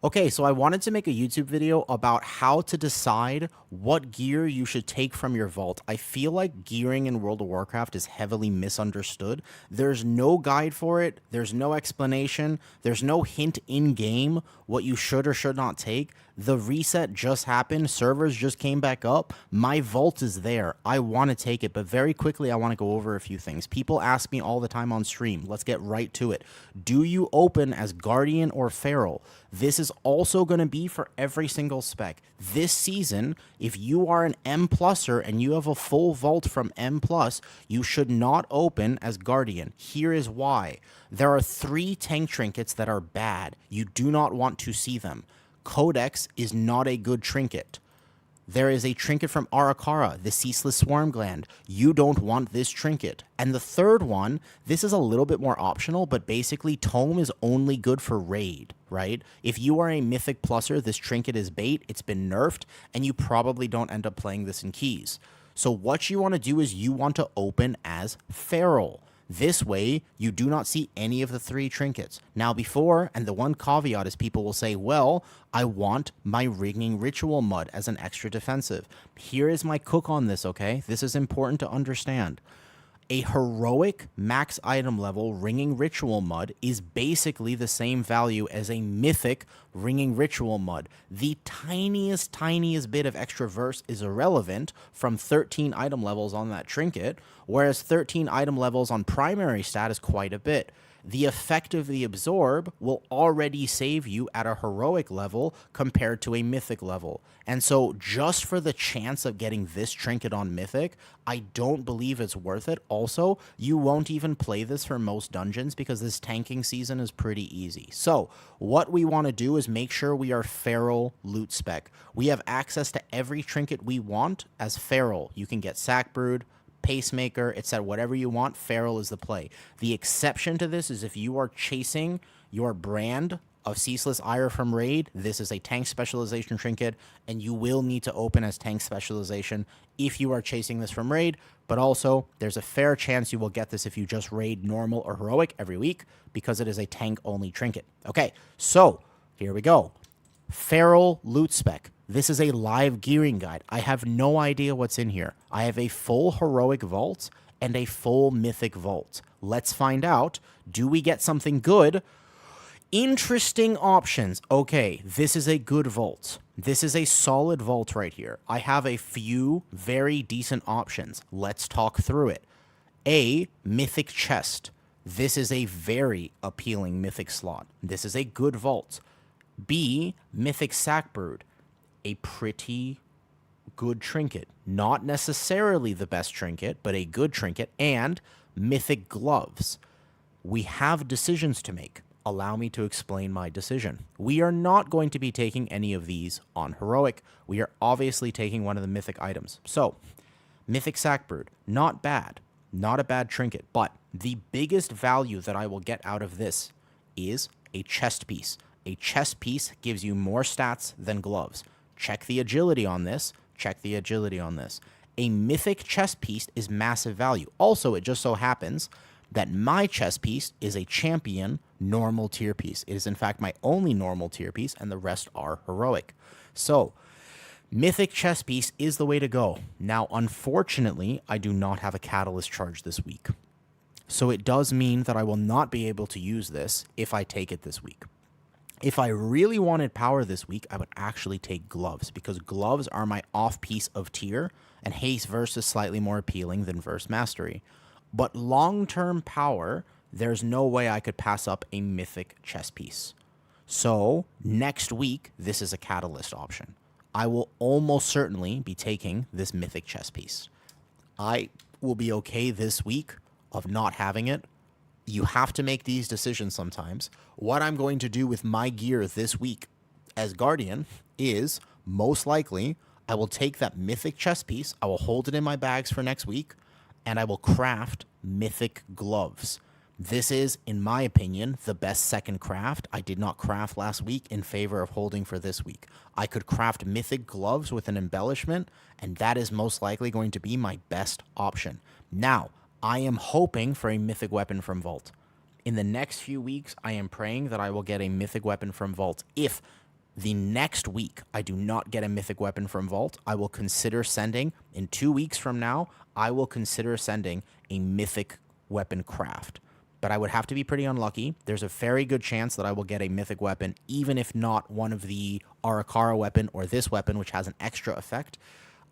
Okay, so I wanted to make a YouTube video about how to decide what gear you should take from your vault. I feel like gearing in World of Warcraft is heavily misunderstood. There's no guide for it. There's no explanation. There's no hint in-game what you should or should not take. The reset just happened. Servers just came back up. My vault is there. I want to take it, but very quickly I want to go over a few things. People ask me all the time on stream. Let's get right to it. Do you open as Guardian or Feral? This is also going to be for every single spec. This season, if you are an M+er and you have a full vault from M+, you should not open as Guardian. Here is why. There are 3 tank trinkets that are bad. You do not want to see them. Codex is not a good trinket. There is a trinket from Arakara, the Ceaseless Swarm Gland. You don't want this trinket. And the third one, this is a little bit more optional, but basically Tome is only good for raid, right? If you are a Mythic Pluser, this trinket is bait, it's been nerfed, and you probably don't end up playing this in keys. So what you want to do is you want to open as Feral. This way, you do not see any of the 3 trinkets. Now before, and the one caveat is people will say, well, I want my ringing ritual mud as an extra defensive. Here is my cook on this, okay? This is important to understand. A heroic max item level ringing ritual mud is basically the same value as a mythic ringing ritual mud. The tiniest bit of extra verse is irrelevant from 13 item levels on that trinket, whereas 13 item levels on primary stat is quite a bit. The effect of the absorb will already save you at a heroic level compared to a mythic level. And so just for the chance of getting this trinket on mythic, I don't believe it's worth it. Also, you won't even play this for most dungeons because this tanking season is pretty easy. So what we want to do is make sure we are feral loot spec. We have access to every trinket we want as feral. You can get sack brood, pacemaker, etc. Whatever you want, feral is the play. The exception to this is if you are chasing your brand of Ceaseless Ire from Raid, this is a tank specialization trinket, and you will need to open as tank specialization if you are chasing this from Raid, but also there's a fair chance you will get this if you just raid normal or heroic every week because it is a tank-only trinket. Okay, so here we go. Feral loot spec. This is a live gearing guide. I have no idea what's in here. I have a full heroic vault and a full mythic vault. Let's find out. Do we get something good? Interesting options. Okay, this is a good vault. This is a solid vault right here. I have a few very decent options. Let's talk through it. A, mythic chest. This is a very appealing mythic slot. This is a good vault. B, mythic sack brood. A pretty good trinket. Not necessarily the best trinket, but a good trinket. And mythic gloves. We have decisions to make. Allow me to explain my decision. We are not going to be taking any of these on heroic. We are obviously taking one of the mythic items. So, mythic sack brood, not bad. Not a bad trinket, but the biggest value that I will get out of this is a chest piece. A chest piece gives you more stats than gloves. Check the agility on this. Check the agility on this. A mythic chest piece is massive value. Also, it just so happens that my chest piece is a champion normal tier piece. It is, in fact, my only normal tier piece, and the rest are heroic. So, mythic chest piece is the way to go. Now, unfortunately, I do not have a catalyst charge this week. So it does mean that I will not be able to use this if I take it this week. If I really wanted power this week, I would actually take gloves, because gloves are my off piece of tier, and haste verse is slightly more appealing than verse mastery. But long-term power, there's no way I could pass up a mythic chess piece. So next week, this is a catalyst option. I will almost certainly be taking this mythic chess piece. I will be okay this week of not having it. You have to make these decisions sometimes. What I'm going to do with my gear this week as Guardian is, most likely, I will take that mythic chess piece, I will hold it in my bags for next week, and I will craft mythic gloves. This is, in my opinion, the best second craft. I did not craft last week in favor of holding for this week. I could craft mythic gloves with an embellishment, and that is most likely going to be my best option. Now, I am hoping for a mythic weapon from Vault. In the next few weeks, I am praying that I will get a mythic weapon from Vault. If the next week I do not get a mythic weapon from Vault, I will consider sending, in 2 weeks from now, I will consider sending a mythic weapon craft. But I would have to be pretty unlucky. There's a very good chance that I will get a mythic weapon, even if not one of the Arakara weapon or this weapon, which has an extra effect.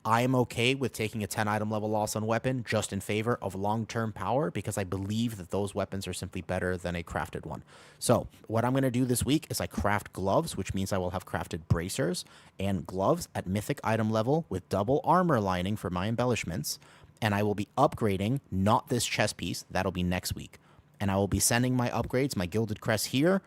I am okay with taking a 10 item level loss on weapon just in favor of long-term power, because I believe that those weapons are simply better than a crafted one. So what I'm going to do this week is I craft gloves, which means I will have crafted bracers and gloves at mythic item level with double armor lining for my embellishments. And I will be upgrading, not this chest piece, that'll be next week. And I will be sending my upgrades, my Gilded Crest here,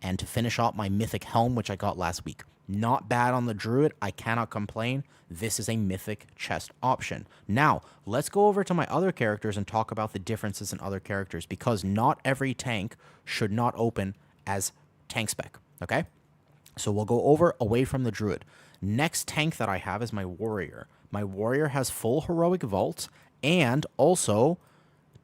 and to finish off my mythic helm, which I got last week. Not bad on the druid, I cannot complain. This is a mythic chest option. Now, let's go over to my other characters and talk about the differences in other characters, because not every tank should not open as tank spec, okay? So we'll go over away from the druid. Next tank that I have is my warrior. My warrior has full heroic vault and also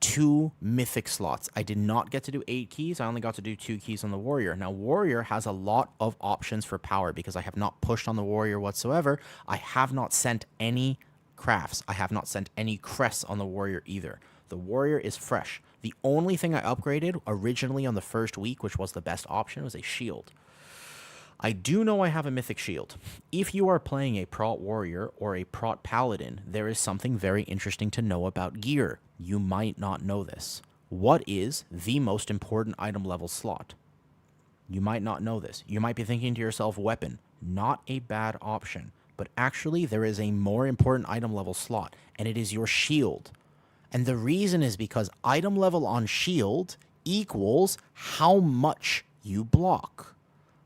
2 mythic slots. I did not get to do 8 keys. I only got to do 2 keys on the warrior. Now, warrior has a lot of options for power because I have not pushed on the warrior whatsoever. I have not sent any crafts. I have not sent any crests on the warrior either. The warrior is fresh. The only thing I upgraded originally on the first week, which was the best option, was a shield. I do know I have a mythic shield. If you are playing a prot warrior or a prot paladin, there is something very interesting to know about gear. You might not know this. What is the most important item level slot? You might not know this. You might be thinking to yourself, weapon. Not a bad option. But actually, there is a more important item level slot, and it is your shield. And the reason is because item level on shield equals how much you block.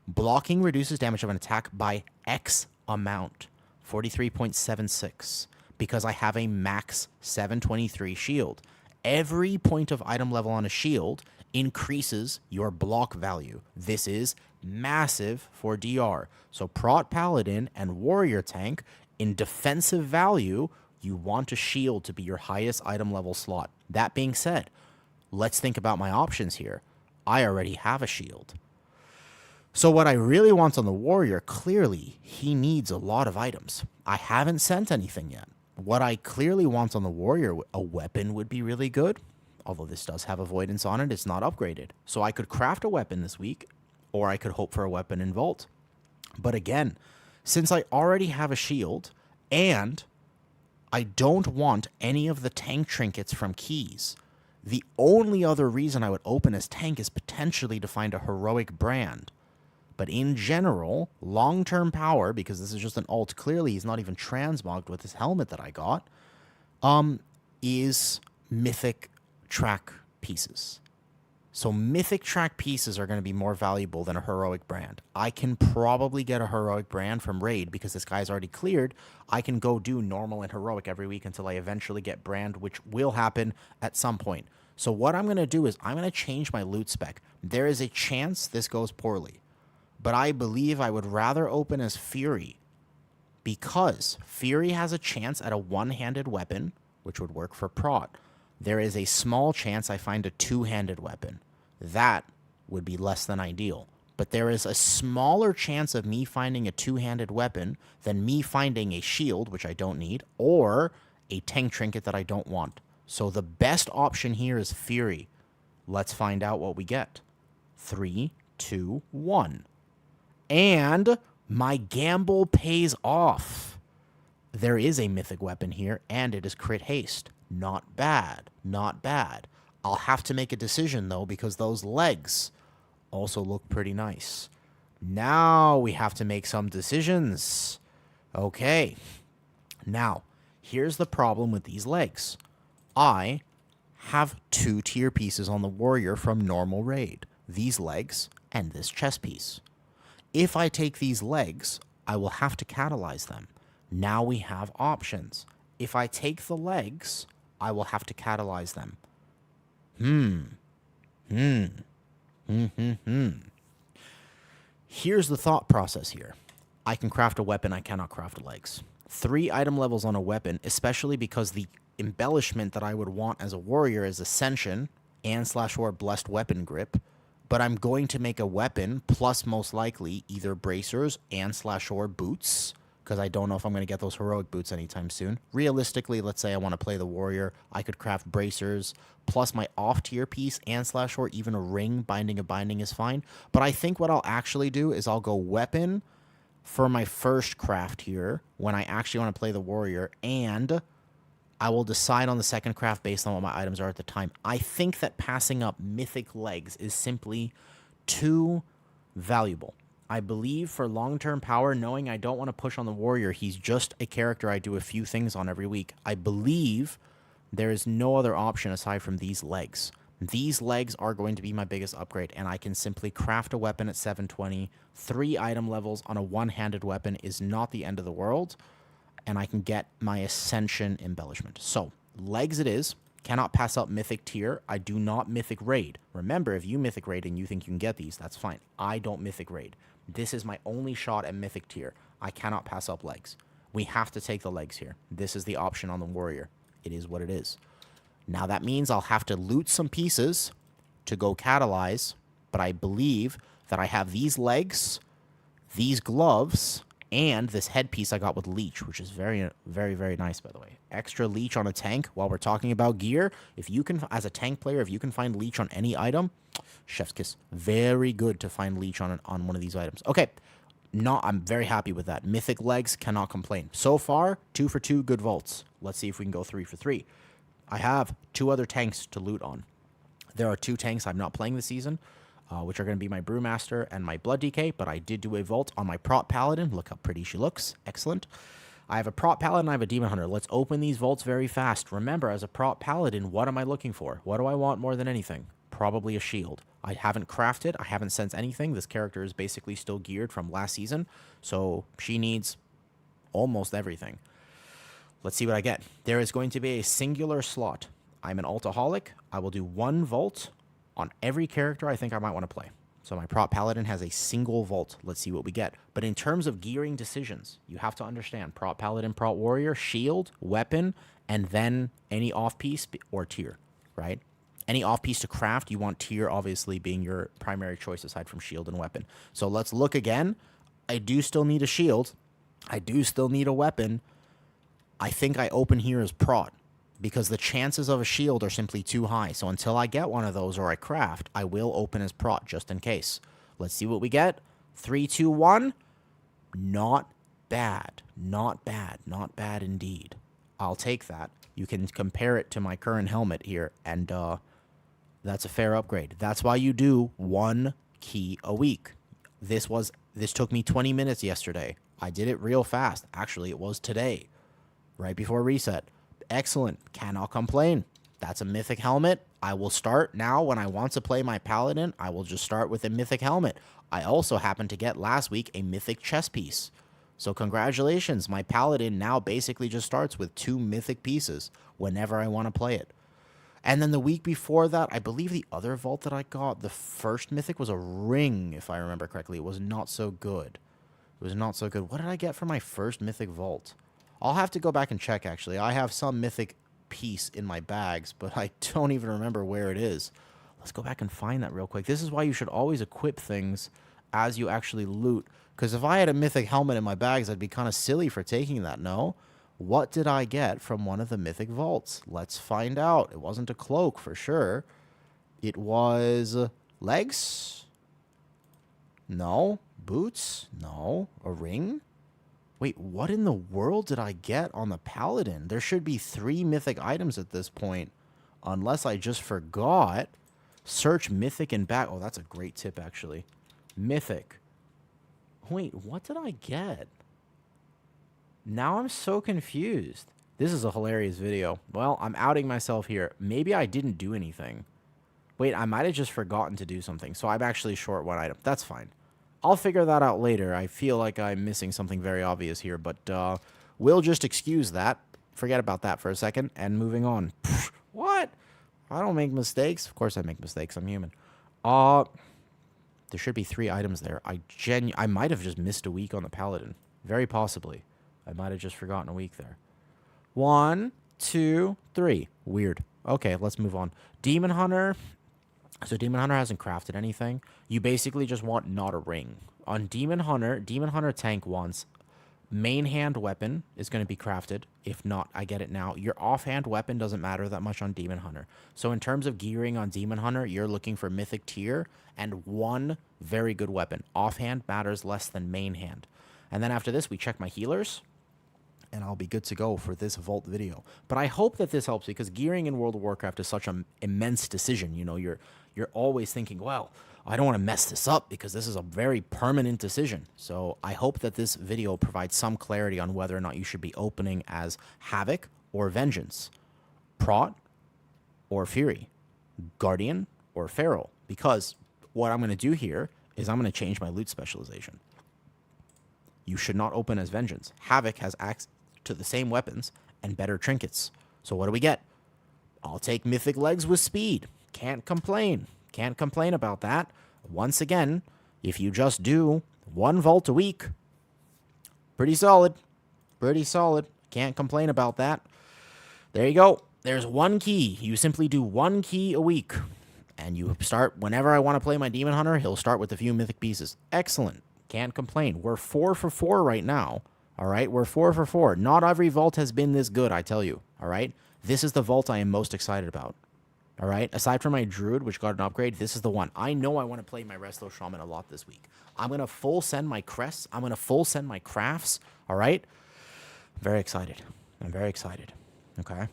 Blocking reduces damage of an attack by X amount, 43.76, because I have a max 723 shield. Every point of item level on a shield increases your block value. This is massive for DR. So prot paladin and warrior tank, in defensive value, you want a shield to be your highest item level slot. That being said, let's think about my options here. I already have a shield. So what I really want on the warrior, clearly, he needs a lot of items. I haven't sent anything yet. What I clearly want on the warrior, a weapon would be really good. Although this does have avoidance on it, it's not upgraded. So I could craft a weapon this week, or I could hope for a weapon in Vault. But again, since I already have a shield, and I don't want any of the tank trinkets from keys, the only other reason I would open as tank is potentially to find a heroic brand. But in general, long-term power, because this is just an alt, clearly he's not even transmogged with his helmet that I got, is mythic track pieces. So mythic track pieces are going to be more valuable than a heroic brand. I can probably get a heroic brand from raid because this guy's already cleared. I can go do normal and heroic every week until I eventually get brand, which will happen at some point. So what I'm going to do is I'm going to change my loot spec. There is a chance this goes poorly, but I believe I would rather open as Fury because Fury has a chance at a one-handed weapon, which would work for prot. There is a small chance I find a two-handed weapon. That would be less than ideal. But there is a smaller chance of me finding a two-handed weapon than me finding a shield, which I don't need, or a tank trinket that I don't want. So the best option here is Fury. Let's find out what we get. 3, 2, 1. And my gamble pays off. There is a mythic weapon here, and it is crit haste. Not bad, not bad. I'll have to make a decision, though, because those legs also look pretty nice. Now we have to make some decisions. Okay. Now, here's the problem with these legs. I have 2 tier pieces on the warrior from normal raid. These legs and this chest piece. If I take these legs, I will have to catalyze them. Now we have options. If I take the legs, I will have to catalyze them. Here's the thought process here. I can craft a weapon, I cannot craft legs. 3 item levels on a weapon, especially because the embellishment that I would want as a warrior is Ascension and /or Blessed Weapon Grip. But I'm going to make a weapon, plus most likely either bracers and /or boots, because I don't know if I'm going to get those heroic boots anytime soon. Realistically, let's say I want to play the warrior, I could craft bracers, plus my off-tier piece and /or even a ring, binding a binding is fine. But I think what I'll actually do is I'll go weapon for my first craft here, when I actually want to play the warrior, and I will decide on the second craft based on what my items are at the time. I think that passing up mythic legs is simply too valuable. I believe for long-term power, knowing I don't want to push on the warrior, he's just a character I do a few things on every week. I believe there is no other option aside from these legs. These legs are going to be my biggest upgrade, and I can simply craft a weapon at 720. 3 item levels on a one-handed weapon is not the end of the world, and I can get my Ascension embellishment. So, legs it is. Cannot pass up mythic tier. I do not mythic raid. Remember, if you mythic raid and you think you can get these, that's fine. I don't mythic raid. This is my only shot at mythic tier. I cannot pass up legs. We have to take the legs here. This is the option on the warrior. It is what it is. Now that means I'll have to loot some pieces to go catalyze, but I believe that I have these legs, these gloves, and this headpiece I got with leech, which is very, very, very nice, by the way. Extra leech on a tank while we're talking about gear. If you can, as a tank player, if you can find leech on any item, chef's kiss. Very good to find leech on one of these items. Okay, I'm very happy with that. Mythic legs, cannot complain. So far, 2 for 2 good vaults. Let's see if we can go 3 for 3. I have 2 other tanks to loot on. There are 2 tanks I'm not playing this season, which are going to be my Brewmaster and my Blood DK, but I did do a vault on my Prot Paladin. Look how pretty she looks. Excellent. I have a Prot Paladin, I have a Demon Hunter. Let's open these vaults very fast. Remember, as a Prot Paladin, what am I looking for? What do I want more than anything? Probably a shield. I haven't crafted. I haven't sensed anything. This character is basically still geared from last season, so she needs almost everything. Let's see what I get. There is going to be a singular slot. I'm an Altaholic. I will do 1 vault on every character I think I might want to play. So my Prot Paladin has a single vault. Let's see what we get. But in terms of gearing decisions, you have to understand Prot Paladin, Prot Warrior, shield, weapon, and then any off-piece or tier, right? Any off-piece to craft, you want tier obviously being your primary choice aside from shield and weapon. So let's look again. I do still need a shield. I do still need a weapon. I think I open here as Prot because the chances of a shield are simply too high. So until I get one of those or I craft, I will open as Prot just in case. Let's see what we get. 3, 2, 1. Not bad. Not bad. Not bad indeed. I'll take that. You can compare it to my current helmet here, and that's a fair upgrade. That's why you do 1 key a week. This took me 20 minutes yesterday. I did it real fast. Actually, it was today, right before reset. Excellent. Cannot complain. That's a mythic helmet. I will start now when I want to play my paladin. I will just start with a mythic helmet. I also happened to get last week a mythic chess piece. So congratulations. My paladin now basically just starts with 2 mythic pieces whenever I want to play it. And then the week before that, I believe the other vault that I got, the first mythic was a ring, if I remember correctly. It was not so good. It was not so good. What did I get for my first mythic vault? I'll have to go back and check, actually. I have some mythic piece in my bags, but I don't even remember where it is. Let's go back and find that real quick. This is why you should always equip things as you actually loot. Because if I had a mythic helmet in my bags, I'd be kind of silly for taking that, no? What did I get from one of the mythic vaults? Let's find out. It wasn't a cloak for sure. It was legs? No. Boots? No. A ring? Wait, what in the world did I get on the paladin? There should be 3 mythic items at this point, unless I just forgot. Search mythic and back. Oh, that's a great tip, actually. Mythic. Wait, what did I get? Now I'm so confused. This is a hilarious video. Well, I'm outing myself here. Maybe I didn't do anything. Wait, I might have just forgotten to do something, so I'm actually short 1 item. That's fine. I'll figure that out later. I feel like I'm missing something very obvious here, but we'll just excuse that. Forget about that for a second, and moving on. What? I don't make mistakes. Of course I make mistakes. I'm human. There should be 3 items there. I might have just missed a week on the paladin. Very possibly. I might have just forgotten a week there. 1, 2, 3. Weird. Okay, let's move on. Demon Hunter. So Demon Hunter hasn't crafted anything. You basically just want not a ring. On Demon Hunter tank wants main hand weapon is going to be crafted. If not, I get it now. Your offhand weapon doesn't matter that much on Demon Hunter. So in terms of gearing on Demon Hunter, you're looking for mythic tier and 1 very good weapon. Offhand matters less than main hand. And then after this, we check my healers, and I'll be good to go for this vault video. But I hope that this helps, because gearing in World of Warcraft is such an immense decision. You know, you're always thinking, well, I don't want to mess this up because this is a very permanent decision. So I hope that this video provides some clarity on whether or not you should be opening as Havoc or Vengeance, Prot or Fury, Guardian or Feral. Because what I'm going to do here is I'm going to change my loot specialization. You should not open as Vengeance. Havoc has access to the same weapons and better trinkets. So what do we get? I'll take mythic legs with speed. Can't complain. Can't complain about that. Once again, if you just do 1 vault a week, pretty solid. Pretty solid. Can't complain about that. There you go. There's one key. You simply do one key a week. And you start, whenever I want to play my Demon Hunter, he'll start with a few mythic pieces. Excellent. Can't complain. We're 4 for 4 right now. All right? We're 4 for 4. Not every vault has been this good, I tell you. All right? This is the vault I am most excited about. All right? Aside from my Druid, which got an upgrade, this is the one. I know I want to play my Resto Shaman a lot this week. I'm going to full send my crests. I'm going to full send my crafts. All right? I'm very excited. I'm very excited. Okay?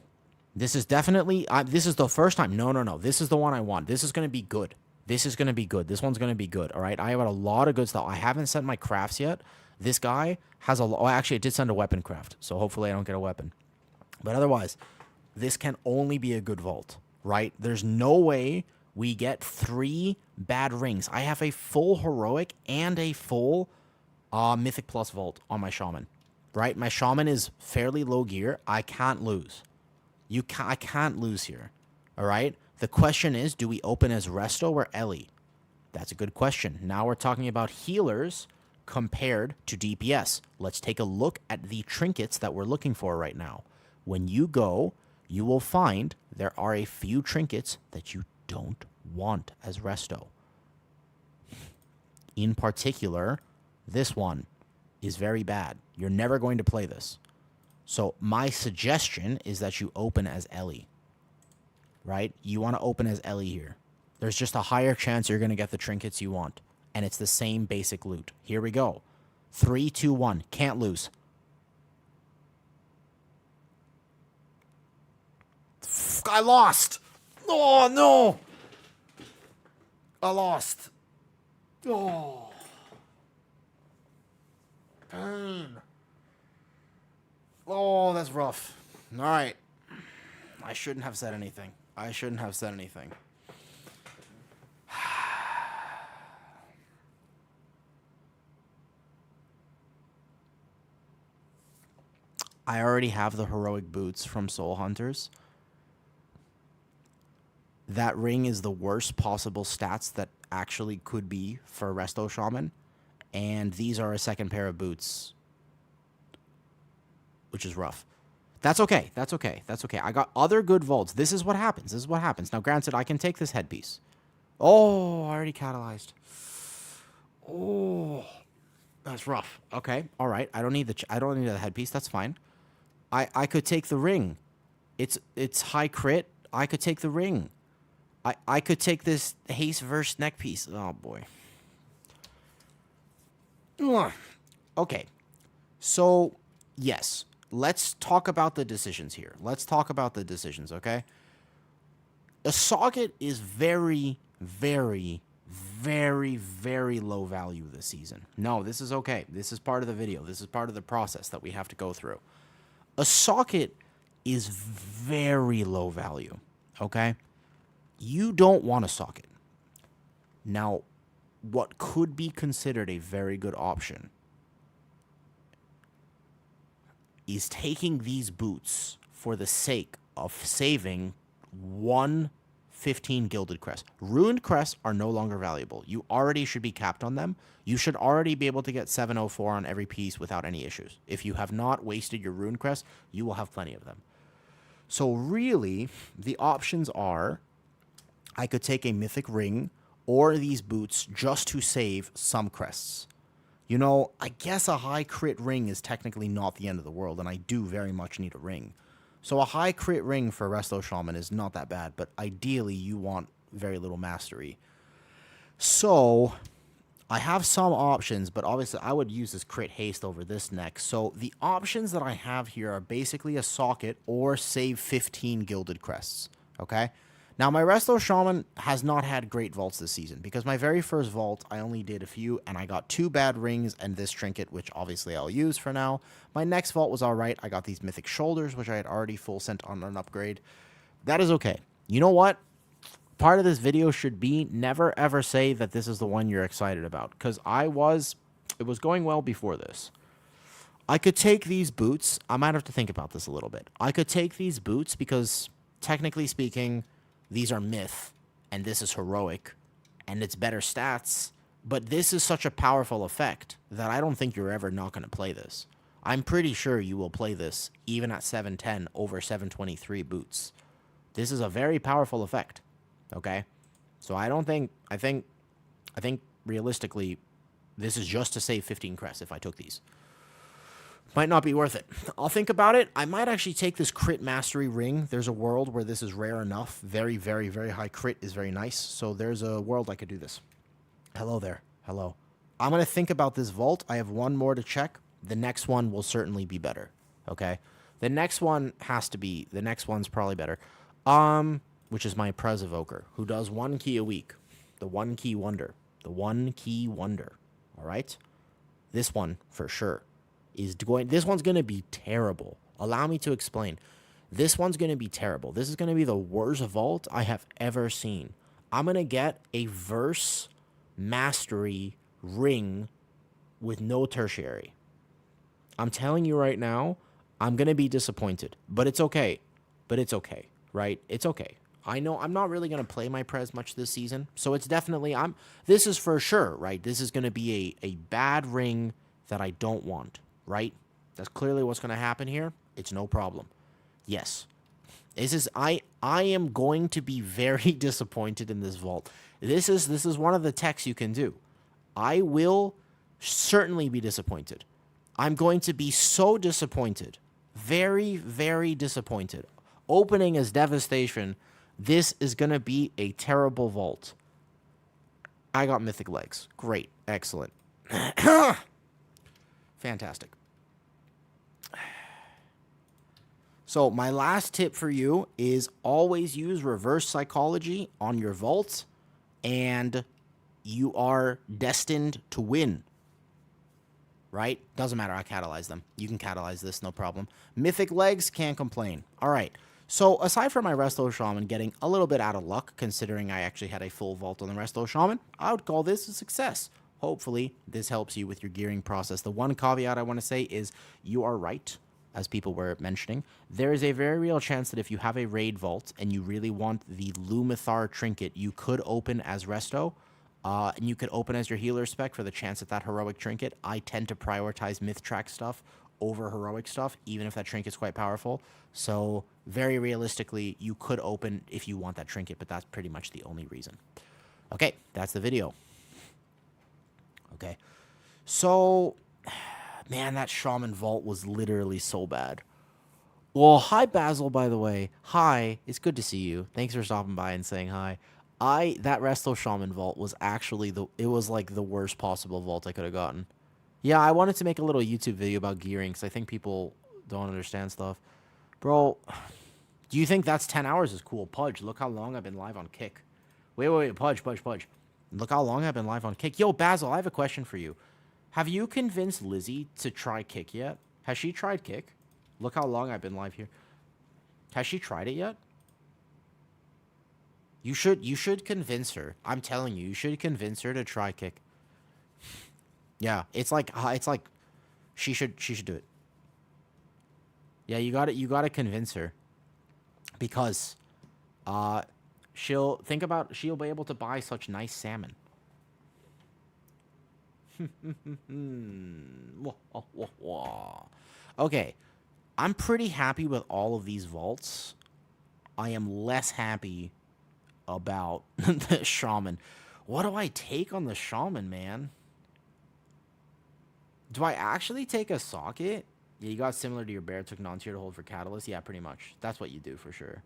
This is definitely, this is the first time. No. This is the one I want. This is going to be good. This is going to be good. This one's going to be good. All right. I have a lot of good stuff. I haven't sent my crafts yet. This guy has a lot. Oh, actually, it did send a weapon craft. So hopefully I don't get a weapon. But otherwise, this can only be a good vault, right? There's no way we get 3 bad rings. I have a full heroic and a full mythic plus vault on my shaman, right? My shaman is fairly low gear. I can't lose. I can't lose here. All right? The question is, do we open as Resto or Ellie? That's a good question. Now we're talking about healers compared to DPS. Let's take a look at the trinkets that we're looking for right now. When you go, you will find there are a few trinkets that you don't want as Resto. In particular, this one is very bad. You're never going to play this. So my suggestion is that you open as Ellie, right? You want to open as Ellie here. There's just a higher chance you're going to get the trinkets you want. And it's the same basic loot. Here we go. 3, 2, 1. Can't lose. I lost. Oh, no. I lost. Oh. Pain. Oh, that's rough. All right. I shouldn't have said anything. I already have the heroic boots from Soul Hunters. That ring is the worst possible stats that actually could be for Resto Shaman. And these are a second pair of boots, which is rough. That's okay. I got other good vaults. This is what happens. Now, granted, I can take this headpiece. Oh, I already catalyzed. Oh, that's rough. Okay, all right. I don't need the headpiece. That's fine. I could take the ring. It's high crit. I could take the ring. I could take this haste verse neck piece. Oh boy. Okay. So, yes. Let's talk about the decisions here. Okay? A socket is very, very, very, very low value this season. No, this is okay. This is part of the video. This is part of the process that we have to go through. A socket is very low value, okay? You don't want a socket. Now, what could be considered a very good option is taking these boots for the sake of saving 115 gilded crests. Ruined crests are no longer valuable. You already should be capped on them. You should already be able to get 704 on every piece without any issues. If you have not wasted your ruined crests, you will have plenty of them. So really, the options are, I could take a mythic ring or these boots just to save some crests. You know, I guess a high crit ring is technically not the end of the world, and I do very much need a ring. So a high crit ring for Resto Shaman is not that bad, but ideally you want very little mastery. So I have some options, but obviously I would use this crit haste over this next. So the options that I have here are basically a socket or save 15 gilded crests, okay? Now, my Resto Shaman has not had great vaults this season because my very first vault, I only did a few, and I got 2 bad rings and this trinket, which obviously I'll use for now. My next vault was all right. I got these mythic shoulders, which I had already full sent on an upgrade. That is okay. You know what? Part of this video should be never ever say that this is the one you're excited about, because it was going well before this. I could take these boots. I might have to think about this a little bit. I could take these boots because, technically speaking, these are myth, and this is heroic, and it's better stats, but this is such a powerful effect that I don't think you're ever not going to play this. I'm pretty sure you will play this even at 710 over 723 boots. This is a very powerful effect. Okay? So I think realistically, this is just to save 15 crests if I took these. Might not be worth it. I'll think about it. I might actually take this crit mastery ring. There's a world where this is rare enough. Very, very, very high crit is very nice. So there's a world I could do this. Hello there. Hello. I'm going to think about this vault. I have one more to check. The next one will certainly be better. Okay? The next one has to be. The next one's probably better. Which is my Prez Evoker, who does 1 key a week. The 1 key wonder. The 1 key wonder. All right? This one, for sure, is going. This one's going to be terrible. Allow me to explain. This one's going to be terrible. This is going to be the worst vault I have ever seen. I'm going to get a verse mastery ring with no tertiary. I'm telling you right now, I'm going to be disappointed. But it's okay. But it's okay, right? It's okay. I know I'm not really going to play my Prez much this season. So it's definitely, this is for sure, right? This is going to be a bad ring that I don't want, right? That's clearly what's going to happen here. It's no problem. Yes. I am going to be very disappointed in this vault. This is one of the techs you can do. I will certainly be disappointed. I'm going to be so disappointed. Very, very disappointed. Opening as devastation. This is going to be a terrible vault. I got mythic legs. Great. Excellent. Fantastic. So my last tip for you is always use reverse psychology on your vaults, and you are destined to win. Right? Doesn't matter. I catalyze them. You can catalyze this, no problem. Mythic legs, can't complain. All right. So aside from my Resto Shaman getting a little bit out of luck, considering I actually had a full vault on the Resto Shaman, I would call this a success. Hopefully, this helps you with your gearing process. The one caveat I want to say is you are right, as people were mentioning. There is a very real chance that if you have a raid vault and you really want the Lumithar trinket, you could open as Resto, and you could open as your healer spec for the chance at that heroic trinket. I tend to prioritize myth track stuff over heroic stuff, even if that trinket's quite powerful. So very realistically, you could open if you want that trinket, but that's pretty much the only reason. Okay, that's the video. Okay, so, man, that Shaman Vault was literally so bad. Well, hi, Basil, by the way. Hi, it's good to see you. Thanks for stopping by and saying hi. That Resto Shaman Vault was actually it was like the worst possible vault I could have gotten. Yeah, I wanted to make a little YouTube video about gearing because I think people don't understand stuff. Bro, do you think that's 10 hours is cool? Pudge, look how long I've been live on Kick. Wait, Pudge. Look how long I've been live on Kick. Yo, Basil, I have a question for you. Have you convinced Lizzie to try Kick yet? Has she tried Kick? Look how long I've been live here. Has she tried it yet? You should convince her. I'm telling you, you should convince her to try Kick. Yeah, it's like she should do it. Yeah, you got to convince her. Because she'll be able to buy such nice salmon. Okay, I'm pretty happy with all of these vaults. I am less happy about the Shaman. What do I take on the Shaman, man? Do I actually take a socket? Yeah, you got similar to your bear, took non-tier to hold for Catalyst. Yeah, pretty much. That's what you do for sure.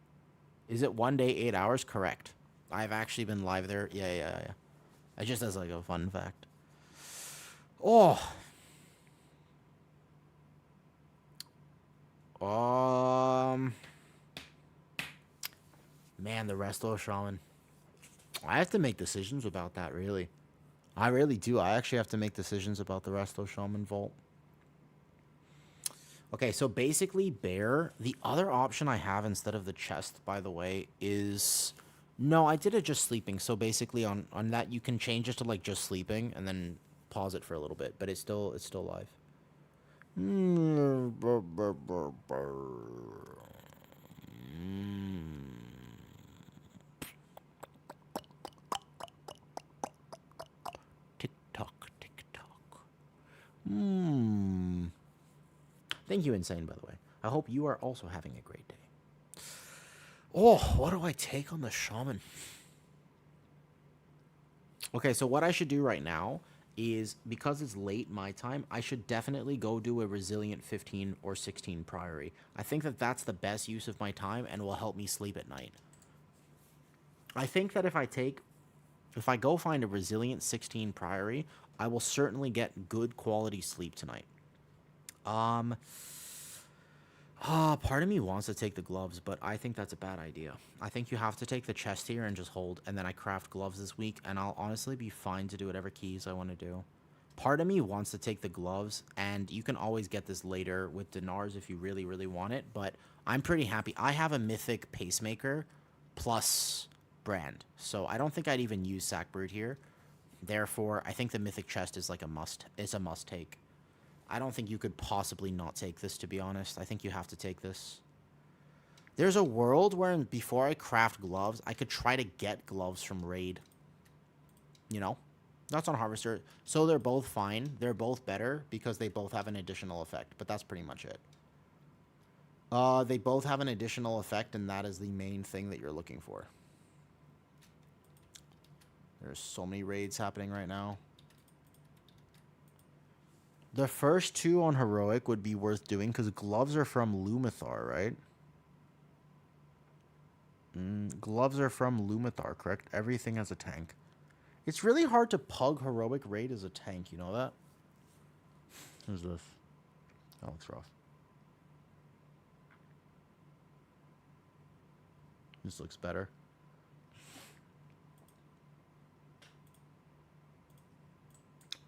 Is it 1 day, 8 hours? Correct. I've actually been live there. Yeah. It just as like a fun fact. Oh. Man, the Resto Shaman. I have to make decisions about that, really. I really do. I actually have to make decisions about the Resto Shaman Vault. Okay, so basically, bear. The other option I have instead of the chest, by the way, is... No, I did it just sleeping. So basically, on that, you can change it to like just sleeping and then pause it for a little bit, but it's still live. Tick tock, tick tock. Thank you, Insane, by the way. I hope you are also having a great day. Oh, what do I take on the shaman? Okay, so what I should do right now is, because it's late my time, I should definitely go do a resilient 15 or 16 priory. I think that that's the best use of my time and will help me sleep at night. I think that if I go find a resilient 16 priory, I will certainly get good quality sleep tonight. Um, part of me wants to take the gloves, but I think that's a bad idea. I think you have to take the chest here and just hold, and then I craft gloves this week, and I'll honestly be fine to do whatever keys I want to do. Part of me wants to take the gloves, and you can always get this later with dinars if you really, really want it, but I'm pretty happy. I have a mythic pacemaker plus brand, so I don't think I'd even use Sackbrood here. Therefore, I think the mythic chest is like a must. It's a must take. I don't think you could possibly not take this, to be honest. I think you have to take this. There's a world where before I craft gloves, I could try to get gloves from Raid. You know? That's on Harvester. So they're both fine. They're both better because they both have an additional effect. But that's pretty much it. They both have an additional effect, and that is the main thing that you're looking for. There's so many raids happening right now. The first two on Heroic would be worth doing because gloves are from Lumathar, right? Gloves are from Lumathar, correct? Everything has a tank. It's really hard to pug Heroic Raid as a tank, you know that? Who's this? That looks rough. This looks better.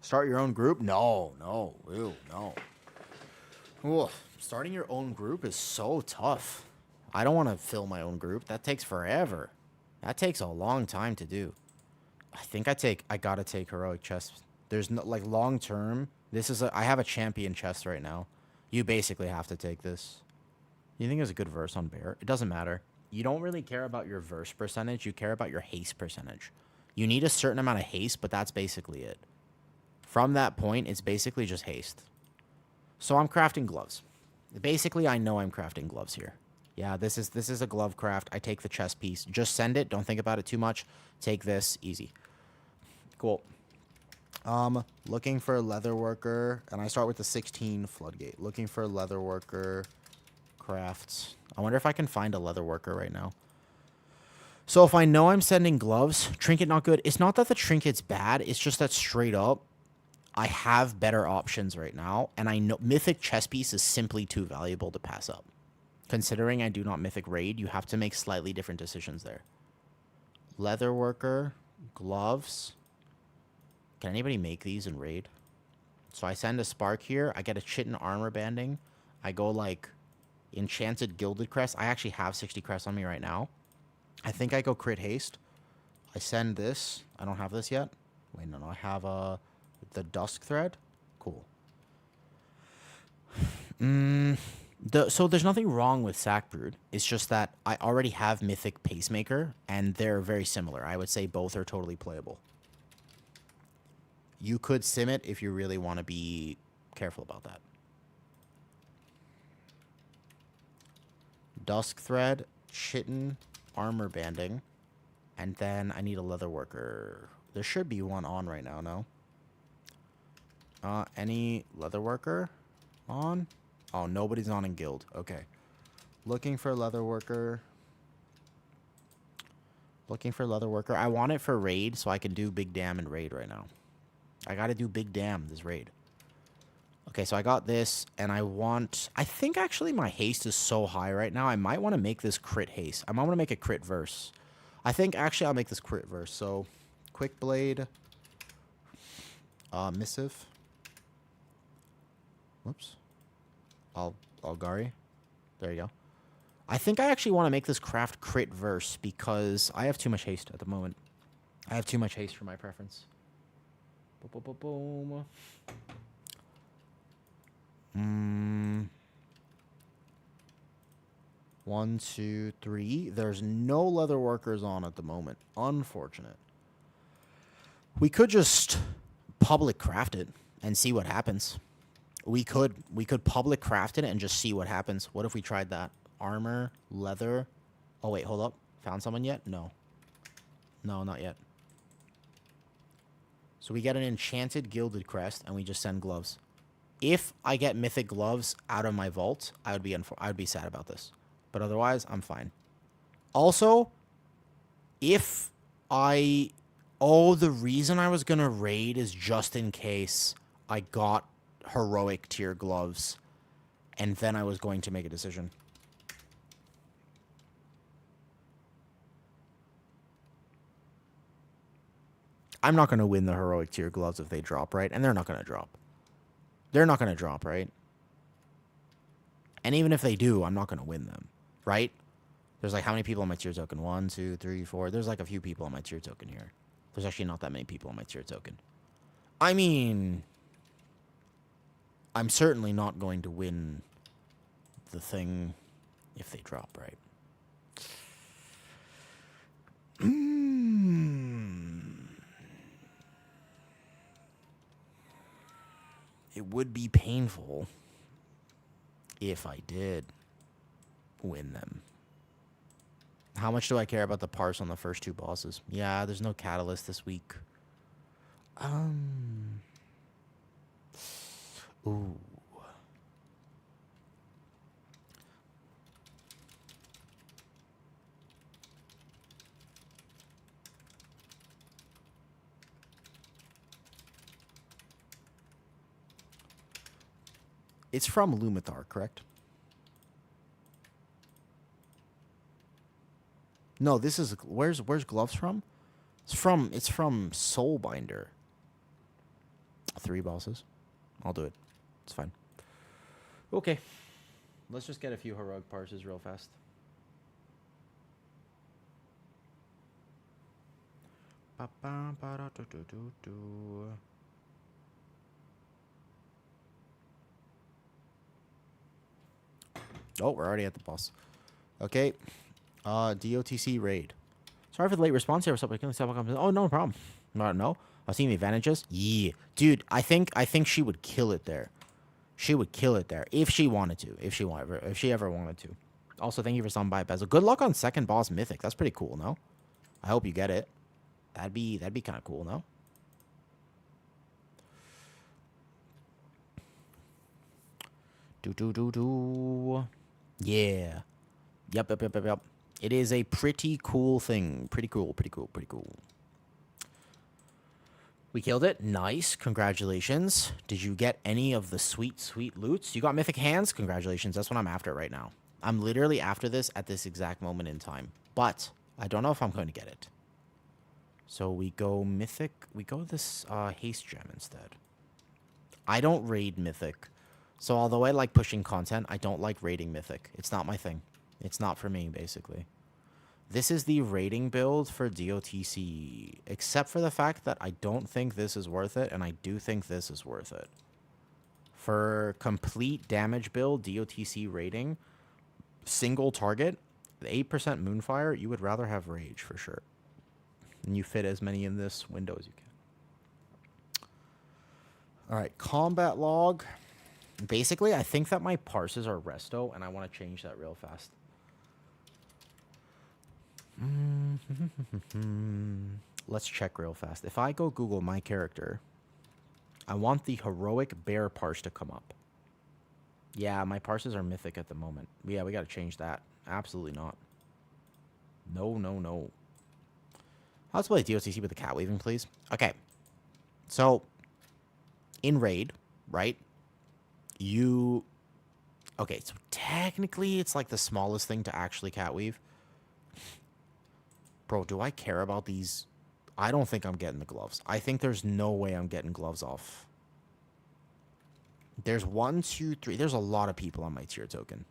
Start your own group? No. Ew, no. Ooh, starting your own group is so tough. I don't want to fill my own group. That takes forever. That takes a long time to do. I gotta take Heroic Chest. There's no, like, long term. I have a champion chest right now. You basically have to take this. You think there's a good verse on Bear? It doesn't matter. You don't really care about your verse percentage. You care about your haste percentage. You need a certain amount of haste, but that's basically it. From that point, it's basically just haste. So I'm crafting gloves. Basically, I know I'm crafting gloves here. Yeah, this is a glove craft. I take the chest piece. Just send it. Don't think about it too much. Take this. Easy. Cool. Looking for a leather worker, and I start with the 16 floodgate. Looking for a leather worker. Crafts. I wonder if I can find a leather worker right now. So if I know I'm sending gloves, trinket not good. It's not that the trinket's bad. It's just that straight up, I have better options right now, and I know mythic chest piece is simply too valuable to pass up. Considering I do not mythic raid, you have to make slightly different decisions there. Leather worker, gloves. Can anybody make these in raid? So I send a spark here. I get a chitin armor banding. I go like enchanted gilded crest. I actually have 60 crests on me right now. I think I go crit haste. I send this. I don't have this yet. Wait, no. I have the dusk thread. Cool. So there's nothing wrong with Sackbrood. It's just that I already have Mythic Pacemaker, and they're very similar. I would say both are totally playable. You could sim it if you really want to be careful about that. Dusk thread, chitin, armor banding, and then I need a leather worker. There should be one on right now, no? Any leather worker on? Oh, nobody's on in guild. Okay. Looking for leather worker. Looking for leather worker. I want it for raid so I can do big dam and raid right now. I gotta do big dam this raid. Okay, so I got this, and I think actually my haste is so high right now, I might want to make this crit haste. I might want to make a crit verse. I think actually I'll make this crit verse. So, quick blade, missive. Whoops. Algari. There you go. I think I actually want to make this craft crit verse because I have too much haste at the moment. I have too much haste for my preference. Boom. 1, 2, 3. There's no leather workers on at the moment. Unfortunate. We could just public craft it and see what happens. We could public craft it and just see what happens. What if we tried that? Armor, leather, Oh, wait, hold up. Found someone yet? No. No, not yet. So we get an enchanted gilded crest, and we just send gloves. If I get mythic gloves out of my vault, I would be sad about this. But otherwise, I'm fine. Also, if I... Oh, the reason I was going to raid is just in case I got heroic tier gloves, and then I was going to make a decision. I'm not going to win the heroic tier gloves if they drop, right? And they're not going to drop. They're not going to drop, right? And even if they do, I'm not going to win them, right? There's like how many people on my tier token? 1, 2, 3, 4. There's like a few people on my tier token here. There's actually not that many people on my tier token. I mean, I'm certainly not going to win the thing if they drop, right? It would be painful if I did win them. How much do I care about the parse on the first 2 bosses? Yeah, there's no catalyst this week. Ooh. It's from Lumathar, correct? No, this is where's gloves from? It's from Soulbinder. 3 bosses. I'll do it. It's fine. Okay. Let's just get a few heroic parses real fast. Oh, we're already at the boss. Okay. DOTC raid. Sorry for the late response here. Oh, no problem. No. I've seen the advantages. Yeah. Dude, I think she would kill it there. She would kill it there if she wanted to. If she ever wanted to. Also, thank you for some by Bezel. Good luck on second boss mythic. That's pretty cool, no? I hope you get it. That'd be kind of cool, no? Yeah. Yep. It is a pretty cool thing. Pretty cool. We killed it. Nice. Congratulations. Did you get any of the sweet loots? You got mythic hands? Congratulations. That's what I'm after right now. I'm literally after this at this exact moment in time. But I don't know if I'm going to get it. So we go mythic. We go this haste gem instead. I don't raid mythic. So although I like pushing content, I don't like raiding mythic. It's not my thing. It's not for me, basically. This is the rating build for DOTC, except for the fact that I don't think this is worth it, and I do think this is worth it. For complete damage build, DOTC rating, single target, the 8% Moonfire, you would rather have Rage for sure. And you fit as many in this window as you can. All right, combat log. Basically, I think that my parses are resto, and I want to change that real fast. Let's check real fast. If I go Google my character, I want the heroic bear parse to come up. Yeah, my parses are mythic at the moment. Yeah, we got to change that. Absolutely not. No. Let's play DOTC with the cat weaving, please. Okay. So, in raid, right? Okay, so technically it's like the smallest thing to actually cat weave. Bro, do I care about these? I don't think I'm getting the gloves. I think there's no way I'm getting gloves off. There's 1, 2, 3. There's a lot of people on my tier token.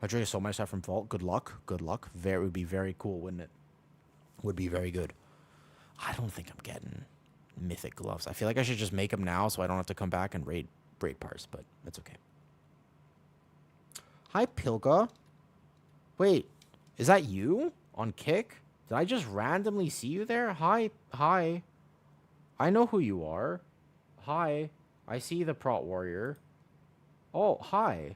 I trigger so much stuff from Vault. Good luck. It would be very cool, wouldn't it? Would be very good. I don't think I'm getting mythic gloves. I feel like I should just make them now so I don't have to come back and raid parse, but that's okay. Hi, Pilga. Wait, is that you on Kick? Did I just randomly see you there? Hi. I know who you are. Hi. I see the Prot Warrior. Oh, hi.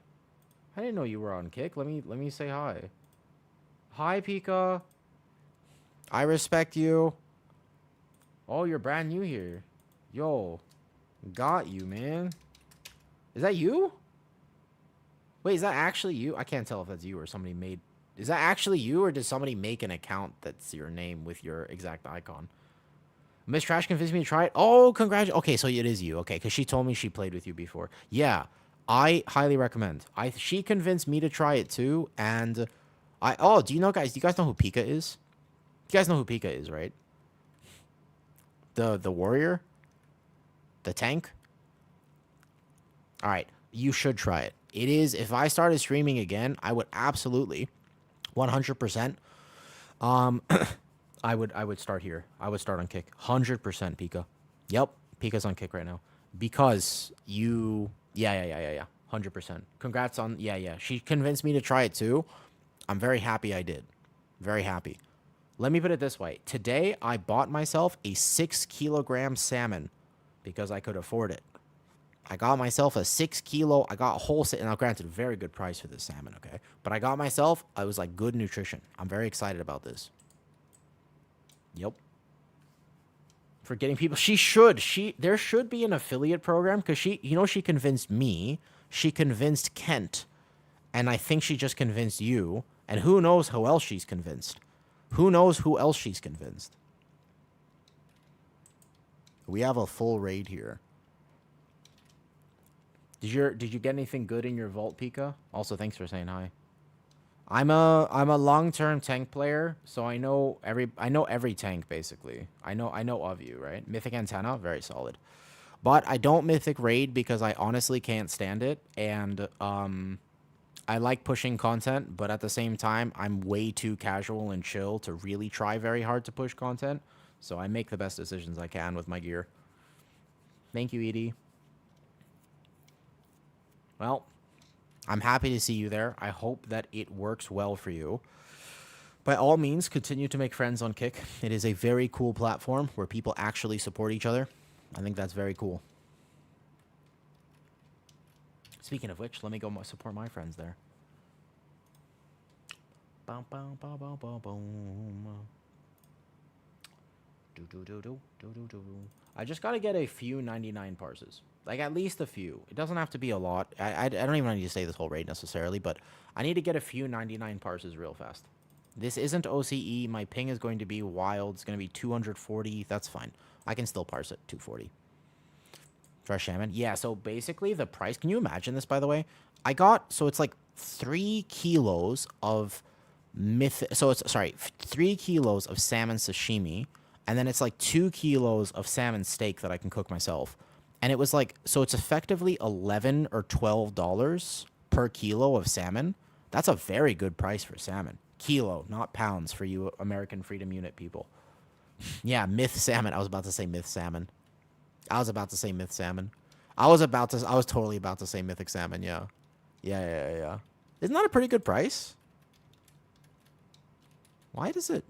I didn't know you were on Kick. Let me say hi. Hi, Pika. I respect you. Oh, you're brand new here. Yo, got you, man. Is that you? Wait, is that actually you? I can't tell if that's you or somebody made... Is that actually you, or did somebody make an account that's your name with your exact icon? Miss Trash convinced me to try it. Oh, congratulations. Okay, so it is you. Okay, because she told me she played with you before. Yeah, I highly recommend. She convinced me to try it too, and I... Oh, do you know, guys? Do you guys know who Pika is? You guys know who Pika is, right? The warrior? The tank? All right, you should try it. It is, if I started streaming again, I would absolutely 100%. I would start here. I would start on Kick. 100% Pika. Yep, Pika's on Kick right now. Because you... Yeah. 100%. Congrats on... Yeah. She convinced me to try it too. I'm very happy I did. Very happy. Let me put it this way. Today, I bought myself a 6-kilogram salmon because I could afford it. I got myself a 6 kilo. I got a whole... Now, granted, very good price for this salmon, okay? But I got myself... I was like, good nutrition. I'm very excited about this. Yep. For getting people... She should. There should be an affiliate program because she... You know, she convinced me. She convinced Kent. And I think she just convinced you. And who knows who else she's convinced. Who knows who else she's convinced. We have a full raid here. Did you get anything good in your vault, Pika? Also, thanks for saying hi. I'm a long-term tank player, so I know every tank basically. I know of you, right? Mythic Antenna, very solid. But I don't Mythic Raid because I honestly can't stand it, and I like pushing content, but at the same time, I'm way too casual and chill to really try very hard to push content. So I make the best decisions I can with my gear. Thank you, Edie. Well, I'm happy to see you there. I hope that it works well for you. By all means, continue to make friends on Kick. It is a very cool platform where people actually support each other. I think that's very cool. Speaking of which, let me go support my friends there. Boom, boom, boom, boom, boom, boom. I just gotta get a few 99 parses. Like, at least a few. It doesn't have to be a lot. I don't even need to say this whole raid necessarily, but I need to get a few 99 parses real fast. This isn't OCE. My ping is going to be wild. It's going to be 240. That's fine. I can still parse it. 240. Fresh salmon. Yeah, so basically the price... Can you imagine this, by the way? I got... So it's like 3 kilos of... So it's... Sorry. 3 kilos of salmon sashimi. And then it's like 2 kilos of salmon steak that I can cook myself. And it was like... So it's effectively $11 or $12 per kilo of salmon. That's a very good price for salmon. Kilo, not pounds for you American Freedom Unit people. Yeah, myth salmon. I was about to say myth salmon. I was totally about to say mythic salmon, yeah. Yeah. Isn't that a pretty good price? Why does it...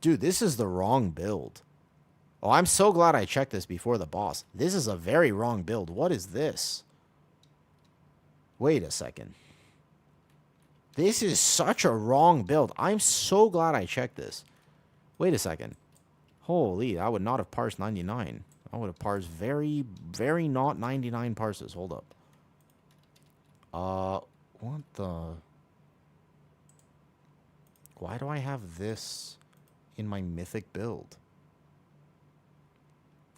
Dude, this is the wrong build. Oh, I'm so glad I checked this before the boss. This is a very wrong build. What is this? Wait a second. This is such a wrong build. I'm so glad I checked this. Wait a second. Holy, I would not have parsed 99. I would have parsed very, very not 99 parses. Hold up. What the... Why do I have this in my mythic build?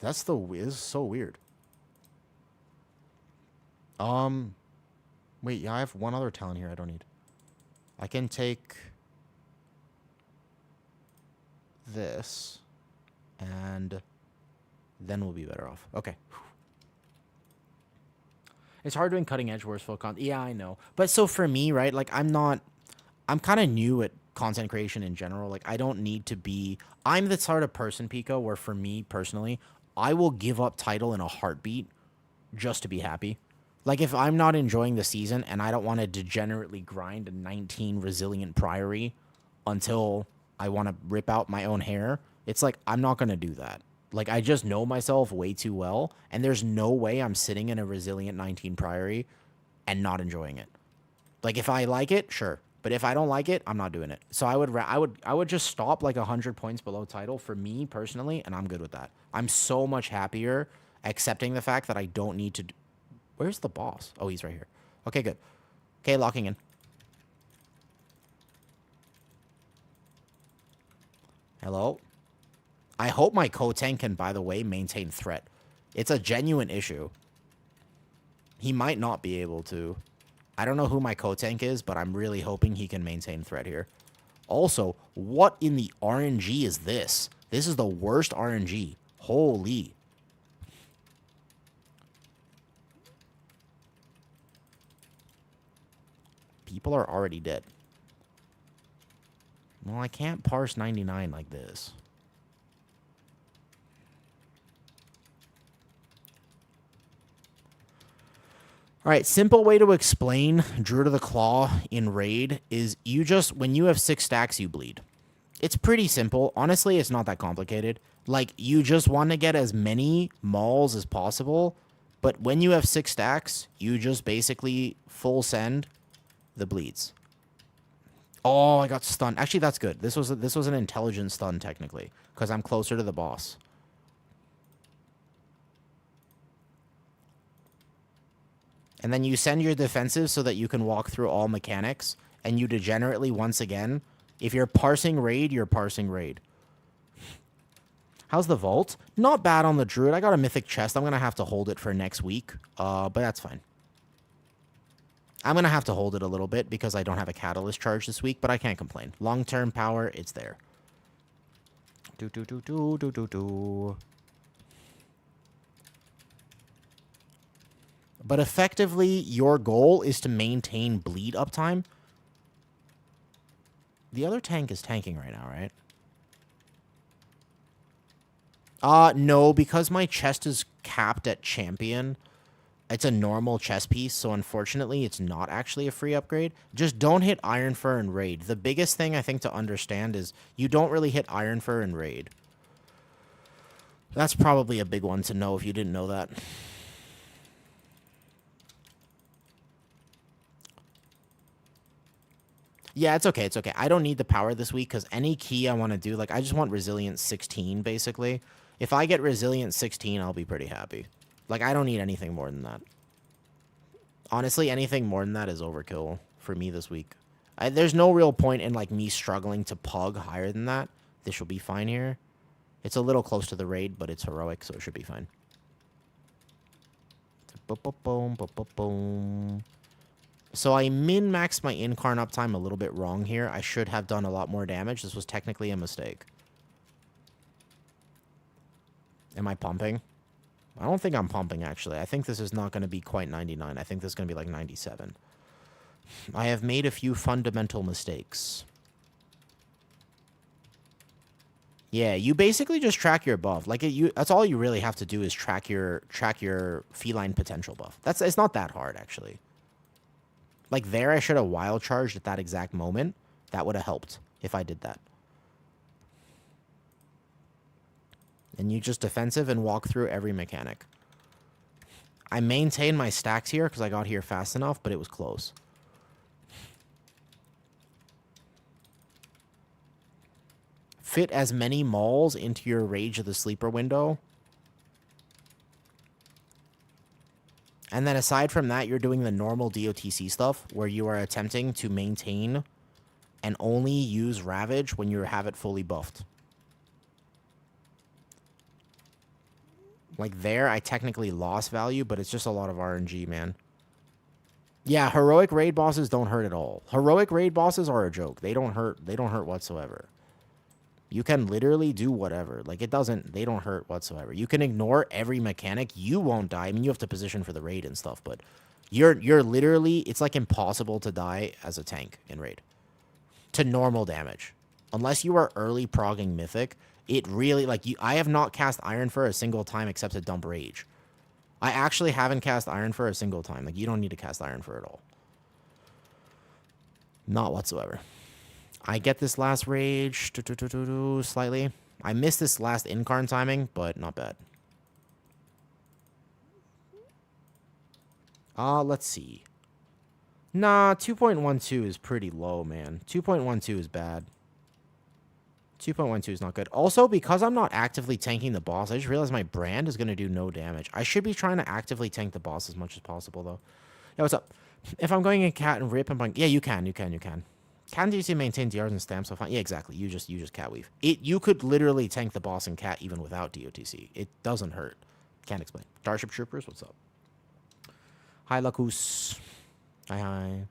This is so weird. Wait, yeah, I have one other talent here I don't need. I can take this, and then we'll be better off. Okay. It's hard doing cutting edge words full content. Yeah, I know. But so for me, right, like I'm kind of new at content creation in general. Like I don't need to be... I'm the sort of person, Pico, where for me personally, I will give up title in a heartbeat just to be happy. Like, if I'm not enjoying the season and I don't want to degenerately grind a 19 resilient priory until I want to rip out my own hair, it's like, I'm not going to do that. Like, I just know myself way too well, and there's no way I'm sitting in a resilient 19 priory and not enjoying it. Like, if I like it, sure, But if I don't like it, I'm not doing it. So I would just stop like 100 points below title for me personally, and I'm good with that. I'm so much happier accepting the fact that I don't need to. Where's the boss? Oh, he's right here. Okay, good. Okay, locking in. Hello. I hope my co-tank can, by the way, maintain threat. It's a genuine issue. He might not be able to. I don't know who my co-tank is, but I'm really hoping he can maintain threat here. Also, what in the RNG is this? This is the worst RNG. Holy. People are already dead. Well, I can't parse 99 like this. All right, simple way to explain Druid of the Claw in Raid is you just, when you have 6 stacks, you bleed. It's pretty simple. Honestly, it's not that complicated. Like, you just want to get as many mauls as possible, but when you have 6 stacks, you just basically full send the bleeds. Oh, I got stunned. Actually, that's good. This was an intelligent stun, technically, because I'm closer to the boss. And then you send your defensive so that you can walk through all mechanics. And you degenerately, once again, if you're parsing raid, you're parsing raid. How's the vault? Not bad on the druid. I got a mythic chest. I'm going to have to hold it for next week. But that's fine. I'm going to have to hold it a little bit because I don't have a catalyst charge this week. But I can't complain. Long-term power, it's there. But effectively, your goal is to maintain bleed uptime. The other tank is tanking right now, right? No, because my chest is capped at champion. It's a normal chest piece, so unfortunately, it's not actually a free upgrade. Just don't hit Iron Fur and Raid. The biggest thing I think to understand is you don't really hit Iron Fur and Raid. That's probably a big one to know if you didn't know that. Yeah, it's okay. It's okay. I don't need the power this week because any key I want to do, like, I just want Resilience 16, basically. If I get Resilience 16, I'll be pretty happy. Like, I don't need anything more than that. Honestly, anything more than that is overkill for me this week. There's no real point in, like, me struggling to pug higher than that. This will be fine here. It's a little close to the raid, but it's heroic, so it should be fine. Boom, boom, boom, boom. So I min-maxed my incarn uptime a little bit wrong here. I should have done a lot more damage. This was technically a mistake. Am I pumping? I don't think I'm pumping, actually. I think this is not going to be quite 99. I think this is going to be like 97. I have made a few fundamental mistakes. Yeah, you basically just track your buff. Like that's all you really have to do is track your feline potential buff. It's not that hard, actually. Like there, I should have wild charged at that exact moment. That would have helped if I did that. And you just defensive and walk through every mechanic. I maintain my stacks here because I got here fast enough, but it was close. Fit as many mauls into your Rage of the Sleeper window. And then aside from that, you're doing the normal DOTC stuff where you are attempting to maintain and only use Ravage when you have it fully buffed. Like there, I technically lost value, but it's just a lot of RNG, man. Yeah, heroic raid bosses don't hurt at all. Heroic raid bosses are a joke. They don't hurt. They don't hurt whatsoever. You can literally do whatever. Like, they don't hurt whatsoever. You can ignore every mechanic. You won't die. I mean, you have to position for the raid and stuff, but you're literally, it's like impossible to die as a tank in raid. To normal damage. Unless you are early progging Mythic, it really, like, I have not cast Iron Fur a single time except to dump Rage. I actually haven't cast Iron Fur a single time. Like, you don't need to cast Iron Fur at all. Not whatsoever. I get this last Rage slightly. I missed this last Incarn timing, but not bad. Let's see. Nah, 2.12 is pretty low, man. 2.12 is bad. 2.12 is not good. Also, because I'm not actively tanking the boss, I just realized my brand is going to do no damage. I should be trying to actively tank the boss as much as possible, though. Yeah, what's up? If I'm going in cat and rip, I'm going... Yeah, you can. Can DC maintain DRs and stamps? So fine. Yeah, exactly. You just cat weave. You could literally tank the boss in cat even without DOTC. It doesn't hurt. Can't explain. Starship Troopers, what's up? Hi, Lacus. Hi.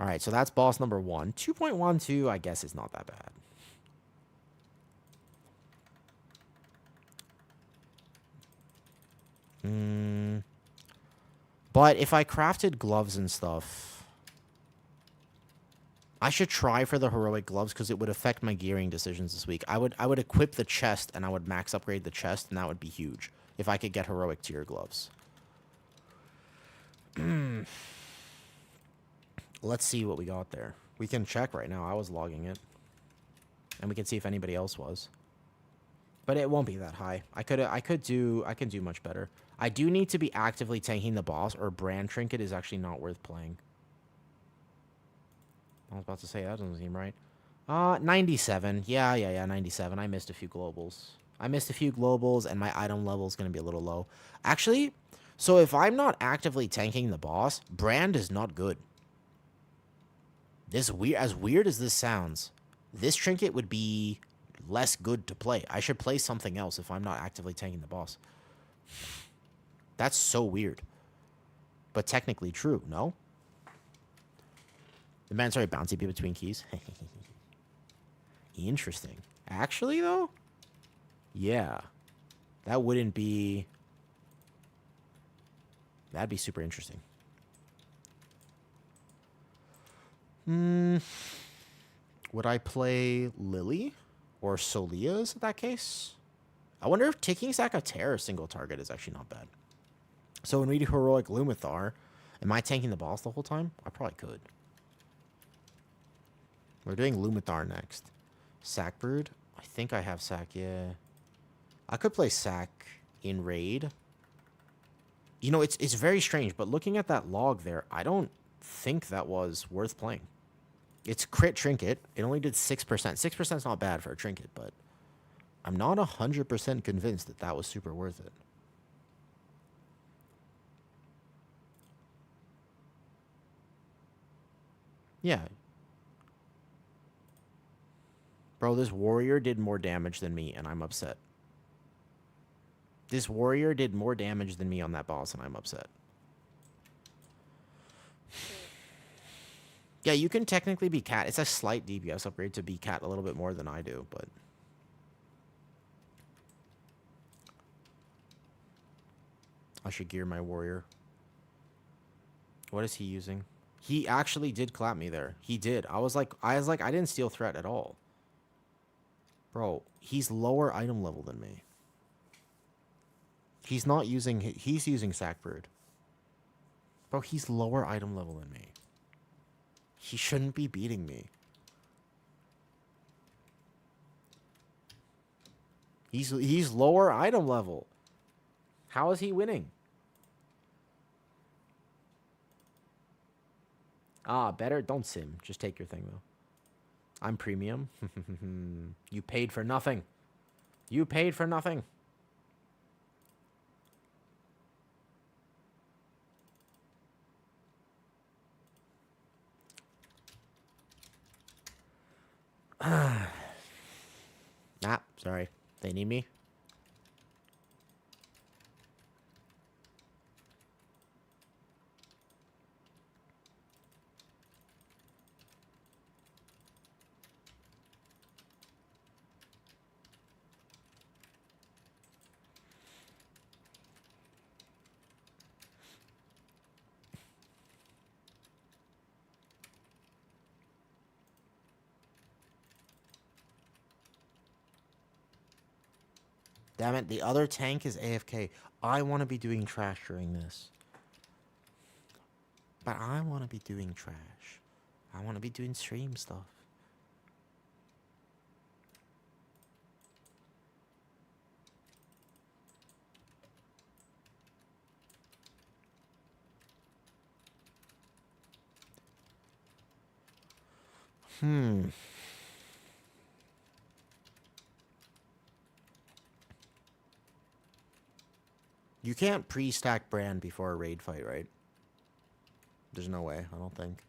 All right, so that's boss number 1. 2.12, I guess, is not that bad. But if I crafted gloves and stuff, I should try for the heroic gloves because it would affect my gearing decisions this week. I would equip the chest and I would max upgrade the chest, and that would be huge if I could get heroic tier gloves. Let's see what we got there. We can check right now. I was logging it. And we can see if anybody else was. But it won't be that high. I can do much better. I do need to be actively tanking the boss, or brand trinket is actually not worth playing. I was about to say that doesn't seem right. 97. Yeah, 97. I missed a few globals. And my item level is going to be a little low. Actually, so if I'm not actively tanking the boss, brand is not good. As weird as this sounds, this trinket would be less good to play. I should play something else if I'm not actively tanking the boss. That's so weird. But technically true, no? The mandatory bouncy be between keys. Interesting. Actually, though? Yeah. That wouldn't be... That'd be super interesting. Would I play Lily? Or Solia's in that case? I wonder if taking Sack of Terror single target is actually not bad. So when we do Heroic Lumathar, am I tanking the boss the whole time? I probably could. We're doing Lumathar next. Sackbrood? I think I have Sack, yeah. I could play Sack in Raid. You know, it's very strange, but looking at that log there, I don't think that was worth playing. It's crit trinket. It only did 6%. 6% is not bad for a trinket, but I'm not 100% convinced that that was super worth it. Yeah. Bro, this warrior did more damage than me, and I'm upset. This warrior did more damage than me on that boss, and I'm upset. Yeah, you can technically be cat. It's a slight DPS upgrade to be cat a little bit more than I do, but... I should gear my warrior. What is he using? He actually did clap me there. He did. I was like, I didn't steal threat at all. Bro, he's lower item level than me. He's not using... He's using Sackbird. Bro, he's lower item level than me. He shouldn't be beating me. He's lower item level. How is he winning? Ah, better. Don't sim. Just take your thing, though. I'm premium. You paid for nothing. You paid for nothing. Ah, sorry. They need me. Damn it, the other tank is AFK. I want to be doing trash during this. But I want to be doing trash. I want to be doing stream stuff. Hmm. You can't pre-stack brand before a raid fight, right? There's no way, I don't think.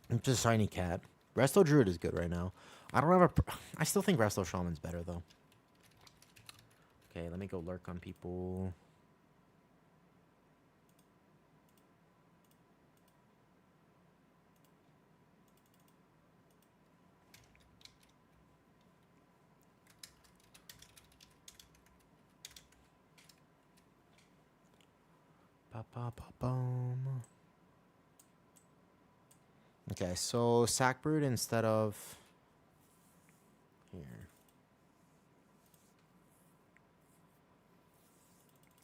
It's just shiny cat. Resto Druid is good right now. I don't have a. I still think Resto Shaman's better though. Okay, let me go lurk on people. Ba, ba, ba, bum. Okay, so Sack Brood instead of here.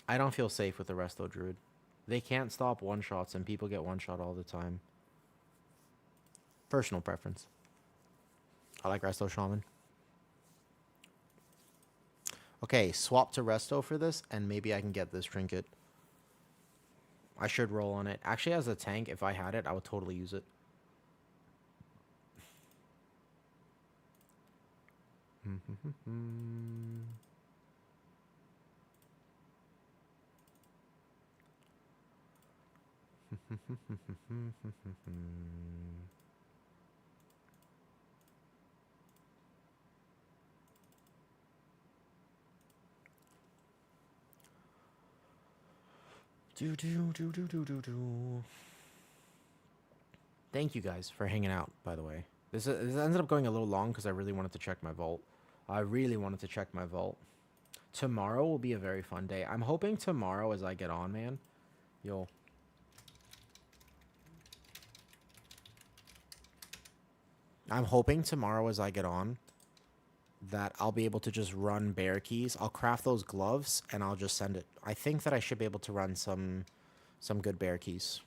I don't feel safe with the Resto Druid. They can't stop one shots, and people get one shot all the time. Personal preference. I like Resto Shaman. Okay, swap to Resto for this, and maybe I can get this trinket. I should roll on it. Actually, as a tank, if I had it, I would totally use it. Do do do do do do do. Thank you guys for hanging out. By the way, this ended up going a little long because I really wanted to check my vault. I really wanted to check my vault. Tomorrow will be a very fun day. I'm hoping tomorrow as I get on, man. Yo. I'm hoping tomorrow as I get on that I'll be able to just run bear keys. I'll craft those gloves and I'll just send it. I think that I should be able to run some good bear keys.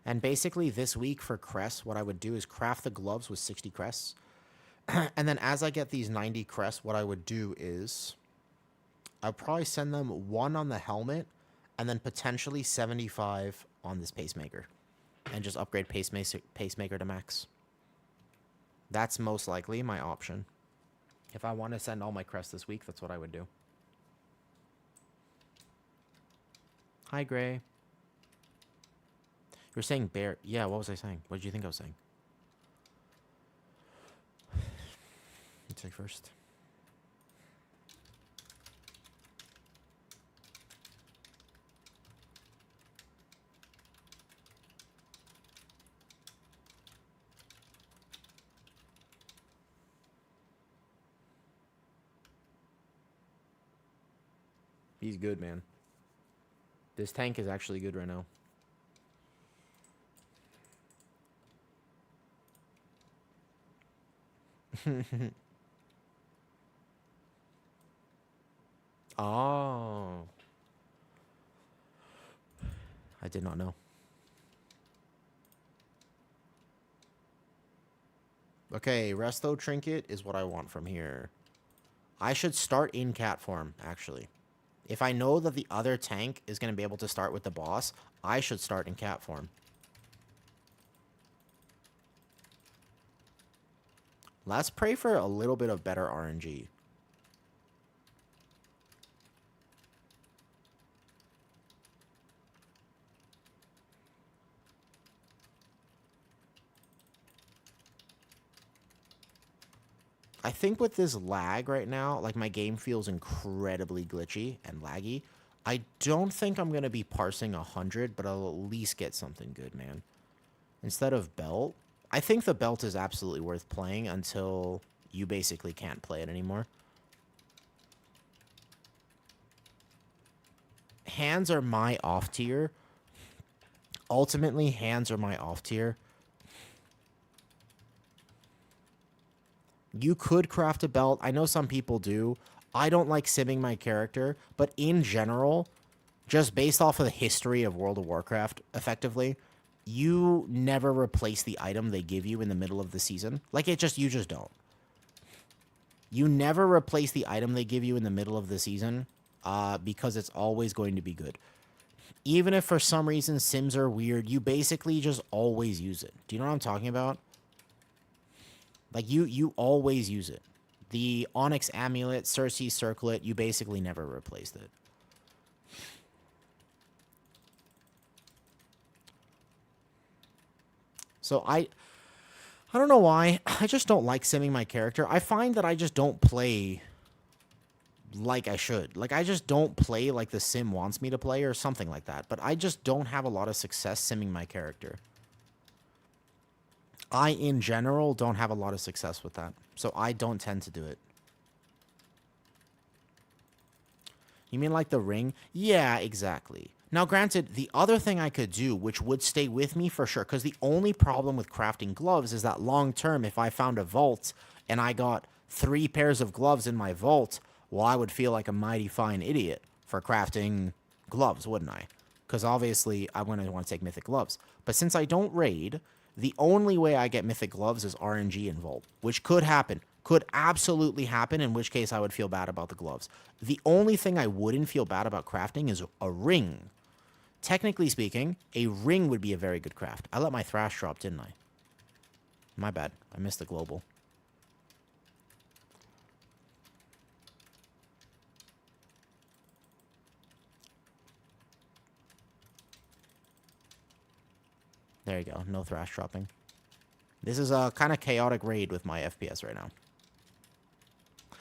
And basically this week for crests, what I would do is craft the gloves with 60 crests. And then as I get these 90 crests, what I would do is I'll probably send them 1 on the helmet and then potentially 75 on this pacemaker. And just upgrade pacemaker to max. That's most likely my option. If I want to send all my crests this week, that's what I would do. Hi, Gray. You're saying bear. Yeah, what was I saying? What did you think I was saying? You take first. He's good, man. This tank is actually good right now. Oh. I did not know. Okay, Resto Trinket is what I want from here. I should start in cat form, actually. If I know that the other tank is going to be able to start with the boss, I should start in cat form. Let's pray for a little bit of better RNG. I think with this lag right now, like my game feels incredibly glitchy and laggy. I don't think I'm going to be parsing 100, but I'll at least get something good, man. Instead of belt, I think the belt is absolutely worth playing until you basically can't play it anymore. Hands are my off tier. Ultimately, hands are my off tier. You could craft a belt. I know some people do. I don't like simming my character, but in general, just based off of the history of World of Warcraft, effectively, you never replace the item they give you in the middle of the season. Like, you just don't. You never replace the item they give you in the middle of the season because it's always going to be good. Even if for some reason sims are weird, you basically just always use it. Do you know what I'm talking about? Like, you always use it. The Onyx Amulet, Cersei Circlet, you basically never replaced it. So I don't know why. I just don't like simming my character. I find that I just don't play like I should. Like, I just don't play like the sim wants me to play or something like that. But I just don't have a lot of success simming my character. I, in general, don't have a lot of success with that. So I don't tend to do it. You mean like the ring? Yeah, exactly. Now, granted, the other thing I could do, which would stay with me for sure, because the only problem with crafting gloves is that long term, if I found a vault and I got 3 pairs of gloves in my vault, well, I would feel like a mighty fine idiot for crafting gloves, wouldn't I? Because obviously, I'm going to want to take mythic gloves. But since I don't raid, the only way I get mythic gloves is RNG in vault, which could happen. Could absolutely happen, in which case I would feel bad about the gloves. The only thing I wouldn't feel bad about crafting is a ring. Technically speaking, a ring would be a very good craft. I let my thrash drop, didn't I? My bad. I missed the global. There you go. No thrash dropping. This is a kind of chaotic raid with my FPS right now.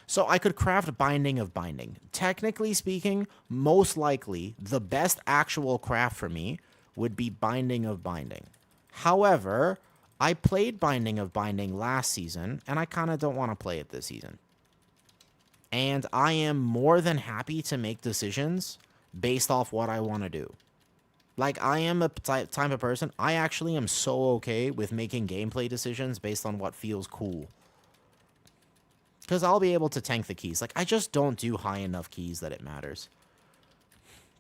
So I could craft Binding of Binding. Technically speaking, most likely, the best actual craft for me would be Binding of Binding. However, I played Binding of Binding last season, and I kind of don't want to play it this season. And I am more than happy to make decisions based off what I want to do. Like, I am a type of person, I actually am so okay with making gameplay decisions based on what feels cool. Because I'll be able to tank the keys. Like, I just don't do high enough keys that it matters.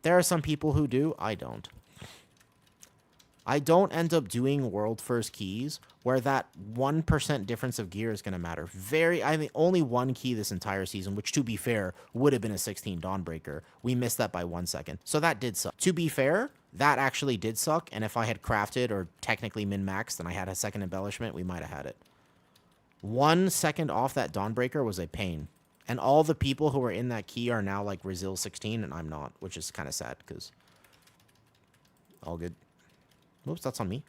There are some people who do. I don't. I don't end up doing world first keys where that 1% difference of gear is going to matter. I mean, only one key this entire season, which, to be fair, would have been a 16 Dawnbreaker. We missed that by 1 second. So that did suck. To be fair, that actually did suck. And if I had crafted or technically min-maxed and I had a second embellishment, we might have had it. 1 second off that Dawnbreaker was a pain. And all the people who are in that key are now like Resil 16 and I'm not, which is kind of sad because all good. Whoops, that's on me.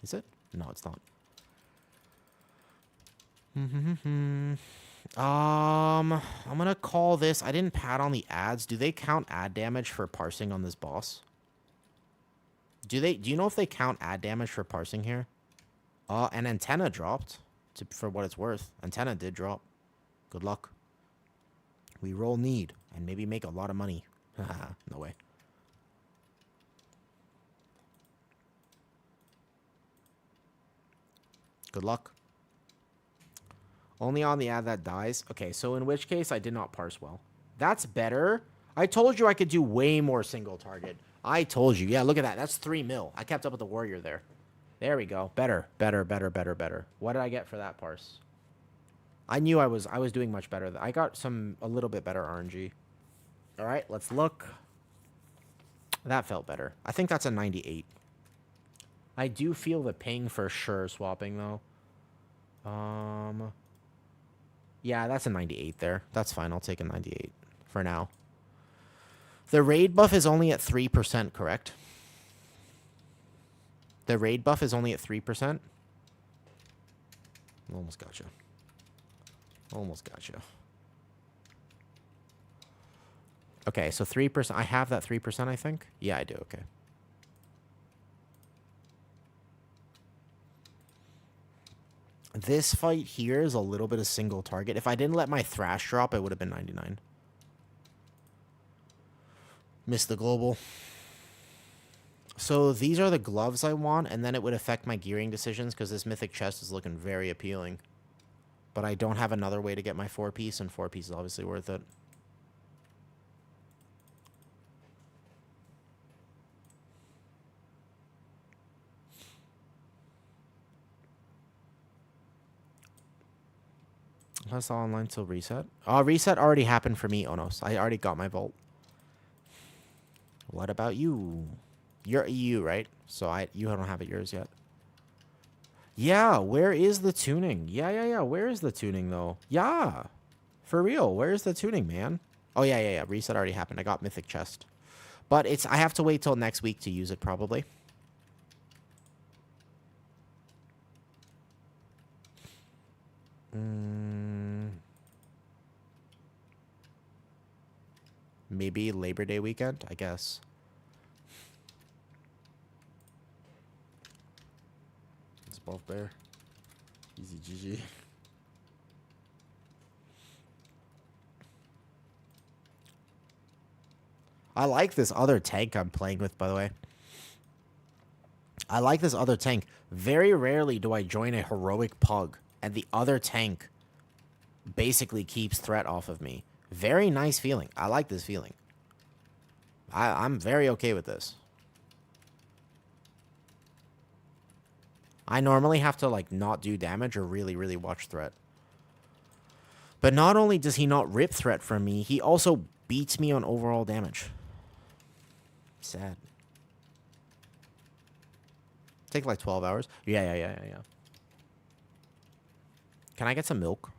Is it? No, it's not. I'm gonna call this. I didn't pad on the ads. Do they count ad damage for parsing on this boss? Do you know if they count ad damage for parsing here? An antenna dropped. For what it's worth. Antenna did drop. Good luck. We roll need and maybe make a lot of money. No way. Good luck. Only on the ad that dies. Okay, so in which case I did not parse well. That's better. I told you I could do way more single target. I told you. Yeah, look at that. That's 3 mil. I kept up with the warrior there. There we go. Better. What did I get for that parse? I knew I was doing much better. I got a little bit better RNG. All right, let's look. That felt better. I think that's a 98. I do feel the ping for sure swapping though. Yeah, that's a 98 there. That's fine. I'll take a 98 for now. The raid buff is only at 3%, correct? The raid buff is only at 3%. Almost gotcha. Okay, so 3%. I have that 3%, I think. Yeah, I do. Okay. This fight here is a little bit of single target. If I didn't let my thrash drop, it would have been 99. Missed the global. So these are the gloves I want, and then it would affect my gearing decisions because this mythic chest is looking very appealing. But I don't have another way to get my 4-piece, and 4-piece is obviously worth it. That's all online till reset. Oh, reset already happened for me, Onos. I already got my vault. What about you? You're EU, right? So you don't have it yours yet. Yeah, where is the tuning? Yeah. Where is the tuning, though? Yeah. For real, where is the tuning, man? Oh, yeah. Reset already happened. I got Mythic Chest. But I have to wait till next week to use it, probably. Maybe Labor Day weekend, I guess. It's both bear. Easy GG. I like this other tank I'm playing with, by the way. I like this other tank. Very rarely do I join a heroic pug, and the other tank basically keeps threat off of me. Very nice feeling. I like this feeling. I'm very okay with this. I normally have to, like, not do damage or really, really watch threat. But not only does he not rip threat from me, he also beats me on overall damage. Sad. Take like 12 hours. Yeah. Can I get some milk?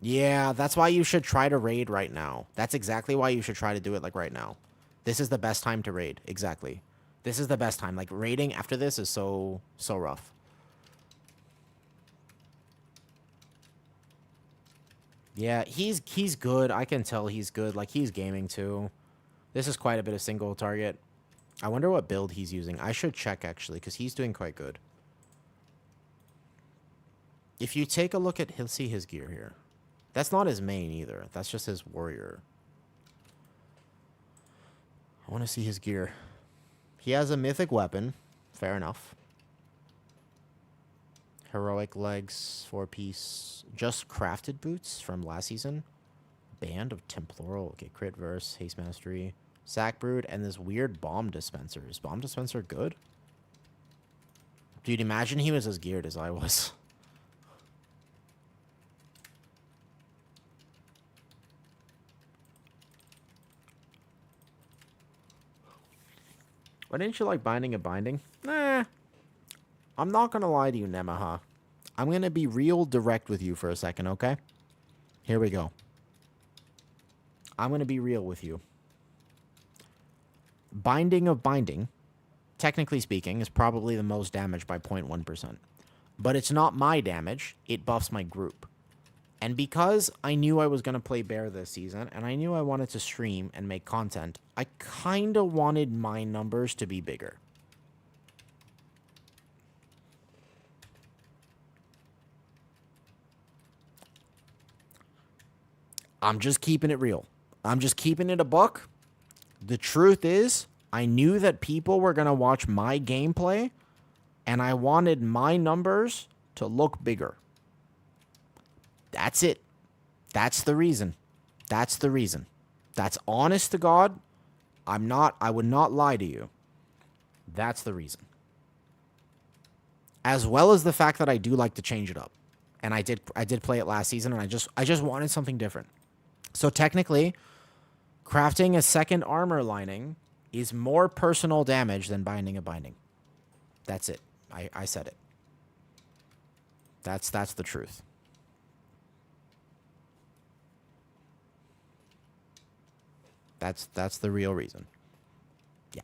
Yeah, that's why you should try to raid right now. That's exactly why you should try to do it like right now. This is the best time to raid. Exactly. This is the best time. Like, raiding after this is so rough. Yeah, he's good. I can tell he's good. Like, he's gaming too. This is quite a bit of single target. I wonder what build he's using. I should check, actually, because he's doing quite good. If you take a look at... He'll see his gear here. That's not his main, either. That's just his warrior. I want to see his gear. He has a mythic weapon. Fair enough. Heroic legs, 4-piece. Just crafted boots from last season. Band of Temploral. Okay, crit verse, haste mastery, sack brood, and this weird bomb dispenser. Is bomb dispenser good? Dude, imagine he was as geared as I was. Why didn't you like binding a binding? Nah. I'm not gonna lie to you, Nemaha. I'm gonna be real direct with you for a second, okay? Here we go. I'm gonna be real with you. Binding of binding, technically speaking, is probably the most damage by 0.1%. But it's not my damage, it buffs my group. And because I knew I was going to play Bear this season, and I knew I wanted to stream and make content, I kind of wanted my numbers to be bigger. I'm just keeping it real. I'm just keeping it a buck. The truth is, I knew that people were going to watch my gameplay, and I wanted my numbers to look bigger. That's it. That's the reason. That's the reason. That's honest to God. I would not lie to you. That's the reason. As well as the fact that I do like to change it up. And I did play it last season, and I just wanted something different. So technically, crafting a second armor lining is more personal damage than binding a binding. That's it. I said it. That's the truth. That's the real reason. Yeah.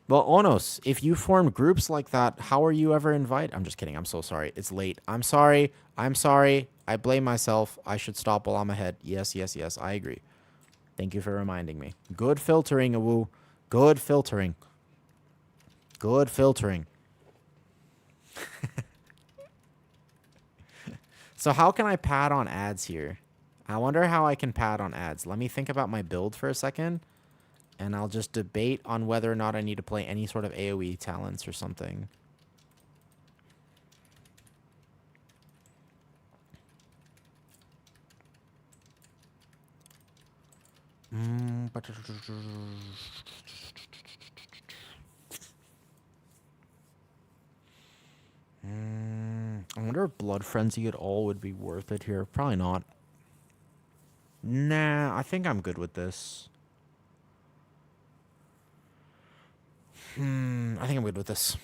Well, Onos, if you form groups like that, how are you ever invited? I'm just kidding. I'm so sorry. It's late. I'm sorry. I blame myself. I should stop while I'm ahead. Yes. I agree. Thank you for reminding me. Good filtering, Awu. Good filtering. Good filtering. So how can I pad on ads here? I wonder how I can pad on ads. Let me think about my build for a second, and I'll just debate on whether or not I need to play any sort of AoE talents or something. I wonder if Blood Frenzy at all would be worth it here. Probably not. Nah, I think I'm good with this. I think I'm good with this.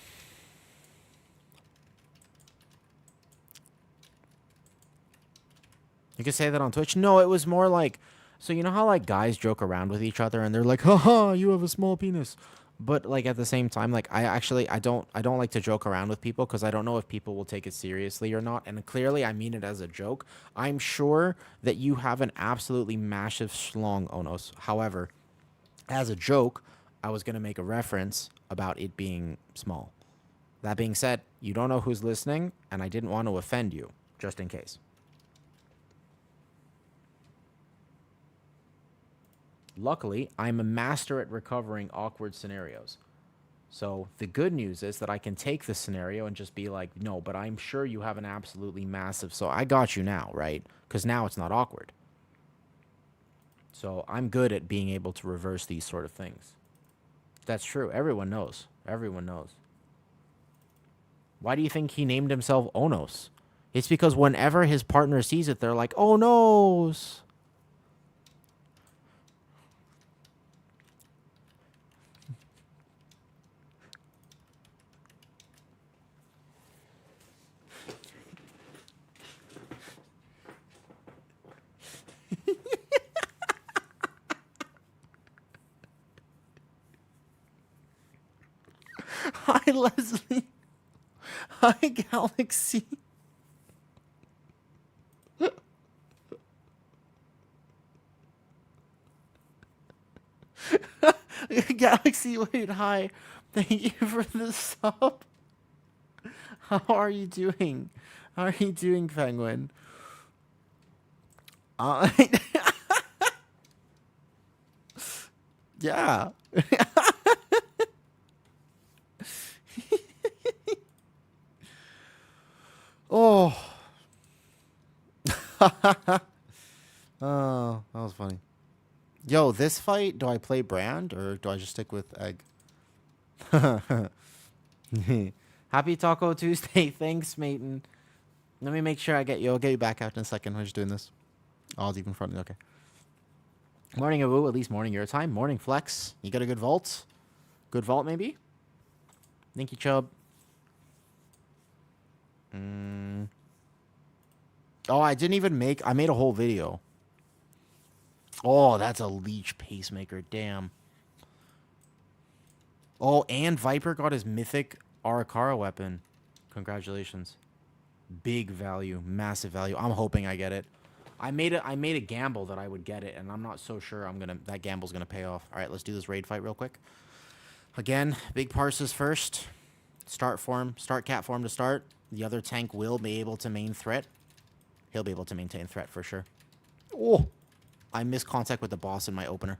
You could say that on Twitch. No, it was more like, so you know how like guys joke around with each other and they're like, haha, you have a small penis. But like at the same time, like I don't like to joke around with people because I don't know if people will take it seriously or not. And clearly I mean it as a joke. I'm sure that you have an absolutely massive schlong, Onos. However, as a joke, I was gonna make a reference about it being small. That being said, you don't know who's listening, and I didn't want to offend you, just in case. Luckily, I'm a master at recovering awkward scenarios. So the good news is that I can take the scenario and just be like, no, but I'm sure you have an absolutely massive. So I got you now, right? Because now it's not awkward. So I'm good at being able to reverse these sort of things. That's true. Everyone knows. Everyone knows. Why do you think he named himself Onos? It's because whenever his partner sees it, they're like, oh, noes. Hi, Leslie. Hi, Galaxy. Galaxy, wait, hi. Thank you for the sub. How are you doing? How are you doing, Penguin? Uh, yeah. Oh. Oh, that was funny. Yo, this fight, do I play Brand or do I just stick with Egg? Happy Taco Tuesday. Thanks, Maiden. Let me make sure I get you. I'll get you back out in a second. We're just doing this. Oh, it's even front. Okay. Morning, Awu. At least morning your time. Morning, Flex. You got a good vault? Good vault, maybe? Thank you, Chubb. Oh, I didn't even make... I made a whole video. Oh, that's a leech pacemaker. Damn. Oh, and Viper got his mythic Arakara weapon. Congratulations. Big value. Massive value. I'm hoping I get it. I made a gamble that I would get it, and I'm not so sure that gamble's gonna pay off. All right, let's do this raid fight real quick. Again, big parses first. Start cat form to start. The other tank will be able to main threat. He'll be able to maintain threat for sure. Oh, I missed contact with the boss in my opener.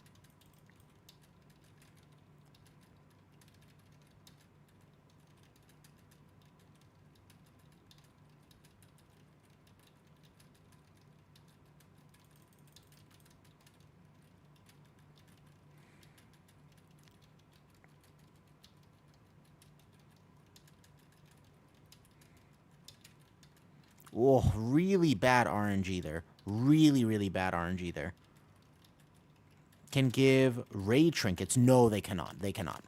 Oh, really bad RNG there. Really, really bad RNG there. Can give raid trinkets. No, they cannot. They cannot.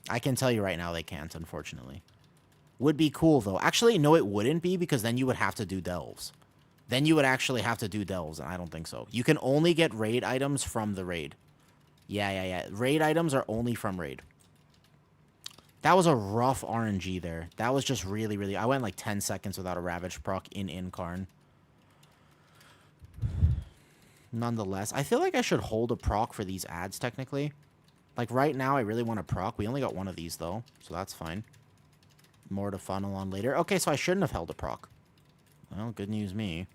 I can tell you right now they can't, unfortunately. Would be cool, though. Actually, no, it wouldn't be, because then you would have to do delves. Then you would actually have to do delves, and I don't think so. You can only get raid items from the raid. Yeah. Raid items are only from raid. That was a rough RNG there. That was just really, really... I went like 10 seconds without a Ravage proc in Incarn. Nonetheless, I feel like I should hold a proc for these ads, technically. Like, right now, I really want a proc. We only got one of these, though, so that's fine. More to funnel on later. Okay, so I shouldn't have held a proc. Well, good news me.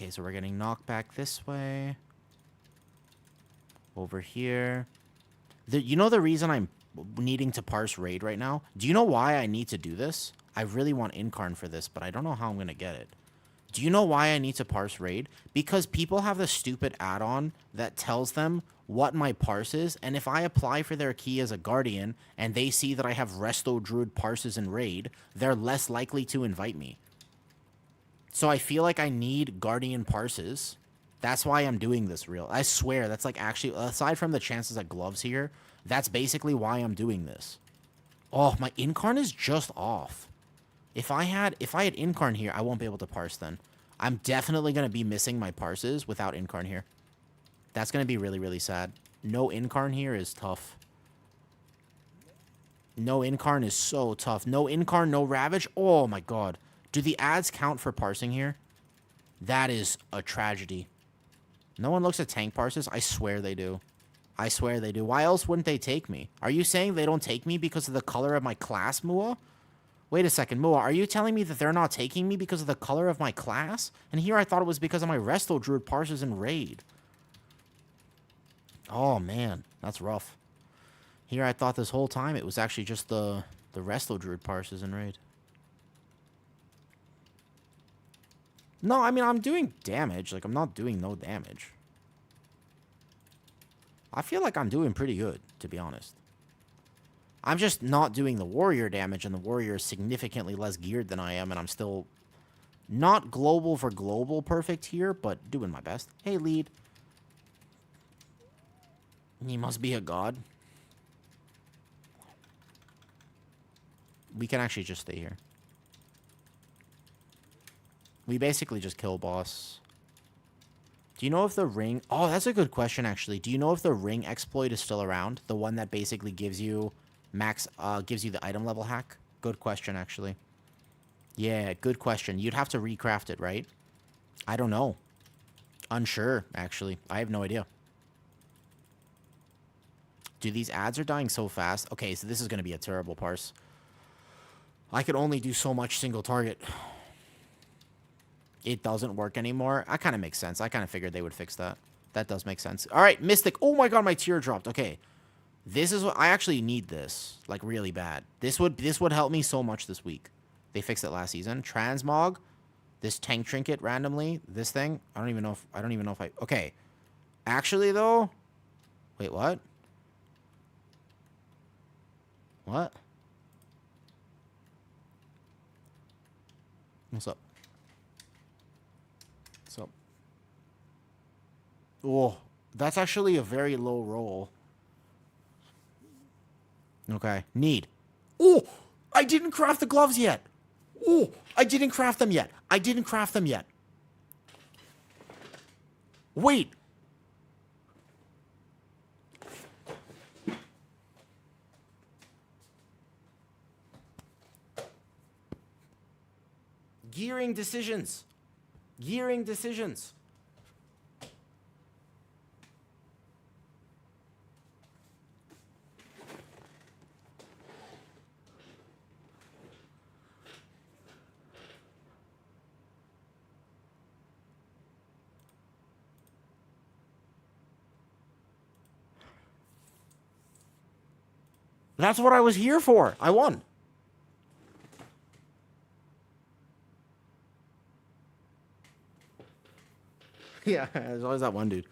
Okay, so we're getting knocked back this way. Over here. You know the reason I'm needing to parse raid right now? Do you know why I need to do this? I really want Incarn for this, but I don't know how I'm going to get it. Do you know why I need to parse raid? Because people have this stupid add-on that tells them what my parse is, and if I apply for their key as a guardian, and they see that I have Resto Druid parses in raid, they're less likely to invite me. So I feel like I need guardian parses. That's why I'm doing this real. I swear, that's like actually, aside from the chances at gloves here, that's basically why I'm doing this. Oh, my Incarn is just off. If I had Incarn here, I won't be able to parse then. I'm definitely going to be missing my parses without Incarn here. That's going to be really, really sad. No Incarn here is tough. No Incarn is so tough. No Incarn, no Ravage. Oh, my God. Do the ads count for parsing here? That is a tragedy. No one looks at tank parses? I swear they do. I swear they do. Why else wouldn't they take me? Are you saying they don't take me because of the color of my class, Mua? Wait a second, Mua, are you telling me that they're not taking me because of the color of my class? And here I thought it was because of my Resto Druid parses in raid. Oh, man. That's rough. Here I thought this whole time it was actually just the Resto Druid parses in raid. No, I mean, I'm doing damage. Like, I'm not doing no damage. I feel like I'm doing pretty good, to be honest. I'm just not doing the warrior damage, and the warrior is significantly less geared than I am, and I'm still not global for global perfect here, but doing my best. Hey, lead. He must be a god. We can actually just stay here. We basically just kill boss. Do you know if the ring... Oh, that's a good question, actually. Do you know if the ring exploit is still around? The one that basically gives you gives you the item level hack? Good question, actually. Yeah, good question. You'd have to recraft it, right? I don't know. Unsure, actually. I have no idea. Dude, these ads are dying so fast. Okay, so this is going to be a terrible parse. I could only do so much single target. It doesn't work anymore. That kind of makes sense. I kind of figured they would fix that. That does make sense. All right, Mystic. Oh my god, my tier dropped. Okay. This is what I actually need this, like really bad. This would help me so much this week. They fixed it last season. Transmog, this tank trinket randomly, this thing. I don't even know if I okay. Actually though, wait, what? What? What's up? What's up? Oh, that's actually a very low roll. Okay, need. Oh, I didn't craft the gloves yet. Oh, I didn't craft them yet. I didn't craft them yet. Wait. Gearing decisions. Gearing decisions. That's what I was here for. I won. Yeah, there's always that one dude.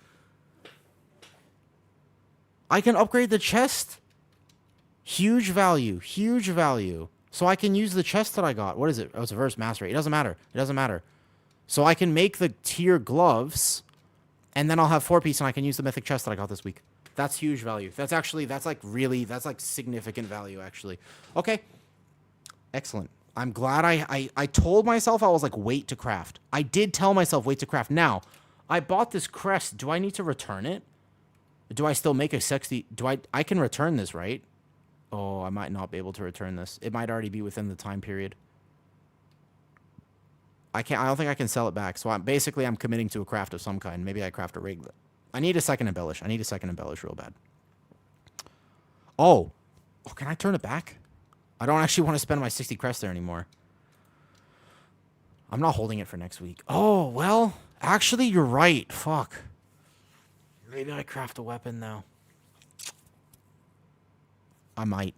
I can upgrade the chest. Huge value. Huge value. So I can use the chest that I got. What is it? Oh, it's a verse mastery. It doesn't matter. It doesn't matter. So I can make the tier gloves, and then I'll have 4-piece, and I can use the mythic chest that I got this week. That's huge value. That's like significant value, actually. Okay. Excellent. I'm glad I told myself I was like, wait to craft. I did tell myself wait to craft. Now, I bought this crest. Do I need to return it? Do I still make a 60? I can return this, right? Oh, I might not be able to return this. It might already be within the time period. I don't think I can sell it back. So I'm committing to a craft of some kind. Maybe I craft a rig. I need a second embellish. I need a second embellish real bad. Oh, can I turn it back? I don't actually want to spend my 60 crest there anymore. I'm not holding it for next week. Oh, well, Actually, you're right. Fuck. Maybe I craft a weapon now. I might.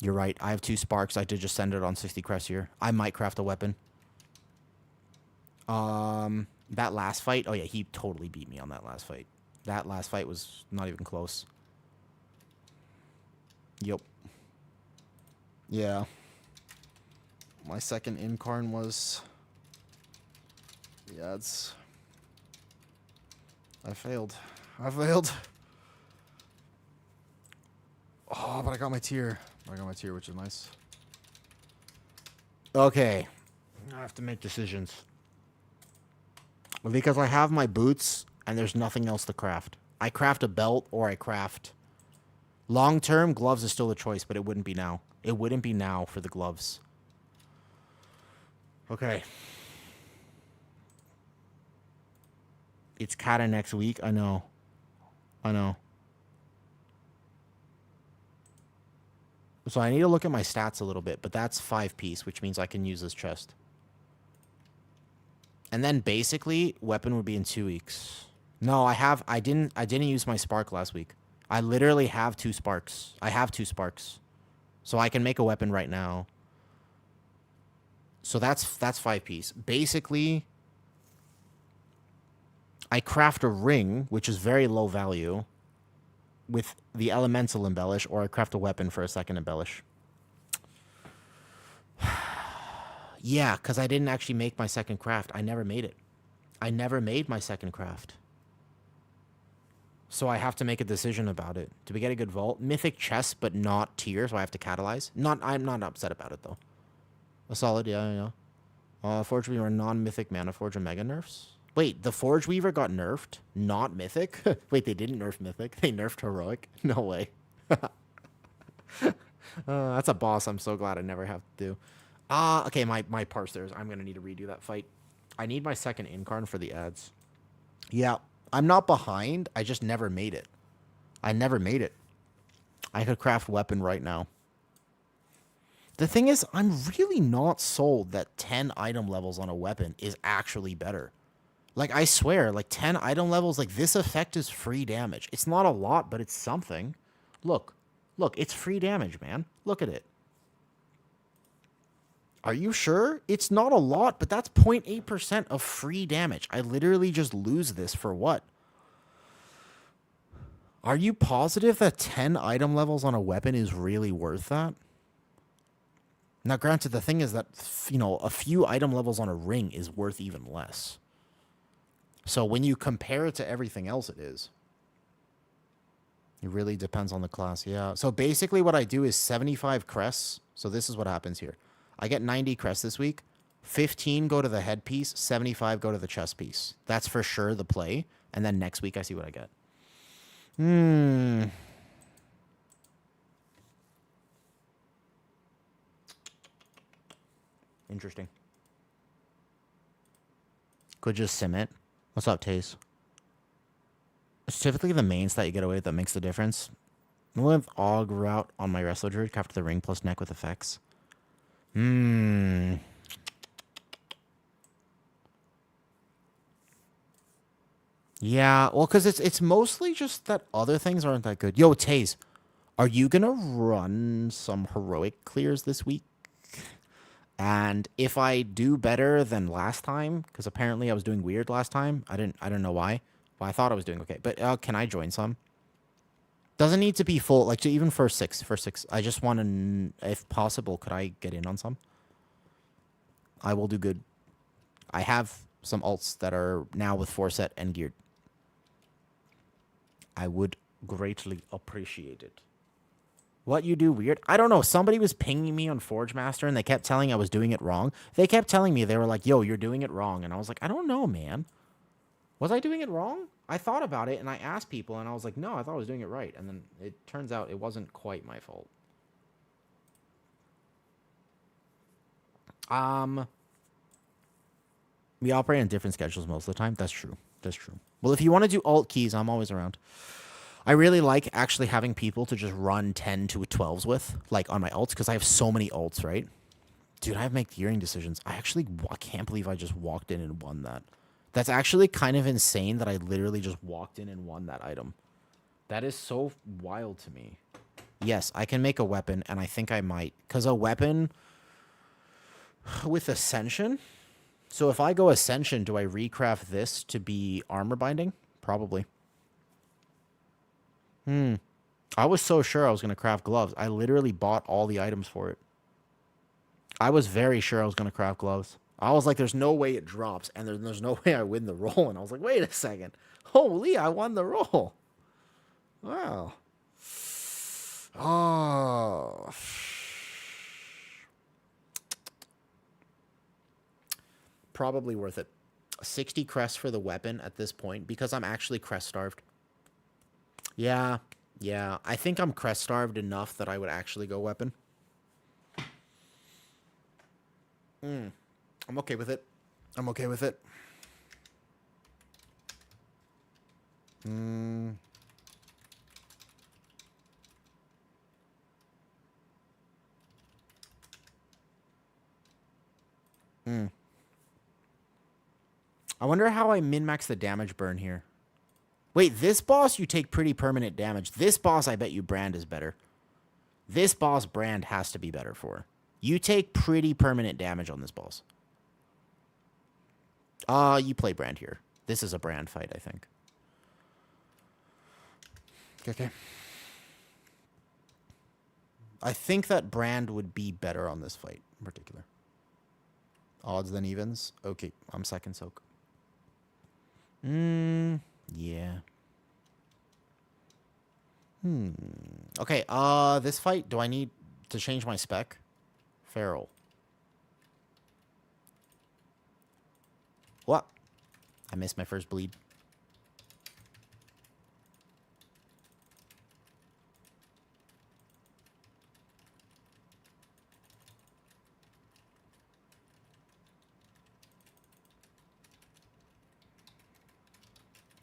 You're right. I have 2 sparks. I did just send it on 60 crests here. I might craft a weapon. That last fight. Oh yeah, he totally beat me on that last fight. That last fight was not even close. Yep. Yeah. My second incarn was... Yeah, it's... I failed. I failed. Oh, but I got my tier. I got my tier, which is nice. Okay. I have to make decisions. Because I have my boots, and there's nothing else to craft. I craft a belt, or I craft... Long-term, gloves is still a choice, but it wouldn't be now. It wouldn't be now for the gloves. Okay. It's Kata next week. I know. I know. So I need to look at my stats a little bit, but that's 5-piece, which means I can use this chest. And then basically, weapon would be in 2 weeks. No, I didn't use my spark last week. I literally have 2 sparks. I have 2 sparks. So I can make a weapon right now. So that's 5-piece. Basically, I craft a ring, which is very low value, with the elemental embellish, or I craft a weapon for a second embellish. Yeah, because I didn't actually make my second craft. I never made it. I never made my second craft. So I have to make a decision about it. Do we get a good vault? Mythic chest, but not tier, so I have to catalyze. I'm not upset about it, though. A solid, yeah. Forge Weaver, non-mythic Mana Forge, and Mega Nerfs. Wait, the Forge Weaver got nerfed? Not mythic? Wait, they didn't nerf mythic. They nerfed heroic? No way. That's a boss I'm so glad I never have to do. Okay, my parsers. I'm going to need to redo that fight. I need my second incarn for the ads. Yeah, I'm not behind. I just never made it. I never made it. I could craft weapon right now. The thing is, I'm really not sold that 10 item levels on a weapon is actually better. Like, I swear, like, 10 item levels, like, this effect is free damage. It's not a lot, but it's something. Look, it's free damage, man. Look at it. Are you sure? It's not a lot, but that's 0.8% of free damage. I literally just lose this for what? Are you positive that 10 item levels on a weapon is really worth that? Now, granted, the thing is that, you know, a few item levels on a ring is worth even less. So when you compare it to everything else, it is. It really depends on the class, yeah. So basically what I do is 75 crests. So this is what happens here. I get 90 crests this week. 15 go to the headpiece. 75 go to the chest piece. That's for sure the play. And then next week I see what I get. Interesting. Could just sim it. What's up, Taze? It's typically the main stat you get away with that makes the difference. With Og route on my wrestler druid, craft the ring plus neck with effects. Yeah, well, because it's mostly just that other things aren't that good. Yo, Taze, are you gonna run some heroic clears this week? And if I do better than last time, because apparently I was doing weird last time, I don't know why. Well, I thought I was doing okay, but can I join some? Doesn't need to be full, like to even first six. I just want to, if possible, could I get in on some? I will do good. I have some alts that are now with 4-set and geared. I would greatly appreciate it. What you do weird? I don't know. Somebody was pinging me on Forge Master and they kept telling I was doing it wrong. They kept telling me, they were like, yo, you're doing it wrong. And I was like, I don't know, man. Was I doing it wrong? I thought about it and I asked people and I was like, no, I thought I was doing it right. And then it turns out it wasn't quite my fault. We operate on different schedules most of the time. That's true. That's true. Well, if you want to do alt keys, I'm always around. I really like actually having people to just run 10 to 12s with, like on my alts, because I have so many alts, right? Dude, I have to make gearing decisions. I can't believe I just walked in and won that. That's actually kind of insane that I literally just walked in and won that item. That is so wild to me. Yes, I can make a weapon, and I think I might. Because a weapon with Ascension? So if I go Ascension, do I recraft this to be armor binding? Probably. I was so sure I was going to craft gloves. I literally bought all the items for it. I was very sure I was going to craft gloves. I was like, there's no way it drops, and there's no way I win the roll. And I was like, wait a second. Holy, I won the roll. Wow. Oh. Probably worth it. 60 crests for the weapon at this point because I'm actually crest starved. Yeah. Yeah. I think I'm crest starved enough that I would actually go weapon. I'm okay with it. I'm okay with it. I wonder how I min-max the damage burn here. Wait, this boss you take pretty permanent damage. This boss I bet you Brand is better. This boss Brand has to be better for. You take pretty permanent damage on this boss. You play Brand here. This is a Brand fight, I think. Okay. I think that Brand would be better on this fight in particular. Odds than evens? Okay, I'm second soak. Yeah. Okay, this fight, do I need to change my spec? Feral. What? I missed my first bleed.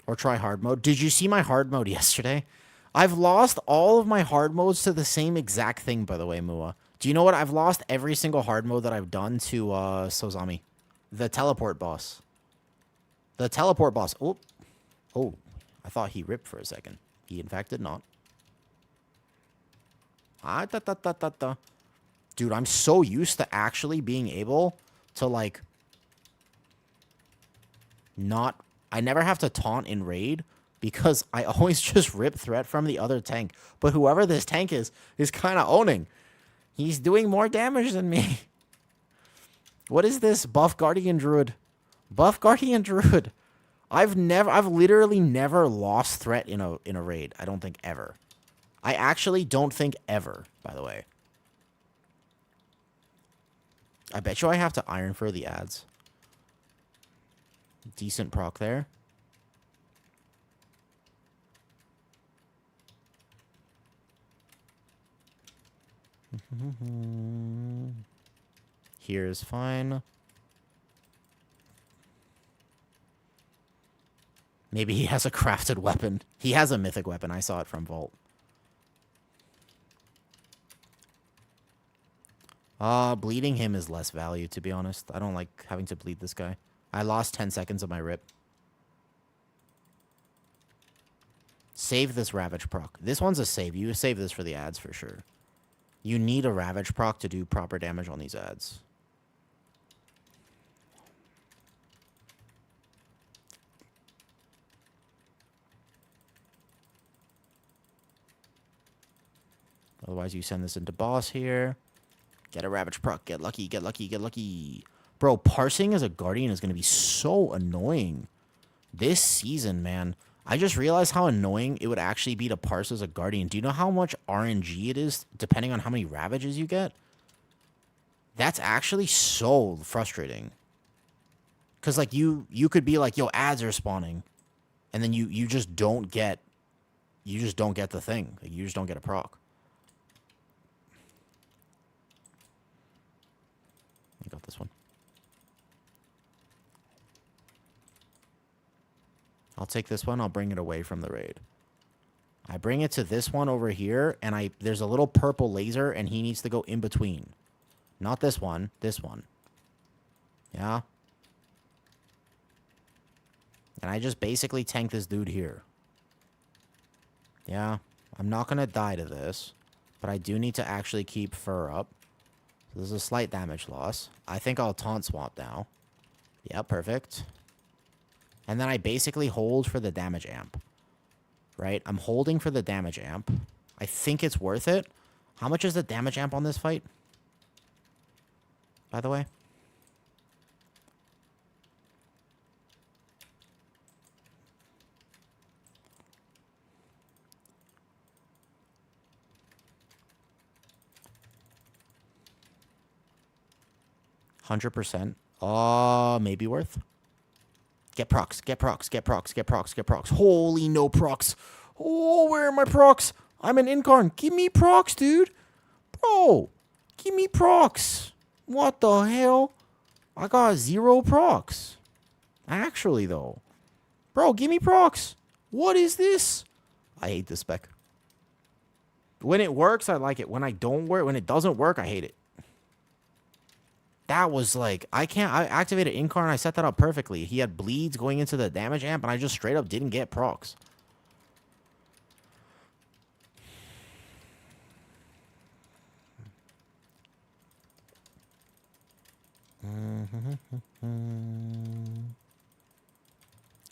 Or try hard mode. Did you see my hard mode yesterday? I've lost all of my hard modes to the same exact thing, by the way, Mua. Do you know what? I've lost every single hard mode that I've done to Sozami. The teleport boss. The teleport boss. Oh. Oh. I thought he ripped for a second. He, in fact, did not. Dude, I'm so used to actually being able to, like, not... I never have to taunt in raid because I always just rip threat from the other tank. But whoever this tank is kind of owning. He's doing more damage than me. What is this? Buff Guardian Druid. Buff Guardian Druid. I've literally never lost threat in a raid. I don't think ever. I actually don't think ever, by the way. I bet you I have to iron for the ads. Decent proc there. Here is fine. Maybe he has a crafted weapon. He has a mythic weapon. I saw it from Vault. Bleeding him is less value, to be honest. I don't like having to bleed this guy. I lost 10 seconds of my rip. Save this Ravage proc. This one's a save. You save this for the ads for sure. You need a Ravage proc to do proper damage on these ads. Otherwise, you send this into boss here. Get a Ravage proc. Get lucky, get lucky, get lucky. Bro, parsing as a Guardian is going to be so annoying. This season, man. I just realized how annoying it would actually be to parse as a Guardian. Do you know how much RNG it is, depending on how many Ravages you get? That's actually so frustrating. Because, like, you could be like, yo, ads are spawning. And then you just don't get... You just don't get the thing. Like, you just don't get a proc. I got this one. I'll take this one. I'll bring it away from the raid. I bring it to this one over here, and there's a little purple laser, and he needs to go in between. Not this one. This one. Yeah? And I just basically tank this dude here. Yeah, I'm not going to die to this. But I do need to actually keep fur up. So there's a slight damage loss. I think I'll taunt swap now. Yeah, perfect. And then I basically hold for the damage amp. Right? I'm holding for the damage amp. I think it's worth it. How much is the damage amp on this fight? By the way? $100%. Maybe worth. Get procs, get procs, get procs, get procs, get procs. Holy no procs. Oh, where are my procs? I'm an incarn. Give me procs, dude. Bro, give me procs. What the hell? I got 0 procs. Actually, though. Bro, give me procs. What is this? I hate this spec. When it works, I like it. When it doesn't work, I hate it. That was like, I activated Incarn, I set that up perfectly. He had bleeds going into the damage amp, and I just straight up didn't get procs.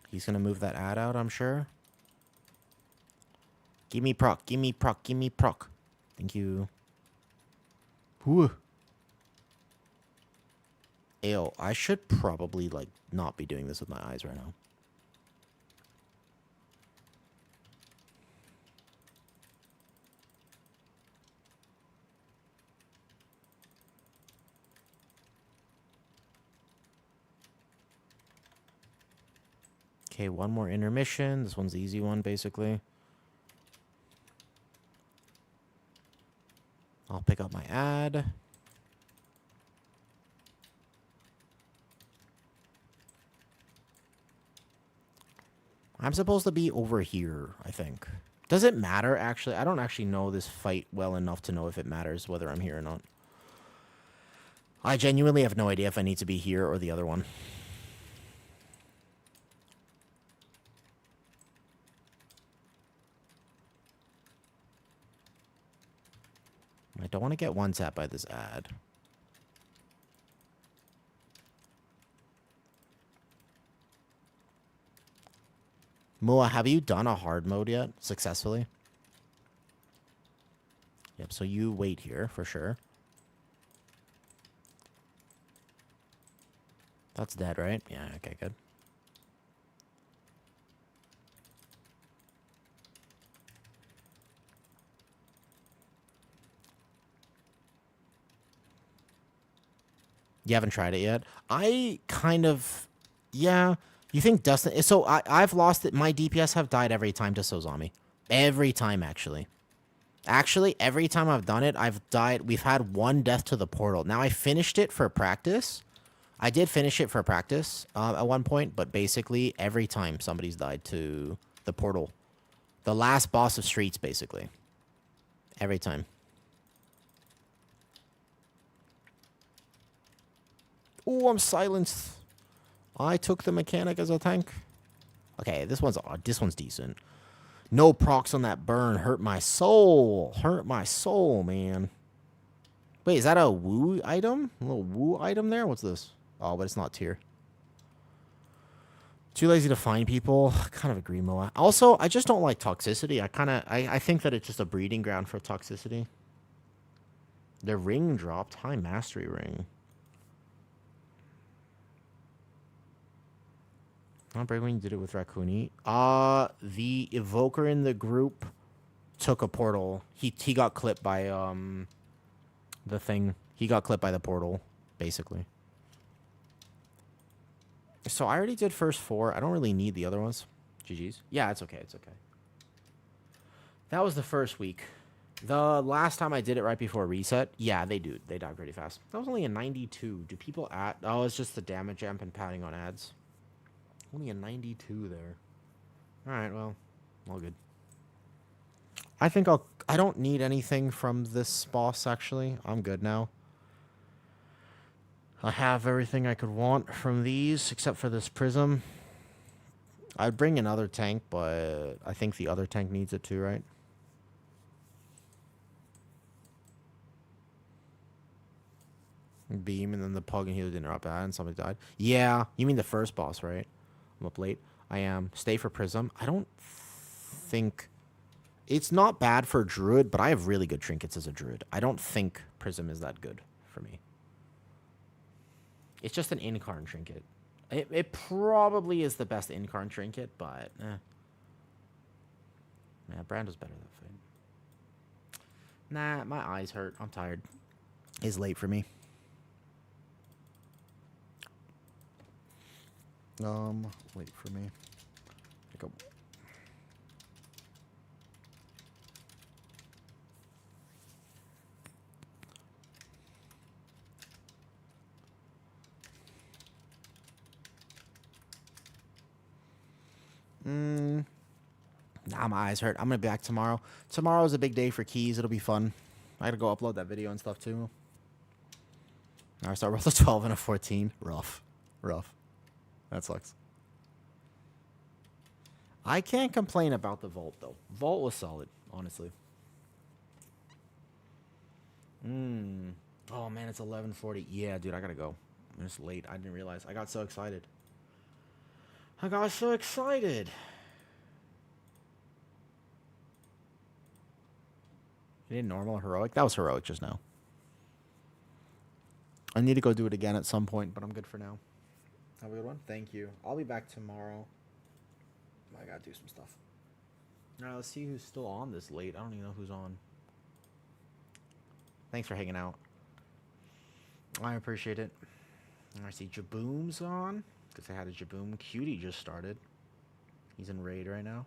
He's going to move that ad out, I'm sure. Give me proc, give me proc, give me proc. Thank you. Whew. Ew, I should probably, like, not be doing this with my eyes right now. Okay, one more intermission. This one's the easy one, basically. I'll pick up my ad. I'm supposed to be over here, I think. Does it matter, actually? I don't actually know this fight well enough to know if it matters whether I'm here or not. I genuinely have no idea if I need to be here or the other one. I don't want to get one tap by this ad. Mua, have you done a hard mode yet successfully? Yep, so you wait here for sure. That's dead, right? Yeah, okay, good. You haven't tried it yet? I kind of... Yeah. You think Dustin... So I've lost it. My DPS have died every time to Sozami. Every time, actually. Actually, every time I've done it, I've died... We've had one death to the portal. Now, I finished it for practice. I did finish it for practice at one point, but basically, every time somebody's died to the portal. The last boss of streets, basically. Every time. Oh, I'm silenced. I took the mechanic as a tank. Okay, this one's decent. No procs on that burn. Hurt my soul. Hurt my soul, man. Wait, is that a woo item? A little woo item there? What's this? Oh, but it's not tier. Too lazy to find people. Kind of agree, Moa. Also, I just don't like toxicity. I think that it's just a breeding ground for toxicity. The ring dropped. High mastery ring. Not brave when you did it with Raccoony. The evoker in the group took a portal. He got clipped by the thing. He got clipped by the portal, basically. So I already did first 4. I don't really need the other ones. GG's. Yeah, it's okay. It's okay. That was the first week. The last time I did it right before reset, yeah, they do. They die pretty fast. That was only a 92. Do people at... Oh, it's just the damage amp and padding on ads. Only a 92 there. Alright, well, all good. I think I don't need anything from this boss, actually. I'm good now. I have everything I could want from these, except for this prism. I'd bring another tank, but I think the other tank needs it too, right? Beam, and then the pug and healer didn't interrupt that, and somebody died. Yeah, you mean the first boss, right? I'm up late. I am. Stay for Prism. I don't think... It's not bad for Druid, but I have really good trinkets as a Druid. I don't think Prism is that good for me. It's just an Incarn trinket. It probably is the best Incarn trinket, but... Yeah, Brando's better than Fade. Nah, my eyes hurt. I'm tired. It's late for me. Wait for me. Go. Nah, my eyes hurt. I'm gonna be back tomorrow. Tomorrow's a big day for keys. It'll be fun. I gotta go upload that video and stuff too. I start with a 12 and a 14. Rough. That sucks. I can't complain about the Vault though. Vault was solid, honestly. Oh man, it's 11:40. Yeah, dude, I gotta go. It's late. I didn't realize. I got so excited. You did normal or heroic? That was heroic just now. I need to go do it again at some point, but I'm good for now. Have a good one. Thank you. I'll be back tomorrow. I gotta do some stuff. Alright, let's see who's still on this late. I don't even know who's on. Thanks for hanging out. I appreciate it. I see Jaboom's on. Because I had a Jaboom. Cutie just started. He's in raid right now.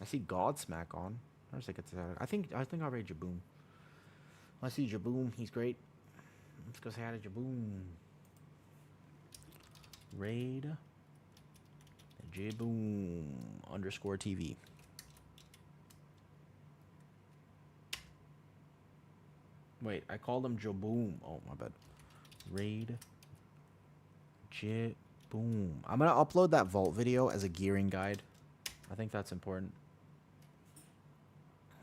I see Godsmack on. I think I'll raid Jaboom. I see Jaboom. He's great. Let's go say hi to Jaboom. Raid Jaboom _TV. Wait, I called him Jaboom. Oh, my bad. Raid Jaboom. I'm going to upload that vault video as a gearing guide. I think that's important.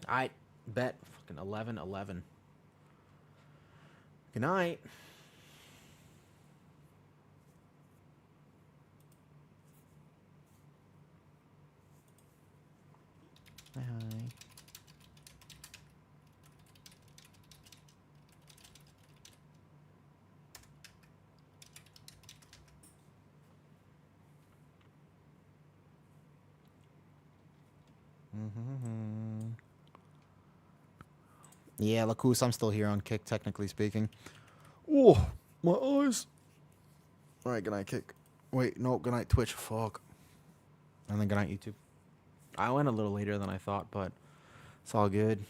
I bet. Fucking 11:11. Good night. Hi. Yeah, Lacus, I'm still here on Kick, technically speaking. Oh, my eyes. Alright, good night, Kick. Wait, no, good night, Twitch. Fuck. And then good night, YouTube. I went a little later than I thought, but it's all good.